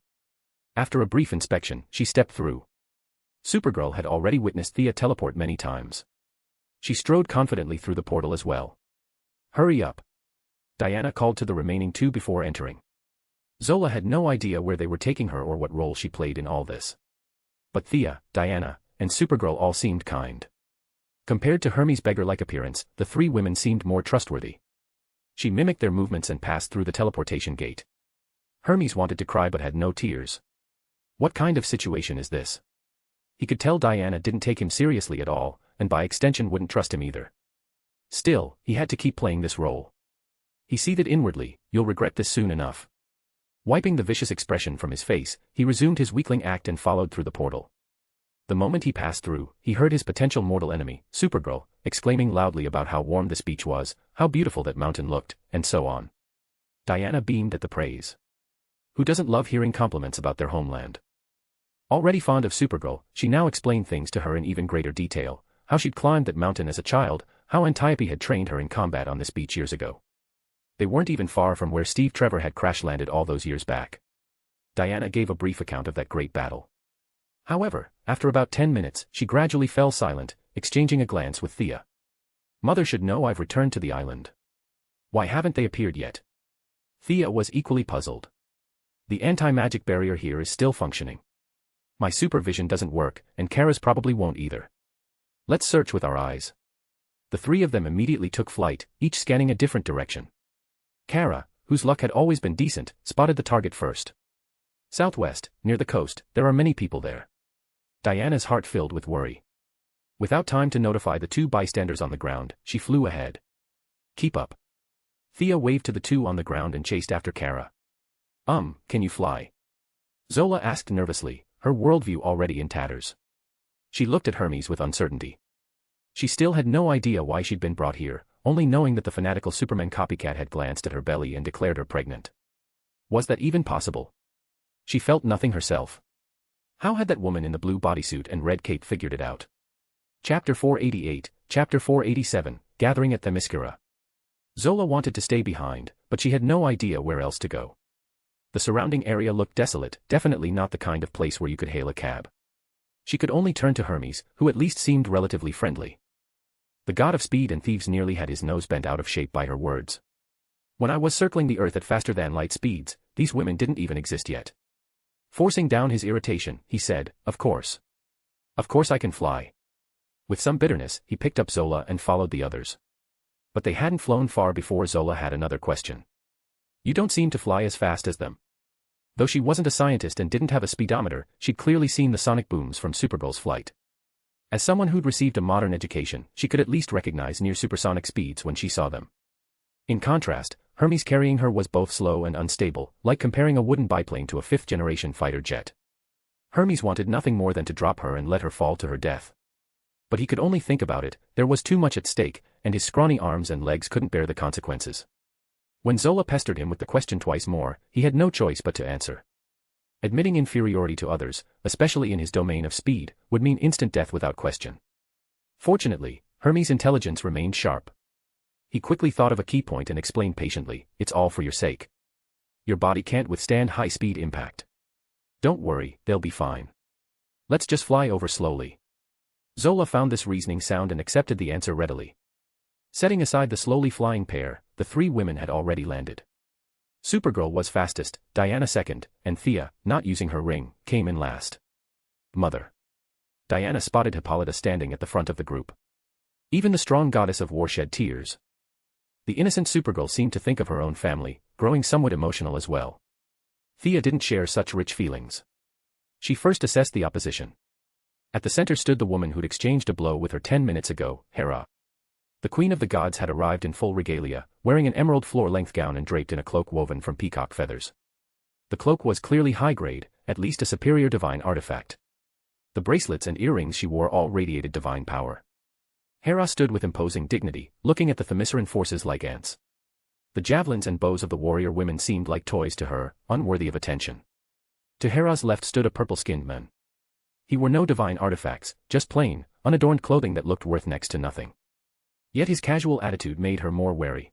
[SPEAKER 3] After a brief inspection, she stepped through. Supergirl had already witnessed Thea teleport many times. She strode confidently through the portal as well. "Hurry up," Diana called to the remaining two before entering. Zola had no idea where they were taking her or what role she played in all this. But Thea, Diana, and Supergirl all seemed kind. Compared to Hermes' beggar-like appearance, the three women seemed more trustworthy. She mimicked their movements and passed through the teleportation gate. Hermes wanted to cry but had no tears. What kind of situation is this? He could tell Diana didn't take him seriously at all, and by extension wouldn't trust him either. Still, he had to keep playing this role. He seethed inwardly, "You'll regret this soon enough." Wiping the vicious expression from his face, he resumed his weakling act and followed through the portal. The moment he passed through, he heard his potential mortal enemy, Supergirl, exclaiming loudly about how warm this beach was, how beautiful that mountain looked, and so on. Diana beamed at the praise. Who doesn't love hearing compliments about their homeland? Already fond of Supergirl, she now explained things to her in even greater detail, how she'd climbed that mountain as a child, how Antiope had trained her in combat on this beach years ago. They weren't even far from where Steve Trevor had crash-landed all those years back. Diana gave a brief account of that great battle. However, after about 10 minutes, she gradually fell silent, exchanging a glance with Thea. "Mother should know I've returned to the island. Why haven't they appeared yet?" Thea was equally puzzled. "The anti-magic barrier here is still functioning. My supervision doesn't work, and Kara's probably won't either. Let's search with our eyes." The three of them immediately took flight, each scanning a different direction. Kara, whose luck had always been decent, spotted the target first. "Southwest, near the coast, there are many people there." Diana's heart filled with worry. Without time to notify the two bystanders on the ground, she flew ahead. "Keep up." Thea waved to the two on the ground and chased after Kara. Can you fly?" Zola asked nervously, her worldview already in tatters. She looked at Hermes with uncertainty. She still had no idea why she'd been brought here, only knowing that the fanatical Superman copycat had glanced at her belly and declared her pregnant. Was that even possible? She felt nothing herself. How had that woman in the blue bodysuit and red cape figured it out? Chapter 488, Chapter 487, Gathering at Themyscira. Zola wanted to stay behind, but she had no idea where else to go. The surrounding area looked desolate, definitely not the kind of place where you could hail a cab. She could only turn to Hermes, who at least seemed relatively friendly. The god of speed and thieves nearly had his nose bent out of shape by her words. When I was circling the earth at faster-than-light speeds, these women didn't even exist yet. Forcing down his irritation, he said, Of course. Of course I can fly. With some bitterness, he picked up Zola and followed the others. But they hadn't flown far before Zola had another question. You don't seem to fly as fast as them. Though she wasn't a scientist and didn't have a speedometer, she'd clearly seen the sonic booms from Supergirl's flight. As someone who'd received a modern education, she could at least recognize near supersonic speeds when she saw them. In contrast, Hermes carrying her was both slow and unstable, like comparing a wooden biplane to a fifth-generation fighter jet. Hermes wanted nothing more than to drop her and let her fall to her death. But he could only think about it, there was too much at stake, and his scrawny arms and legs couldn't bear the consequences. When Zola pestered him with the question twice more, he had no choice but to answer. Admitting inferiority to others, especially in his domain of speed, would mean instant death without question. Fortunately, Hermes' intelligence remained sharp. He quickly thought of a key point and explained patiently, It's all for your sake. Your body can't withstand high-speed impact. Don't worry, they'll be fine. Let's just fly over slowly. Zola found this reasoning sound and accepted the answer readily. Setting aside the slowly flying pair, the three women had already landed. Supergirl was fastest, Diana second, and Thea, not using her ring, came in last. Mother. Diana spotted Hippolyta standing at the front of the group. Even the strong goddess of war shed tears. The innocent Supergirl seemed to think of her own family, growing somewhat emotional as well. Thea didn't share such rich feelings. She first assessed the opposition. At the center stood the woman who'd exchanged a blow with her 10 minutes ago, Hera. The Queen of the Gods had arrived in full regalia, wearing an emerald floor-length gown and draped in a cloak woven from peacock feathers. The cloak was clearly high-grade, at least a superior divine artifact. The bracelets and earrings she wore all radiated divine power. Hera stood with imposing dignity, looking at the Themysciran forces like ants. The javelins and bows of the warrior women seemed like toys to her, unworthy of attention. To Hera's left stood a purple-skinned man. He wore no divine artifacts, just plain, unadorned clothing that looked worth next to nothing. Yet his casual attitude made her more wary.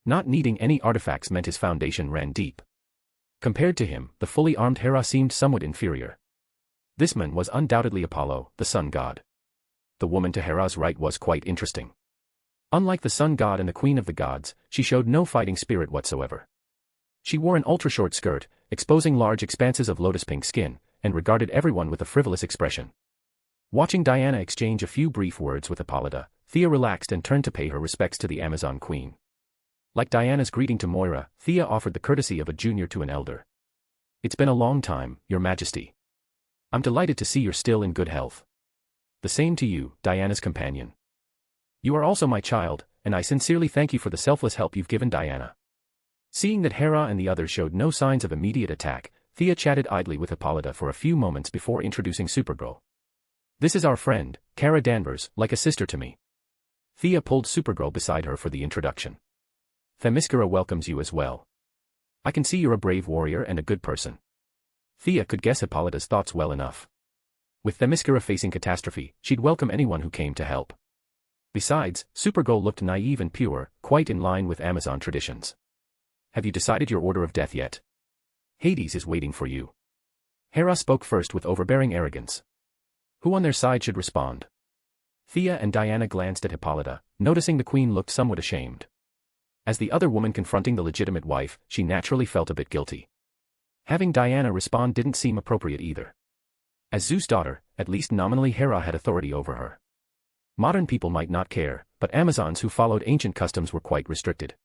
[SPEAKER 3] Not needing any artifacts meant his foundation ran deep. Compared to him, the fully armed Hera seemed somewhat inferior. This man was undoubtedly Apollo, the sun god. The woman to Hera's right was quite interesting. Unlike the sun god and the queen of the gods, she showed no fighting spirit whatsoever. She wore an ultra-short skirt, exposing large expanses of lotus-pink skin, and regarded everyone with a frivolous expression. Watching Diana exchange a few brief words with Hippolyta, Thea relaxed and turned to pay her respects to the Amazon queen. Like Diana's greeting to Moira, Thea offered the courtesy of a junior to an elder. It's been a long time, Your Majesty. I'm delighted to see you're still in good health. The same to you, Diana's companion. You are also my child, and I sincerely thank you for the selfless help you've given Diana. Seeing that Hera and the others showed no signs of immediate attack, Thea chatted idly with Hippolyta for a few moments before introducing Supergirl. This is our friend, Kara Danvers, like a sister to me. Thea pulled Supergirl beside her for the introduction. Themyscira welcomes you as well. I can see you're a brave warrior and a good person. Thea could guess Hippolyta's thoughts well enough. With Themyscira facing catastrophe, she'd welcome anyone who came to help. Besides, Supergirl looked naive and pure, quite in line with Amazon traditions. Have you decided your order of death yet? Hades is waiting for you. Hera spoke first with overbearing arrogance. Who on their side should respond? Thea and Diana glanced at Hippolyta, noticing the queen looked somewhat ashamed. As the other woman confronting the legitimate wife, she naturally felt a bit guilty. Having Diana respond didn't seem appropriate either. As Zeus' daughter, at least nominally Hera had authority over her. Modern people might not care, but Amazons who followed ancient customs were quite restricted.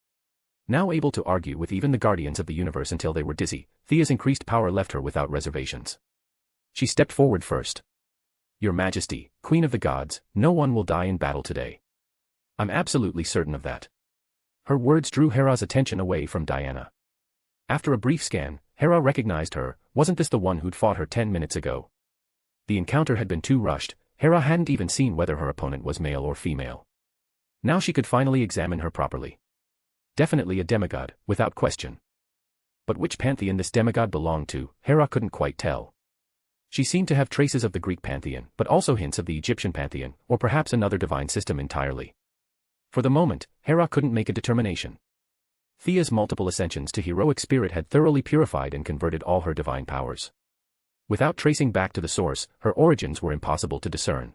[SPEAKER 3] Now able to argue with even the guardians of the universe until they were dizzy, Thea's increased power left her without reservations. She stepped forward first. Your Majesty, Queen of the Gods, no one will die in battle today. I'm absolutely certain of that. Her words drew Hera's attention away from Diana. After a brief scan, Hera recognized her. Wasn't this the one who'd fought her 10 minutes ago? The encounter had been too rushed. Hera hadn't even seen whether her opponent was male or female. Now she could finally examine her properly. Definitely a demigod, without question. But which pantheon this demigod belonged to, Hera couldn't quite tell. She seemed to have traces of the Greek pantheon, but also hints of the Egyptian pantheon, or perhaps another divine system entirely. For the moment, Hera couldn't make a determination. Thea's multiple ascensions to heroic spirit had thoroughly purified and converted all her divine powers. Without tracing back to the source, her origins were impossible to discern.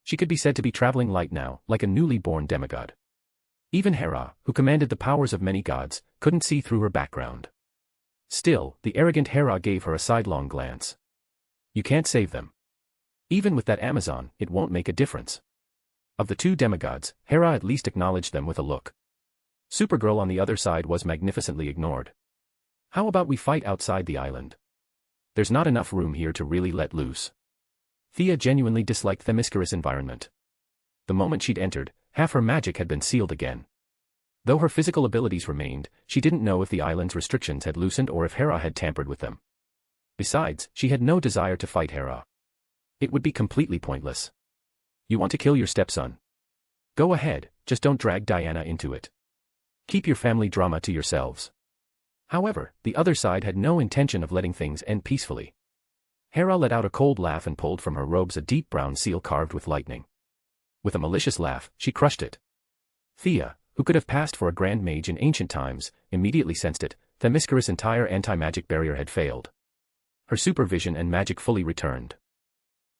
[SPEAKER 3] She could be said to be traveling light now, like a newly born demigod. Even Hera, who commanded the powers of many gods, couldn't see through her background. Still, the arrogant Hera gave her a sidelong glance. You can't save them. Even with that Amazon, it won't make a difference. Of the two demigods, Hera at least acknowledged them with a look. Supergirl on the other side was magnificently ignored. How about we fight outside the island? There's not enough room here to really let loose. Thea genuinely disliked Themyscira's environment. The moment she'd entered, half her magic had been sealed again. Though her physical abilities remained, she didn't know if the island's restrictions had loosened or if Hera had tampered with them. Besides, she had no desire to fight Hera. It would be completely pointless. You want to kill your stepson? Go ahead, just don't drag Diana into it. Keep your family drama to yourselves. However, the other side had no intention of letting things end peacefully. Hera let out a cold laugh and pulled from her robes a deep brown seal carved with lightning. With a malicious laugh, she crushed it. Thea, who could have passed for a grand mage in ancient times, immediately sensed it. Themyscira's entire anti-magic barrier had failed. Her supervision and magic fully returned.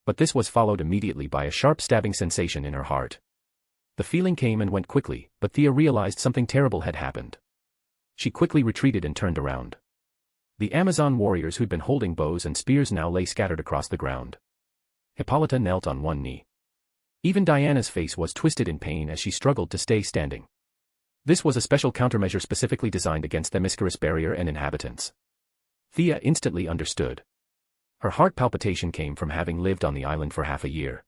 [SPEAKER 3] But this was followed immediately by a sharp stabbing sensation in her heart. The feeling came and went quickly, but Thea realized something terrible had happened. She quickly retreated and turned around. The Amazon warriors who'd been holding bows and spears now lay scattered across the ground. Hippolyta knelt on one knee. Even Diana's face was twisted in pain as she struggled to stay standing. This was a special countermeasure specifically designed against Themyscira's barrier and inhabitants. Thea instantly understood. Her heart palpitation came from having lived on the island for half a year.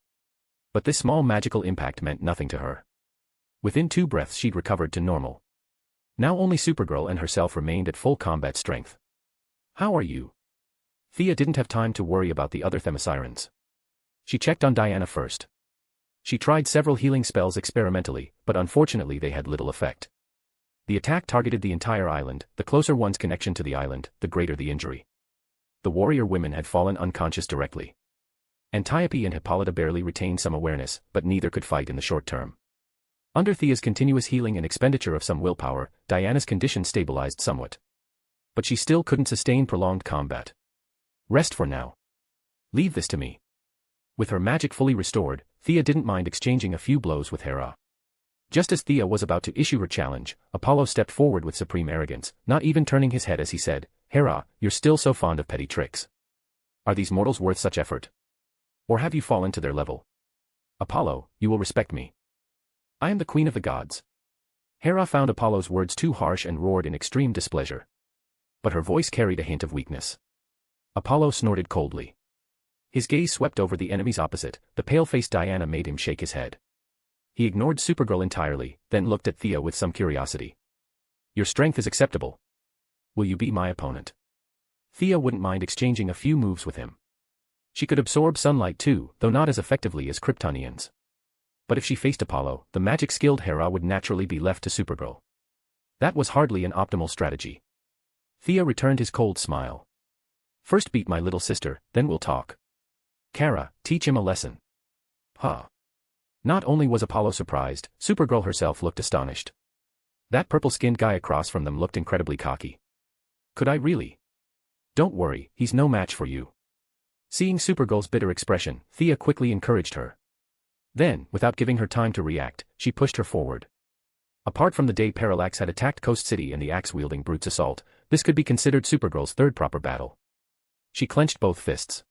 [SPEAKER 3] But this small magical impact meant nothing to her. Within 2 breaths she'd recovered to normal. Now only Supergirl and herself remained at full combat strength. How are you? Thea didn't have time to worry about the other Themyscirans. She checked on Diana first. She tried several healing spells experimentally, but unfortunately they had little effect. The attack targeted the entire island. The closer one's connection to the island, the greater the injury. The warrior women had fallen unconscious directly. Antiope and Hippolyta barely retained some awareness, but neither could fight in the short term. Under Thea's continuous healing and expenditure of some willpower, Diana's condition stabilized somewhat. But she still couldn't sustain prolonged combat. Rest for now. Leave this to me. With her magic fully restored, Thea didn't mind exchanging a few blows with Hera. Just as Thea was about to issue her challenge, Apollo stepped forward with supreme arrogance, not even turning his head as he said, "Hera, you're still so fond of petty tricks. Are these mortals worth such effort? Or have you fallen to their level? Apollo, you will respect me. I am the queen of the gods." Hera found Apollo's words too harsh and roared in extreme displeasure. But her voice carried a hint of weakness. Apollo snorted coldly. His gaze swept over the enemies opposite. The pale-faced Diana made him shake his head. He ignored Supergirl entirely, then looked at Thea with some curiosity. Your strength is acceptable. Will you be my opponent? Thea wouldn't mind exchanging a few moves with him. She could absorb sunlight too, though not as effectively as Kryptonians. But if she faced Apollo, the magic-skilled Hera would naturally be left to Supergirl. That was hardly an optimal strategy. Thea returned his cold smile. First beat my little sister, then we'll talk. Kara, teach him a lesson. Huh. Not only was Apollo surprised, Supergirl herself looked astonished. That purple-skinned guy across from them looked incredibly cocky. Could I really? Don't worry, he's no match for you. Seeing Supergirl's bitter expression, Thea quickly encouraged her. Then, without giving her time to react, she pushed her forward. Apart from the day Parallax had attacked Coast City and the axe-wielding brute's assault, this could be considered Supergirl's third proper battle. She clenched both fists.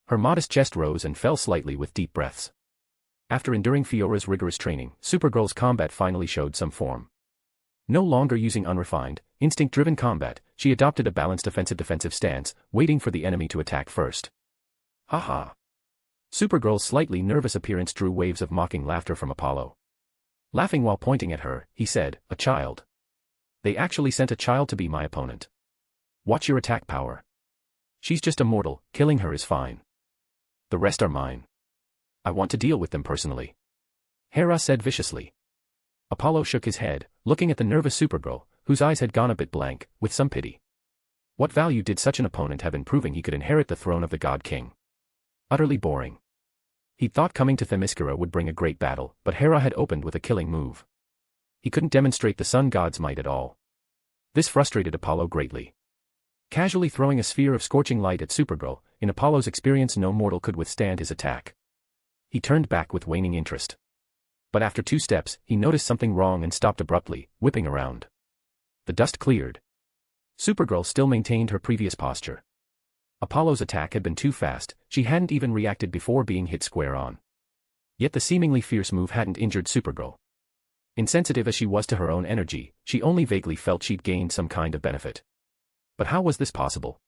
[SPEAKER 3] Her modest chest rose and fell slightly with deep breaths. After enduring Fiora's rigorous training, Supergirl's combat finally showed some form. No longer using unrefined, instinct-driven combat, she adopted a balanced offensive-defensive stance, waiting for the enemy to attack first. Ha. Supergirl's slightly nervous appearance drew waves of mocking laughter from Apollo. Laughing while pointing at her, he said, "A child. They actually sent a child to be my opponent. Watch your attack power. She's just a mortal, killing her is fine. The rest are mine. I want to deal with them personally," Hera said viciously. Apollo shook his head, looking at the nervous Supergirl, whose eyes had gone a bit blank, with some pity. What value did such an opponent have in proving he could inherit the throne of the God King? Utterly boring. He'd thought coming to Themyscira would bring a great battle, but Hera had opened with a killing move. He couldn't demonstrate the sun god's might at all. This frustrated Apollo greatly. Casually throwing a sphere of scorching light at Supergirl, in Apollo's experience no mortal could withstand his attack. He turned back with waning interest. But after 2 steps, he noticed something wrong and stopped abruptly, whipping around. The dust cleared. Supergirl still maintained her previous posture. Apollo's attack had been too fast, she hadn't even reacted before being hit square on. Yet the seemingly fierce move hadn't injured Supergirl. Insensitive as she was to her own energy, she only vaguely felt she'd gained some kind of benefit. But how was this possible?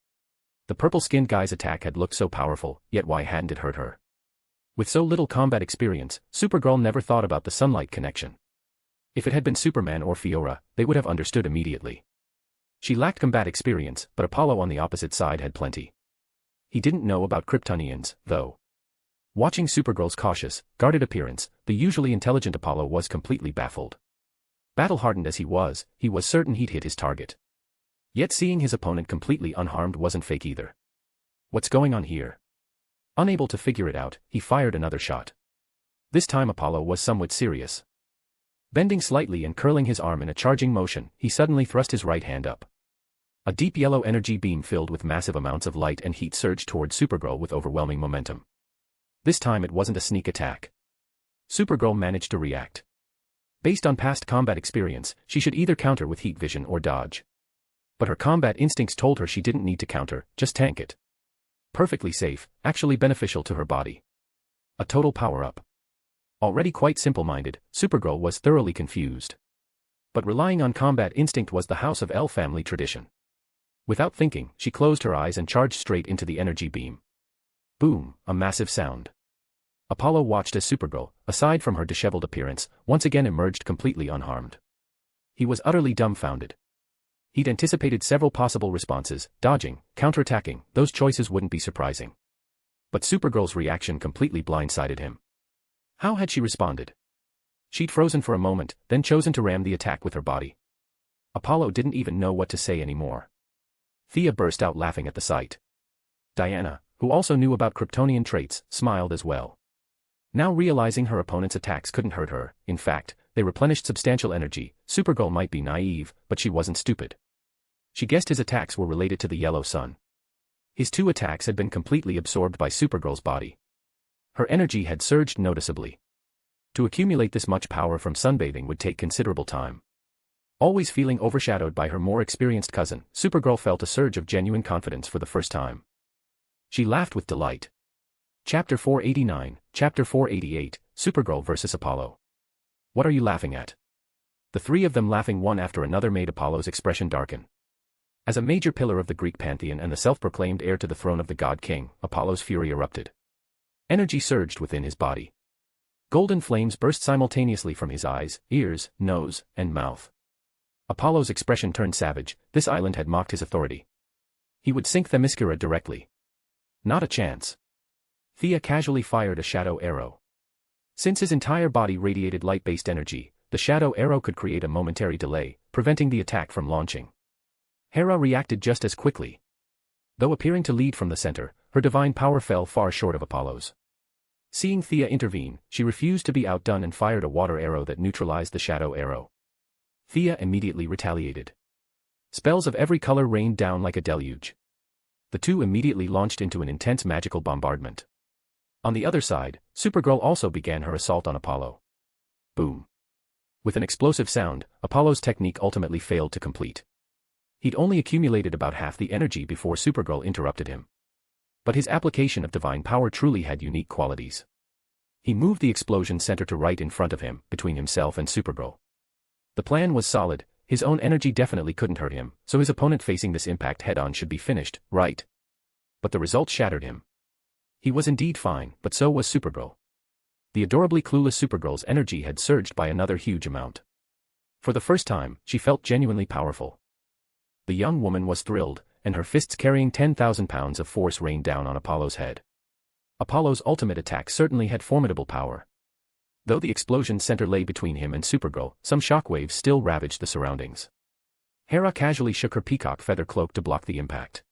[SPEAKER 3] The purple-skinned guy's attack had looked so powerful, yet why hadn't it hurt her? With so little combat experience, Supergirl never thought about the sunlight connection. If it had been Superman or Fiora, they would have understood immediately. She lacked combat experience, but Apollo on the opposite side had plenty. He didn't know about Kryptonians, though. Watching Supergirl's cautious, guarded appearance, the usually intelligent Apollo was completely baffled. Battle-hardened as he was certain he'd hit his target. Yet seeing his opponent completely unharmed wasn't fake either. What's going on here? Unable to figure it out, he fired another shot. This time Apollo was somewhat serious. Bending slightly and curling his arm in a charging motion, he suddenly thrust his right hand up. A deep yellow energy beam filled with massive amounts of light and heat surged toward Supergirl with overwhelming momentum. This time it wasn't a sneak attack. Supergirl managed to react. Based on past combat experience, she should either counter with heat vision or dodge. But her combat instincts told her she didn't need to counter, just tank it. Perfectly safe, actually beneficial to her body. A total power-up. Already quite simple-minded, Supergirl was thoroughly confused. But relying on combat instinct was the House of L family tradition. Without thinking, she closed her eyes and charged straight into the energy beam. Boom, a massive sound. Apollo watched as Supergirl, aside from her disheveled appearance, once again emerged completely unharmed. He was utterly dumbfounded. He'd anticipated several possible responses, dodging, counterattacking, those choices wouldn't be surprising. But Supergirl's reaction completely blindsided him. How had she responded? She'd frozen for a moment, then chosen to ram the attack with her body. Apollo didn't even know what to say anymore. Thea burst out laughing at the sight. Diana, who also knew about Kryptonian traits, smiled as well. Now realizing her opponent's attacks couldn't hurt her, in fact, they replenished substantial energy, Supergirl might be naive, but she wasn't stupid. She guessed his attacks were related to the yellow sun. His 2 attacks had been completely absorbed by Supergirl's body. Her energy had surged noticeably. To accumulate this much power from sunbathing would take considerable time. Always feeling overshadowed by her more experienced cousin, Supergirl felt a surge of genuine confidence for the first time. She laughed with delight. Chapter 489, Chapter 488, Supergirl vs. Apollo. What are you laughing at? The 3 of them laughing one after another made Apollo's expression darken. As a major pillar of the Greek pantheon and the self-proclaimed heir to the throne of the god king, Apollo's fury erupted. Energy surged within his body. Golden flames burst simultaneously from his eyes, ears, nose, and mouth. Apollo's expression turned savage. This island had mocked his authority. He would sink Themyscira directly. Not a chance. Thea casually fired a shadow arrow. Since his entire body radiated light-based energy, the shadow arrow could create a momentary delay, preventing the attack from launching. Hera reacted just as quickly. Though appearing to lead from the center, her divine power fell far short of Apollo's. Seeing Thea intervene, she refused to be outdone and fired a water arrow that neutralized the shadow arrow. Thea immediately retaliated. Spells of every color rained down like a deluge. The 2 immediately launched into an intense magical bombardment. On the other side, Supergirl also began her assault on Apollo. Boom. With an explosive sound, Apollo's technique ultimately failed to complete. He'd only accumulated about half the energy before Supergirl interrupted him. But his application of divine power truly had unique qualities. He moved the explosion center to right in front of him, between himself and Supergirl. The plan was solid, his own energy definitely couldn't hurt him, so his opponent facing this impact head-on should be finished, right? But the result shattered him. He was indeed fine, but so was Supergirl. The adorably clueless Supergirl's energy had surged by another huge amount. For the first time, she felt genuinely powerful. The young woman was thrilled, and her fists carrying 10,000 pounds of force rained down on Apollo's head. Apollo's ultimate attack certainly had formidable power. Though the explosion center lay between him and Supergirl, some shockwaves still ravaged the surroundings. Hera casually shook her peacock feather cloak to block the impact.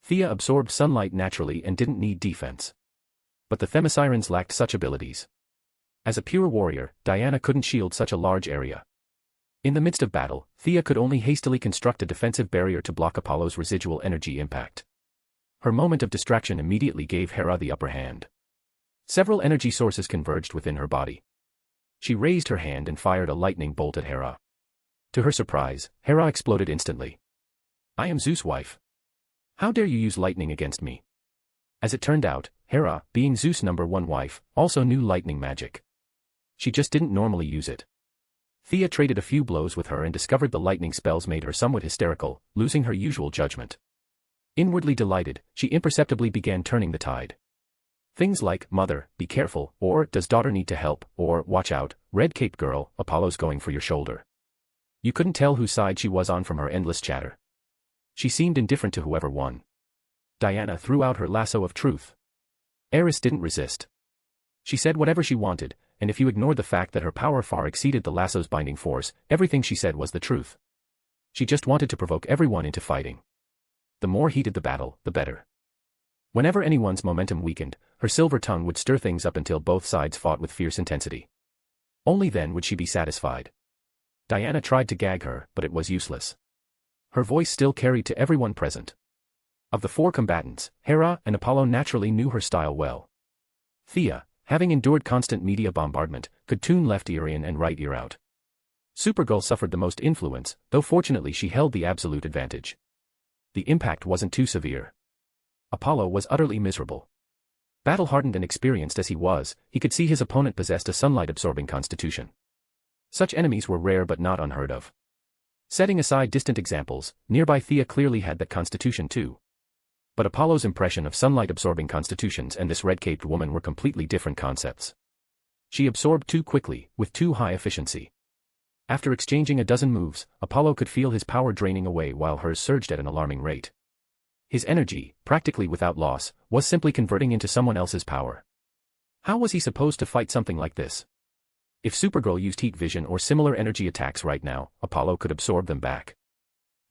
[SPEAKER 3] Thea absorbed sunlight naturally and didn't need defense. But the Themyscirans lacked such abilities. As a pure warrior, Diana couldn't shield such a large area. In the midst of battle, Thea could only hastily construct a defensive barrier to block Apollo's residual energy impact. Her moment of distraction immediately gave Hera the upper hand. Several energy sources converged within her body. She raised her hand and fired a lightning bolt at Hera. To her surprise, Hera exploded instantly. "I am Zeus' wife. How dare you use lightning against me?" As it turned out, Hera, being Zeus' #1 wife, also knew lightning magic. She just didn't normally use it. Thea traded a few blows with her and discovered the lightning spells made her somewhat hysterical, losing her usual judgment. Inwardly delighted, she imperceptibly began turning the tide. Things like, "Mother, be careful," or "Does daughter need to help," or "Watch out, red-caped girl, Apollo's going for your shoulder." You couldn't tell whose side she was on from her endless chatter. She seemed indifferent to whoever won. Diana threw out her lasso of truth. Eris didn't resist. She said whatever she wanted, and if you ignored the fact that her power far exceeded the lasso's binding force, everything she said was the truth. She just wanted to provoke everyone into fighting. The more heated the battle, the better. Whenever anyone's momentum weakened, her silver tongue would stir things up until both sides fought with fierce intensity. Only then would she be satisfied. Diana tried to gag her, but it was useless. Her voice still carried to everyone present. Of the four combatants, Hera and Apollo naturally knew her style well. Thea, having endured constant media bombardment, could tune left ear in and right ear out. Supergirl suffered the most influence, though fortunately she held the absolute advantage. The impact wasn't too severe. Apollo was utterly miserable. Battle-hardened and experienced as he was, he could see his opponent possessed a sunlight-absorbing constitution. Such enemies were rare but not unheard of. Setting aside distant examples, nearby Thea clearly had that constitution too. But Apollo's impression of sunlight-absorbing constitutions and this red-caped woman were completely different concepts. She absorbed too quickly, with too high efficiency. After exchanging a dozen moves, Apollo could feel his power draining away while hers surged at an alarming rate. His energy, practically without loss, was simply converting into someone else's power. How was he supposed to fight something like this? If Supergirl used heat vision or similar energy attacks right now, Apollo could absorb them back.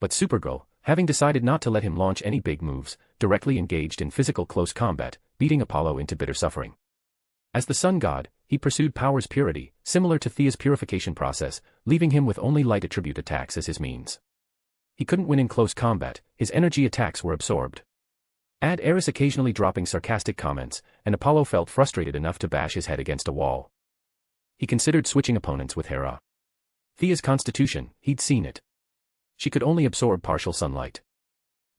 [SPEAKER 3] But Supergirl, having decided not to let him launch any big moves, directly engaged in physical close combat, beating Apollo into bitter suffering. As the sun god, he pursued power's purity, similar to Thea's purification process, leaving him with only light attribute attacks as his means. He couldn't win in close combat, his energy attacks were absorbed. Add Eris occasionally dropping sarcastic comments, and Apollo felt frustrated enough to bash his head against a wall. He considered switching opponents with Hera. Thea's constitution, he'd seen it. She could only absorb partial sunlight.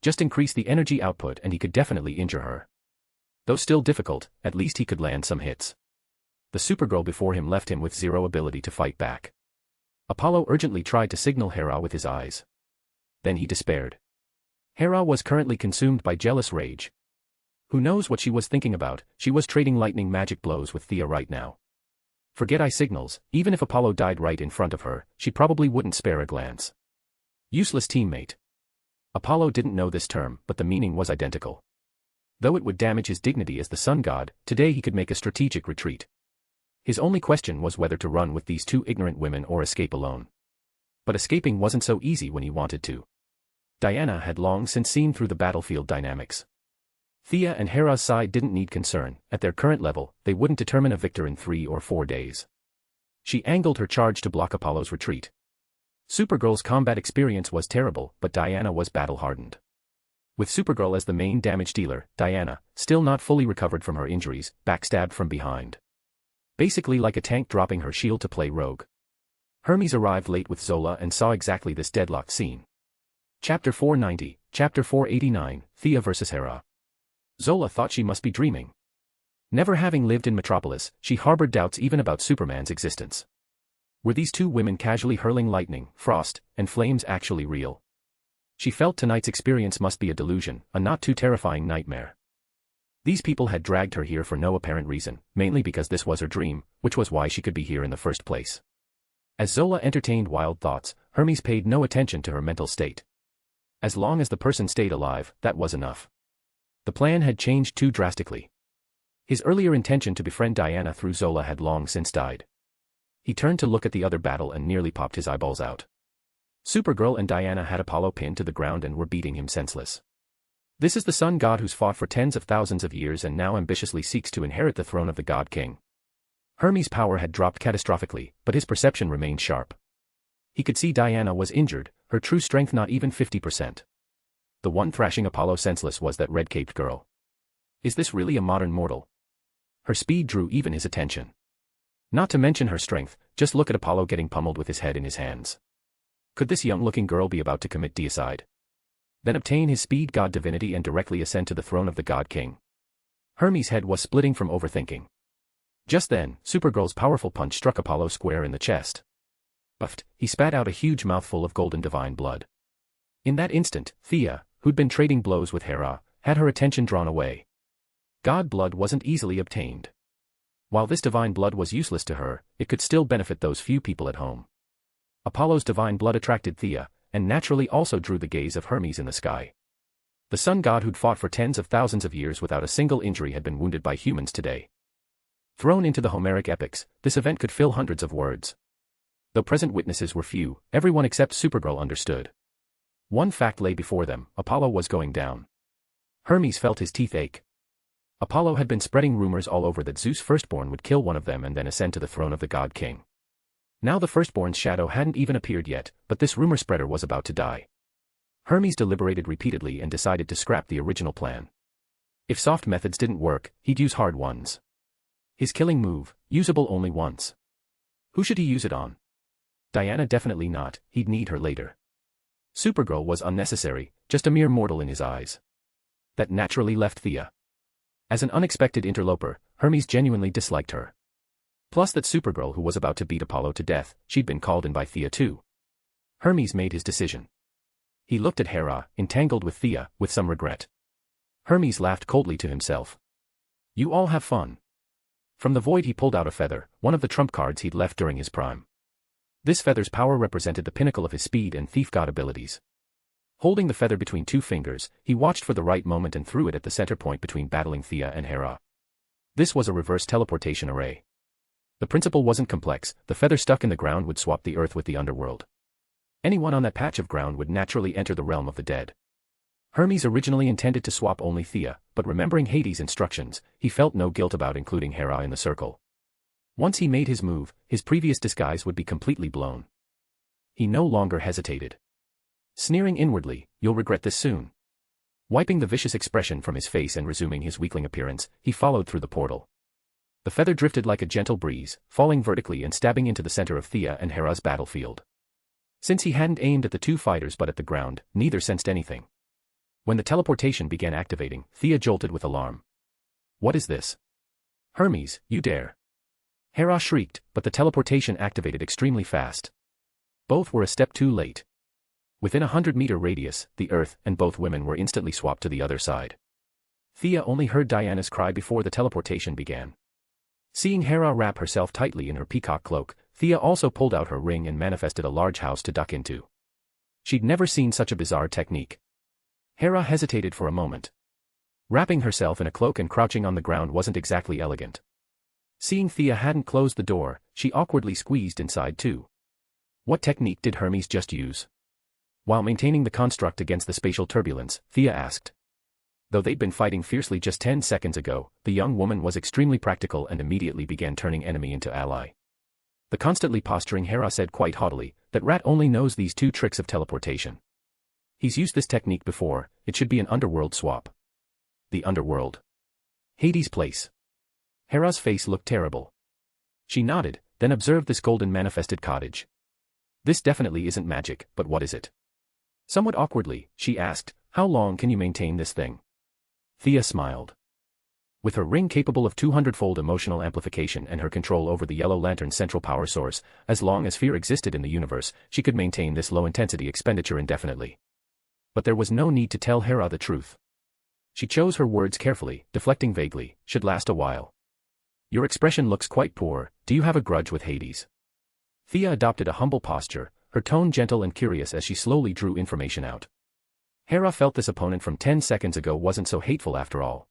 [SPEAKER 3] Just increase the energy output and he could definitely injure her. Though still difficult, at least he could land some hits. The Supergirl before him left him with zero ability to fight back. Apollo urgently tried to signal Hera with his eyes. Then he despaired. Hera was currently consumed by jealous rage. Who knows what she was thinking about? She was trading lightning magic blows with Thea right now. Forget eye signals, even if Apollo died right in front of her, she probably wouldn't spare a glance. Useless teammate. Apollo didn't know this term, but the meaning was identical. Though it would damage his dignity as the sun god, today he could make a strategic retreat. His only question was whether to run with these two ignorant women or escape alone. But escaping wasn't so easy when he wanted to. Diana had long since seen through the battlefield dynamics. Thea and Hera's side didn't need concern, at their current level, they wouldn't determine a victor in 3 or 4 days. She angled her charge to block Apollo's retreat. Supergirl's combat experience was terrible, but Diana was battle-hardened. With Supergirl as the main damage dealer, Diana, still not fully recovered from her injuries, backstabbed from behind. Basically like a tank dropping her shield to play rogue. Hermes arrived late with Zola and saw exactly this deadlocked scene. Chapter 490, Chapter 489, Thea vs. Hera. Zola thought she must be dreaming. Never having lived in Metropolis, she harbored doubts even about Superman's existence. Were these two women casually hurling lightning, frost, and flames actually real? She felt tonight's experience must be a delusion, a not too terrifying nightmare. These people had dragged her here for no apparent reason, mainly because this was her dream, which was why she could be here in the first place. As Zola entertained wild thoughts, Hermes paid no attention to her mental state. As long as the person stayed alive, that was enough. The plan had changed too drastically. His earlier intention to befriend Diana through Zola had long since died. He turned to look at the other battle and nearly popped his eyeballs out. Supergirl and Diana had Apollo pinned to the ground and were beating him senseless. This is the sun god who's fought for tens of thousands of years and now ambitiously seeks to inherit the throne of the god king. Hermes' power had dropped catastrophically, but his perception remained sharp. He could see Diana was injured, her true strength not even 50%. The one thrashing Apollo senseless was that red-caped girl. Is this really a modern mortal? Her speed drew even his attention. Not to mention her strength, just look at Apollo getting pummeled with his head in his hands. Could this young-looking girl be about to commit deicide? Then obtain his speed god divinity and directly ascend to the throne of the god king? Hermes' head was splitting from overthinking. Just then, Supergirl's powerful punch struck Apollo square in the chest. Buffed, he spat out a huge mouthful of golden divine blood. In that instant, Thea, who'd been trading blows with Hera, had her attention drawn away. God blood wasn't easily obtained. While this divine blood was useless to her, it could still benefit those few people at home. Apollo's divine blood attracted Thea, and naturally also drew the gaze of Hermes in the sky. The sun god who'd fought for tens of thousands of years without a single injury had been wounded by humans today. Thrown into the Homeric epics, this event could fill hundreds of words. Though present witnesses were few, everyone except Supergirl understood. One fact lay before them: Apollo was going down. Hermes felt his teeth ache. Apollo had been spreading rumors all over that Zeus' firstborn would kill one of them and then ascend to the throne of the god king. Now the firstborn's shadow hadn't even appeared yet, but this rumor spreader was about to die. Hermes deliberated repeatedly and decided to scrap the original plan. If soft methods didn't work, he'd use hard ones. His killing move, usable only once. Who should he use it on? Diana definitely not, he'd need her later. Supergirl was unnecessary, just a mere mortal in his eyes. That naturally left Thea. As an unexpected interloper, Hermes genuinely disliked her. Plus that Supergirl who was about to beat Apollo to death, she'd been called in by Thea too. Hermes made his decision. He looked at Hera, entangled with Thea, with some regret. Hermes laughed coldly to himself. You all have fun. From the void he pulled out a feather, one of the trump cards he'd left during his prime. This feather's power represented the pinnacle of his speed and thief god abilities. Holding the feather between two fingers, he watched for the right moment and threw it at the center point between battling Thea and Hera. This was a reverse teleportation array. The principle wasn't complex: the feather stuck in the ground would swap the earth with the underworld. Anyone on that patch of ground would naturally enter the realm of the dead. Hermes originally intended to swap only Thea, but remembering Hades' instructions, he felt no guilt about including Hera in the circle. Once he made his move, his previous disguise would be completely blown. He no longer hesitated. Sneering inwardly, "You'll regret this soon." Wiping the vicious expression from his face and resuming his weakling appearance, he followed through the portal. The feather drifted like a gentle breeze, falling vertically and stabbing into the center of Thea and Hera's battlefield. Since he hadn't aimed at the two fighters but at the ground, neither sensed anything. When the teleportation began activating, Thea jolted with alarm. "What is this?" "Hermes, you dare!" Hera shrieked, but the teleportation activated extremely fast. Both were a step too late. Within a 100-meter radius, the Earth and both women were instantly swapped to the other side. Thea only heard Diana's cry before the teleportation began. Seeing Hera wrap herself tightly in her peacock cloak, Thea also pulled out her ring and manifested a large house to duck into. She'd never seen such a bizarre technique. Hera hesitated for a moment. Wrapping herself in a cloak and crouching on the ground wasn't exactly elegant. Seeing Thea hadn't closed the door, she awkwardly squeezed inside too. What technique did Hermes just use? While maintaining the construct against the spatial turbulence, Thea asked. Though they'd been fighting fiercely just 10 seconds ago, the young woman was extremely practical and immediately began turning enemy into ally. The constantly posturing Hera said quite haughtily, "That rat only knows these two tricks of teleportation. He's used this technique before, it should be an underworld swap." The underworld. Hades' place. Hera's face looked terrible. She nodded, then observed this golden manifested cottage. "This definitely isn't magic, but what is it?" Somewhat awkwardly, she asked, "How long can you maintain this thing?" Thea smiled. With her ring capable of 200-fold emotional amplification and her control over the Yellow Lantern's central power source, as long as fear existed in the universe, she could maintain this low-intensity expenditure indefinitely. But there was no need to tell Hera the truth. She chose her words carefully, deflecting vaguely, "Should last a while." "Your expression looks quite poor, do you have a grudge with Hades?" Thea adopted a humble posture, her tone gentle and curious as she slowly drew information out. Hera felt this opponent from 10 seconds ago wasn't so hateful after all.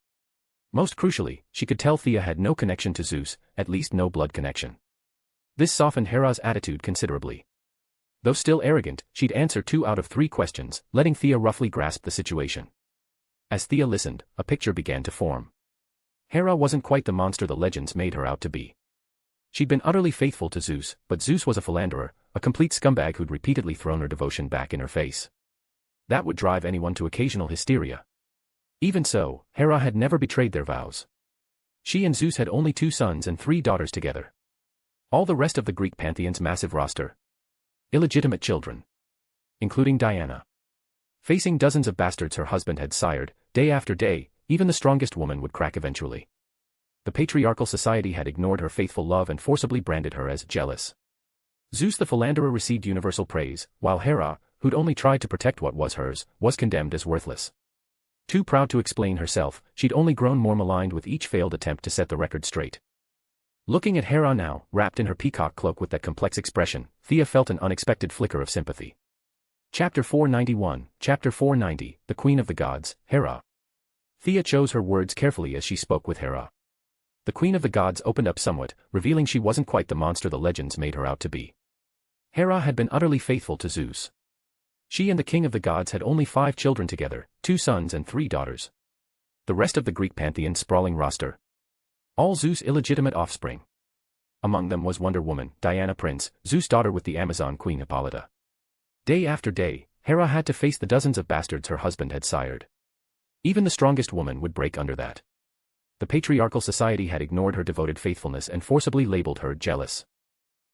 [SPEAKER 3] Most crucially, she could tell Thea had no connection to Zeus, at least no blood connection. This softened Hera's attitude considerably. Though still arrogant, she'd answer 2 out of 3 questions, letting Thea roughly grasp the situation. As Thea listened, a picture began to form. Hera wasn't quite the monster the legends made her out to be. She'd been utterly faithful to Zeus, but Zeus was a philanderer, a complete scumbag who'd repeatedly thrown her devotion back in her face. That would drive anyone to occasional hysteria. Even so, Hera had never betrayed their vows. She and Zeus had only 2 sons and 3 daughters together. All the rest of the Greek pantheon's massive roster. Illegitimate children. Including Diana. Facing dozens of bastards her husband had sired, day after day, even the strongest woman would crack eventually. The patriarchal society had ignored her faithful love and forcibly branded her as jealous. Zeus the philanderer received universal praise, while Hera, who'd only tried to protect what was hers, was condemned as worthless. Too proud to explain herself, she'd only grown more maligned with each failed attempt to set the record straight. Looking at Hera now, wrapped in her peacock cloak with that complex expression, Thea felt an unexpected flicker of sympathy. Chapter 491, Chapter 490, The Queen of the Gods, Hera. Thea chose her words carefully as she spoke with Hera. The Queen of the Gods opened up somewhat, revealing she wasn't quite the monster the legends made her out to be. Hera had been utterly faithful to Zeus. She and the King of the Gods had only 5 children together, 2 sons and 3 daughters. The rest of the Greek pantheon's sprawling roster. All Zeus' illegitimate offspring. Among them was Wonder Woman, Diana Prince, Zeus' daughter with the Amazon Queen Hippolyta. Day after day, Hera had to face the dozens of bastards her husband had sired. Even the strongest woman would break under that. The patriarchal society had ignored her devoted faithfulness and forcibly labeled her jealous.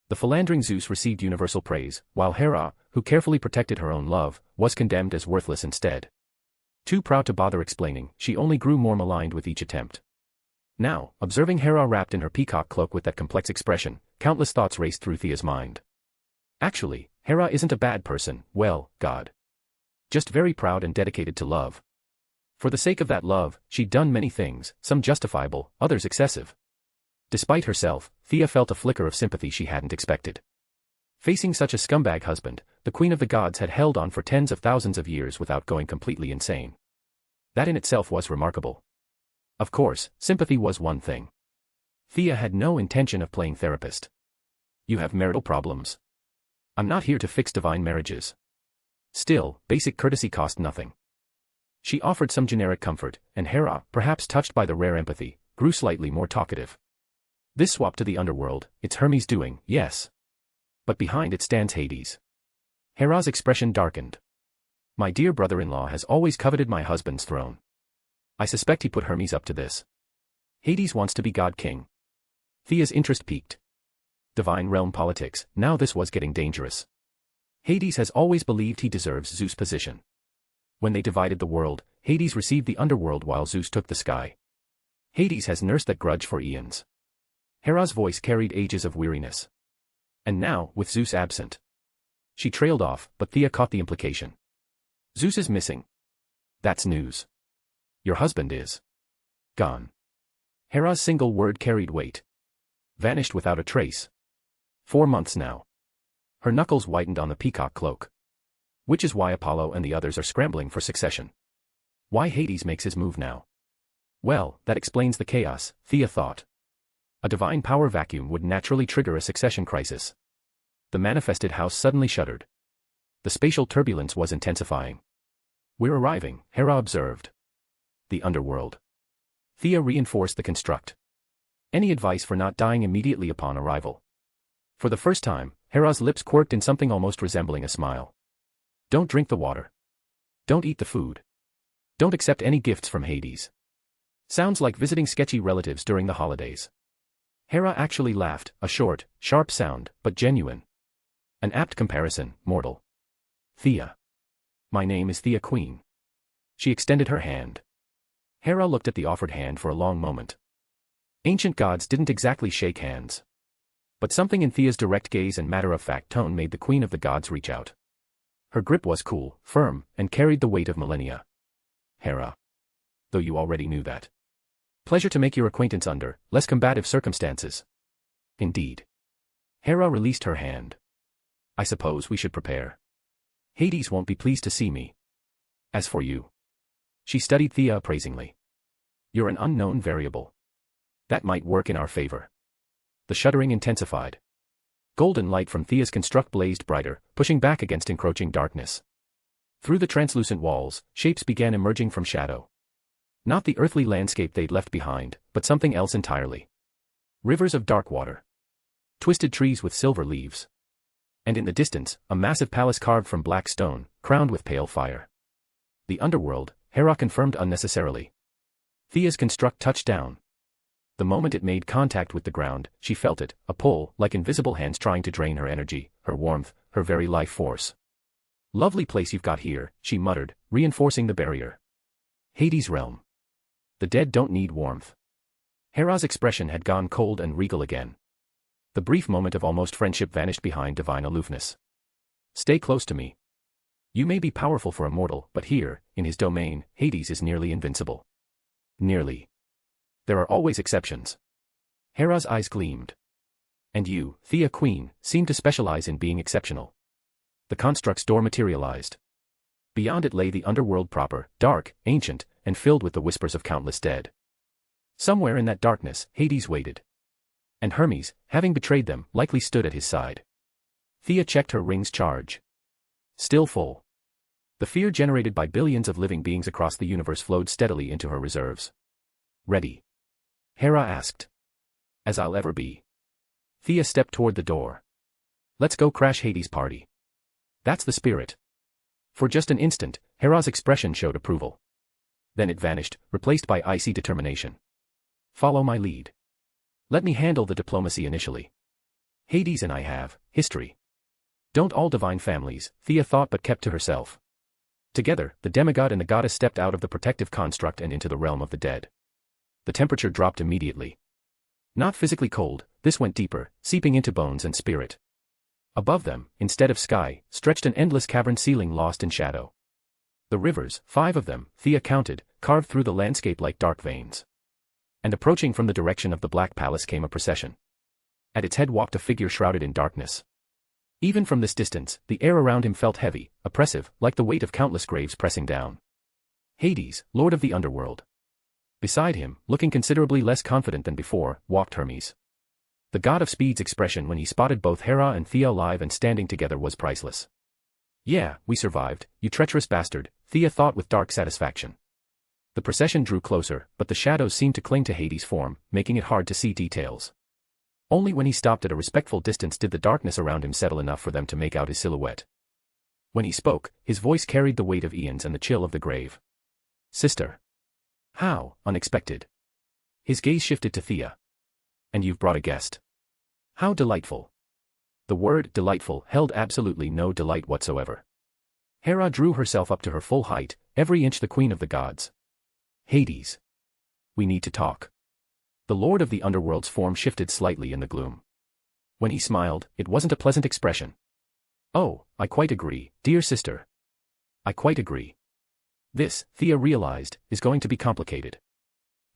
[SPEAKER 3] The philandering Zeus received universal praise, while Hera, who carefully protected her own love, was condemned as worthless instead. Too proud to bother explaining, she only grew more maligned with each attempt. Now, observing Hera wrapped in her peacock cloak with that complex expression, countless thoughts raced through Thea's mind. Actually, Hera isn't a bad person, well, God. Just very proud and dedicated to love. For the sake of that love, she'd done many things, some justifiable, others excessive. Despite herself, Thea felt a flicker of sympathy she hadn't expected. Facing such a scumbag husband, the Queen of the Gods had held on for tens of thousands of years without going completely insane. That in itself was remarkable. Of course, sympathy was one thing. Thea had no intention of playing therapist. You have marital problems. I'm not here to fix divine marriages. Still, basic courtesy cost nothing. She offered some generic comfort, and Hera, perhaps touched by the rare empathy, grew slightly more talkative. This swap to the underworld, it's Hermes' doing, yes. But behind it stands Hades. Hera's expression darkened. My dear brother-in-law has always coveted my husband's throne. I suspect he put Hermes up to this. Hades wants to be god-king. Thea's interest piqued. Divine realm politics, now this was getting dangerous. Hades has always believed he deserves Zeus' position. When they divided the world, Hades received the underworld while Zeus took the sky. Hades has nursed that grudge for eons. Hera's voice carried ages of weariness. And now, with Zeus absent. She trailed off, but Thea caught the implication. Zeus is missing. That's news. Your husband is gone. Hera's single word carried weight. Vanished without a trace. 4 months now. Her knuckles whitened on the peacock cloak. Which is why Apollo and the others are scrambling for succession. Why Hades makes his move now. Well, that explains the chaos, Thea thought. A divine power vacuum would naturally trigger a succession crisis. The manifested house suddenly shuddered. The spatial turbulence was intensifying. We're arriving, Hera observed. The underworld. Thea reinforced the construct. Any advice for not dying immediately upon arrival? For the first time, Hera's lips quirked in something almost resembling a smile. Don't drink the water. Don't eat the food. Don't accept any gifts from Hades. Sounds like visiting sketchy relatives during the holidays. Hera actually laughed, a short, sharp sound, but genuine. An apt comparison, mortal. Thea. My name is Thea Queen. She extended her hand. Hera looked at the offered hand for a long moment. Ancient gods didn't exactly shake hands. But something in Thea's direct gaze and matter-of-fact tone made the Queen of the Gods reach out. Her grip was cool, firm, and carried the weight of millennia. Hera. Though you already knew that. Pleasure to make your acquaintance under less combative circumstances. Indeed. Hera released her hand. I suppose we should prepare. Hades won't be pleased to see me. As for you. She studied Thea appraisingly. You're an unknown variable. That might work in our favor. The shuddering intensified. Golden light from Thea's construct blazed brighter, pushing back against encroaching darkness. Through the translucent walls, shapes began emerging from shadow. Not the earthly landscape they'd left behind, but something else entirely. Rivers of dark water. Twisted trees with silver leaves. And in the distance, a massive palace carved from black stone, crowned with pale fire. The underworld, Hera confirmed unnecessarily. Thea's construct touched down. The moment it made contact with the ground, she felt it, a pull, like invisible hands trying to drain her energy, her warmth, her very life force. "Lovely place you've got here," she muttered, reinforcing the barrier. "Hades' realm. The dead don't need warmth." Hera's expression had gone cold and regal again. The brief moment of almost friendship vanished behind divine aloofness. "Stay close to me. You may be powerful for a mortal, but here, in his domain, Hades is nearly invincible." "Nearly. There are always exceptions." Hera's eyes gleamed. "And you, Thea Queen, seem to specialize in being exceptional." The construct's door materialized. Beyond it lay the underworld proper, dark, ancient, and filled with the whispers of countless dead. Somewhere in that darkness, Hades waited. And Hermes, having betrayed them, likely stood at his side. Thea checked her ring's charge. Still full. The fear generated by billions of living beings across the universe flowed steadily into her reserves. "Ready?" Hera asked. "As I'll ever be." Thea stepped toward the door. "Let's go crash Hades' party." "That's the spirit." For just an instant, Hera's expression showed approval. Then it vanished, replaced by icy determination. "Follow my lead. Let me handle the diplomacy initially. Hades and I have history." Don't all divine families, Thea thought, but kept to herself. Together, the demigod and the goddess stepped out of the protective construct and into the realm of the dead. The temperature dropped immediately. Not physically cold, this went deeper, seeping into bones and spirit. Above them, instead of sky, stretched an endless cavern ceiling lost in shadow. The rivers, 5 of them, Thea counted, carved through the landscape like dark veins. And approaching from the direction of the Black Palace came a procession. At its head walked a figure shrouded in darkness. Even from this distance, the air around him felt heavy, oppressive, like the weight of countless graves pressing down. Hades, lord of the underworld. Beside him, looking considerably less confident than before, walked Hermes. The god of speed's expression when he spotted both Hera and Thea alive and standing together was priceless. "Yeah, we survived, you treacherous bastard," Thea thought with dark satisfaction. The procession drew closer, but the shadows seemed to cling to Hades' form, making it hard to see details. Only when he stopped at a respectful distance did the darkness around him settle enough for them to make out his silhouette. When he spoke, his voice carried the weight of eons and the chill of the grave. "Sister." "How unexpected." His gaze shifted to Thea. "And you've brought a guest." "How delightful." The word delightful held absolutely no delight whatsoever. Hera drew herself up to her full height, every inch the queen of the gods. "Hades. We need to talk." The lord of the underworld's form shifted slightly in the gloom. When he smiled, it wasn't a pleasant expression. "Oh, I quite agree, dear sister. I quite agree. This, Thea realized, is going to be complicated."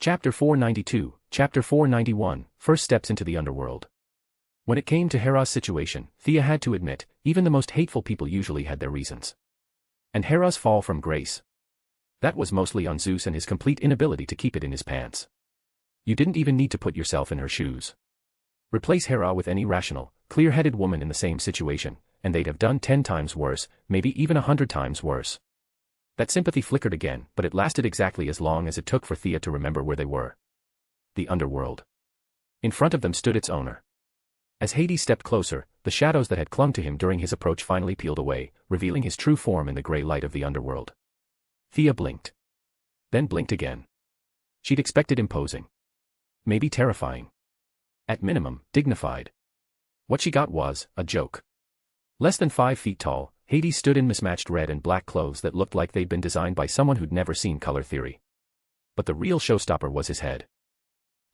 [SPEAKER 3] Chapter 492, Chapter 491, First Steps into the Underworld. When it came to Hera's situation, Thea had to admit, even the most hateful people usually had their reasons. And Hera's fall from grace. That was mostly on Zeus and his complete inability to keep it in his pants. You didn't even need to put yourself in her shoes. Replace Hera with any rational, clear-headed woman in the same situation, and they'd have done 10 times worse, maybe even 100 times worse. That sympathy flickered again, but it lasted exactly as long as it took for Thea to remember where they were. The underworld. In front of them stood its owner. As Hades stepped closer, the shadows that had clung to him during his approach finally peeled away, revealing his true form in the gray light of the underworld. Thea blinked. Then blinked again. She'd expected imposing. Maybe terrifying. At minimum, dignified. What she got was a joke. Less than 5 feet tall, Hades stood in mismatched red and black clothes that looked like they'd been designed by someone who'd never seen color theory. But the real showstopper was his head.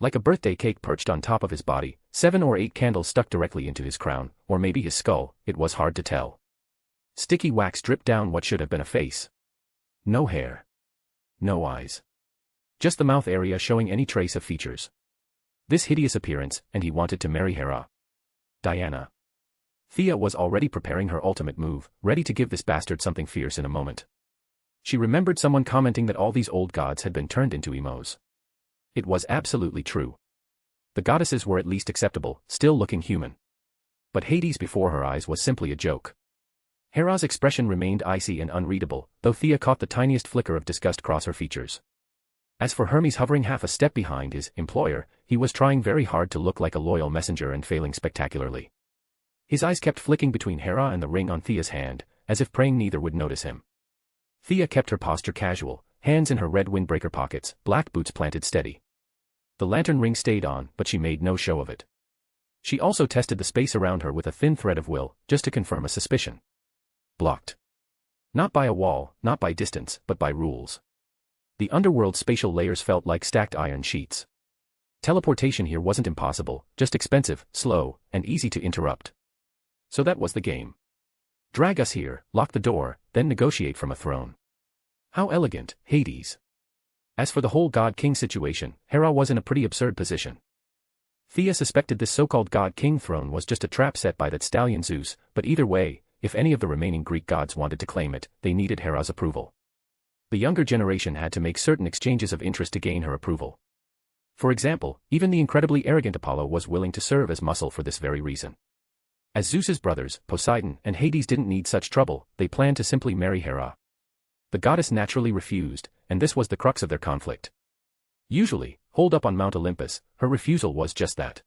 [SPEAKER 3] Like a birthday cake perched on top of his body, 7 or 8 candles stuck directly into his crown, or maybe his skull, it was hard to tell. Sticky wax dripped down what should have been a face. No hair. No eyes. Just the mouth area showing any trace of features. This hideous appearance, and he wanted to marry Hera. Diana. Thea was already preparing her ultimate move, ready to give this bastard something fierce in a moment. She remembered someone commenting that all these old gods had been turned into emos. It was absolutely true. The goddesses were at least acceptable, still looking human. But Hades before her eyes was simply a joke. Hera's expression remained icy and unreadable, though Thea caught the tiniest flicker of disgust cross her features. As for Hermes hovering half a step behind his employer, he was trying very hard to look like a loyal messenger and failing spectacularly. His eyes kept flicking between Hera and the ring on Thea's hand, as if praying neither would notice him. Thea kept her posture casual, hands in her red windbreaker pockets, black boots planted steady. The lantern ring stayed on, but she made no show of it. She also tested the space around her with a thin thread of will, just to confirm a suspicion. Blocked. Not by a wall, not by distance, but by rules. The underworld's spatial layers felt like stacked iron sheets. Teleportation here wasn't impossible, just expensive, slow, and easy to interrupt. So that was the game. Drag us here, lock the door, then negotiate from a throne. How elegant, Hades. As for the whole God-King situation, Hera was in a pretty absurd position. Thea suspected this so-called God-King throne was just a trap set by that stallion Zeus, but either way, if any of the remaining Greek gods wanted to claim it, they needed Hera's approval. The younger generation had to make certain exchanges of interest to gain her approval. For example, even the incredibly arrogant Apollo was willing to serve as muscle for this very reason. As Zeus's brothers, Poseidon and Hades didn't need such trouble, they planned to simply marry Hera. The goddess naturally refused, and this was the crux of their conflict. Usually, holed up on Mount Olympus, her refusal was just that.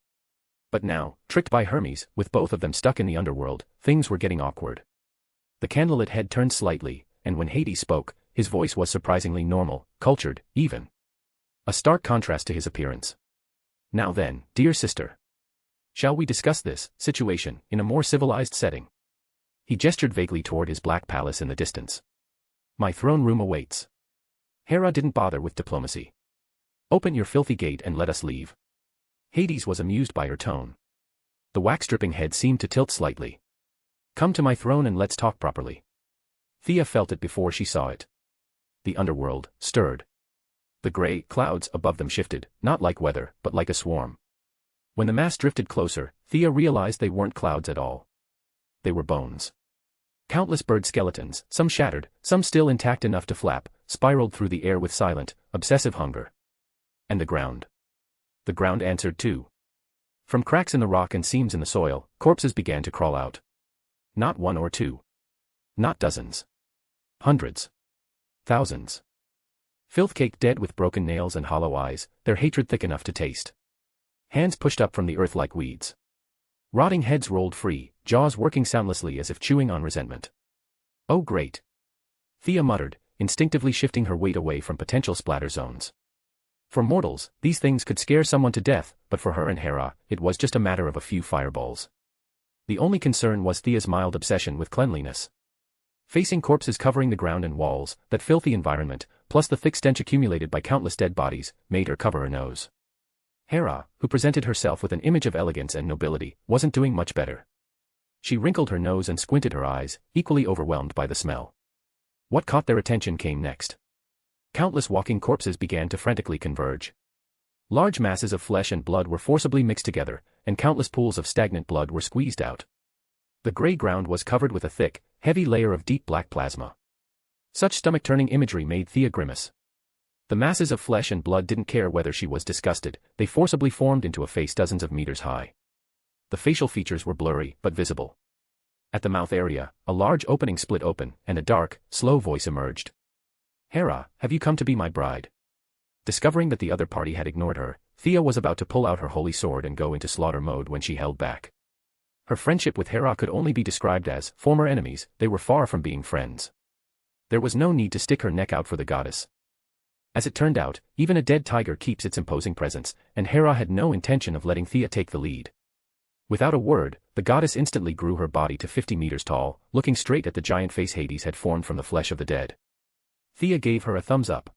[SPEAKER 3] But now, tricked by Hermes, with both of them stuck in the underworld, things were getting awkward. The candlelit head turned slightly, and when Hades spoke, his voice was surprisingly normal, cultured, even. A stark contrast to his appearance. Now then, dear sister. Shall we discuss this situation in a more civilized setting? He gestured vaguely toward his black palace in the distance. My throne room awaits. Hera didn't bother with diplomacy. Open your filthy gate and let us leave. Hades was amused by her tone. The wax-dripping head seemed to tilt slightly. Come to my throne and let's talk properly. Thea felt it before she saw it. The underworld stirred. The gray clouds above them shifted, not like weather, but like a swarm. When the mass drifted closer, Thea realized they weren't clouds at all. They were bones. Countless bird skeletons, some shattered, some still intact enough to flap, spiraled through the air with silent, obsessive hunger. And the ground. The ground answered too. From cracks in the rock and seams in the soil, corpses began to crawl out. Not one or two. Not dozens. Hundreds. Thousands. Filth-caked dead with broken nails and hollow eyes, their hatred thick enough to taste. Hands pushed up from the earth like weeds. Rotting heads rolled free, jaws working soundlessly as if chewing on resentment. Oh great. Thea muttered, instinctively shifting her weight away from potential splatter zones. For mortals, these things could scare someone to death, but for her and Hera, it was just a matter of a few fireballs. The only concern was Thea's mild obsession with cleanliness. Facing corpses covering the ground and walls, that filthy environment, plus the thick stench accumulated by countless dead bodies, made her cover her nose. Hera, who presented herself with an image of elegance and nobility, wasn't doing much better. She wrinkled her nose and squinted her eyes, equally overwhelmed by the smell. What caught their attention came next. Countless walking corpses began to frantically converge. Large masses of flesh and blood were forcibly mixed together, and countless pools of stagnant blood were squeezed out. The gray ground was covered with a thick, heavy layer of deep black plasma. Such stomach-turning imagery made Thea grimace. The masses of flesh and blood didn't care whether she was disgusted, they forcibly formed into a face dozens of meters high. The facial features were blurry, but visible. At the mouth area, a large opening split open, and a dark, slow voice emerged. Hera, have you come to be my bride? Discovering that the other party had ignored her, Thea was about to pull out her holy sword and go into slaughter mode when she held back. Her friendship with Hera could only be described as former enemies, they were far from being friends. There was no need to stick her neck out for the goddess. As it turned out, even a dead tiger keeps its imposing presence, and Hera had no intention of letting Thea take the lead. Without a word, the goddess instantly grew her body to 50 meters tall, looking straight at the giant face Hades had formed from the flesh of the dead. Thea gave her a thumbs up.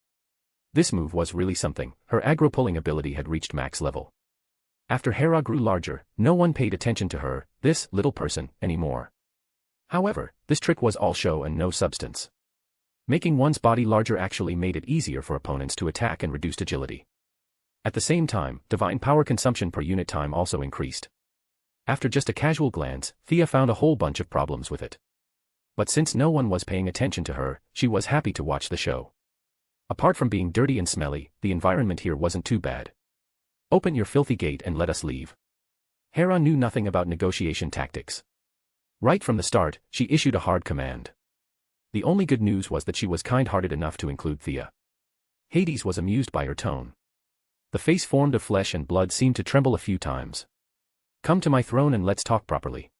[SPEAKER 3] This move was really something, her aggro-pulling ability had reached max level. After Hera grew larger, no one paid attention to her, this little person, anymore. However, this trick was all show and no substance. Making one's body larger actually made it easier for opponents to attack and reduced agility. At the same time, divine power consumption per unit time also increased. After just a casual glance, Thea found a whole bunch of problems with it. But since no one was paying attention to her, she was happy to watch the show. Apart from being dirty and smelly, the environment here wasn't too bad. Open your filthy gate and let us leave. Hera knew nothing about negotiation tactics. Right from the start, she issued a hard command. The only good news was that she was kind-hearted enough to include Thea. Hades was amused by her tone. The face formed of flesh and blood seemed to tremble a few times. Come to my throne and let's talk properly.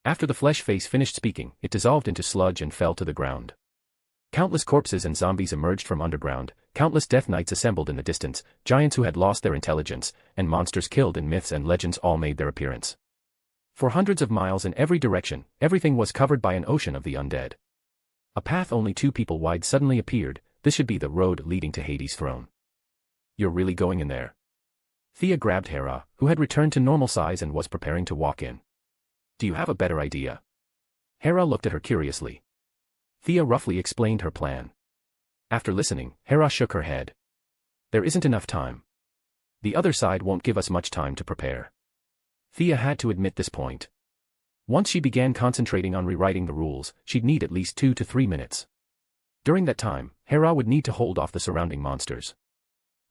[SPEAKER 3] After the flesh face finished speaking, it dissolved into sludge and fell to the ground. Countless corpses and zombies emerged from underground, countless death knights assembled in the distance, giants who had lost their intelligence, and monsters killed in myths and legends all made their appearance. For hundreds of miles in every direction, everything was covered by an ocean of the undead. A path only 2 people wide suddenly appeared. This should be the road leading to Hades' throne. You're really going in there? Thea grabbed Hera, who had returned to normal size and was preparing to walk in. Do you have a better idea? Hera looked at her curiously. Thea roughly explained her plan. After listening, Hera shook her head. There isn't enough time. The other side won't give us much time to prepare. Thea had to admit this point. Once she began concentrating on rewriting the rules, she'd need at least 2 to 3 minutes. During that time, Hera would need to hold off the surrounding monsters.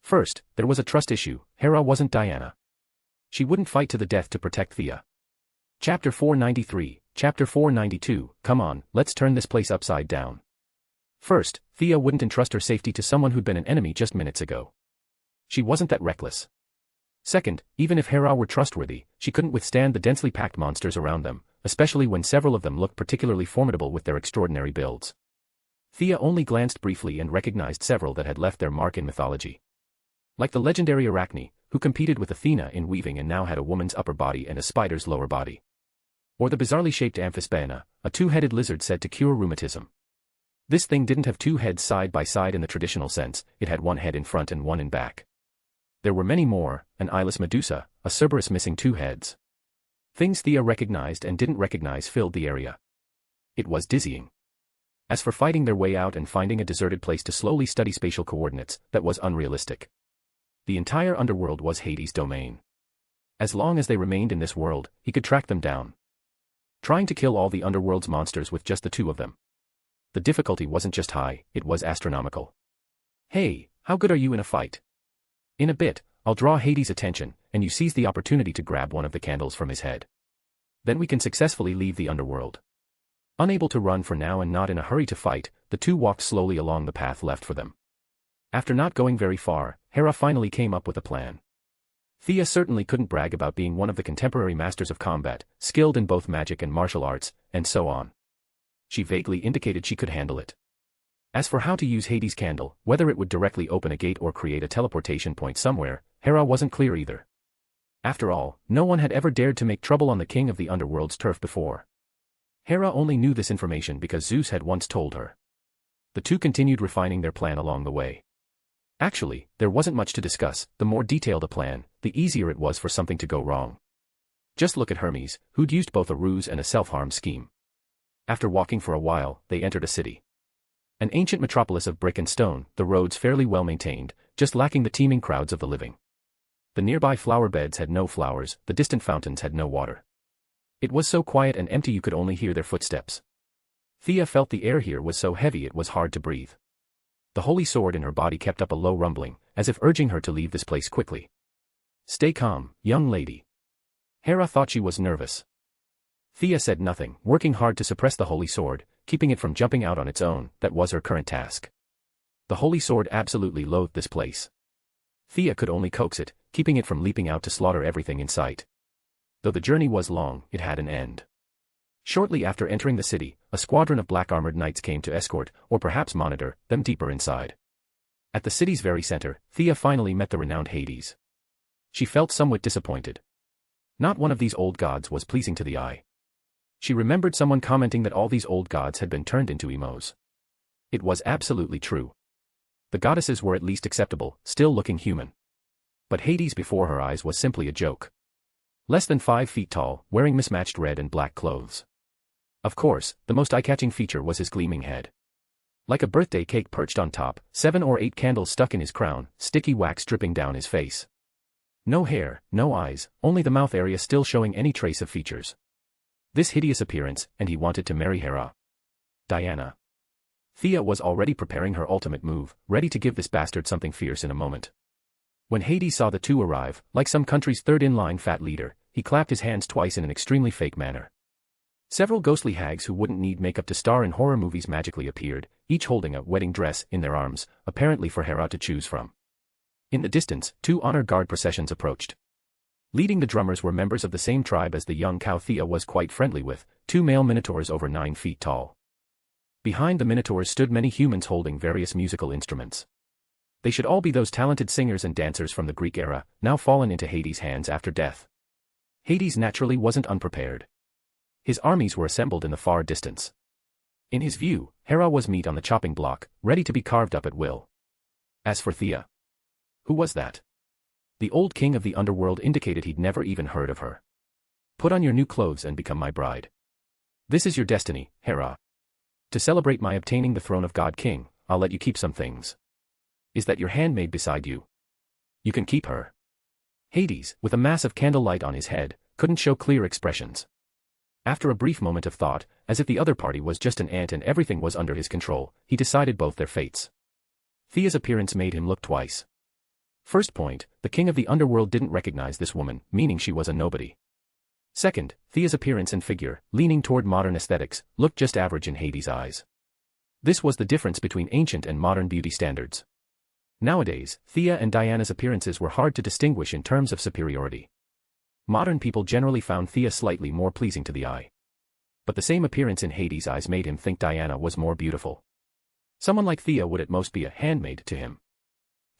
[SPEAKER 3] First, there was a trust issue. Hera wasn't Diana. She wouldn't fight to the death to protect Thea. Chapter 493, Chapter 492, come on, let's turn this place upside down. First, Thea wouldn't entrust her safety to someone who'd been an enemy just minutes ago. She wasn't that reckless. Second, even if Hera were trustworthy, she couldn't withstand the densely packed monsters around them, especially when several of them looked particularly formidable with their extraordinary builds. Thea only glanced briefly and recognized several that had left their mark in mythology. Like the legendary Arachne, who competed with Athena in weaving and now had a woman's upper body and a spider's lower body. Or the bizarrely shaped Amphisbaena, a 2-headed lizard said to cure rheumatism. This thing didn't have 2 heads side by side in the traditional sense, it had 1 head in front and 1 in back. There were many more, an eyeless Medusa, a Cerberus missing 2 heads. Things Thea recognized and didn't recognize filled the area. It was dizzying. As for fighting their way out and finding a deserted place to slowly study spatial coordinates, that was unrealistic. The entire underworld was Hades' domain. As long as they remained in this world, he could track them down. Trying to kill all the underworld's monsters with just the 2 of them. The difficulty wasn't just high, it was astronomical. Hey, how good are you in a fight? In a bit, I'll draw Hades' attention, and you seize the opportunity to grab one of the candles from his head. Then we can successfully leave the underworld. Unable to run for now and not in a hurry to fight, the 2 walked slowly along the path left for them. After not going very far, Hera finally came up with a plan. Thea certainly couldn't brag about being one of the contemporary masters of combat, skilled in both magic and martial arts, and so on. She vaguely indicated she could handle it. As for how to use Hades' candle, whether it would directly open a gate or create a teleportation point somewhere, Hera wasn't clear either. After all, no one had ever dared to make trouble on the king of the underworld's turf before. Hera only knew this information because Zeus had once told her. The 2 continued refining their plan along the way. Actually, there wasn't much to discuss. The more detailed a plan, the easier it was for something to go wrong. Just look at Hermes, who'd used both a ruse and a self-harm scheme. After walking for a while, they entered a city. An ancient metropolis of brick and stone, the roads fairly well maintained, just lacking the teeming crowds of the living. The nearby flower beds had no flowers, the distant fountains had no water. It was so quiet and empty you could only hear their footsteps. Thea felt the air here was so heavy it was hard to breathe. The holy sword in her body kept up a low rumbling, as if urging her to leave this place quickly. Stay calm, young lady. Hera thought she was nervous. Thea said nothing, working hard to suppress the holy sword, keeping it from jumping out on its own. That was her current task. The holy sword absolutely loathed this place. Thea could only coax it, keeping it from leaping out to slaughter everything in sight. Though the journey was long, it had an end. Shortly after entering the city, a squadron of black-armored knights came to escort, or perhaps monitor, them deeper inside. At the city's very center, Thea finally met the renowned Hades. She felt somewhat disappointed. Not one of these old gods was pleasing to the eye. She remembered someone commenting that all these old gods had been turned into emos. It was absolutely true. The goddesses were at least acceptable, still looking human. But Hades before her eyes was simply a joke. Less than 5 feet tall, wearing mismatched red and black clothes. Of course, the most eye-catching feature was his gleaming head. Like a birthday cake perched on top, 7 or 8 candles stuck in his crown, sticky wax dripping down his face. No hair, no eyes, only the mouth area still showing any trace of features. This hideous appearance, and he wanted to marry Hera. Diana. Thea was already preparing her ultimate move, ready to give this bastard something fierce in a moment. When Hades saw the 2 arrive, like some country's third-in-line fat leader, he clapped his hands twice in an extremely fake manner. Several ghostly hags who wouldn't need makeup to star in horror movies magically appeared, each holding a wedding dress in their arms, apparently for Hera to choose from. In the distance, 2 honor guard processions approached. Leading the drummers were members of the same tribe as the young cow Thea was quite friendly with, 2 male minotaurs over 9 feet tall. Behind the minotaurs stood many humans holding various musical instruments. They should all be those talented singers and dancers from the Greek era, now fallen into Hades' hands after death. Hades naturally wasn't unprepared. His armies were assembled in the far distance. In his view, Hera was meat on the chopping block, ready to be carved up at will. As for Thea, who was that? The old king of the underworld indicated he'd never even heard of her. Put on your new clothes and become my bride. This is your destiny, Hera. To celebrate my obtaining the throne of God King, I'll let you keep some things. Is that your handmaid beside you? You can keep her. Hades, with a massive candlelight on his head, couldn't show clear expressions. After a brief moment of thought, as if the other party was just an ant and everything was under his control, he decided both their fates. Thea's appearance made him look twice. First point, the king of the underworld didn't recognize this woman, meaning she was a nobody. Second, Thea's appearance and figure, leaning toward modern aesthetics, looked just average in Hades' eyes. This was the difference between ancient and modern beauty standards. Nowadays, Thea and Diana's appearances were hard to distinguish in terms of superiority. Modern people generally found Thea slightly more pleasing to the eye. But the same appearance in Hades' eyes made him think Diana was more beautiful. Someone like Thea would at most be a handmaid to him.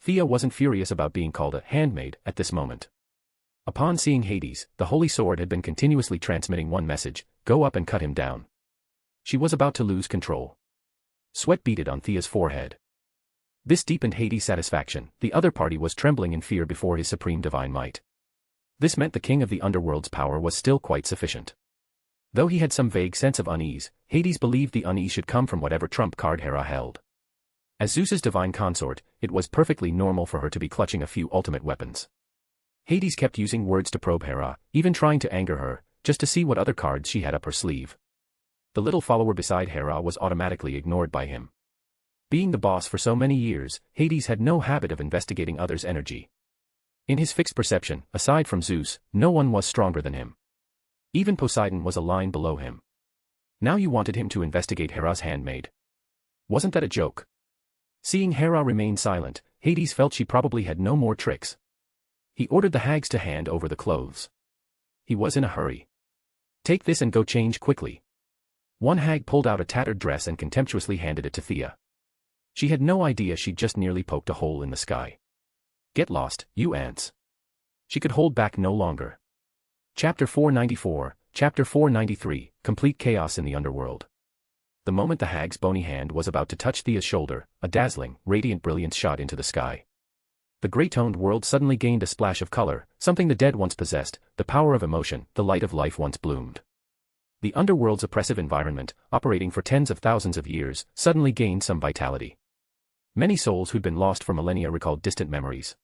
[SPEAKER 3] Thea wasn't furious about being called a handmaid at this moment. Upon seeing Hades, the holy sword had been continuously transmitting one message: go up and cut him down. She was about to lose control. Sweat beaded on Thea's forehead. This deepened Hades' satisfaction. The other party was trembling in fear before his supreme divine might. This meant the king of the underworld's power was still quite sufficient. Though he had some vague sense of unease, Hades believed the unease should come from whatever trump card Hera held. As Zeus's divine consort, it was perfectly normal for her to be clutching a few ultimate weapons. Hades kept using words to probe Hera, even trying to anger her, just to see what other cards she had up her sleeve. The little follower beside Hera was automatically ignored by him. Being the boss for so many years, Hades had no habit of investigating others' energy. In his fixed perception, aside from Zeus, no one was stronger than him. Even Poseidon was a line below him. Now you wanted him to investigate Hera's handmaid. Wasn't that a joke? Seeing Hera remain silent, Hades felt she probably had no more tricks. He ordered the hags to hand over the clothes. He was in a hurry. Take this and go change quickly. One hag pulled out a tattered dress and contemptuously handed it to Thea. She had no idea she'd just nearly poked a hole in the sky. Get lost, you ants. She could hold back no longer. Chapter 494, Chapter 493, Complete Chaos in the Underworld. The moment the hag's bony hand was about to touch Thea's shoulder, a dazzling, radiant brilliance shot into the sky. The gray-toned world suddenly gained a splash of color, something the dead once possessed, the power of emotion, the light of life once bloomed. The underworld's oppressive environment, operating for tens of thousands of years, suddenly gained some vitality. Many souls who'd been lost for millennia recalled distant memories.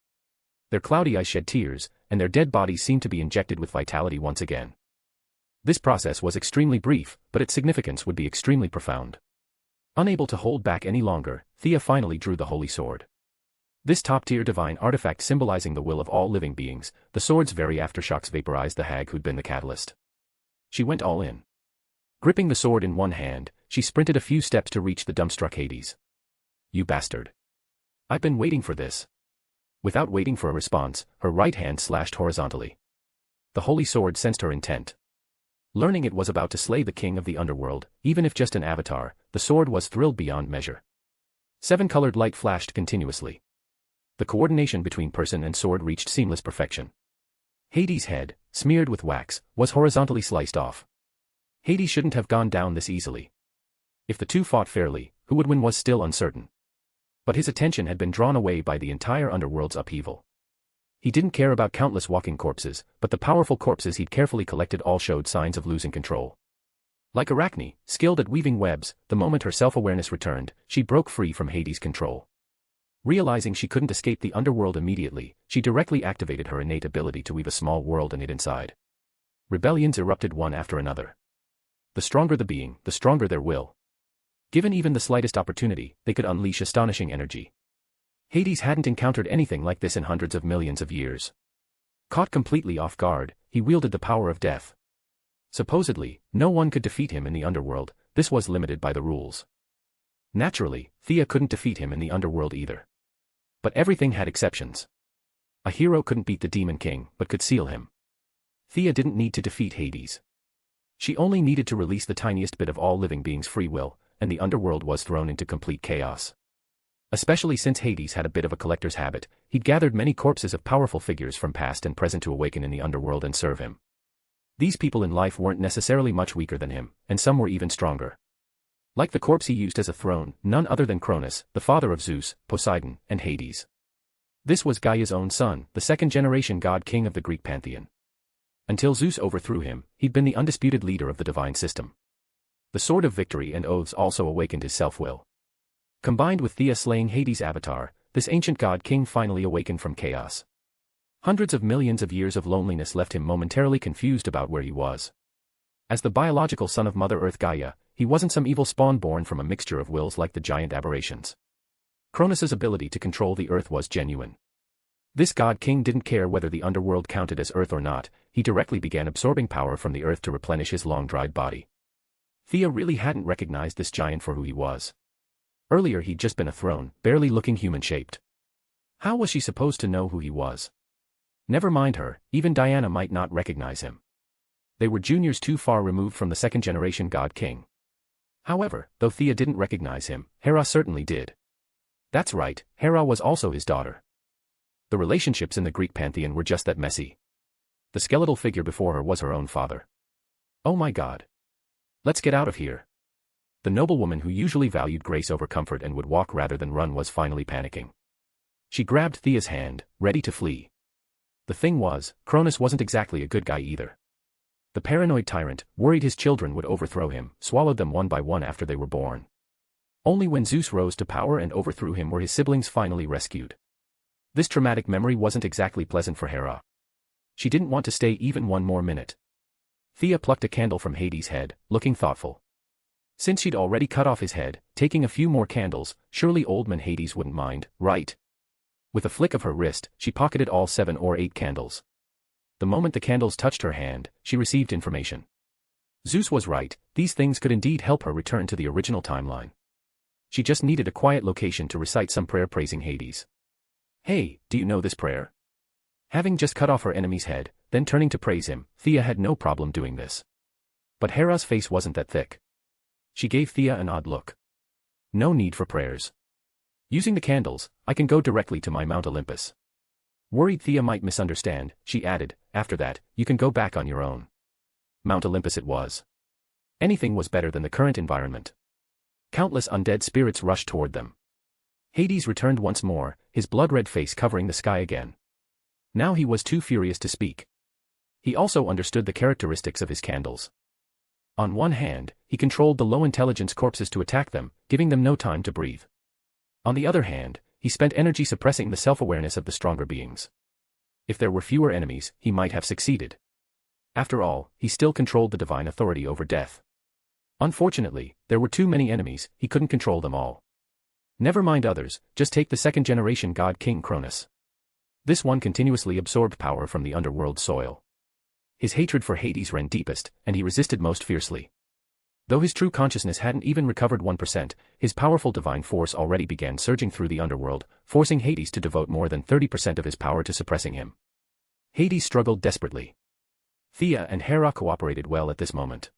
[SPEAKER 3] Their cloudy eyes shed tears, and their dead bodies seemed to be injected with vitality once again. This process was extremely brief, but its significance would be extremely profound. Unable to hold back any longer, Thea finally drew the holy sword. This top-tier divine artifact symbolizing the will of all living beings, the sword's very aftershocks vaporized the hag who'd been the catalyst. She went all in. Gripping the sword in one hand, she sprinted a few steps to reach the dumbstruck Hades. You bastard. I've been waiting for this. Without waiting for a response, her right hand slashed horizontally. The holy sword sensed her intent. Learning it was about to slay the king of the underworld, even if just an avatar, the sword was thrilled beyond measure. Seven-colored light flashed continuously. The coordination between person and sword reached seamless perfection. Hades' head, smeared with wax, was horizontally sliced off. Hades shouldn't have gone down this easily. If the two fought fairly, who would win was still uncertain. But his attention had been drawn away by the entire underworld's upheaval. He didn't care about countless walking corpses, but the powerful corpses he'd carefully collected all showed signs of losing control. Like Arachne, skilled at weaving webs, the moment her self-awareness returned, she broke free from Hades' control. Realizing she couldn't escape the underworld immediately, she directly activated her innate ability to weave a small world and it inside. Rebellions erupted one after another. The stronger the being, the stronger their will. Given even the slightest opportunity, they could unleash astonishing energy. Hades hadn't encountered anything like this in hundreds of millions of years. Caught completely off guard, he wielded the power of death. Supposedly, no one could defeat him in the underworld, this was limited by the rules. Naturally, Thea couldn't defeat him in the underworld either. But everything had exceptions. A hero couldn't beat the Demon King, but could seal him. Thea didn't need to defeat Hades. She only needed to release the tiniest bit of all living beings' free will, and the underworld was thrown into complete chaos. Especially since Hades had a bit of a collector's habit, he'd gathered many corpses of powerful figures from past and present to awaken in the underworld and serve him. These people in life weren't necessarily much weaker than him, and some were even stronger. Like the corpse he used as a throne, none other than Cronus, the father of Zeus, Poseidon, and Hades. This was Gaia's own son, the second-generation god-king of the Greek pantheon. Until Zeus overthrew him, he'd been the undisputed leader of the divine system. The sword of victory and oaths also awakened his self-will. Combined with Thea slaying Hades' avatar, this ancient god-king finally awakened from chaos. Hundreds of millions of years of loneliness left him momentarily confused about where he was. As the biological son of Mother Earth Gaia, he wasn't some evil spawn born from a mixture of wills like the giant aberrations. Cronus's ability to control the earth was genuine. This god-king didn't care whether the underworld counted as earth or not, he directly began absorbing power from the earth to replenish his long-dried body. Thea really hadn't recognized this giant for who he was. Earlier he'd just been a throne, barely looking human-shaped. How was she supposed to know who he was? Never mind her, even Diana might not recognize him. They were juniors too far removed from the second-generation god-king. However, though Thea didn't recognize him, Hera certainly did. That's right, Hera was also his daughter. The relationships in the Greek pantheon were just that messy. The skeletal figure before her was her own father. Oh my god. Let's get out of here. The noblewoman who usually valued grace over comfort and would walk rather than run was finally panicking. She grabbed Thea's hand, ready to flee. The thing was, Cronus wasn't exactly a good guy either. The paranoid tyrant, worried his children would overthrow him, swallowed them one by one after they were born. Only when Zeus rose to power and overthrew him were his siblings finally rescued. This traumatic memory wasn't exactly pleasant for Hera. She didn't want to stay even one more minute. Thea plucked a candle from Hades' head, looking thoughtful. Since she'd already cut off his head, taking a few more candles, surely old man Hades wouldn't mind, right? With a flick of her wrist, she pocketed all 7 or 8 candles. The moment the candles touched her hand, she received information. Zeus was right, these things could indeed help her return to the original timeline. She just needed a quiet location to recite some prayer praising Hades. Hey, do you know this prayer? Having just cut off her enemy's head, then turning to praise him, Thea had no problem doing this. But Hera's face wasn't that thick. She gave Thea an odd look. No need for prayers. Using the candles, I can go directly to my Mount Olympus. Worried Thea might misunderstand, she added, after that, you can go back on your own. Mount Olympus it was. Anything was better than the current environment. Countless undead spirits rushed toward them. Hades returned once more, his blood-red face covering the sky again. Now he was too furious to speak. He also understood the characteristics of his candles. On one hand, he controlled the low-intelligence corpses to attack them, giving them no time to breathe. On the other hand, he spent energy suppressing the self-awareness of the stronger beings. If there were fewer enemies, he might have succeeded. After all, he still controlled the divine authority over death. Unfortunately, there were too many enemies, he couldn't control them all. Never mind others, just take the second-generation god King Cronus. This one continuously absorbed power from the underworld soil. His hatred for Hades ran deepest, and he resisted most fiercely. Though his true consciousness hadn't even recovered 1%, his powerful divine force already began surging through the underworld, forcing Hades to devote more than 30% of his power to suppressing him. Hades struggled desperately. Thea and Hera cooperated well at this moment.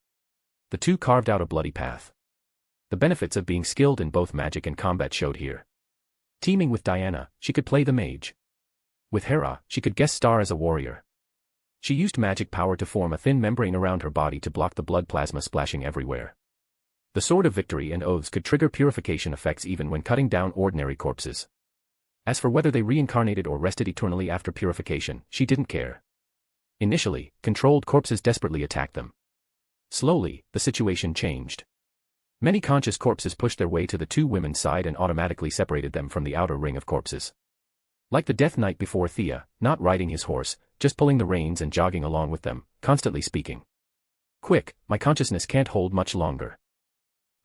[SPEAKER 3] The two carved out a bloody path. The benefits of being skilled in both magic and combat showed here. Teaming with Diana, she could play the mage. With Hera, she could guest star as a warrior. She used magic power to form a thin membrane around her body to block the blood plasma splashing everywhere. The sword of victory and oaths could trigger purification effects even when cutting down ordinary corpses. As for whether they reincarnated or rested eternally after purification, she didn't care. Initially, controlled corpses desperately attacked them. Slowly, the situation changed. Many conscious corpses pushed their way to the two women's side and automatically separated them from the outer ring of corpses. Like the Death Knight before Thea, not riding his horse, just pulling the reins and jogging along with them, constantly speaking. Quick, my consciousness can't hold much longer.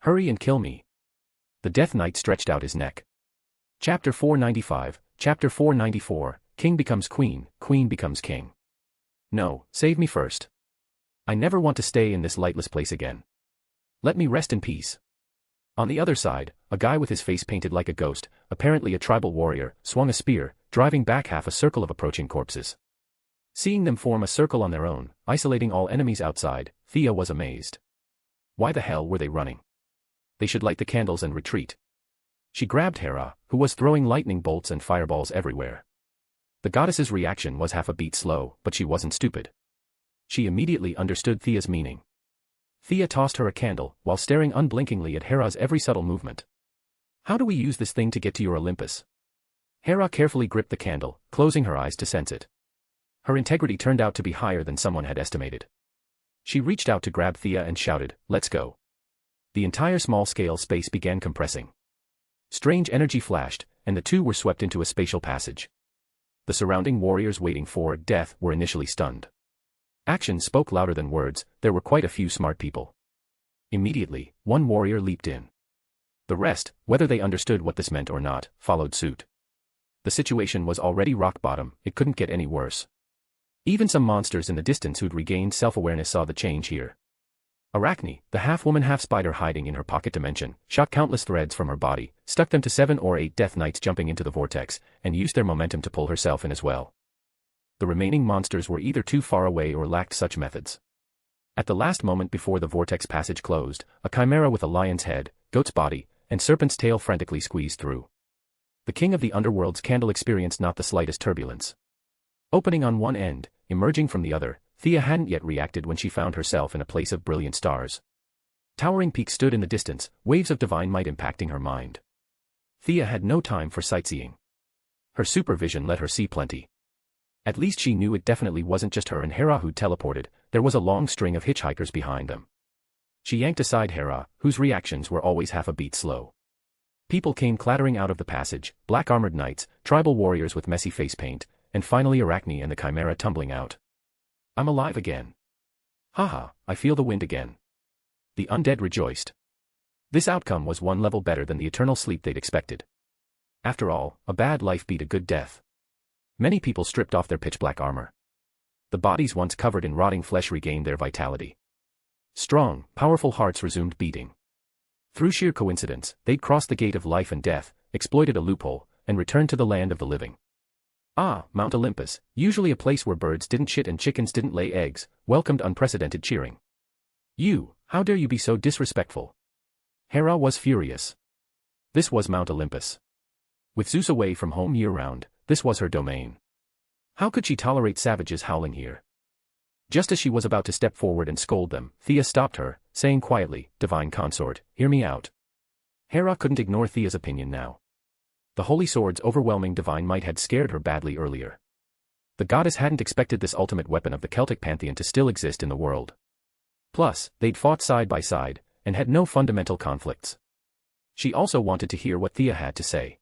[SPEAKER 3] Hurry and kill me. The Death Knight stretched out his neck. Chapter 495, Chapter 494, King becomes Queen, Queen becomes King. No, save me first. I never want to stay in this lightless place again. Let me rest in peace. On the other side, a guy with his face painted like a ghost, apparently a tribal warrior, swung a spear, driving back half a circle of approaching corpses. Seeing them form a circle on their own, isolating all enemies outside, Thea was amazed. Why the hell were they running? They should light the candles and retreat. She grabbed Hera, who was throwing lightning bolts and fireballs everywhere. The goddess's reaction was half a beat slow, but she wasn't stupid. She immediately understood Thea's meaning. Thea tossed her a candle, while staring unblinkingly at Hera's every subtle movement. How do we use this thing to get to your Olympus? Hera carefully gripped the candle, closing her eyes to sense it. Her integrity turned out to be higher than someone had estimated. She reached out to grab Thea and shouted, "Let's go." The entire small-scale space began compressing. Strange energy flashed, and the two were swept into a spatial passage. The surrounding warriors waiting for death were initially stunned. Actions spoke louder than words. There were quite a few smart people. Immediately, one warrior leaped in. The rest, whether they understood what this meant or not, followed suit. The situation was already rock bottom, it couldn't get any worse. Even some monsters in the distance who'd regained self-awareness saw the change here. Arachne, the half-woman half-spider hiding in her pocket dimension, shot countless threads from her body, stuck them to 7 or 8 Death Knights jumping into the vortex, and used their momentum to pull herself in as well. The remaining monsters were either too far away or lacked such methods. At the last moment before the vortex passage closed, a chimera with a lion's head, goat's body, and serpent's tail frantically squeezed through. The king of the underworld's candle experienced not the slightest turbulence. Opening on one end, emerging from the other, Thea hadn't yet reacted when she found herself in a place of brilliant stars. Towering peaks stood in the distance, waves of divine might impacting her mind. Thea had no time for sightseeing. Her supervision let her see plenty. At least she knew it definitely wasn't just her and Hera who teleported, there was a long string of hitchhikers behind them. She yanked aside Hera, whose reactions were always half a beat slow. People came clattering out of the passage, black-armored knights, tribal warriors with messy face paint, and finally Arachne and the chimera tumbling out. "I'm alive again. Haha, I feel the wind again." The undead rejoiced. This outcome was one level better than the eternal sleep they'd expected. After all, a bad life beat a good death. Many people stripped off their pitch-black armor. The bodies once covered in rotting flesh regained their vitality. Strong, powerful hearts resumed beating. Through sheer coincidence, they'd crossed the gate of life and death, exploited a loophole, and returned to the land of the living. Ah, Mount Olympus, usually a place where birds didn't shit and chickens didn't lay eggs, welcomed unprecedented cheering. "You, how dare you be so disrespectful?" Hera was furious. This was Mount Olympus. With Zeus away from home year-round, this was her domain. How could she tolerate savages howling here? Just as she was about to step forward and scold them, Thea stopped her, saying quietly, "Divine consort, hear me out." Hera couldn't ignore Thea's opinion now. The Holy Sword's overwhelming divine might had scared her badly earlier. The goddess hadn't expected this ultimate weapon of the Celtic pantheon to still exist in the world. Plus, they'd fought side by side, and had no fundamental conflicts. She also wanted to hear what Thea had to say.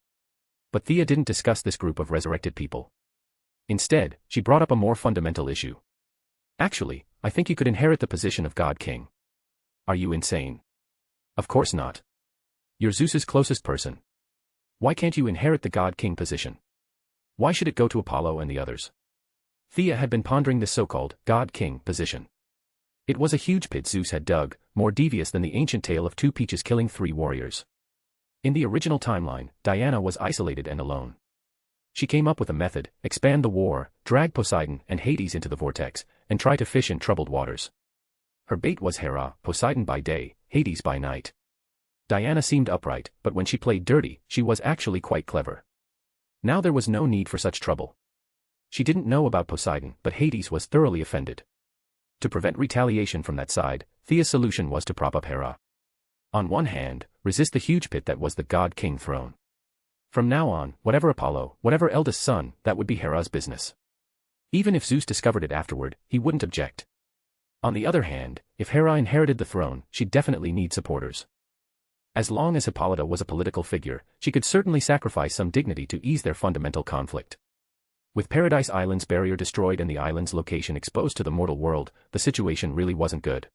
[SPEAKER 3] But Thea didn't discuss this group of resurrected people. Instead, she brought up a more fundamental issue. "Actually, I think you could inherit the position of God King." "Are you insane?" "Of course not. You're Zeus's closest person. Why can't you inherit the God King position? Why should it go to Apollo and the others?" Thea had been pondering this so-called God King position. It was a huge pit Zeus had dug, more devious than the ancient tale of 2 peaches killing 3 warriors. In the original timeline, Diana was isolated and alone. She came up with a method: expand the war, drag Poseidon and Hades into the vortex, and try to fish in troubled waters. Her bait was Hera, Poseidon by day, Hades by night. Diana seemed upright, but when she played dirty, she was actually quite clever. Now there was no need for such trouble. She didn't know about Poseidon, but Hades was thoroughly offended. To prevent retaliation from that side, Thea's solution was to prop up Hera. On one hand, resist the huge pit that was the God King throne. From now on, whatever Apollo, whatever eldest son, that would be Hera's business. Even if Zeus discovered it afterward, he wouldn't object. On the other hand, if Hera inherited the throne, she'd definitely need supporters. As long as Hippolyta was a political figure, she could certainly sacrifice some dignity to ease their fundamental conflict. With Paradise Island's barrier destroyed and the island's location exposed to the mortal world, the situation really wasn't good.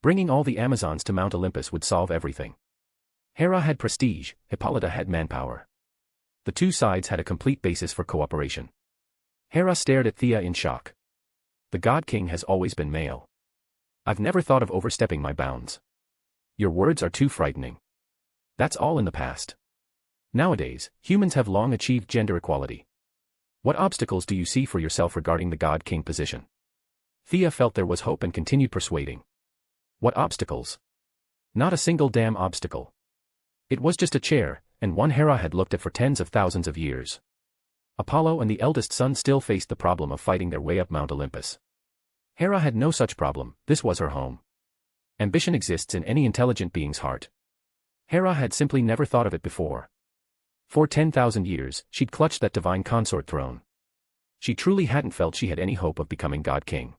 [SPEAKER 3] Bringing all the Amazons to Mount Olympus would solve everything. Hera had prestige, Hippolyta had manpower. The two sides had a complete basis for cooperation. Hera stared at Thea in shock. "The God King has always been male. I've never thought of overstepping my bounds. Your words are too frightening. That's all in the past. Nowadays, humans have long achieved gender equality. What obstacles do you see for yourself regarding the God King position?" Thea felt there was hope and continued persuading. "What obstacles?" "Not a single damn obstacle. It was just a chair, and one Hera had looked at for tens of thousands of years. Apollo and the eldest son still faced the problem of fighting their way up Mount Olympus. Hera had no such problem, this was her home. Ambition exists in any intelligent being's heart. Hera had simply never thought of it before. For 10,000 years, she'd clutched that divine consort throne. She truly hadn't felt she had any hope of becoming God King.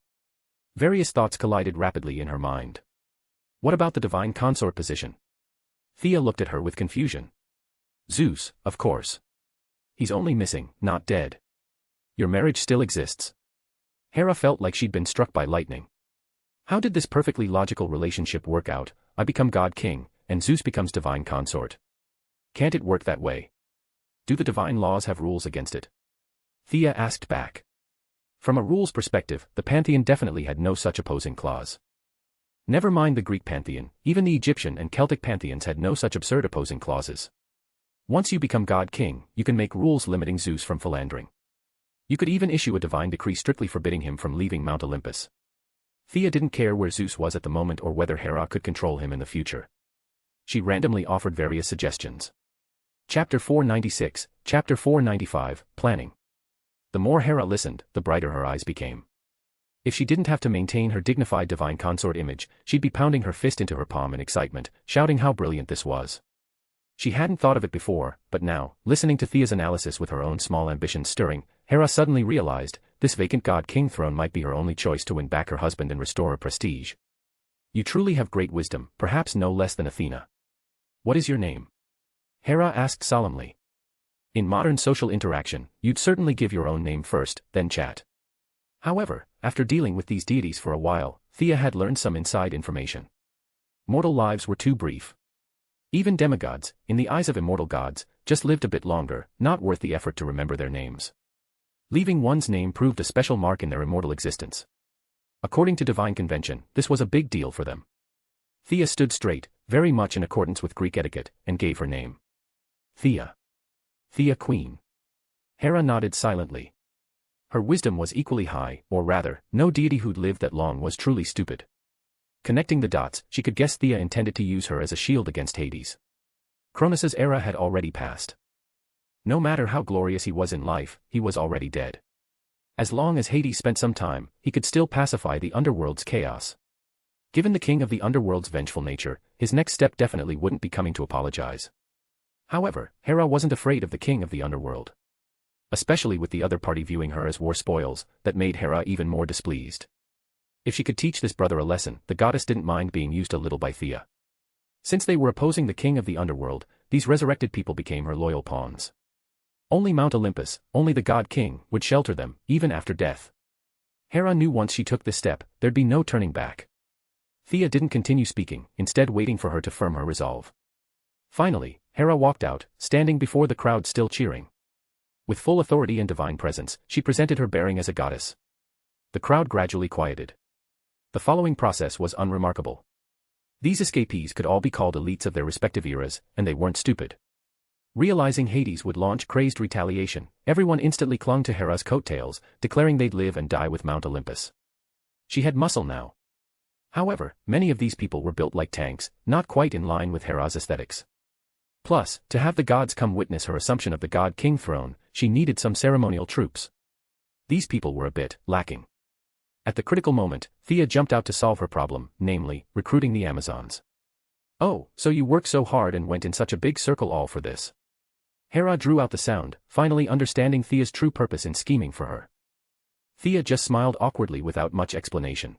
[SPEAKER 3] Various thoughts collided rapidly in her mind. What about the divine consort position? Thea looked at her with confusion. Zeus, of course. He's only missing, not dead. Your marriage still exists. Hera felt like she'd been struck by lightning. How did this perfectly logical relationship work out? I become God King, and Zeus becomes divine consort. Can't it work that way? Do the divine laws have rules against it? Thea asked back. From a rules perspective, the pantheon definitely had no such opposing clause. Never mind the Greek pantheon, even the Egyptian and Celtic pantheons had no such absurd opposing clauses. Once you become God King, you can make rules limiting Zeus from philandering. You could even issue a divine decree strictly forbidding him from leaving Mount Olympus. Thea didn't care where Zeus was at the moment or whether Hera could control him in the future. She randomly offered various suggestions. Chapter 496, Chapter 495, Planning. The more Hera listened, the brighter her eyes became. If she didn't have to maintain her dignified divine consort image, she'd be pounding her fist into her palm in excitement, shouting how brilliant this was. She hadn't thought of it before, but now, listening to Thea's analysis with her own small ambitions stirring, Hera suddenly realized, this vacant God King throne might be her only choice to win back her husband and restore her prestige. You truly have great wisdom, perhaps no less than Athena. What is your name? Hera asked solemnly. In modern social interaction, you'd certainly give your own name first, then chat. However, after dealing with these deities for a while, Thea had learned some inside information. Mortal lives were too brief. Even demigods, in the eyes of immortal gods, just lived a bit longer, not worth the effort to remember their names. Leaving one's name proved a special mark in their immortal existence. According to divine convention, this was a big deal for them. Thea stood straight, very much in accordance with Greek etiquette, and gave her name. Thea. Thea Queen. Hera nodded silently. Her wisdom was equally high, or rather, no deity who'd lived that long was truly stupid. Connecting the dots, she could guess Thea intended to use her as a shield against Hades. Cronus's era had already passed. No matter how glorious he was in life, he was already dead. As long as Hades spent some time, he could still pacify the underworld's chaos. Given the king of the underworld's vengeful nature, his next step definitely wouldn't be coming to apologize. However, Hera wasn't afraid of the king of the underworld. Especially with the other party viewing her as war spoils, that made Hera even more displeased. If she could teach this brother a lesson, the goddess didn't mind being used a little by Thea. Since they were opposing the king of the underworld, these resurrected people became her loyal pawns. Only Mount Olympus, only the god king, would shelter them, even after death. Hera knew once she took this step, there'd be no turning back. Thea didn't continue speaking, instead waiting for her to firm her resolve. Finally, Hera walked out, standing before the crowd still cheering. With full authority and divine presence, she presented her bearing as a goddess. The crowd gradually quieted. The following process was unremarkable. These escapees could all be called elites of their respective eras, and they weren't stupid. Realizing Hades would launch crazed retaliation, everyone instantly clung to Hera's coattails, declaring they'd live and die with Mount Olympus. She had muscle now. However, many of these people were built like tanks, not quite in line with Hera's aesthetics. Plus, to have the gods come witness her assumption of the god-king throne, she needed some ceremonial troops. These people were a bit lacking. At the critical moment, Thea jumped out to solve her problem, namely, recruiting the Amazons. Oh, so you worked so hard and went in such a big circle all for this. Hera drew out the sound, finally understanding Thea's true purpose in scheming for her. Thea just smiled awkwardly without much explanation.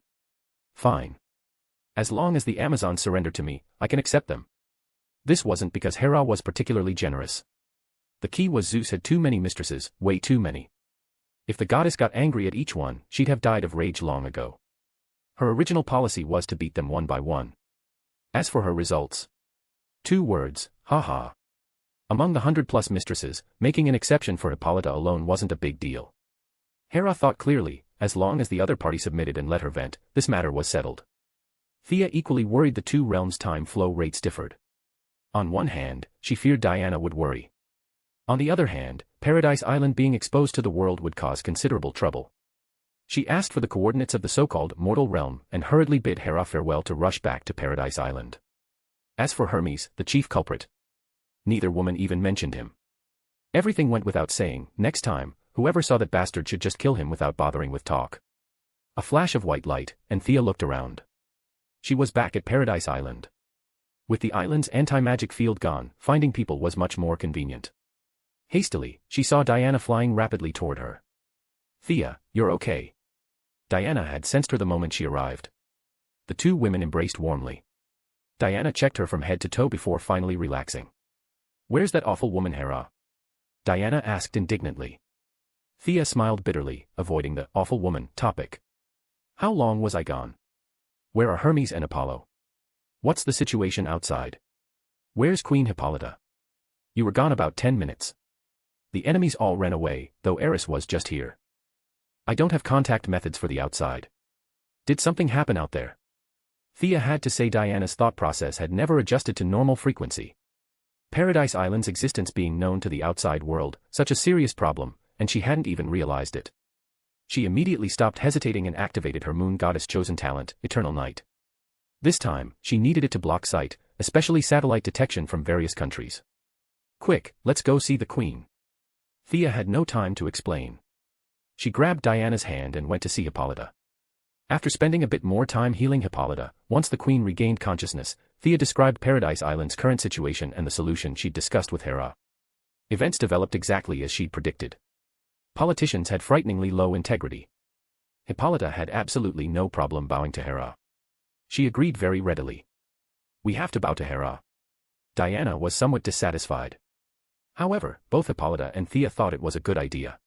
[SPEAKER 3] Fine. As long as the Amazons surrender to me, I can accept them. This wasn't because Hera was particularly generous. The key was Zeus had too many mistresses, way too many. If the goddess got angry at each one, she'd have died of rage long ago. Her original policy was to beat them one by one. As for her results, 2 words, ha. Among the 100+ mistresses, making an exception for Hippolyta alone wasn't a big deal. Hera thought clearly, as long as the other party submitted and let her vent, this matter was settled. Thea equally worried the 2 realms' time flow rates differed. On one hand, she feared Diana would worry. On the other hand, Paradise Island being exposed to the world would cause considerable trouble. She asked for the coordinates of the so-called mortal realm and hurriedly bid Hera farewell to rush back to Paradise Island. As for Hermes, the chief culprit, Neither woman even mentioned him. Everything went without saying. Next time, whoever saw that bastard should just kill him without bothering with talk. A flash of white light, and Thea looked around. She was back at Paradise Island. With the island's anti-magic field gone, finding people was much more convenient. Hastily, she saw Diana flying rapidly toward her. "Thea, you're okay." Diana had sensed her the moment she arrived. The two women embraced warmly. Diana checked her from head to toe before finally relaxing. "Where's that awful woman Hera?" Diana asked indignantly. Thea smiled bitterly, avoiding the awful woman topic. "How long was I gone? Where are Hermes and Apollo? What's the situation outside? Where's Queen Hippolyta? You were gone about 10 minutes. The enemies all ran away, though Eris was just here. I don't have contact methods for the outside. Did something happen out there?" Thea had to say Diana's thought process had never adjusted to normal frequency. Paradise Island's existence being known to the outside world, such a serious problem, and she hadn't even realized it. She immediately stopped hesitating and activated her moon goddess chosen talent, Eternal Night. This time, she needed it to block sight, especially satellite detection from various countries. "Quick, let's go see the queen." Thea had no time to explain. She grabbed Diana's hand and went to see Hippolyta. After spending a bit more time healing Hippolyta, once the queen regained consciousness, Thea described Paradise Island's current situation and the solution she'd discussed with Hera. Events developed exactly as she'd predicted. Politicians had frighteningly low integrity. Hippolyta had absolutely no problem bowing to Hera. She agreed very readily. "We have to bow to Hera." Diana was somewhat dissatisfied. However, both Hippolyta and Thea thought it was a good idea.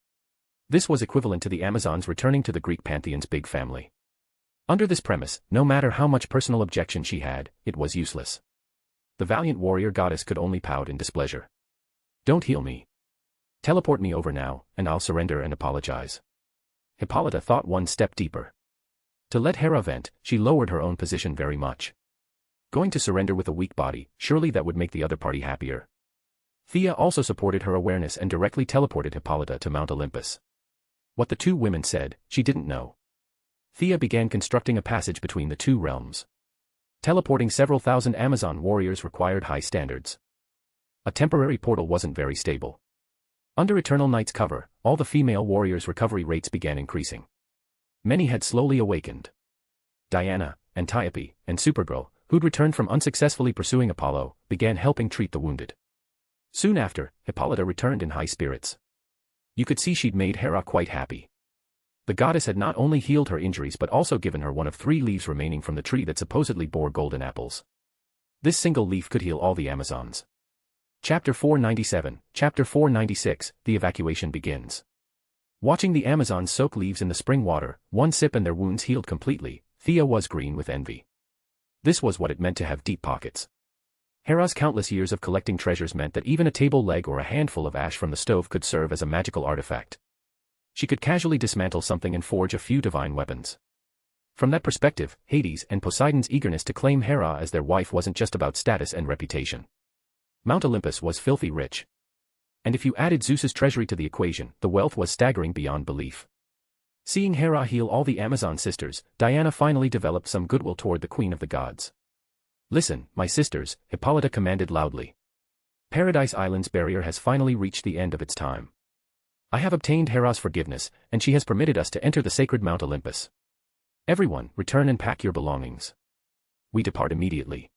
[SPEAKER 3] This was equivalent to the Amazons returning to the Greek pantheon's big family. Under this premise, no matter how much personal objection she had, it was useless. The valiant warrior goddess could only pout in displeasure. "Don't heal me. Teleport me over now, and I'll surrender and apologize." Hippolyta thought one step deeper. To let Hera vent, she lowered her own position very much. Going to surrender with a weak body, surely that would make the other party happier. Thea also supported her awareness and directly teleported Hippolyta to Mount Olympus. What the two women said, she didn't know. Thea began constructing a passage between the two realms. Teleporting several thousand Amazon warriors required high standards. A temporary portal wasn't very stable. Under Eternal Night's cover, all the female warriors' recovery rates began increasing. Many had slowly awakened. Diana, Antiope, and Supergirl, who'd returned from unsuccessfully pursuing Apollo, began helping treat the wounded. Soon after, Hippolyta returned in high spirits. You could see she'd made Hera quite happy. The goddess had not only healed her injuries but also given her one of 3 leaves remaining from the tree that supposedly bore golden apples. This single leaf could heal all the Amazons. Chapter 497, Chapter 496, The Evacuation Begins. Watching the Amazons soak leaves in the spring water, one sip and their wounds healed completely, Thea was green with envy. This was what it meant to have deep pockets. Hera's countless years of collecting treasures meant that even a table leg or a handful of ash from the stove could serve as a magical artifact. She could casually dismantle something and forge a few divine weapons. From that perspective, Hades and Poseidon's eagerness to claim Hera as their wife wasn't just about status and reputation. Mount Olympus was filthy rich. And if you added Zeus's treasury to the equation, the wealth was staggering beyond belief. Seeing Hera heal all the Amazon sisters, Diana finally developed some goodwill toward the Queen of the Gods. "Listen, my sisters," Hippolyta commanded loudly. "Paradise Island's barrier has finally reached the end of its time. I have obtained Hera's forgiveness, and she has permitted us to enter the sacred Mount Olympus. Everyone, return and pack your belongings. We depart immediately."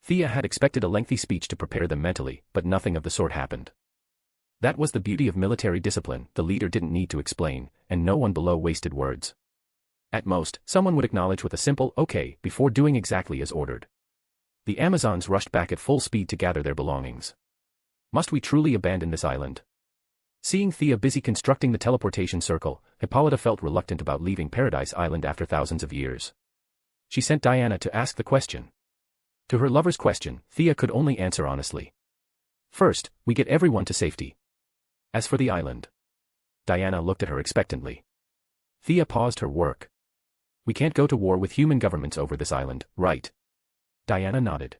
[SPEAKER 3] Thea had expected a lengthy speech to prepare them mentally, but nothing of the sort happened. That was the beauty of military discipline, the leader didn't need to explain, and no one below wasted words. At most, someone would acknowledge with a simple "okay" before doing exactly as ordered. The Amazons rushed back at full speed to gather their belongings. Must we truly abandon this island? Seeing Thea busy constructing the teleportation circle, Hippolyta felt reluctant about leaving Paradise Island after thousands of years. She sent Diana to ask the question. To her lover's question, Thea could only answer honestly. "First, we get everyone to safety. As for the island..." Diana looked at her expectantly. Thea paused her work. "We can't go to war with human governments over this island, right?" Diana nodded.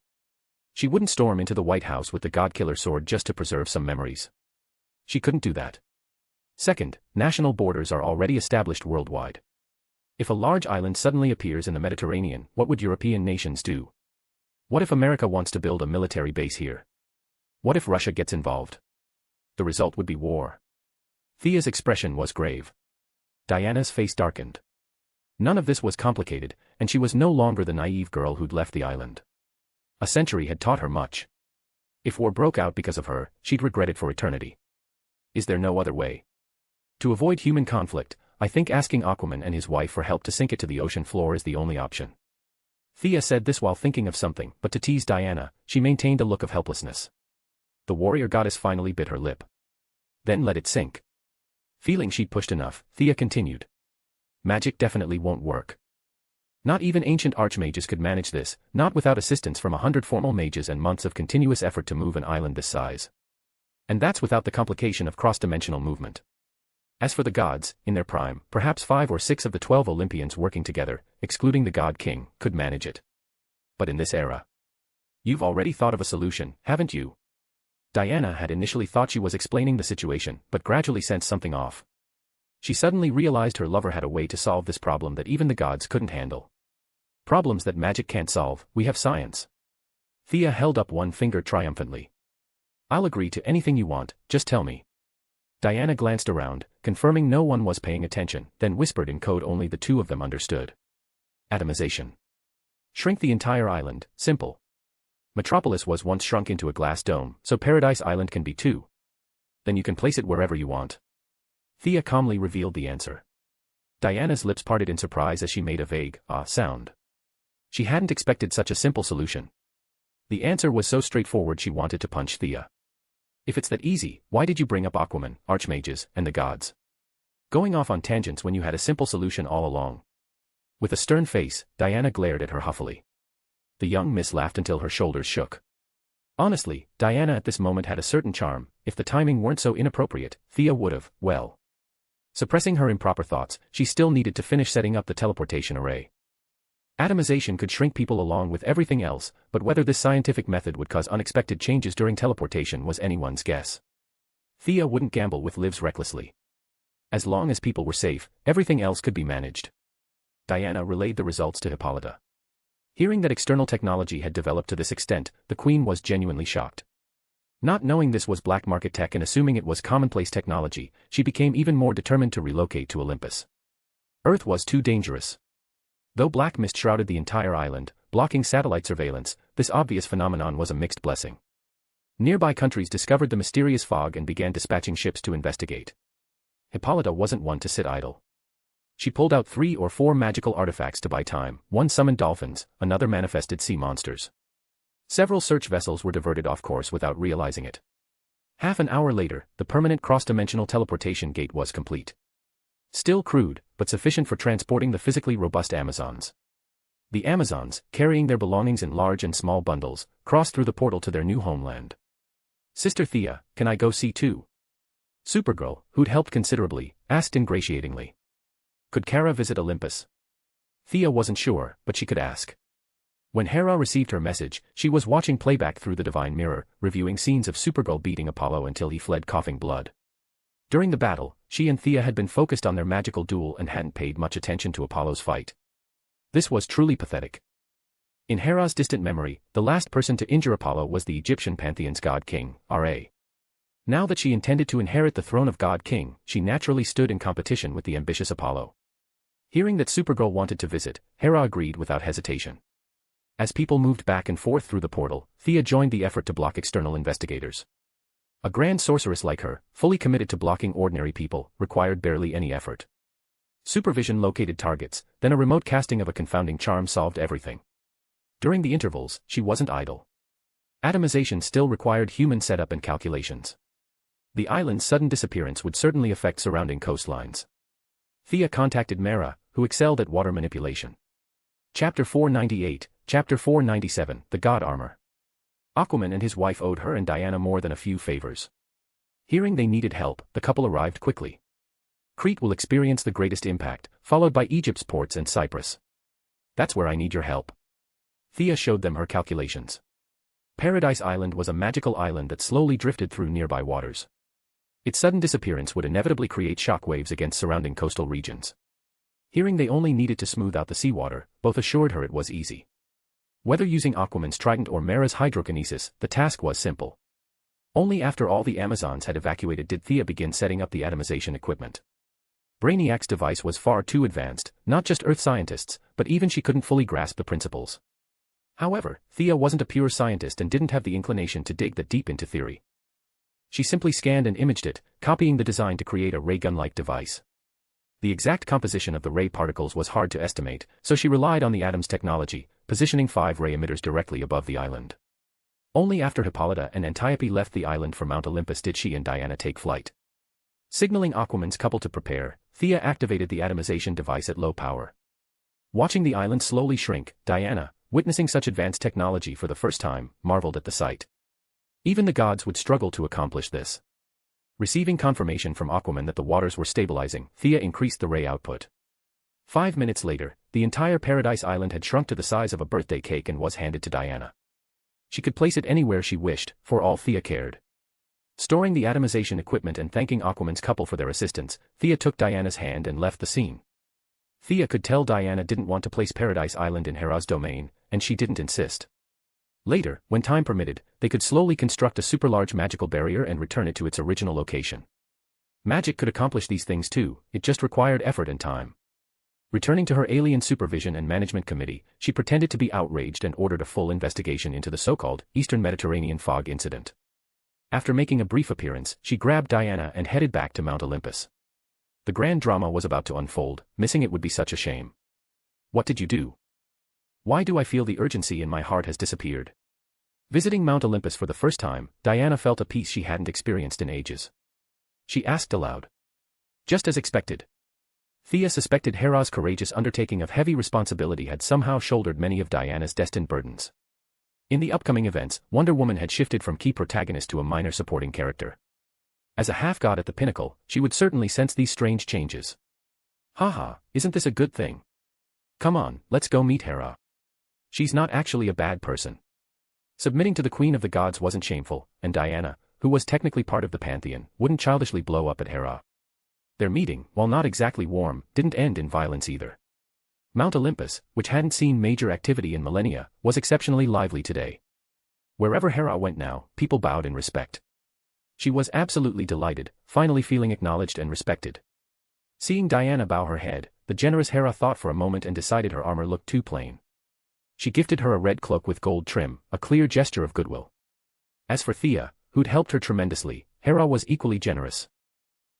[SPEAKER 3] She wouldn't storm into the White House with the God-Killer sword just to preserve some memories. She couldn't do that. Second, national borders are already established worldwide. If a large island suddenly appears in the Mediterranean, what would European nations do? What if America wants to build a military base here? What if Russia gets involved? The result would be war. Thea's expression was grave. Diana's face darkened. None of this was complicated, and she was no longer the naive girl who'd left the island. A century had taught her much. If war broke out because of her, she'd regret it for eternity. Is there no other way? To avoid human conflict, I think asking Aquaman and his wife for help to sink it to the ocean floor is the only option. Thea said this while thinking of something, but to tease Diana, she maintained a look of helplessness. The warrior goddess finally bit her lip. Then let it sink. Feeling she'd pushed enough, Thea continued. Magic definitely won't work. Not even ancient archmages could manage this, not without assistance from 100 formal mages and months of continuous effort to move an island this size. And that's without the complication of cross-dimensional movement. As for the gods, in their prime, perhaps 5 or 6 of the 12 Olympians working together, excluding the god king, could manage it. But in this era, you've already thought of a solution, haven't you? Diana had initially thought she was explaining the situation, but gradually sensed something off. She suddenly realized her lover had a way to solve this problem that even the gods couldn't handle. Problems that magic can't solve, we have science. Thea held up one finger triumphantly. I'll agree to anything you want, just tell me. Diana glanced around, confirming no one was paying attention, then whispered in code only the two of them understood. Atomization. Shrink the entire island, simple. Metropolis was once shrunk into a glass dome, so Paradise Island can be too. Then you can place it wherever you want. Thea calmly revealed the answer. Diana's lips parted in surprise as she made a vague, ah sound. She hadn't expected such a simple solution. The answer was so straightforward she wanted to punch Thea. If it's that easy, why did you bring up Aquaman, archmages, and the gods? Going off on tangents when you had a simple solution all along. With a stern face, Diana glared at her huffily. The young miss laughed until her shoulders shook. Honestly, Diana at this moment had a certain charm. If the timing weren't so inappropriate, Thea would've, well. Suppressing her improper thoughts, she still needed to finish setting up the teleportation array. Atomization could shrink people along with everything else, but whether this scientific method would cause unexpected changes during teleportation was anyone's guess. Thea wouldn't gamble with lives recklessly. As long as people were safe, everything else could be managed. Diana relayed the results to Hippolyta. Hearing that external technology had developed to this extent, the queen was genuinely shocked. Not knowing this was black market tech and assuming it was commonplace technology, she became even more determined to relocate to Olympus. Earth was too dangerous. Though black mist shrouded the entire island, blocking satellite surveillance, this obvious phenomenon was a mixed blessing. Nearby countries discovered the mysterious fog and began dispatching ships to investigate. Hippolyta wasn't one to sit idle. She pulled out 3 or 4 magical artifacts to buy time. One summoned dolphins, another manifested sea monsters. Several search vessels were diverted off course without realizing it. Half an hour later, the permanent cross-dimensional teleportation gate was complete. Still crude, but sufficient for transporting the physically robust Amazons. The Amazons, carrying their belongings in large and small bundles, crossed through the portal to their new homeland. Sister Thea, can I go see too? Supergirl, who'd helped considerably, asked ingratiatingly. Could Kara visit Olympus? Thea wasn't sure, but she could ask. When Hera received her message, she was watching playback through the divine mirror, reviewing scenes of Supergirl beating Apollo until he fled coughing blood. During the battle, she and Thea had been focused on their magical duel and hadn't paid much attention to Apollo's fight. This was truly pathetic. In Hera's distant memory, the last person to injure Apollo was the Egyptian pantheon's god king, Ra. Now that she intended to inherit the throne of god king, she naturally stood in competition with the ambitious Apollo. Hearing that Supergirl wanted to visit, Hera agreed without hesitation. As people moved back and forth through the portal, Thea joined the effort to block external investigators. A grand sorceress like her, fully committed to blocking ordinary people, required barely any effort. Supervision located targets, then a remote casting of a confounding charm solved everything. During the intervals, she wasn't idle. Atomization still required human setup and calculations. The island's sudden disappearance would certainly affect surrounding coastlines. Thea contacted Mera, who excelled at water manipulation. Chapter 498, Chapter 497, The God Armor. Aquaman and his wife owed her and Diana more than a few favors. Hearing they needed help, the couple arrived quickly. Crete will experience the greatest impact, followed by Egypt's ports and Cyprus. That's where I need your help. Thea showed them her calculations. Paradise Island was a magical island that slowly drifted through nearby waters. Its sudden disappearance would inevitably create shockwaves against surrounding coastal regions. Hearing they only needed to smooth out the seawater, both assured her it was easy. Whether using Aquaman's trident or Mera's hydrokinesis, the task was simple. Only after all the Amazons had evacuated did Thea begin setting up the atomization equipment. Brainiac's device was far too advanced, not just Earth scientists, but even she couldn't fully grasp the principles. However, Thea wasn't a pure scientist and didn't have the inclination to dig that deep into theory. She simply scanned and imaged it, copying the design to create a ray gun-like device. The exact composition of the ray particles was hard to estimate, so she relied on the atom's technology, positioning 5 ray emitters directly above the island. Only after Hippolyta and Antiope left the island for Mount Olympus did she and Diana take flight. Signaling Aquaman's couple to prepare, Thea activated the atomization device at low power. Watching the island slowly shrink, Diana, witnessing such advanced technology for the first time, marveled at the sight. Even the gods would struggle to accomplish this. Receiving confirmation from Aquaman that the waters were stabilizing, Thea increased the ray output. 5 minutes later, the entire Paradise Island had shrunk to the size of a birthday cake and was handed to Diana. She could place it anywhere she wished, for all Thea cared. Storing the atomization equipment and thanking Aquaman's couple for their assistance, Thea took Diana's hand and left the scene. Thea could tell Diana didn't want to place Paradise Island in Hera's domain, and she didn't insist. Later, when time permitted, they could slowly construct a super-large magical barrier and return it to its original location. Magic could accomplish these things too, it just required effort and time. Returning to her alien supervision and management committee, she pretended to be outraged and ordered a full investigation into the so-called Eastern Mediterranean fog incident. After making a brief appearance, she grabbed Diana and headed back to Mount Olympus. The grand drama was about to unfold, missing it would be such a shame. What did you do? Why do I feel the urgency in my heart has disappeared? Visiting Mount Olympus for the first time, Diana felt a peace she hadn't experienced in ages. She asked aloud. Just as expected. Thea suspected Hera's courageous undertaking of heavy responsibility had somehow shouldered many of Diana's destined burdens. In the upcoming events, Wonder Woman had shifted from key protagonist to a minor supporting character. As a half-god at the pinnacle, she would certainly sense these strange changes. Haha, isn't this a good thing? Come on, let's go meet Hera. She's not actually a bad person. Submitting to the Queen of the Gods wasn't shameful, and Diana, who was technically part of the pantheon, wouldn't childishly blow up at Hera. Their meeting, while not exactly warm, didn't end in violence either. Mount Olympus, which hadn't seen major activity in millennia, was exceptionally lively today. Wherever Hera went now, people bowed in respect. She was absolutely delighted, finally feeling acknowledged and respected. Seeing Diana bow her head, the generous Hera thought for a moment and decided her armor looked too plain. She gifted her a red cloak with gold trim, a clear gesture of goodwill. As for Thea, who'd helped her tremendously, Hera was equally generous.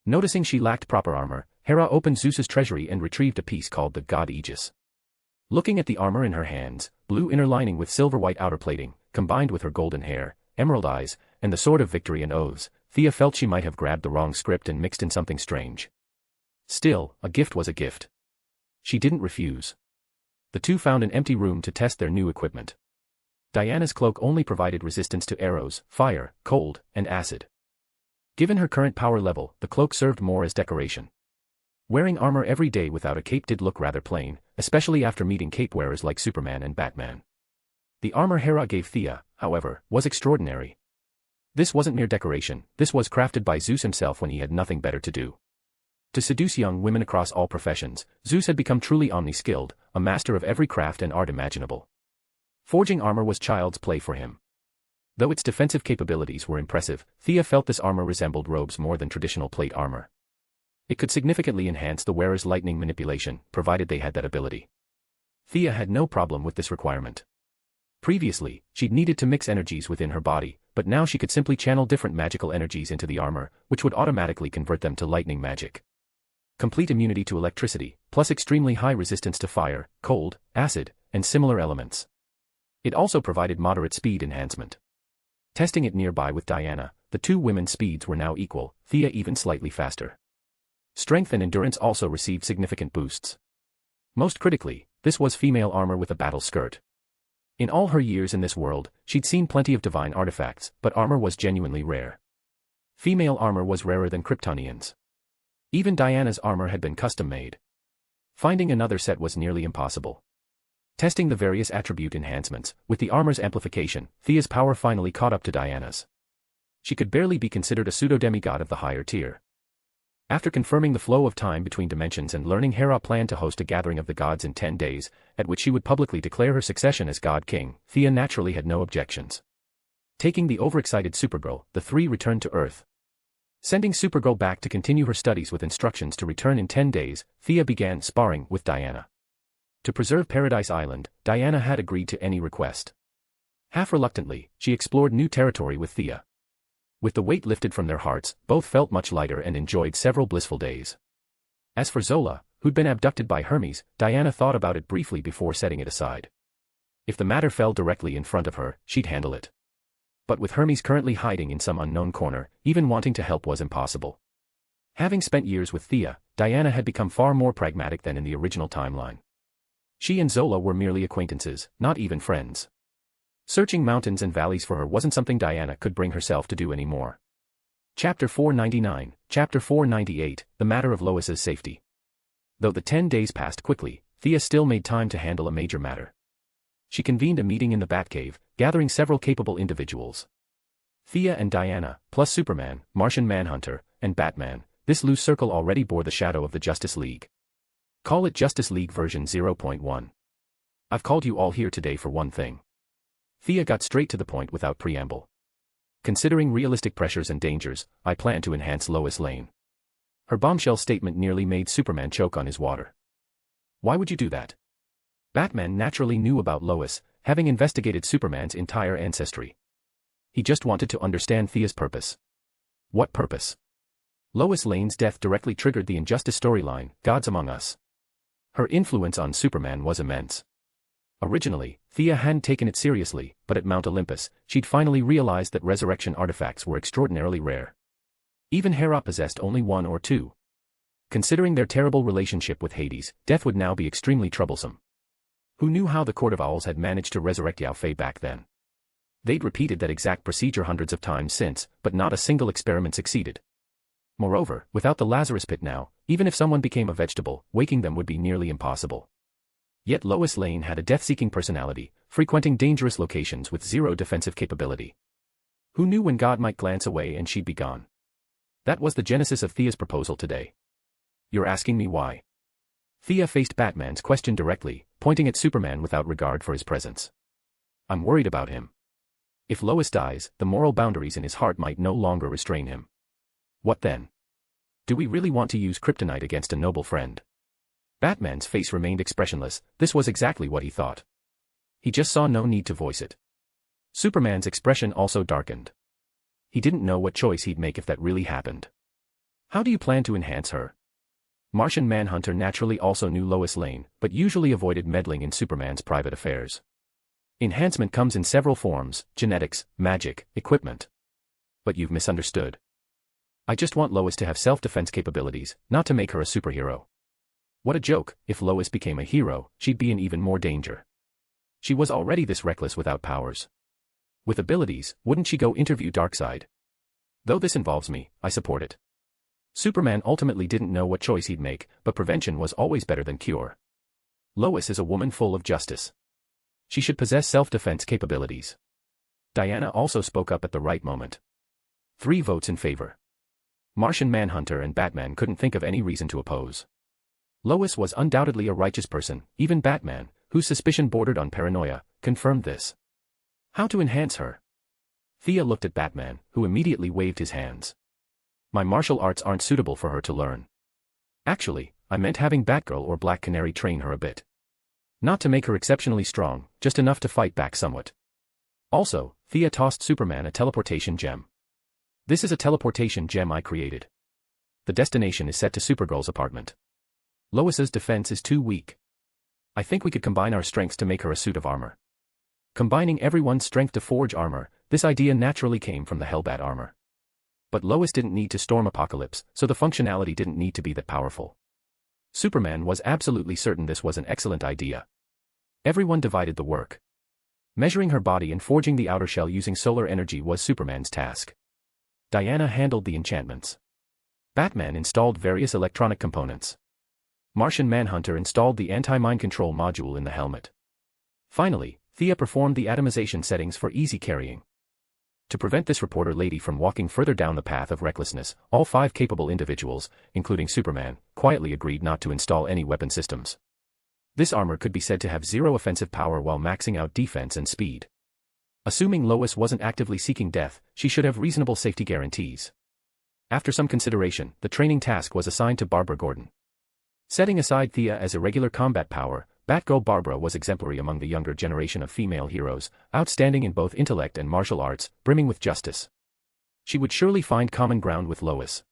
[SPEAKER 3] Noticing she lacked proper armor, Hera opened Zeus's treasury and retrieved a piece called the God Aegis. Looking at the armor in her hands, blue inner lining with silver-white outer plating, combined with her golden hair, emerald eyes, and the sword of victory and oaths, Thea felt she might have grabbed the wrong script and mixed in something strange. Still, a gift was a gift. She didn't refuse. The two found an empty room to test their new equipment. Diana's cloak only provided resistance to arrows, fire, cold, and acid. Given her current power level, the cloak served more as decoration. Wearing armor every day without a cape did look rather plain, especially after meeting cape wearers like Superman and Batman. The armor Hera gave Thea, however, was extraordinary. This wasn't mere decoration, this was crafted by Zeus himself when he had nothing better to do. To seduce young women across all professions, Zeus had become truly omni-skilled, a master of every craft and art imaginable. Forging armor was child's play for him. Though its defensive capabilities were impressive, Thea felt this armor resembled robes more than traditional plate armor. It could significantly enhance the wearer's lightning manipulation, provided they had that ability. Thea had no problem with this requirement. Previously, she'd needed to mix energies within her body, but now she could simply channel different magical energies into the armor, which would automatically convert them to lightning magic. Complete immunity to electricity, plus extremely high resistance to fire, cold, acid, and similar elements. It also provided moderate speed enhancement. Testing it nearby with Diana, the two women's speeds were now equal, Thea even slightly faster. Strength and endurance also received significant boosts. Most critically, this was female armor with a battle skirt. In all her years in this world, she'd seen plenty of divine artifacts, but armor was genuinely rare. Female armor was rarer than Kryptonians. Even Diana's armor had been custom-made. Finding another set was nearly impossible. Testing the various attribute enhancements, with the armor's amplification, Thea's power finally caught up to Diana's. She could barely be considered a pseudo-demigod of the higher tier. After confirming the flow of time between dimensions and learning Hera planned to host a gathering of the gods in 10 days, at which she would publicly declare her succession as God King, Thea naturally had no objections. Taking the overexcited Supergirl, the three returned to Earth. Sending Supergirl back to continue her studies with instructions to return in 10 days, Thea began sparring with Diana. To preserve Paradise Island, Diana had agreed to any request. Half reluctantly, she explored new territory with Thea. With the weight lifted from their hearts, both felt much lighter and enjoyed several blissful days. As for Zola, who'd been abducted by Hermes, Diana thought about it briefly before setting it aside. If the matter fell directly in front of her, she'd handle it. But with Hermes currently hiding in some unknown corner, even wanting to help was impossible. Having spent years with Thea, Diana had become far more pragmatic than in the original timeline. She and Zola were merely acquaintances, not even friends. Searching mountains and valleys for her wasn't something Diana could bring herself to do anymore. Chapter 499, Chapter 498, The Matter of Lois's Safety. Though the 10 days passed quickly, Thea still made time to handle a major matter. She convened a meeting in the Batcave, gathering several capable individuals. Thea and Diana, plus Superman, Martian Manhunter, and Batman, this loose circle already bore the shadow of the Justice League. Call it Justice League version 0.1. I've called you all here today for one thing. Thea got straight to the point without preamble. Considering realistic pressures and dangers, I plan to enhance Lois Lane. Her bombshell statement nearly made Superman choke on his water. Why would you do that? Batman naturally knew about Lois, having investigated Superman's entire ancestry. He just wanted to understand Thea's purpose. What purpose? Lois Lane's death directly triggered the Injustice storyline, Gods Among Us. Her influence on Superman was immense. Originally, Thea hadn't taken it seriously, but at Mount Olympus, she'd finally realized that resurrection artifacts were extraordinarily rare. Even Hera possessed only one or two. Considering their terrible relationship with Hades, death would now be extremely troublesome. Who knew how the Court of Owls had managed to resurrect Yao Fei back then? They'd repeated that exact procedure hundreds of times since, but not a single experiment succeeded. Moreover, without the Lazarus Pit now, even if someone became a vegetable, waking them would be nearly impossible. Yet Lois Lane had a death-seeking personality, frequenting dangerous locations with zero defensive capability. Who knew when God might glance away and she'd be gone? That was the genesis of Thea's proposal today. You're asking me why? Thea faced Batman's question directly, pointing at Superman without regard for his presence. I'm worried about him. If Lois dies, the moral boundaries in his heart might no longer restrain him. What then? Do we really want to use kryptonite against a noble friend? Batman's face remained expressionless. This was exactly what he thought. He just saw no need to voice it. Superman's expression also darkened. He didn't know what choice he'd make if that really happened. How do you plan to enhance her? Martian Manhunter naturally also knew Lois Lane, but usually avoided meddling in Superman's private affairs. Enhancement comes in several forms: genetics, magic, equipment. But you've misunderstood. I just want Lois to have self-defense capabilities, not to make her a superhero. What a joke! If Lois became a hero, she'd be in even more danger. She was already this reckless without powers. With abilities, wouldn't she go interview Darkseid? Though this involves me, I support it. Superman ultimately didn't know what choice he'd make, but prevention was always better than cure. Lois is a woman full of justice. She should possess self-defense capabilities. Diana also spoke up at the right moment. 3 votes in favor. Martian Manhunter and Batman couldn't think of any reason to oppose. Lois was undoubtedly a righteous person. Even Batman, whose suspicion bordered on paranoia, confirmed this. How to enhance her? Thea looked at Batman, who immediately waved his hands. My martial arts aren't suitable for her to learn. Actually, I meant having Batgirl or Black Canary train her a bit. Not to make her exceptionally strong, just enough to fight back somewhat. Also, Thea tossed Superman a teleportation gem. This is a teleportation gem I created. The destination is set to Supergirl's apartment. Lois's defense is too weak. I think we could combine our strengths to make her a suit of armor. Combining everyone's strength to forge armor, this idea naturally came from the Hellbat armor. But Lois didn't need to storm Apocalypse, so the functionality didn't need to be that powerful. Superman was absolutely certain this was an excellent idea. Everyone divided the work. Measuring her body and forging the outer shell using solar energy was Superman's task. Diana handled the enchantments. Batman installed various electronic components. Martian Manhunter installed the anti-mind control module in the helmet. Finally, Thea performed the atomization settings for easy carrying. To prevent this reporter lady from walking further down the path of recklessness, all 5 capable individuals, including Superman, quietly agreed not to install any weapon systems. This armor could be said to have 0 offensive power while maxing out defense and speed. Assuming Lois wasn't actively seeking death, she should have reasonable safety guarantees. After some consideration, the training task was assigned to Barbara Gordon. Setting aside Thea as irregular combat power, Batgirl Barbara was exemplary among the younger generation of female heroes, outstanding in both intellect and martial arts, brimming with justice. She would surely find common ground with Lois.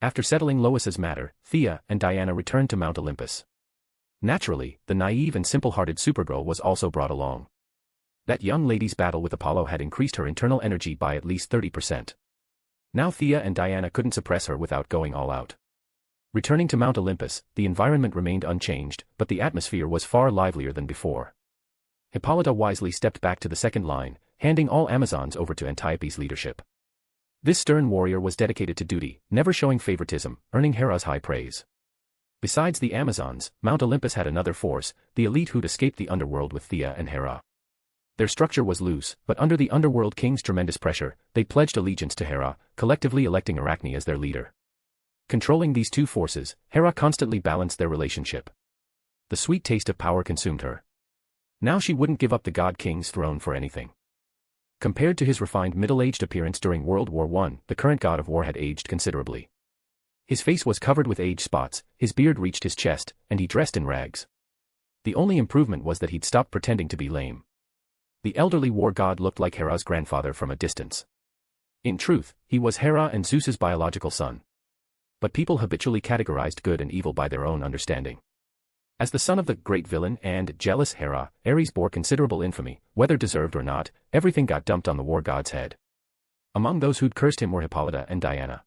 [SPEAKER 3] After settling Lois's matter, Thea and Diana returned to Mount Olympus. Naturally, the naive and simple-hearted Supergirl was also brought along. That young lady's battle with Apollo had increased her internal energy by at least 30%. Now Thea and Diana couldn't suppress her without going all out. Returning to Mount Olympus, the environment remained unchanged, but the atmosphere was far livelier than before. Hippolyta wisely stepped back to the second line, handing all Amazons over to Antiope's leadership. This stern warrior was dedicated to duty, never showing favoritism, earning Hera's high praise. Besides the Amazons, Mount Olympus had another force, the elite who'd escaped the underworld with Thea and Hera. Their structure was loose, but under the underworld king's tremendous pressure, they pledged allegiance to Hera, collectively electing Arachne as their leader. Controlling these two forces, Hera constantly balanced their relationship. The sweet taste of power consumed her. Now she wouldn't give up the God King's throne for anything. Compared to his refined middle-aged appearance during World War I, the current god of war had aged considerably. His face was covered with age spots, his beard reached his chest, and he dressed in rags. The only improvement was that he'd stopped pretending to be lame. The elderly war god looked like Hera's grandfather from a distance. In truth, he was Hera and Zeus's biological son. But people habitually categorized good and evil by their own understanding. As the son of the great villain and jealous Hera, Ares bore considerable infamy, whether deserved or not. Everything got dumped on the war god's head. Among those who'd cursed him were Hippolyta and Diana.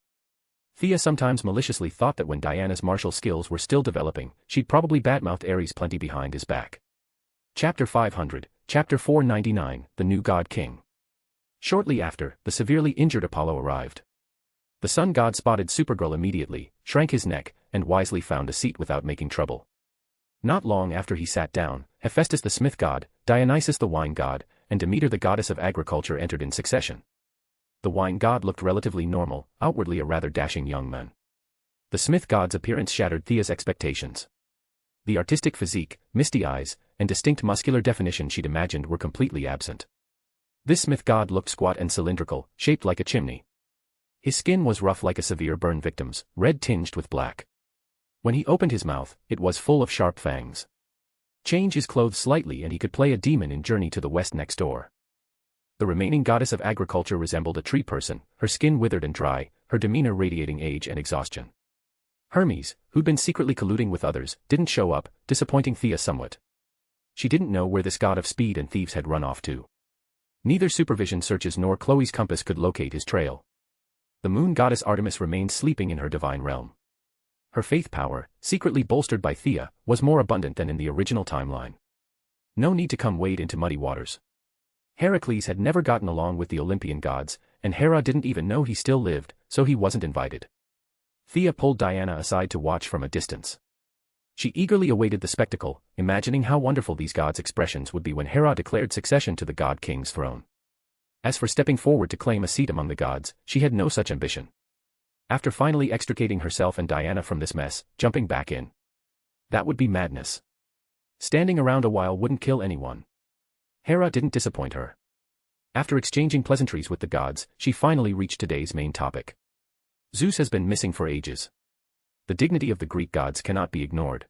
[SPEAKER 3] Thea sometimes maliciously thought that when Diana's martial skills were still developing, she'd probably badmouthed Ares plenty behind his back. Chapter 500, Chapter 499, The New God King. Shortly after, the severely injured Apollo arrived. The sun god spotted Supergirl immediately, shrank his neck, and wisely found a seat without making trouble. Not long after he sat down, Hephaestus the smith god, Dionysus the wine god, and Demeter the goddess of agriculture entered in succession. The wine god looked relatively normal, outwardly a rather dashing young man. The smith god's appearance shattered Thea's expectations. The artistic physique, misty eyes, and distinct muscular definition she'd imagined were completely absent. This smith god looked squat and cylindrical, shaped like a chimney. His skin was rough like a severe burn victim's, red tinged with black. When he opened his mouth, it was full of sharp fangs. Change his clothes slightly and he could play a demon in Journey to the West next door. The remaining goddess of agriculture resembled a tree person, her skin withered and dry, her demeanor radiating age and exhaustion. Hermes, who'd been secretly colluding with others, didn't show up, disappointing Thea somewhat. She didn't know where this god of speed and thieves had run off to. Neither supervision searches nor Chloe's compass could locate his trail. The moon goddess Artemis remained sleeping in her divine realm. Her faith power, secretly bolstered by Thea, was more abundant than in the original timeline. No need to come wade into muddy waters. Heracles had never gotten along with the Olympian gods, and Hera didn't even know he still lived, so he wasn't invited. Thea pulled Diana aside to watch from a distance. She eagerly awaited the spectacle, imagining how wonderful these gods' expressions would be when Hera declared succession to the God King's throne. As for stepping forward to claim a seat among the gods, she had no such ambition. After finally extricating herself and Diana from this mess, jumping back in. That would be madness. Standing around a while wouldn't kill anyone. Hera didn't disappoint her. After exchanging pleasantries with the gods, she finally reached today's main topic. Zeus has been missing for ages. The dignity of the Greek gods cannot be ignored.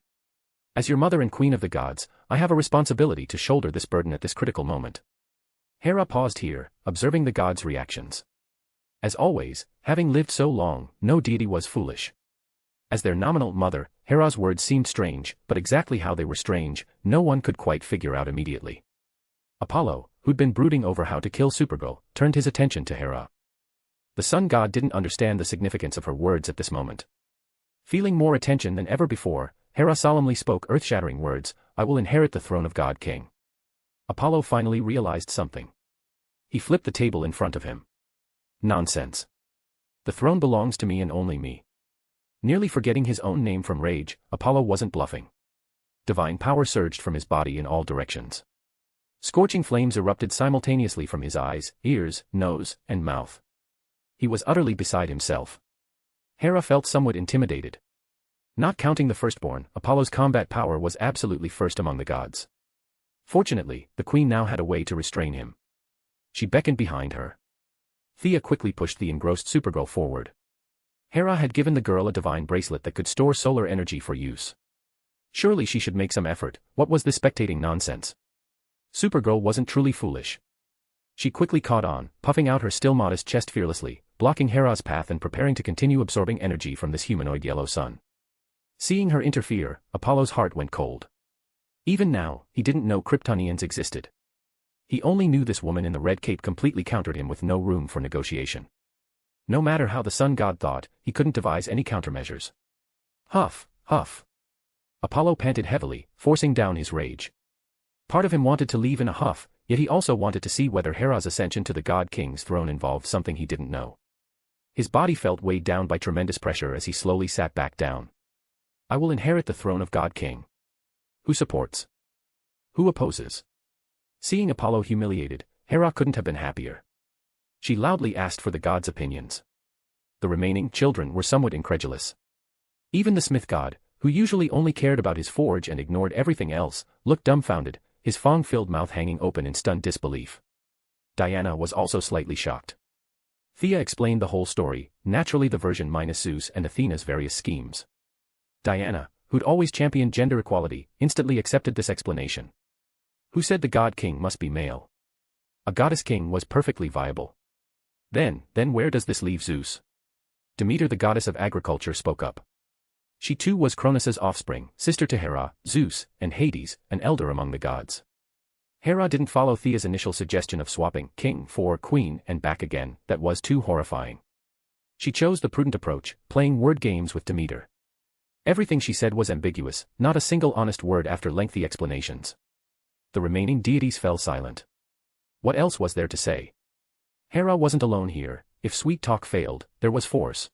[SPEAKER 3] As your mother and queen of the gods, I have a responsibility to shoulder this burden at this critical moment. Hera paused here, observing the gods' reactions. As always, having lived so long, no deity was foolish. As their nominal mother, Hera's words seemed strange, but exactly how they were strange, no one could quite figure out immediately. Apollo, who'd been brooding over how to kill Supergirl, turned his attention to Hera. The sun god didn't understand the significance of her words at this moment. Feeling more attention than ever before, Hera solemnly spoke earth-shattering words, "I will inherit the throne of God King." Apollo finally realized something. He flipped the table in front of him. Nonsense. The throne belongs to me and only me. Nearly forgetting his own name from rage, Apollo wasn't bluffing. Divine power surged from his body in all directions. Scorching flames erupted simultaneously from his eyes, ears, nose, and mouth. He was utterly beside himself. Hera felt somewhat intimidated. Not counting the firstborn, Apollo's combat power was absolutely first among the gods. Fortunately, the queen now had a way to restrain him. She beckoned behind her. Thea quickly pushed the engrossed Supergirl forward. Hera had given the girl a divine bracelet that could store solar energy for use. Surely she should make some effort. What was this spectating nonsense? Supergirl wasn't truly foolish. She quickly caught on, puffing out her still modest chest fearlessly, blocking Hera's path and preparing to continue absorbing energy from this humanoid yellow sun. Seeing her interfere, Apollo's heart went cold. Even now, he didn't know Kryptonians existed. He only knew this woman in the red cape completely countered him with no room for negotiation. No matter how the sun god thought, he couldn't devise any countermeasures. Huff, huff. Apollo panted heavily, forcing down his rage. Part of him wanted to leave in a huff, yet he also wanted to see whether Hera's ascension to the God King's throne involved something he didn't know. His body felt weighed down by tremendous pressure as he slowly sat back down. I will inherit the throne of God King. Who supports? Who opposes? Seeing Apollo humiliated, Hera couldn't have been happier. She loudly asked for the god's opinions. The remaining children were somewhat incredulous. Even the smith god, who usually only cared about his forge and ignored everything else, looked dumbfounded, his fang-filled mouth hanging open in stunned disbelief. Diana was also slightly shocked. Thea explained the whole story, naturally the version minus Zeus and Athena's various schemes. Diana, who'd always championed gender equality, instantly accepted this explanation. Who said the god king must be male? A goddess king was perfectly viable. Then where does this leave Zeus? Demeter, the goddess of agriculture, spoke up. She too was Cronus's offspring, sister to Hera, Zeus, and Hades, an elder among the gods. Hera didn't follow Thea's initial suggestion of swapping king for queen and back again. That was too horrifying. She chose the prudent approach, playing word games with Demeter. Everything she said was ambiguous, not a single honest word after lengthy explanations. The remaining deities fell silent. What else was there to say? Hera wasn't alone here. If sweet talk failed, there was force.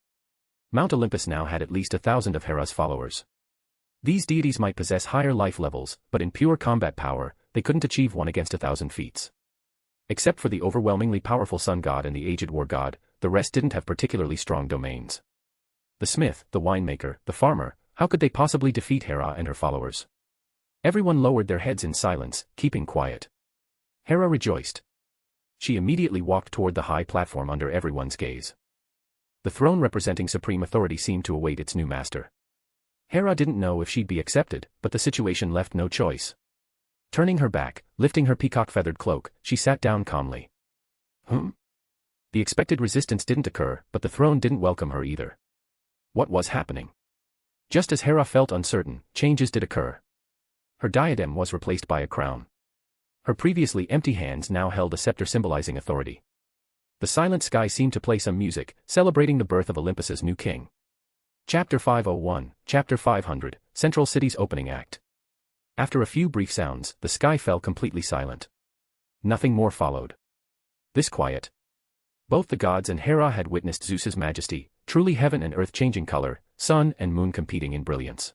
[SPEAKER 3] Mount Olympus now had at least 1,000 of Hera's followers. These deities might possess higher life levels, but in pure combat power, they couldn't achieve one against 1,000 feats. Except for the overwhelmingly powerful sun god and the aged war god, the rest didn't have particularly strong domains. The smith, the winemaker, the farmer, how could they possibly defeat Hera and her followers? Everyone lowered their heads in silence, keeping quiet. Hera rejoiced. She immediately walked toward the high platform under everyone's gaze. The throne representing supreme authority seemed to await its new master. Hera didn't know if she'd be accepted, but the situation left no choice. Turning her back, lifting her peacock-feathered cloak, she sat down calmly. The expected resistance didn't occur, but the throne didn't welcome her either. What was happening? Just as Hera felt uncertain, changes did occur. Her diadem was replaced by a crown. Her previously empty hands now held a scepter symbolizing authority. The silent sky seemed to play some music, celebrating the birth of Olympus's new king. Chapter 501, Chapter 500, Central City's Opening Act. After a few brief sounds, the sky fell completely silent. Nothing more followed. This quiet. Both the gods and Hera had witnessed Zeus's majesty, truly heaven and earth changing color, sun and moon competing in brilliance.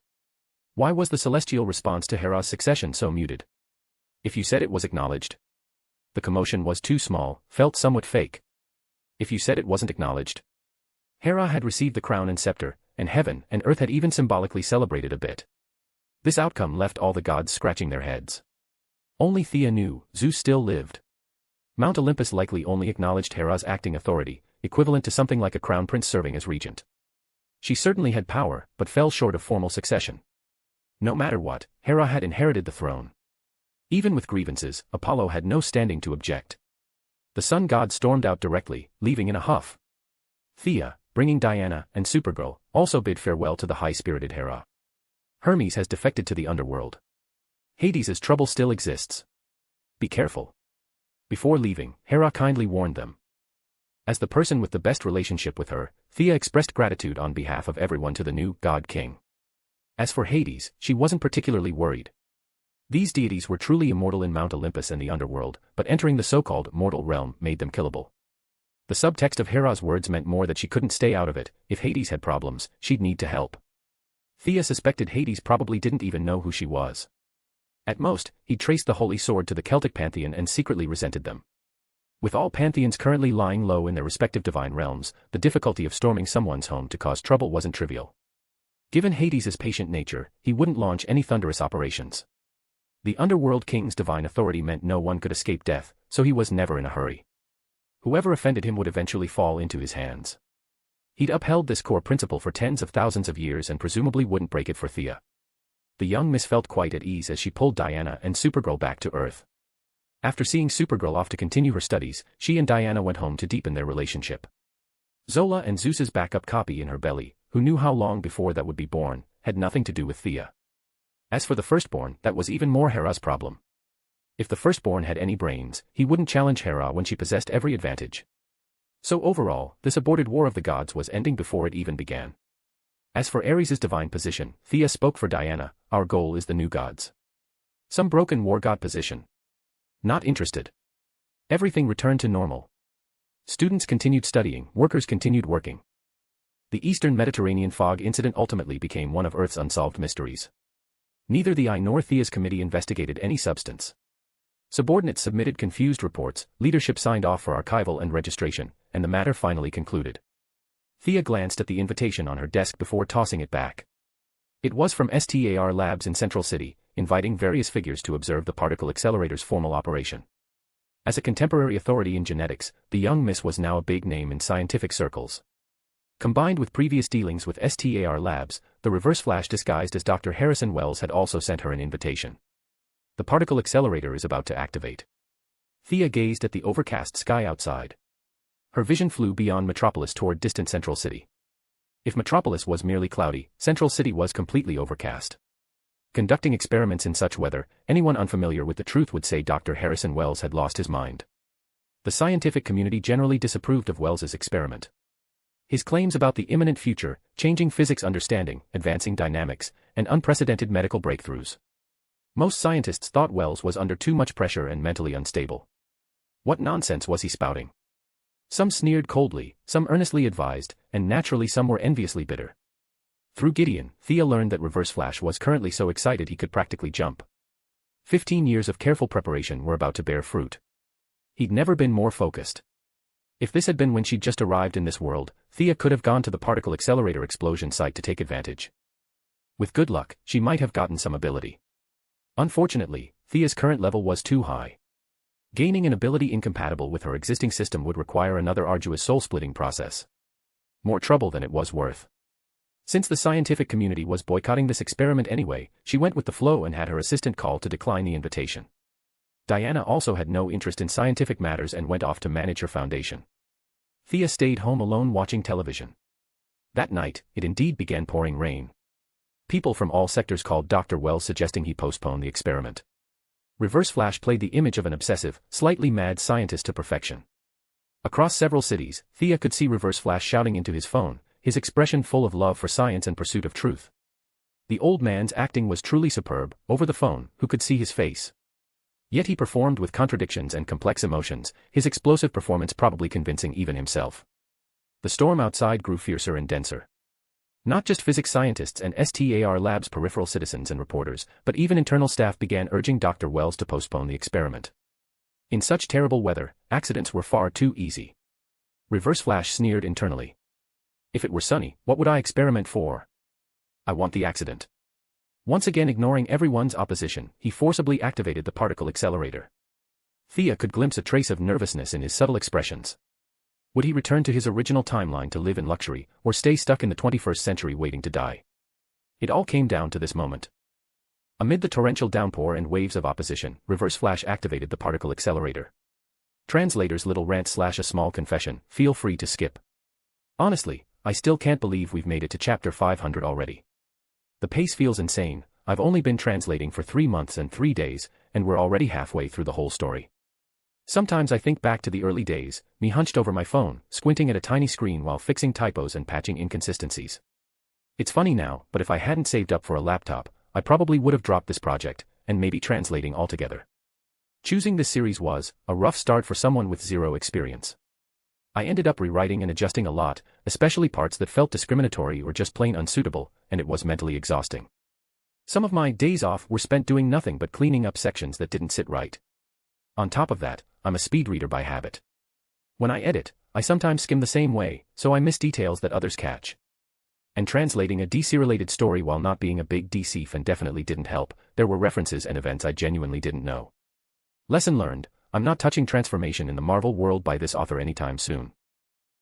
[SPEAKER 3] Why was the celestial response to Hera's succession so muted? If you said it was acknowledged. The commotion was too small, felt somewhat fake. If you said it wasn't acknowledged. Hera had received the crown and scepter, and heaven and earth had even symbolically celebrated a bit. This outcome left all the gods scratching their heads. Only Thea knew, Zeus still lived. Mount Olympus likely only acknowledged Hera's acting authority, equivalent to something like a crown prince serving as regent. She certainly had power, but fell short of formal succession. No matter what, Hera had inherited the throne. Even with grievances, Apollo had no standing to object. The sun god stormed out directly, leaving in a huff. Thea, bringing Diana and Supergirl, also bid farewell to the high-spirited Hera. Hermes has defected to the underworld. Hades' trouble still exists. Be careful. Before leaving, Hera kindly warned them. As the person with the best relationship with her, Thea expressed gratitude on behalf of everyone to the new God King. As for Hades, she wasn't particularly worried. These deities were truly immortal in Mount Olympus and the underworld, but entering the so-called mortal realm made them killable. The subtext of Hera's words meant more that she couldn't stay out of it. If Hades had problems, she'd need to help. Thea suspected Hades probably didn't even know who she was. At most, he traced the holy sword to the Celtic pantheon and secretly resented them. With all pantheons currently lying low in their respective divine realms, the difficulty of storming someone's home to cause trouble wasn't trivial. Given Hades' patient nature, he wouldn't launch any thunderous operations. The underworld king's divine authority meant no one could escape death, so he was never in a hurry. Whoever offended him would eventually fall into his hands. He'd upheld this core principle for tens of thousands of years and presumably wouldn't break it for Thea. The young miss felt quite at ease as she pulled Diana and Supergirl back to Earth. After seeing Supergirl off to continue her studies, she and Diana went home to deepen their relationship. Zola and Zeus's backup copy in her belly, who knew how long before that would be born, had nothing to do with Thea. As for the firstborn, that was even more Hera's problem. If the firstborn had any brains, he wouldn't challenge Hera when she possessed every advantage. So overall, this aborted war of the gods was ending before it even began. As for Ares's divine position, Thea spoke for Diana, our goal is the new gods. Some broken war god position. Not interested. Everything returned to normal. Students continued studying, workers continued working. The Eastern Mediterranean fog incident ultimately became one of Earth's unsolved mysteries. Neither the I nor Thea's committee investigated any substance. Subordinates submitted confused reports, leadership signed off for archival and registration, and the matter finally concluded. Thea glanced at the invitation on her desk before tossing it back. It was from STAR Labs in Central City, inviting various figures to observe the particle accelerator's formal operation. As a contemporary authority in genetics, the young miss was now a big name in scientific circles. Combined with previous dealings with STAR Labs, the Reverse Flash disguised as Dr. Harrison Wells had also sent her an invitation. The particle accelerator is about to activate. Thea gazed at the overcast sky outside. Her vision flew beyond Metropolis toward distant Central City. If Metropolis was merely cloudy, Central City was completely overcast. Conducting experiments in such weather, anyone unfamiliar with the truth would say Dr. Harrison Wells had lost his mind. The scientific community generally disapproved of Wells's experiment. His claims about the imminent future, changing physics understanding, advancing dynamics, and unprecedented medical breakthroughs. Most scientists thought Wells was under too much pressure and mentally unstable. What nonsense was he spouting? Some sneered coldly, some earnestly advised, and naturally some were enviously bitter. Through Gideon, Thea learned that Reverse Flash was currently so excited he could practically jump. 15 years of careful preparation were about to bear fruit. He'd never been more focused. If this had been when she'd just arrived in this world, Thea could have gone to the particle accelerator explosion site to take advantage. With good luck, she might have gotten some ability. Unfortunately, Thea's current level was too high. Gaining an ability incompatible with her existing system would require another arduous soul-splitting process. More trouble than it was worth. Since the scientific community was boycotting this experiment anyway, she went with the flow and had her assistant call to decline the invitation. Diana also had no interest in scientific matters and went off to manage her foundation. Thea stayed home alone watching television. That night, it indeed began pouring rain. People from all sectors called Dr. Wells suggesting he postpone the experiment. Reverse Flash played the image of an obsessive, slightly mad scientist to perfection. Across several cities, Thea could see Reverse Flash shouting into his phone, his expression full of love for science and pursuit of truth. The old man's acting was truly superb. Over the phone, who could see his face? Yet he performed with contradictions and complex emotions, his explosive performance probably convincing even himself. The storm outside grew fiercer and denser. Not just physics scientists and STAR Labs peripheral citizens and reporters, but even internal staff began urging Dr. Wells to postpone the experiment. In such terrible weather, accidents were far too easy. Reverse Flash sneered internally. If it were sunny, what would I experiment for? I want the accident. Once again ignoring everyone's opposition, he forcibly activated the particle accelerator. Thea could glimpse a trace of nervousness in his subtle expressions. Would he return to his original timeline to live in luxury, or stay stuck in the 21st century waiting to die? It all came down to this moment. Amid the torrential downpour and waves of opposition, Reverse Flash activated the particle accelerator. Translator's little rant/a small confession, feel free to skip. Honestly, I still can't believe we've made it to chapter 500 already. The pace feels insane. I've only been translating for 3 months and 3 days, and we're already halfway through the whole story. Sometimes I think back to the early days, me hunched over my phone, squinting at a tiny screen while fixing typos and patching inconsistencies. It's funny now, but if I hadn't saved up for a laptop, I probably would have dropped this project, and maybe translating altogether. Choosing this series was a rough start for someone with zero experience. I ended up rewriting and adjusting a lot, especially parts that felt discriminatory or just plain unsuitable, and it was mentally exhausting. Some of my days off were spent doing nothing but cleaning up sections that didn't sit right. On top of that, I'm a speed reader by habit. When I edit, I sometimes skim the same way, so I miss details that others catch. And translating a DC-related story while not being a big DC fan definitely didn't help. There were references and events I genuinely didn't know. Lesson learned, I'm not touching transformation in the Marvel world by this author anytime soon.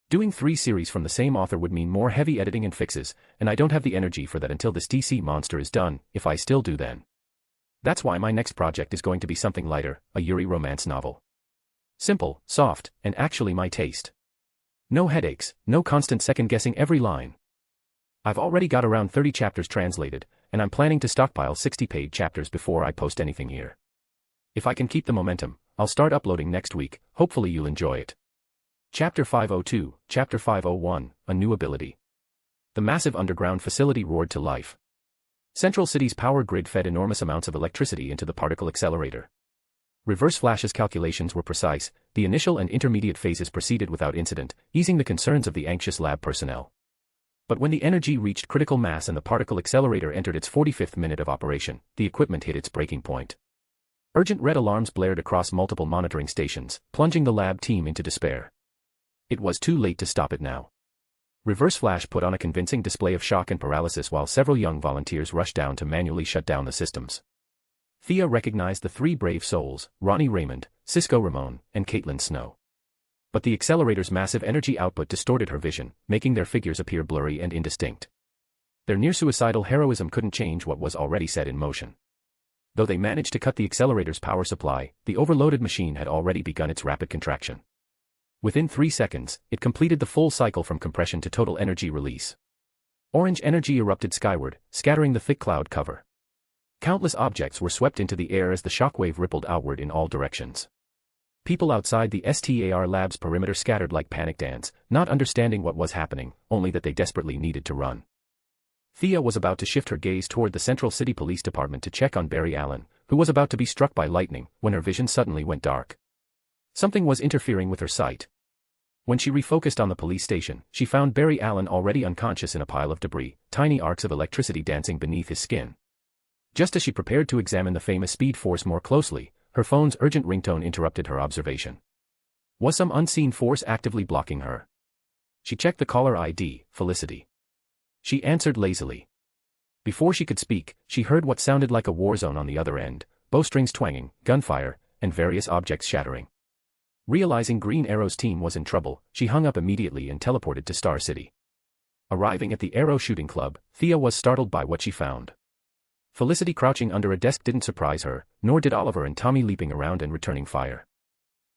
[SPEAKER 3] Doing 3 series from the same author would mean more heavy editing and fixes, and I don't have the energy for that until this DC monster is done, if I still do then. That's why my next project is going to be something lighter, a Yuri romance novel. Simple, soft, and actually my taste. No headaches, no constant second-guessing every line. I've already got around 30 chapters translated, and I'm planning to stockpile 60-page chapters before I post anything here. If I can keep the momentum, I'll start uploading next week, hopefully you'll enjoy it. Chapter 502, Chapter 501, A New Ability. The massive underground facility roared to life. Central City's power grid fed enormous amounts of electricity into the particle accelerator. Reverse Flash's calculations were precise, the initial and intermediate phases proceeded without incident, easing the concerns of the anxious lab personnel. But when the energy reached critical mass and the particle accelerator entered its 45th minute of operation, the equipment hit its breaking point. Urgent red alarms blared across multiple monitoring stations, plunging the lab team into despair. It was too late to stop it now. Reverse Flash put on a convincing display of shock and paralysis while several young volunteers rushed down to manually shut down the systems. Thea recognized the 3 brave souls, Ronnie Raymond, Cisco Ramon, and Caitlin Snow. But the accelerator's massive energy output distorted her vision, making their figures appear blurry and indistinct. Their near-suicidal heroism couldn't change what was already set in motion. Though they managed to cut the accelerator's power supply, the overloaded machine had already begun its rapid contraction. Within 3 seconds, it completed the full cycle from compression to total energy release. Orange energy erupted skyward, scattering the thick cloud cover. Countless objects were swept into the air as the shockwave rippled outward in all directions. People outside the STAR lab's perimeter scattered like panicked ants, not understanding what was happening, only that they desperately needed to run. Thea was about to shift her gaze toward the Central City Police Department to check on Barry Allen, who was about to be struck by lightning, when her vision suddenly went dark. Something was interfering with her sight. When she refocused on the police station, she found Barry Allen already unconscious in a pile of debris, tiny arcs of electricity dancing beneath his skin. Just as she prepared to examine the famous Speed Force more closely, her phone's urgent ringtone interrupted her observation. Was some unseen force actively blocking her? She checked the caller ID, Felicity. She answered lazily. Before she could speak, she heard what sounded like a war zone on the other end, bowstrings twanging, gunfire, and various objects shattering. Realizing Green Arrow's team was in trouble, she hung up immediately and teleported to Star City. Arriving at the Arrow Shooting Club, Thea was startled by what she found. Felicity crouching under a desk didn't surprise her, nor did Oliver and Tommy leaping around and returning fire.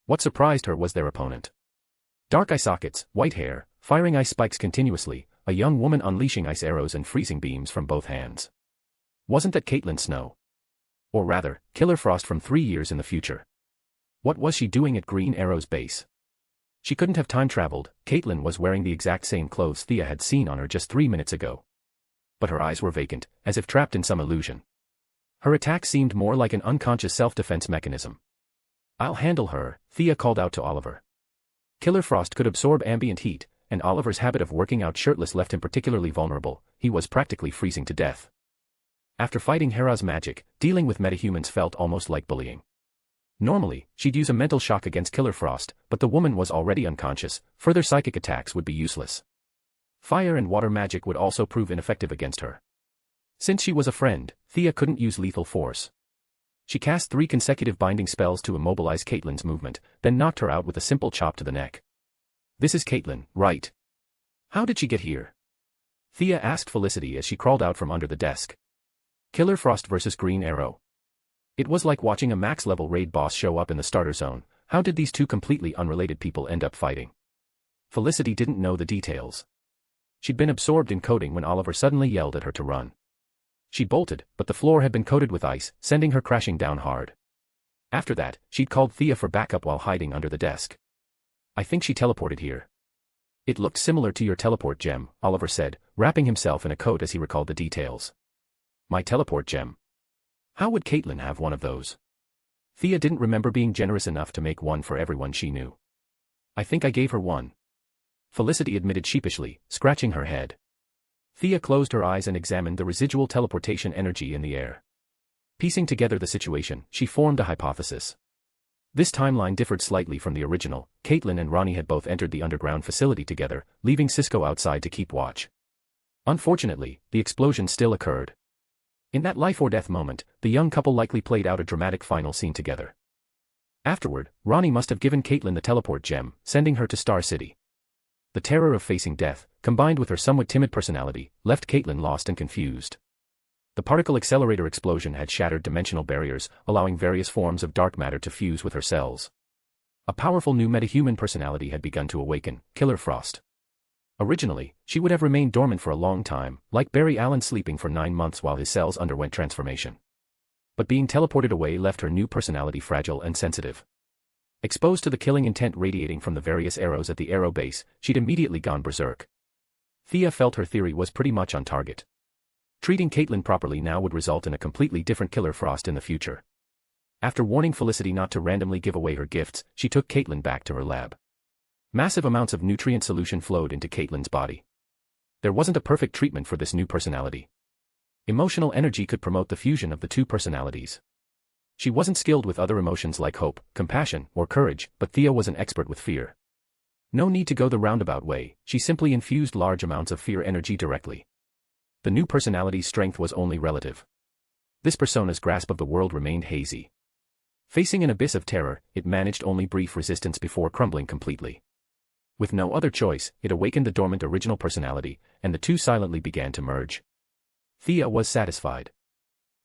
[SPEAKER 3] What surprised her was their opponent. Dark eye sockets, white hair, firing ice spikes continuously, a young woman unleashing ice arrows and freezing beams from both hands. Wasn't that Caitlin Snow? Or rather, Killer Frost from 3 years in the future. What was she doing at Green Arrow's base? She couldn't have time-traveled. Caitlin was wearing the exact same clothes Thea had seen on her just 3 minutes ago. But her eyes were vacant, as if trapped in some illusion. Her attack seemed more like an unconscious self-defense mechanism. I'll handle her, Thea called out to Oliver. Killer Frost could absorb ambient heat, and Oliver's habit of working out shirtless left him particularly vulnerable. He was practically freezing to death. After fighting Hera's magic, dealing with metahumans felt almost like bullying. Normally, she'd use a mental shock against Killer Frost, but the woman was already unconscious. Further psychic attacks would be useless. Fire and water magic would also prove ineffective against her. Since she was a friend, Thea couldn't use lethal force. She cast 3 consecutive binding spells to immobilize Caitlin's movement, then knocked her out with a simple chop to the neck. This is Caitlin, right? How did she get here? Thea asked Felicity as she crawled out from under the desk. Killer Frost versus Green Arrow. It was like watching a max-level raid boss show up in the starter zone. How did these 2 completely unrelated people end up fighting? Felicity didn't know the details. She'd been absorbed in coding when Oliver suddenly yelled at her to run. She bolted, but the floor had been coated with ice, sending her crashing down hard. After that, she'd called Thea for backup while hiding under the desk. I think she teleported here. It looked similar to your teleport gem, Oliver said, wrapping himself in a coat as he recalled the details. My teleport gem. How would Caitlin have one of those? Thea didn't remember being generous enough to make one for everyone she knew. I think I gave her one. Felicity admitted sheepishly, scratching her head. Thea closed her eyes and examined the residual teleportation energy in the air. Piecing together the situation, she formed a hypothesis. This timeline differed slightly from the original. Caitlin and Ronnie had both entered the underground facility together, leaving Cisco outside to keep watch. Unfortunately, the explosion still occurred. In that life-or-death moment, the young couple likely played out a dramatic final scene together. Afterward, Ronnie must have given Caitlin the teleport gem, sending her to Star City. The terror of facing death, combined with her somewhat timid personality, left Caitlin lost and confused. The particle accelerator explosion had shattered dimensional barriers, allowing various forms of dark matter to fuse with her cells. A powerful new metahuman personality had begun to awaken, Killer Frost. Originally, she would have remained dormant for a long time, like Barry Allen sleeping for 9 months while his cells underwent transformation. But being teleported away left her new personality fragile and sensitive. Exposed to the killing intent radiating from the various arrows at the Arrow base, she'd immediately gone berserk. Thea felt her theory was pretty much on target. Treating Caitlin properly now would result in a completely different Killer Frost in the future. After warning Felicity not to randomly give away her gifts, she took Caitlin back to her lab. Massive amounts of nutrient solution flowed into Caitlin's body. There wasn't a perfect treatment for this new personality. Emotional energy could promote the fusion of the two personalities. She wasn't skilled with other emotions like hope, compassion, or courage, but Thea was an expert with fear. No need to go the roundabout way, she simply infused large amounts of fear energy directly. The new personality's strength was only relative. This persona's grasp of the world remained hazy. Facing an abyss of terror, it managed only brief resistance before crumbling completely. With no other choice, it awakened the dormant original personality, and the two silently began to merge. Thea was satisfied.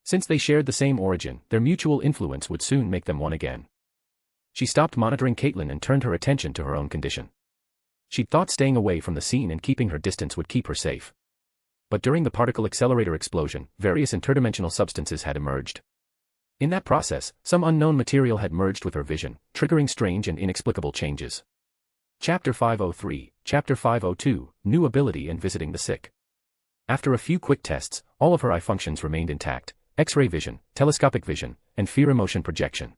[SPEAKER 3] Since they shared the same origin, their mutual influence would soon make them one again. She stopped monitoring Caitlin and turned her attention to her own condition. She'd thought staying away from the scene and keeping her distance would keep her safe. But during the particle accelerator explosion, various interdimensional substances had emerged. In that process, some unknown material had merged with her vision, triggering strange and inexplicable changes. Chapter 503, Chapter 502, New Ability and Visiting the Sick. After a few quick tests, all of her eye functions remained intact: X-ray vision, telescopic vision, and fear emotion projection.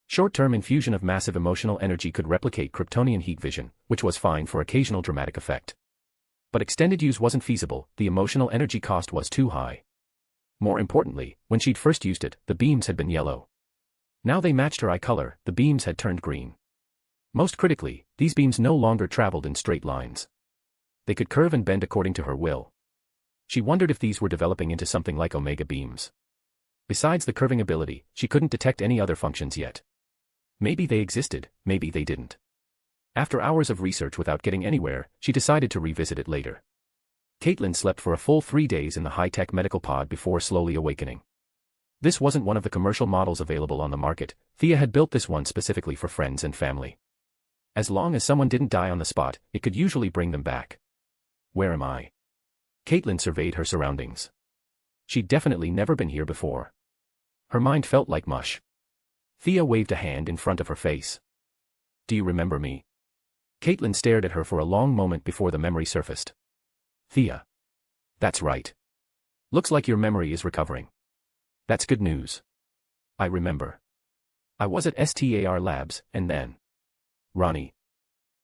[SPEAKER 3] Short-term infusion of massive emotional energy could replicate Kryptonian heat vision, which was fine for occasional dramatic effect. But extended use wasn't feasible, the emotional energy cost was too high. More importantly, when she'd first used it, the beams had been yellow. Now they matched her eye color, the beams had turned green. Most critically, these beams no longer traveled in straight lines. They could curve and bend according to her will. She wondered if these were developing into something like omega beams. Besides the curving ability, she couldn't detect any other functions yet. Maybe they existed, maybe they didn't. After hours of research without getting anywhere, she decided to revisit it later. Caitlin slept for a full 3 days in the high-tech medical pod before slowly awakening. This wasn't one of the commercial models available on the market. Thea had built this one specifically for friends and family. As long as someone didn't die on the spot, it could usually bring them back. Where am I? Caitlin surveyed her surroundings. She'd definitely never been here before. Her mind felt like mush. Thea waved a hand in front of her face. Do you remember me? Caitlin stared at her for a long moment before the memory surfaced. Thea. That's right. Looks like your memory is recovering. That's good news. I remember. I was at STAR Labs, and then. Ronnie.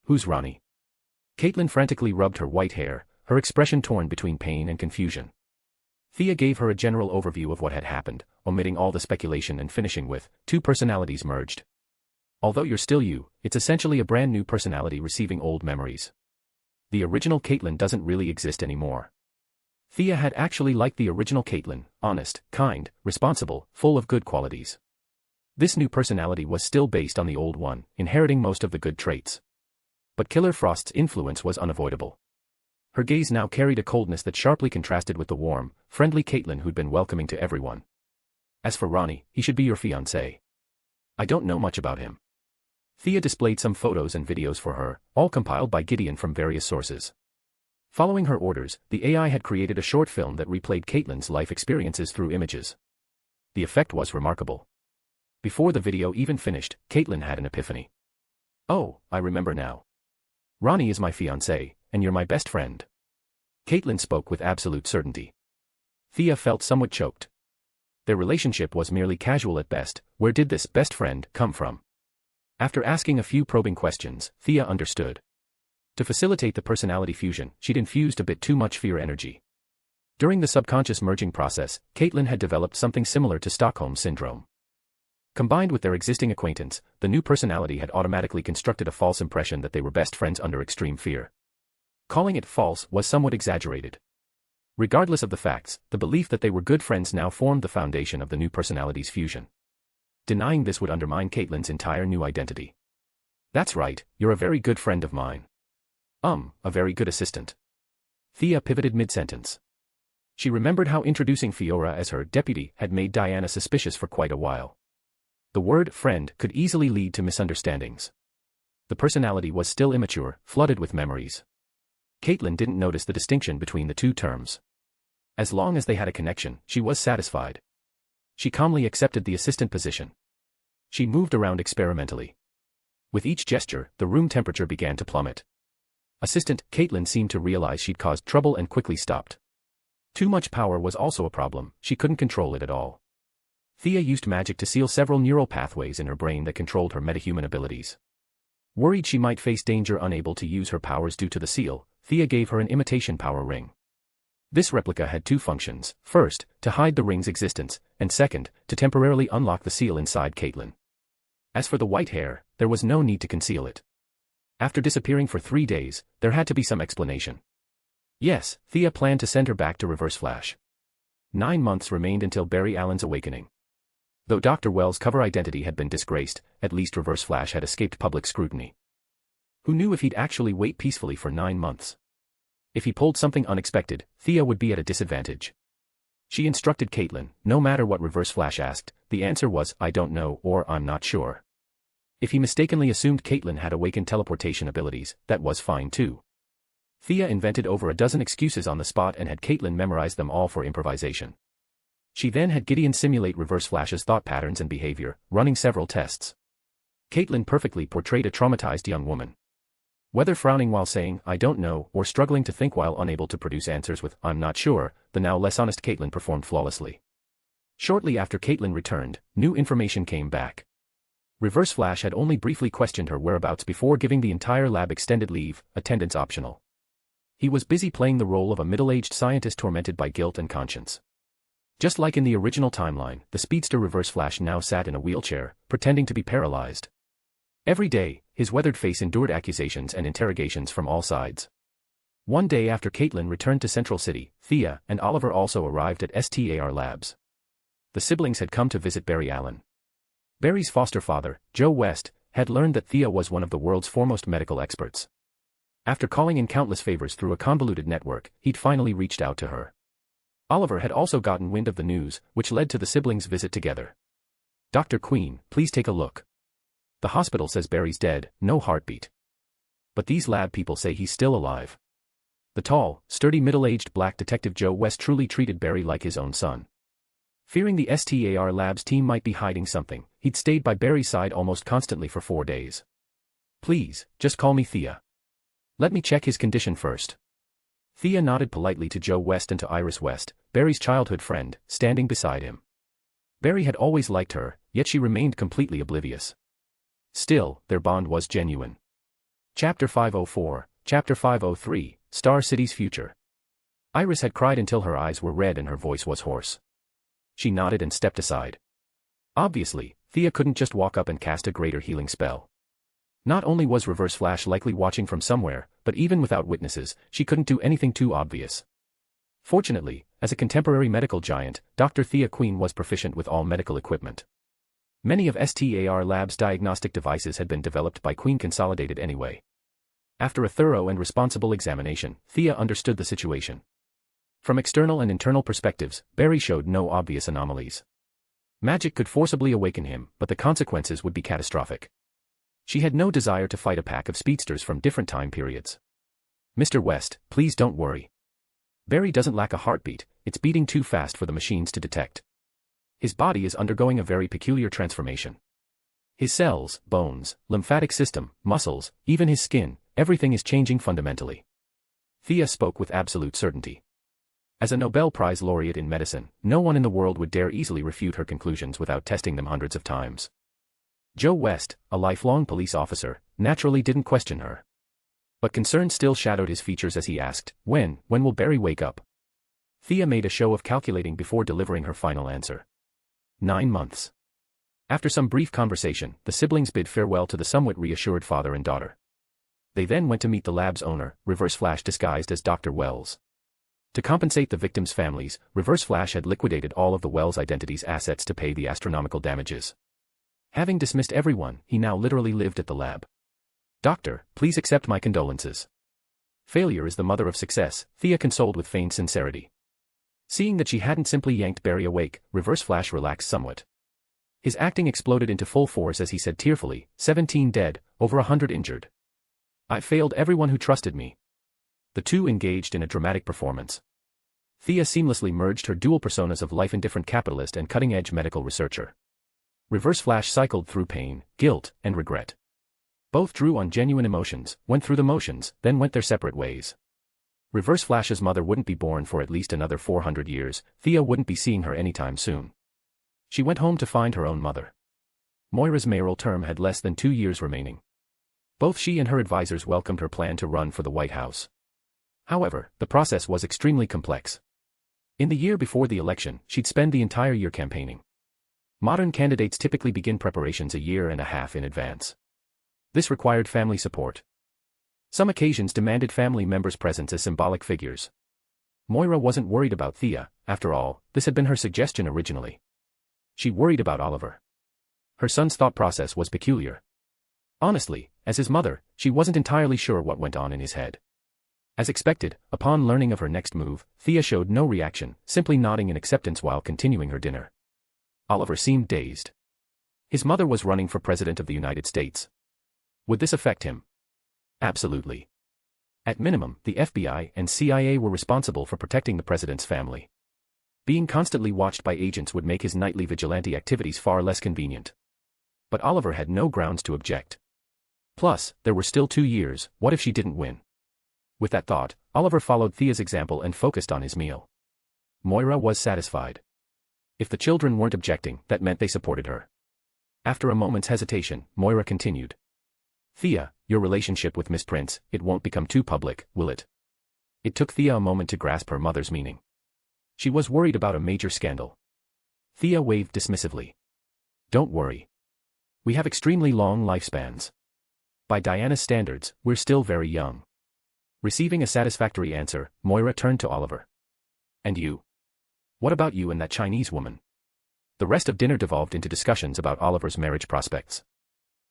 [SPEAKER 3] Who's Ronnie? Caitlin frantically rubbed her white hair, her expression torn between pain and confusion. Thea gave her a general overview of what had happened, omitting all the speculation and finishing with, two personalities merged. Although you're still you, it's essentially a brand new personality receiving old memories. The original Caitlin doesn't really exist anymore. Thea had actually liked the original Caitlin, honest, kind, responsible, full of good qualities. This new personality was still based on the old one, inheriting most of the good traits. But Killer Frost's influence was unavoidable. Her gaze now carried a coldness that sharply contrasted with the warm, friendly Caitlin who'd been welcoming to everyone. As for Ronnie, he should be your fiancé. I don't know much about him. Thea displayed some photos and videos for her, all compiled by Gideon from various sources. Following her orders, the AI had created a short film that replayed Caitlin's life experiences through images. The effect was remarkable. Before the video even finished, Caitlin had an epiphany. Oh, I remember now. Ronnie is my fiancé, and you're my best friend. Caitlin spoke with absolute certainty. Thea felt somewhat choked. Their relationship was merely casual at best. Where did this best friend come from? After asking a few probing questions, Thea understood. To facilitate the personality fusion, she'd infused a bit too much fear energy. During the subconscious merging process, Caitlin had developed something similar to Stockholm Syndrome. Combined with their existing acquaintance, the new personality had automatically constructed a false impression that they were best friends under extreme fear. Calling it false was somewhat exaggerated. Regardless of the facts, the belief that they were good friends now formed the foundation of the new personality's fusion. Denying this would undermine Caitlin's entire new identity. That's right, you're a very good friend of mine. A very good assistant. Thea pivoted mid-sentence. She remembered how introducing Fiora as her deputy had made Diana suspicious for quite a while. The word friend could easily lead to misunderstandings. The personality was still immature, flooded with memories. Caitlin didn't notice the distinction between the two terms. As long as they had a connection, she was satisfied. She calmly accepted the assistant position. She moved around experimentally. With each gesture, the room temperature began to plummet. Assistant Caitlin seemed to realize she'd caused trouble and quickly stopped. Too much power was also a problem, she couldn't control it at all. Thea used magic to seal several neural pathways in her brain that controlled her metahuman abilities. Worried she might face danger unable to use her powers due to the seal, Thea gave her an imitation power ring. This replica had two functions: first, to hide the ring's existence, and second, to temporarily unlock the seal inside Caitlin. As for the white hair, there was no need to conceal it. After disappearing for 3 days, there had to be some explanation. Yes, Thea planned to send her back to Reverse Flash. 9 months remained until Barry Allen's awakening. Though Dr. Wells' cover identity had been disgraced, at least Reverse Flash had escaped public scrutiny. Who knew if he'd actually wait peacefully for 9 months? If he pulled something unexpected, Thea would be at a disadvantage. She instructed Caitlin, no matter what Reverse Flash asked, the answer was, I don't know, or I'm not sure. If he mistakenly assumed Caitlin had awakened teleportation abilities, that was fine too. Thea invented over a dozen excuses on the spot and had Caitlin memorize them all for improvisation. She then had Gideon simulate Reverse Flash's thought patterns and behavior, running several tests. Caitlin perfectly portrayed a traumatized young woman. Whether frowning while saying, I don't know, or struggling to think while unable to produce answers with, I'm not sure, the now less honest Caitlin performed flawlessly. Shortly after Caitlin returned, new information came back. Reverse Flash had only briefly questioned her whereabouts before giving the entire lab extended leave, attendance optional. He was busy playing the role of a middle-aged scientist tormented by guilt and conscience. Just like in the original timeline, the speedster Reverse Flash now sat in a wheelchair, pretending to be paralyzed. Every day, his weathered face endured accusations and interrogations from all sides. One day after Caitlin returned to Central City, Thea and Oliver also arrived at STAR Labs. The siblings had come to visit Barry Allen. Barry's foster father, Joe West, had learned that Thea was one of the world's foremost medical experts. After calling in countless favors through a convoluted network, he'd finally reached out to her. Oliver had also gotten wind of the news, which led to the siblings' visit together. Dr. Queen, please take a look. The hospital says Barry's dead, no heartbeat. But these lab people say he's still alive. The tall, sturdy middle-aged black detective Joe West truly treated Barry like his own son. Fearing the STAR Labs team might be hiding something, he'd stayed by Barry's side almost constantly for 4 days. Please, just call me Thea. Let me check his condition first. Thea nodded politely to Joe West and to Iris West, Barry's childhood friend, standing beside him. Barry had always liked her, yet she remained completely oblivious. Still, their bond was genuine. Chapter 504, Chapter 503, Star City's Future. Iris had cried until her eyes were red and her voice was hoarse. She nodded and stepped aside. Obviously, Thea couldn't just walk up and cast a greater healing spell. Not only was Reverse Flash likely watching from somewhere, but even without witnesses, she couldn't do anything too obvious. Fortunately, as a contemporary medical giant, Dr. Thea Queen was proficient with all medical equipment. Many of STAR Labs' diagnostic devices had been developed by Queen Consolidated anyway. After a thorough and responsible examination, Thea understood the situation. From external and internal perspectives, Barry showed no obvious anomalies. Magic could forcibly awaken him, but the consequences would be catastrophic. She had no desire to fight a pack of speedsters from different time periods. Mr. West, please don't worry. Barry doesn't lack a heartbeat, it's beating too fast for the machines to detect. His body is undergoing a very peculiar transformation. His cells, bones, lymphatic system, muscles, even his skin, everything is changing fundamentally. Thea spoke with absolute certainty. As a Nobel Prize laureate in medicine, no one in the world would dare easily refute her conclusions without testing them hundreds of times. Joe West, a lifelong police officer, naturally didn't question her. But concern still shadowed his features as he asked, when will Barry wake up? Thea made a show of calculating before delivering her final answer. 9 months. After some brief conversation, the siblings bid farewell to the somewhat reassured father and daughter. They then went to meet the lab's owner, Reverse Flash disguised as Dr. Wells. To compensate the victims' families, Reverse Flash had liquidated all of the Wells identity's assets to pay the astronomical damages. Having dismissed everyone, he now literally lived at the lab. "Doctor, please accept my condolences." "Failure is the mother of success," Thea consoled with feigned sincerity. Seeing that she hadn't simply yanked Barry awake, Reverse Flash relaxed somewhat. His acting exploded into full force as he said tearfully, 17 dead, over 100 injured. "I failed everyone who trusted me." The two engaged in a dramatic performance. Thea seamlessly merged her dual personas of life-indifferent capitalist and cutting-edge medical researcher. Reverse Flash cycled through pain, guilt, and regret. Both drew on genuine emotions, went through the motions, then went their separate ways. Reverse Flash's mother wouldn't be born for at least another 400 years, Thea wouldn't be seeing her anytime soon. She went home to find her own mother. Moira's mayoral term had less than 2 years remaining. Both she and her advisors welcomed her plan to run for the White House. However, the process was extremely complex. In the year before the election, she'd spend the entire year campaigning. Modern candidates typically begin preparations a year and a half in advance. This required family support. Some occasions demanded family members' presence as symbolic figures. Moira wasn't worried about Thea, after all, this had been her suggestion originally. She worried about Oliver. Her son's thought process was peculiar. Honestly, as his mother, she wasn't entirely sure what went on in his head. As expected, upon learning of her next move, Thea showed no reaction, simply nodding in acceptance while continuing her dinner. Oliver seemed dazed. His mother was running for President of the United States. Would this affect him? Absolutely. At minimum, the FBI and CIA were responsible for protecting the president's family. Being constantly watched by agents would make his nightly vigilante activities far less convenient. But Oliver had no grounds to object. Plus, there were still 2 years, what if she didn't win? With that thought, Oliver followed Thea's example and focused on his meal. Moira was satisfied. If the children weren't objecting, that meant they supported her. After a moment's hesitation, Moira continued. "Thea, your relationship with Miss Prince, it won't become too public, will it?" It took Thea a moment to grasp her mother's meaning. She was worried about a major scandal. Thea waved dismissively. "Don't worry. We have extremely long lifespans. By Diana's standards, we're still very young." Receiving a satisfactory answer, Moira turned to Oliver. "And you? What about you and that Chinese woman?" The rest of dinner devolved into discussions about Oliver's marriage prospects.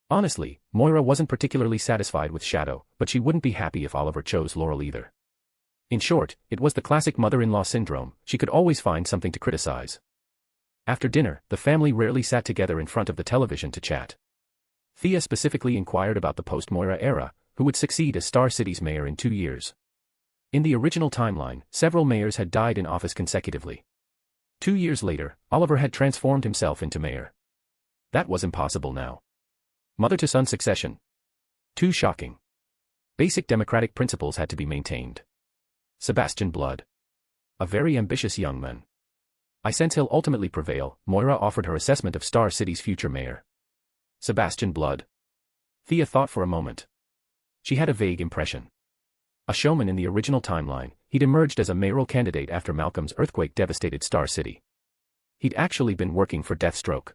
[SPEAKER 3] Honestly, Moira wasn't particularly satisfied with Shadow, but she wouldn't be happy if Oliver chose Laurel either. In short, it was the classic mother-in-law syndrome, she could always find something to criticize. After dinner, the family rarely sat together in front of the television to chat. Thea specifically inquired about the post-Moira era, who would succeed as Star City's mayor in 2 years. In the original timeline, several mayors had died in office consecutively. 2 years later, Oliver had transformed himself into mayor. That was impossible now. Mother-to-son succession. Too shocking. Basic democratic principles had to be maintained. Sebastian Blood. A very ambitious young man. "I sense he'll ultimately prevail," Moira offered her assessment of Star City's future mayor. Sebastian Blood. Thea thought for a moment. She had a vague impression. A showman in the original timeline, he'd emerged as a mayoral candidate after Malcolm's earthquake-devastated Star City. He'd actually been working for Deathstroke.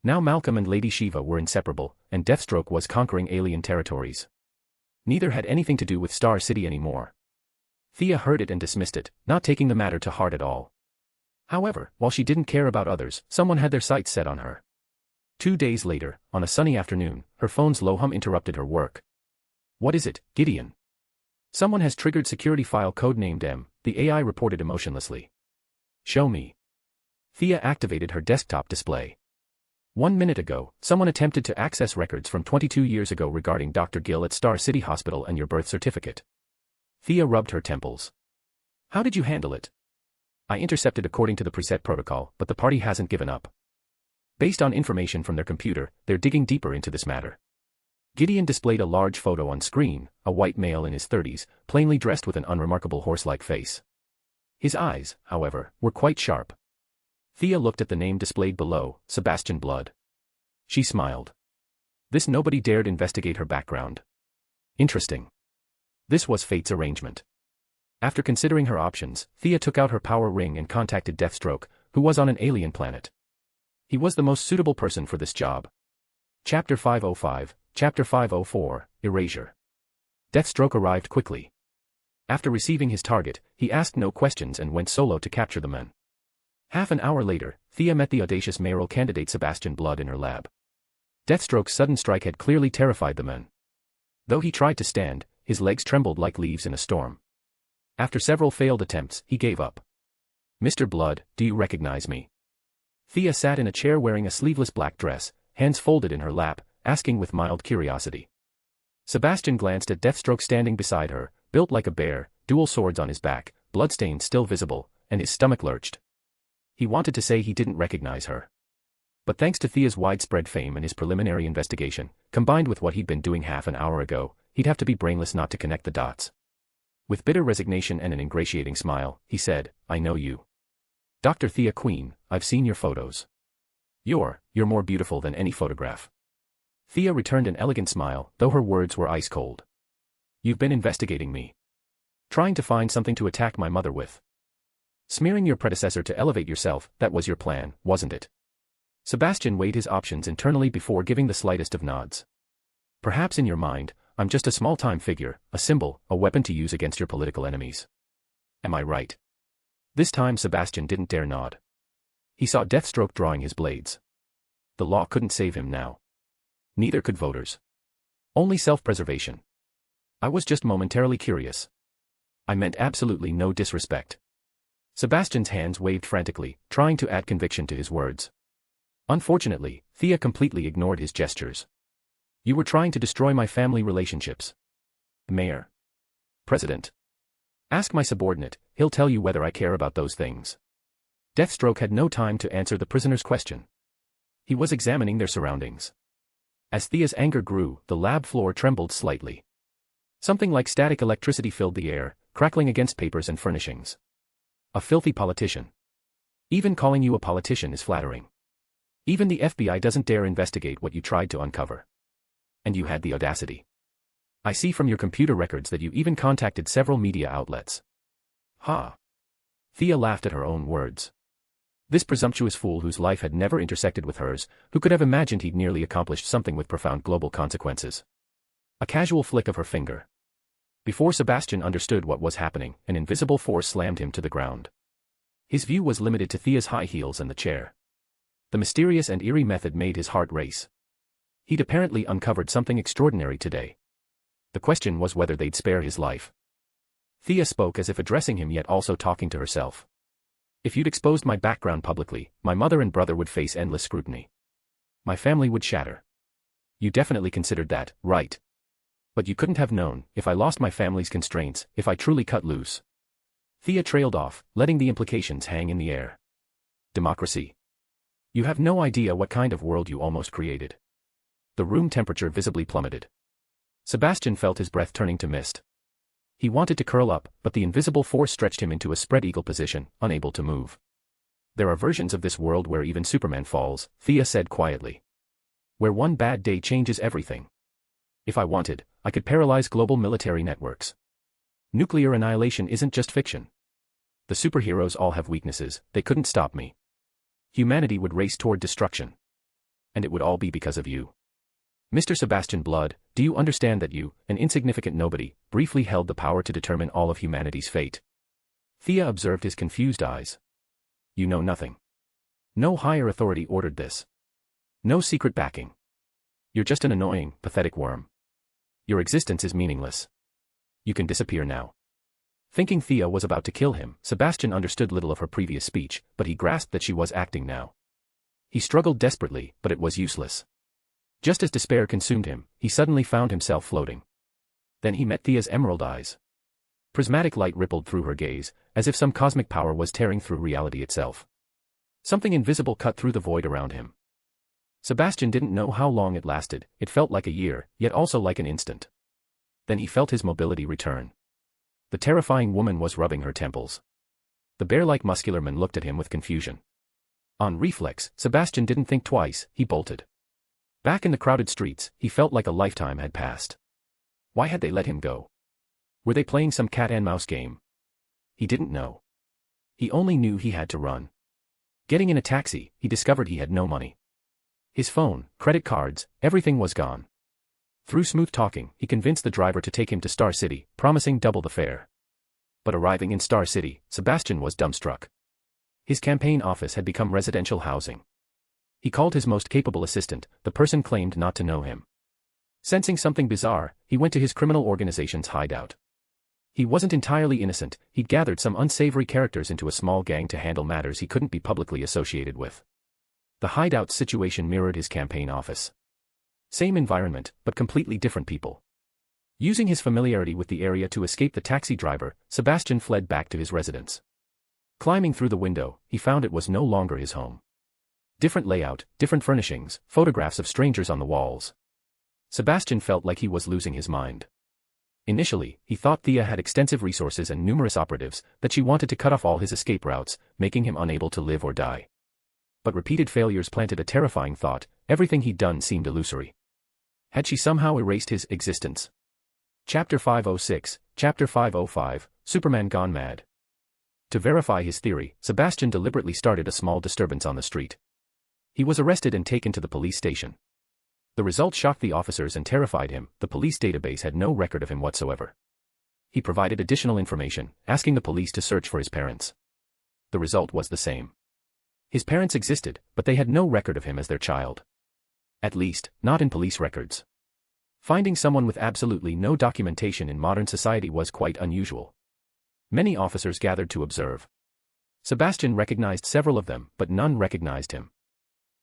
[SPEAKER 3] Now Malcolm and Lady Shiva were inseparable, and Deathstroke was conquering alien territories. Neither had anything to do with Star City anymore. Thea heard it and dismissed it, not taking the matter to heart at all. However, while she didn't care about others, someone had their sights set on her. 2 days later, on a sunny afternoon, her phone's low hum interrupted her work. "What is it, Gideon?" "Someone has triggered security file codenamed M," the AI reported emotionlessly. "Show me." Thea activated her desktop display. 1 minute ago, someone attempted to access records from 22 years ago regarding Dr. Gill at Star City Hospital and your birth certificate. Thea rubbed her temples. "How did you handle it?" "I intercepted according to the preset protocol, but the party hasn't given up. Based on information from their computer, they're digging deeper into this matter." Gideon displayed a large photo on screen, a white male in his 30s, plainly dressed with an unremarkable horse-like face. His eyes, however, were quite sharp. Thea looked at the name displayed below, Sebastian Blood. She smiled. This nobody dared investigate her background. Interesting. This was fate's arrangement. After considering her options, Thea took out her power ring and contacted Deathstroke, who was on an alien planet. He was the most suitable person for this job. Chapter 505, Chapter 504, Erasure. Deathstroke arrived quickly. After receiving his target, he asked no questions and went solo to capture the men. Half an hour later, Thea met the audacious mayoral candidate Sebastian Blood in her lab. Deathstroke's sudden strike had clearly terrified the man. Though he tried to stand, his legs trembled like leaves in a storm. After several failed attempts, he gave up. "Mr. Blood, do you recognize me?" Thea sat in a chair wearing a sleeveless black dress, hands folded in her lap, asking with mild curiosity. Sebastian glanced at Deathstroke standing beside her, built like a bear, dual swords on his back, bloodstains still visible, and his stomach lurched. He wanted to say he didn't recognize her. But thanks to Thea's widespread fame and his preliminary investigation, combined with what he'd been doing half an hour ago, he'd have to be brainless not to connect the dots. With bitter resignation and an ingratiating smile, he said, "I know you. Dr. Thea Queen, I've seen your photos. You're more beautiful than any photograph." Thea returned an elegant smile, though her words were ice cold. "You've been investigating me. Trying to find something to attack my mother with. Smearing your predecessor to elevate yourself, that was your plan, wasn't it?" Sebastian weighed his options internally before giving the slightest of nods. "Perhaps in your mind, I'm just a small-time figure, a symbol, a weapon to use against your political enemies. Am I right?" This time Sebastian didn't dare nod. He saw Deathstroke drawing his blades. The law couldn't save him now. Neither could voters. Only self-preservation. "I was just momentarily curious. I meant absolutely no disrespect." Sebastian's hands waved frantically, trying to add conviction to his words. Unfortunately, Thea completely ignored his gestures. "You were trying to destroy my family relationships. Mayor. President. Ask my subordinate, he'll tell you whether I care about those things." Deathstroke had no time to answer the prisoner's question. He was examining their surroundings. As Thea's anger grew, the lab floor trembled slightly. Something like static electricity filled the air, crackling against papers and furnishings. "A filthy politician. Even calling you a politician is flattering. Even the FBI doesn't dare investigate what you tried to uncover. And you had the audacity. I see from your computer records that you even contacted several media outlets." "Ha." Thea laughed at her own words. This presumptuous fool whose life had never intersected with hers, who could have imagined he'd nearly accomplished something with profound global consequences. A casual flick of her finger. Before Sebastian understood what was happening, an invisible force slammed him to the ground. His view was limited to Thea's high heels and the chair. The mysterious and eerie method made his heart race. He'd apparently uncovered something extraordinary today. The question was whether they'd spare his life. Thea spoke as if addressing him yet also talking to herself. "If you'd exposed my background publicly, my mother and brother would face endless scrutiny. My family would shatter. You definitely considered that, right? But you couldn't have known, if I lost my family's constraints, if I truly cut loose." Thea trailed off, letting the implications hang in the air. "Democracy. You have no idea what kind of world you almost created." The room temperature visibly plummeted. Sebastian felt his breath turning to mist. He wanted to curl up, but the invisible force stretched him into a spread eagle position, unable to move. "There are versions of this world where even Superman falls," Thea said quietly. "Where one bad day changes everything. If I wanted, I could paralyze global military networks. Nuclear annihilation isn't just fiction. The superheroes all have weaknesses, they couldn't stop me. Humanity would race toward destruction. And it would all be because of you. Mr. Sebastian Blood, do you understand that you, an insignificant nobody, briefly held the power to determine all of humanity's fate?" Thea observed his confused eyes. "You know nothing. No higher authority ordered this. No secret backing. You're just an annoying, pathetic worm. Your existence is meaningless. You can disappear now." Thinking Thea was about to kill him, Sebastian understood little of her previous speech, but he grasped that she was acting now. He struggled desperately, but it was useless. Just as despair consumed him, he suddenly found himself floating. Then he met Thea's emerald eyes. Prismatic light rippled through her gaze, as if some cosmic power was tearing through reality itself. Something invisible cut through the void around him. Sebastian didn't know how long it lasted, it felt like a year, yet also like an instant. Then he felt his mobility return. The terrifying woman was rubbing her temples. The bear-like muscular man looked at him with confusion. On reflex, Sebastian didn't think twice, he bolted. Back in the crowded streets, he felt like a lifetime had passed. Why had they let him go? Were they playing some cat-and-mouse game? He didn't know. He only knew he had to run. Getting in a taxi, he discovered he had no money. His phone, credit cards, everything was gone. Through smooth talking, he convinced the driver to take him to Star City, promising double the fare. But arriving in Star City, Sebastian was dumbstruck. His campaign office had become residential housing. He called his most capable assistant, the person claimed not to know him. Sensing something bizarre, he went to his criminal organization's hideout. He wasn't entirely innocent, he'd gathered some unsavory characters into a small gang to handle matters he couldn't be publicly associated with. The hideout's situation mirrored his campaign office. Same environment, but completely different people. Using his familiarity with the area to escape the taxi driver, Sebastian fled back to his residence. Climbing through the window, he found it was no longer his home. Different layout, different furnishings, photographs of strangers on the walls. Sebastian felt like he was losing his mind. Initially, he thought Thea had extensive resources and numerous operatives, that she wanted to cut off all his escape routes, making him unable to live or die. But repeated failures planted a terrifying thought: everything he'd done seemed illusory. Had she somehow erased his existence? Chapter 506, Chapter 505, Superman Gone Mad. To verify his theory, Sebastian deliberately started a small disturbance on the street. He was arrested and taken to the police station. The result shocked the officers and terrified him. The police database had no record of him whatsoever. He provided additional information, asking the police to search for his parents. The result was the same. His parents existed, but they had no record of him as their child. At least, not in police records. Finding someone with absolutely no documentation in modern society was quite unusual. Many officers gathered to observe. Sebastian recognized several of them, but none recognized him.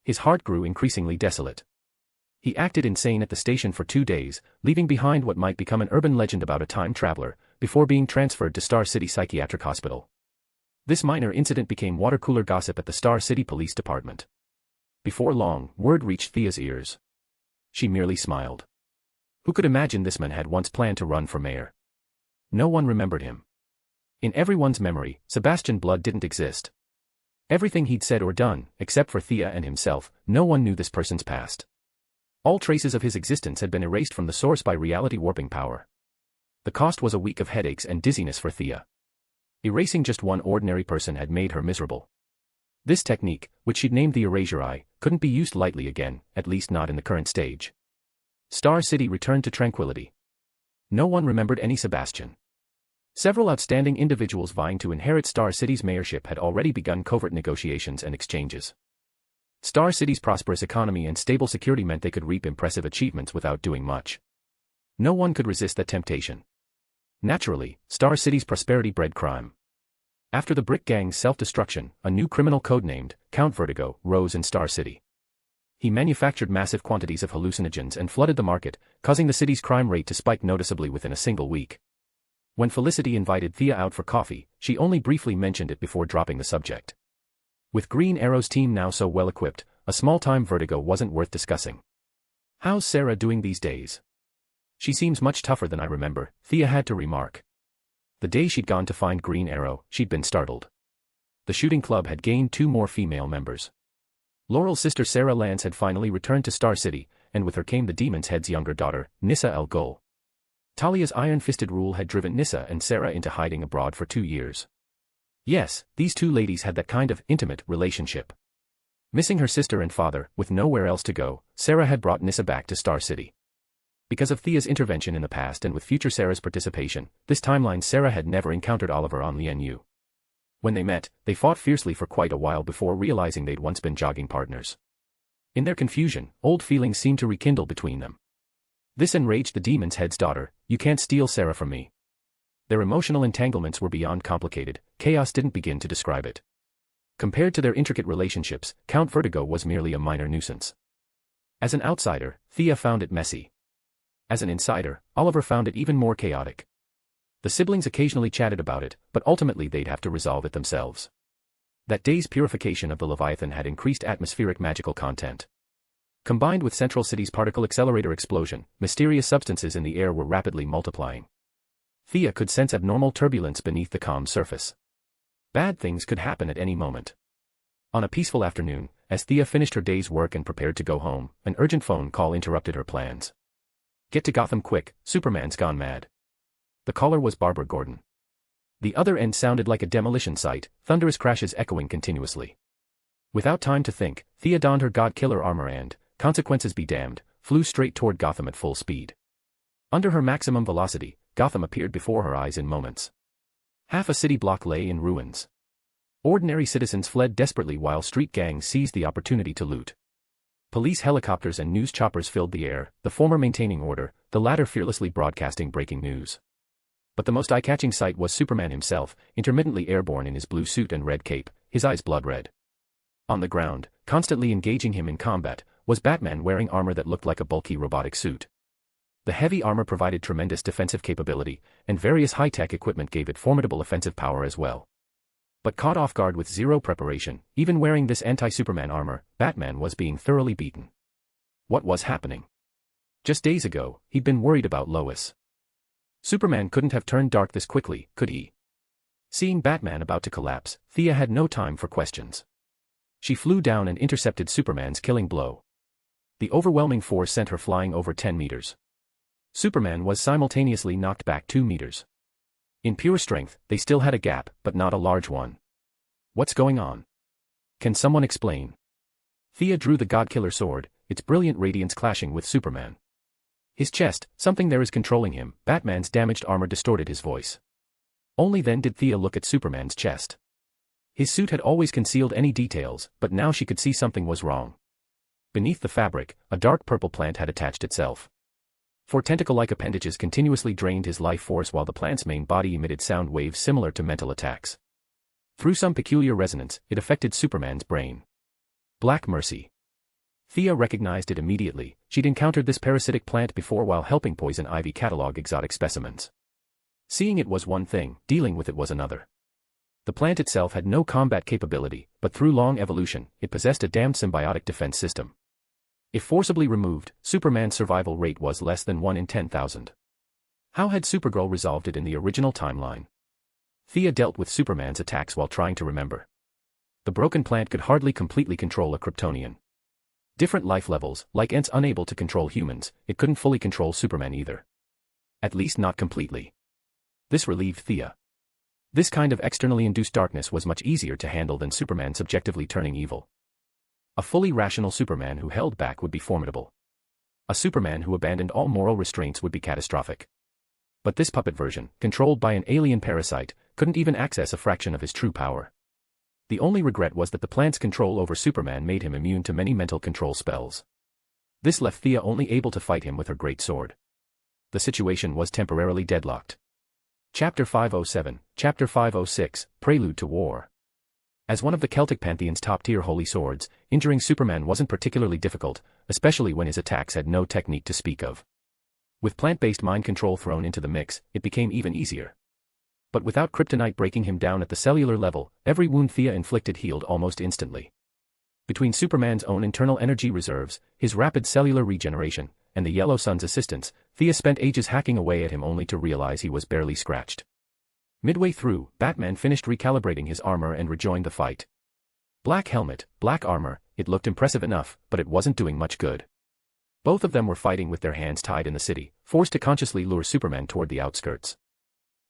[SPEAKER 3] His heart grew increasingly desolate. He acted insane at the station for 2 days, leaving behind what might become an urban legend about a time traveler, before being transferred to Star City Psychiatric Hospital. This minor incident became water cooler gossip at the Star City Police Department. Before long, word reached Thea's ears. She merely smiled. Who could imagine this man had once planned to run for mayor? No one remembered him. In everyone's memory, Sebastian Blood didn't exist. Everything he'd said or done, except for Thea and himself, no one knew this person's past. All traces of his existence had been erased from the source by reality warping power. The cost was a week of headaches and dizziness for Thea. Erasing just one ordinary person had made her miserable. This technique, which she'd named the Erasure Eye, couldn't be used lightly again, at least not in the current stage. Star City returned to tranquility. No one remembered any Sebastian. Several outstanding individuals vying to inherit Star City's mayorship had already begun covert negotiations and exchanges. Star City's prosperous economy and stable security meant they could reap impressive achievements without doing much. No one could resist that temptation. Naturally, Star City's prosperity bred crime. After the Brick Gang's self-destruction, a new criminal codenamed Count Vertigo rose in Star City. He manufactured massive quantities of hallucinogens and flooded the market, causing the city's crime rate to spike noticeably within a single week. When Felicity invited Thea out for coffee, she only briefly mentioned it before dropping the subject. With Green Arrow's team now so well equipped, a small-time Vertigo wasn't worth discussing. "How's Sarah doing these days?" "She seems much tougher than I remember," Thea had to remark. The day she'd gone to find Green Arrow, she'd been startled. The shooting club had gained 2 more female members. Laurel's sister Sarah Lance had finally returned to Star City, and with her came the Demon's Head's younger daughter, Nissa El Ghul. Talia's iron-fisted rule had driven Nissa and Sarah into hiding abroad for 2 years. Yes, these 2 ladies had that kind of intimate relationship. Missing her sister and father, with nowhere else to go, Sarah had brought Nissa back to Star City. Because of Thea's intervention in the past and with future Sarah's participation, this timeline Sarah had never encountered Oliver on Lian. When they met, they fought fiercely for quite a while before realizing they'd once been jogging partners. In their confusion, old feelings seemed to rekindle between them. This enraged the Demon's Head's daughter. "You can't steal Sarah from me." Their emotional entanglements were beyond complicated, chaos didn't begin to describe it. Compared to their intricate relationships, Count Vertigo was merely a minor nuisance. As an outsider, Thea found it messy. As an insider, Oliver found it even more chaotic. The siblings occasionally chatted about it, but ultimately they'd have to resolve it themselves. That day's purification of the Leviathan had increased atmospheric magical content. Combined with Central City's particle accelerator explosion, mysterious substances in the air were rapidly multiplying. Thea could sense abnormal turbulence beneath the calm surface. Bad things could happen at any moment. On a peaceful afternoon, as Thea finished her day's work and prepared to go home, an urgent phone call interrupted her plans. "Get to Gotham quick, Superman's gone mad." The caller was Barbara Gordon. The other end sounded like a demolition site, thunderous crashes echoing continuously. Without time to think, Thea donned her God-Killer armor and, consequences be damned, flew straight toward Gotham at full speed. Under her maximum velocity, Gotham appeared before her eyes in moments. Half a city block lay in ruins. Ordinary citizens fled desperately while street gangs seized the opportunity to loot. Police helicopters and news choppers filled the air, the former maintaining order, the latter fearlessly broadcasting breaking news. But the most eye-catching sight was Superman himself, intermittently airborne in his blue suit and red cape, his eyes blood red. On the ground, constantly engaging him in combat, was Batman wearing armor that looked like a bulky robotic suit. The heavy armor provided tremendous defensive capability, and various high-tech equipment gave it formidable offensive power as well. But caught off guard with zero preparation, even wearing this anti-Superman armor, Batman was being thoroughly beaten. What was happening? Just days ago, he'd been worried about Lois. Superman couldn't have turned dark this quickly, could he? Seeing Batman about to collapse, Thea had no time for questions. She flew down and intercepted Superman's killing blow. The overwhelming force sent her flying over 10 meters. Superman was simultaneously knocked back 2 meters. In pure strength, they still had a gap, but not a large one. What's going on? Can someone explain? Thea drew the God-Killer sword, its brilliant radiance clashing with Superman. His chest, something there is controlling him. Batman's damaged armor distorted his voice. Only then did Thea look at Superman's chest. His suit had always concealed any details, but now she could see something was wrong. Beneath the fabric, a dark purple plant had attached itself. 4 tentacle-like appendages continuously drained his life force while the plant's main body emitted sound waves similar to mental attacks. Through some peculiar resonance, it affected Superman's brain. Black Mercy. Thea recognized it immediately. She'd encountered this parasitic plant before while helping Poison Ivy catalog exotic specimens. Seeing it was one thing, dealing with it was another. The plant itself had no combat capability, but through long evolution, it possessed a damned symbiotic defense system. If forcibly removed, Superman's survival rate was less than 1 in 10,000. How had Supergirl resolved it in the original timeline? Thea dealt with Superman's attacks while trying to remember. The broken plant could hardly completely control a Kryptonian. Different life levels, like ants unable to control humans, it couldn't fully control Superman either. At least not completely. This relieved Thea. This kind of externally induced darkness was much easier to handle than Superman subjectively turning evil. A fully rational Superman who held back would be formidable. A Superman who abandoned all moral restraints would be catastrophic. But this puppet version, controlled by an alien parasite, couldn't even access a fraction of his true power. The only regret was that the plant's control over Superman made him immune to many mental control spells. This left Thea only able to fight him with her great sword. The situation was temporarily deadlocked. Chapter 507, Chapter 506, Prelude to War. As one of the Celtic pantheon's top-tier holy swords, injuring Superman wasn't particularly difficult, especially when his attacks had no technique to speak of. With plant-based mind control thrown into the mix, it became even easier. But without kryptonite breaking him down at the cellular level, every wound Thea inflicted healed almost instantly. Between Superman's own internal energy reserves, his rapid cellular regeneration, and the Yellow Sun's assistance, Thea spent ages hacking away at him only to realize he was barely scratched. Midway through, Batman finished recalibrating his armor and rejoined the fight. Black helmet, black armor, it looked impressive enough, but it wasn't doing much good. Both of them were fighting with their hands tied in the city, forced to consciously lure Superman toward the outskirts.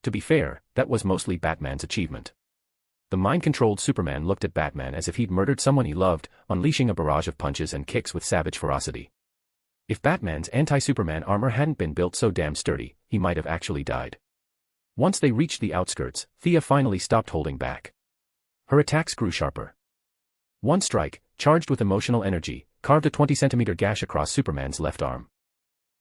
[SPEAKER 3] To be fair, that was mostly Batman's achievement. The mind-controlled Superman looked at Batman as if he'd murdered someone he loved, unleashing a barrage of punches and kicks with savage ferocity. If Batman's anti-Superman armor hadn't been built so damn sturdy, he might have actually died. Once they reached the outskirts, Thea finally stopped holding back. Her attacks grew sharper. One strike, charged with emotional energy, carved a 20-centimeter gash across Superman's left arm.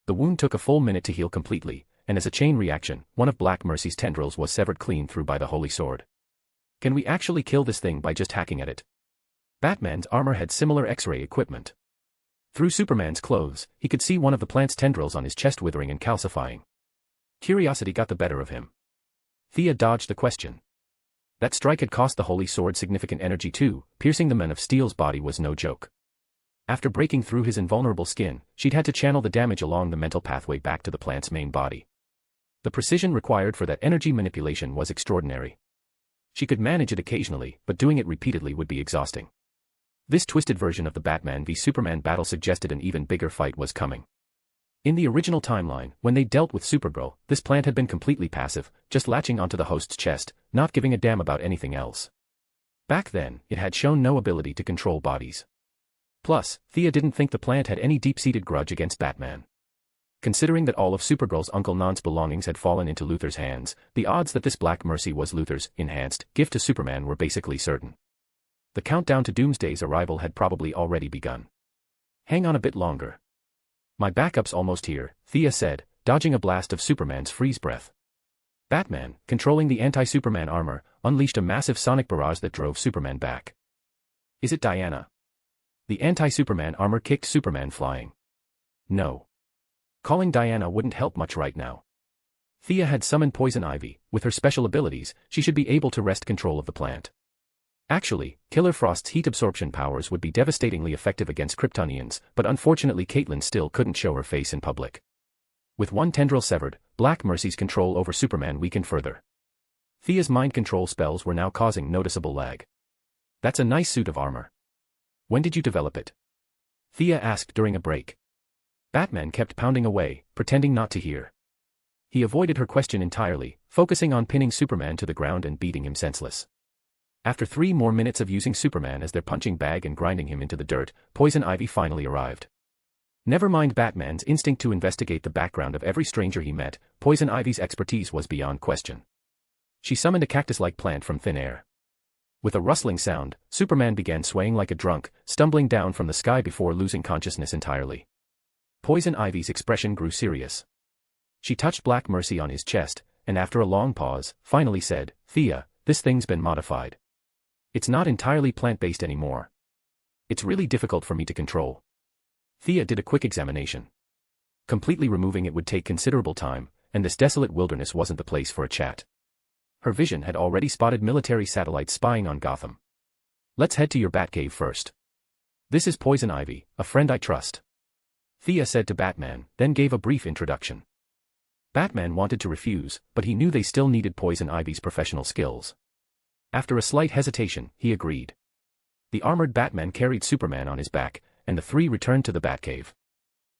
[SPEAKER 3] The wound took a full minute to heal completely, and as a chain reaction, one of Black Mercy's tendrils was severed clean through by the holy sword. Can we actually kill this thing by just hacking at it? Batman's armor had similar X-ray equipment. Through Superman's clothes, he could see one of the plant's tendrils on his chest withering and calcifying. Curiosity got the better of him. Thea dodged the question. That strike had cost the holy sword significant energy too. Piercing the Man of Steel's body was no joke. After breaking through his invulnerable skin, she'd had to channel the damage along the mental pathway back to the plant's main body. The precision required for that energy manipulation was extraordinary. She could manage it occasionally, but doing it repeatedly would be exhausting. This twisted version of the Batman v Superman battle suggested an even bigger fight was coming. In the original timeline, when they dealt with Supergirl, this plant had been completely passive, just latching onto the host's chest, not giving a damn about anything else. Back then, it had shown no ability to control bodies. Plus, Thea didn't think the plant had any deep-seated grudge against Batman. Considering that all of Supergirl's Uncle Non's belongings had fallen into Luthor's hands, the odds that this Black Mercy was Luthor's enhanced gift to Superman were basically certain. The countdown to Doomsday's arrival had probably already begun. Hang on a bit longer. My backup's almost here, Thea said, dodging a blast of Superman's freeze breath. Batman, controlling the anti-Superman armor, unleashed a massive sonic barrage that drove Superman back. Is it Diana? The anti-Superman armor kicked Superman flying. No. Calling Diana wouldn't help much right now. Thea had summoned Poison Ivy. With her special abilities, she should be able to wrest control of the plant. Actually, Killer Frost's heat absorption powers would be devastatingly effective against Kryptonians, but unfortunately Caitlin still couldn't show her face in public. With one tendril severed, Black Mercy's control over Superman weakened further. Thea's mind control spells were now causing noticeable lag. That's a nice suit of armor. When did you develop it? Thea asked during a break. Batman kept pounding away, pretending not to hear. He avoided her question entirely, focusing on pinning Superman to the ground and beating him senseless. After 3 more minutes of using Superman as their punching bag and grinding him into the dirt, Poison Ivy finally arrived. Never mind Batman's instinct to investigate the background of every stranger he met, Poison Ivy's expertise was beyond question. She summoned a cactus-like plant from thin air. With a rustling sound, Superman began swaying like a drunk, stumbling down from the sky before losing consciousness entirely. Poison Ivy's expression grew serious. She touched Black Mercy on his chest, and after a long pause, finally said, "Thea, this thing's been modified. It's not entirely plant-based anymore. It's really difficult for me to control." Thea did a quick examination. Completely removing it would take considerable time, and this desolate wilderness wasn't the place for a chat. Her vision had already spotted military satellites spying on Gotham. "Let's head to your Batcave first. This is Poison Ivy, a friend I trust," Thea said to Batman, then gave a brief introduction. Batman wanted to refuse, but he knew they still needed Poison Ivy's professional skills. After a slight hesitation, he agreed. The armored Batman carried Superman on his back, and the 3 returned to the Batcave.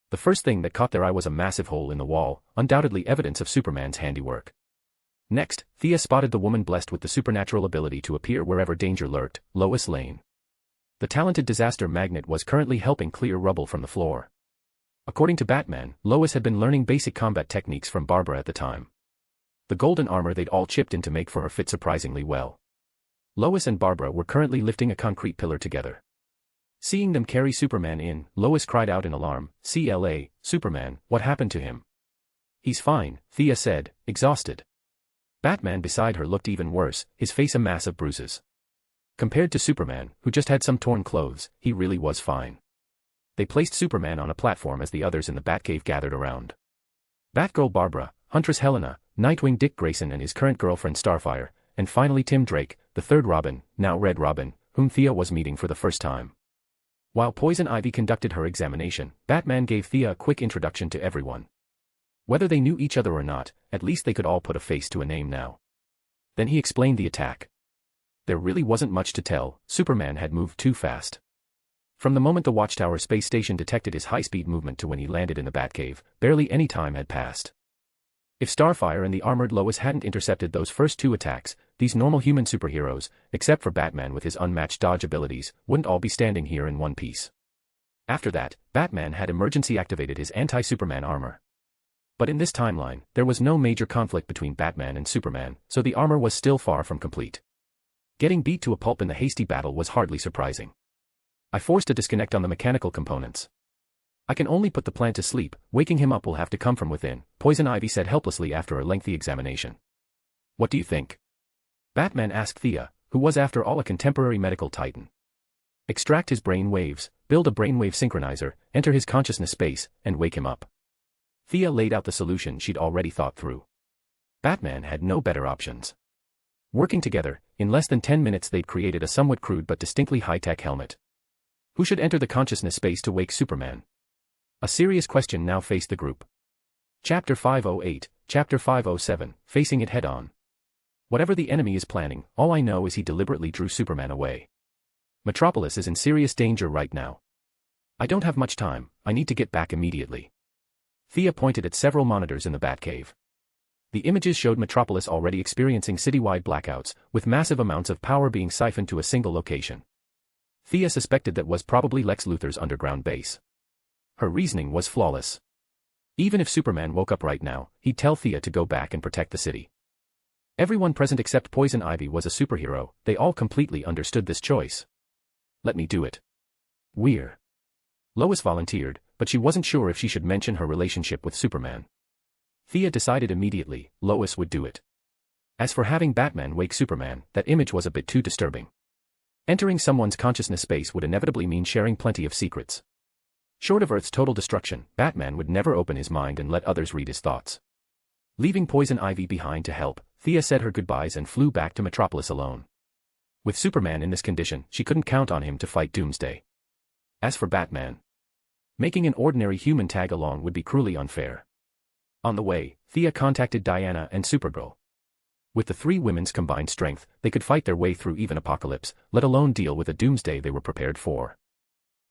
[SPEAKER 3] The first thing that caught their eye was a massive hole in the wall, undoubtedly evidence of Superman's handiwork. Next, Thea spotted the woman blessed with the supernatural ability to appear wherever danger lurked, Lois Lane. The talented disaster magnet was currently helping clear rubble from the floor. According to Batman, Lois had been learning basic combat techniques from Barbara at the time. The golden armor they'd all chipped in to make for her fit surprisingly well. Lois and Barbara were currently lifting a concrete pillar together. Seeing them carry Superman in, Lois cried out in alarm, "CLA, Superman, what happened to him?" "He's fine," Thea said, exhausted. Batman beside her looked even worse, his face a mass of bruises. Compared to Superman, who just had some torn clothes, he really was fine. They placed Superman on a platform as the others in the Batcave gathered around. Batgirl Barbara, Huntress Helena, Nightwing Dick Grayson and his current girlfriend Starfire, and finally Tim Drake, the third Robin, now Red Robin, whom Thea was meeting for the first time. While Poison Ivy conducted her examination, Batman gave Thea a quick introduction to everyone. Whether they knew each other or not, at least they could all put a face to a name now. Then he explained the attack. There really wasn't much to tell, Superman had moved too fast. From the moment the Watchtower space station detected his high-speed movement to when he landed in the Batcave, barely any time had passed. If Starfire and the armored Lois hadn't intercepted those first 2 attacks, these normal human superheroes, except for Batman with his unmatched dodge abilities, wouldn't all be standing here in one piece. After that, Batman had emergency activated his anti-Superman armor. But in this timeline, there was no major conflict between Batman and Superman, so the armor was still far from complete. Getting beat to a pulp in the hasty battle was hardly surprising. "I forced a disconnect on the mechanical components. I can only put the plant to sleep, waking him up will have to come from within," Poison Ivy said helplessly after a lengthy examination. "What do you think?" Batman asked Thea, who was after all a contemporary medical titan. "Extract his brain waves, build a brainwave synchronizer, enter his consciousness space, and wake him up." Thea laid out the solution she'd already thought through. Batman had no better options. Working together, in less than 10 minutes they'd created a somewhat crude but distinctly high-tech helmet. Who should enter the consciousness space to wake Superman? A serious question now faced the group. Chapter 508, Chapter 507, Facing it head-on. Whatever the enemy is planning, all I know is he deliberately drew Superman away. Metropolis is in serious danger right now. I don't have much time, I need to get back immediately. Thea pointed at several monitors in the Batcave. The images showed Metropolis already experiencing citywide blackouts, with massive amounts of power being siphoned to a single location. Thea suspected that was probably Lex Luthor's underground base. Her reasoning was flawless. Even if Superman woke up right now, he'd tell Thea to go back and protect the city. Everyone present except Poison Ivy was a superhero, they all completely understood this choice. "Let me do it." "We're Lois volunteered, but she wasn't sure if she should mention her relationship with Superman. Thea decided immediately, Lois would do it. As for having Batman wake Superman, that image was a bit too disturbing. Entering someone's consciousness space would inevitably mean sharing plenty of secrets. Short of Earth's total destruction, Batman would never open his mind and let others read his thoughts. Leaving Poison Ivy behind to help, Thea said her goodbyes and flew back to Metropolis alone. With Superman in this condition, she couldn't count on him to fight Doomsday. As for Batman, making an ordinary human tag along would be cruelly unfair. On the way, Thea contacted Diana and Supergirl. With the three women's combined strength, they could fight their way through even apocalypse, let alone deal with a doomsday they were prepared for.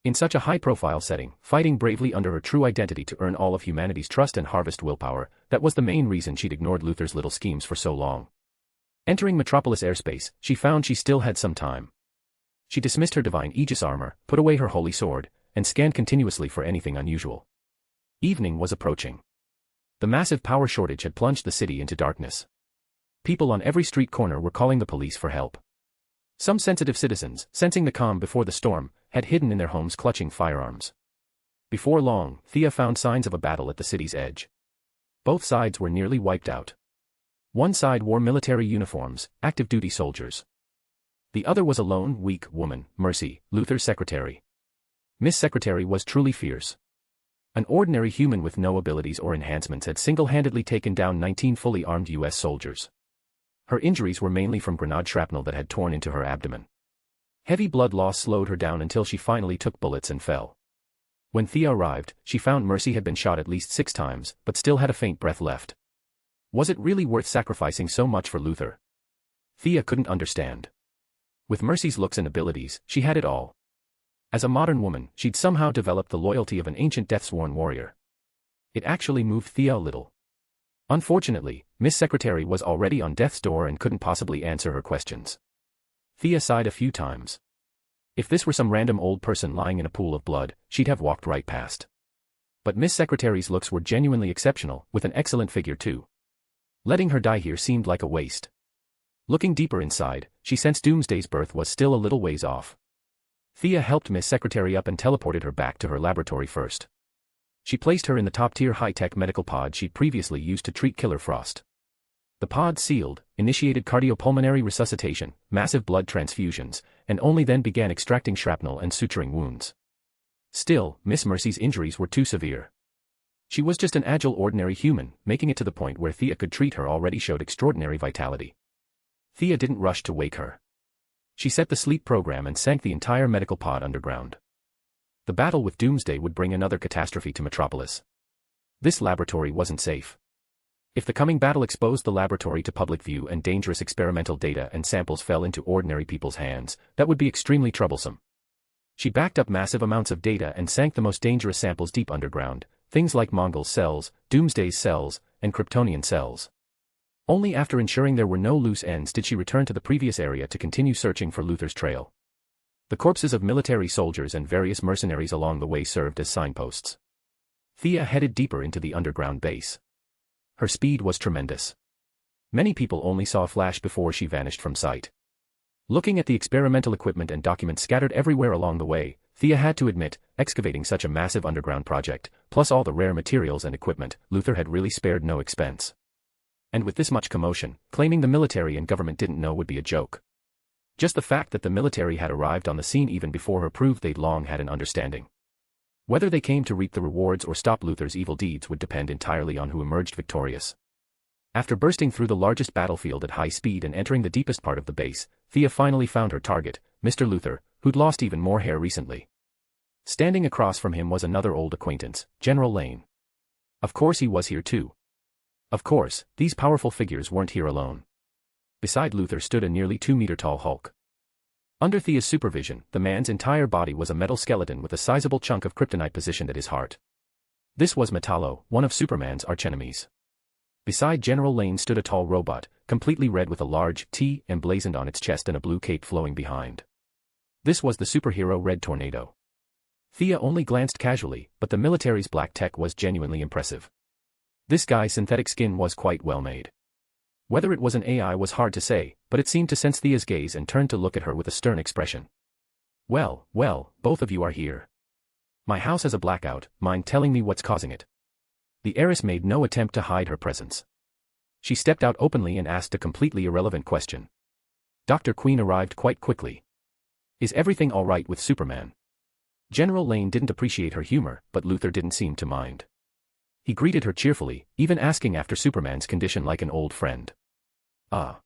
[SPEAKER 3] In such a high-profile setting, fighting bravely under her true identity to earn all of humanity's trust and harvest willpower, that was the main reason she'd ignored Luthor's little schemes for so long. Entering Metropolis airspace, she found she still had some time. She dismissed her divine Aegis armor, put away her holy sword, and scanned continuously for anything unusual. Evening was approaching. The massive power shortage had plunged the city into darkness. People on every street corner were calling the police for help. Some sensitive citizens, sensing the calm before the storm, had hidden in their homes clutching firearms. Before long, Thea found signs of a battle at the city's edge. Both sides were nearly wiped out. One side wore military uniforms, active-duty soldiers. The other was a lone, weak woman, Mercy, Luthor's secretary. Miss Secretary was truly fierce. An ordinary human with no abilities or enhancements had single-handedly taken down 19 fully armed U.S. soldiers. Her injuries were mainly from grenade shrapnel that had torn into her abdomen. Heavy blood loss slowed her down until she finally took bullets and fell. When Thea arrived, she found Mercy had been shot at least 6 times, but still had a faint breath left. Was it really worth sacrificing so much for Luthor? Thea couldn't understand. With Mercy's looks and abilities, she had it all. As a modern woman, she'd somehow developed the loyalty of an ancient death-sworn warrior. It actually moved Thea a little. Unfortunately, Miss Secretary was already on death's door and couldn't possibly answer her questions. Thea sighed a few times. If this were some random old person lying in a pool of blood, she'd have walked right past. But Miss Secretary's looks were genuinely exceptional, with an excellent figure too. Letting her die here seemed like a waste. Looking deeper inside, she sensed Doomsday's birth was still a little ways off. Thea helped Miss Secretary up and teleported her back to her laboratory first. She placed her in the top-tier high-tech medical pod she'd previously used to treat Killer Frost. The pod sealed, initiated cardiopulmonary resuscitation, massive blood transfusions, and only then began extracting shrapnel and suturing wounds. Still, Miss Mercy's injuries were too severe. She was just an agile ordinary human, making it to the point where Thea could treat her already showed extraordinary vitality. Thea didn't rush to wake her. She set the sleep program and sank the entire medical pod underground. The battle with Doomsday would bring another catastrophe to Metropolis. This laboratory wasn't safe. If the coming battle exposed the laboratory to public view and dangerous experimental data and samples fell into ordinary people's hands, that would be extremely troublesome. She backed up massive amounts of data and sank the most dangerous samples deep underground, things like Mongol cells, Doomsday's cells, and Kryptonian cells. Only after ensuring there were no loose ends did she return to the previous area to continue searching for Luthor's trail. The corpses of military soldiers and various mercenaries along the way served as signposts. Thea headed deeper into the underground base. Her speed was tremendous. Many people only saw a flash before she vanished from sight. Looking at the experimental equipment and documents scattered everywhere along the way, Thea had to admit, excavating such a massive underground project, plus all the rare materials and equipment, Luthor had really spared no expense. And with this much commotion, claiming the military and government didn't know would be a joke. Just the fact that the military had arrived on the scene even before her proved they'd long had an understanding. Whether they came to reap the rewards or stop Luthor's evil deeds would depend entirely on who emerged victorious. After bursting through the largest battlefield at high speed and entering the deepest part of the base, Thea finally found her target, Mr. Luthor, who'd lost even more hair recently. Standing across from him was another old acquaintance, General Lane. Of course he was here too. Of course, these powerful figures weren't here alone. Beside Luthor stood a nearly 2-meter-tall Hulk. Under Thea's supervision, the man's entire body was a metal skeleton with a sizable chunk of kryptonite positioned at his heart. This was Metallo, one of Superman's archenemies. Beside General Lane stood a tall robot, completely red with a large T emblazoned on its chest and a blue cape flowing behind. This was the superhero Red Tornado. Thea only glanced casually, but the military's black tech was genuinely impressive. This guy's synthetic skin was quite well made. Whether it was an AI was hard to say, but it seemed to sense Thea's gaze and turned to look at her with a stern expression. Well, both of you are here. My house has a blackout, mind telling me what's causing it? The heiress made no attempt to hide her presence. She stepped out openly and asked a completely irrelevant question. Dr. Queen arrived quite quickly. Is everything all right with Superman? General Lane didn't appreciate her humor, but Luther didn't seem to mind. He greeted her cheerfully, even asking after Superman's condition like an old friend. Ah.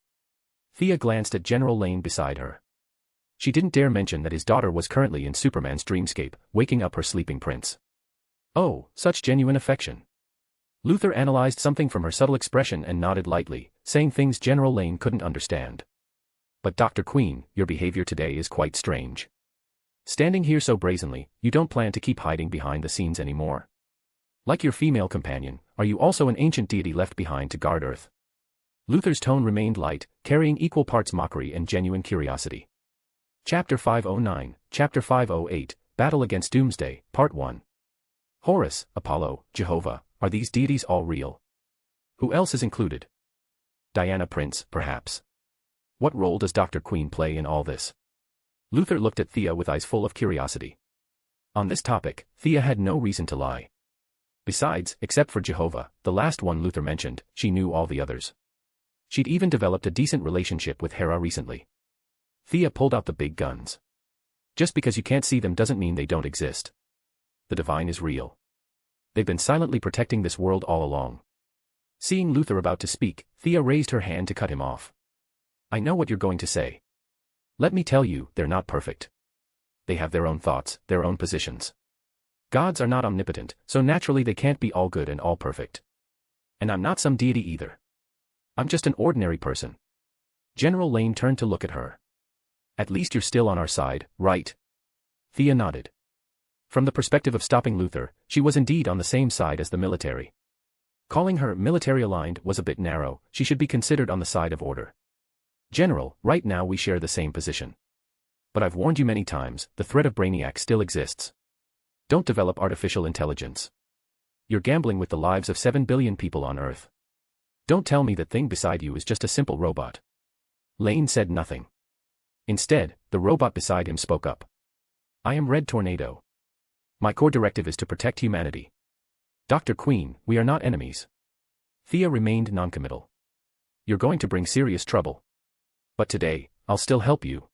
[SPEAKER 3] Thea glanced at General Lane beside her. She didn't dare mention that his daughter was currently in Superman's dreamscape, waking up her sleeping prince. Oh, such genuine affection. Luther analyzed something from her subtle expression and nodded lightly, saying things General Lane couldn't understand. But Dr. Queen, your behavior today is quite strange. Standing here so brazenly, you don't plan to keep hiding behind the scenes anymore. Like your female companion, are you also an ancient deity left behind to guard Earth? Luther's tone remained light, carrying equal parts mockery and genuine curiosity. Chapter 509, Chapter 508, Battle Against Doomsday, Part 1. Horus, Apollo, Jehovah, are these deities all real? Who else is included? Diana Prince, perhaps. What role does Dr. Queen play in all this? Luther looked at Thea with eyes full of curiosity. On this topic, Thea had no reason to lie. Besides, except for Jehovah, the last one Luther mentioned, she knew all the others. She'd even developed a decent relationship with Hera recently. Thea pulled out the big guns. Just because you can't see them doesn't mean they don't exist. The divine is real. They've been silently protecting this world all along. Seeing Luther about to speak, Thea raised her hand to cut him off. I know what you're going to say. Let me tell you, they're not perfect. They have their own thoughts, their own positions. Gods are not omnipotent, so naturally they can't be all good and all perfect. And I'm not some deity either. I'm just an ordinary person. General Lane turned to look at her. At least you're still on our side, right? Thea nodded. From the perspective of stopping Luther, she was indeed on the same side as the military. Calling her military-aligned was a bit narrow, she should be considered on the side of order. General, right now we share the same position. But I've warned you many times, the threat of Brainiac still exists. Don't develop artificial intelligence. You're gambling with the lives of 7 billion people on Earth. Don't tell me that thing beside you is just a simple robot. Lane said nothing. Instead, the robot beside him spoke up. I am Red Tornado. My core directive is to protect humanity. Dr. Queen, we are not enemies. Thea remained noncommittal. You're going to bring serious trouble. But today, I'll still help you.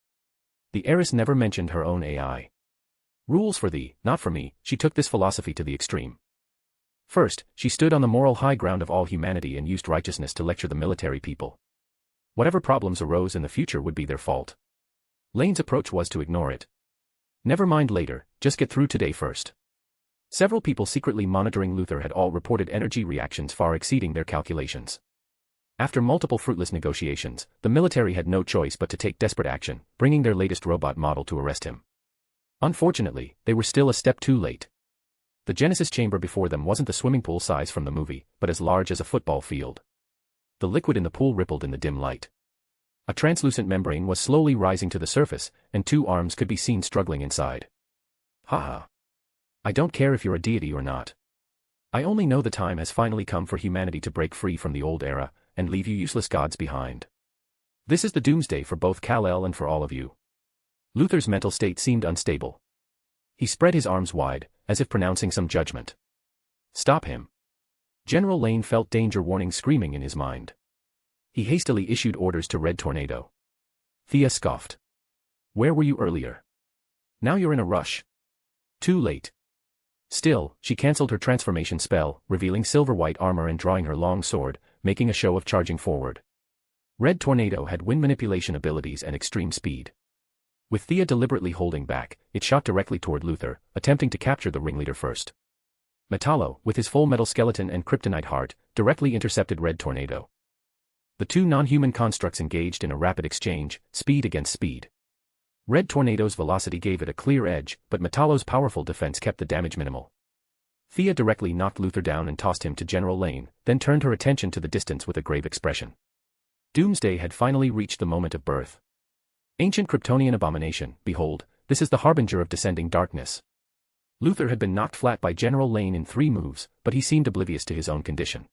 [SPEAKER 3] The heiress never mentioned her own AI. Rules for thee, not for me, she took this philosophy to the extreme. First, she stood on the moral high ground of all humanity and used righteousness to lecture the military people. Whatever problems arose in the future would be their fault. Lane's approach was to ignore it. Never mind later, just get through today first. Several people secretly monitoring Luther had all reported energy reactions far exceeding their calculations. After multiple fruitless negotiations, the military had no choice but to take desperate action, bringing their latest robot model to arrest him. Unfortunately, they were still a step too late. The Genesis chamber before them wasn't the swimming pool size from the movie, but as large as a football field. The liquid in the pool rippled in the dim light. A translucent membrane was slowly rising to the surface, and 2 arms could be seen struggling inside. Haha. I don't care if you're a deity or not. I only know the time has finally come for humanity to break free from the old era, and leave you useless gods behind. This is the doomsday for both Kal-El and for all of you. Luther's mental state seemed unstable. He spread his arms wide, as if pronouncing some judgment. Stop him. General Lane felt danger warning screaming in his mind. He hastily issued orders to Red Tornado. Thea scoffed. Where were you earlier? Now you're in a rush. Too late. Still, she cancelled her transformation spell, revealing silver-white armor and drawing her long sword, making a show of charging forward. Red Tornado had wind manipulation abilities and extreme speed. With Thea deliberately holding back, it shot directly toward Luther, attempting to capture the ringleader first. Metallo, with his full metal skeleton and kryptonite heart, directly intercepted Red Tornado. The 2 non-human constructs engaged in a rapid exchange, speed against speed. Red Tornado's velocity gave it a clear edge, but Metallo's powerful defense kept the damage minimal. Thea directly knocked Luther down and tossed him to General Lane, then turned her attention to the distance with a grave expression. Doomsday had finally reached the moment of birth. Ancient Kryptonian abomination, behold, this is the harbinger of descending darkness. Luther had been knocked flat by General Lane in 3 moves, but he seemed oblivious to his own condition.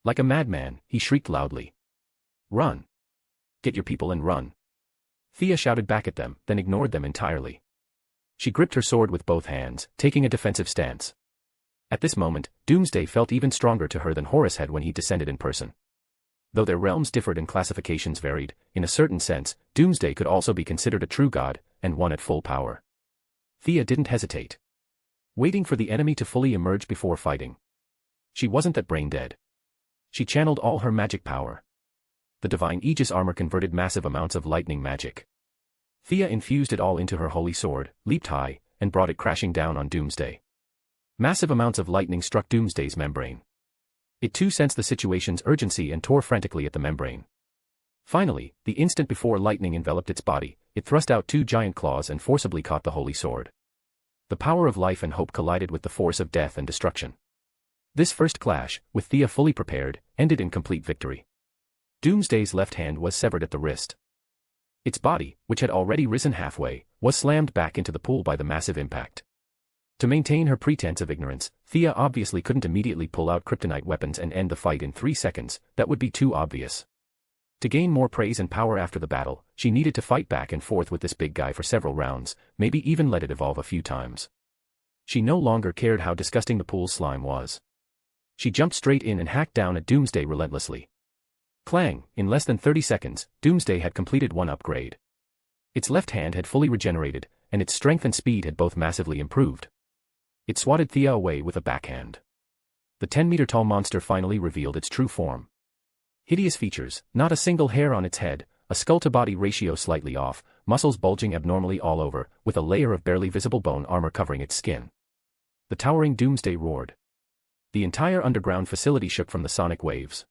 [SPEAKER 3] Like a madman, he shrieked loudly. Run! Get your people and run! Thea shouted back at them, then ignored them entirely. She gripped her sword with both hands, taking a defensive stance. At this moment, Doomsday felt even stronger to her than Horus had when he descended in person. Though their realms differed and classifications varied, in a certain sense, Doomsday could also be considered a true god, and one at full power. Thea didn't hesitate. Waiting for the enemy to fully emerge before fighting. She wasn't that brain dead. She channeled all her magic power. The divine Aegis armor converted massive amounts of lightning magic. Thea infused it all into her holy sword, leaped high, and brought it crashing down on Doomsday. Massive amounts of lightning struck Doomsday's membrane. It too sensed the situation's urgency and tore frantically at the membrane. Finally, the instant before lightning enveloped its body, it thrust out 2 giant claws and forcibly caught the holy sword. The power of life and hope collided with the force of death and destruction. This first clash, with Thea fully prepared, ended in complete victory. Doomsday's left hand was severed at the wrist. Its body, which had already risen halfway, was slammed back into the pool by the massive impact. To maintain her pretense of ignorance, Thea obviously couldn't immediately pull out kryptonite weapons and end the fight in 3 seconds, that would be too obvious. To gain more praise and power after the battle, she needed to fight back and forth with this big guy for several rounds, maybe even let it evolve a few times. She no longer cared how disgusting the pool's slime was. She jumped straight in and hacked down at Doomsday relentlessly. Clang, in less than 30 seconds, Doomsday had completed 1 upgrade. Its left hand had fully regenerated, and its strength and speed had both massively improved. It swatted Thea away with a backhand. The 10-meter-tall monster finally revealed its true form. Hideous features, not a single hair on its head, a skull-to-body ratio slightly off, muscles bulging abnormally all over, with a layer of barely visible bone armor covering its skin. The towering Doomsday roared. The entire underground facility shook from the sonic waves.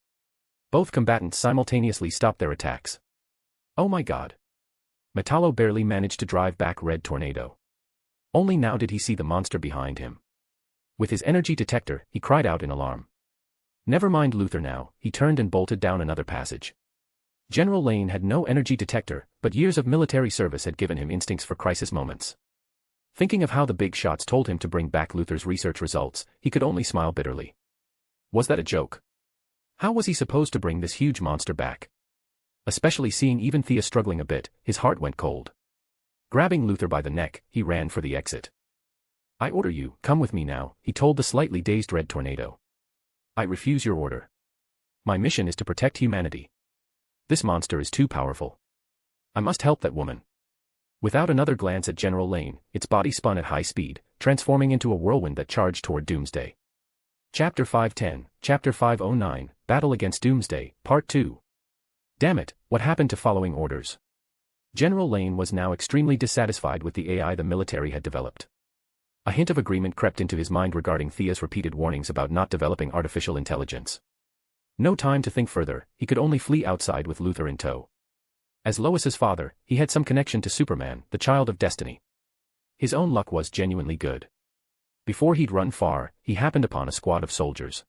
[SPEAKER 3] Both combatants simultaneously stopped their attacks. Oh my god. Metallo barely managed to drive back Red Tornado. Only now did he see the monster behind him. With his energy detector, he cried out in alarm. Never mind Luther now, he turned and bolted down another passage. General Lane had no energy detector, but years of military service had given him instincts for crisis moments. Thinking of how the big shots told him to bring back Luther's research results, he could only smile bitterly. Was that a joke? How was he supposed to bring this huge monster back? Especially seeing even Thea struggling a bit, his heart went cold. Grabbing Luther by the neck, he ran for the exit. I order you, come with me now, he told the slightly dazed Red Tornado. I refuse your order. My mission is to protect humanity. This monster is too powerful. I must help that woman. Without another glance at General Lane, its body spun at high speed, transforming into a whirlwind that charged toward Doomsday. Chapter 510, Chapter 509, Battle Against Doomsday, Part 2. Damn it, what happened to following orders? General Lane was now extremely dissatisfied with the AI the military had developed. A hint of agreement crept into his mind regarding Thea's repeated warnings about not developing artificial intelligence. No time to think further, he could only flee outside with Luther in tow. As Lois's father, he had some connection to Superman, the child of destiny. His own luck was genuinely good. Before he'd run far, he happened upon a squad of soldiers.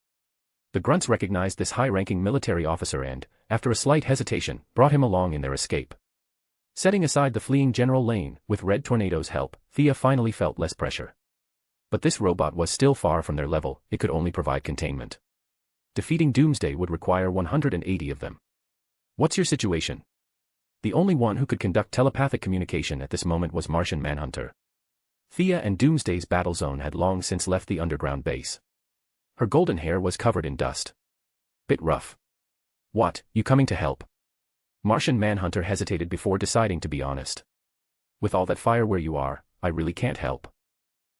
[SPEAKER 3] The grunts recognized this high-ranking military officer and, after a slight hesitation, brought him along in their escape. Setting aside the fleeing General Lane, with Red Tornado's help, Thea finally felt less pressure. But this robot was still far from their level, it could only provide containment. Defeating Doomsday would require 180 of them. What's your situation? The only one who could conduct telepathic communication at this moment was Martian Manhunter. Thea and Doomsday's battle zone had long since left the underground base. Her golden hair was covered in dust. Bit rough. What, you coming to help? Martian Manhunter hesitated before deciding to be honest. With all that fire where you are, I really can't help.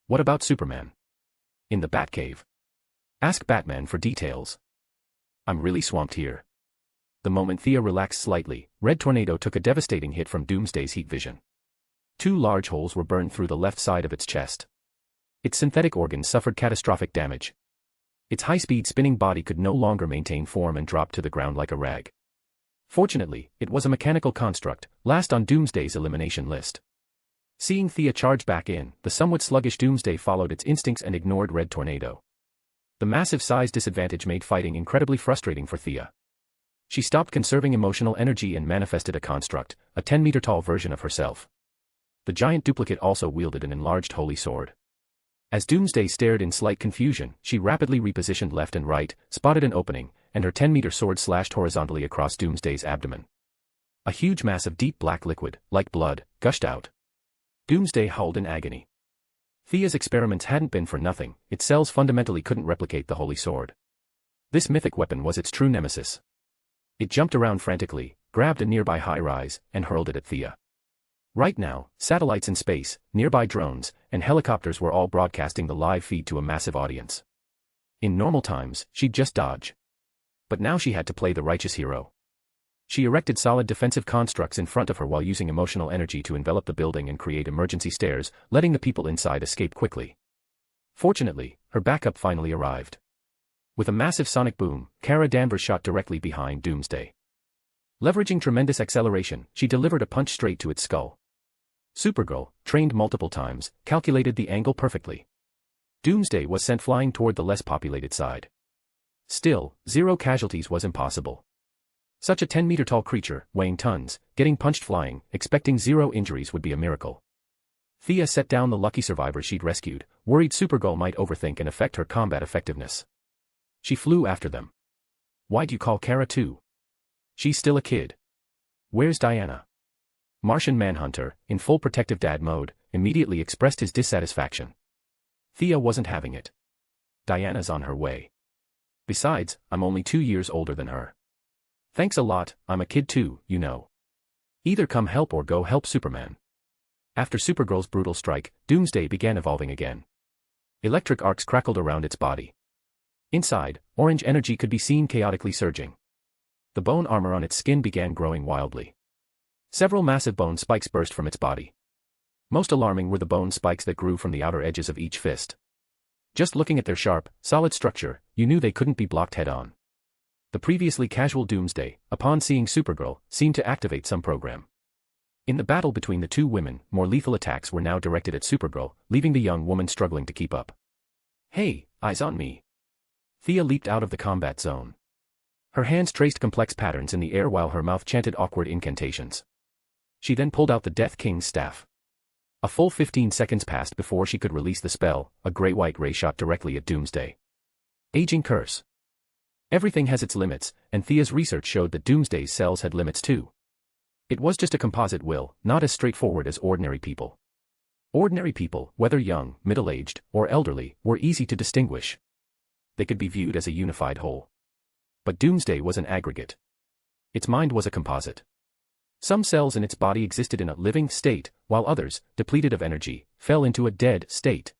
[SPEAKER 3] What about Superman? In the Batcave. Ask Batman for details. I'm really swamped here. The moment Thea relaxed slightly, Red Tornado took a devastating hit from Doomsday's heat vision. 2 large holes were burned through the left side of its chest. Its synthetic organs suffered catastrophic damage. Its high-speed spinning body could no longer maintain form and dropped to the ground like a rag. Fortunately, it was a mechanical construct, last on Doomsday's elimination list. Seeing Thea charge back in, the somewhat sluggish Doomsday followed its instincts and ignored Red Tornado. The massive size disadvantage made fighting incredibly frustrating for Thea. She stopped conserving emotional energy and manifested a construct, a 10-meter-tall version of herself. The giant duplicate also wielded an enlarged holy sword. As Doomsday stared in slight confusion, she rapidly repositioned left and right, spotted an opening, and her 10-meter sword slashed horizontally across Doomsday's abdomen. A huge mass of deep black liquid, like blood, gushed out. Doomsday howled in agony. Thea's experiments hadn't been for nothing, its cells fundamentally couldn't replicate the holy sword. This mythic weapon was its true nemesis. It jumped around frantically, grabbed a nearby high-rise, and hurled it at Thea. Right now, satellites in space, nearby drones, and helicopters were all broadcasting the live feed to a massive audience. In normal times, she'd just dodge. But now she had to play the righteous hero. She erected solid defensive constructs in front of her while using emotional energy to envelop the building and create emergency stairs, letting the people inside escape quickly. Fortunately, her backup finally arrived. With a massive sonic boom, Kara Danvers shot directly behind Doomsday. Leveraging tremendous acceleration, she delivered a punch straight to its skull. Supergirl, trained multiple times, calculated the angle perfectly. Doomsday was sent flying toward the less populated side. Still, 0 casualties was impossible. Such a 10-meter-tall creature, weighing tons, getting punched flying, expecting 0 injuries would be a miracle. Thea set down the lucky survivors she'd rescued, worried Supergirl might overthink and affect her combat effectiveness. She flew after them. "Why'd you call Kara too? She's still a kid. Where's Diana?" Martian Manhunter, in full protective dad mode, immediately expressed his dissatisfaction. Thea wasn't having it. "Diana's on her way. Besides, I'm only 2 years older than her. Thanks a lot, I'm a kid too, you know. Either come help or go help Superman." After Supergirl's brutal strike, Doomsday began evolving again. Electric arcs crackled around its body. Inside, orange energy could be seen chaotically surging. The bone armor on its skin began growing wildly. Several massive bone spikes burst from its body. Most alarming were the bone spikes that grew from the outer edges of each fist. Just looking at their sharp, solid structure, you knew they couldn't be blocked head-on. The previously casual Doomsday, upon seeing Supergirl, seemed to activate some program. In the battle between the two women, more lethal attacks were now directed at Supergirl, leaving the young woman struggling to keep up. "Hey, eyes on me." Thea leaped out of the combat zone. Her hands traced complex patterns in the air while her mouth chanted awkward incantations. She then pulled out the Death King's staff. A full 15 seconds passed before she could release the spell, a great-white ray shot directly at Doomsday. Aging curse. Everything has its limits, and Thea's research showed that Doomsday's cells had limits too. It was just a composite will, not as straightforward as ordinary people. Ordinary people, whether young, middle-aged, or elderly, were easy to distinguish. They could be viewed as a unified whole. But Doomsday was an aggregate. Its mind was a composite. Some cells in its body existed in a living state, while others, depleted of energy, fell into a dead state.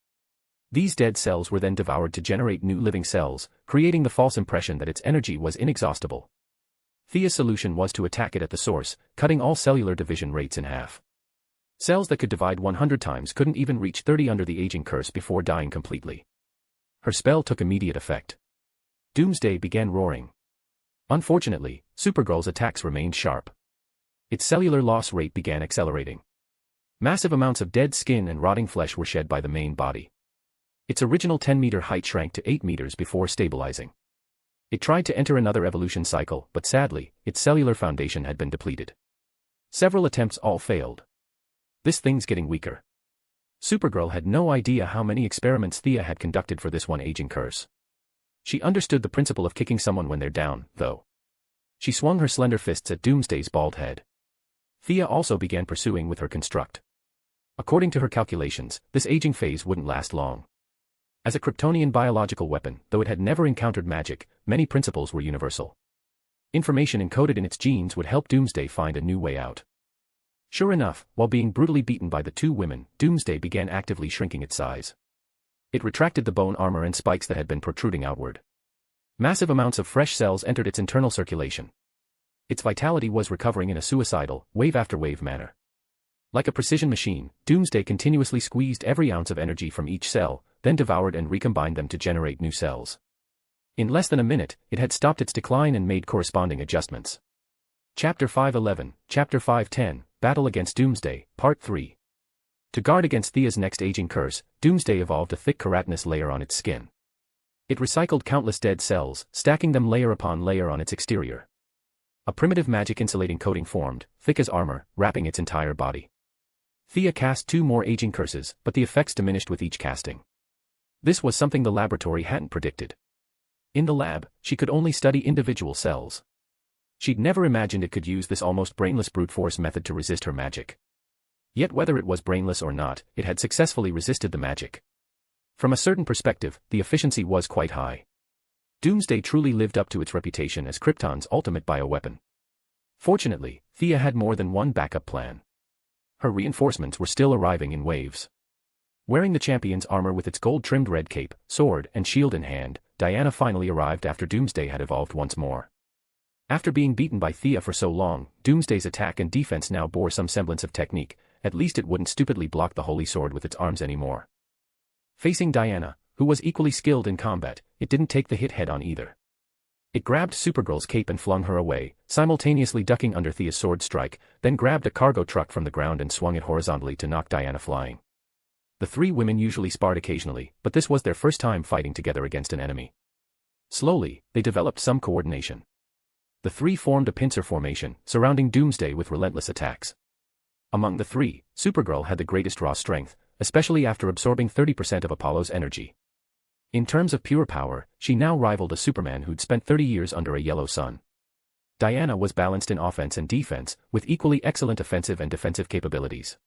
[SPEAKER 3] These dead cells were then devoured to generate new living cells, creating the false impression that its energy was inexhaustible. Thea's solution was to attack it at the source, cutting all cellular division rates in half. Cells that could divide 100 times couldn't even reach 30 under the aging curse before dying completely. Her spell took immediate effect. Doomsday began roaring. Unfortunately, Supergirl's attacks remained sharp. Its cellular loss rate began accelerating. Massive amounts of dead skin and rotting flesh were shed by the main body. Its original 10-meter height shrank to 8 meters before stabilizing. It tried to enter another evolution cycle, but sadly, its cellular foundation had been depleted. Several attempts all failed. This thing's getting weaker. Supergirl had no idea how many experiments Thea had conducted for this one aging curse. She understood the principle of kicking someone when they're down, though. She swung her slender fists at Doomsday's bald head. Thea also began pursuing with her construct. According to her calculations, this aging phase wouldn't last long. As a Kryptonian biological weapon, though it had never encountered magic, many principles were universal. Information encoded in its genes would help Doomsday find a new way out. Sure enough, while being brutally beaten by the two women, Doomsday began actively shrinking its size. It retracted the bone armor and spikes that had been protruding outward. Massive amounts of fresh cells entered its internal circulation. Its vitality was recovering in a suicidal, wave-after-wave manner. Like a precision machine, Doomsday continuously squeezed every ounce of energy from each cell, then devoured and recombined them to generate new cells. In less than a minute, it had stopped its decline and made corresponding adjustments. Chapter 511, Chapter 510, Battle Against Doomsday, Part 3. To guard against Thea's next aging curse, Doomsday evolved a thick keratinous layer on its skin. It recycled countless dead cells, stacking them layer upon layer on its exterior. A primitive magic insulating coating formed, thick as armor, wrapping its entire body. Thea cast 2 more aging curses, but the effects diminished with each casting. This was something the laboratory hadn't predicted. In the lab, she could only study individual cells. She'd never imagined it could use this almost brainless brute force method to resist her magic. Yet whether it was brainless or not, it had successfully resisted the magic. From a certain perspective, the efficiency was quite high. Doomsday truly lived up to its reputation as Krypton's ultimate bioweapon. Fortunately, Thea had more than one backup plan. Her reinforcements were still arriving in waves. Wearing the champion's armor with its gold-trimmed red cape, sword, and shield in hand, Diana finally arrived after Doomsday had evolved once more. After being beaten by Thea for so long, Doomsday's attack and defense now bore some semblance of technique. At least it wouldn't stupidly block the holy sword with its arms anymore. Facing Diana, who was equally skilled in combat, it didn't take the hit head-on either. It grabbed Supergirl's cape and flung her away, simultaneously ducking under Thea's sword strike, then grabbed a cargo truck from the ground and swung it horizontally to knock Diana flying. The three women usually sparred occasionally, but this was their first time fighting together against an enemy. Slowly, they developed some coordination. The three formed a pincer formation, surrounding Doomsday with relentless attacks. Among the three, Supergirl had the greatest raw strength, especially after absorbing 30% of Apollo's energy. In terms of pure power, she now rivaled a Superman who'd spent 30 years under a yellow sun. Diana was balanced in offense and defense, with equally excellent offensive and defensive capabilities.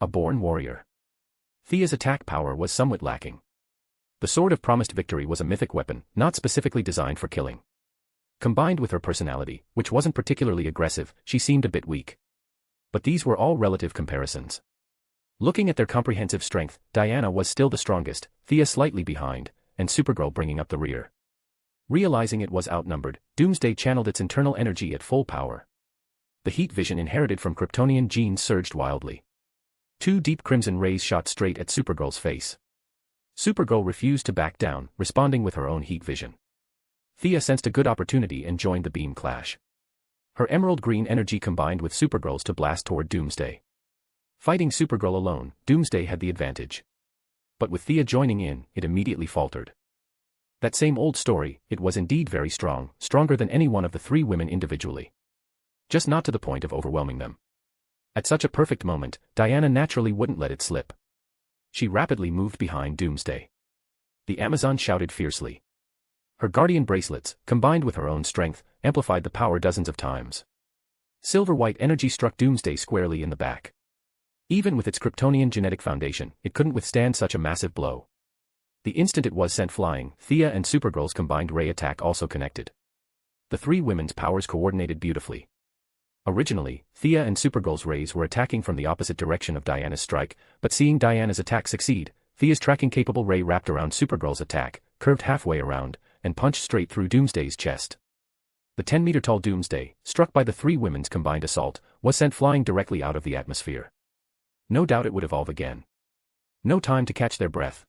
[SPEAKER 3] A born warrior. Thea's attack power was somewhat lacking. The Sword of Promised Victory was a mythic weapon, not specifically designed for killing. Combined with her personality, which wasn't particularly aggressive, she seemed a bit weak. But these were all relative comparisons. Looking at their comprehensive strength, Diana was still the strongest, Thea slightly behind, and Supergirl bringing up the rear. Realizing it was outnumbered, Doomsday channeled its internal energy at full power. The heat vision inherited from Kryptonian genes surged wildly. Two deep crimson rays shot straight at Supergirl's face. Supergirl refused to back down, responding with her own heat vision. Thea sensed a good opportunity and joined the beam clash. Her emerald green energy combined with Supergirl's to blast toward Doomsday. Fighting Supergirl alone, Doomsday had the advantage. But with Thea joining in, it immediately faltered. That same old story, it was indeed very strong, stronger than any one of the three women individually. Just not to the point of overwhelming them. At such a perfect moment, Diana naturally wouldn't let it slip. She rapidly moved behind Doomsday. The Amazon shouted fiercely. Her guardian bracelets, combined with her own strength, amplified the power dozens of times. Silver-white energy struck Doomsday squarely in the back. Even with its Kryptonian genetic foundation, it couldn't withstand such a massive blow. The instant it was sent flying, Thea and Supergirl's combined ray attack also connected. The three women's powers coordinated beautifully. Originally, Thea and Supergirl's rays were attacking from the opposite direction of Diana's strike, but seeing Diana's attack succeed, Thea's tracking-capable ray wrapped around Supergirl's attack, curved halfway around, and punched straight through Doomsday's chest. The 10-meter-tall Doomsday, struck by the three women's combined assault, was sent flying directly out of the atmosphere. No doubt it would evolve again. No time to catch their breath.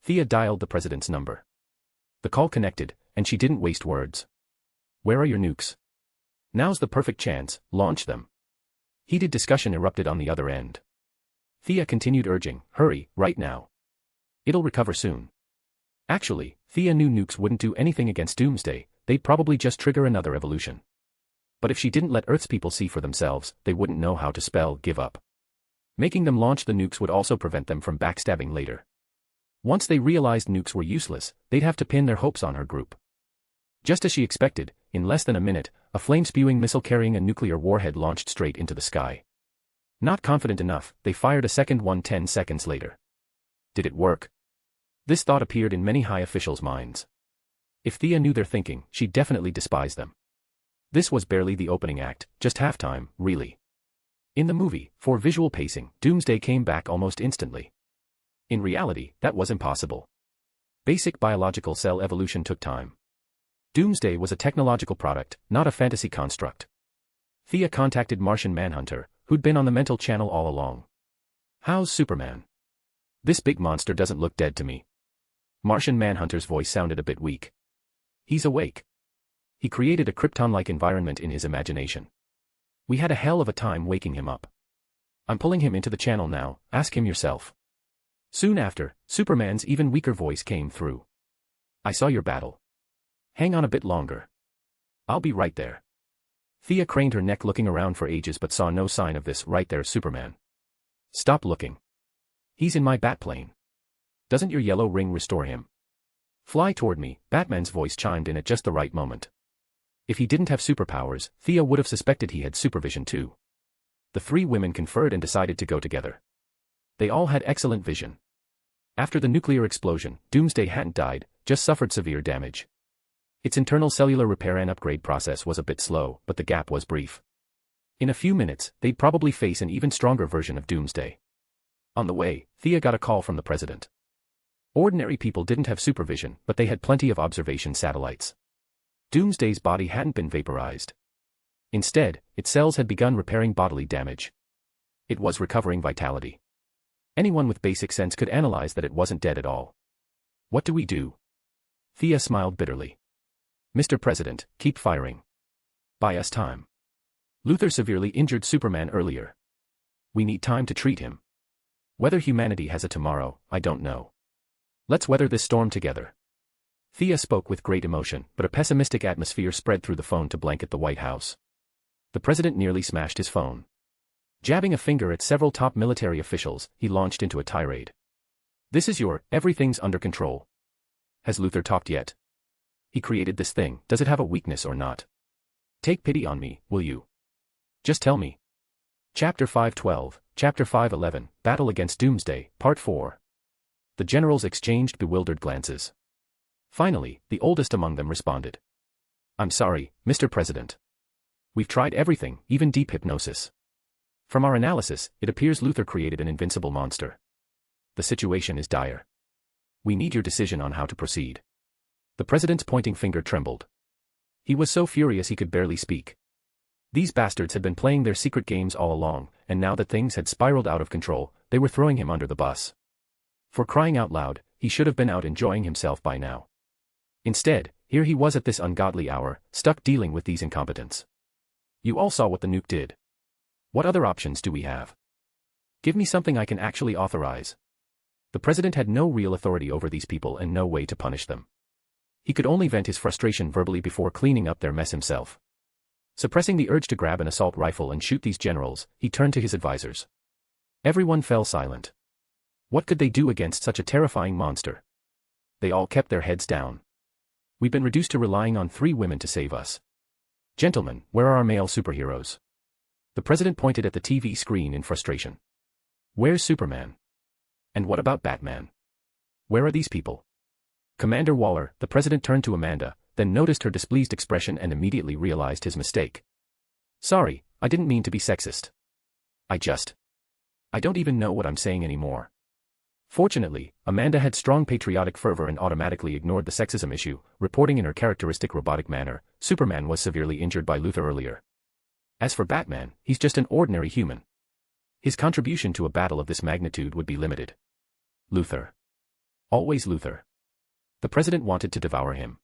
[SPEAKER 3] Thea dialed the president's number. The call connected, and she didn't waste words. "Where are your nukes? Now's the perfect chance, launch them." Heated discussion erupted on the other end. Thea continued urging, "Hurry, right now. It'll recover soon." Actually, Thea knew nukes wouldn't do anything against Doomsday, they'd probably just trigger another evolution. But if she didn't let Earth's people see for themselves, they wouldn't know how to spell give up. Making them launch the nukes would also prevent them from backstabbing later. Once they realized nukes were useless, they'd have to pin their hopes on her group. Just as she expected, in less than a minute, a flame-spewing missile carrying a nuclear warhead launched straight into the sky. Not confident enough, they fired a second one 10 seconds later. Did it work? This thought appeared in many high officials' minds. If Thea knew their thinking, she'd definitely despise them. This was barely the opening act, just halftime, really. In the movie, for visual pacing, Doomsday came back almost instantly. In reality, that was impossible. Basic biological cell evolution took time. Doomsday was a technological product, not a fantasy construct. Thea contacted Martian Manhunter, who'd been on the mental channel all along. "How's Superman? This big monster doesn't look dead to me." Martian Manhunter's voice sounded a bit weak. "He's awake. He created a Krypton-like environment in his imagination. We had a hell of a time waking him up. I'm pulling him into the channel now, ask him yourself." Soon after, Superman's even weaker voice came through. "I saw your battle. Hang on a bit longer. I'll be right there." Thea craned her neck looking around for ages but saw no sign of this. "Right there, Superman. Stop looking. He's in my Batplane. Doesn't your yellow ring restore him? Fly toward me." Batman's voice chimed in at just the right moment. If he didn't have superpowers, Thea would have suspected he had supervision too. The three women conferred and decided to go together. They all had excellent vision. After the nuclear explosion, Doomsday hadn't died, just suffered severe damage. Its internal cellular repair and upgrade process was a bit slow, but the gap was brief. In a few minutes, they'd probably face an even stronger version of Doomsday. On the way, Thea got a call from the president. Ordinary people didn't have supervision, but they had plenty of observation satellites. Doomsday's body hadn't been vaporized. Instead, its cells had begun repairing bodily damage. It was recovering vitality. Anyone with basic sense could analyze that it wasn't dead at all. What do we do? Thea smiled bitterly. Mr. President, keep firing. Buy us time. Luthor severely injured Superman earlier. We need time to treat him. Whether humanity has a tomorrow, I don't know. Let's weather this storm together. Thea spoke with great emotion, but a pessimistic atmosphere spread through the phone to blanket the White House. The president nearly smashed his phone. Jabbing a finger at several top military officials, he launched into a tirade. This is your, everything's under control. Has Luthor talked yet? He created this thing, does it have a weakness or not? Take pity on me, will you? Just tell me. Chapter 512, Chapter 511, Battle Against Doomsday, Part 4. The generals exchanged bewildered glances. Finally, the oldest among them responded. I'm sorry, Mr. President. We've tried everything, even deep hypnosis. From our analysis, it appears Luthor created an invincible monster. The situation is dire. We need your decision on how to proceed. The president's pointing finger trembled. He was so furious he could barely speak. These bastards had been playing their secret games all along, and now that things had spiraled out of control, they were throwing him under the bus. For crying out loud, he should have been out enjoying himself by now. Instead, here he was at this ungodly hour, stuck dealing with these incompetents. You all saw what the nuke did. What other options do we have? Give me something I can actually authorize. The president had no real authority over these people and no way to punish them. He could only vent his frustration verbally before cleaning up their mess himself. Suppressing the urge to grab an assault rifle and shoot these generals, he turned to his advisors. Everyone fell silent. What could they do against such a terrifying monster? They all kept their heads down. We've been reduced to relying on 3 women to save us. Gentlemen, where are our male superheroes? The president pointed at the TV screen in frustration. Where's Superman? And what about Batman? Where are these people? Commander Waller, the president turned to Amanda, then noticed her displeased expression and immediately realized his mistake. Sorry, I didn't mean to be sexist. I don't even know what I'm saying anymore. Fortunately, Amanda had strong patriotic fervor and automatically ignored the sexism issue, reporting in her characteristic robotic manner, Superman was severely injured by Luthor earlier. As for Batman, he's just an ordinary human. His contribution to a battle of this magnitude would be limited. Luthor. Always Luthor. The president wanted to devour him.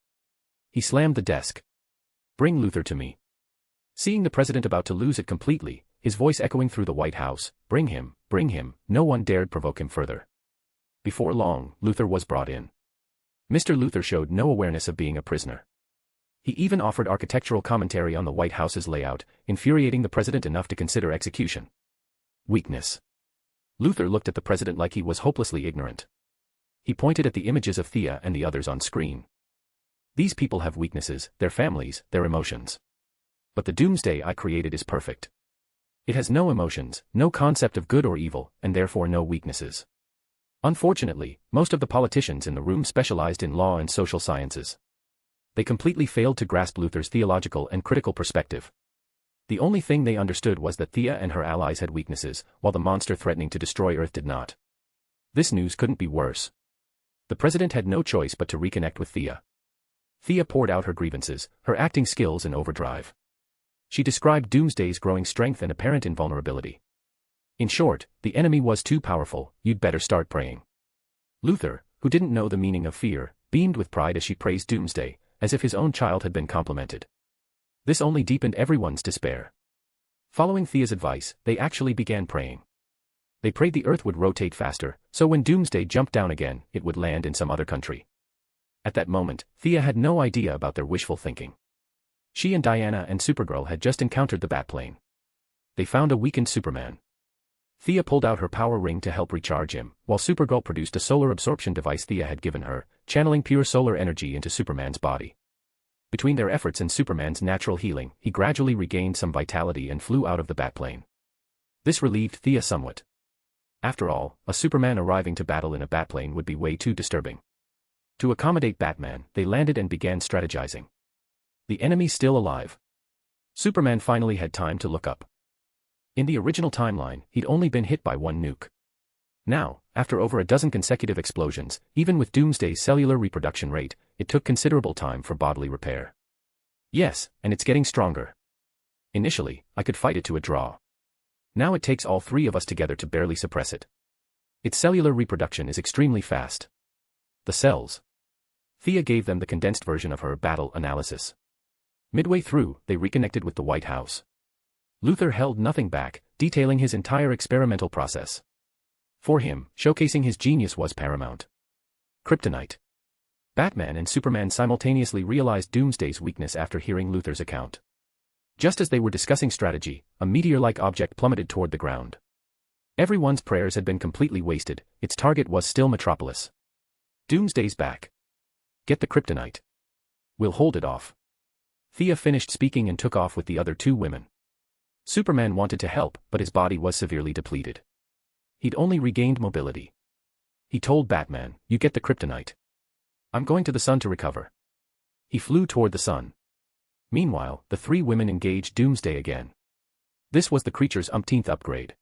[SPEAKER 3] He slammed the desk. Bring Luthor to me. Seeing the president about to lose it completely, his voice echoing through the White House, bring him, no one dared provoke him further. Before long, Luthor was brought in. Mr. Luthor showed no awareness of being a prisoner. He even offered architectural commentary on the White House's layout, infuriating the president enough to consider execution. Weakness. Luthor looked at the president like he was hopelessly ignorant. He pointed at the images of Thea and the others on screen. These people have weaknesses, their families, their emotions. But the Doomsday I created is perfect. It has no emotions, no concept of good or evil, and therefore no weaknesses. Unfortunately, most of the politicians in the room specialized in law and social sciences. They completely failed to grasp Luthor's theological and critical perspective. The only thing they understood was that Thea and her allies had weaknesses, while the monster threatening to destroy Earth did not. This news couldn't be worse. The president had no choice but to reconnect with Thea. Thea poured out her grievances, her acting skills in overdrive. She described Doomsday's growing strength and apparent invulnerability. In short, the enemy was too powerful, you'd better start praying. Luthor, who didn't know the meaning of fear, beamed with pride as she praised Doomsday, as if his own child had been complimented. This only deepened everyone's despair. Following Thea's advice, they actually began praying. They prayed the Earth would rotate faster, so when Doomsday jumped down again, it would land in some other country. At that moment, Thea had no idea about their wishful thinking. She and Diana and Supergirl had just encountered the Batplane. They found a weakened Superman. Thea pulled out her power ring to help recharge him, while Supergirl produced a solar absorption device Thea had given her, channeling pure solar energy into Superman's body. Between their efforts and Superman's natural healing, he gradually regained some vitality and flew out of the Batplane. This relieved Thea somewhat. After all, a Superman arriving to battle in a Batplane would be way too disturbing. To accommodate Batman, they landed and began strategizing. The enemy still alive. Superman finally had time to look up. In the original timeline, he'd only been hit by one nuke. Now, after over a dozen consecutive explosions, even with Doomsday's cellular reproduction rate, it took considerable time for bodily repair. Yes, and it's getting stronger. Initially, I could fight it to a draw. Now it takes all three of us together to barely suppress it. Its cellular reproduction is extremely fast. The cells. Thea gave them the condensed version of her battle analysis. Midway through, they reconnected with the White House. Luthor held nothing back, detailing his entire experimental process. For him, showcasing his genius was paramount. Kryptonite. Batman and Superman simultaneously realized Doomsday's weakness after hearing Luthor's account. Just as they were discussing strategy, a meteor-like object plummeted toward the ground. Everyone's prayers had been completely wasted, its target was still Metropolis. Doomsday's back. Get the kryptonite. We'll hold it off. Thea finished speaking and took off with the other two women. Superman wanted to help, but his body was severely depleted. He'd only regained mobility. He told Batman, "You get the kryptonite. I'm going to the sun to recover." He flew toward the sun. Meanwhile, the three women engaged Doomsday again. This was the creature's umpteenth upgrade.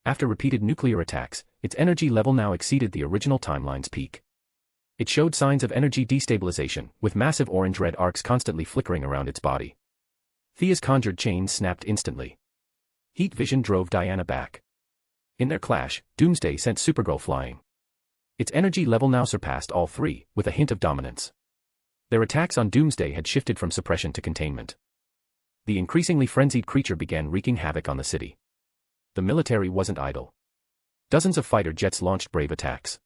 [SPEAKER 3] After repeated nuclear attacks, its energy level now exceeded the original timeline's peak. It showed signs of energy destabilization, with massive orange-red arcs constantly flickering around its body. Thea's conjured chains snapped instantly. Heat vision drove Diana back. In their clash, Doomsday sent Supergirl flying. Its energy level now surpassed all three, with a hint of dominance. Their attacks on Doomsday had shifted from suppression to containment. The increasingly frenzied creature began wreaking havoc on the city. The military wasn't idle. Dozens of fighter jets launched brave attacks.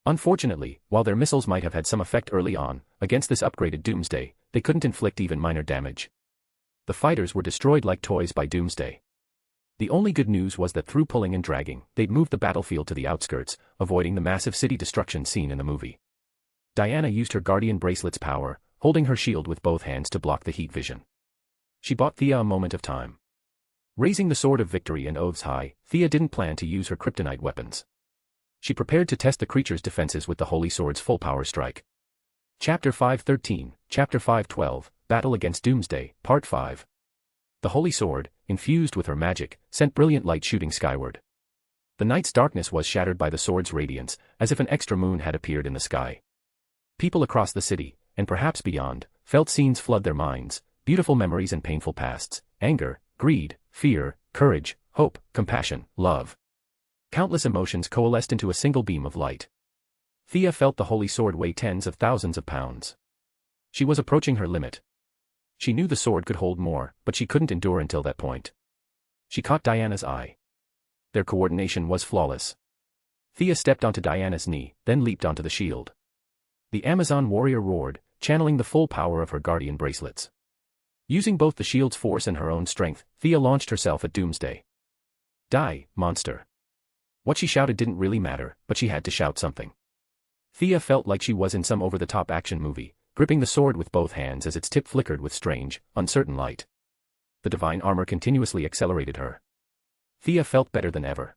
[SPEAKER 3] Unfortunately, while their missiles might have had some effect early on, against this upgraded Doomsday, they couldn't inflict even minor damage. The fighters were destroyed like toys by Doomsday. The only good news was that through pulling and dragging, they'd moved the battlefield to the outskirts, avoiding the massive city destruction seen in the movie. Diana used her Guardian Bracelet's power, holding her shield with both hands to block the heat vision. She bought Thea a moment of time. Raising the Sword of Victory and oaths high, Thea didn't plan to use her kryptonite weapons. She prepared to test the creature's defenses with the Holy Sword's full power strike. Chapter 513, Chapter 512, Battle Against Doomsday, Part 5. The Holy Sword, infused with her magic, sent brilliant light shooting skyward. The night's darkness was shattered by the sword's radiance, as if an extra moon had appeared in the sky. People across the city, and perhaps beyond, felt scenes flood their minds, beautiful memories and painful pasts, anger, greed, fear, courage, hope, compassion, love. Countless emotions coalesced into a single beam of light. Thea felt the Holy Sword weigh tens of thousands of pounds. She was approaching her limit. She knew the sword could hold more, but she couldn't endure until that point. She caught Diana's eye. Their coordination was flawless. Thea stepped onto Diana's knee, then leaped onto the shield. The Amazon warrior roared, channeling the full power of her guardian bracelets. Using both the shield's force and her own strength, Thea launched herself at Doomsday. "Die, monster." What she shouted didn't really matter, but she had to shout something. Thea felt like she was in some over-the-top action movie, gripping the sword with both hands as its tip flickered with strange, uncertain light. The divine armor continuously accelerated her. Thea felt better than ever.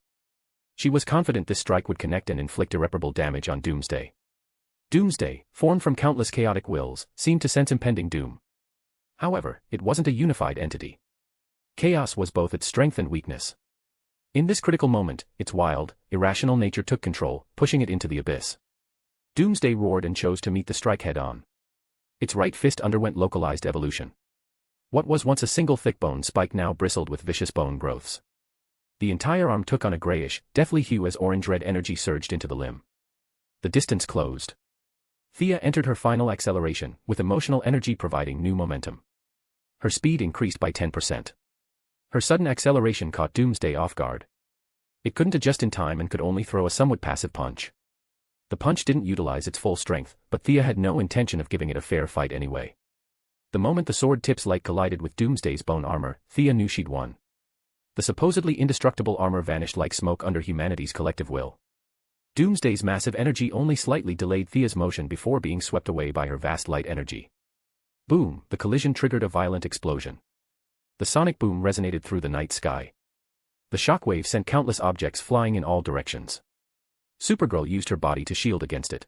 [SPEAKER 3] She was confident this strike would connect and inflict irreparable damage on Doomsday. Doomsday, formed from countless chaotic wills, seemed to sense impending doom. However, it wasn't a unified entity. Chaos was both its strength and weakness. In this critical moment, its wild, irrational nature took control, pushing it into the abyss. Doomsday roared and chose to meet the strike head-on. Its right fist underwent localized evolution. What was once a single thick bone spike now bristled with vicious bone growths. The entire arm took on a grayish, deathly hue as orange-red energy surged into the limb. The distance closed. Thea entered her final acceleration, with emotional energy providing new momentum. Her speed increased by 10%. Her sudden acceleration caught Doomsday off guard. It couldn't adjust in time and could only throw a somewhat passive punch. The punch didn't utilize its full strength, but Thea had no intention of giving it a fair fight anyway. The moment the sword tip's light collided with Doomsday's bone armor, Thea knew she'd won. The supposedly indestructible armor vanished like smoke under humanity's collective will. Doomsday's massive energy only slightly delayed Thea's motion before being swept away by her vast light energy. Boom! The collision triggered a violent explosion. The sonic boom resonated through the night sky. The shockwave sent countless objects flying in all directions. Supergirl used her body to shield against it.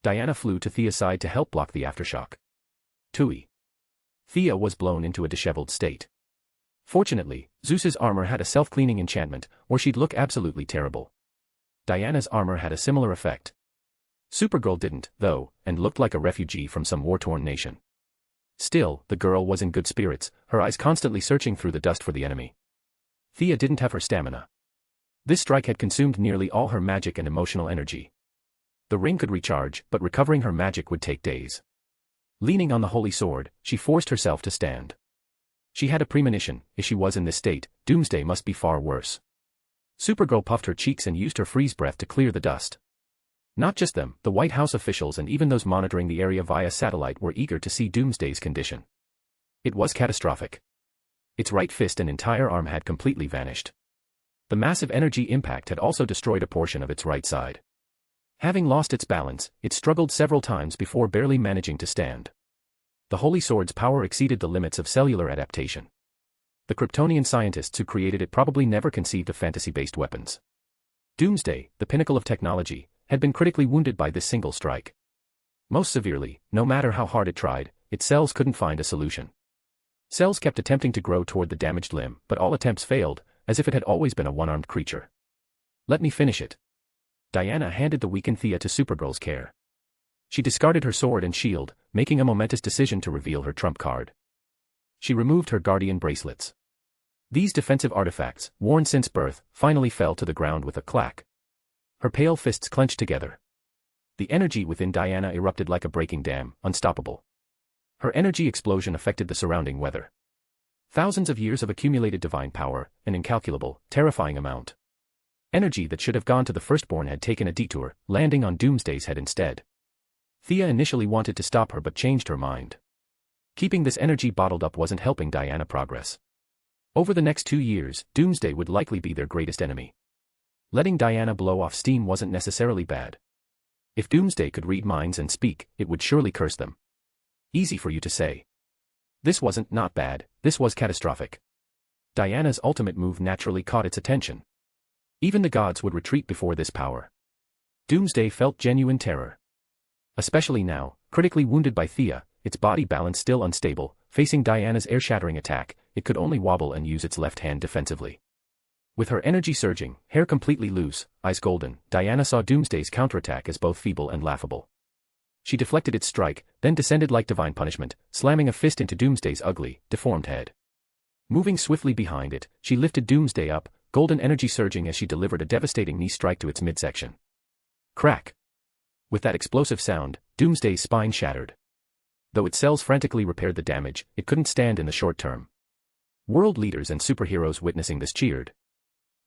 [SPEAKER 3] Diana flew to Thea's side to help block the aftershock. Tui. Thea was blown into a disheveled state. Fortunately, Zeus's armor had a self-cleaning enchantment, or she'd look absolutely terrible. Diana's armor had a similar effect. Supergirl didn't, though, and looked like a refugee from some war-torn nation. Still, the girl was in good spirits, her eyes constantly searching through the dust for the enemy. Thea didn't have her stamina. This strike had consumed nearly all her magic and emotional energy. The ring could recharge, but recovering her magic would take days. Leaning on the holy sword, she forced herself to stand. She had a premonition: if she was in this state, doomsday must be far worse. Supergirl puffed her cheeks and used her freeze breath to clear the dust. Not just them, the White House officials and even those monitoring the area via satellite were eager to see Doomsday's condition. It was catastrophic. Its right fist and entire arm had completely vanished. The massive energy impact had also destroyed a portion of its right side. Having lost its balance, it struggled several times before barely managing to stand. The Holy Sword's power exceeded the limits of cellular adaptation. The Kryptonian scientists who created it probably never conceived of fantasy-based weapons. Doomsday, the pinnacle of technology, had been critically wounded by this single strike. Most severely, no matter how hard it tried, its cells couldn't find a solution. Cells kept attempting to grow toward the damaged limb, but all attempts failed, as if it had always been a one-armed creature. "Let me finish it." Diana handed the weakened Thea to Supergirl's care. She discarded her sword and shield, making a momentous decision to reveal her trump card. She removed her guardian bracelets. These defensive artifacts, worn since birth, finally fell to the ground with a clack. Her pale fists clenched together. The energy within Diana erupted like a breaking dam, unstoppable. Her energy explosion affected the surrounding weather. Thousands of years of accumulated divine power, an incalculable, terrifying amount. Energy that should have gone to the firstborn had taken a detour, landing on Doomsday's head instead. Thea initially wanted to stop her but changed her mind. Keeping this energy bottled up wasn't helping Diana progress. Over the next 2 years, Doomsday would likely be their greatest enemy. Letting Diana blow off steam wasn't necessarily bad. If Doomsday could read minds and speak, it would surely curse them. Easy for you to say. This wasn't not bad, this was catastrophic. Diana's ultimate move naturally caught its attention. Even the gods would retreat before this power. Doomsday felt genuine terror. Especially now, critically wounded by Thea, its body balance still unstable, facing Diana's air-shattering attack, it could only wobble and use its left hand defensively. With her energy surging, hair completely loose, eyes golden, Diana saw Doomsday's counterattack as both feeble and laughable. She deflected its strike, then descended like divine punishment, slamming a fist into Doomsday's ugly, deformed head. Moving swiftly behind it, she lifted Doomsday up, golden energy surging as she delivered a devastating knee strike to its midsection. Crack! With that explosive sound, Doomsday's spine shattered. Though its cells frantically repaired the damage, it couldn't stand in the short term. World leaders and superheroes witnessing this cheered.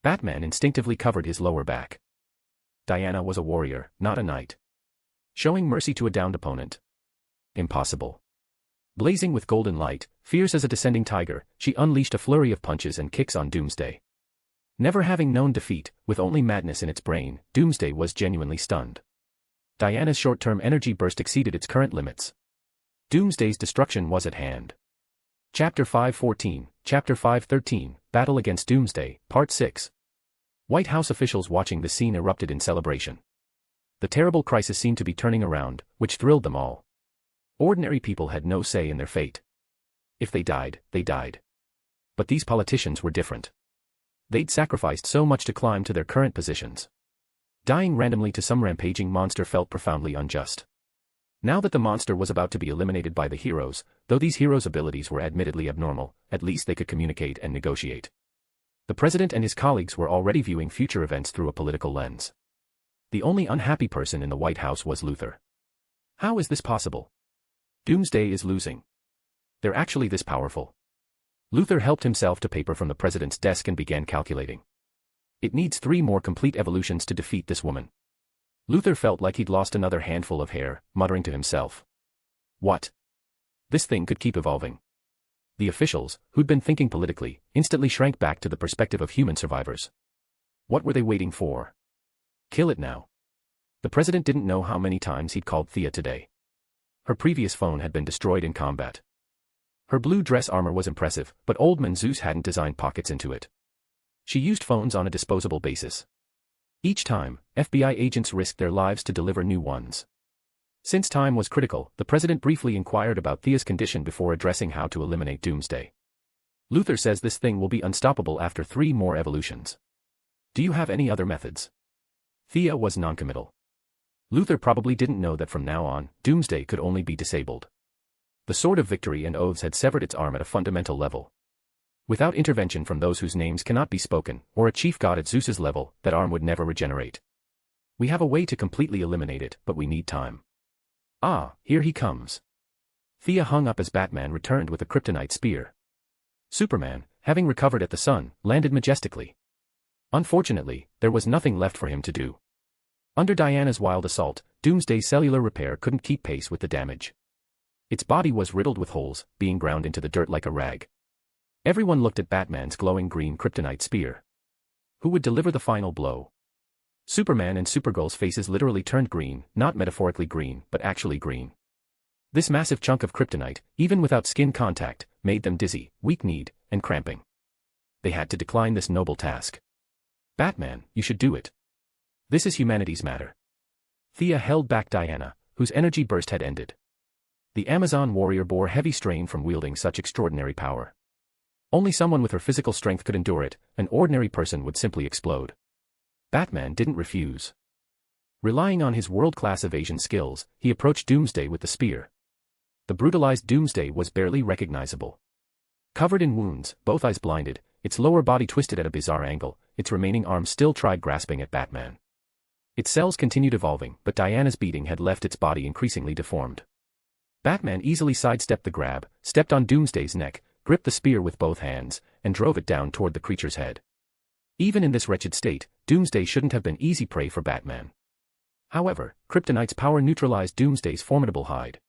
[SPEAKER 3] Batman instinctively covered his lower back. Diana was a warrior, not a knight. Showing mercy to a downed opponent. Impossible. Blazing with golden light, fierce as a descending tiger, she unleashed a flurry of punches and kicks on Doomsday. Never having known defeat, with only madness in its brain, Doomsday was genuinely stunned. Diana's short-term energy burst exceeded its current limits. Doomsday's destruction was at hand. Chapter 514, Chapter 513, Battle Against Doomsday, Part 6. White House officials watching the scene erupted in celebration. The terrible crisis seemed to be turning around, which thrilled them all. Ordinary people had no say in their fate. If they died, they died. But these politicians were different. They'd sacrificed so much to climb to their current positions. Dying randomly to some rampaging monster felt profoundly unjust. Now that the monster was about to be eliminated by the heroes, though these heroes' abilities were admittedly abnormal, at least they could communicate and negotiate. The president and his colleagues were already viewing future events through a political lens. The only unhappy person in the White House was Luthor. How is this possible? Doomsday is losing. They're actually this powerful. Luthor helped himself to paper from the president's desk and began calculating. It needs 3 more complete evolutions to defeat this woman. Luthor felt like he'd lost another handful of hair, muttering to himself. What? This thing could keep evolving. The officials, who'd been thinking politically, instantly shrank back to the perspective of human survivors. What were they waiting for? Kill it now. The president didn't know how many times he'd called Thea today. Her previous phone had been destroyed in combat. Her blue dress armor was impressive, but Old Man Zeus hadn't designed pockets into it. She used phones on a disposable basis. Each time, FBI agents risked their lives to deliver new ones. Since time was critical, the president briefly inquired about Thea's condition before addressing how to eliminate Doomsday. Luther says this thing will be unstoppable after 3 more evolutions. Do you have any other methods? Thea was noncommittal. Luther probably didn't know that from now on, Doomsday could only be disabled. The Sword of Victory and Oaths had severed its arm at a fundamental level. Without intervention from those whose names cannot be spoken, or a chief god at Zeus's level, that arm would never regenerate. We have a way to completely eliminate it, but we need time. Ah, here he comes. Thea hung up as Batman returned with a kryptonite spear. Superman, having recovered at the sun, landed majestically. Unfortunately, there was nothing left for him to do. Under Diana's wild assault, Doomsday's cellular repair couldn't keep pace with the damage. Its body was riddled with holes, being ground into the dirt like a rag. Everyone looked at Batman's glowing green kryptonite spear. Who would deliver the final blow? Superman and Supergirl's faces literally turned green, not metaphorically green, but actually green. This massive chunk of kryptonite, even without skin contact, made them dizzy, weak-kneed, and cramping. They had to decline this noble task. Batman, you should do it. This is humanity's matter. Thea held back Diana, whose energy burst had ended. The Amazon warrior bore heavy strain from wielding such extraordinary power. Only someone with her physical strength could endure it, an ordinary person would simply explode. Batman didn't refuse. Relying on his world-class evasion skills, he approached Doomsday with the spear. The brutalized Doomsday was barely recognizable. Covered in wounds, both eyes blinded, its lower body twisted at a bizarre angle, its remaining arm still tried grasping at Batman. Its cells continued evolving, but Diana's beating had left its body increasingly deformed. Batman easily sidestepped the grab, stepped on Doomsday's neck, gripped the spear with both hands, and drove it down toward the creature's head. Even in this wretched state, Doomsday shouldn't have been easy prey for Batman. However, Kryptonite's power neutralized Doomsday's formidable hide.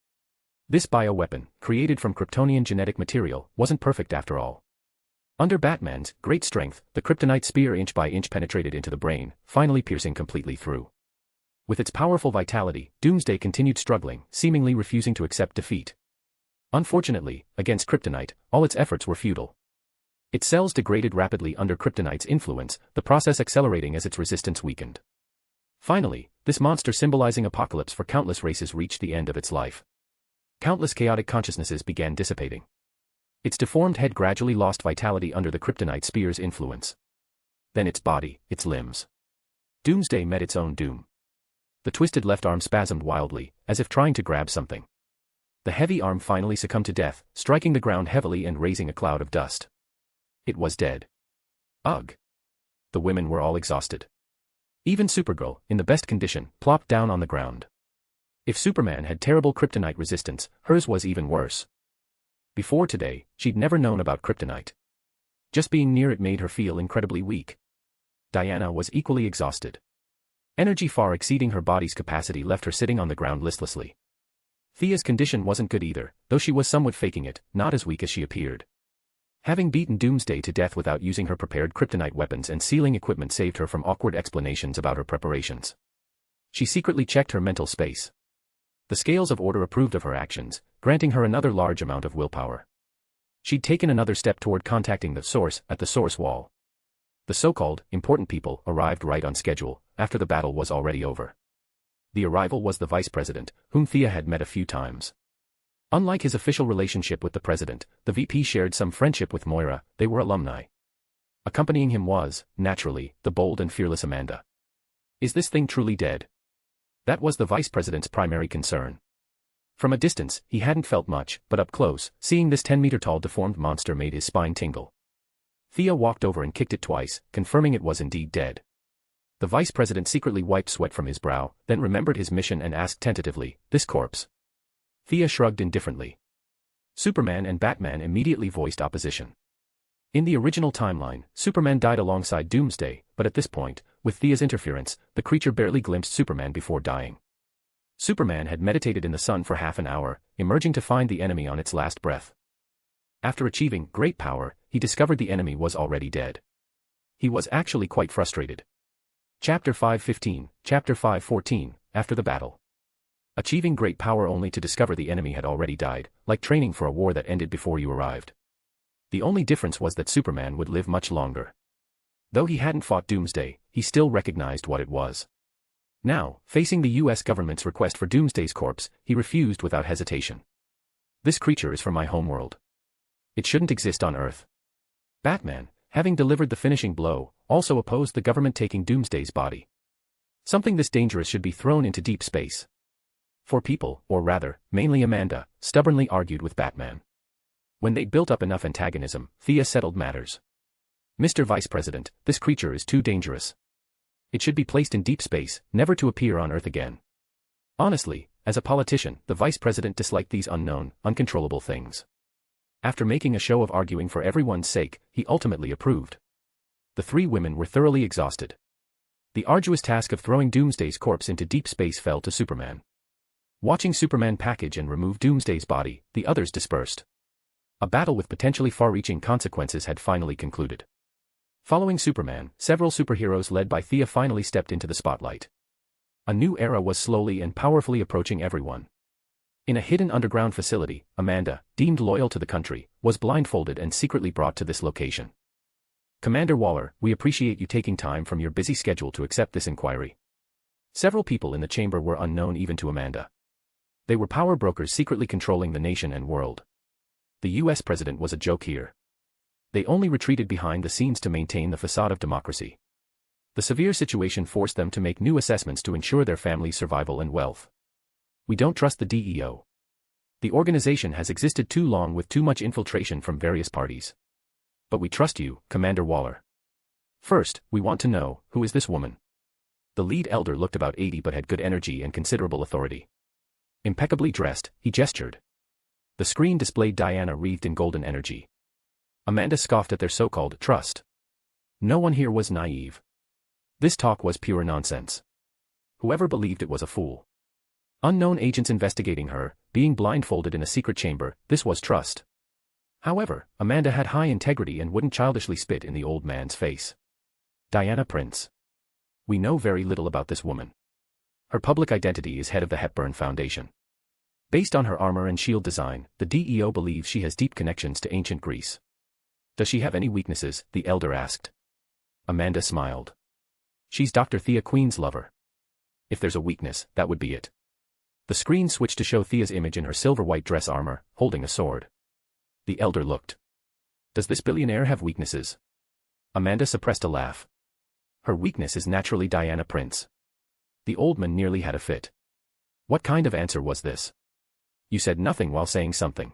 [SPEAKER 3] This bioweapon, created from Kryptonian genetic material, wasn't perfect after all. Under Batman's great strength, the Kryptonite spear inch by inch penetrated into the brain, finally piercing completely through. With its powerful vitality, Doomsday continued struggling, seemingly refusing to accept defeat. Unfortunately, against Kryptonite, all its efforts were futile. Its cells degraded rapidly under Kryptonite's influence, the process accelerating as its resistance weakened. Finally, this monster symbolizing apocalypse for countless races reached the end of its life. Countless chaotic consciousnesses began dissipating. Its deformed head gradually lost vitality under the Kryptonite spear's influence. Then its body, its limbs. Doomsday met its own doom. The twisted left arm spasmed wildly, as if trying to grab something. The heavy arm finally succumbed to death, striking the ground heavily and raising a cloud of dust. It was dead. Ugh. The women were all exhausted. Even Supergirl, in the best condition, plopped down on the ground. If Superman had terrible kryptonite resistance, hers was even worse. Before today, she'd never known about kryptonite. Just being near it made her feel incredibly weak. Diana was equally exhausted. Energy far exceeding her body's capacity left her sitting on the ground listlessly. Thea's condition wasn't good either, though she was somewhat faking it, not as weak as she appeared. Having beaten Doomsday to death without using her prepared kryptonite weapons and sealing equipment saved her from awkward explanations about her preparations. She secretly checked her mental space. The scales of order approved of her actions, granting her another large amount of willpower. She'd taken another step toward contacting the source at the source wall. The so-called important people arrived right on schedule, after the battle was already over. The arrival was the vice president, whom Thea had met a few times. Unlike his official relationship with the president, the VP shared some friendship with Moira, they were alumni. Accompanying him was, naturally, the bold and fearless Amanda. Is this thing truly dead? That was the vice president's primary concern. From a distance, he hadn't felt much, but up close, seeing this 10-meter-tall deformed monster made his spine tingle. Thea walked over and kicked it twice, confirming it was indeed dead. The vice president secretly wiped sweat from his brow, then remembered his mission and asked tentatively, "This corpse?" Thea shrugged indifferently. Superman and Batman immediately voiced opposition. In the original timeline, Superman died alongside Doomsday, but at this point, with Thea's interference, the creature barely glimpsed Superman before dying. Superman had meditated in the sun for half an hour, emerging to find the enemy on its last breath. After achieving great power, he discovered the enemy was already dead. He was actually quite frustrated. Chapter 5:15, Chapter 5:14, After the Battle. Achieving great power only to discover the enemy had already died, like training for a war that ended before you arrived. The only difference was that Superman would live much longer. Though he hadn't fought Doomsday, he still recognized what it was. Now, facing the US government's request for Doomsday's corpse, he refused without hesitation. This creature is from my homeworld. It shouldn't exist on Earth. Batman, having delivered the finishing blow, also opposed the government taking Doomsday's body. Something this dangerous should be thrown into deep space. Four people, or rather, mainly Amanda, stubbornly argued with Batman. When they'd built up enough antagonism, Thea settled matters. Mr. Vice President, this creature is too dangerous. It should be placed in deep space, never to appear on Earth again. Honestly, as a politician, the Vice President disliked these unknown, uncontrollable things. After making a show of arguing for everyone's sake, he ultimately approved. The three women were thoroughly exhausted. The arduous task of throwing Doomsday's corpse into deep space fell to Superman. Watching Superman package and remove Doomsday's body, the others dispersed. A battle with potentially far-reaching consequences had finally concluded. Following Superman, several superheroes led by Thea finally stepped into the spotlight. A new era was slowly and powerfully approaching everyone. In a hidden underground facility, Amanda, deemed loyal to the country, was blindfolded and secretly brought to this location. Commander Waller, we appreciate you taking time from your busy schedule to accept this inquiry. Several people in the chamber were unknown even to Amanda. They were power brokers secretly controlling the nation and world. The US president was a joke here. They only retreated behind the scenes to maintain the facade of democracy. The severe situation forced them to make new assessments to ensure their family's survival and wealth. We don't trust the DEO. The organization has existed too long with too much infiltration from various parties. But we trust you, Commander Waller. First, we want to know, who is this woman? The lead elder looked about 80 but had good energy and considerable authority. Impeccably dressed, he gestured. The screen displayed Diana wreathed in golden energy. Amanda scoffed at their so-called trust. No one here was naive. This talk was pure nonsense. Whoever believed it was a fool. Unknown agents investigating her, being blindfolded in a secret chamber, this was trust. However, Amanda had high integrity and wouldn't childishly spit in the old man's face. Diana Prince. We know very little about this woman. Her public identity is head of the Hepburn Foundation. Based on her armor and shield design, the DEO believes she has deep connections to ancient Greece. Does she have any weaknesses? The elder asked. Amanda smiled. She's Dr. Thea Queen's lover. If there's a weakness, that would be it. The screen switched to show Thea's image in her silver-white dress armor, holding a sword. The elder looked. Does this billionaire have weaknesses? Amanda suppressed a laugh. Her weakness is naturally Diana Prince. The old man nearly had a fit. What kind of answer was this? You said nothing while saying something.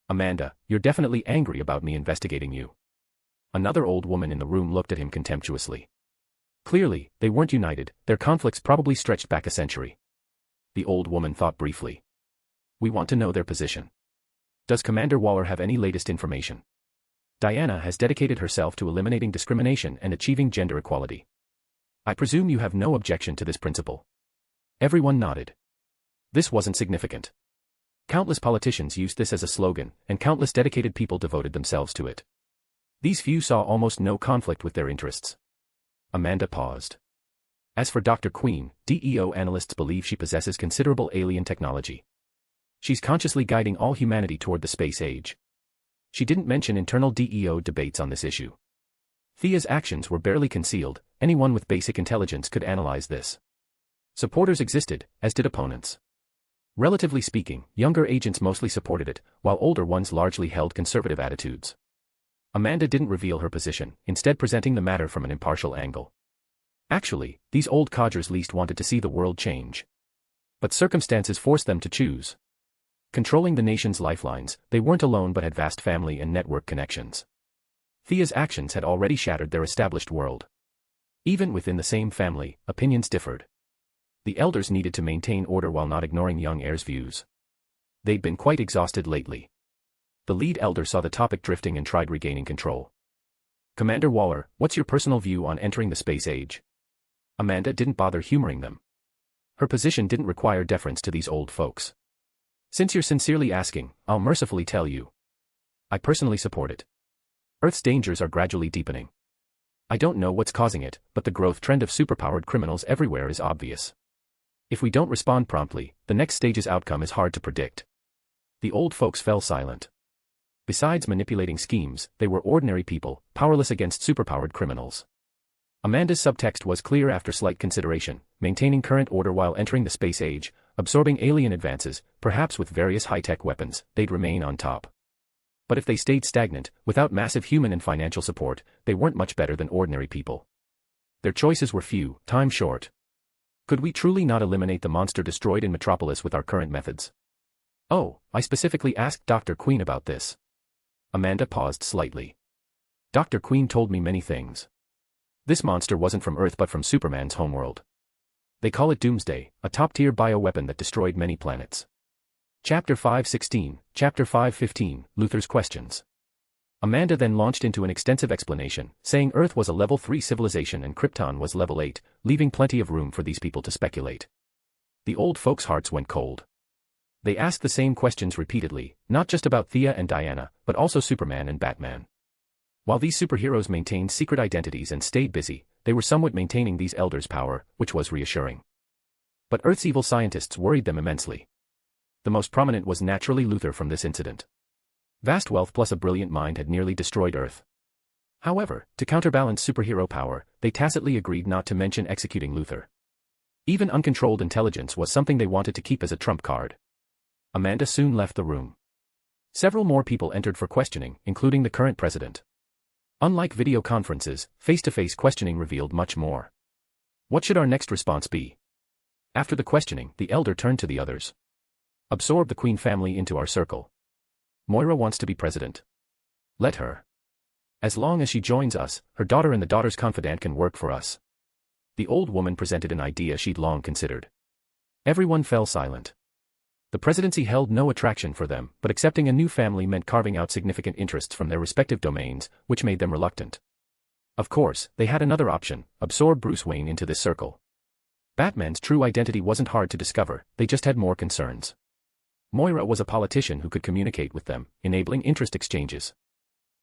[SPEAKER 3] Amanda, you're definitely angry about me investigating you. Another old woman in the room looked at him contemptuously. Clearly, they weren't united, their conflicts probably stretched back a century. The old woman thought briefly. We want to know their position. Does Commander Waller have any latest information? Diana has dedicated herself to eliminating discrimination and achieving gender equality. I presume you have no objection to this principle. Everyone nodded. This wasn't significant. Countless politicians used this as a slogan, and countless dedicated people devoted themselves to it. These few saw almost no conflict with their interests. Amanda paused. As for Dr. Queen, DEO analysts believe she possesses considerable alien technology. She's consciously guiding all humanity toward the space age. She didn't mention internal DEO debates on this issue. Thea's actions were barely concealed, anyone with basic intelligence could analyze this. Supporters existed, as did opponents. Relatively speaking, younger agents mostly supported it, while older ones largely held conservative attitudes. Amanda didn't reveal her position, instead presenting the matter from an impartial angle. Actually, these old codgers least wanted to see the world change. But circumstances forced them to choose. Controlling the nation's lifelines, they weren't alone but had vast family and network connections. Thea's actions had already shattered their established world. Even within the same family, opinions differed. The elders needed to maintain order while not ignoring young heirs' views. They'd been quite exhausted lately. The lead elder saw the topic drifting and tried regaining control. Commander Waller, what's your personal view on entering the space age? Amanda didn't bother humoring them. Her position didn't require deference to these old folks. Since you're sincerely asking, I'll mercifully tell you. I personally support it. Earth's dangers are gradually deepening. I don't know what's causing it, but the growth trend of superpowered criminals everywhere is obvious. If we don't respond promptly, the next stage's outcome is hard to predict. The old folks fell silent. Besides manipulating schemes, they were ordinary people, powerless against superpowered criminals. Amanda's subtext was clear after slight consideration: maintaining current order while entering the space age, absorbing alien advances, perhaps with various high-tech weapons, they'd remain on top. But if they stayed stagnant, without massive human and financial support, they weren't much better than ordinary people. Their choices were few, time short. Could we truly not eliminate the monster destroyed in Metropolis with our current methods? Oh, I specifically asked Dr. Queen about this. Amanda paused slightly. Dr. Queen told me many things. This monster wasn't from Earth but from Superman's homeworld. They call it Doomsday, a top-tier bioweapon that destroyed many planets. Chapter 5:16, Chapter 5:15, Luther's Questions. Amanda then launched into an extensive explanation, saying Earth was a level 3 civilization and Krypton was level 8, leaving plenty of room for these people to speculate. The old folks' hearts went cold. They asked the same questions repeatedly, not just about Thea and Diana, but also Superman and Batman. While these superheroes maintained secret identities and stayed busy, they were somewhat maintaining these elders' power, which was reassuring. But Earth's evil scientists worried them immensely. The most prominent was naturally Luther from this incident. Vast wealth plus a brilliant mind had nearly destroyed Earth. However, to counterbalance superhero power, they tacitly agreed not to mention executing Luther. Even uncontrolled intelligence was something they wanted to keep as a trump card. Amanda soon left the room. Several more people entered for questioning, including the current president. Unlike video conferences, face-to-face questioning revealed much more. What should our next response be? After the questioning, the elder turned to the others. Absorb the Queen family into our circle. Moira wants to be president. Let her. As long as she joins us, her daughter and the daughter's confidant can work for us. The old woman presented an idea she'd long considered. Everyone fell silent. The presidency held no attraction for them, but accepting a new family meant carving out significant interests from their respective domains, which made them reluctant. Of course, they had another option: absorb Bruce Wayne into this circle. Batman's true identity wasn't hard to discover, they just had more concerns. Moira was a politician who could communicate with them, enabling interest exchanges.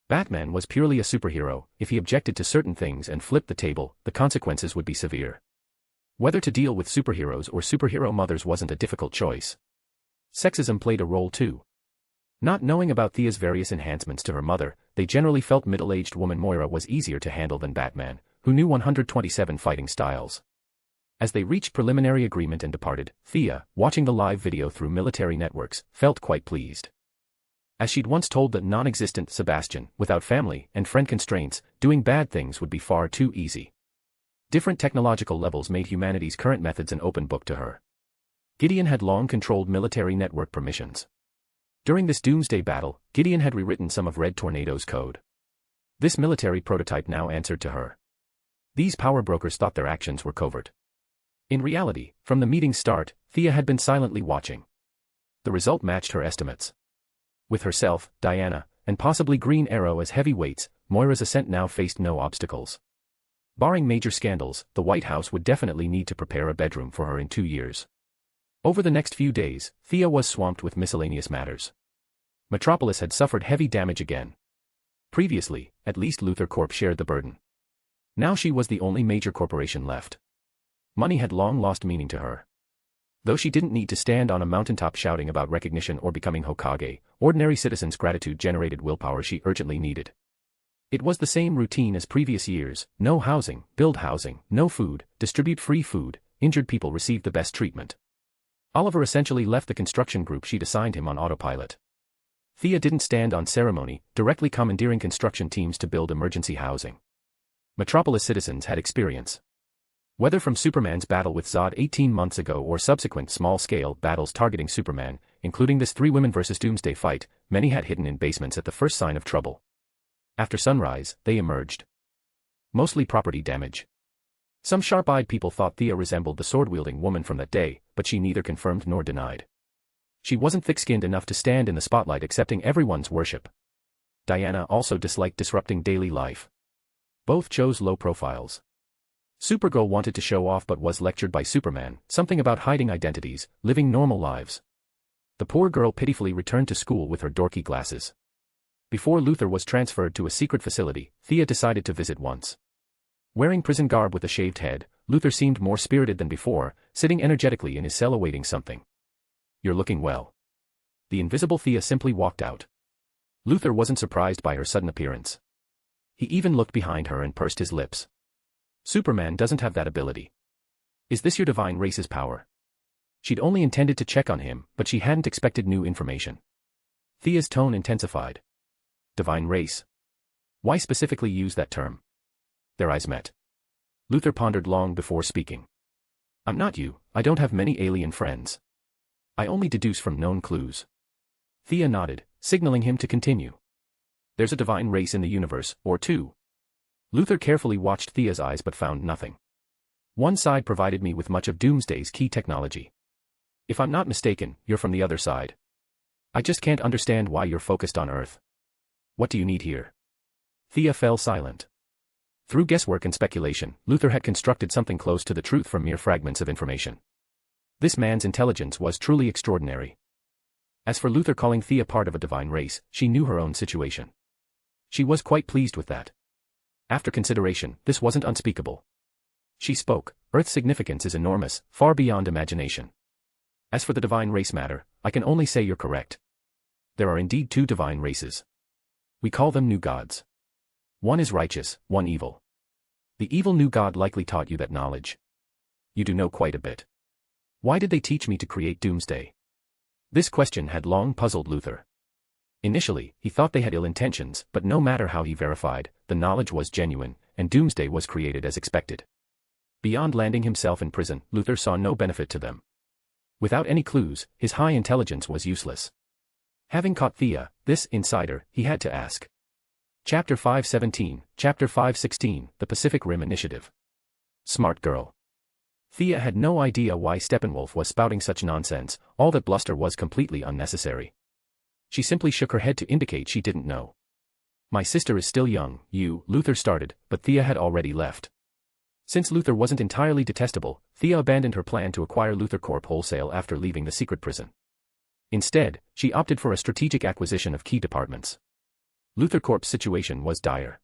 [SPEAKER 3] Batman was purely a superhero. If he objected to certain things and flipped the table, the consequences would be severe. Whether to deal with superheroes or superhero mothers wasn't a difficult choice. Sexism played a role too. Not knowing about Thea's various enhancements to her mother, they generally felt middle-aged woman Moira was easier to handle than Batman, who knew 127 fighting styles. As they reached preliminary agreement and departed, Thea, watching the live video through military networks, felt quite pleased. As she'd once told the non-existent Sebastian, without family and friend constraints, doing bad things would be far too easy. Different technological levels made humanity's current methods an open book to her. Gideon had long controlled military network permissions. During this doomsday battle, Gideon had rewritten some of Red Tornado's code. This military prototype now answered to her. These power brokers thought their actions were covert. In reality, from the meeting's start, Thea had been silently watching. The result matched her estimates. With herself, Diana, and possibly Green Arrow as heavyweights, Moira's ascent now faced no obstacles. Barring major scandals, the White House would definitely need to prepare a bedroom for her in 2 years. Over the next few days, Thea was swamped with miscellaneous matters. Metropolis had suffered heavy damage again. Previously, at least Luther Corp shared the burden. Now she was the only major corporation left. Money had long lost meaning to her. Though she didn't need to stand on a mountaintop shouting about recognition or becoming Hokage, ordinary citizens' gratitude generated willpower she urgently needed. It was the same routine as previous years: no housing, build housing; no food, distribute free food; injured people received the best treatment. Oliver essentially left the construction group she'd assigned him on autopilot. Thea didn't stand on ceremony, directly commandeering construction teams to build emergency housing. Metropolis citizens had experience. Whether from Superman's battle with Zod 18 months ago or subsequent small-scale battles targeting Superman, including this 3 women versus Doomsday fight, many had hidden in basements at the first sign of trouble. After sunrise, they emerged. Mostly property damage. Some sharp-eyed people thought Thea resembled the sword-wielding woman from that day, but she neither confirmed nor denied. She wasn't thick-skinned enough to stand in the spotlight accepting everyone's worship. Diana also disliked disrupting daily life. Both chose low profiles. Supergirl wanted to show off but was lectured by Superman, something about hiding identities, living normal lives. The poor girl pitifully returned to school with her dorky glasses. Before Luther was transferred to a secret facility, Thea decided to visit once. Wearing prison garb with a shaved head, Luther seemed more spirited than before, sitting energetically in his cell awaiting something. "You're looking well." The invisible Thea simply walked out. Luther wasn't surprised by her sudden appearance. He even looked behind her and pursed his lips. Superman doesn't have that ability. Is this your divine race's power? She'd only intended to check on him, but she hadn't expected new information. Thea's tone intensified. Divine race? Why specifically use that term? Their eyes met. Luther pondered long before speaking. I'm not you, I don't have many alien friends. I only deduce from known clues. Thea nodded, signaling him to continue. There's a divine race in the universe, or two. Luther carefully watched Thea's eyes but found nothing. One side provided me with much of Doomsday's key technology. If I'm not mistaken, you're from the other side. I just can't understand why you're focused on Earth. What do you need here? Thea fell silent. Through guesswork and speculation, Luther had constructed something close to the truth from mere fragments of information. This man's intelligence was truly extraordinary. As for Luther calling Thea part of a divine race, she knew her own situation. She was quite pleased with that. After consideration, this wasn't unspeakable. She spoke, Earth's significance is enormous, far beyond imagination. As for the divine race matter, I can only say you're correct. There are indeed two divine races. We call them new gods. One is righteous, one evil. The evil new god likely taught you that knowledge. You do know quite a bit. Why did they teach me to create Doomsday? This question had long puzzled Luther. Initially, he thought they had ill intentions, but no matter how he verified, the knowledge was genuine, and Doomsday was created as expected. Beyond landing himself in prison, Luther saw no benefit to them. Without any clues, his high intelligence was useless. Having caught Thea, this insider, he had to ask. Chapter 517, Chapter 516, The Pacific Rim Initiative. Smart girl. Thea had no idea why Steppenwolf was spouting such nonsense, all that bluster was completely unnecessary. She simply shook her head to indicate she didn't know. My sister is still young, Luther started, but Thea had already left. Since Luther wasn't entirely detestable, Thea abandoned her plan to acquire Luther Corp wholesale after leaving the secret prison. Instead, she opted for a strategic acquisition of key departments. Luther Corp's situation was dire.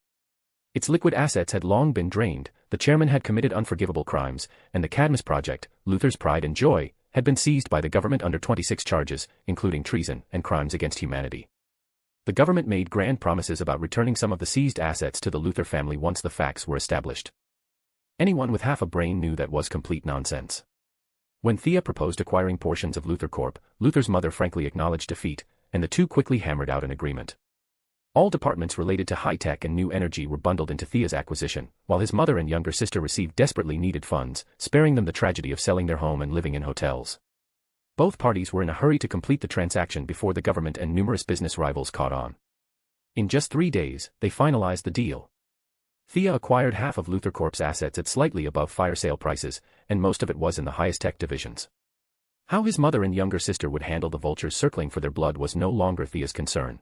[SPEAKER 3] Its liquid assets had long been drained, the chairman had committed unforgivable crimes, and the Cadmus project, Luther's pride and joy, had been seized by the government under 26 charges, including treason and crimes against humanity. The government made grand promises about returning some of the seized assets to the Luther family once the facts were established. Anyone with half a brain knew that was complete nonsense. When Thea proposed acquiring portions of Luther Corp, Luther's mother frankly acknowledged defeat, and the two quickly hammered out an agreement. All departments related to high-tech and new energy were bundled into Thea's acquisition, while his mother and younger sister received desperately needed funds, sparing them the tragedy of selling their home and living in hotels. Both parties were in a hurry to complete the transaction before the government and numerous business rivals caught on. In just 3 days, they finalized the deal. Thea acquired half of Luther Corp's assets at slightly above fire sale prices, and most of it was in the highest tech divisions. How his mother and younger sister would handle the vultures circling for their blood was no longer Thea's concern.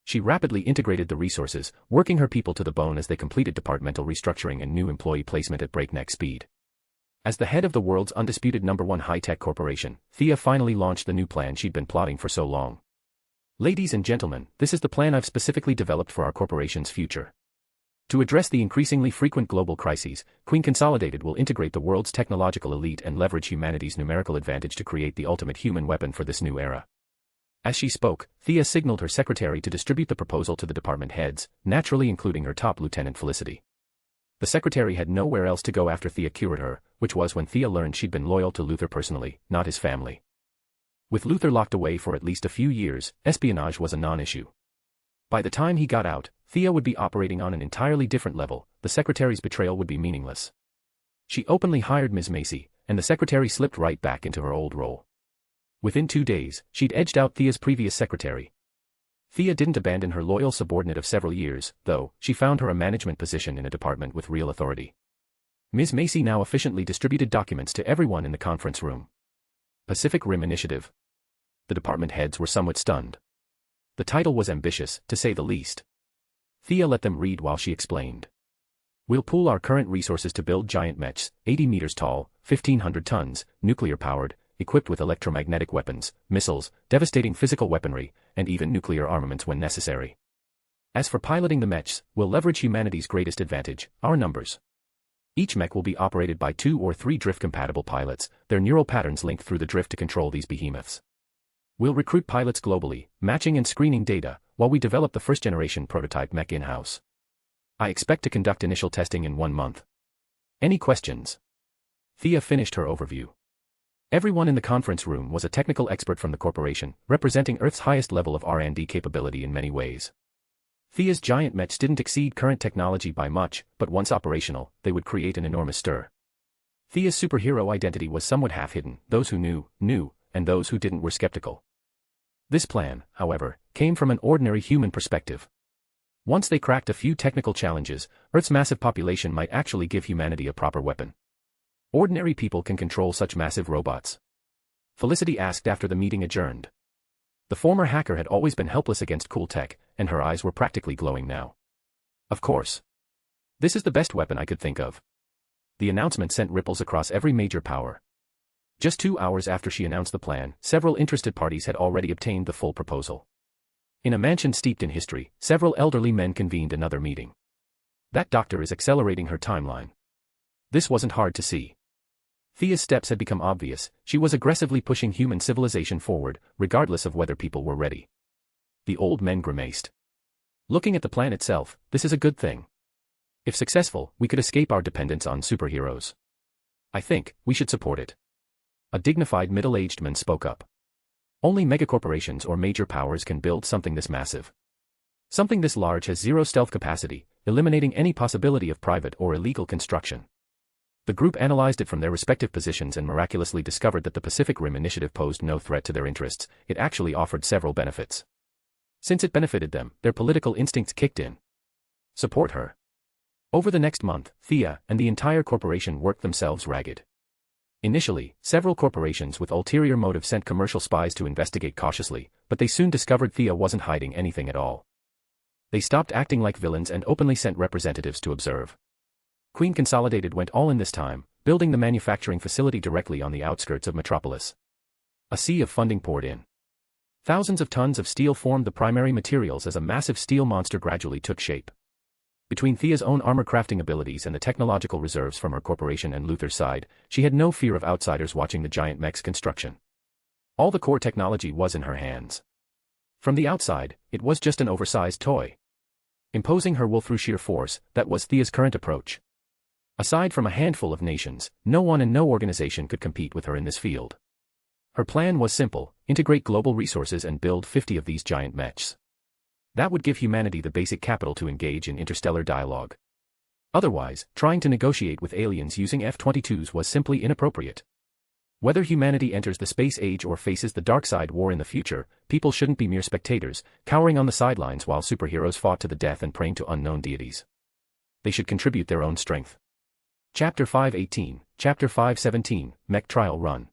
[SPEAKER 3] She rapidly integrated the resources, working her people to the bone as they completed departmental restructuring and new employee placement at breakneck speed. As the head of the world's undisputed #1 high-tech corporation, Thea finally launched the new plan she'd been plotting for so long. Ladies and gentlemen, this is the plan I've specifically developed for our corporation's future. To address the increasingly frequent global crises, Queen Consolidated will integrate the world's technological elite and leverage humanity's numerical advantage to create the ultimate human weapon for this new era. As she spoke, Thea signaled her secretary to distribute the proposal to the department heads, naturally including her top lieutenant Felicity. The secretary had nowhere else to go after Thea cured her, which was when Thea learned she'd been loyal to Luther personally, not his family. With Luther locked away for at least a few years, espionage was a non-issue. By the time he got out, Thea would be operating on an entirely different level, the secretary's betrayal would be meaningless. She openly hired Ms. Macy, and the secretary slipped right back into her old role. Within 2 days, she'd edged out Thea's previous secretary. Thea didn't abandon her loyal subordinate of several years, though, she found her a management position in a department with real authority. Ms. Macy now efficiently distributed documents to everyone in the conference room. Pacific Rim Initiative. The department heads were somewhat stunned. The title was ambitious, to say the least. Thea let them read while she explained. We'll pool our current resources to build giant mechs, 80 meters tall, 1,500 tons, nuclear-powered, equipped with electromagnetic weapons, missiles, devastating physical weaponry, and even nuclear armaments when necessary. As for piloting the mechs, we'll leverage humanity's greatest advantage, our numbers. Each mech will be operated by 2 or 3 drift-compatible pilots, their neural patterns linked through the drift to control these behemoths. We'll recruit pilots globally, matching and screening data, while we develop the first-generation prototype mech in-house. I expect to conduct initial testing in 1 month. Any questions? Thea finished her overview. Everyone in the conference room was a technical expert from the corporation, representing Earth's highest level of R&D capability in many ways. Thea's giant mechs didn't exceed current technology by much, but once operational, they would create an enormous stir. Thea's superhero identity was somewhat half-hidden. Those who knew, and those who didn't were skeptical. This plan, however, came from an ordinary human perspective. Once they cracked a few technical challenges, Earth's massive population might actually give humanity a proper weapon. Ordinary people can control such massive robots. Felicity asked after the meeting adjourned. The former hacker had always been helpless against cool tech, and her eyes were practically glowing now. Of course. This is the best weapon I could think of. The announcement sent ripples across every major power. Just 2 hours after she announced the plan, several interested parties had already obtained the full proposal. In a mansion steeped in history, several elderly men convened another meeting. That doctor is accelerating her timeline. This wasn't hard to see. Thea's steps had become obvious. She was aggressively pushing human civilization forward, regardless of whether people were ready. The old men grimaced. Looking at the plan itself, this is a good thing. If successful, we could escape our dependence on superheroes. I think we should support it. A dignified middle-aged man spoke up. Only megacorporations or major powers can build something this massive. Something this large has zero stealth capacity, eliminating any possibility of private or illegal construction. The group analyzed it from their respective positions and miraculously discovered that the Pacific Rim initiative posed no threat to their interests. It actually offered several benefits. Since it benefited them, their political instincts kicked in. Support her. Over the next month, Thea and the entire corporation worked themselves ragged. Initially, several corporations with ulterior motives sent commercial spies to investigate cautiously, but they soon discovered Thea wasn't hiding anything at all. They stopped acting like villains and openly sent representatives to observe. Queen Consolidated went all in this time, building the manufacturing facility directly on the outskirts of Metropolis. A sea of funding poured in. Thousands of tons of steel formed the primary materials as a massive steel monster gradually took shape. Between Thea's own armor crafting abilities and the technological reserves from her corporation and Luther's side, she had no fear of outsiders watching the giant mech's construction. All the core technology was in her hands. From the outside, it was just an oversized toy. Imposing her will through sheer force, that was Thea's current approach. Aside from a handful of nations, no one and no organization could compete with her in this field. Her plan was simple: integrate global resources and build 50 of these giant mechs. That would give humanity the basic capital to engage in interstellar dialogue. Otherwise, trying to negotiate with aliens using F-22s was simply inappropriate. Whether humanity enters the space age or faces the dark side war in the future, people shouldn't be mere spectators, cowering on the sidelines while superheroes fought to the death and praying to unknown deities. They should contribute their own strength. Chapter 518, Chapter 517, Mech Trial Run.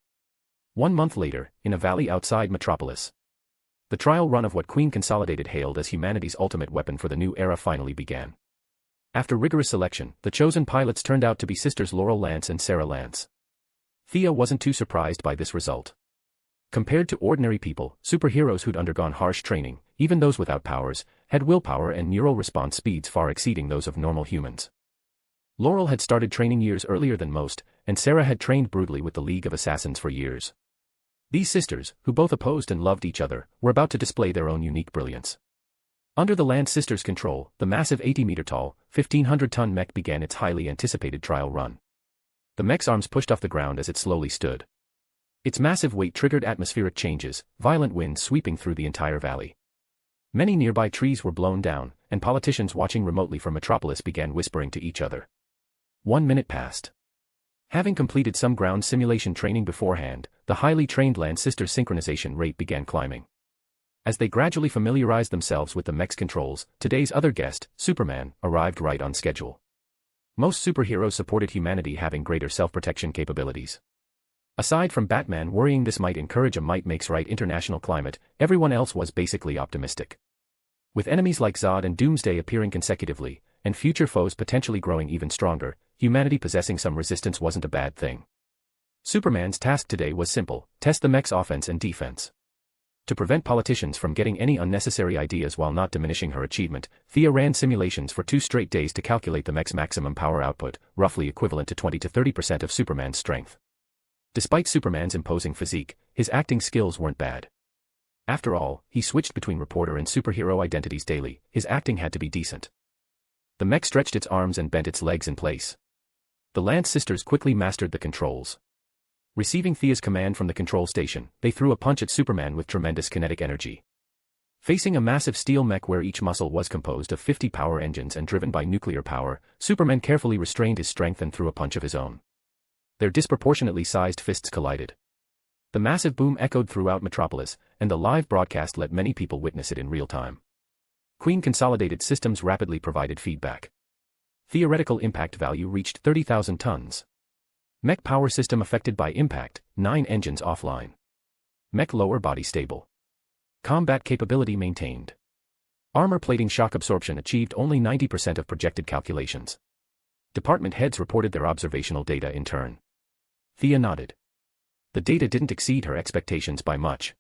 [SPEAKER 3] 1 month later, in a valley outside Metropolis. The trial run of what Queen Consolidated hailed as humanity's ultimate weapon for the new era finally began. After rigorous selection, the chosen pilots turned out to be sisters Laurel Lance and Sarah Lance. Thea wasn't too surprised by this result. Compared to ordinary people, superheroes who'd undergone harsh training, even those without powers, had willpower and neural response speeds far exceeding those of normal humans. Laurel had started training years earlier than most, and Sarah had trained brutally with the League of Assassins for years. These sisters, who both opposed and loved each other, were about to display their own unique brilliance. Under the Lance sisters' control, the massive 80-meter-tall, 1,500-ton mech began its highly anticipated trial run. The mech's arms pushed off the ground as it slowly stood. Its massive weight triggered atmospheric changes, violent winds sweeping through the entire valley. Many nearby trees were blown down, and politicians watching remotely from Metropolis began whispering to each other. 1 minute passed. Having completed some ground simulation training beforehand, the highly trained Lance sisters' synchronization rate began climbing. As they gradually familiarized themselves with the mech's controls, today's other guest, Superman, arrived right on schedule. Most superheroes supported humanity having greater self-protection capabilities. Aside from Batman worrying this might encourage a might makes right international climate, everyone else was basically optimistic. With enemies like Zod and Doomsday appearing consecutively, and future foes potentially growing even stronger, humanity possessing some resistance wasn't a bad thing. Superman's task today was simple: test the mech's offense and defense. To prevent politicians from getting any unnecessary ideas while not diminishing her achievement, Thea ran simulations for 2 straight days to calculate the mech's maximum power output, roughly equivalent to 20 to 30% of Superman's strength. Despite Superman's imposing physique, his acting skills weren't bad. After all, he switched between reporter and superhero identities daily, his acting had to be decent. The mech stretched its arms and bent its legs in place. The Lance sisters quickly mastered the controls. Receiving Thea's command from the control station, they threw a punch at Superman with tremendous kinetic energy. Facing a massive steel mech where each muscle was composed of 50 power engines and driven by nuclear power, Superman carefully restrained his strength and threw a punch of his own. Their disproportionately sized fists collided. The massive boom echoed throughout Metropolis, and the live broadcast let many people witness it in real time. Queen Consolidated Systems rapidly provided feedback. Theoretical impact value reached 30,000 tons. Mech power system affected by impact, 9 engines offline. Mech lower body stable. Combat capability maintained. Armor plating shock absorption achieved only 90% of projected calculations. Department heads reported their observational data in turn. Thea nodded. The data didn't exceed her expectations by much.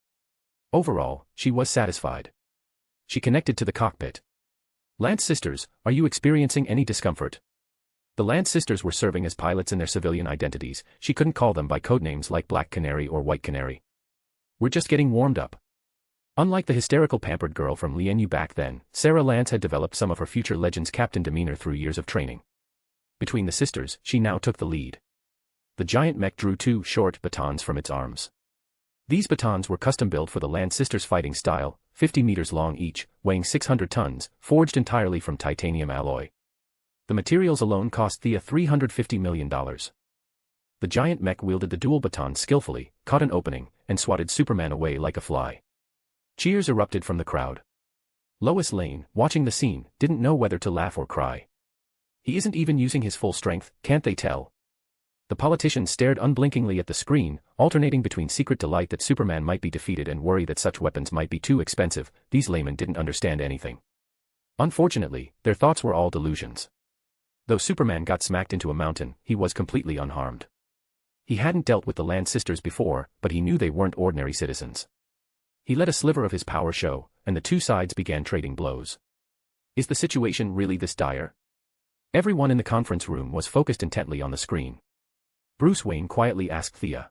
[SPEAKER 3] Overall, she was satisfied. She connected to the cockpit. Lance sisters, are you experiencing any discomfort? The Lance sisters were serving as pilots in their civilian identities, she couldn't call them by codenames like Black Canary or White Canary. We're just getting warmed up. Unlike the hysterical pampered girl from Lienyu back then, Sarah Lance had developed some of her future Legends captain demeanor through years of training. Between the sisters, she now took the lead. The giant mech drew 2 short batons from its arms. These batons were custom-built for the Lance sisters' fighting style, 50 meters long each, weighing 600 tons, forged entirely from titanium alloy. The materials alone cost Thea $350 million. The giant mech wielded the dual baton skillfully, caught an opening, and swatted Superman away like a fly. Cheers erupted from the crowd. Lois Lane, watching the scene, didn't know whether to laugh or cry. He isn't even using his full strength, can't they tell? The politicians stared unblinkingly at the screen, alternating between secret delight that Superman might be defeated and worry that such weapons might be too expensive. These laymen didn't understand anything. Unfortunately, their thoughts were all delusions. Though Superman got smacked into a mountain, he was completely unharmed. He hadn't dealt with the Lance sisters before, but he knew they weren't ordinary citizens. He let a sliver of his power show, and the two sides began trading blows. Is the situation really this dire? Everyone in the conference room was focused intently on the screen. Bruce Wayne quietly asked Thea.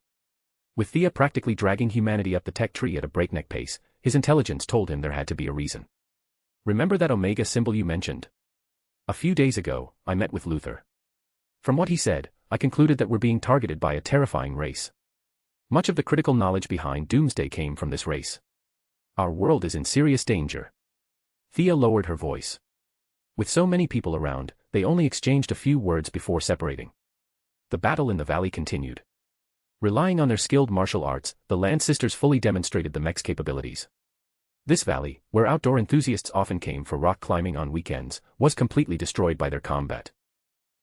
[SPEAKER 3] With Thea practically dragging humanity up the tech tree at a breakneck pace, his intelligence told him there had to be a reason. Remember that Omega symbol you mentioned? A few days ago, I met with Luthor. From what he said, I concluded that we're being targeted by a terrifying race. Much of the critical knowledge behind Doomsday came from this race. Our world is in serious danger. Thea lowered her voice. With so many people around, they only exchanged a few words before separating. The battle in the valley continued. Relying on their skilled martial arts, the Lance sisters fully demonstrated the mech's capabilities. This valley, where outdoor enthusiasts often came for rock climbing on weekends, was completely destroyed by their combat.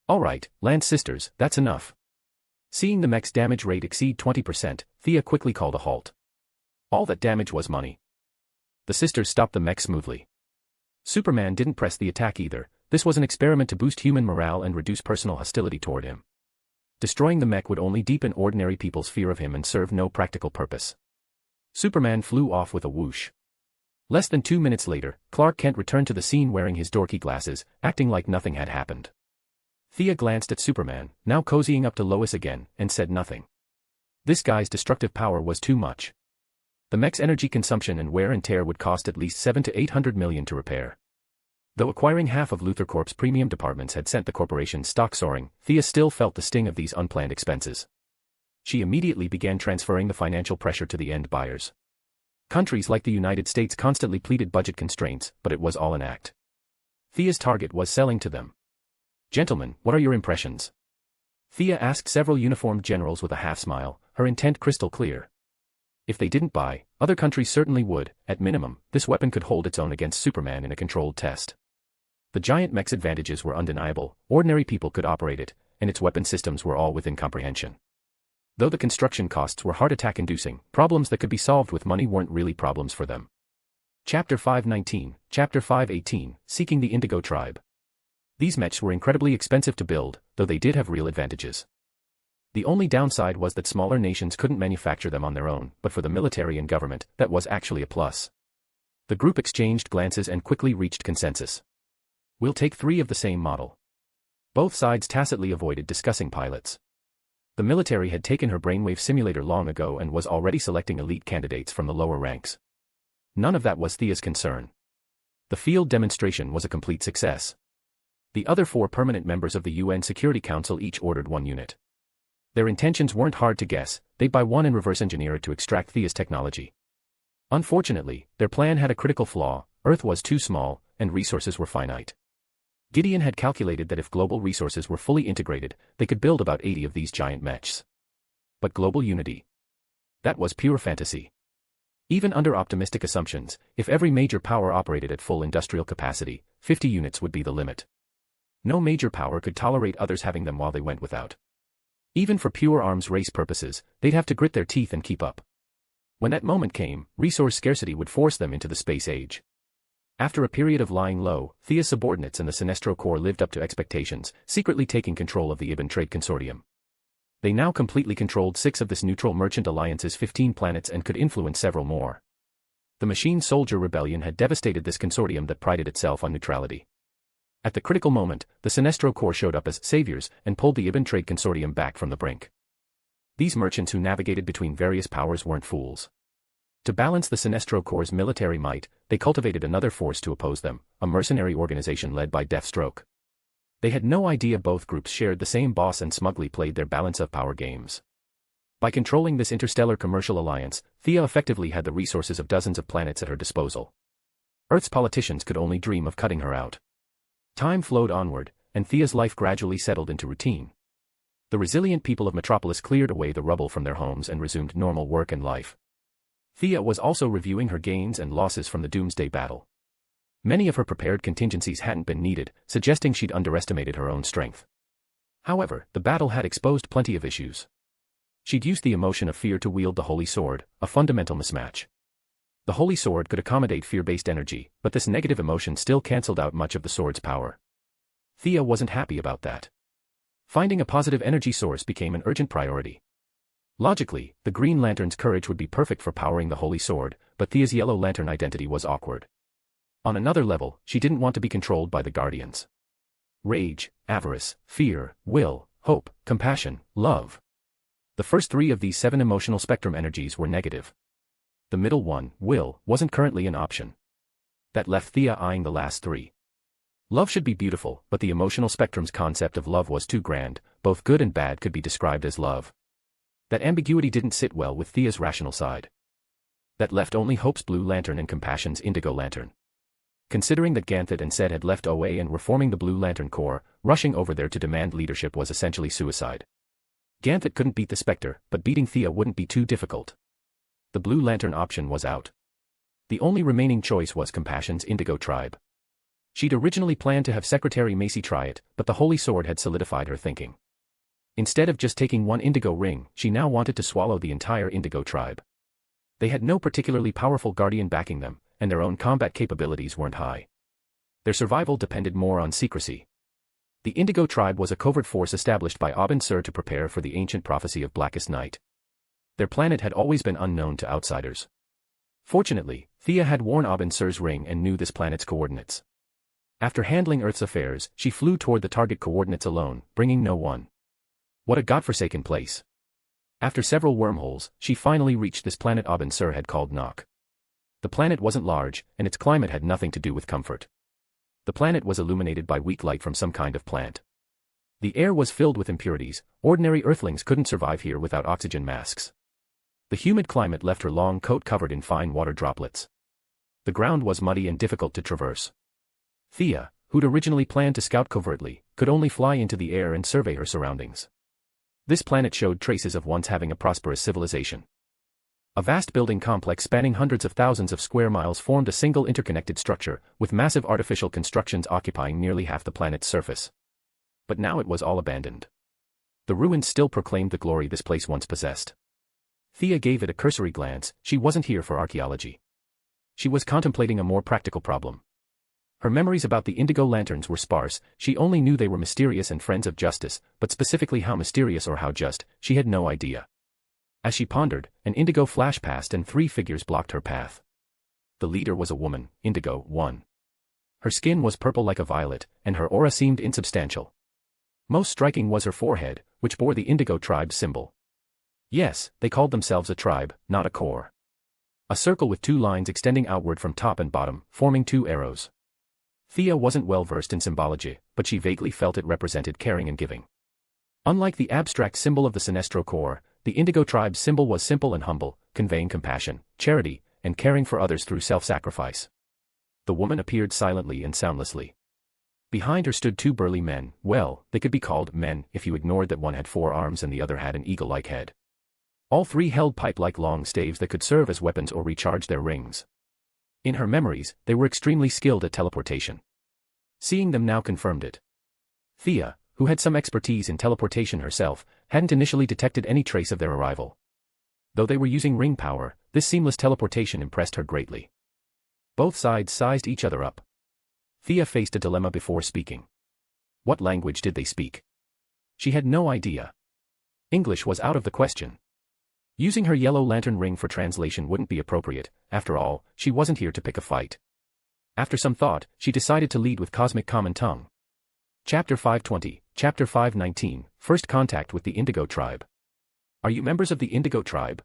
[SPEAKER 3] All right, Lance sisters, that's enough. Seeing the mech's damage rate exceed 20%, Thea quickly called a halt. All that damage was money. The sisters stopped the mech smoothly. Superman didn't press the attack either. This was an experiment to boost human morale and reduce personal hostility toward him. Destroying the mech would only deepen ordinary people's fear of him and serve no practical purpose. Superman flew off with a whoosh. Less than 2 minutes later, Clark Kent returned to the scene wearing his dorky glasses, acting like nothing had happened. Thea glanced at Superman, now cozying up to Lois again, and said nothing. This guy's destructive power was too much. The mech's energy consumption and wear and tear would cost at least $700 to $800 million to repair. Though acquiring half of Luthor Corp's premium departments had sent the corporation's stock soaring, Thea still felt the sting of these unplanned expenses. She immediately began transferring the financial pressure to the end buyers. Countries like the United States constantly pleaded budget constraints, but it was all an act. Thea's target was selling to them. Gentlemen, what are your impressions? Thea asked several uniformed generals with a half-smile, her intent crystal clear. If they didn't buy, other countries certainly would. At minimum, this weapon could hold its own against Superman in a controlled test. The giant mech's advantages were undeniable, ordinary people could operate it, and its weapon systems were all within comprehension. Though the construction costs were heart-attack-inducing, problems that could be solved with money weren't really problems for them. Chapter 519, Chapter 518, Seeking the Indigo Tribe. These mechs were incredibly expensive to build, though they did have real advantages. The only downside was that smaller nations couldn't manufacture them on their own, but for the military and government, that was actually a plus. The group exchanged glances and quickly reached consensus. We'll take 3 of the same model. Both sides tacitly avoided discussing pilots. The military had taken her brainwave simulator long ago and was already selecting elite candidates from the lower ranks. None of that was Thea's concern. The field demonstration was a complete success. The other 4 permanent members of the UN Security Council each ordered 1 unit. Their intentions weren't hard to guess, they'd buy one and reverse engineer it to extract Thea's technology. Unfortunately, their plan had a critical flaw: Earth was too small, and resources were finite. Gideon had calculated that if global resources were fully integrated, they could build about 80 of these giant mechs. But global unity? That was pure fantasy. Even under optimistic assumptions, if every major power operated at full industrial capacity, 50 units would be the limit. No major power could tolerate others having them while they went without. Even for pure arms race purposes, they'd have to grit their teeth and keep up. When that moment came, resource scarcity would force them into the space age. After a period of lying low, Thea's subordinates and the Sinestro Corps lived up to expectations, secretly taking control of the Ibn Trade Consortium. They now completely controlled 6 of this neutral merchant alliance's 15 planets and could influence several more. The Machine Soldier Rebellion had devastated this consortium that prided itself on neutrality. At the critical moment, the Sinestro Corps showed up as saviors and pulled the Ibn Trade Consortium back from the brink. These merchants who navigated between various powers weren't fools. To balance the Sinestro Corps' military might, they cultivated another force to oppose them, a mercenary organization led by Deathstroke. They had no idea both groups shared the same boss and smugly played their balance of power games. By controlling this interstellar commercial alliance, Thea effectively had the resources of dozens of planets at her disposal. Earth's politicians could only dream of cutting her out. Time flowed onward, and Thea's life gradually settled into routine. The resilient people of Metropolis cleared away the rubble from their homes and resumed normal work and life. Thea was also reviewing her gains and losses from the Doomsday battle. Many of her prepared contingencies hadn't been needed, suggesting she'd underestimated her own strength. However, the battle had exposed plenty of issues. She'd used the emotion of fear to wield the Holy Sword, a fundamental mismatch. The Holy Sword could accommodate fear-based energy, but this negative emotion still cancelled out much of the sword's power. Thea wasn't happy about that. Finding a positive energy source became an urgent priority. Logically, the Green Lantern's courage would be perfect for powering the Holy Sword, but Thea's Yellow Lantern identity was awkward. On another level, she didn't want to be controlled by the Guardians. Rage, avarice, fear, will, hope, compassion, love. The first 3 of these 7 emotional spectrum energies were negative. The middle one, will, wasn't currently an option. That left Thea eyeing the last 3. Love should be beautiful, but the emotional spectrum's concept of love was too grand. Both good and bad could be described as love. That ambiguity didn't sit well with Thea's rational side. That left only Hope's Blue Lantern and Compassion's Indigo Lantern. Considering that Ganthet and Sed had left OA and were forming the Blue Lantern Corps, rushing over there to demand leadership was essentially suicide. Ganthet couldn't beat the Spectre, but beating Thea wouldn't be too difficult. The Blue Lantern option was out. The only remaining choice was Compassion's Indigo Tribe. She'd originally planned to have Secretary Macy try it, but the Holy Sword had solidified her thinking. Instead of just taking one Indigo ring, she now wanted to swallow the entire Indigo Tribe. They had no particularly powerful guardian backing them, and their own combat capabilities weren't high. Their survival depended more on secrecy. The Indigo Tribe was a covert force established by Abin Sur to prepare for the ancient prophecy of Blackest Night. Their planet had always been unknown to outsiders. Fortunately, Thea had worn Abin Sur's ring and knew this planet's coordinates. After handling Earth's affairs, she flew toward the target coordinates alone, bringing no one. What a godforsaken place. After several wormholes, she finally reached this planet Abin Sur had called Nock. The planet wasn't large, and its climate had nothing to do with comfort. The planet was illuminated by weak light from some kind of plant. The air was filled with impurities. Ordinary Earthlings couldn't survive here without oxygen masks. The humid climate left her long coat covered in fine water droplets. The ground was muddy and difficult to traverse. Thea, who'd originally planned to scout covertly, could only fly into the air and survey her surroundings. This planet showed traces of once having a prosperous civilization. A vast building complex spanning hundreds of thousands of square miles formed a single interconnected structure, with massive artificial constructions occupying nearly half the planet's surface. But now it was all abandoned. The ruins still proclaimed the glory this place once possessed. Thea gave it a cursory glance. She wasn't here for archaeology. She was contemplating a more practical problem. Her memories about the Indigo Lanterns were sparse. She only knew they were mysterious and friends of justice, but specifically how mysterious or how just, she had no idea. As she pondered, an indigo flash passed and 3 figures blocked her path. The leader was a woman, Indigo 1. Her skin was purple like a violet, and her aura seemed insubstantial. Most striking was her forehead, which bore the Indigo tribe's symbol. Yes, they called themselves a tribe, not a corps. A circle with 2 lines extending outward from top and bottom, forming 2 arrows. Thea wasn't well versed in symbology, but she vaguely felt it represented caring and giving. Unlike the abstract symbol of the Sinestro Corps, the Indigo tribe's symbol was simple and humble, conveying compassion, charity, and caring for others through self-sacrifice. The woman appeared silently and soundlessly. Behind her stood 2 burly men. Well, they could be called men if you ignored that one had 4 arms and the other had an eagle-like head. All 3 held pipe-like long staves that could serve as weapons or recharge their rings. In her memories, they were extremely skilled at teleportation. Seeing them now confirmed it. Thea, who had some expertise in teleportation herself, hadn't initially detected any trace of their arrival. Though they were using ring power, this seamless teleportation impressed her greatly. Both sides sized each other up. Thea faced a dilemma before speaking. What language did they speak? She had no idea. English was out of the question. Using her yellow lantern ring for translation wouldn't be appropriate. After all, she wasn't here to pick a fight. After some thought, she decided to lead with Cosmic Common Tongue. Chapter 520, Chapter 519, First Contact with the Indigo Tribe. Are you members of the Indigo Tribe?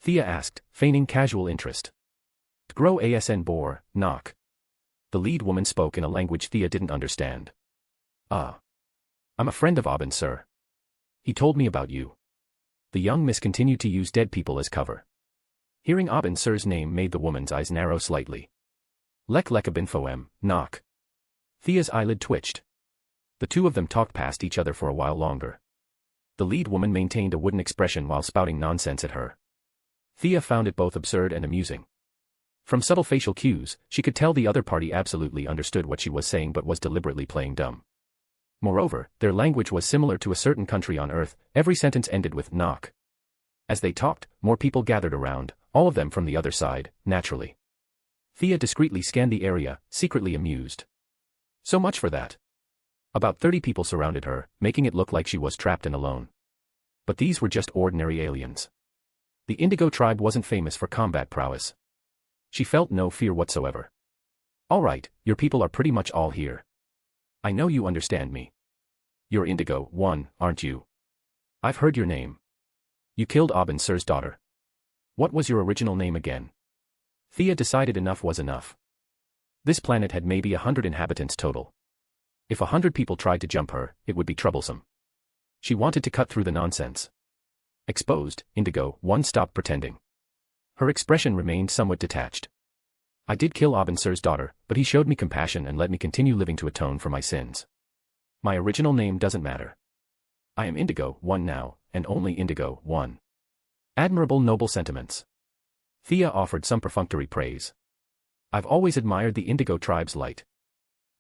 [SPEAKER 3] Thea asked, feigning casual interest. Tgro asn bor, knock. The lead woman spoke in a language Thea didn't understand. I'm a friend of Aubin, sir. He told me about you. The young miss continued to use dead people as cover. Hearing Aubin sir's name made the woman's eyes narrow slightly. Lek lekabin foem, knock. Thea's eyelid twitched. The 2 of them talked past each other for a while longer. The lead woman maintained a wooden expression while spouting nonsense at her. Thea found it both absurd and amusing. From subtle facial cues, she could tell the other party absolutely understood what she was saying but was deliberately playing dumb. Moreover, their language was similar to a certain country on Earth. Every sentence ended with knock. As they talked, more people gathered around, all of them from the other side, naturally. Thea discreetly scanned the area, secretly amused. So much for that. About 30 people surrounded her, making it look like she was trapped and alone. But these were just ordinary aliens. The Indigo tribe wasn't famous for combat prowess. She felt no fear whatsoever. All right, your people are pretty much all here. I know you understand me. You're Indigo 1, aren't you? I've heard your name. You killed Aubin sir's daughter. What was your original name again? Thea decided enough was enough. This planet had maybe 100 inhabitants total. If 100 people tried to jump her, it would be troublesome. She wanted to cut through the nonsense. Exposed, Indigo 1 stopped pretending. Her expression remained somewhat detached. I did kill Aubin sir's daughter, but he showed me compassion and let me continue living to atone for my sins. My original name doesn't matter. I am Indigo 1 now, and only Indigo 1. Admirable noble sentiments. Thea offered some perfunctory praise. I've always admired the Indigo tribe's light.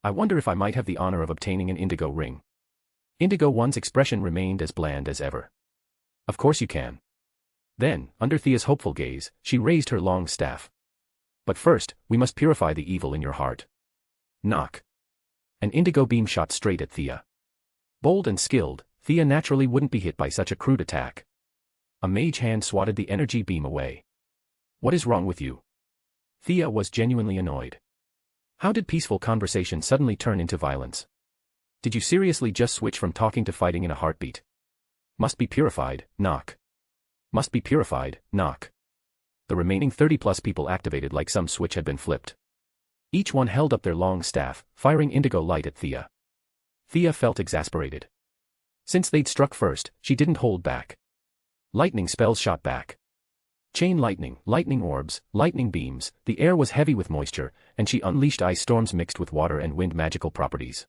[SPEAKER 3] I wonder if I might have the honor of obtaining an Indigo ring. Indigo 1's expression remained as bland as ever. Of course you can. Then, under Thea's hopeful gaze, she raised her long staff. But first, we must purify the evil in your heart. Knock. An indigo beam shot straight at Thea. Bold and skilled, Thea naturally wouldn't be hit by such a crude attack. A mage hand swatted the energy beam away. What is wrong with you? Thea was genuinely annoyed. How did peaceful conversation suddenly turn into violence? Did you seriously just switch from talking to fighting in a heartbeat? Must be purified, knock. Must be purified, knock. The remaining 30-plus people activated like some switch had been flipped. Each one held up their long staff, firing indigo light at Thea. Thea felt exasperated. Since they'd struck first, she didn't hold back. Lightning spells shot back. Chain lightning, lightning orbs, lightning beams, the air was heavy with moisture, and she unleashed ice storms mixed with water and wind magical properties.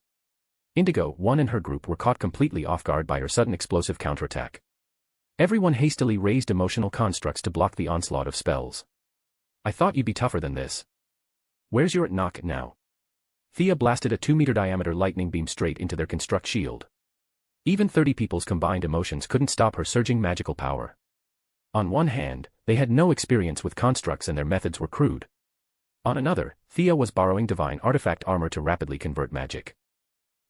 [SPEAKER 3] Indigo 1 and her group were caught completely off guard by her sudden explosive counterattack. Everyone hastily raised emotional constructs to block the onslaught of spells. I thought you'd be tougher than this. Where's your knock now? Thea blasted a 2-meter diameter lightning beam straight into their construct shield. Even 30 people's combined emotions couldn't stop her surging magical power. On one hand, they had no experience with constructs and their methods were crude. On another, Thea was borrowing divine artifact armor to rapidly convert magic.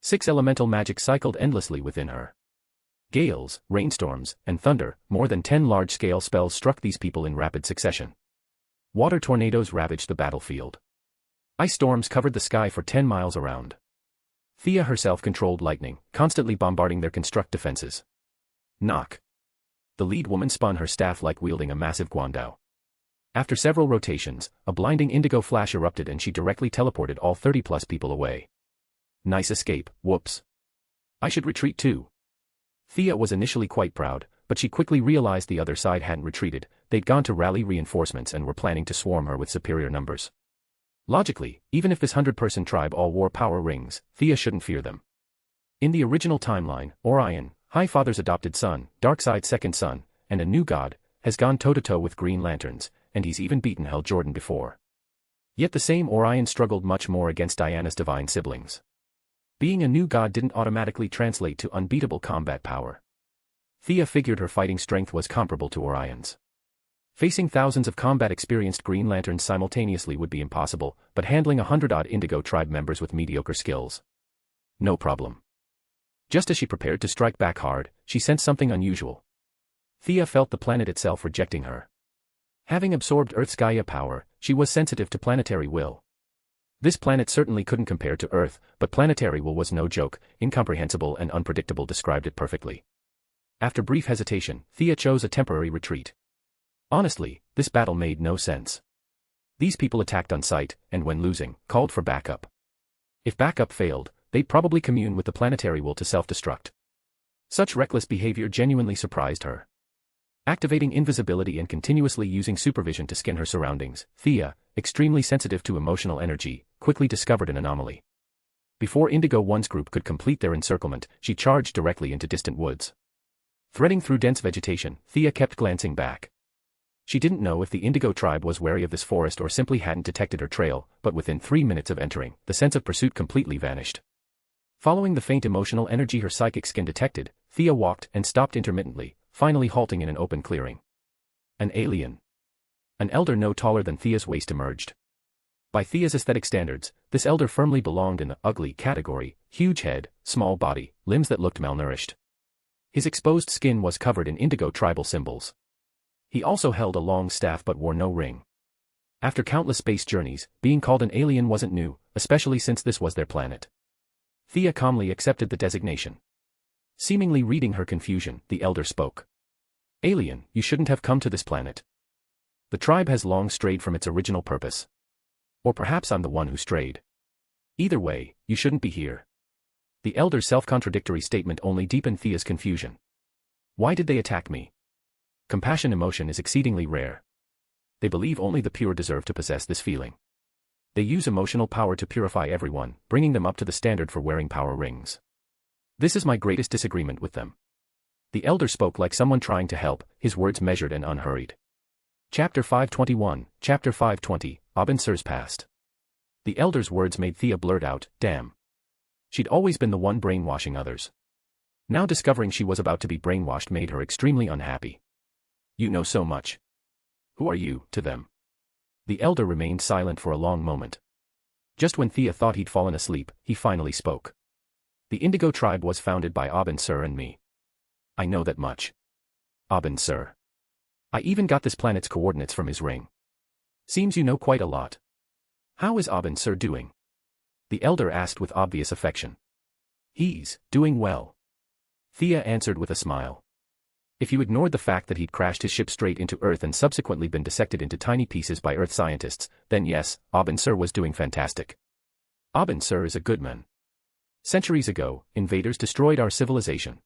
[SPEAKER 3] 6 elemental magic cycled endlessly within her. Gales, rainstorms, and thunder, more than 10 large-scale spells struck these people in rapid succession. Water tornadoes ravaged the battlefield. Ice storms covered the sky for 10 miles around. Thea herself controlled lightning, constantly bombarding their construct defenses. Knock. The lead woman spun her staff like wielding a massive guandao. After several rotations, a blinding indigo flash erupted and she directly teleported all 30+ people away. Nice escape, whoops. I should retreat too. Thea was initially quite proud, but she quickly realized the other side hadn't retreated, they'd gone to rally reinforcements and were planning to swarm her with superior numbers. Logically, even if this 100-person tribe all wore power rings, Thea shouldn't fear them. In the original timeline, Orion, High Father's adopted son, Darkseid's second son, and a new god, has gone toe-to-toe with Green Lanterns, and he's even beaten Hell Jordan before. Yet the same Orion struggled much more against Diana's divine siblings. Being a new god didn't automatically translate to unbeatable combat power. Thea figured her fighting strength was comparable to Orion's. Facing thousands of combat-experienced Green Lanterns simultaneously would be impossible, but handling 100-odd Indigo tribe members with mediocre skills. No problem. Just as she prepared to strike back hard, she sensed something unusual. Thea felt the planet itself rejecting her. Having absorbed Earth's Gaia power, she was sensitive to planetary will. This planet certainly couldn't compare to Earth, but planetary will was no joke, incomprehensible and unpredictable described it perfectly. After brief hesitation, Thea chose a temporary retreat. Honestly, this battle made no sense. These people attacked on sight, and when losing, called for backup. If backup failed, they'd probably commune with the planetary will to self-destruct. Such reckless behavior genuinely surprised her. Activating invisibility and continuously using supervision to scan her surroundings, Thea, extremely sensitive to emotional energy, quickly discovered an anomaly. Before Indigo One's group could complete their encirclement, she charged directly into distant woods. Threading through dense vegetation, Thea kept glancing back. She didn't know if the Indigo tribe was wary of this forest or simply hadn't detected her trail, but within 3 minutes of entering, the sense of pursuit completely vanished. Following the faint emotional energy her psychic skin detected, Thea walked and stopped intermittently, finally halting in an open clearing. An alien. An elder no taller than Thea's waist emerged. By Thea's aesthetic standards, this elder firmly belonged in the ugly category, huge head, small body, limbs that looked malnourished. His exposed skin was covered in indigo tribal symbols. He also held a long staff but wore no ring. After countless space journeys, being called an alien wasn't new, especially since this was their planet. Thea calmly accepted the designation. Seemingly reading her confusion, the elder spoke. Alien, you shouldn't have come to this planet. The tribe has long strayed from its original purpose. Or perhaps I'm the one who strayed. Either way, you shouldn't be here. The elder's self-contradictory statement only deepened Thea's confusion. Why did they attack me? Compassion emotion is exceedingly rare. They believe only the pure deserve to possess this feeling. They use emotional power to purify everyone, bringing them up to the standard for wearing power rings. This is my greatest disagreement with them. The elder spoke like someone trying to help, his words measured and unhurried. Chapter 521, Chapter 520, Abin Sur's past. The elder's words made Thea blurt out, damn. She'd always been the one brainwashing others. Now discovering she was about to be brainwashed made her extremely unhappy. You know so much. Who are you, to them? The elder remained silent for a long moment. Just when Thea thought he'd fallen asleep, he finally spoke. The Indigo tribe was founded by Abin Sur and me. I know that much. Abin Sur. I even got this planet's coordinates from his ring. Seems you know quite a lot. How is Abin Sur doing? The elder asked with obvious affection. He's doing well. Thea answered with a smile. If you ignored the fact that he'd crashed his ship straight into Earth and subsequently been dissected into tiny pieces by Earth scientists, then yes, Abin Sur was doing fantastic. Abin Sur is a good man. Centuries ago, invaders destroyed our civilization.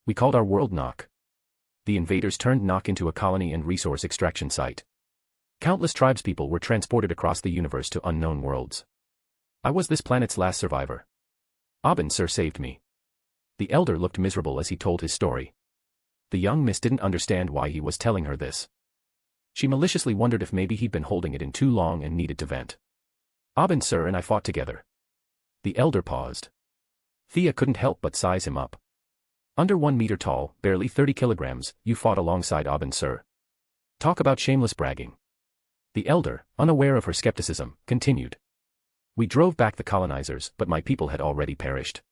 [SPEAKER 3] We called our world Nock. The invaders turned Nock into a colony and resource extraction site. Countless tribespeople were transported across the universe to unknown worlds. I was this planet's last survivor. Abin Sur saved me. The elder looked miserable as he told his story. The young miss didn't understand why he was telling her this. She maliciously wondered if maybe he'd been holding it in too long and needed to vent. Abin Sur and I fought together. The elder paused. Thea couldn't help but size him up. Under 1 meter tall, barely 30 kilograms, you fought alongside Abin Sur. Talk about shameless bragging. The elder, unaware of her skepticism, continued. We drove back the colonizers, but my people had already perished.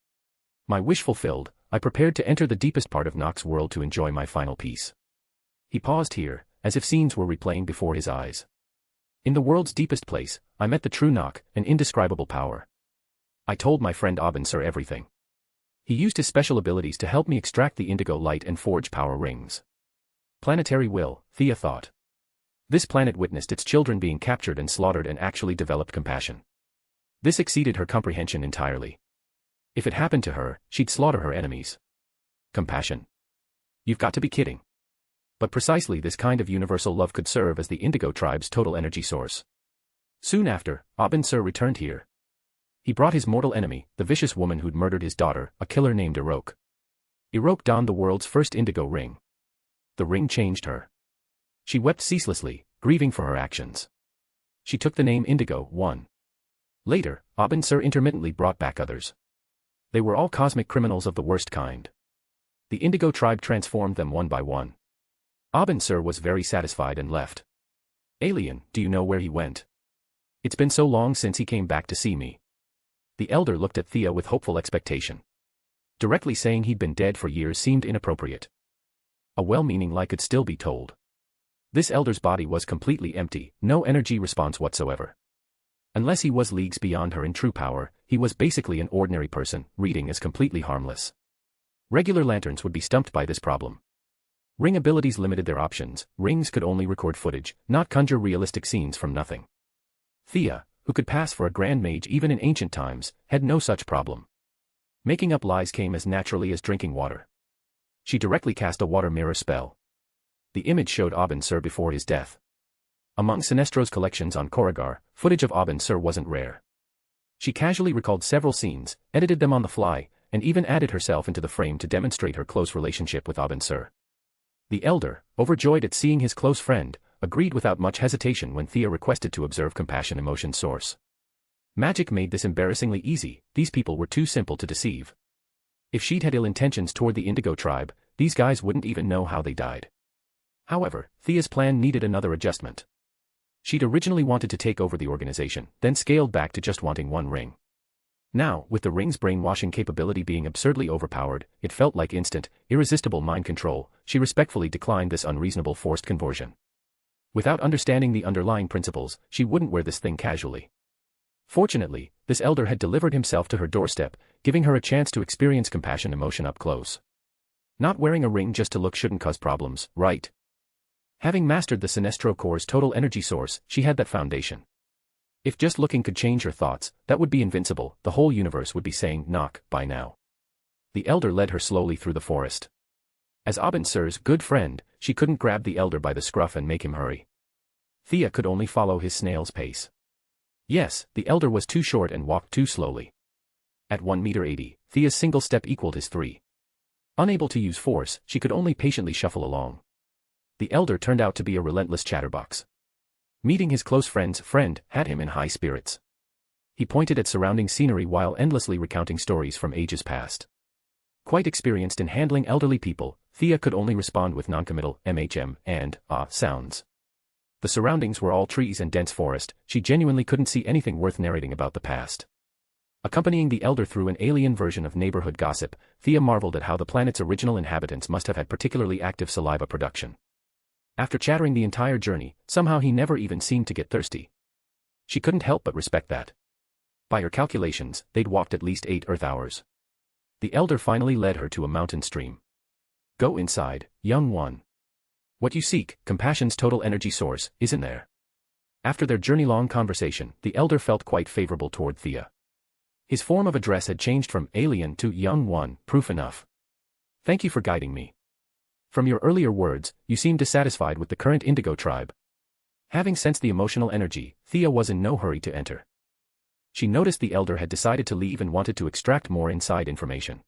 [SPEAKER 3] My wish fulfilled, I prepared to enter the deepest part of Nock's world to enjoy my final peace. He paused here, as if scenes were replaying before his eyes. In the world's deepest place, I met the true Nock, an indescribable power. I told my friend Abin Sur everything. He used his special abilities to help me extract the indigo light and forge power rings. Planetary will, Thea thought. This planet witnessed its children being captured and slaughtered and actually developed compassion. This exceeded her comprehension entirely. If it happened to her, she'd slaughter her enemies. Compassion? You've got to be kidding. But precisely this kind of universal love could serve as the Indigo tribe's total energy source. Soon after, Abin-Sur returned here. He brought his mortal enemy, the vicious woman who'd murdered his daughter, a killer named Eroke. Eroke donned the world's first indigo ring. The ring changed her. She wept ceaselessly, grieving for her actions. She took the name Indigo, one. Later, Abin-Sur intermittently brought back others. They were all cosmic criminals of the worst kind. The Indigo tribe transformed them one by one. Abin-Sur was very satisfied and left. Alien, do you know where he went? It's been so long since he came back to see me. The elder looked at Thea with hopeful expectation. Directly saying he'd been dead for years seemed inappropriate. A well-meaning lie could still be told. This elder's body was completely empty, no energy response whatsoever. Unless he was leagues beyond her in true power, he was basically an ordinary person, reading as completely harmless. Regular lanterns would be stumped by this problem. Ring abilities limited their options, rings could only record footage, not conjure realistic scenes from nothing. Thea, who could pass for a grand mage even in ancient times, had no such problem. Making up lies came as naturally as drinking water. She directly cast a water mirror spell. The image showed Abin-Sur before his death. Among Sinestro's collections on Corrigar, footage of Abin-Sur wasn't rare. She casually recalled several scenes, edited them on the fly, and even added herself into the frame to demonstrate her close relationship with Abin-Sur. The elder, overjoyed at seeing his close friend, agreed without much hesitation when Thea requested to observe compassion emotion source. Magic made this embarrassingly easy, these people were too simple to deceive. If she'd had ill intentions toward the Indigo tribe, these guys wouldn't even know how they died. However, Thea's plan needed another adjustment. She'd originally wanted to take over the organization, then scaled back to just wanting one ring. Now, with the ring's brainwashing capability being absurdly overpowered, it felt like instant, irresistible mind control. She respectfully declined this unreasonable forced conversion. Without understanding the underlying principles, she wouldn't wear this thing casually. Fortunately, this elder had delivered himself to her doorstep, giving her a chance to experience compassion emotion up close. Not wearing a ring just to look shouldn't cause problems, right? Having mastered the Sinestro core's total energy source, she had that foundation. If just looking could change her thoughts, that would be invincible, the whole universe would be saying knock by now. The elder led her slowly through the forest. As Abin-Sur's good friend, she couldn't grab the elder by the scruff and make him hurry. Thea could only follow his snail's pace. Yes, the elder was too short and walked too slowly. At 1.80 meters, Thea's single step equaled his 3. Unable to use force, she could only patiently shuffle along. The elder turned out to be a relentless chatterbox. Meeting his close friend's friend had him in high spirits. He pointed at surrounding scenery while endlessly recounting stories from ages past. Quite experienced in handling elderly people, Thea could only respond with noncommittal and sounds. The surroundings were all trees and dense forest, she genuinely couldn't see anything worth narrating about the past. Accompanying the elder through an alien version of neighborhood gossip, Thea marveled at how the planet's original inhabitants must have had particularly active saliva production. After chattering the entire journey, somehow he never even seemed to get thirsty. She couldn't help but respect that. By her calculations, they'd walked at least 8 Earth hours. The elder finally led her to a mountain stream. Go inside, young one. What you seek, compassion's total energy source, isn't there. After their journey-long conversation, the elder felt quite favorable toward Thea. His form of address had changed from alien to young one, proof enough. Thank you for guiding me. From your earlier words, you seem dissatisfied with the current Indigo tribe. Having sensed the emotional energy, Thea was in no hurry to enter. She noticed the elder had decided to leave and wanted to extract more inside information.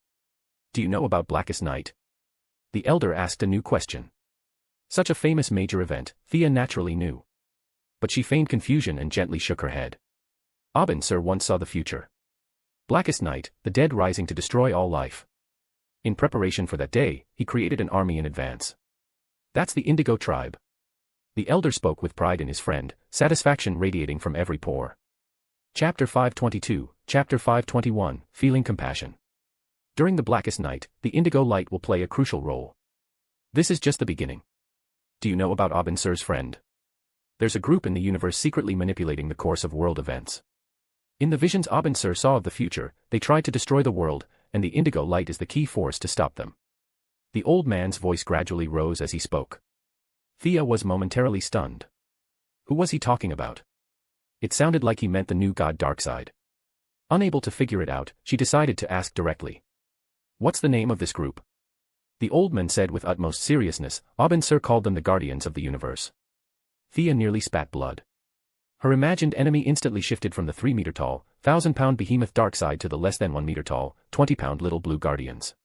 [SPEAKER 3] Do you know about Blackest Night? The elder asked a new question. Such a famous major event, Thea naturally knew. But she feigned confusion and gently shook her head. Abin-Sur once saw the future. Blackest Night, the dead rising to destroy all life. In preparation for that day, he created an army in advance. That's the Indigo tribe. The elder spoke with pride in his friend, satisfaction radiating from every pore. Chapter 522, Chapter 521, Feeling Compassion. During the Blackest Night, the Indigo light will play a crucial role. This is just the beginning. Do you know about Abin-Sur's friend? There's a group in the universe secretly manipulating the course of world events. In the visions Abin-Sur saw of the future, they tried to destroy the world, and the Indigo light is the key force to stop them. The old man's voice gradually rose as he spoke. Thea was momentarily stunned. Who was he talking about? It sounded like he meant the new god Darkseid. Unable to figure it out, she decided to ask directly. What's the name of this group? The old man said with utmost seriousness. Sir called them the Guardians of the Universe. Thea nearly spat blood. Her imagined enemy instantly shifted from the 3-meter-tall, 1,000-pound behemoth Darkseid to the less than 1-meter-tall, 20-pound little blue Guardians.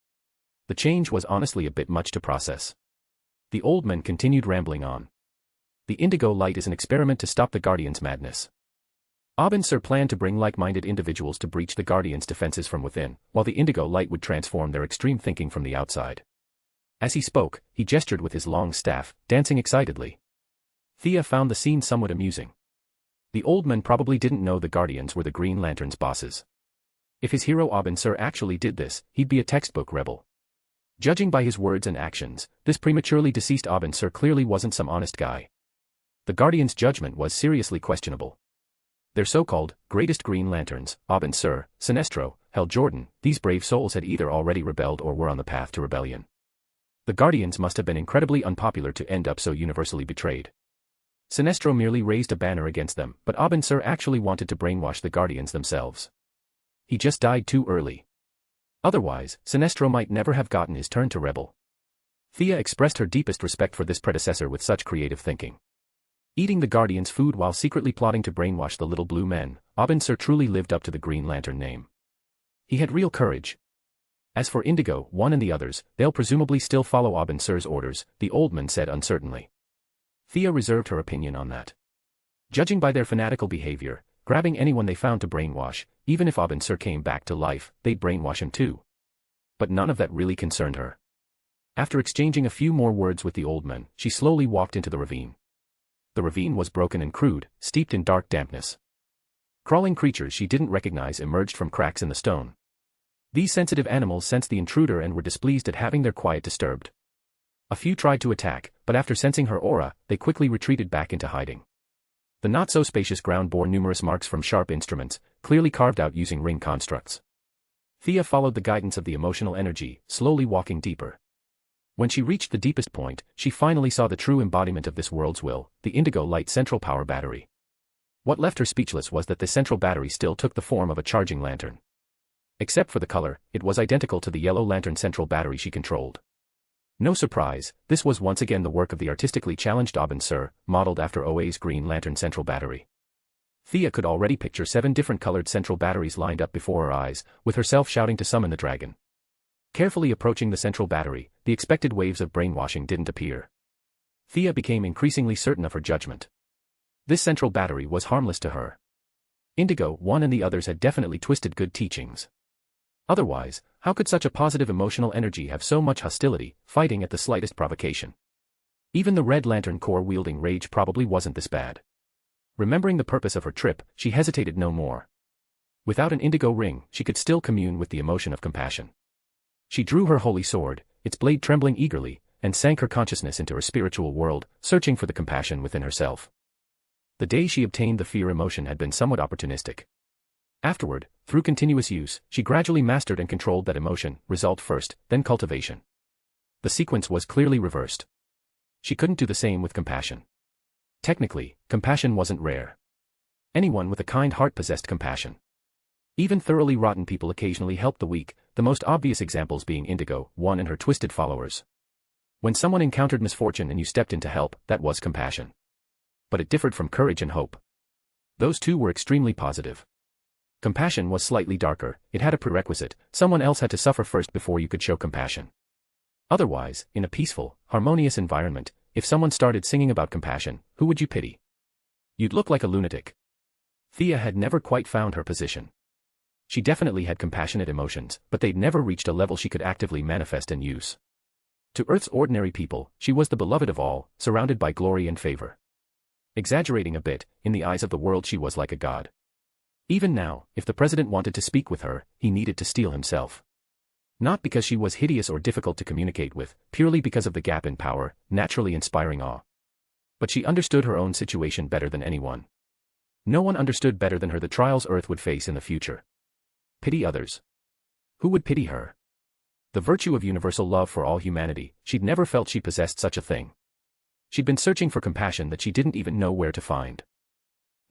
[SPEAKER 3] The change was honestly a bit much to process. The old man continued rambling on. The indigo light is an experiment to stop the Guardians' madness. Sir planned to bring like-minded individuals to breach the Guardians' defenses from within, while the indigo light would transform their extreme thinking from the outside. As he spoke, he gestured with his long staff, dancing excitedly. Thea found the scene somewhat amusing. The old man probably didn't know the Guardians were the Green Lantern's bosses. If his hero Sir actually did this, he'd be a textbook rebel. Judging by his words and actions, this prematurely deceased Sir clearly wasn't some honest guy. The Guardians' judgment was seriously questionable. Their so-called greatest Green Lanterns, Sir, Sinestro, Hal Jordan, these brave souls had either already rebelled or were on the path to rebellion. The Guardians must have been incredibly unpopular to end up so universally betrayed. Sinestro merely raised a banner against them, but Sir actually wanted to brainwash the Guardians themselves. He just died too early. Otherwise, Sinestro might never have gotten his turn to rebel. Thea expressed her deepest respect for this predecessor with such creative thinking. Eating the Guardians' food while secretly plotting to brainwash the little blue men, Sir truly lived up to the Green Lantern name. He had real courage. As for Indigo, One and the others, they'll presumably still follow Sir's orders, the old man said uncertainly. Thea reserved her opinion on that. Judging by their fanatical behavior, grabbing anyone they found to brainwash, even if Sir came back to life, they'd brainwash him too. But none of that really concerned her. After exchanging a few more words with the old man, she slowly walked into the ravine. The ravine was broken and crude, steeped in dark dampness. Crawling creatures she didn't recognize emerged from cracks in the stone. These sensitive animals sensed the intruder and were displeased at having their quiet disturbed. A few tried to attack, but after sensing her aura, they quickly retreated back into hiding. The not-so-spacious ground bore numerous marks from sharp instruments, clearly carved out using ring constructs. Thea followed the guidance of the emotional energy, slowly walking deeper. When she reached the deepest point, she finally saw the true embodiment of this world's will, the indigo light central power battery. What left her speechless was that the central battery still took the form of a charging lantern. Except for the color, it was identical to the yellow lantern central battery she controlled. No surprise, this was once again the work of the artistically challenged Sir, modeled after OA's Green Lantern central battery. Thea could already picture 7 different colored central batteries lined up before her eyes, with herself shouting to summon the dragon. Carefully approaching the central battery, the expected waves of brainwashing didn't appear. Thea became increasingly certain of her judgment. This central battery was harmless to her. Indigo, One and the others had definitely twisted good teachings. Otherwise, how could such a positive emotional energy have so much hostility, fighting at the slightest provocation? Even the Red Lantern Corps wielding rage probably wasn't this bad. Remembering the purpose of her trip, she hesitated no more. Without an indigo ring, she could still commune with the emotion of compassion. She drew her holy sword, its blade trembling eagerly, and sank her consciousness into her spiritual world, searching for the compassion within herself. The day she obtained the fear emotion had been somewhat opportunistic. Afterward, through continuous use, she gradually mastered and controlled that emotion, result first, then cultivation. The sequence was clearly reversed. She couldn't do the same with compassion. Technically, compassion wasn't rare. Anyone with a kind heart possessed compassion. Even thoroughly rotten people occasionally helped the weak, the most obvious examples being Indigo, One and her twisted followers. When someone encountered misfortune and you stepped in to help, that was compassion. But it differed from courage and hope. Those two were extremely positive. Compassion was slightly darker, it had a prerequisite, someone else had to suffer first before you could show compassion. Otherwise, in a peaceful, harmonious environment, if someone started singing about compassion, who would you pity? You'd look like a lunatic. Thea had never quite found her position. She definitely had compassionate emotions, but they'd never reached a level she could actively manifest and use. To Earth's ordinary people, she was the beloved of all, surrounded by glory and favor. Exaggerating a bit, in the eyes of the world she was like a god. Even now, if the president wanted to speak with her, he needed to steel himself. Not because she was hideous or difficult to communicate with, purely because of the gap in power, naturally inspiring awe. But she understood her own situation better than anyone. No one understood better than her the trials Earth would face in the future. Pity others. Who would pity her? The virtue of universal love for all humanity, she'd never felt she possessed such a thing. She'd been searching for compassion that she didn't even know where to find.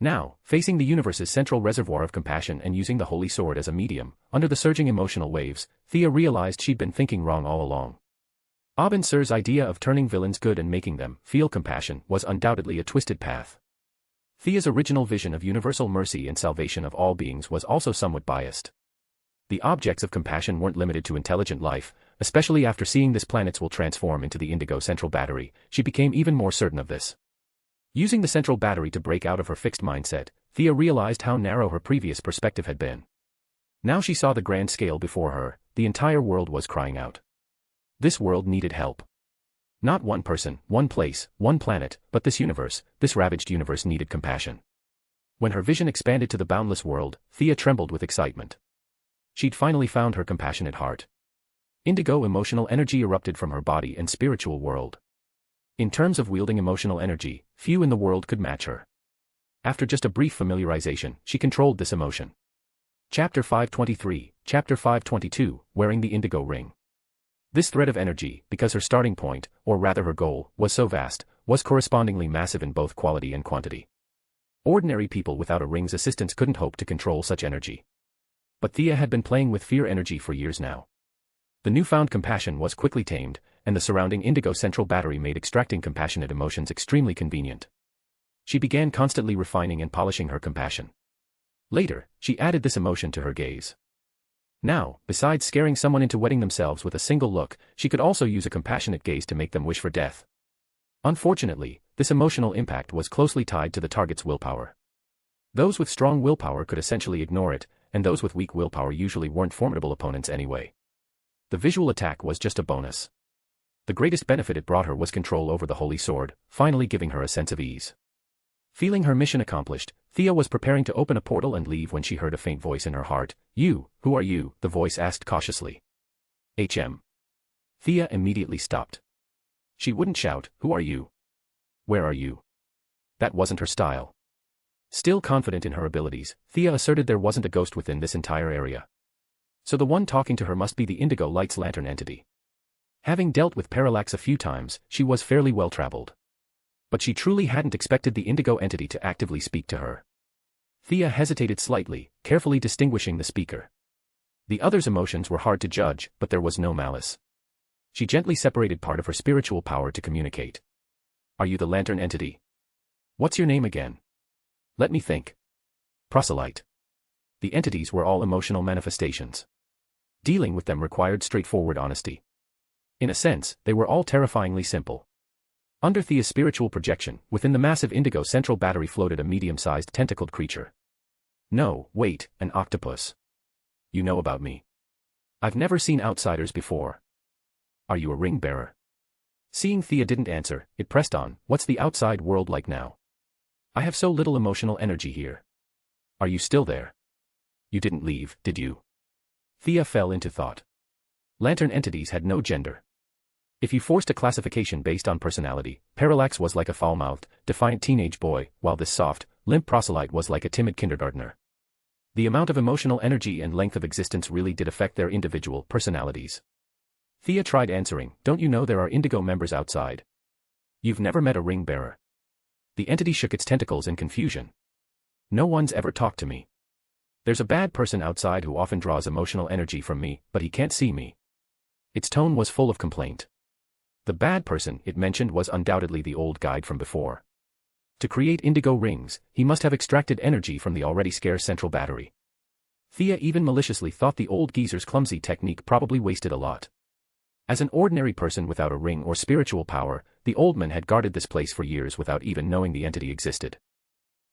[SPEAKER 3] Now, facing the universe's central reservoir of compassion and using the Holy Sword as a medium, under the surging emotional waves, Thea realized she'd been thinking wrong all along. Abin Sur's idea of turning villains good and making them feel compassion was undoubtedly a twisted path. Thea's original vision of universal mercy and salvation of all beings was also somewhat biased. The objects of compassion weren't limited to intelligent life, especially after seeing this planet's will transform into the Indigo Central Battery. She became even more certain of this. Using the Central Battery to break out of her fixed mindset, Thea realized how narrow her previous perspective had been. Now she saw the grand scale before her. The entire world was crying out. This world needed help. Not one person, one place, one planet, but this universe, this ravaged universe needed compassion. When her vision expanded to the boundless world, Thea trembled with excitement. She'd finally found her compassionate heart. Indigo emotional energy erupted from her body and spiritual world. In terms of wielding emotional energy, few in the world could match her. After just a brief familiarization, she controlled this emotion. Chapter 523, Chapter 522, Wearing the Indigo Ring. This thread of energy, because her starting point, or rather her goal, was so vast, was correspondingly massive in both quality and quantity. Ordinary people without a ring's assistance couldn't hope to control such energy. But Thea had been playing with fear energy for years now. The newfound compassion was quickly tamed, and the surrounding Indigo Central Battery made extracting compassionate emotions extremely convenient. She began constantly refining and polishing her compassion. Later, she added this emotion to her gaze. Now, besides scaring someone into wetting themselves with a single look, she could also use a compassionate gaze to make them wish for death. Unfortunately, this emotional impact was closely tied to the target's willpower. Those with strong willpower could essentially ignore it, and those with weak willpower usually weren't formidable opponents anyway. The visual attack was just a bonus. The greatest benefit it brought her was control over the Holy Sword, finally giving her a sense of ease. Feeling her mission accomplished, Thea was preparing to open a portal and leave when she heard a faint voice in her heart. "You, who are you?" the voice asked cautiously. "HM." Thea immediately stopped. She wouldn't shout, "Who are you? Where are you?" That wasn't her style. Still confident in her abilities, Thea asserted there wasn't a ghost within this entire area. So the one talking to her must be the Indigo Light's lantern entity. Having dealt with Parallax a few times, she was fairly well-traveled. But she truly hadn't expected the Indigo entity to actively speak to her. Thea hesitated slightly, carefully distinguishing the speaker. The other's emotions were hard to judge, but there was no malice. She gently separated part of her spiritual power to communicate. "Are you the lantern entity? What's your name again? Let me think." Proselyte. The entities were all emotional manifestations. Dealing with them required straightforward honesty. In a sense, they were all terrifyingly simple. Under Thea's spiritual projection, within the massive Indigo Central Battery floated a medium-sized tentacled creature. "No, wait, an octopus. You know about me. I've never seen outsiders before. Are you a ring bearer?" Seeing Thea didn't answer, it pressed on. "What's the outside world like now? I have so little emotional energy here. Are you still there? You didn't leave, did you?" Thea fell into thought. Lantern entities had no gender. If you forced a classification based on personality, Parallax was like a foul-mouthed, defiant teenage boy, while this soft, limp proselyte was like a timid kindergartner. The amount of emotional energy and length of existence really did affect their individual personalities. Thea tried answering, "Don't you know there are Indigo members outside? You've never met a ring bearer." The entity shook its tentacles in confusion. "No one's ever talked to me. There's a bad person outside who often draws emotional energy from me, but he can't see me." Its tone was full of complaint. The bad person it mentioned was undoubtedly the old guide from before. To create indigo rings, he must have extracted energy from the already scarce central battery. Thea even maliciously thought the old geezer's clumsy technique probably wasted a lot. As an ordinary person without a ring or spiritual power, the old man had guarded this place for years without even knowing the entity existed.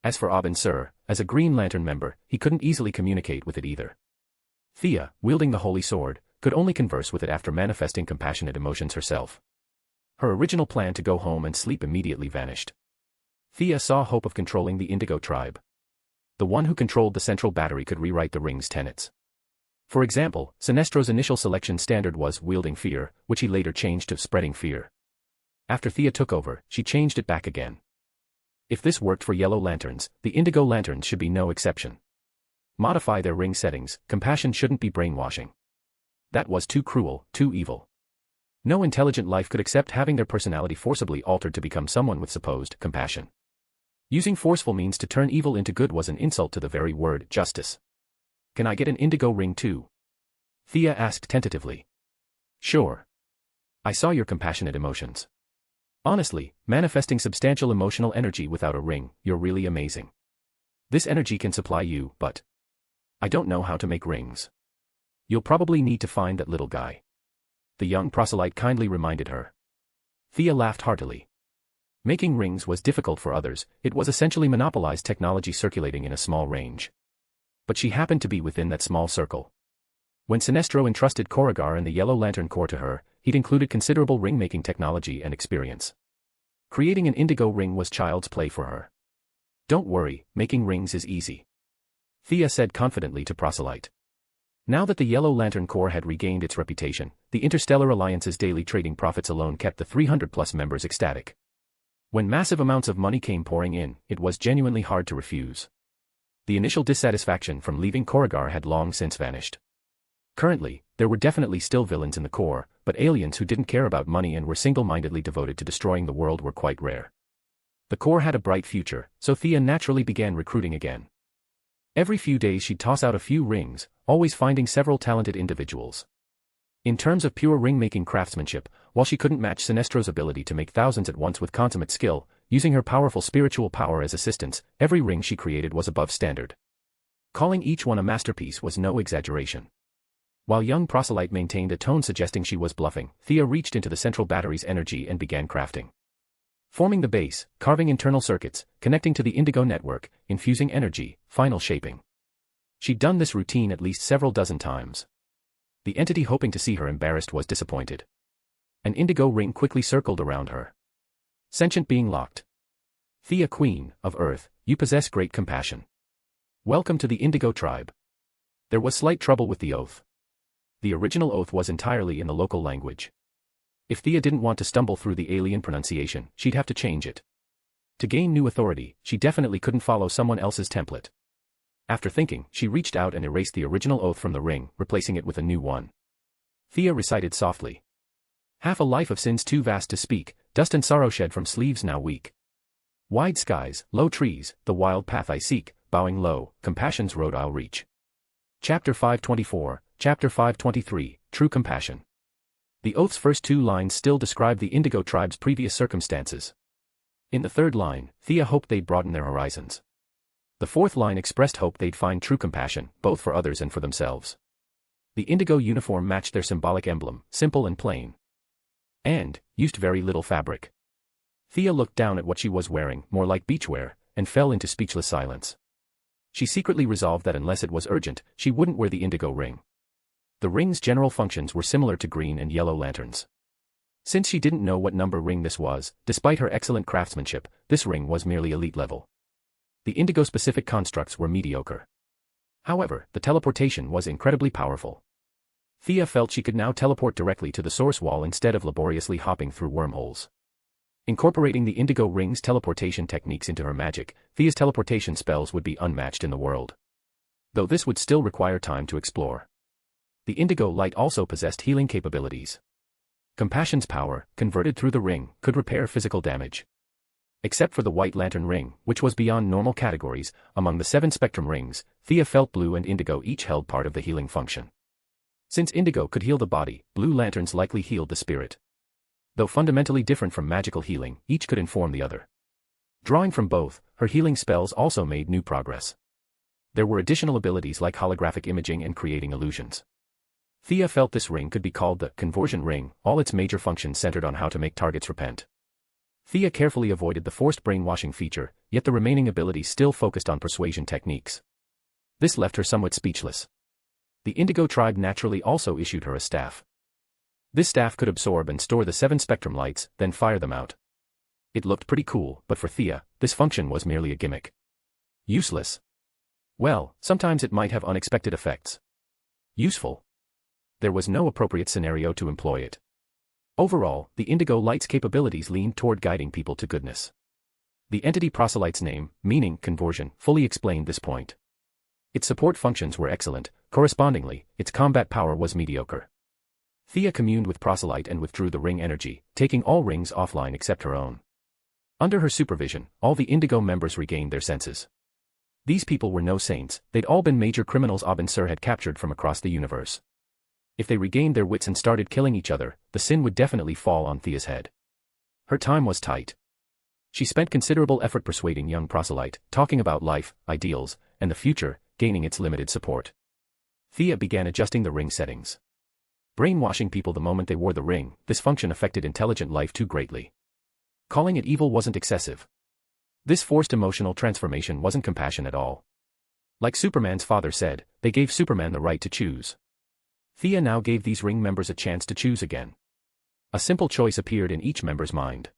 [SPEAKER 3] As for Abin Sur, as a Green Lantern member, he couldn't easily communicate with it either. Thea, wielding the Holy Sword, could only converse with it after manifesting compassionate emotions herself. Her original plan to go home and sleep immediately vanished. Thea saw hope of controlling the Indigo tribe. The one who controlled the central battery could rewrite the ring's tenets. For example, Sinestro's initial selection standard was wielding fear, which he later changed to spreading fear. After Thea took over, she changed it back again. If this worked for Yellow Lanterns, the Indigo Lanterns should be no exception. Modify their ring settings, compassion shouldn't be brainwashing. That was too cruel, too evil. No intelligent life could accept having their personality forcibly altered to become someone with supposed compassion. Using forceful means to turn evil into good was an insult to the very word justice. Can I get an indigo ring too? Thea asked tentatively. Sure. I saw your compassionate emotions. Honestly, manifesting substantial emotional energy without a ring, you're really amazing. This energy can supply you, but I don't know how to make rings. You'll probably need to find that little guy. The young proselyte kindly reminded her. Thea laughed heartily. Making rings was difficult for others, it was essentially monopolized technology circulating in a small range. But she happened to be within that small circle. When Sinestro entrusted Corrigar and the Yellow Lantern Corps to her, he'd included considerable ring-making technology and experience. Creating an indigo ring was child's play for her. Don't worry, making rings is easy. Thea said confidently to Proselyte. Now that the Yellow Lantern Corps had regained its reputation, the Interstellar Alliance's daily trading profits alone kept the 300-plus members ecstatic. When massive amounts of money came pouring in, it was genuinely hard to refuse. The initial dissatisfaction from leaving Corrigar had long since vanished. Currently, there were definitely still villains in the Corps, but aliens who didn't care about money and were single-mindedly devoted to destroying the world were quite rare. The Corps had a bright future, so Thea naturally began recruiting again. Every few days she'd toss out a few rings, always finding several talented individuals. In terms of pure ring-making craftsmanship, while she couldn't match Sinestro's ability to make thousands at once with consummate skill, using her powerful spiritual power as assistance, every ring she created was above standard. Calling each one a masterpiece was no exaggeration. While young Proselyte maintained a tone suggesting she was bluffing, Thea reached into the central battery's energy and began crafting. Forming the base, carving internal circuits, connecting to the indigo network, infusing energy, final shaping. She'd done this routine at least several dozen times. The entity hoping to see her embarrassed was disappointed. An indigo ring quickly circled around her. Sentient being locked. Thea Queen, of Earth, you possess great compassion. Welcome to the Indigo tribe. There was slight trouble with the oath. The original oath was entirely in the local language. If Thea didn't want to stumble through the alien pronunciation, she'd have to change it. To gain new authority, she definitely couldn't follow someone else's template. After thinking, she reached out and erased the original oath from the ring, replacing it with a new one. Thea recited softly. Half a life of sins too vast to speak, dust and sorrow shed from sleeves now weak. Wide skies, low trees, the wild path I seek, bowing low, compassion's road I'll reach. Chapter 524, Chapter 523, True Compassion. The oath's first two lines still describe the Indigo tribe's previous circumstances. In the third line, Thea hoped they'd broaden their horizons. The fourth line expressed hope they'd find true compassion, both for others and for themselves. The indigo uniform matched their symbolic emblem, simple and plain. And used very little fabric. Thea looked down at what she was wearing, more like beachwear, and fell into speechless silence. She secretly resolved that unless it was urgent, she wouldn't wear the indigo ring. The ring's general functions were similar to green and yellow lanterns. Since she didn't know what number ring this was, despite her excellent craftsmanship, this ring was merely elite level. The indigo-specific constructs were mediocre. However, the teleportation was incredibly powerful. Thea felt she could now teleport directly to the source wall instead of laboriously hopping through wormholes. Incorporating the indigo ring's teleportation techniques into her magic, Thea's teleportation spells would be unmatched in the world. Though this would still require time to explore. The indigo light also possessed healing capabilities. Compassion's power, converted through the ring, could repair physical damage. Except for the white lantern ring, which was beyond normal categories, among the 7 spectrum rings, Thea felt blue and indigo each held part of the healing function. Since indigo could heal the body, blue lanterns likely healed the spirit. Though fundamentally different from magical healing, each could inform the other. Drawing from both, her healing spells also made new progress. There were additional abilities like holographic imaging and creating illusions. Thea felt this ring could be called the conversion ring, all its major functions centered on how to make targets repent. Thea carefully avoided the forced brainwashing feature, yet the remaining abilities still focused on persuasion techniques. This left her somewhat speechless. The Indigo tribe naturally also issued her a staff. This staff could absorb and store the 7 spectrum lights, then fire them out. It looked pretty cool, but for Thea, this function was merely a gimmick. Useless. Well, sometimes it might have unexpected effects. Useful. There was no appropriate scenario to employ it. Overall, the Indigo Light's capabilities leaned toward guiding people to goodness. The entity Proselyte's name, meaning conversion, fully explained this point. Its support functions were excellent, correspondingly, its combat power was mediocre. Thea communed with Proselyte and withdrew the ring energy, taking all rings offline except her own. Under her supervision, all the Indigo members regained their senses. These people were no saints, they'd all been major criminals Abin-Sur had captured from across the universe. If they regained their wits and started killing each other, the sin would definitely fall on Thea's head. Her time was tight. She spent considerable effort persuading young Proselyte, talking about life, ideals, and the future, gaining its limited support. Thea began adjusting the ring settings. Brainwashing people the moment they wore the ring, this function affected intelligent life too greatly. Calling it evil wasn't excessive. This forced emotional transformation wasn't compassion at all. Like Superman's father said, they gave Superman the right to choose. Thea now gave these ring members a chance to choose again. A simple choice appeared in each member's mind.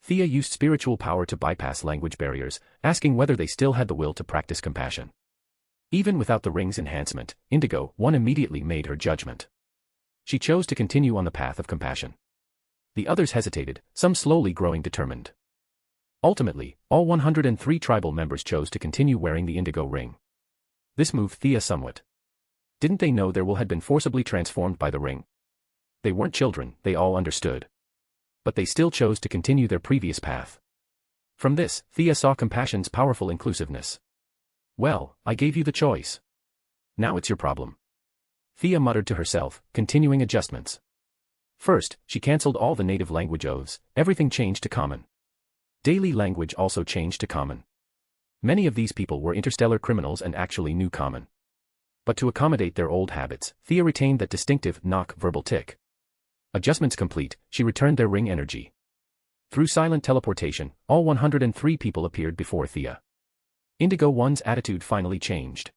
[SPEAKER 3] Thea used spiritual power to bypass language barriers, asking whether they still had the will to practice compassion. Even without the ring's enhancement, Indigo 1 immediately made her judgment. She chose to continue on the path of compassion. The others hesitated, some slowly growing determined. Ultimately, all 103 tribal members chose to continue wearing the Indigo ring. This moved Thea somewhat. Didn't they know their will had been forcibly transformed by the ring? They weren't children, they all understood. But they still chose to continue their previous path. From this, Thea saw compassion's powerful inclusiveness. Well, I gave you the choice. Now it's your problem. Thea muttered to herself, continuing adjustments. First, she cancelled all the native language oaths, everything changed to common. Daily language also changed to common. Many of these people were interstellar criminals and actually knew common. But to accommodate their old habits, Thea retained that distinctive knock verbal tick. Adjustments complete, she returned their ring energy. Through silent teleportation, all 103 people appeared before Thea. Indigo 1's attitude finally changed.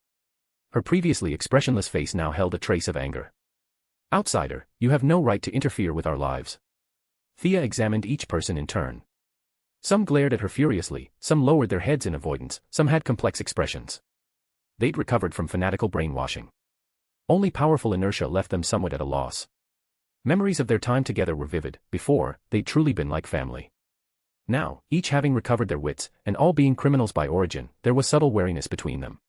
[SPEAKER 3] Her previously expressionless face now held a trace of anger. Outsider, you have no right to interfere with our lives. Thea examined each person in turn. Some glared at her furiously, some lowered their heads in avoidance, some had complex expressions. They'd recovered from fanatical brainwashing. Only powerful inertia left them somewhat at a loss. Memories of their time together were vivid. Before, they'd truly been like family. Now, each having recovered their wits, and all being criminals by origin, there was subtle wariness between them.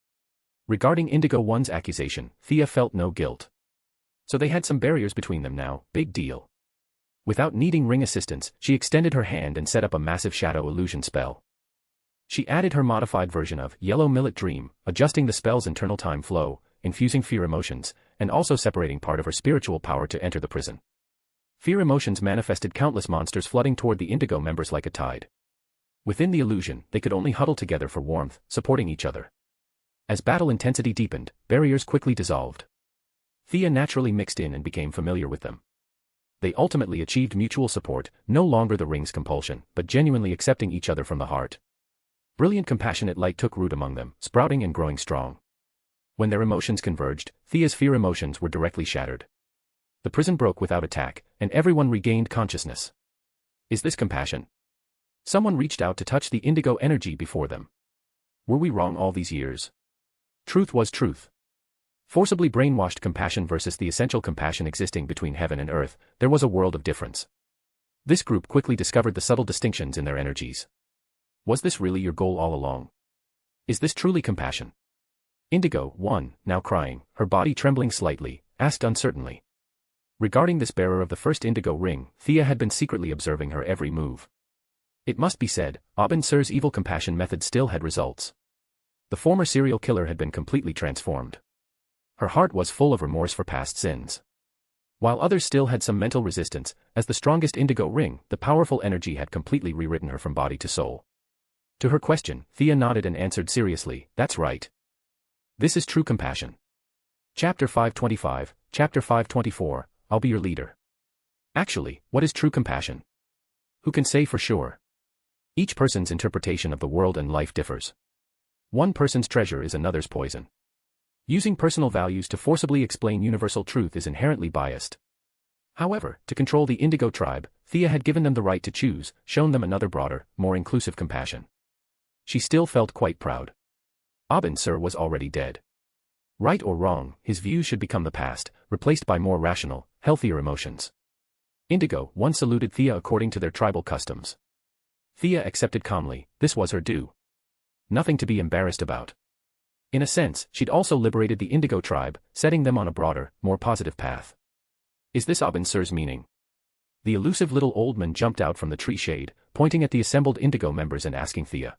[SPEAKER 3] Regarding Indigo 1's accusation, Thea felt no guilt. So they had some barriers between them now, big deal. Without needing ring assistance, she extended her hand and set up a massive shadow illusion spell. She added her modified version of Yellow Millet Dream, adjusting the spell's internal time flow, infusing fear emotions, and also separating part of her spiritual power to enter the prison. Fear emotions manifested countless monsters flooding toward the Indigo members like a tide. Within the illusion, they could only huddle together for warmth, supporting each other. As battle intensity deepened, barriers quickly dissolved. Thea naturally mixed in and became familiar with them. They ultimately achieved mutual support, no longer the ring's compulsion, but genuinely accepting each other from the heart. Brilliant compassionate light took root among them, sprouting and growing strong. When their emotions converged, Thea's fear emotions were directly shattered. The prison broke without attack, and everyone regained consciousness. Is this compassion? Someone reached out to touch the Indigo energy before them. Were we wrong all these years? Truth was truth. Forcibly brainwashed compassion versus the essential compassion existing between heaven and earth, there was a world of difference. This group quickly discovered the subtle distinctions in their energies. Was this really your goal all along? Is this truly compassion? Indigo 1, now crying, her body trembling slightly, asked uncertainly. Regarding this bearer of the first Indigo ring, Thea had been secretly observing her every move. It must be said, Abin-Sur's evil compassion method still had results. The former serial killer had been completely transformed. Her heart was full of remorse for past sins. While others still had some mental resistance, as the strongest Indigo ring, the powerful energy had completely rewritten her from body to soul. To her question, Thea nodded and answered seriously, "That's right. This is true compassion." Chapter 525, Chapter 524, I'll be your leader. Actually, what is true compassion? Who can say for sure? Each person's interpretation of the world and life differs. One person's treasure is another's poison. Using personal values to forcibly explain universal truth is inherently biased. However, to control the Indigo tribe, Thea had given them the right to choose, shown them another broader, more inclusive compassion. She still felt quite proud. Abin-Sur was already dead. Right or wrong, his views should become the past, replaced by more rational, healthier emotions. Indigo 1 saluted Thea according to their tribal customs. Thea accepted calmly, this was her due. Nothing to be embarrassed about. In a sense, she'd also liberated the Indigo tribe, setting them on a broader, more positive path. Is this Abin Sur's meaning? The elusive little old man jumped out from the tree shade, pointing at the assembled Indigo members and asking Thea.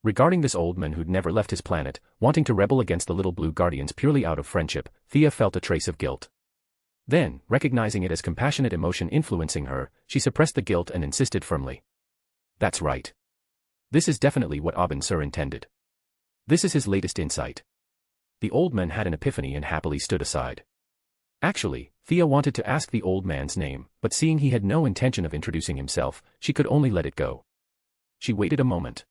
[SPEAKER 3] Regarding this old man who'd never left his planet, wanting to rebel against the little blue guardians purely out of friendship, Thea felt a trace of guilt. Then, recognizing it as compassionate emotion influencing her, she suppressed the guilt and insisted firmly. That's right. This is definitely what Abin Sur intended. This is his latest insight. The old man had an epiphany and happily stood aside. Actually, Thea wanted to ask the old man's name, but seeing he had no intention of introducing himself, she could only let it go. She waited a moment.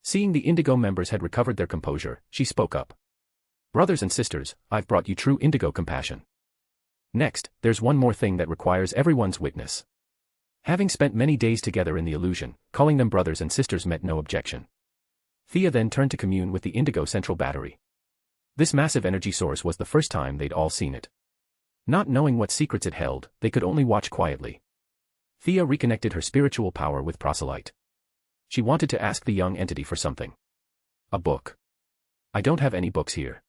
[SPEAKER 3] Seeing the Indigo members had recovered their composure, she spoke up. Brothers and sisters, I've brought you true Indigo compassion. Next, there's one more thing that requires everyone's witness. Having spent many days together in the illusion, calling them brothers and sisters met no objection. Thea then turned to commune with the Indigo Central Battery. This massive energy source was the first time they'd all seen it. Not knowing what secrets it held, they could only watch quietly. Thea reconnected her spiritual power with Proselyte. She wanted to ask the young entity for something. A book. I don't have any books here.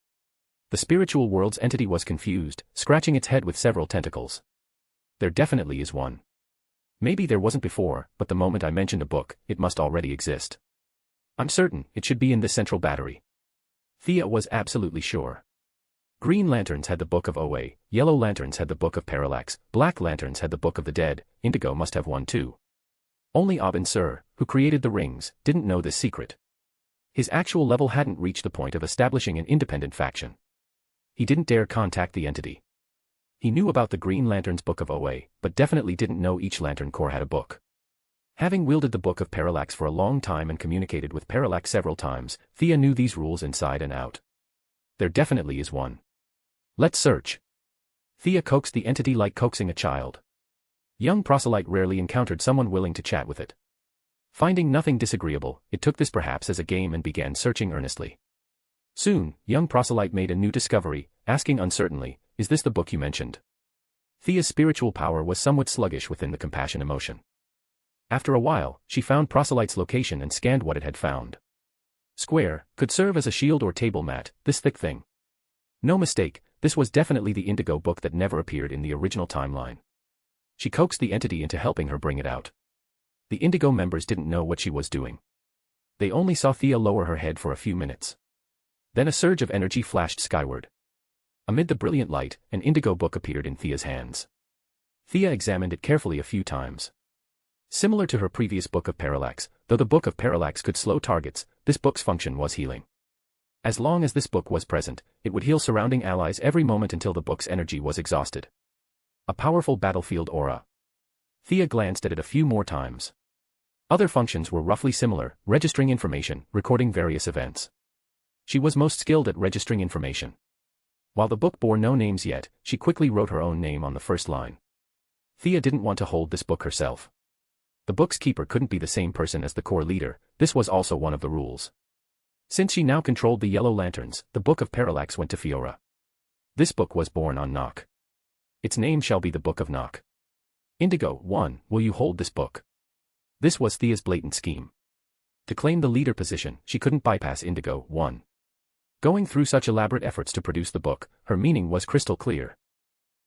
[SPEAKER 3] The spiritual world's entity was confused, scratching its head with several tentacles. There definitely is one. Maybe there wasn't before, but the moment I mentioned a book, it must already exist. I'm certain, it should be in this central battery. Thea was absolutely sure. Green lanterns had the Book of Oa, yellow lanterns had the Book of Parallax, black lanterns had the Book of the Dead, Indigo must have one too. Only Abin Sur, who created the rings, didn't know this secret. His actual level hadn't reached the point of establishing an independent faction. He didn't dare contact the entity. He knew about the Green Lantern's Book of Oa, but definitely didn't know each Lantern Corps had a book. Having wielded the Book of Parallax for a long time and communicated with Parallax several times, Thea knew these rules inside and out. There definitely is one. Let's search. Thea coaxed the entity like coaxing a child. Young Proselyte rarely encountered someone willing to chat with it. Finding nothing disagreeable, it took this perhaps as a game and began searching earnestly. Soon, young Proselyte made a new discovery, asking uncertainly, is this the book you mentioned? Thea's spiritual power was somewhat sluggish within the compassion emotion. After a while, she found Proselyte's location and scanned what it had found. Square, could serve as a shield or table mat, this thick thing. No mistake, this was definitely the Indigo book that never appeared in the original timeline. She coaxed the entity into helping her bring it out. The Indigo members didn't know what she was doing. They only saw Thea lower her head for a few minutes. Then a surge of energy flashed skyward. Amid the brilliant light, an Indigo book appeared in Thea's hands. Thea examined it carefully a few times. Similar to her previous Book of Parallax, though the Book of Parallax could slow targets, this book's function was healing. As long as this book was present, it would heal surrounding allies every moment until the book's energy was exhausted. A powerful battlefield aura. Thea glanced at it a few more times. Other functions were roughly similar, registering information, recording various events. She was most skilled at registering information. While the book bore no names yet, she quickly wrote her own name on the first line. Thea didn't want to hold this book herself. The book's keeper couldn't be the same person as the core leader, this was also one of the rules. Since she now controlled the Yellow Lanterns, the Book of Parallax went to Fiora. This book was born on Nock. Its name shall be the Book of Nock. Indigo, 1, will you hold this book? This was Thea's blatant scheme. To claim the leader position, she couldn't bypass Indigo, 1. Going through such elaborate efforts to produce the book, her meaning was crystal clear.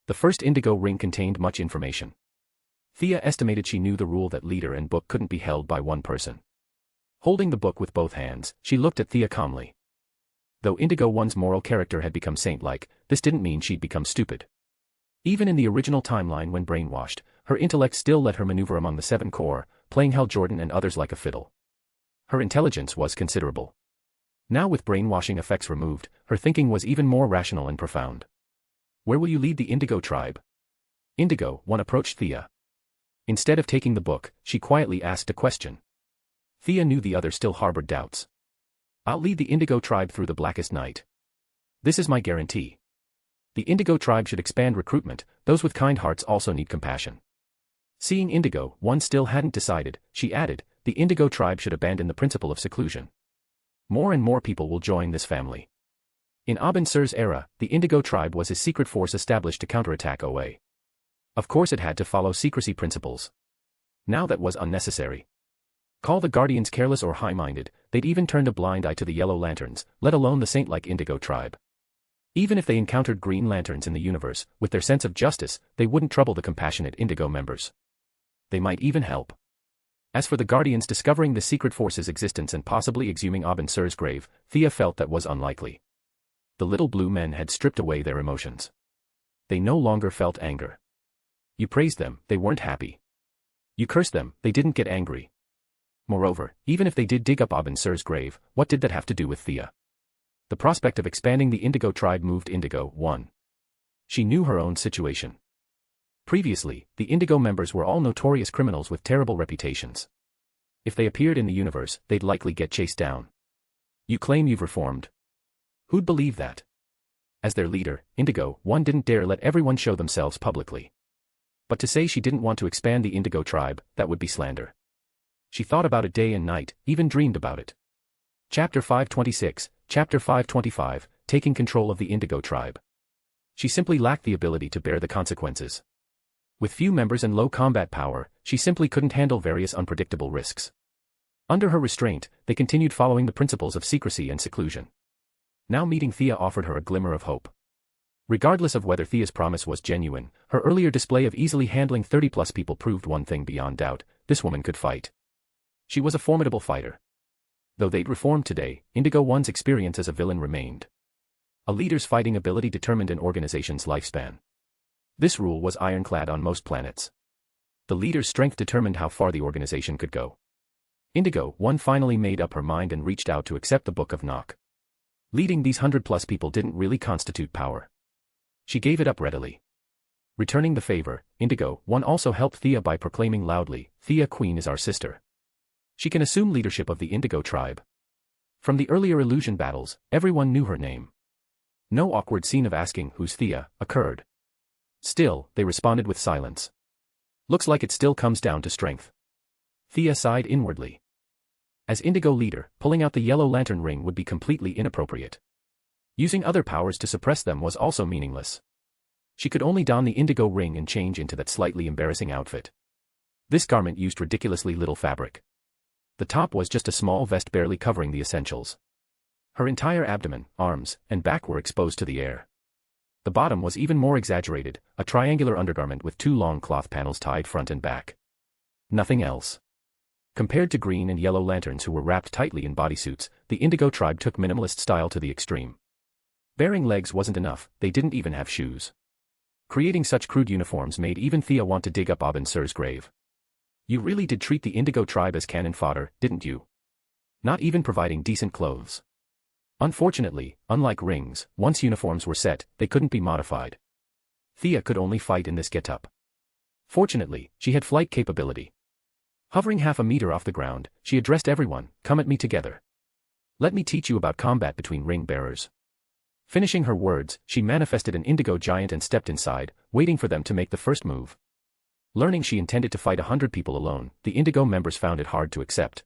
[SPEAKER 3] The first Indigo ring contained much information. Thea estimated she knew the rule that leader and book couldn't be held by one person. Holding the book with both hands, she looked at Thea calmly. Though Indigo 1's moral character had become saint-like, this didn't mean she'd become stupid. Even in the original timeline when brainwashed, her intellect still let her maneuver among the 7 core, playing Hal Jordan and others like a fiddle. Her intelligence was considerable. Now with brainwashing effects removed, her thinking was even more rational and profound. Where will you lead the Indigo tribe? Indigo 1 approached Thea. Instead of taking the book, she quietly asked a question. Thea knew the other still harbored doubts. I'll lead the Indigo tribe through the blackest night. This is my guarantee. The Indigo tribe should expand recruitment, those with kind hearts also need compassion. Seeing Indigo 1 still hadn't decided, she added, the Indigo tribe should abandon the principle of seclusion. More and more people will join this family. In Abin Sur's era, the Indigo tribe was his secret force established to counterattack OA. Of course it had to follow secrecy principles. Now that was unnecessary. Call the Guardians careless or high-minded, they'd even turned a blind eye to the Yellow Lanterns, let alone the saint-like Indigo tribe. Even if they encountered green lanterns in the universe, with their sense of justice, they wouldn't trouble the compassionate Indigo members. They might even help. As for the Guardians discovering the secret force's existence and possibly exhuming Abin Sur's grave, Thea felt that was unlikely. The little blue men had stripped away their emotions. They no longer felt anger. You praised them, they weren't happy. You cursed them, they didn't get angry. Moreover, even if they did dig up Abin Sur's grave, what did that have to do with Thea? The prospect of expanding the Indigo tribe moved Indigo 1. She knew her own situation. Previously, the Indigo members were all notorious criminals with terrible reputations. If they appeared in the universe, they'd likely get chased down. You claim you've reformed. Who'd believe that? As their leader, Indigo 1 didn't dare let everyone show themselves publicly. But to say she didn't want to expand the Indigo tribe, that would be slander. She thought about it day and night, even dreamed about it. Chapter 526, Chapter 525, Taking Control of the Indigo Tribe. She simply lacked the ability to bear the consequences. With few members and low combat power, she simply couldn't handle various unpredictable risks. Under her restraint, they continued following the principles of secrecy and seclusion. Now meeting Thea offered her a glimmer of hope. Regardless of whether Thea's promise was genuine, her earlier display of easily handling 30+ people proved one thing beyond doubt: this woman could fight. She was a formidable fighter. Though they'd reformed today, Indigo 1's experience as a villain remained. A leader's fighting ability determined an organization's lifespan. This rule was ironclad on most planets. The leader's strength determined how far the organization could go. Indigo 1 finally made up her mind and reached out to accept the Book of Knock. Leading these 100+ people didn't really constitute power. She gave it up readily. Returning the favor, Indigo 1 also helped Thea by proclaiming loudly, "Thea Queen is our sister. She can assume leadership of the Indigo tribe." From the earlier illusion battles, everyone knew her name. No awkward scene of asking, "Who's Thea?" occurred. Still, they responded with silence. Looks like it still comes down to strength. Thea sighed inwardly. As Indigo leader, pulling out the yellow lantern ring would be completely inappropriate. Using other powers to suppress them was also meaningless. She could only don the Indigo ring and change into that slightly embarrassing outfit. This garment used ridiculously little fabric. The top was just a small vest barely covering the essentials. Her entire abdomen, arms, and back were exposed to the air. The bottom was even more exaggerated, a triangular undergarment with 2 long cloth panels tied front and back. Nothing else. Compared to green and yellow lanterns who were wrapped tightly in bodysuits, the Indigo tribe took minimalist style to the extreme. Bearing legs wasn't enough, they didn't even have shoes. Creating such crude uniforms made even Thea want to dig up Abin Sur's grave. You really did treat the Indigo tribe as cannon fodder, didn't you? Not even providing decent clothes. Unfortunately, unlike rings, once uniforms were set, they couldn't be modified. Thea could only fight in this getup. Fortunately, she had flight capability. Hovering half a meter off the ground, she addressed everyone, "Come at me together. Let me teach you about combat between ring bearers." Finishing her words, she manifested an Indigo giant and stepped inside, waiting for them to make the first move. Learning she intended to fight 100 people alone, the Indigo members found it hard to accept.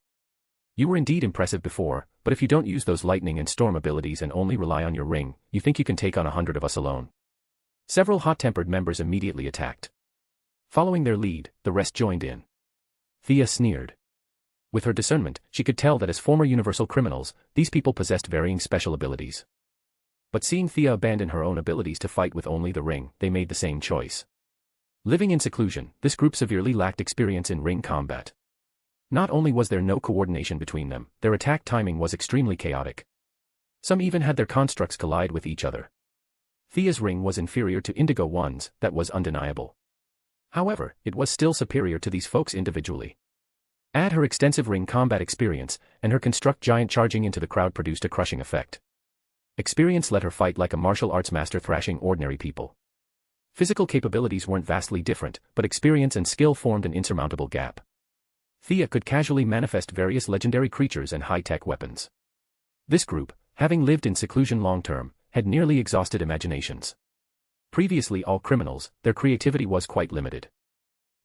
[SPEAKER 3] "You were indeed impressive before, but if you don't use those lightning and storm abilities and only rely on your ring, you think you can take on 100 of us alone?" Several hot-tempered members immediately attacked. Following their lead, the rest joined in. Thea sneered. With her discernment, she could tell that as former universal criminals, these people possessed varying special abilities. But seeing Thea abandon her own abilities to fight with only the ring, they made the same choice. Living in seclusion, this group severely lacked experience in ring combat. Not only was there no coordination between them, their attack timing was extremely chaotic. Some even had their constructs collide with each other. Thea's ring was inferior to Indigo 1's, that was undeniable. However, it was still superior to these folks individually. Add her extensive ring combat experience, and her construct giant charging into the crowd produced a crushing effect. Experience let her fight like a martial arts master thrashing ordinary people. Physical capabilities weren't vastly different, but experience and skill formed an insurmountable gap. Thea could casually manifest various legendary creatures and high-tech weapons. This group, having lived in seclusion long-term, had nearly exhausted imaginations. Previously all criminals, their creativity was quite limited.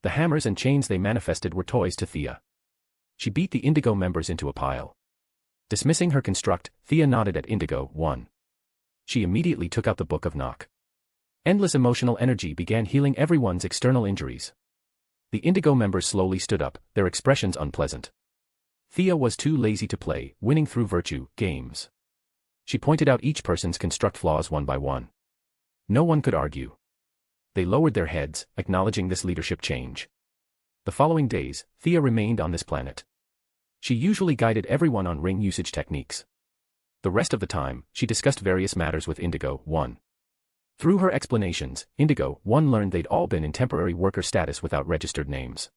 [SPEAKER 3] The hammers and chains they manifested were toys to Thea. She beat the Indigo members into a pile. Dismissing her construct, Thea nodded at Indigo 1. She immediately took out the Book of Knock. Endless emotional energy began healing everyone's external injuries. The Indigo members slowly stood up, their expressions unpleasant. Thea was too lazy to play winning through virtue games. She pointed out each person's construct flaws one by one. No one could argue. They lowered their heads, acknowledging this leadership change. The following days, Thea remained on this planet. She usually guided everyone on ring usage techniques. The rest of the time, she discussed various matters with Indigo 1. Through her explanations, Indigo 1 learned they'd all been in temporary worker status without registered names.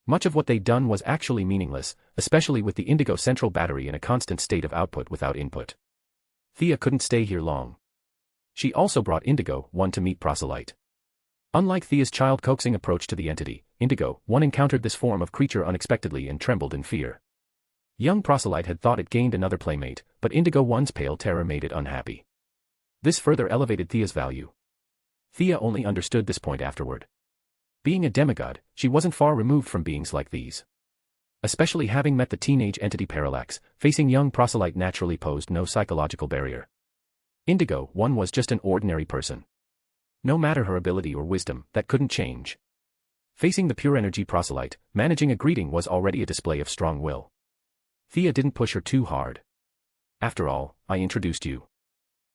[SPEAKER 3] Much of what they'd done was actually meaningless, especially with the Indigo central battery in a constant state of output without input. Thea couldn't stay here long. She also brought Indigo 1 to meet Proselyte. Unlike Thea's child-coaxing approach to the entity, Indigo 1 encountered this form of creature unexpectedly and trembled in fear. Young Proselyte had thought it gained another playmate, but Indigo 1's pale terror made it unhappy. This further elevated Thea's value. Thea only understood this point afterward. Being a demigod, she wasn't far removed from beings like these. Especially having met the teenage entity Parallax, facing young Proselyte naturally posed no psychological barrier. Indigo 1 was just an ordinary person. No matter her ability or wisdom, that couldn't change. Facing the pure energy Proselyte, managing a greeting was already a display of strong will. Thea didn't push her too hard. After all, I introduced you.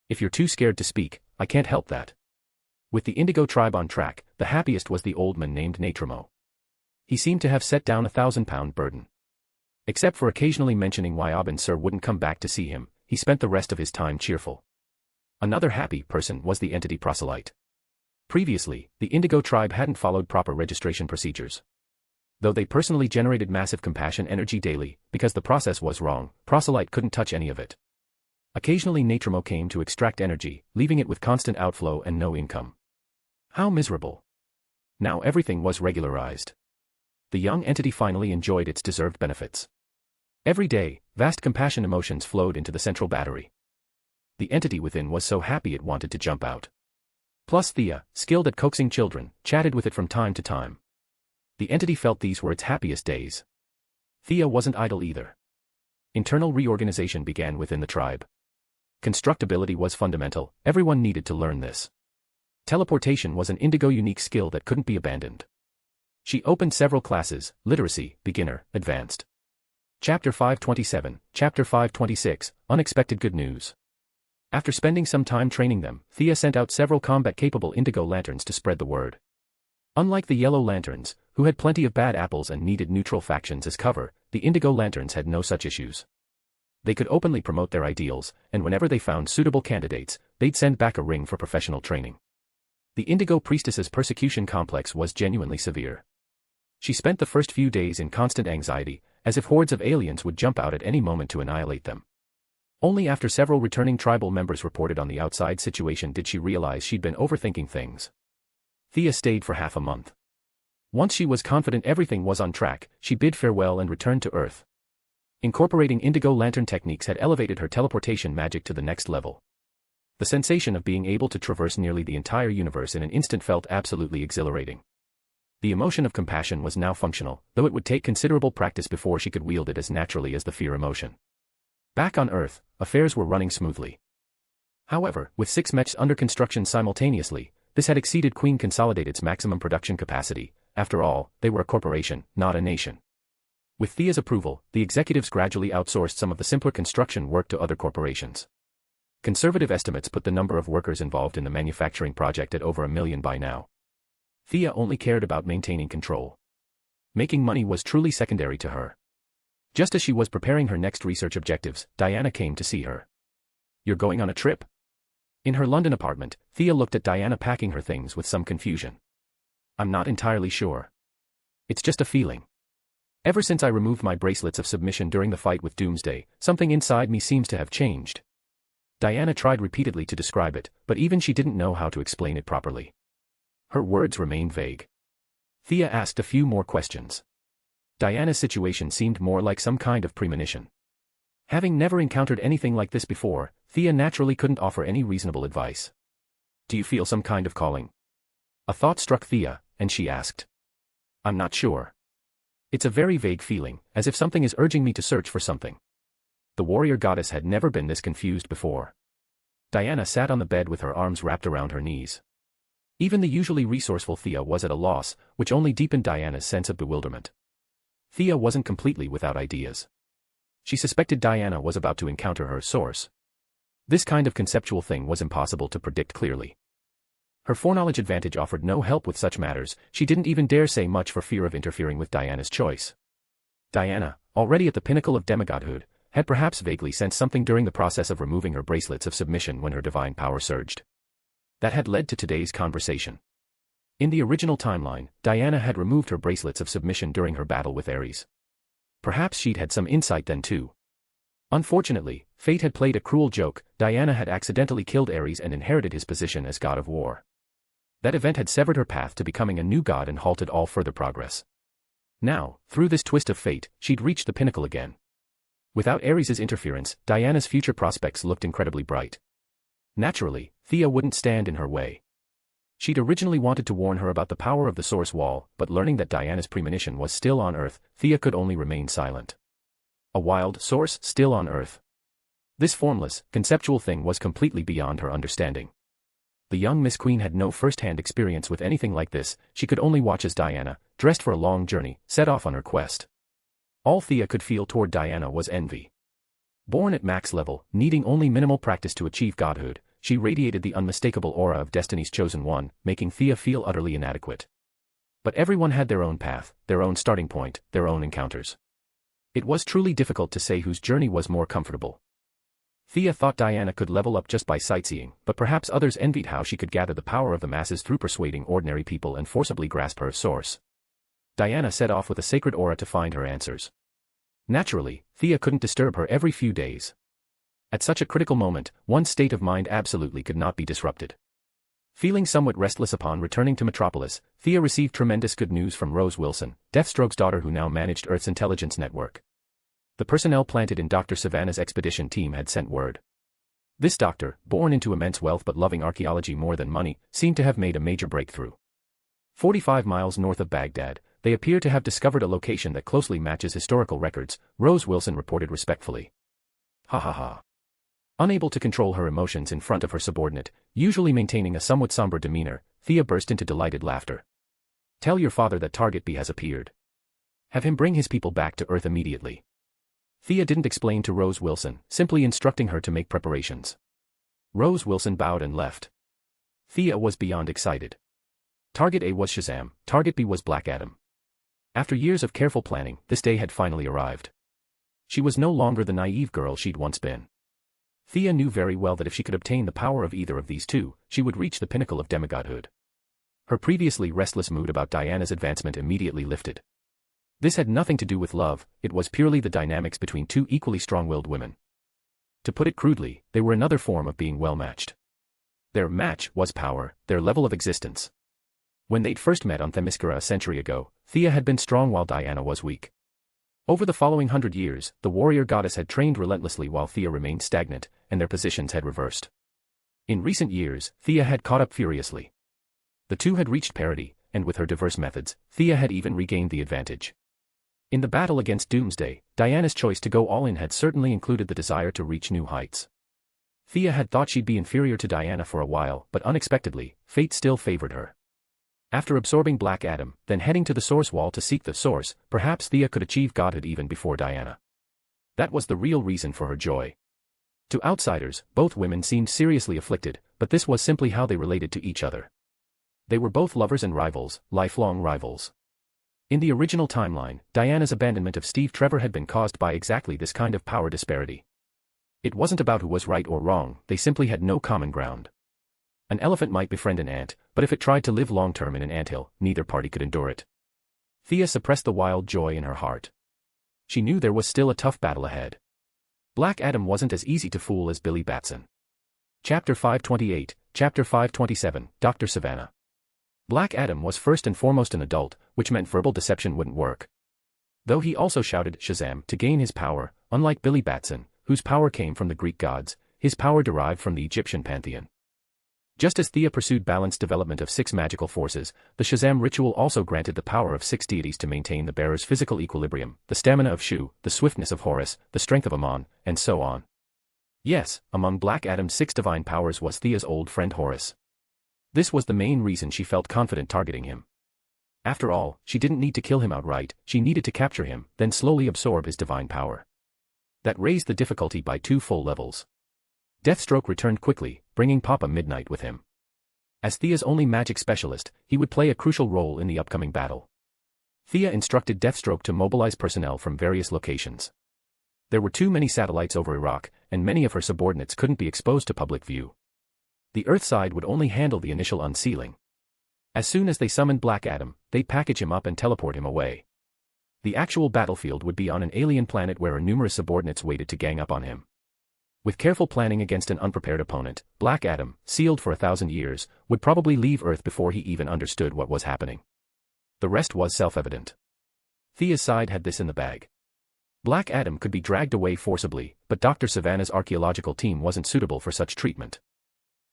[SPEAKER 3] If you're too scared to speak, I can't help that. With the Indigo tribe on track, the happiest was the old man named Natrimo. He seemed to have set down a 1,000-pound burden. Except for occasionally mentioning why Abin Sir wouldn't come back to see him, he spent the rest of his time cheerful. Another happy person was the entity Proselyte. Previously, the Indigo tribe hadn't followed proper registration procedures. Though they personally generated massive compassion energy daily, because the process was wrong, Proselyte couldn't touch any of it. Occasionally Natrimo came to extract energy, leaving it with constant outflow and no income. How miserable. Now everything was regularized. The young entity finally enjoyed its deserved benefits. Every day, vast compassion emotions flowed into the central battery. The entity within was so happy it wanted to jump out. Plus Thea, skilled at coaxing children, chatted with it from time to time. The entity felt these were its happiest days. Thea wasn't idle either. Internal reorganization began within the tribe. Constructability was fundamental, everyone needed to learn this. Teleportation was an Indigo unique skill that couldn't be abandoned. She opened several classes: Literacy, Beginner, Advanced. Chapter 527, Chapter 526, Unexpected Good News. After spending some time training them, Thea sent out several combat-capable Indigo lanterns to spread the word. Unlike the Yellow Lanterns, who had plenty of bad apples and needed neutral factions as cover, the Indigo Lanterns had no such issues. They could openly promote their ideals, and whenever they found suitable candidates, they'd send back a ring for professional training. The Indigo Priestess's persecution complex was genuinely severe. She spent the first few days in constant anxiety, as if hordes of aliens would jump out at any moment to annihilate them. Only after several returning tribal members reported on the outside situation did she realize she'd been overthinking things. Thea stayed for half a month. Once she was confident everything was on track, she bid farewell and returned to Earth. Incorporating Indigo Lantern techniques had elevated her teleportation magic to the next level. The sensation of being able to traverse nearly the entire universe in an instant felt absolutely exhilarating. The emotion of compassion was now functional, though it would take considerable practice before she could wield it as naturally as the fear emotion. Back on Earth, affairs were running smoothly. However, with 6 mechs under construction simultaneously, this had exceeded Queen Consolidated's maximum production capacity. After all, they were a corporation, not a nation. With Thea's approval, the executives gradually outsourced some of the simpler construction work to other corporations. Conservative estimates put the number of workers involved in the manufacturing project at over 1 million by now. Thea only cared about maintaining control. Making money was truly secondary to her. Just as she was preparing her next research objectives, Diana came to see her. "You're going on a trip?" In her London apartment, Thea looked at Diana packing her things with some confusion. "I'm not entirely sure. It's just a feeling. Ever since I removed my bracelets of submission during the fight with Doomsday, something inside me seems to have changed." Diana tried repeatedly to describe it, but even she didn't know how to explain it properly. Her words remained vague. Thea asked a few more questions. Diana's situation seemed more like some kind of premonition. Having never encountered anything like this before, Thea naturally couldn't offer any reasonable advice. "Do you feel some kind of calling?" A thought struck Thea, and she asked. "I'm not sure. It's a very vague feeling, as if something is urging me to search for something." The warrior goddess had never been this confused before. Diana sat on the bed with her arms wrapped around her knees. Even the usually resourceful Thea was at a loss, which only deepened Diana's sense of bewilderment. Thea wasn't completely without ideas. She suspected Diana was about to encounter her source. This kind of conceptual thing was impossible to predict clearly. Her foreknowledge advantage offered no help with such matters. She didn't even dare say much for fear of interfering with Diana's choice. Diana, already at the pinnacle of demigodhood, had perhaps vaguely sensed something during the process of removing her bracelets of submission when her divine power surged. That had led to today's conversation. In the original timeline, Diana had removed her bracelets of submission during her battle with Ares. Perhaps she'd had some insight then too. Unfortunately, fate had played a cruel joke. Diana had accidentally killed Ares and inherited his position as god of war. That event had severed her path to becoming a new god and halted all further progress. Now, through this twist of fate, she'd reached the pinnacle again. Without Ares' interference, Diana's future prospects looked incredibly bright. Naturally, Thea wouldn't stand in her way. She'd originally wanted to warn her about the power of the Source Wall, but learning that Diana's premonition was still on Earth, Thea could only remain silent. A wild source still on Earth. This formless, conceptual thing was completely beyond her understanding. The young Miss Queen had no first-hand experience with anything like this. She could only watch as Diana, dressed for a long journey, set off on her quest. All Thea could feel toward Diana was envy. Born at max level, needing only minimal practice to achieve godhood, she radiated the unmistakable aura of Destiny's chosen one, making Thea feel utterly inadequate. But everyone had their own path, their own starting point, their own encounters. It was truly difficult to say whose journey was more comfortable. Thea thought Diana could level up just by sightseeing, but perhaps others envied how she could gather the power of the masses through persuading ordinary people and forcibly grasp her source. Diana set off with a sacred aura to find her answers. Naturally, Thea couldn't disturb her every few days. At such a critical moment, one's state of mind absolutely could not be disrupted. Feeling somewhat restless upon returning to Metropolis, Thea received tremendous good news from Rose Wilson, Deathstroke's daughter who now managed Earth's intelligence network. The personnel planted in Dr. Savannah's expedition team had sent word. This doctor, born into immense wealth but loving archaeology more than money, seemed to have made a major breakthrough. 45 miles north of Baghdad, they appear to have discovered a location that closely matches historical records, Rose Wilson reported respectfully. Ha ha ha. Unable to control her emotions in front of her subordinate, usually maintaining a somewhat somber demeanor, Thea burst into delighted laughter. Tell your father that Target B has appeared. Have him bring his people back to Earth immediately. Thea didn't explain to Rose Wilson, simply instructing her to make preparations. Rose Wilson bowed and left. Thea was beyond excited. Target A was Shazam, Target B was Black Adam. After years of careful planning, this day had finally arrived. She was no longer the naive girl she'd once been. Thea knew very well that if she could obtain the power of either of these two, she would reach the pinnacle of demigodhood. Her previously restless mood about Diana's advancement immediately lifted. This had nothing to do with love, it was purely the dynamics between two equally strong-willed women. To put it crudely, they were another form of being well-matched. Their match was power, their level of existence. When they'd first met on Themyscira a century ago, Thea had been strong while Diana was weak. Over the following 100 years, the warrior goddess had trained relentlessly while Thea remained stagnant, and their positions had reversed. In recent years, Thea had caught up furiously. The two had reached parity, and with her diverse methods, Thea had even regained the advantage. In the battle against Doomsday, Diana's choice to go all in had certainly included the desire to reach new heights. Thea had thought she'd be inferior to Diana for a while, but unexpectedly, fate still favored her. After absorbing Black Adam, then heading to the Source Wall to seek the Source, perhaps Thea could achieve godhood even before Diana. That was the real reason for her joy. To outsiders, both women seemed seriously afflicted, but this was simply how they related to each other. They were both lovers and rivals, lifelong rivals. In the original timeline, Diana's abandonment of Steve Trevor had been caused by exactly this kind of power disparity. It wasn't about who was right or wrong, they simply had no common ground. An elephant might befriend an ant, but if it tried to live long-term in an anthill, neither party could endure it. Thea suppressed the wild joy in her heart. She knew there was still a tough battle ahead. Black Adam wasn't as easy to fool as Billy Batson. Chapter 528, Chapter 527, Dr. Savannah. Black Adam was first and foremost an adult, which meant verbal deception wouldn't work. Though he also shouted Shazam to gain his power, unlike Billy Batson, whose power came from the Greek gods, his power derived from the Egyptian pantheon. Just as Thea pursued balanced development of 6 magical forces, the Shazam ritual also granted the power of 6 deities to maintain the bearer's physical equilibrium, the stamina of Shu, the swiftness of Horus, the strength of Ammon, and so on. Yes, among Black Adam's 6 divine powers was Thea's old friend Horus. This was the main reason she felt confident targeting him. After all, she didn't need to kill him outright, she needed to capture him, then slowly absorb his divine power. That raised the difficulty by 2 full levels. Deathstroke returned quickly, bringing Papa Midnight with him. As Thea's only magic specialist, he would play a crucial role in the upcoming battle. Thea instructed Deathstroke to mobilize personnel from various locations. There were too many satellites over Iraq, and many of her subordinates couldn't be exposed to public view. The Earth side would only handle the initial unsealing. As soon as they summoned Black Adam, they'd package him up and teleport him away. The actual battlefield would be on an alien planet where numerous subordinates waited to gang up on him. With careful planning against an unprepared opponent, Black Adam, sealed for 1,000 years, would probably leave Earth before he even understood what was happening. The rest was self-evident. Thea's side had this in the bag. Black Adam could be dragged away forcibly, but Dr. Savannah's archaeological team wasn't suitable for such treatment.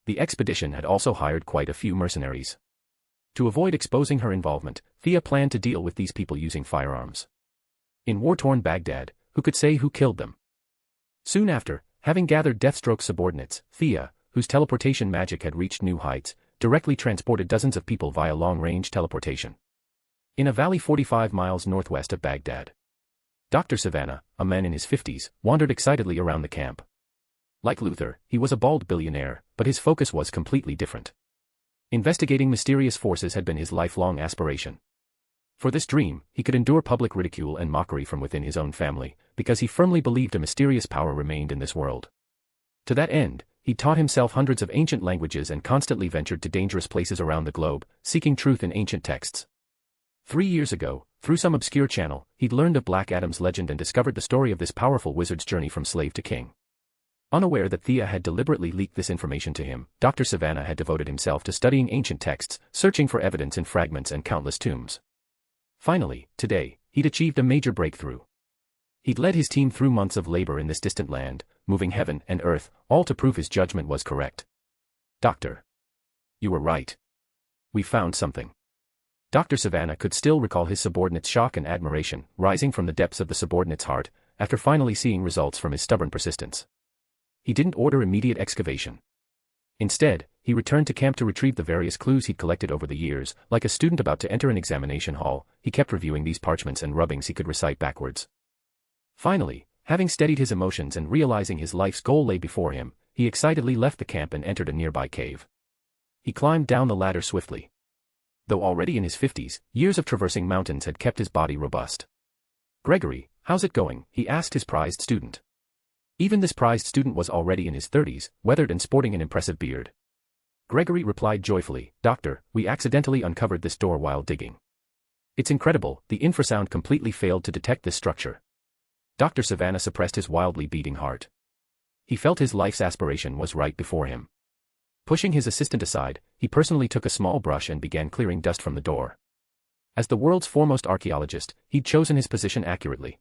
[SPEAKER 3] The expedition had also hired quite a few mercenaries. To avoid exposing her involvement, Thea planned to deal with these people using firearms. In war-torn Baghdad, who could say who killed them? Soon after, having gathered Deathstroke's subordinates, Thea, whose teleportation magic had reached new heights, directly transported dozens of people via long-range teleportation. In a valley 45 miles northwest of Baghdad, Dr. Savannah, a man in his 50s, wandered excitedly around the camp. Like Luther, he was a bald billionaire, but his focus was completely different. Investigating mysterious forces had been his lifelong aspiration. For this dream, he could endure public ridicule and mockery from within his own family, because he firmly believed a mysterious power remained in this world. To that end, he taught himself hundreds of ancient languages and constantly ventured to dangerous places around the globe, seeking truth in ancient texts. 3 years ago, through some obscure channel, he'd learned of Black Adam's legend and discovered the story of this powerful wizard's journey from slave to king. Unaware that Thea had deliberately leaked this information to him, Dr. Savannah had devoted himself to studying ancient texts, searching for evidence in fragments and countless tombs. Finally, today, he'd achieved a major breakthrough. He'd led his team through months of labor in this distant land, moving heaven and earth, all to prove his judgment was correct. Doctor. You were right. We found something. Dr. Savannah could still recall his subordinate's shock and admiration, rising from the depths of the subordinate's heart, after finally seeing results from his stubborn persistence. He didn't order immediate excavation. Instead, he returned to camp to retrieve the various clues he'd collected over the years. Like a student about to enter an examination hall, he kept reviewing these parchments and rubbings he could recite backwards. Finally, having steadied his emotions and realizing his life's goal lay before him, he excitedly left the camp and entered a nearby cave. He climbed down the ladder swiftly. Though already in his 50s, years of traversing mountains had kept his body robust. "Gregory, how's it going?" he asked his prized student. Even this prized student was already in his 30s, weathered and sporting an impressive beard. Gregory replied joyfully, "Doctor, we accidentally uncovered this door while digging. It's incredible, the infrasound completely failed to detect this structure." Dr. Savannah suppressed his wildly beating heart. He felt his life's aspiration was right before him. Pushing his assistant aside, he personally took a small brush and began clearing dust from the door. As the world's foremost archaeologist, he'd chosen his position accurately.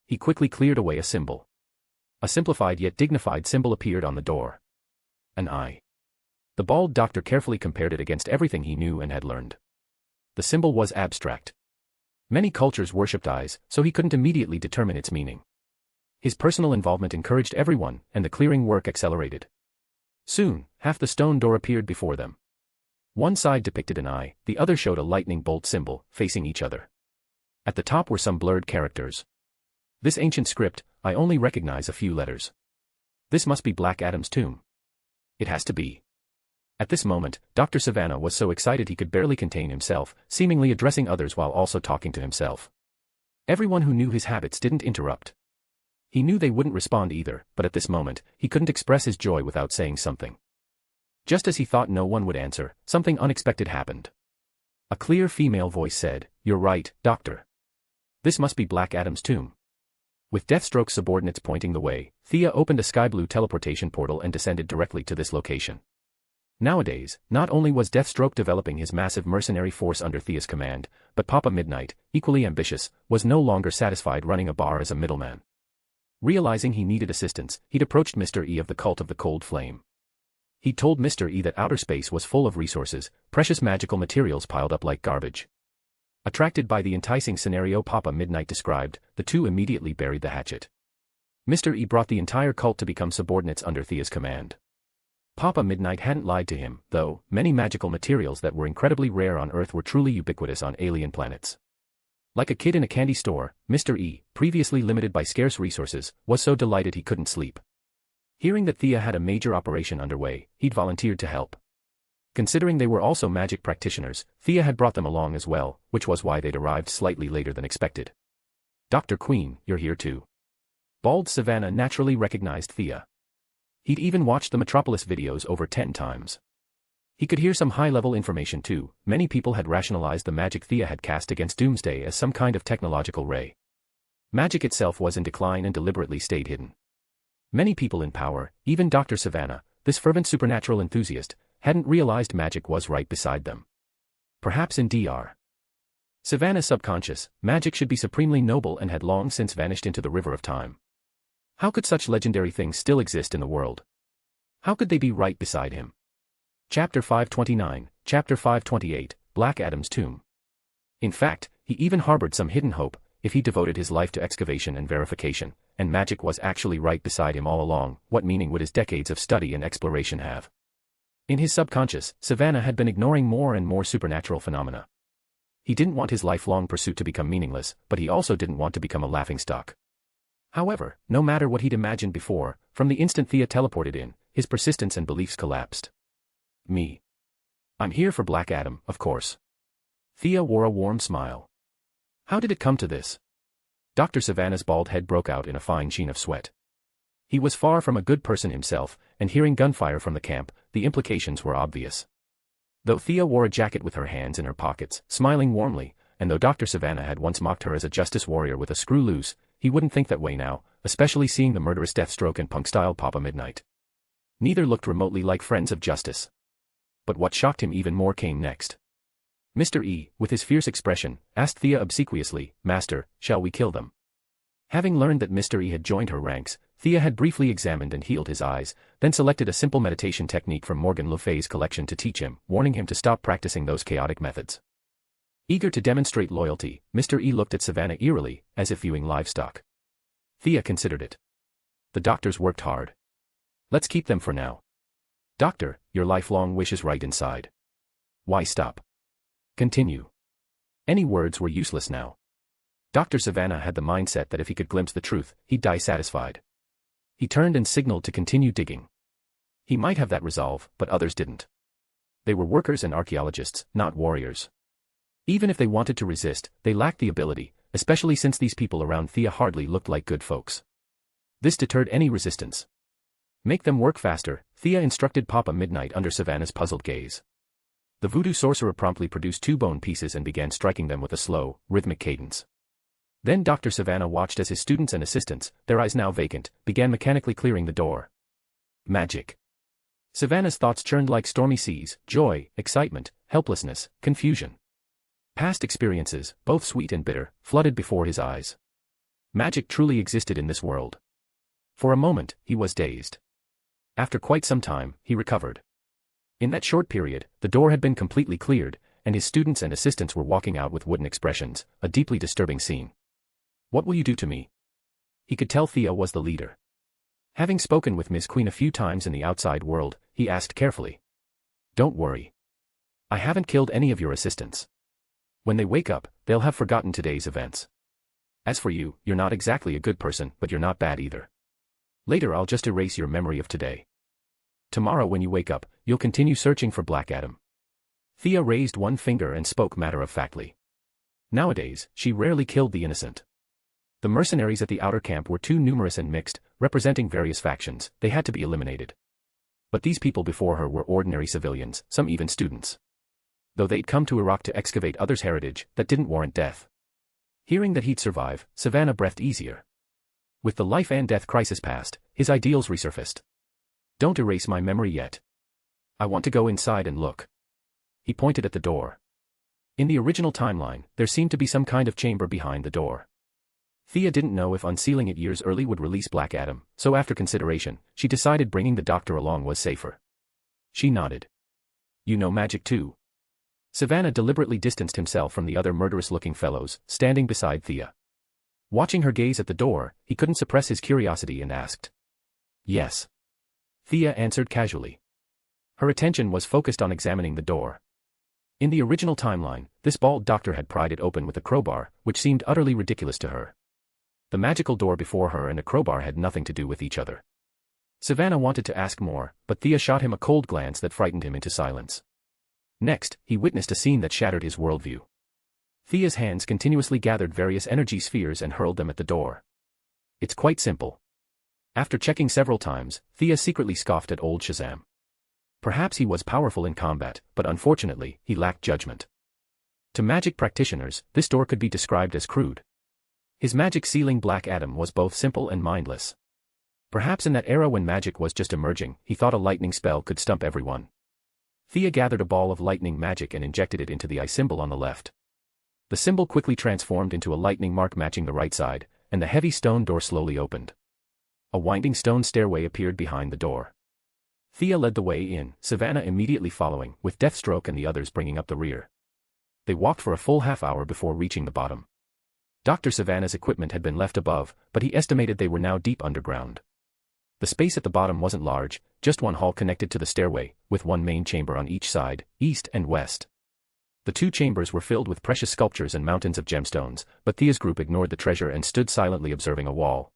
[SPEAKER 3] He quickly cleared away a symbol. A simplified yet dignified symbol appeared on the door. An eye. The bald doctor carefully compared it against everything he knew and had learned. The symbol was abstract. Many cultures worshipped eyes, so he couldn't immediately determine its meaning. His personal involvement encouraged everyone, and the clearing work accelerated. Soon, half the stone door appeared before them. One side depicted an eye, the other showed a lightning bolt symbol, facing each other. At the top were some blurred characters. This ancient script, I only recognize a few letters. This must be Black Adam's tomb. It has to be. At this moment, Dr. Savannah was so excited he could barely contain himself, seemingly addressing others while also talking to himself. Everyone who knew his habits didn't interrupt. He knew they wouldn't respond either, but at this moment, he couldn't express his joy without saying something. Just as he thought no one would answer, something unexpected happened. A clear female voice said, "You're right, Doctor. This must be Black Adam's tomb." With Deathstroke's subordinates pointing the way, Thea opened a sky-blue teleportation portal and descended directly to this location. Nowadays, not only was Deathstroke developing his massive mercenary force under Thea's command, but Papa Midnight, equally ambitious, was no longer satisfied running a bar as a middleman. Realizing he needed assistance, he'd approached Mr. E of the Cult of the Cold Flame. He told Mr. E that outer space was full of resources, precious magical materials piled up like garbage. Attracted by the enticing scenario Papa Midnight described, the two immediately buried the hatchet. Mr. E brought the entire cult to become subordinates under Thea's command. Papa Midnight hadn't lied to him, though. Many magical materials that were incredibly rare on Earth were truly ubiquitous on alien planets. Like a kid in a candy store, Mr. E, previously limited by scarce resources, was so delighted he couldn't sleep. Hearing that Thea had a major operation underway, he'd volunteered to help. Considering they were also magic practitioners, Thea had brought them along as well, which was why they'd arrived slightly later than expected. "Dr. Queen, you're here too." Bald Savannah naturally recognized Thea. He'd even watched the Metropolis videos over 10 times. He could hear some high-level information too. Many people had rationalized the magic Thea had cast against Doomsday as some kind of technological ray. Magic itself was in decline and deliberately stayed hidden. Many people in power, even Dr. Savannah, this fervent supernatural enthusiast, hadn't realized magic was right beside them. Perhaps in Dr. Savannah's subconscious, magic should be supremely noble and had long since vanished into the river of time. How could such legendary things still exist in the world? How could they be right beside him? Chapter 529, Chapter 528, Black Adam's Tomb. In fact, he even harbored some hidden hope. If he devoted his life to excavation and verification, and magic was actually right beside him all along, what meaning would his decades of study and exploration have? In his subconscious, Savannah had been ignoring more and more supernatural phenomena. He didn't want his lifelong pursuit to become meaningless, but he also didn't want to become a laughingstock. However, no matter what he'd imagined before, from the instant Thea teleported in, his persistence and beliefs collapsed. "Me. I'm here for Black Adam, of course." Thea wore a warm smile. "How did it come to this?" Dr. Savannah's bald head broke out in a fine sheen of sweat. He was far from a good person himself, and hearing gunfire from the camp, the implications were obvious. Though Thea wore a jacket with her hands in her pockets, smiling warmly, and though Dr. Savannah had once mocked her as a justice warrior with a screw loose, he wouldn't think that way now, especially seeing the murderous Deathstroke and punk-style Papa Midnight. Neither looked remotely like friends of justice. But what shocked him even more came next. Mr. E, with his fierce expression, asked Thea obsequiously, "Master, shall we kill them?" Having learned that Mr. E had joined her ranks, Thea had briefly examined and healed his eyes, then selected a simple meditation technique from Morgan Le Fay's collection to teach him, warning him to stop practicing those chaotic methods. Eager to demonstrate loyalty, Mr. E looked at Savannah eerily, as if viewing livestock. Thea considered it. "The doctors worked hard. Let's keep them for now." "Doctor, your lifelong wish is right inside. Why stop? Continue." Any words were useless now. Dr. Savannah had the mindset that if he could glimpse the truth, he'd die satisfied. He turned and signaled to continue digging. He might have that resolve, but others didn't. They were workers and archaeologists, not warriors. Even if they wanted to resist, they lacked the ability, especially since these people around Thea hardly looked like good folks. This deterred any resistance. "Make them work faster," Thea instructed Papa Midnight under Savannah's puzzled gaze. The voodoo sorcerer promptly produced 2 bone pieces and began striking them with a slow, rhythmic cadence. Then Dr. Savannah watched as his students and assistants, their eyes now vacant, began mechanically clearing the door. Magic. Savannah's thoughts churned like stormy seas, joy, excitement, helplessness, confusion. Past experiences, both sweet and bitter, flooded before his eyes. Magic truly existed in this world. For a moment, he was dazed. After quite some time, he recovered. In that short period, the door had been completely cleared, and his students and assistants were walking out with wooden expressions, a deeply disturbing scene. "What will you do to me?" He could tell Thea was the leader. Having spoken with Ms. Queen a few times in the outside world, he asked carefully. "Don't worry. I haven't killed any of your assistants. When they wake up, they'll have forgotten today's events. As for you, you're not exactly a good person, but you're not bad either. Later I'll just erase your memory of today. Tomorrow when you wake up, you'll continue searching for Black Adam." Thea raised one finger and spoke matter-of-factly. Nowadays, she rarely killed the innocent. The mercenaries at the outer camp were too numerous and mixed, representing various factions, they had to be eliminated. But these people before her were ordinary civilians, some even students. Though they'd come to Iraq to excavate others' heritage, that didn't warrant death. Hearing that he'd survive, Savannah breathed easier. With the life and death crisis past, his ideals resurfaced. "Don't erase my memory yet. I want to go inside and look." He pointed at the door. In the original timeline, there seemed to be some kind of chamber behind the door. Thea didn't know if unsealing it years early would release Black Adam, so after consideration, she decided bringing the doctor along was safer. She nodded. "You know magic too?" Savannah deliberately distanced himself from the other murderous-looking fellows, standing beside Thea. Watching her gaze at the door, he couldn't suppress his curiosity and asked. "Yes." Thea answered casually. Her attention was focused on examining the door. In the original timeline, this bald doctor had pried it open with a crowbar, which seemed utterly ridiculous to her. The magical door before her and a crowbar had nothing to do with each other. Savannah wanted to ask more, but Thea shot him a cold glance that frightened him into silence. Next, he witnessed a scene that shattered his worldview. Thea's hands continuously gathered various energy spheres and hurled them at the door. It's quite simple. After checking several times, Thea secretly scoffed at old Shazam. Perhaps he was powerful in combat, but unfortunately, he lacked judgment. To magic practitioners, this door could be described as crude. His magic sealing Black Adam was both simple and mindless. Perhaps in that era when magic was just emerging, he thought a lightning spell could stump everyone. Thea gathered a ball of lightning magic and injected it into the eye symbol on the left. The symbol quickly transformed into a lightning mark matching the right side, and the heavy stone door slowly opened. A winding stone stairway appeared behind the door. Thea led the way in, Savannah immediately following, with Deathstroke and the others bringing up the rear. They walked for a full half-hour before reaching the bottom. Dr. Savannah's equipment had been left above, but he estimated they were now deep underground. The space at the bottom wasn't large, just one hall connected to the stairway, with one main chamber on each side, east and west. The two chambers were filled with precious sculptures and mountains of gemstones, but Thea's group ignored the treasure and stood silently observing a wall.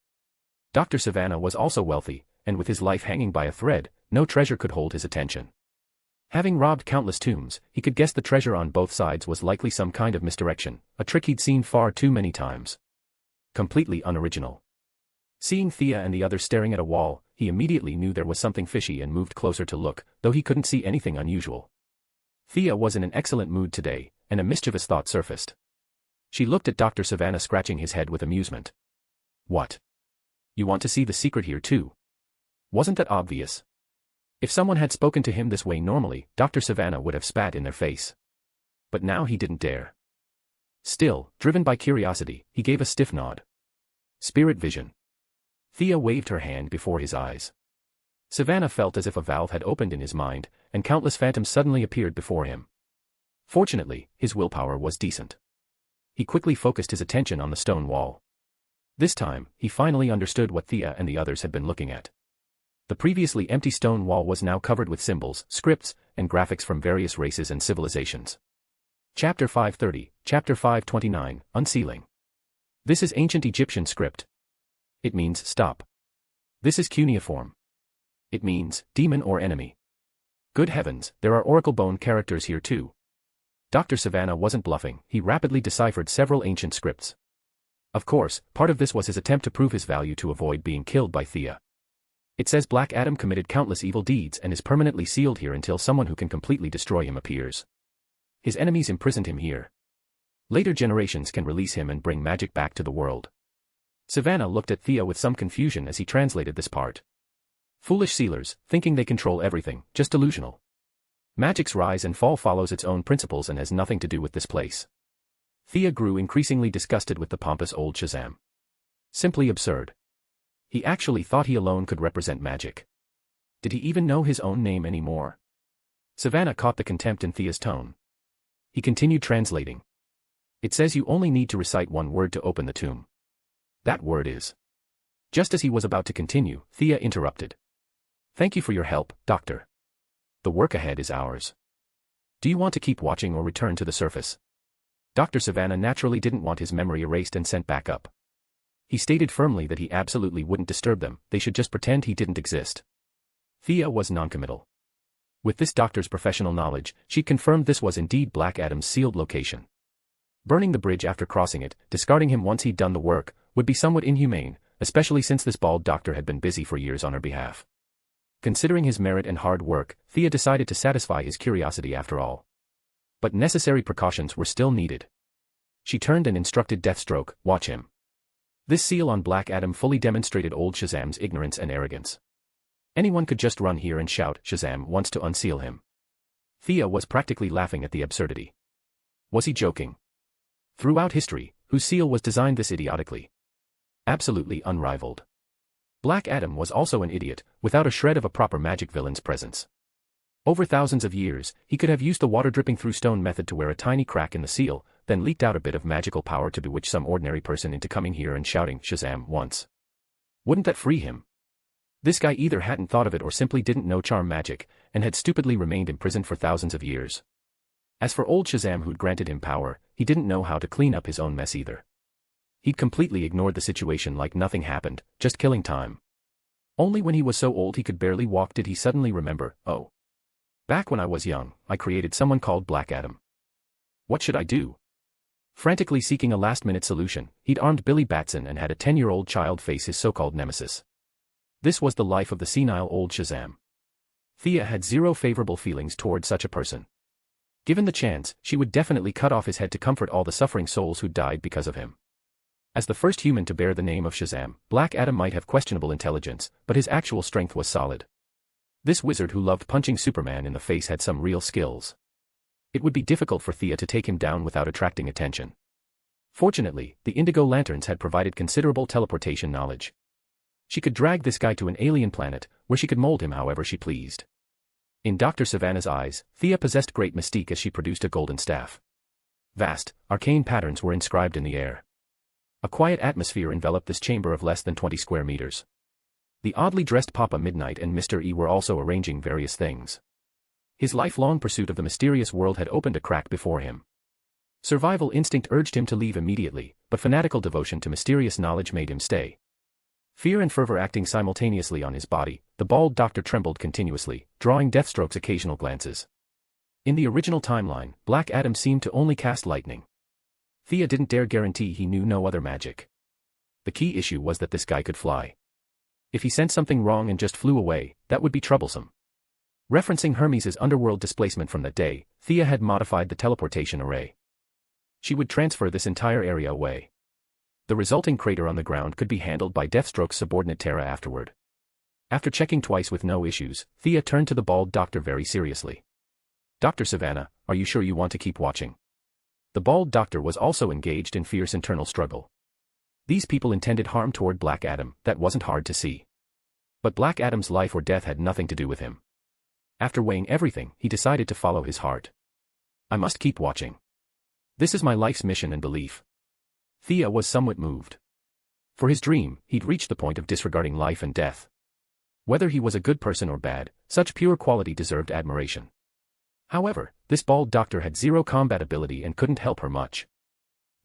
[SPEAKER 3] Dr. Savannah was also wealthy, and with his life hanging by a thread, no treasure could hold his attention. Having robbed countless tombs, he could guess the treasure on both sides was likely some kind of misdirection, a trick he'd seen far too many times. Completely unoriginal. Seeing Thea and the others staring at a wall, he immediately knew there was something fishy and moved closer to look, though he couldn't see anything unusual. Thea was in an excellent mood today, and a mischievous thought surfaced. She looked at Dr. Savannah scratching his head with amusement. What? You want to see the secret here too? Wasn't that obvious? If someone had spoken to him this way normally, Dr. Savannah would have spat in their face. But now he didn't dare. Still, driven by curiosity, he gave a stiff nod. Spirit vision. Thea waved her hand before his eyes. Savannah felt as if a valve had opened in his mind, and countless phantoms suddenly appeared before him. Fortunately, his willpower was decent. He quickly focused his attention on the stone wall. This time, he finally understood what Thea and the others had been looking at. The previously empty stone wall was now covered with symbols, scripts, and graphics from various races and civilizations. Chapter 530, Chapter 529, Unsealing. This is ancient Egyptian script. It means stop. This is cuneiform. It means demon or enemy. Good heavens, there are oracle bone characters here too. Dr. Savannah wasn't bluffing, he rapidly deciphered several ancient scripts. Of course, part of this was his attempt to prove his value to avoid being killed by Thea. It says Black Adam committed countless evil deeds and is permanently sealed here until someone who can completely destroy him appears. His enemies imprisoned him here. Later generations can release him and bring magic back to the world. Savannah looked at Thea with some confusion as he translated this part. Foolish sealers, thinking they control everything, just delusional. Magic's rise and fall follows its own principles and has nothing to do with this place. Thea grew increasingly disgusted with the pompous old Shazam. Simply absurd. He actually thought he alone could represent magic. Did he even know his own name anymore? Savannah caught the contempt in Thea's tone. He continued translating. It says you only need to recite one word to open the tomb. That word is. Just as he was about to continue, Thea interrupted. Thank you for your help, Doctor. The work ahead is ours. Do you want to keep watching or return to the surface? Dr. Savannah naturally didn't want his memory erased and sent back up. He stated firmly that he absolutely wouldn't disturb them, they should just pretend he didn't exist. Thea was noncommittal. With this doctor's professional knowledge, she confirmed this was indeed Black Adam's sealed location. Burning the bridge after crossing it, discarding him once he'd done the work, would be somewhat inhumane, especially since this bald doctor had been busy for years on her behalf. Considering his merit and hard work, Thea decided to satisfy his curiosity after all. But necessary precautions were still needed. She turned and instructed Deathstroke, watch him. This seal on Black Adam fully demonstrated old Shazam's ignorance and arrogance. Anyone could just run here and shout, Shazam wants to unseal him. Thea was practically laughing at the absurdity. Was he joking? Throughout history, whose seal was designed this idiotically? Absolutely unrivaled. Black Adam was also an idiot, without a shred of a proper magic villain's presence. Over thousands of years, he could have used the water dripping through stone method to wear a tiny crack in the seal, then leaked out a bit of magical power to bewitch some ordinary person into coming here and shouting Shazam once. Wouldn't that free him? This guy either hadn't thought of it or simply didn't know charm magic, and had stupidly remained imprisoned for thousands of years. As for old Shazam who'd granted him power, he didn't know how to clean up his own mess either. He'd completely ignored the situation like nothing happened, just killing time. Only when he was so old he could barely walk did he suddenly remember, oh. Back when I was young, I created someone called Black Adam. What should I do? Frantically seeking a last-minute solution, he'd armed Billy Batson and had a 10-year-old child face his so-called nemesis. This was the life of the senile old Shazam. Thea had zero favorable feelings toward such a person. Given the chance, she would definitely cut off his head to comfort all the suffering souls who died because of him. As the first human to bear the name of Shazam, Black Adam might have questionable intelligence, but his actual strength was solid. This wizard who loved punching Superman in the face had some real skills. It would be difficult for Thea to take him down without attracting attention. Fortunately, the Indigo Lanterns had provided considerable teleportation knowledge. She could drag this guy to an alien planet, where she could mold him however she pleased. In Dr. Savannah's eyes, Thea possessed great mystique as she produced a golden staff. Vast, arcane patterns were inscribed in the air. A quiet atmosphere enveloped this chamber of less than 20 square meters. The oddly dressed Papa Midnight and Mr. E were also arranging various things. His lifelong pursuit of the mysterious world had opened a crack before him. Survival instinct urged him to leave immediately, but fanatical devotion to mysterious knowledge made him stay. Fear and fervor acting simultaneously on his body, the bald doctor trembled continuously, drawing Deathstroke's occasional glances. In the original timeline, Black Adam seemed to only cast lightning. Thea didn't dare guarantee he knew no other magic. The key issue was that this guy could fly. If he sensed something wrong and just flew away, that would be troublesome. Referencing Hermes' underworld displacement from that day, Thea had modified the teleportation array. She would transfer this entire area away. The resulting crater on the ground could be handled by Deathstroke's subordinate Terra afterward. After checking twice with no issues, Thea turned to the bald doctor very seriously. Dr. Savannah, are you sure you want to keep watching? The bald doctor was also engaged in fierce internal struggle. These people intended harm toward Black Adam, that wasn't hard to see. But Black Adam's life or death had nothing to do with him. After weighing everything, he decided to follow his heart. I must keep watching. This is my life's mission and belief. Thea was somewhat moved. For his dream, he'd reached the point of disregarding life and death. Whether he was a good person or bad, such pure quality deserved admiration. However, this bald doctor had zero combat ability and couldn't help her much.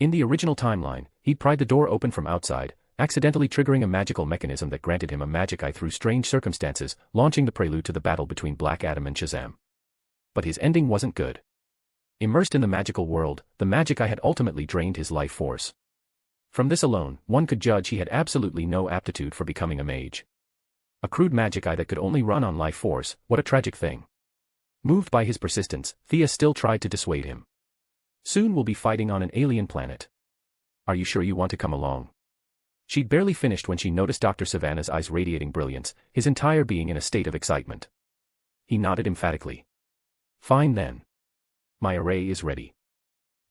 [SPEAKER 3] In the original timeline, he'd pried the door open from outside, accidentally triggering a magical mechanism that granted him a magic eye through strange circumstances, launching the prelude to the battle between Black Adam and Shazam. But his ending wasn't good. Immersed in the magical world, the magic eye had ultimately drained his life force. From this alone, one could judge he had absolutely no aptitude for becoming a mage. A crude magic eye that could only run on life force, what a tragic thing. Moved by his persistence, Thea still tried to dissuade him. Soon we'll be fighting on an alien planet. Are you sure you want to come along? She'd barely finished when she noticed Dr. Savannah's eyes radiating brilliance, his entire being in a state of excitement. He nodded emphatically. Fine then. My array is ready.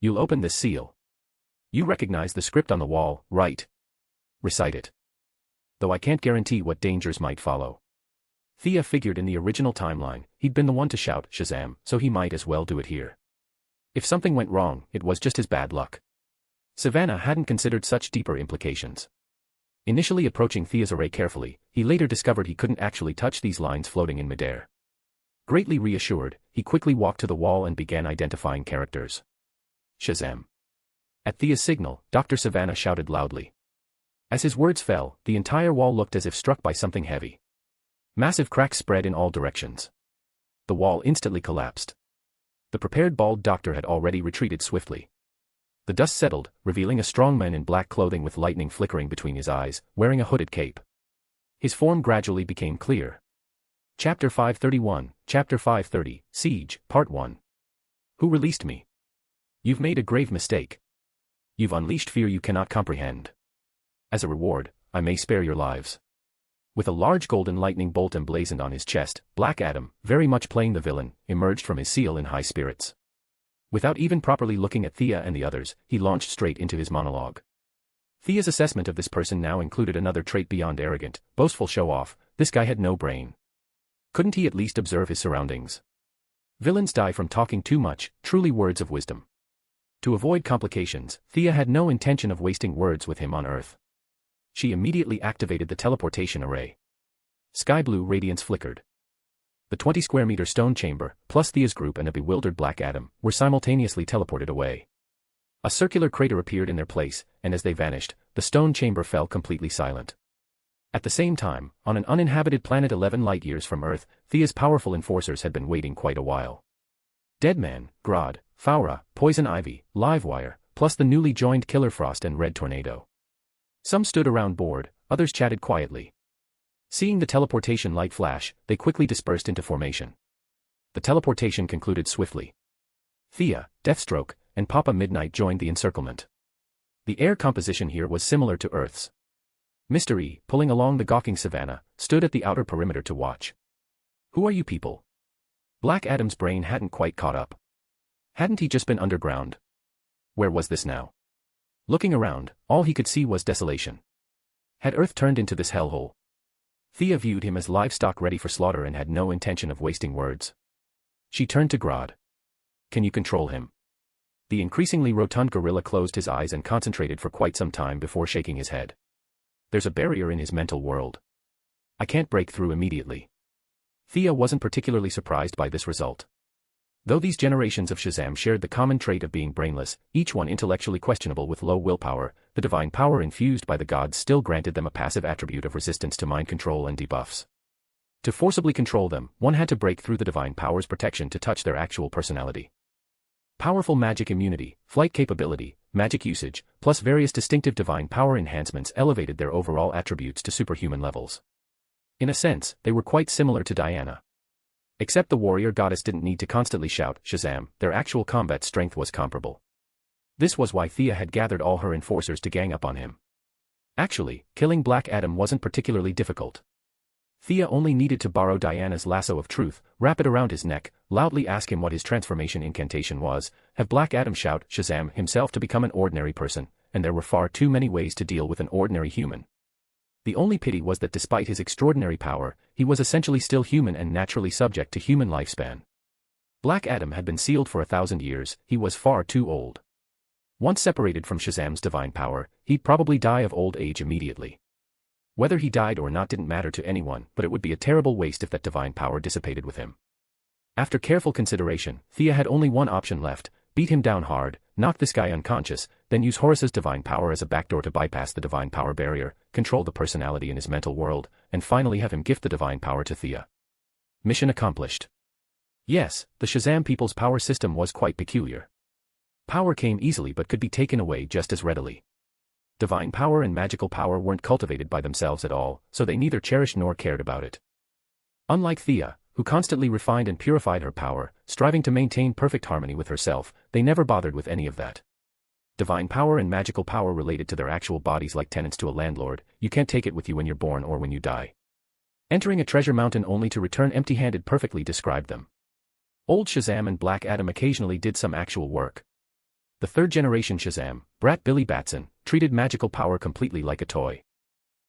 [SPEAKER 3] You'll open this seal. You recognize the script on the wall, right? Recite it. Though I can't guarantee what dangers might follow. Thea figured in the original timeline, he'd been the one to shout Shazam, so he might as well do it here. If something went wrong, it was just his bad luck. Savannah hadn't considered such deeper implications. Initially approaching Thea's array carefully, he later discovered he couldn't actually touch these lines floating in midair. Greatly reassured, he quickly walked to the wall and began identifying characters. Shazam. At Thea's signal, Dr. Savannah shouted loudly. As his words fell, the entire wall looked as if struck by something heavy. Massive cracks spread in all directions. The wall instantly collapsed. The prepared bald doctor had already retreated swiftly. The dust settled, revealing a strong man in black clothing with lightning flickering between his eyes, wearing a hooded cape. His form gradually became clear. Chapter 531, Chapter 530, Siege, Part 1. Who released me? You've made a grave mistake. You've unleashed fear you cannot comprehend. As a reward, I may spare your lives. With a large golden lightning bolt emblazoned on his chest, Black Adam, very much playing the villain, emerged from his seal in high spirits. Without even properly looking at Thea and the others, he launched straight into his monologue. Thea's assessment of this person now included another trait beyond arrogant, boastful show-off. This guy had no brain. Couldn't he at least observe his surroundings? Villains die from talking too much, truly words of wisdom. To avoid complications, Thea had no intention of wasting words with him on Earth. She immediately activated the teleportation array. Sky blue radiance flickered. The 20 square meter stone chamber, plus Thea's group and a bewildered Black Adam, were simultaneously teleported away. A circular crater appeared in their place, and as they vanished, the stone chamber fell completely silent. At the same time, on an uninhabited planet 11 light-years from Earth, Thea's powerful enforcers had been waiting quite a while. Deadman, Grodd, Faura, Poison Ivy, Livewire, plus the newly joined Killer Frost and Red Tornado. Some stood around bored, others chatted quietly. Seeing the teleportation light flash, they quickly dispersed into formation. The teleportation concluded swiftly. Thea, Deathstroke, and Papa Midnight joined the encirclement. The air composition here was similar to Earth's. Mr. E, pulling along the gawking savannah, stood at the outer perimeter to watch. Who are you people? Black Adam's brain hadn't quite caught up. Hadn't he just been underground? Where was this now? Looking around, all he could see was desolation. Had Earth turned into this hellhole? Thea viewed him as livestock ready for slaughter and had no intention of wasting words. She turned to Grodd. Can you control him? The increasingly rotund gorilla closed his eyes and concentrated for quite some time before shaking his head. There's a barrier in his mental world. I can't break through immediately. Thea wasn't particularly surprised by this result. Though these generations of Shazam shared the common trait of being brainless, each one intellectually questionable with low willpower, the divine power infused by the gods still granted them a passive attribute of resistance to mind control and debuffs. To forcibly control them, one had to break through the divine power's protection to touch their actual personality. Powerful magic immunity, flight capability, magic usage, plus various distinctive divine power enhancements elevated their overall attributes to superhuman levels. In a sense, they were quite similar to Diana. Except the warrior goddess didn't need to constantly shout, Shazam, their actual combat strength was comparable. This was why Thea had gathered all her enforcers to gang up on him. Actually, killing Black Adam wasn't particularly difficult. Thea only needed to borrow Diana's lasso of truth, wrap it around his neck, loudly ask him what his transformation incantation was, have Black Adam shout Shazam himself to become an ordinary person, and there were far too many ways to deal with an ordinary human. The only pity was that despite his extraordinary power, he was essentially still human and naturally subject to human lifespan. Black Adam had been sealed for 1,000 years, he was far too old. Once separated from Shazam's divine power, he'd probably die of old age immediately. Whether he died or not didn't matter to anyone, but it would be a terrible waste if that divine power dissipated with him. After careful consideration, Thea had only one option left: beat him down hard, knock this guy unconscious, then use Horus's divine power as a backdoor to bypass the divine power barrier, control the personality in his mental world, and finally have him gift the divine power to Thea. Mission accomplished. Yes, the Shazam people's power system was quite peculiar. Power came easily but could be taken away just as readily. Divine power and magical power weren't cultivated by themselves at all, so they neither cherished nor cared about it. Unlike Thea, who constantly refined and purified her power, striving to maintain perfect harmony with herself, they never bothered with any of that. Divine power and magical power related to their actual bodies like tenants to a landlord, you can't take it with you when you're born or when you die. Entering a treasure mountain only to return empty-handed perfectly described them. Old Shazam and Black Adam occasionally did some actual work. The third-generation Shazam, Brat Billy Batson, treated magical power completely like a toy.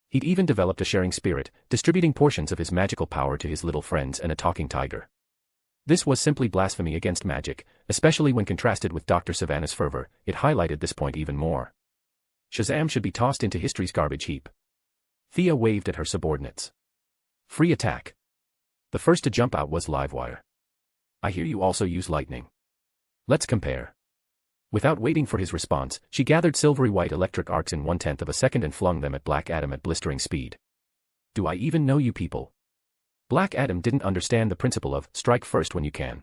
[SPEAKER 3] He'd even developed a sharing spirit, distributing portions of his magical power to his little friends and a talking tiger. This was simply blasphemy against magic, especially when contrasted with Dr. Savannah's fervor. It highlighted this point even more. Shazam should be tossed into history's garbage heap. Thea waved at her subordinates. Free attack. The first to jump out was Livewire. I hear you also use lightning. Let's compare. Without waiting for his response, she gathered silvery white electric arcs in 1/10 of a second and flung them at Black Adam at blistering speed. Do I even know you people? Black Adam didn't understand the principle of strike first when you can.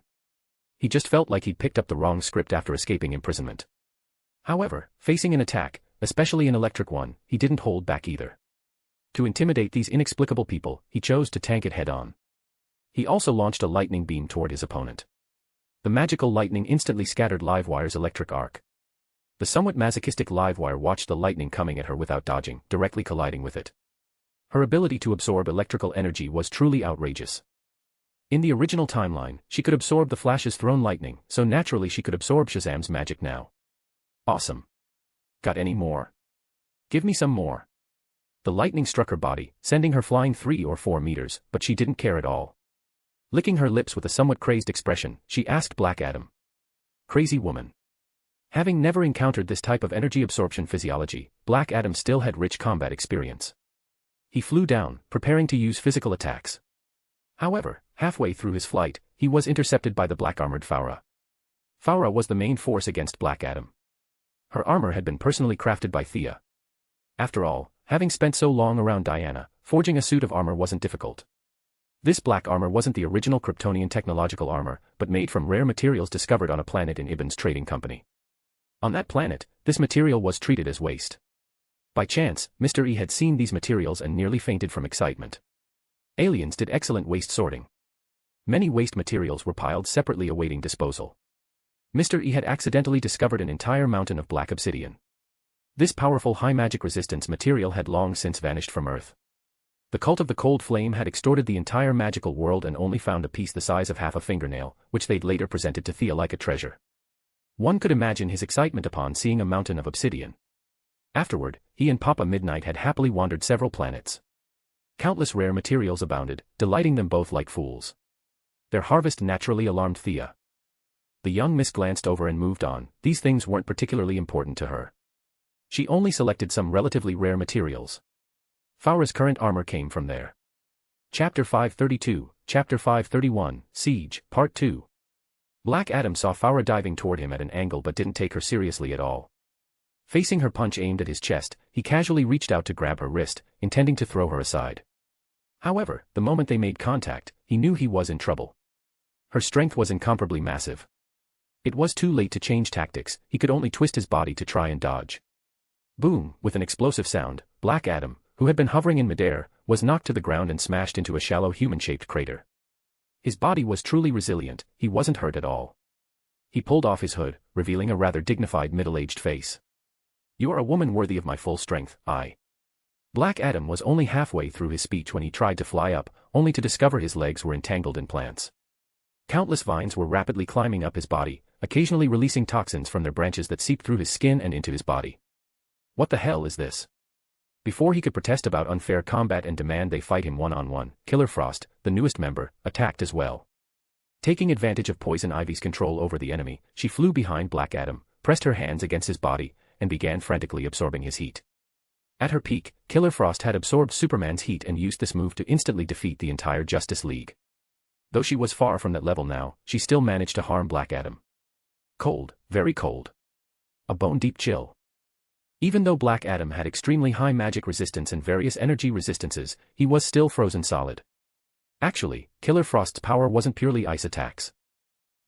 [SPEAKER 3] He just felt like he'd picked up the wrong script after escaping imprisonment. However, facing an attack, especially an electric one, he didn't hold back either. To intimidate these inexplicable people, he chose to tank it head-on. He also launched a lightning beam toward his opponent. The magical lightning instantly scattered Livewire's electric arc. The somewhat masochistic Livewire watched the lightning coming at her without dodging, directly colliding with it. Her ability to absorb electrical energy was truly outrageous. In the original timeline, she could absorb the Flash's thrown lightning, so naturally she could absorb Shazam's magic now. Awesome. Got any more? Give me some more. The lightning struck her body, sending her flying 3 or 4 meters, but she didn't care at all. Licking her lips with a somewhat crazed expression, she asked Black Adam. Crazy woman. Having never encountered this type of energy absorption physiology, Black Adam still had rich combat experience. He flew down, preparing to use physical attacks. However, halfway through his flight, he was intercepted by the black-armored Faura. Faura was the main force against Black Adam. Her armor had been personally crafted by Thea. After all, having spent so long around Diana, forging a suit of armor wasn't difficult. This black armor wasn't the original Kryptonian technological armor, but made from rare materials discovered on a planet in Ibn's trading company. On that planet, this material was treated as waste. By chance, Mr. E had seen these materials and nearly fainted from excitement. Aliens did excellent waste sorting. Many waste materials were piled separately awaiting disposal. Mr. E had accidentally discovered an entire mountain of black obsidian. This powerful high magic resistance material had long since vanished from Earth. The cult of the cold flame had extorted the entire magical world and only found a piece the size of half a fingernail, which they'd later presented to Thea like a treasure. One could imagine his excitement upon seeing a mountain of obsidian. Afterward, he and Papa Midnight had happily wandered several planets. Countless rare materials abounded, delighting them both like fools. Their harvest naturally alarmed Thea. The young miss glanced over and moved on. These things weren't particularly important to her. She only selected some relatively rare materials. Faura's current armor came from there. Chapter 532, Chapter 531, Siege, Part 2. Black Adam saw Faura diving toward him at an angle but didn't take her seriously at all. Facing her punch aimed at his chest, he casually reached out to grab her wrist, intending to throw her aside. However, the moment they made contact, he knew he was in trouble. Her strength was incomparably massive. It was too late to change tactics, he could only twist his body to try and dodge. Boom, with an explosive sound, Black Adam, who had been hovering in midair, was knocked to the ground and smashed into a shallow human-shaped crater. His body was truly resilient, he wasn't hurt at all. He pulled off his hood, revealing a rather dignified middle-aged face. "You are a woman worthy of my full strength, I." Black Adam was only halfway through his speech when he tried to fly up, only to discover his legs were entangled in plants. Countless vines were rapidly climbing up his body, occasionally releasing toxins from their branches that seeped through his skin and into his body. What the hell is this? Before he could protest about unfair combat and demand they fight him one-on-one, Killer Frost, the newest member, attacked as well. Taking advantage of Poison Ivy's control over the enemy, she flew behind Black Adam, pressed her hands against his body, and began frantically absorbing his heat. At her peak, Killer Frost had absorbed Superman's heat and used this move to instantly defeat the entire Justice League. Though she was far from that level now, she still managed to harm Black Adam. Cold, very cold. A bone-deep chill. Even though Black Adam had extremely high magic resistance and various energy resistances, he was still frozen solid. Actually, Killer Frost's power wasn't purely ice attacks.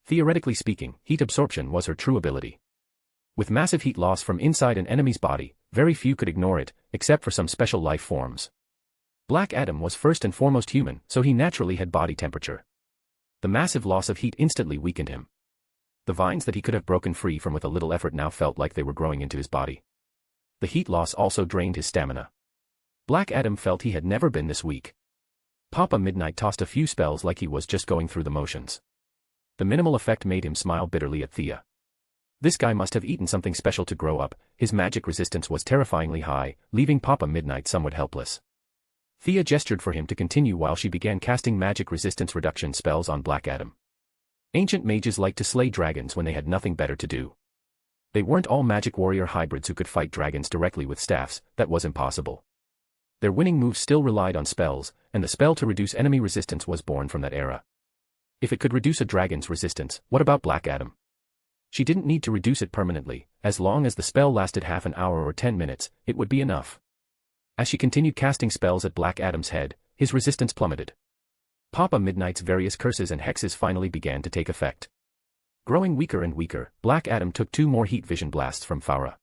[SPEAKER 3] Theoretically speaking, heat absorption was her true ability. With massive heat loss from inside an enemy's body, very few could ignore it, except for some special life forms. Black Adam was first and foremost human, so he naturally had body temperature. The massive loss of heat instantly weakened him. The vines that he could have broken free from with a little effort now felt like they were growing into his body. The heat loss also drained his stamina. Black Adam felt he had never been this weak. Papa Midnight tossed a few spells like he was just going through the motions. The minimal effect made him smile bitterly at Thea. This guy must have eaten something special to grow up, his magic resistance was terrifyingly high, leaving Papa Midnight somewhat helpless. Thea gestured for him to continue while she began casting magic resistance reduction spells on Black Adam. Ancient mages liked to slay dragons when they had nothing better to do. They weren't all magic warrior hybrids who could fight dragons directly with staffs, that was impossible. Their winning moves still relied on spells, and the spell to reduce enemy resistance was born from that era. If it could reduce a dragon's resistance, what about Black Adam? She didn't need to reduce it permanently, as long as the spell lasted half an hour or 10 minutes, it would be enough. As she continued casting spells at Black Adam's head, his resistance plummeted. Papa Midnight's various curses and hexes finally began to take effect. Growing weaker and weaker, Black Adam took 2 more heat vision blasts from Faura.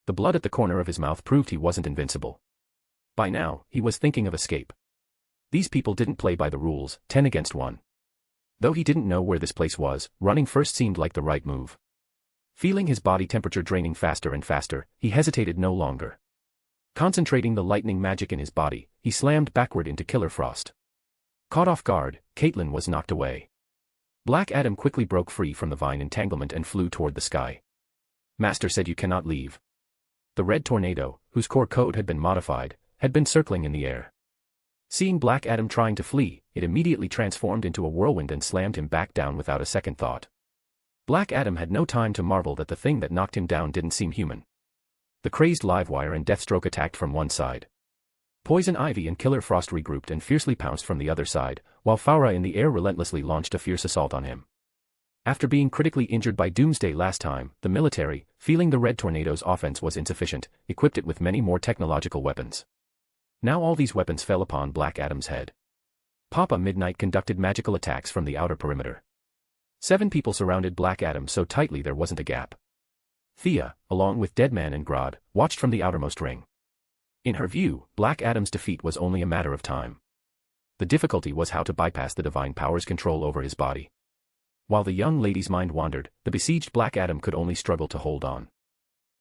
[SPEAKER 3] The blood at the corner of his mouth proved he wasn't invincible. By now, he was thinking of escape. These people didn't play by the rules, 10 against 1. Though he didn't know where this place was, running first seemed like the right move. Feeling his body temperature draining faster and faster, he hesitated no longer. Concentrating the lightning magic in his body, he slammed backward into Killer Frost. Caught off guard, Caitlin was knocked away. Black Adam quickly broke free from the vine entanglement and flew toward the sky. Master said you cannot leave. The red tornado, whose core code had been modified, had been circling in the air. Seeing Black Adam trying to flee, it immediately transformed into a whirlwind and slammed him back down without a second thought. Black Adam had no time to marvel that the thing that knocked him down didn't seem human. The crazed Livewire and Deathstroke attacked from one side. Poison Ivy and Killer Frost regrouped and fiercely pounced from the other side, while Faura in the air relentlessly launched a fierce assault on him. After being critically injured by Doomsday last time, the military, feeling the Red Tornado's offense was insufficient, equipped it with many more technological weapons. Now all these weapons fell upon Black Adam's head. Papa Midnight conducted magical attacks from the outer perimeter. 7 people surrounded Black Adam so tightly there wasn't a gap. Thea, along with Deadman and Grodd, watched from the outermost ring. In her view, Black Adam's defeat was only a matter of time. The difficulty was how to bypass the divine power's control over his body. While the young lady's mind wandered, the besieged Black Adam could only struggle to hold on.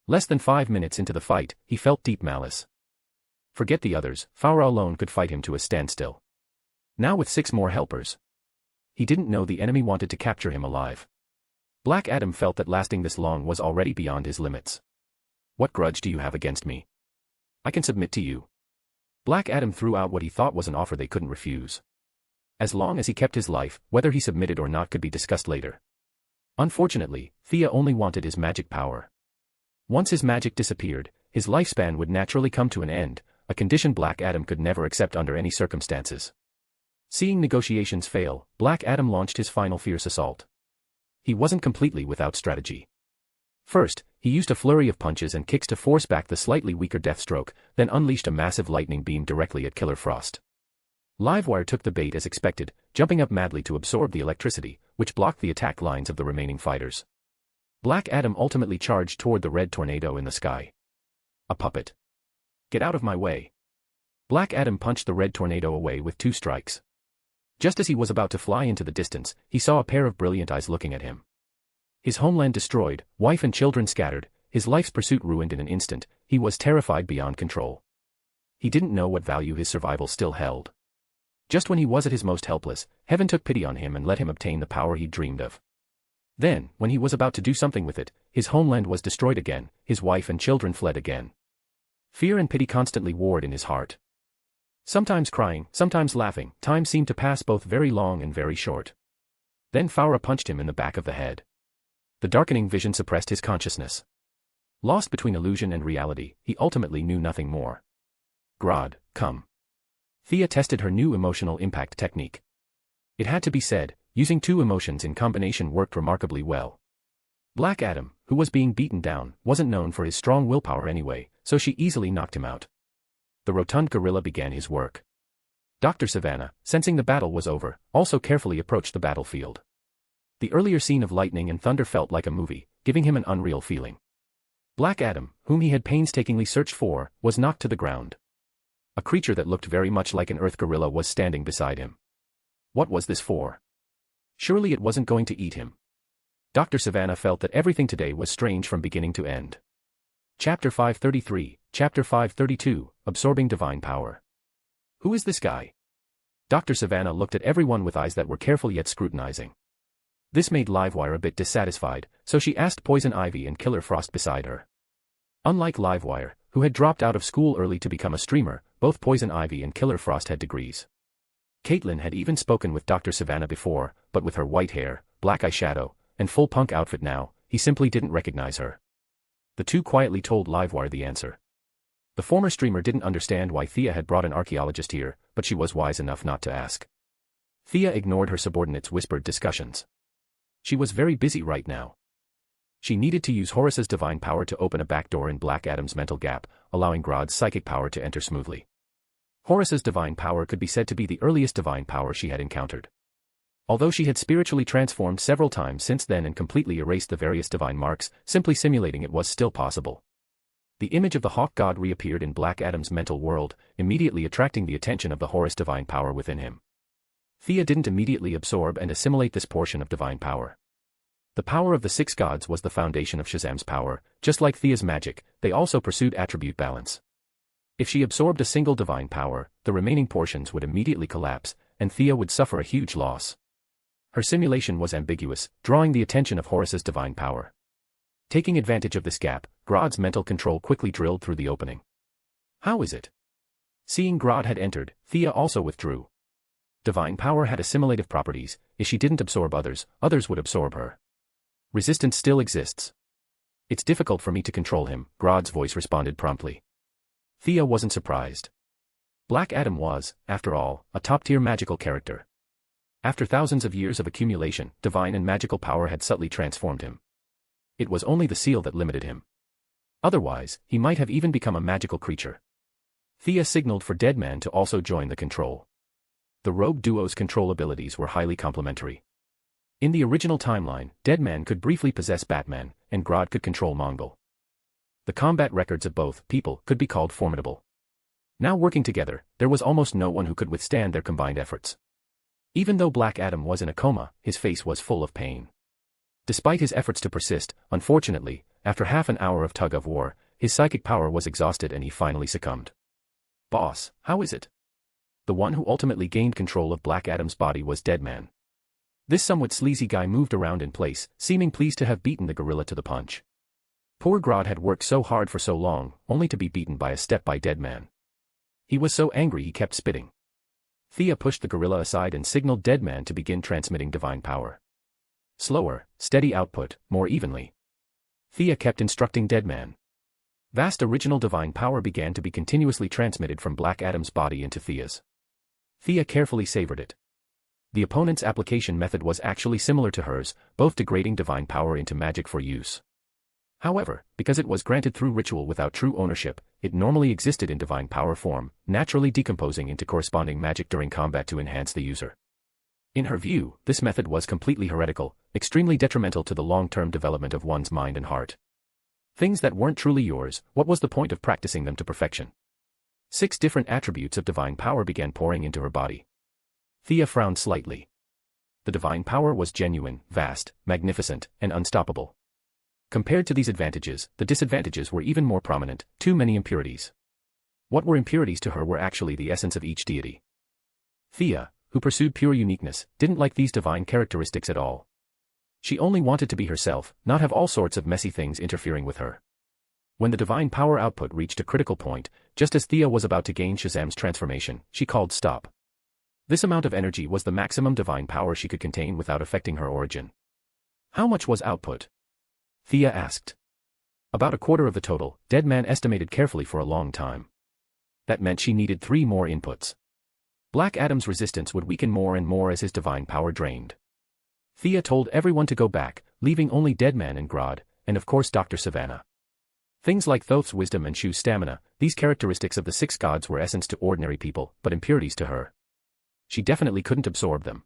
[SPEAKER 3] Less than 5 minutes into the fight, he felt deep malice. Forget the others, Faura alone could fight him to a standstill. Now with 6 more helpers. He didn't know the enemy wanted to capture him alive. Black Adam felt that lasting this long was already beyond his limits. What grudge do you have against me? I can submit to you. Black Adam threw out what he thought was an offer they couldn't refuse. As long as he kept his life, whether he submitted or not could be discussed later. Unfortunately, Thea only wanted his magic power. Once his magic disappeared, his lifespan would naturally come to an end, a condition Black Adam could never accept under any circumstances. Seeing negotiations fail, Black Adam launched his final fierce assault. He wasn't completely without strategy. First, he used a flurry of punches and kicks to force back the slightly weaker Deathstroke, then unleashed a massive lightning beam directly at Killer Frost. Livewire took the bait as expected, jumping up madly to absorb the electricity, which blocked the attack lines of the remaining fighters. Black Adam ultimately charged toward the red tornado in the sky. A puppet. Get out of my way. Black Adam punched the red tornado away with 2 strikes. Just as he was about to fly into the distance, he saw a pair of brilliant eyes looking at him. His homeland destroyed, wife and children scattered, his life's pursuit ruined in an instant, he was terrified beyond control. He didn't know what value his survival still held. Just when he was at his most helpless, heaven took pity on him and let him obtain the power he'd dreamed of. Then, when he was about to do something with it, his homeland was destroyed again, his wife and children fled again. Fear and pity constantly warred in his heart. Sometimes crying, sometimes laughing, time seemed to pass both very long and very short. Then Faura punched him in the back of the head. The darkening vision suppressed his consciousness. Lost between illusion and reality, he ultimately knew nothing more. Grodd, come. Thea tested her new emotional impact technique. It had to be said, using 2 emotions in combination worked remarkably well. Black Adam, who was being beaten down, wasn't known for his strong willpower anyway, so she easily knocked him out. The rotund gorilla began his work. Dr. Savannah, sensing the battle was over, also carefully approached the battlefield. The earlier scene of lightning and thunder felt like a movie, giving him an unreal feeling. Black Adam, whom he had painstakingly searched for, was knocked to the ground. A creature that looked very much like an earth gorilla was standing beside him. What was this for? Surely it wasn't going to eat him. Dr. Savannah felt that everything today was strange from beginning to end. Chapter 533, Chapter 532, Absorbing Divine Power. Who is this guy? Dr. Savannah looked at everyone with eyes that were careful yet scrutinizing. This made Livewire a bit dissatisfied, so she asked Poison Ivy and Killer Frost beside her. Unlike Livewire, who had dropped out of school early to become a streamer, both Poison Ivy and Killer Frost had degrees. Caitlin had even spoken with Dr. Savannah before, but with her white hair, black eyeshadow, and full punk outfit now, he simply didn't recognize her. The 2 quietly told Livewire the answer. The former streamer didn't understand why Thea had brought an archaeologist here, but she was wise enough not to ask. Thea ignored her subordinates' whispered discussions. She was very busy right now. She needed to use Horus's divine power to open a backdoor in Black Adam's mental gap, allowing Grodd's psychic power to enter smoothly. Horus's divine power could be said to be the earliest divine power she had encountered. Although she had spiritually transformed several times since then and completely erased the various divine marks, simply simulating it was still possible. The image of the hawk god reappeared in Black Adam's mental world, immediately attracting the attention of the Horus divine power within him. Thea didn't immediately absorb and assimilate this portion of divine power. The power of the 6 gods was the foundation of Shazam's power, just like Thea's magic, they also pursued attribute balance. If she absorbed a single divine power, the remaining portions would immediately collapse, and Thea would suffer a huge loss. Her simulation was ambiguous, drawing the attention of Horus's divine power. Taking advantage of this gap, Grodd's mental control quickly drilled through the opening. How is it? Seeing Grodd had entered, Thea also withdrew. Divine power had assimilative properties, if she didn't absorb others, others would absorb her. Resistance still exists. It's difficult for me to control him, Grodd's voice responded promptly. Thea wasn't surprised. Black Adam was, after all, a top-tier magical character. After thousands of years of accumulation, divine and magical power had subtly transformed him. It was only the seal that limited him. Otherwise, he might have even become a magical creature. Thea signaled for Deadman to also join the control. The rogue duo's control abilities were highly complementary. In the original timeline, Deadman could briefly possess Batman, and Grodd could control Mongol. The combat records of both people could be called formidable. Now working together, there was almost no one who could withstand their combined efforts. Even though Black Adam was in a coma, his face was full of pain. Despite his efforts to persist, unfortunately, after half an hour of tug-of-war, his psychic power was exhausted and he finally succumbed. "Boss, how is it?" The one who ultimately gained control of Black Adam's body was Deadman. This somewhat sleazy guy moved around in place, seeming pleased to have beaten the gorilla to the punch. Poor Grodd had worked so hard for so long, only to be beaten by a step by Deadman. He was so angry he kept spitting. Thea pushed the gorilla aside and signaled Deadman to begin transmitting divine power. Slower, steady output, more evenly. Thea kept instructing Deadman. Vast original divine power began to be continuously transmitted from Black Adam's body into Thea's. Thea carefully savored it. The opponent's application method was actually similar to hers, both degrading divine power into magic for use. However, because it was granted through ritual without true ownership, it normally existed in divine power form, naturally decomposing into corresponding magic during combat to enhance the user. In her view, this method was completely heretical, extremely detrimental to the long-term development of one's mind and heart. Things that weren't truly yours, what was the point of practicing them to perfection? 6 different attributes of divine power began pouring into her body. Thea frowned slightly. The divine power was genuine, vast, magnificent, and unstoppable. Compared to these advantages, the disadvantages were even more prominent: too many impurities. What were impurities to her were actually the essence of each deity. Thea, who pursued pure uniqueness, didn't like these divine characteristics at all. She only wanted to be herself, not have all sorts of messy things interfering with her. When the divine power output reached a critical point, just as Thea was about to gain Shazam's transformation, she called stop. This amount of energy was the maximum divine power she could contain without affecting her origin. How much was output? Thea asked. About a quarter of the total, Deadman estimated carefully for a long time. That meant she needed 3 more inputs. Black Adam's resistance would weaken more and more as his divine power drained. Thea told everyone to go back, leaving only Deadman and Grodd, and of course Dr. Savannah. Things like Thoth's wisdom and Shu's stamina, these characteristics of the 6 gods were essence to ordinary people, but impurities to her. She definitely couldn't absorb them.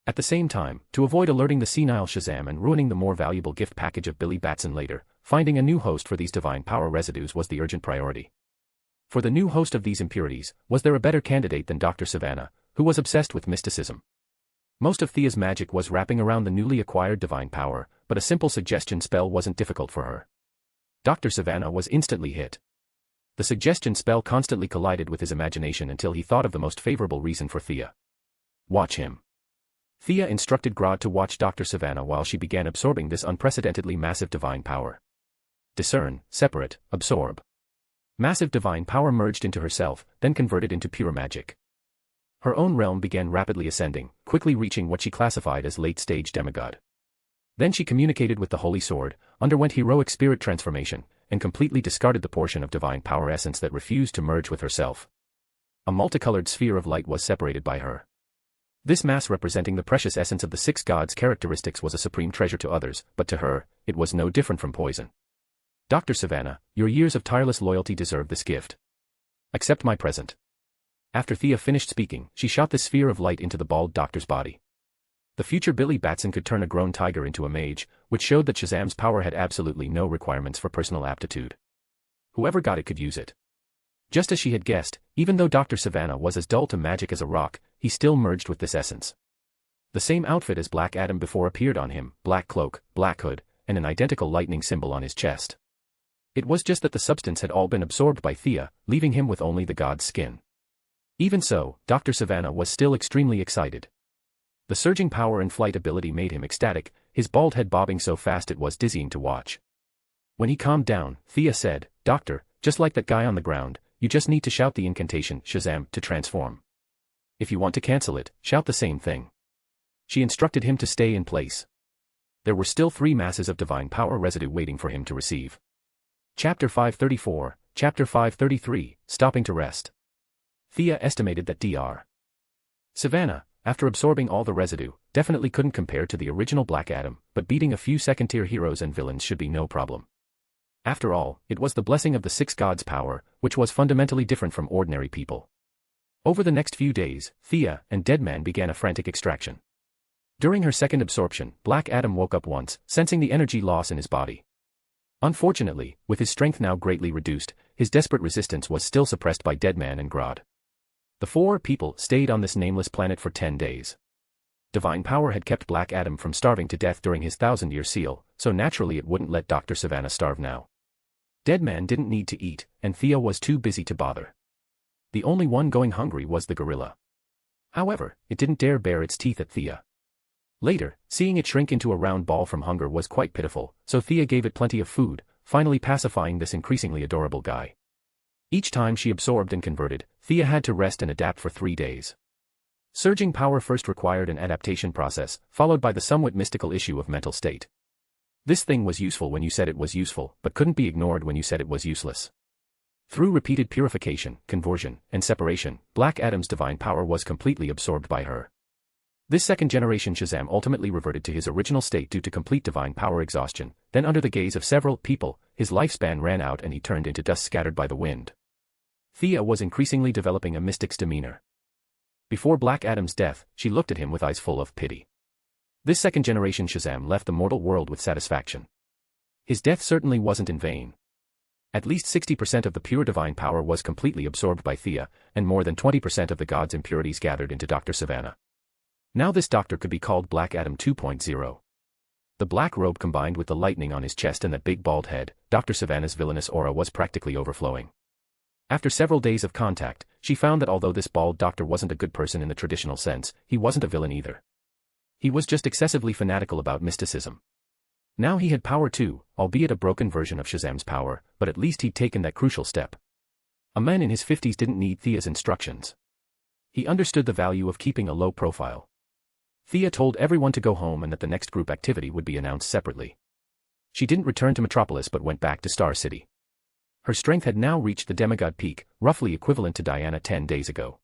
[SPEAKER 3] At the same time, to avoid alerting the senile Shazam and ruining the more valuable gift package of Billy Batson later, finding a new host for these divine power residues was the urgent priority. For the new host of these impurities, was there a better candidate than Dr. Savannah, who was obsessed with mysticism? Most of Thea's magic was wrapping around the newly acquired divine power, but a simple suggestion spell wasn't difficult for her. Dr. Savannah was instantly hit. The suggestion spell constantly collided with his imagination until he thought of the most favorable reason for Thea. Watch him. Thea instructed Grodd to watch Dr. Savannah while she began absorbing this unprecedentedly massive divine power. Discern, separate, absorb. Massive divine power merged into herself, then converted into pure magic. Her own realm began rapidly ascending, quickly reaching what she classified as late-stage demigod. Then she communicated with the Holy Sword, underwent heroic spirit transformation, and completely discarded the portion of divine power essence that refused to merge with herself. A multicolored sphere of light was separated by her. This mass representing the precious essence of the 6 gods' characteristics was a supreme treasure to others, but to her, it was no different from poison. Dr. Savannah, your years of tireless loyalty deserve this gift. Accept my present. After Thea finished speaking, she shot the sphere of light into the bald doctor's body. The future Billy Batson could turn a grown tiger into a mage, which showed that Shazam's power had absolutely no requirements for personal aptitude. Whoever got it could use it. Just as she had guessed, even though Dr. Savannah was as dull to magic as a rock, he still merged with this essence. The same outfit as Black Adam before appeared on him, black cloak, black hood, and an identical lightning symbol on his chest. It was just that the substance had all been absorbed by Thea, leaving him with only the god's skin. Even so, Dr. Savannah was still extremely excited. The surging power and flight ability made him ecstatic, his bald head bobbing so fast it was dizzying to watch. When he calmed down, Thea said, "Doctor, just like that guy on the ground, you just need to shout the incantation, Shazam, to transform. If you want to cancel it, shout the same thing." She instructed him to stay in place. There were still 3 masses of divine power residue waiting for him to receive. Chapter 534, Chapter 533, Stopping to Rest. Thea estimated that Dr. Savannah, after absorbing all the residue, definitely couldn't compare to the original Black Adam, but beating a few second-tier heroes and villains should be no problem. After all, it was the blessing of the six gods' power, which was fundamentally different from ordinary people. Over the next few days, Thea and Deadman began a frantic extraction. During her second absorption, Black Adam woke up once, sensing the energy loss in his body. Unfortunately, with his strength now greatly reduced, his desperate resistance was still suppressed by Deadman and Grodd. The four people stayed on this nameless planet for 10 days. Divine power had kept Black Adam from starving to death during his 1,000-year seal, so naturally it wouldn't let Dr. Savannah starve now. Deadman didn't need to eat, and Thea was too busy to bother. The only one going hungry was the gorilla. However, it didn't dare bare its teeth at Thea. Later, seeing it shrink into a round ball from hunger was quite pitiful, so Thea gave it plenty of food, finally pacifying this increasingly adorable guy. Each time she absorbed and converted, Thea had to rest and adapt for 3 days. Surging power first required an adaptation process, followed by the somewhat mystical issue of mental state. This thing was useful when you said it was useful, but couldn't be ignored when you said it was useless. Through repeated purification, conversion, and separation, Black Adam's divine power was completely absorbed by her. This second-generation Shazam ultimately reverted to his original state due to complete divine power exhaustion, then under the gaze of several people, his lifespan ran out and he turned into dust scattered by the wind. Thea was increasingly developing a mystic's demeanor. Before Black Adam's death, she looked at him with eyes full of pity. This second-generation Shazam left the mortal world with satisfaction. His death certainly wasn't in vain. At least 60% of the pure divine power was completely absorbed by Thea, and more than 20% of the gods' impurities gathered into Dr. Savannah. Now this doctor could be called Black Adam 2.0. The black robe combined with the lightning on his chest and that big bald head, Dr. Savannah's villainous aura was practically overflowing. After several days of contact, she found that although this bald doctor wasn't a good person in the traditional sense, he wasn't a villain either. He was just excessively fanatical about mysticism. Now he had power too, albeit a broken version of Shazam's power, but at least he'd taken that crucial step. A man in his 50s didn't need Thea's instructions. He understood the value of keeping a low profile. Thea told everyone to go home and that the next group activity would be announced separately. She didn't return to Metropolis but went back to Star City. Her strength had now reached the demigod peak, roughly equivalent to Diana 10 days ago.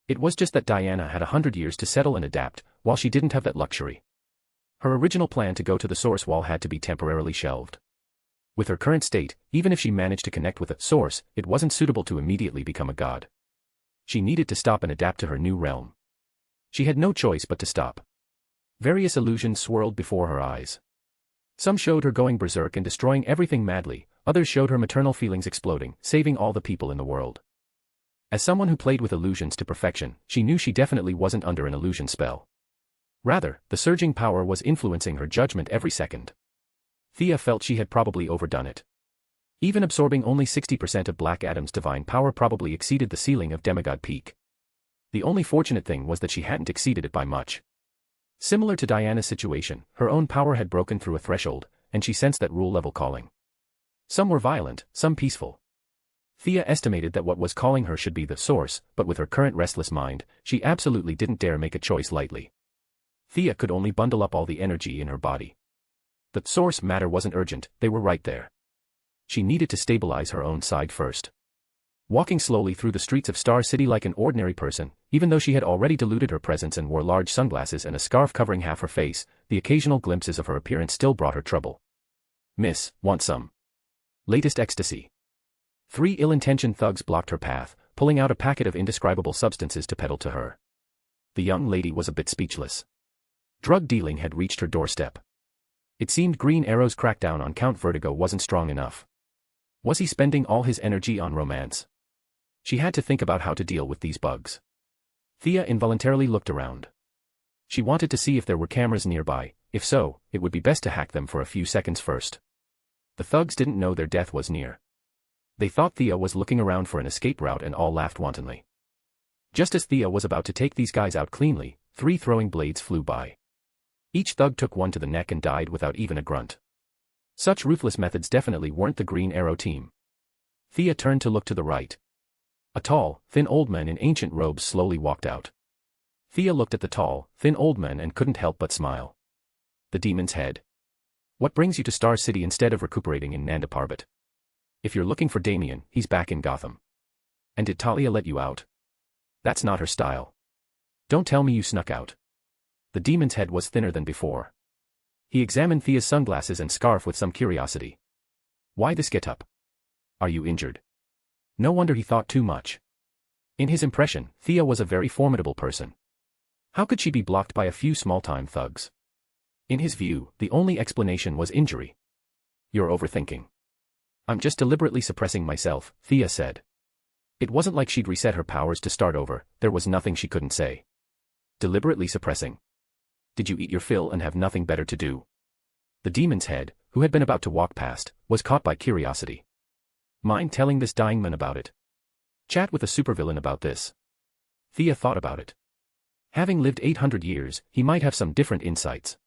[SPEAKER 3] It was just that Diana had 100 years to settle and adapt, while she didn't have that luxury. Her original plan to go to the Source Wall had to be temporarily shelved. With her current state, even if she managed to connect with a Source, it wasn't suitable to immediately become a god. She needed to stop and adapt to her new realm. She had no choice but to stop. Various illusions swirled before her eyes. Some showed her going berserk and destroying everything madly, others showed her maternal feelings exploding, saving all the people in the world. As someone who played with illusions to perfection, she knew she definitely wasn't under an illusion spell. Rather, the surging power was influencing her judgment every second. Thea felt she had probably overdone it. Even absorbing only 60% of Black Adam's divine power probably exceeded the ceiling of demigod peak. The only fortunate thing was that she hadn't exceeded it by much. Similar to Diana's situation, her own power had broken through a threshold, and she sensed that rule-level calling. Some were violent, some peaceful. Thea estimated that what was calling her should be the Source, but with her current restless mind, she absolutely didn't dare make a choice lightly. Thea could only bundle up all the energy in her body. The Source matter wasn't urgent, they were right there. She needed to stabilize her own side first. Walking slowly through the streets of Star City like an ordinary person, even though she had already diluted her presence and wore large sunglasses and a scarf covering half her face, the occasional glimpses of her appearance still brought her trouble. "Miss, want some?" Latest ecstasy. 3 ill-intentioned thugs blocked her path, pulling out a packet of indescribable substances to peddle to her. The young lady was a bit speechless. Drug dealing had reached her doorstep. It seemed Green Arrow's crackdown on Count Vertigo wasn't strong enough. Was he spending all his energy on romance? She had to think about how to deal with these bugs. Thea involuntarily looked around. She wanted to see if there were cameras nearby. If so, it would be best to hack them for a few seconds first. The thugs didn't know their death was near. They thought Thea was looking around for an escape route and all laughed wantonly. Just as Thea was about to take these guys out cleanly, 3 throwing blades flew by. Each thug took one to the neck and died without even a grunt. Such ruthless methods definitely weren't the Green Arrow team. Thea turned to look to the right. A tall, thin old man in ancient robes slowly walked out. Thea looked at the tall, thin old man and couldn't help but smile. The demon's head. What brings you to Star City instead of recuperating in Nanda Parbat? If you're looking for Damien, he's back in Gotham. And did Talia let you out? That's not her style. Don't tell me you snuck out. The demon's head was thinner than before. He examined Thea's sunglasses and scarf with some curiosity. Why this get-up? Are you injured? No wonder he thought too much. In his impression, Thea was a very formidable person. How could she be blocked by a few small-time thugs? In his view, the only explanation was injury. You're overthinking. I'm just deliberately suppressing myself, Thea said. It wasn't like she'd reset her powers to start over, there was nothing she couldn't say. Deliberately suppressing. Did you eat your fill and have nothing better to do? The demon's head, who had been about to walk past, was caught by curiosity. Mind telling this dying man about it? Chat with a supervillain about this. Thea thought about it. Having lived 800 years, he might have some different insights.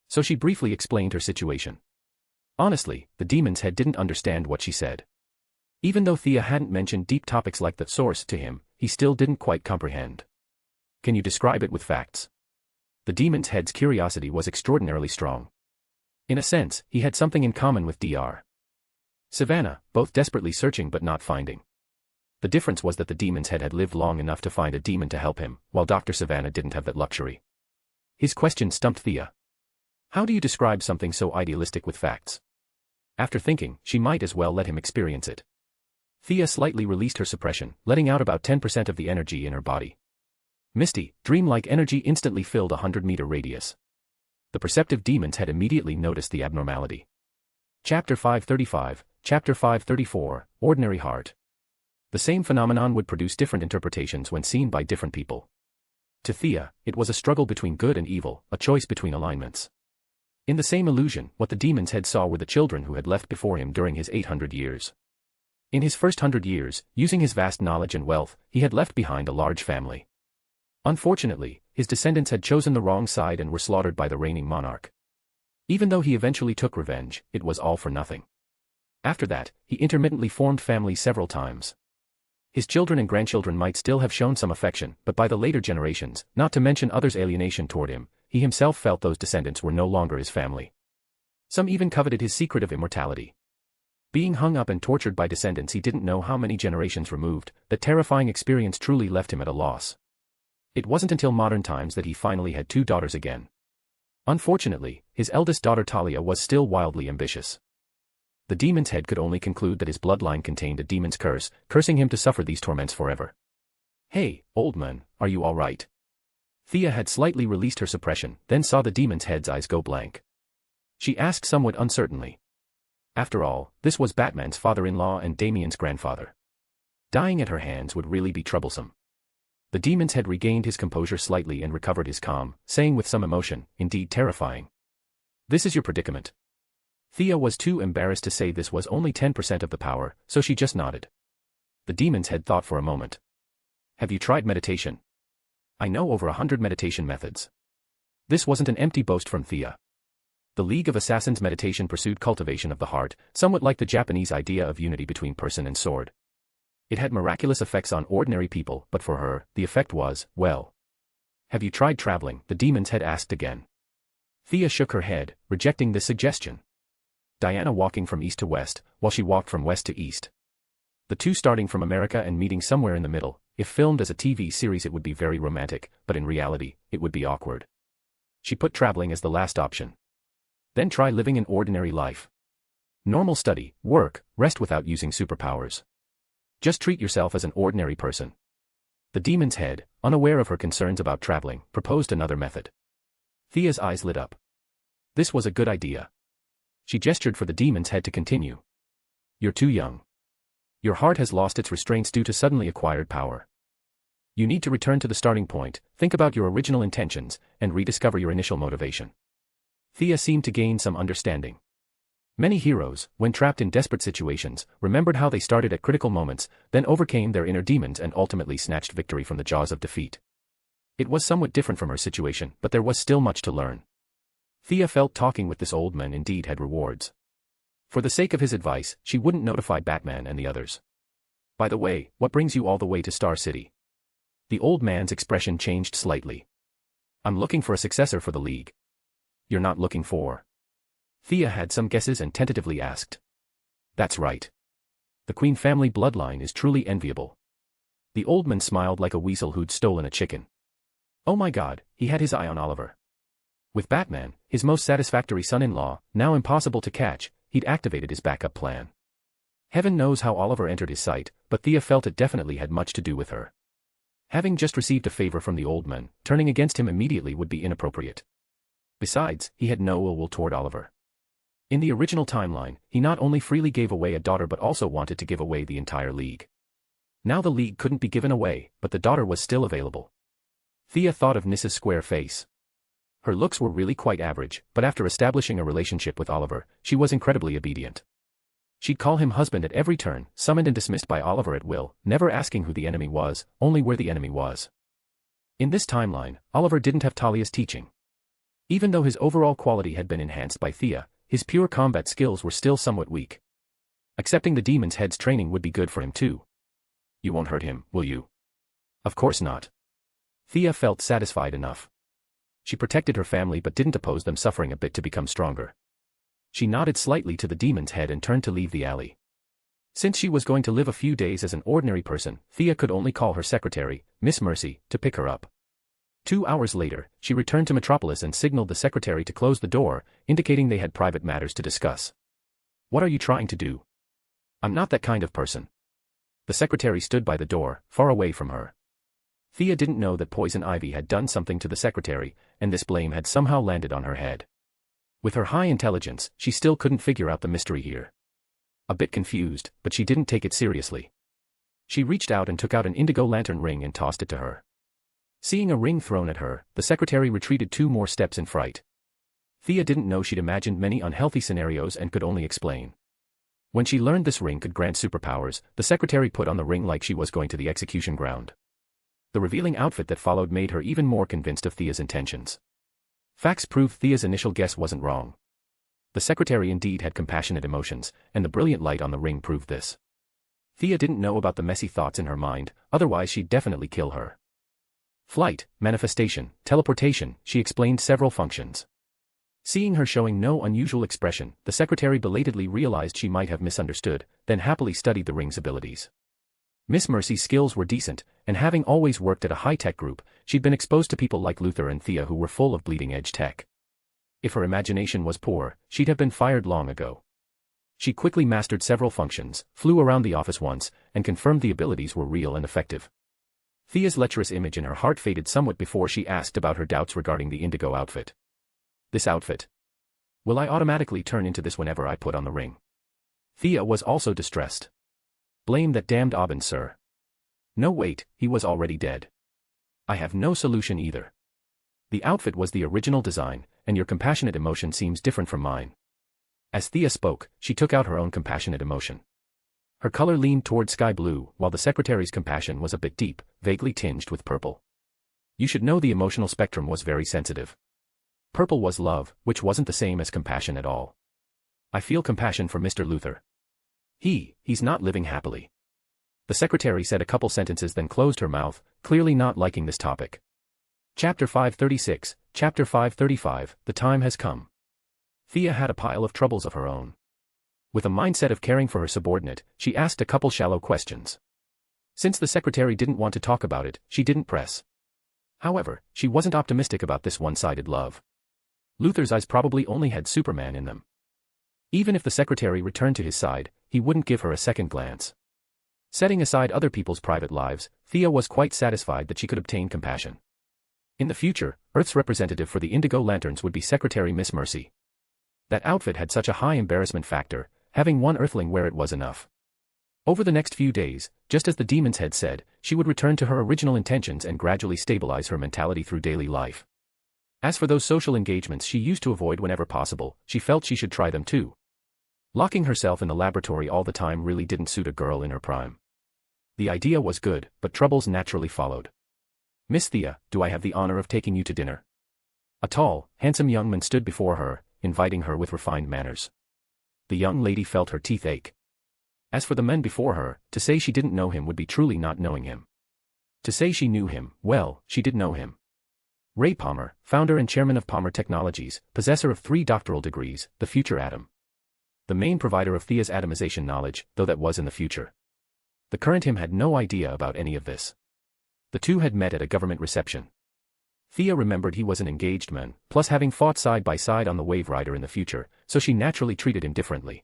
[SPEAKER 3] So she briefly explained her situation. Honestly, the demon's head didn't understand what she said. Even though Thea hadn't mentioned deep topics like the source to him, he still didn't quite comprehend. Can you describe it with facts? The demon's head's curiosity was extraordinarily strong. In a sense, he had something in common with Dr. Savannah, both desperately searching but not finding. The difference was that the demon's head had lived long enough to find a demon to help him, while Dr. Savannah didn't have that luxury. His question stumped Thea. How do you describe something so idealistic with facts? After thinking, she might as well let him experience it. Thea slightly released her suppression, letting out about 10% of the energy in her body. Misty, dreamlike energy instantly filled a 100-meter radius. The perceptive demons had immediately noticed the abnormality. Chapter 535, Chapter 534, Ordinary Heart. The same phenomenon would produce different interpretations when seen by different people. To Thea, it was a struggle between good and evil, a choice between alignments. In the same illusion, what the demon's head saw were the children who had left before him during his 800 years. In his first 100 years, using his vast knowledge and wealth, he had left behind a large family. Unfortunately, his descendants had chosen the wrong side and were slaughtered by the reigning monarch. Even though he eventually took revenge, it was all for nothing. After that, he intermittently formed families several times. His children and grandchildren might still have shown some affection, but by the later generations, not to mention others' alienation toward him, he himself felt those descendants were no longer his family. Some even coveted his secret of immortality. Being hung up and tortured by descendants he didn't know how many generations removed, that terrifying experience truly left him at a loss. It wasn't until modern times that he finally had 2 daughters again. Unfortunately, his eldest daughter Talia was still wildly ambitious. The demon's head could only conclude that his bloodline contained a demon's curse, cursing him to suffer these torments forever. Hey, old man, are you all right? Thea had slightly released her suppression, then saw the demon's head's eyes go blank. She asked somewhat uncertainly. After all, this was Batman's father-in-law and Damien's grandfather. Dying at her hands would really be troublesome. The demon's head regained his composure slightly and recovered his calm, saying with some emotion, indeed terrifying. This is your predicament. Thea was too embarrassed to say this was only 10% of the power, so she just nodded. The demon's head thought for a moment. Have you tried meditation? I know over 100 meditation methods. This wasn't an empty boast from Thea. The League of Assassins meditation pursued cultivation of the heart, somewhat like the Japanese idea of unity between person and sword. It had miraculous effects on ordinary people, but for her, the effect was, well. Have you tried traveling? The demon's head asked again. Thea shook her head, rejecting this suggestion. Diana walking from east to west, while she walked from west to east. The two starting from America and meeting somewhere in the middle. If filmed as a TV series it would be very romantic, but in reality, it would be awkward. She put traveling as the last option. Then try living an ordinary life. Normal study, work, rest without using superpowers. Just treat yourself as an ordinary person. The demon's head, unaware of her concerns about traveling, proposed another method. Thea's eyes lit up. This was a good idea. She gestured for the demon's head to continue. You're too young. Your heart has lost its restraints due to suddenly acquired power. You need to return to the starting point, think about your original intentions, and rediscover your initial motivation. Thea seemed to gain some understanding. Many heroes, when trapped in desperate situations, remembered how they started at critical moments, then overcame their inner demons and ultimately snatched victory from the jaws of defeat. It was somewhat different from her situation, but there was still much to learn. Thea felt talking with this old man indeed had rewards. For the sake of his advice, she wouldn't notify Batman and the others. By the way, what brings you all the way to Star City? The old man's expression changed slightly. I'm looking for a successor for the League. You're not looking for? Thea had some guesses and tentatively asked. That's right. The Queen family bloodline is truly enviable. The old man smiled like a weasel who'd stolen a chicken. Oh my God, he had his eye on Oliver. With Batman, his most satisfactory son-in-law, now impossible to catch, he'd activated his backup plan. Heaven knows how Oliver entered his sight, but Thea felt it definitely had much to do with her. Having just received a favor from the old man, turning against him immediately would be inappropriate. Besides, he had no ill will toward Oliver. In the original timeline, he not only freely gave away a daughter but also wanted to give away the entire league. Now the league couldn't be given away, but the daughter was still available. Thea thought of Nissa's square face. Her looks were really quite average, but after establishing a relationship with Oliver, she was incredibly obedient. She'd call him husband at every turn, summoned and dismissed by Oliver at will, never asking who the enemy was, only where the enemy was. In this timeline, Oliver didn't have Talia's teaching. Even though his overall quality had been enhanced by Thea, his pure combat skills were still somewhat weak. Accepting the demon's head's training would be good for him too. You won't hurt him, will you? Of course not. Thea felt satisfied enough. She protected her family but didn't oppose them suffering a bit to become stronger. She nodded slightly to the demon's head and turned to leave the alley. Since she was going to live a few days as an ordinary person, Thea could only call her secretary, Miss Mercy, to pick her up. 2 hours later, she returned to Metropolis and signaled the secretary to close the door, indicating they had private matters to discuss. What are you trying to do? I'm not that kind of person. The secretary stood by the door, far away from her. Thea didn't know that Poison Ivy had done something to the secretary, and this blame had somehow landed on her head. With her high intelligence, she still couldn't figure out the mystery here. A bit confused, but she didn't take it seriously. She reached out and took out an indigo lantern ring and tossed it to her. Seeing a ring thrown at her, the secretary retreated 2 more steps in fright. Thea didn't know she'd imagined many unhealthy scenarios and could only explain. When she learned this ring could grant superpowers, the secretary put on the ring like she was going to the execution ground. The revealing outfit that followed made her even more convinced of Thea's intentions. Facts proved Thea's initial guess wasn't wrong. The secretary indeed had compassionate emotions, and the brilliant light on the ring proved this. Thea didn't know about the messy thoughts in her mind, otherwise she'd definitely kill her. Flight, manifestation, teleportation, she explained several functions. Seeing her showing no unusual expression, the secretary belatedly realized she might have misunderstood, then happily studied the ring's abilities. Miss Mercy's skills were decent, and having always worked at a high-tech group, she'd been exposed to people like Luther and Thea who were full of bleeding-edge tech. If her imagination was poor, she'd have been fired long ago. She quickly mastered several functions, flew around the office once, and confirmed the abilities were real and effective. Thea's lecherous image in her heart faded somewhat before she asked about her doubts regarding the indigo outfit. This outfit. Will I automatically turn into this whenever I put on the ring? Thea was also distressed. Blame that damned Aubin, sir. No wait, he was already dead. I have no solution either. The outfit was the original design, and your compassionate emotion seems different from mine. As Thea spoke, she took out her own compassionate emotion. Her color leaned toward sky blue, while the secretary's compassion was a bit deep, vaguely tinged with purple. You should know the emotional spectrum was very sensitive. Purple was love, which wasn't the same as compassion at all. I feel compassion for Mr. Luther. He's not living happily. The secretary said a couple sentences then closed her mouth, clearly not liking this topic. Chapter 536, Chapter 535, The Time Has Come. Thea had a pile of troubles of her own. With a mindset of caring for her subordinate, she asked a couple shallow questions. Since the secretary didn't want to talk about it, she didn't press. However, she wasn't optimistic about this one-sided love. Luther's eyes probably only had Superman in them. Even if the secretary returned to his side, he wouldn't give her a second glance. Setting aside other people's private lives, Thea was quite satisfied that she could obtain compassion. In the future, Earth's representative for the Indigo Lanterns would be Secretary Miss Mercy. That outfit had such a high embarrassment factor, having one Earthling wear it was enough. Over the next few days, just as the demon's head said, she would return to her original intentions and gradually stabilize her mentality through daily life. As for those social engagements she used to avoid whenever possible, she felt she should try them too. Locking herself in the laboratory all the time really didn't suit a girl in her prime. The idea was good, but troubles naturally followed. Miss Thea, do I have the honor of taking you to dinner? A tall, handsome young man stood before her, inviting her with refined manners. The young lady felt her teeth ache. As for the men before her, to say she didn't know him would be truly not knowing him. To say she knew him, well, she did know him. Ray Palmer, founder and chairman of Palmer Technologies, possessor of 3 doctoral degrees, the future atom. The main provider of Thea's atomization knowledge, though that was in the future. The current him had no idea about any of this. The two had met at a government reception. Thea remembered he was an engaged man, plus having fought side by side on the Wave Rider in the future, so she naturally treated him differently.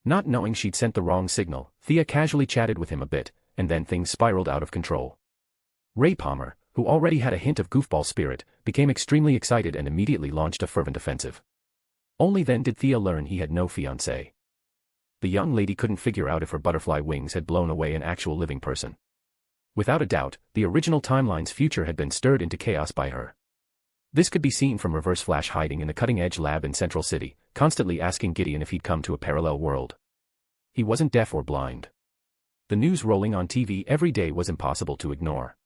[SPEAKER 3] Not knowing she'd sent the wrong signal, Thea casually chatted with him a bit, and then things spiraled out of control. Ray Palmer, who already had a hint of goofball spirit, became extremely excited and immediately launched a fervent offensive. Only then did Thea learn he had no fiancée. The young lady couldn't figure out if her butterfly wings had blown away an actual living person. Without a doubt, the original timeline's future had been stirred into chaos by her. This could be seen from Reverse Flash hiding in the cutting-edge lab in Central City, constantly asking Gideon if he'd come to a parallel world. He wasn't deaf or blind. The news rolling on TV every day was impossible to ignore.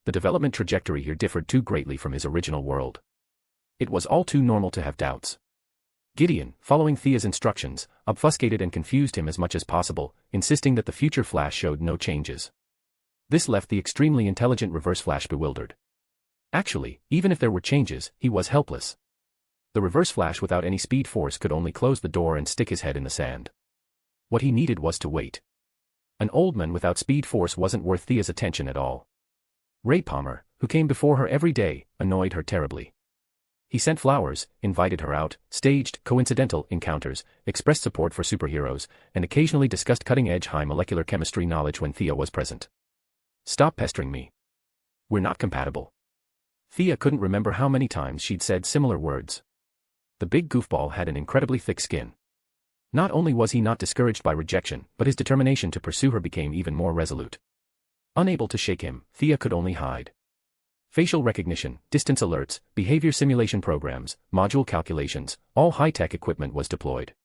[SPEAKER 3] The development trajectory here differed too greatly from his original world. It was all too normal to have doubts. Gideon, following Thea's instructions, obfuscated and confused him as much as possible, insisting that the future Flash showed no changes. This left the extremely intelligent Reverse Flash bewildered. Actually, even if there were changes, he was helpless. The Reverse Flash without any speed force could only close the door and stick his head in the sand. What he needed was to wait. An old man without speed force wasn't worth Thea's attention at all. Ray Palmer, who came before her every day, annoyed her terribly. He sent flowers, invited her out, staged coincidental encounters, expressed support for superheroes, and occasionally discussed cutting-edge high molecular chemistry knowledge when Thea was present. "Stop pestering me. We're not compatible." Thea couldn't remember how many times she'd said similar words. The big goofball had an incredibly thick skin. Not only was he not discouraged by rejection, but his determination to pursue her became even more resolute. Unable to shake him, Thea could only hide. Facial recognition, distance alerts, behavior simulation programs, module calculations, all high-tech equipment was deployed.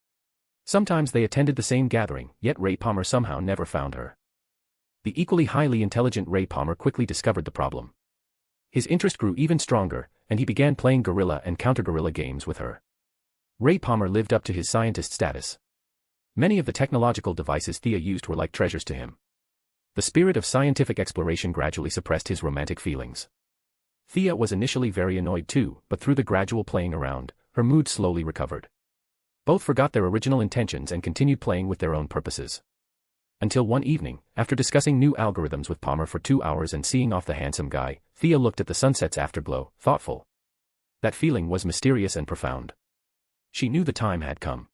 [SPEAKER 3] Sometimes they attended the same gathering, yet Ray Palmer somehow never found her. The equally highly intelligent Ray Palmer quickly discovered the problem. His interest grew even stronger, and he began playing guerrilla and counter-guerrilla games with her. Ray Palmer lived up to his scientist status. Many of the technological devices Thea used were like treasures to him. The spirit of scientific exploration gradually suppressed his romantic feelings. Thea was initially very annoyed too, but through the gradual playing around, her mood slowly recovered. Both forgot their original intentions and continued playing with their own purposes. Until one evening, after discussing new algorithms with Palmer for 2 hours and seeing off the handsome guy, Thea looked at the sunset's afterglow, thoughtful. That feeling was mysterious and profound. She knew the time had come.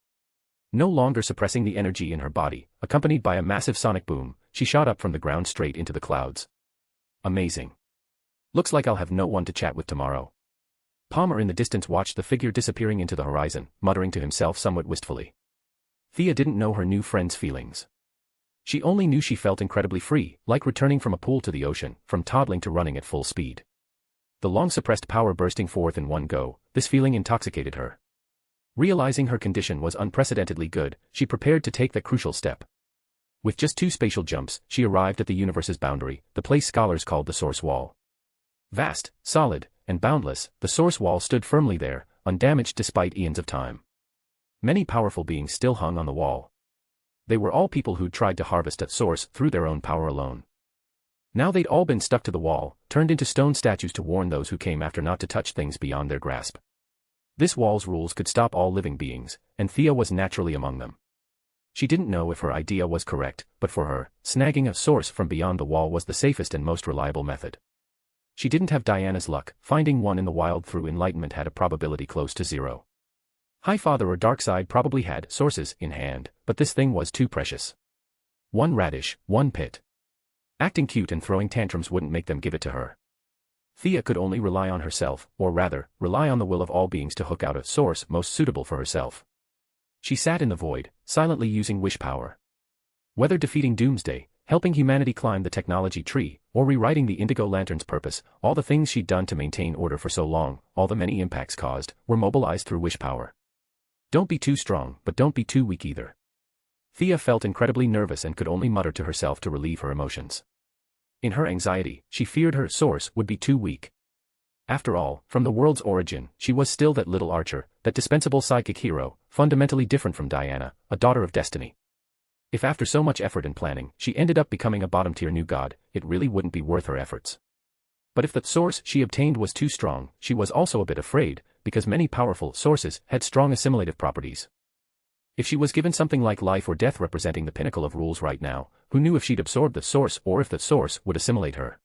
[SPEAKER 3] No longer suppressing the energy in her body, accompanied by a massive sonic boom, she shot up from the ground straight into the clouds. Amazing. Looks like I'll have no one to chat with tomorrow. Palmer in the distance watched the figure disappearing into the horizon, muttering to himself somewhat wistfully. Thea didn't know her new friend's feelings. She only knew she felt incredibly free, like returning from a pool to the ocean, from toddling to running at full speed. The long-suppressed power bursting forth in one go, this feeling intoxicated her. Realizing her condition was unprecedentedly good, she prepared to take the crucial step. With just 2 spatial jumps, she arrived at the universe's boundary, the place scholars called the Source Wall. Vast, solid, and boundless, the Source Wall stood firmly there, undamaged despite eons of time. Many powerful beings still hung on the wall. They were all people who'd tried to harvest at Source through their own power alone. Now they'd all been stuck to the wall, turned into stone statues to warn those who came after not to touch things beyond their grasp. This wall's rules could stop all living beings, and Thea was naturally among them. She didn't know if her idea was correct, but for her, snagging a source from beyond the wall was the safest and most reliable method. She didn't have Diana's luck, finding one in the wild through enlightenment had a probability close to 0. Highfather or Darkseid probably had sources in hand, but this thing was too precious. One radish, one pit. Acting cute and throwing tantrums wouldn't make them give it to her. Thea could only rely on herself, or rather, rely on the will of all beings to hook out a source most suitable for herself. She sat in the void, silently using wish power. Whether defeating Doomsday, helping humanity climb the technology tree, or rewriting the Indigo Lantern's purpose, all the things she'd done to maintain order for so long, all the many impacts caused, were mobilized through wish power. Don't be too strong, but don't be too weak either. Thea felt incredibly nervous and could only mutter to herself to relieve her emotions. In her anxiety, she feared her source would be too weak. After all, from the world's origin, she was still that little archer, that dispensable sidekick hero, fundamentally different from Diana, a daughter of destiny. If after so much effort and planning, she ended up becoming a bottom-tier new god, it really wouldn't be worth her efforts. But if the source she obtained was too strong, she was also a bit afraid, because many powerful sources had strong assimilative properties. If she was given something like life or death representing the pinnacle of rules right now, who knew if she'd absorb the source or if the source would assimilate her?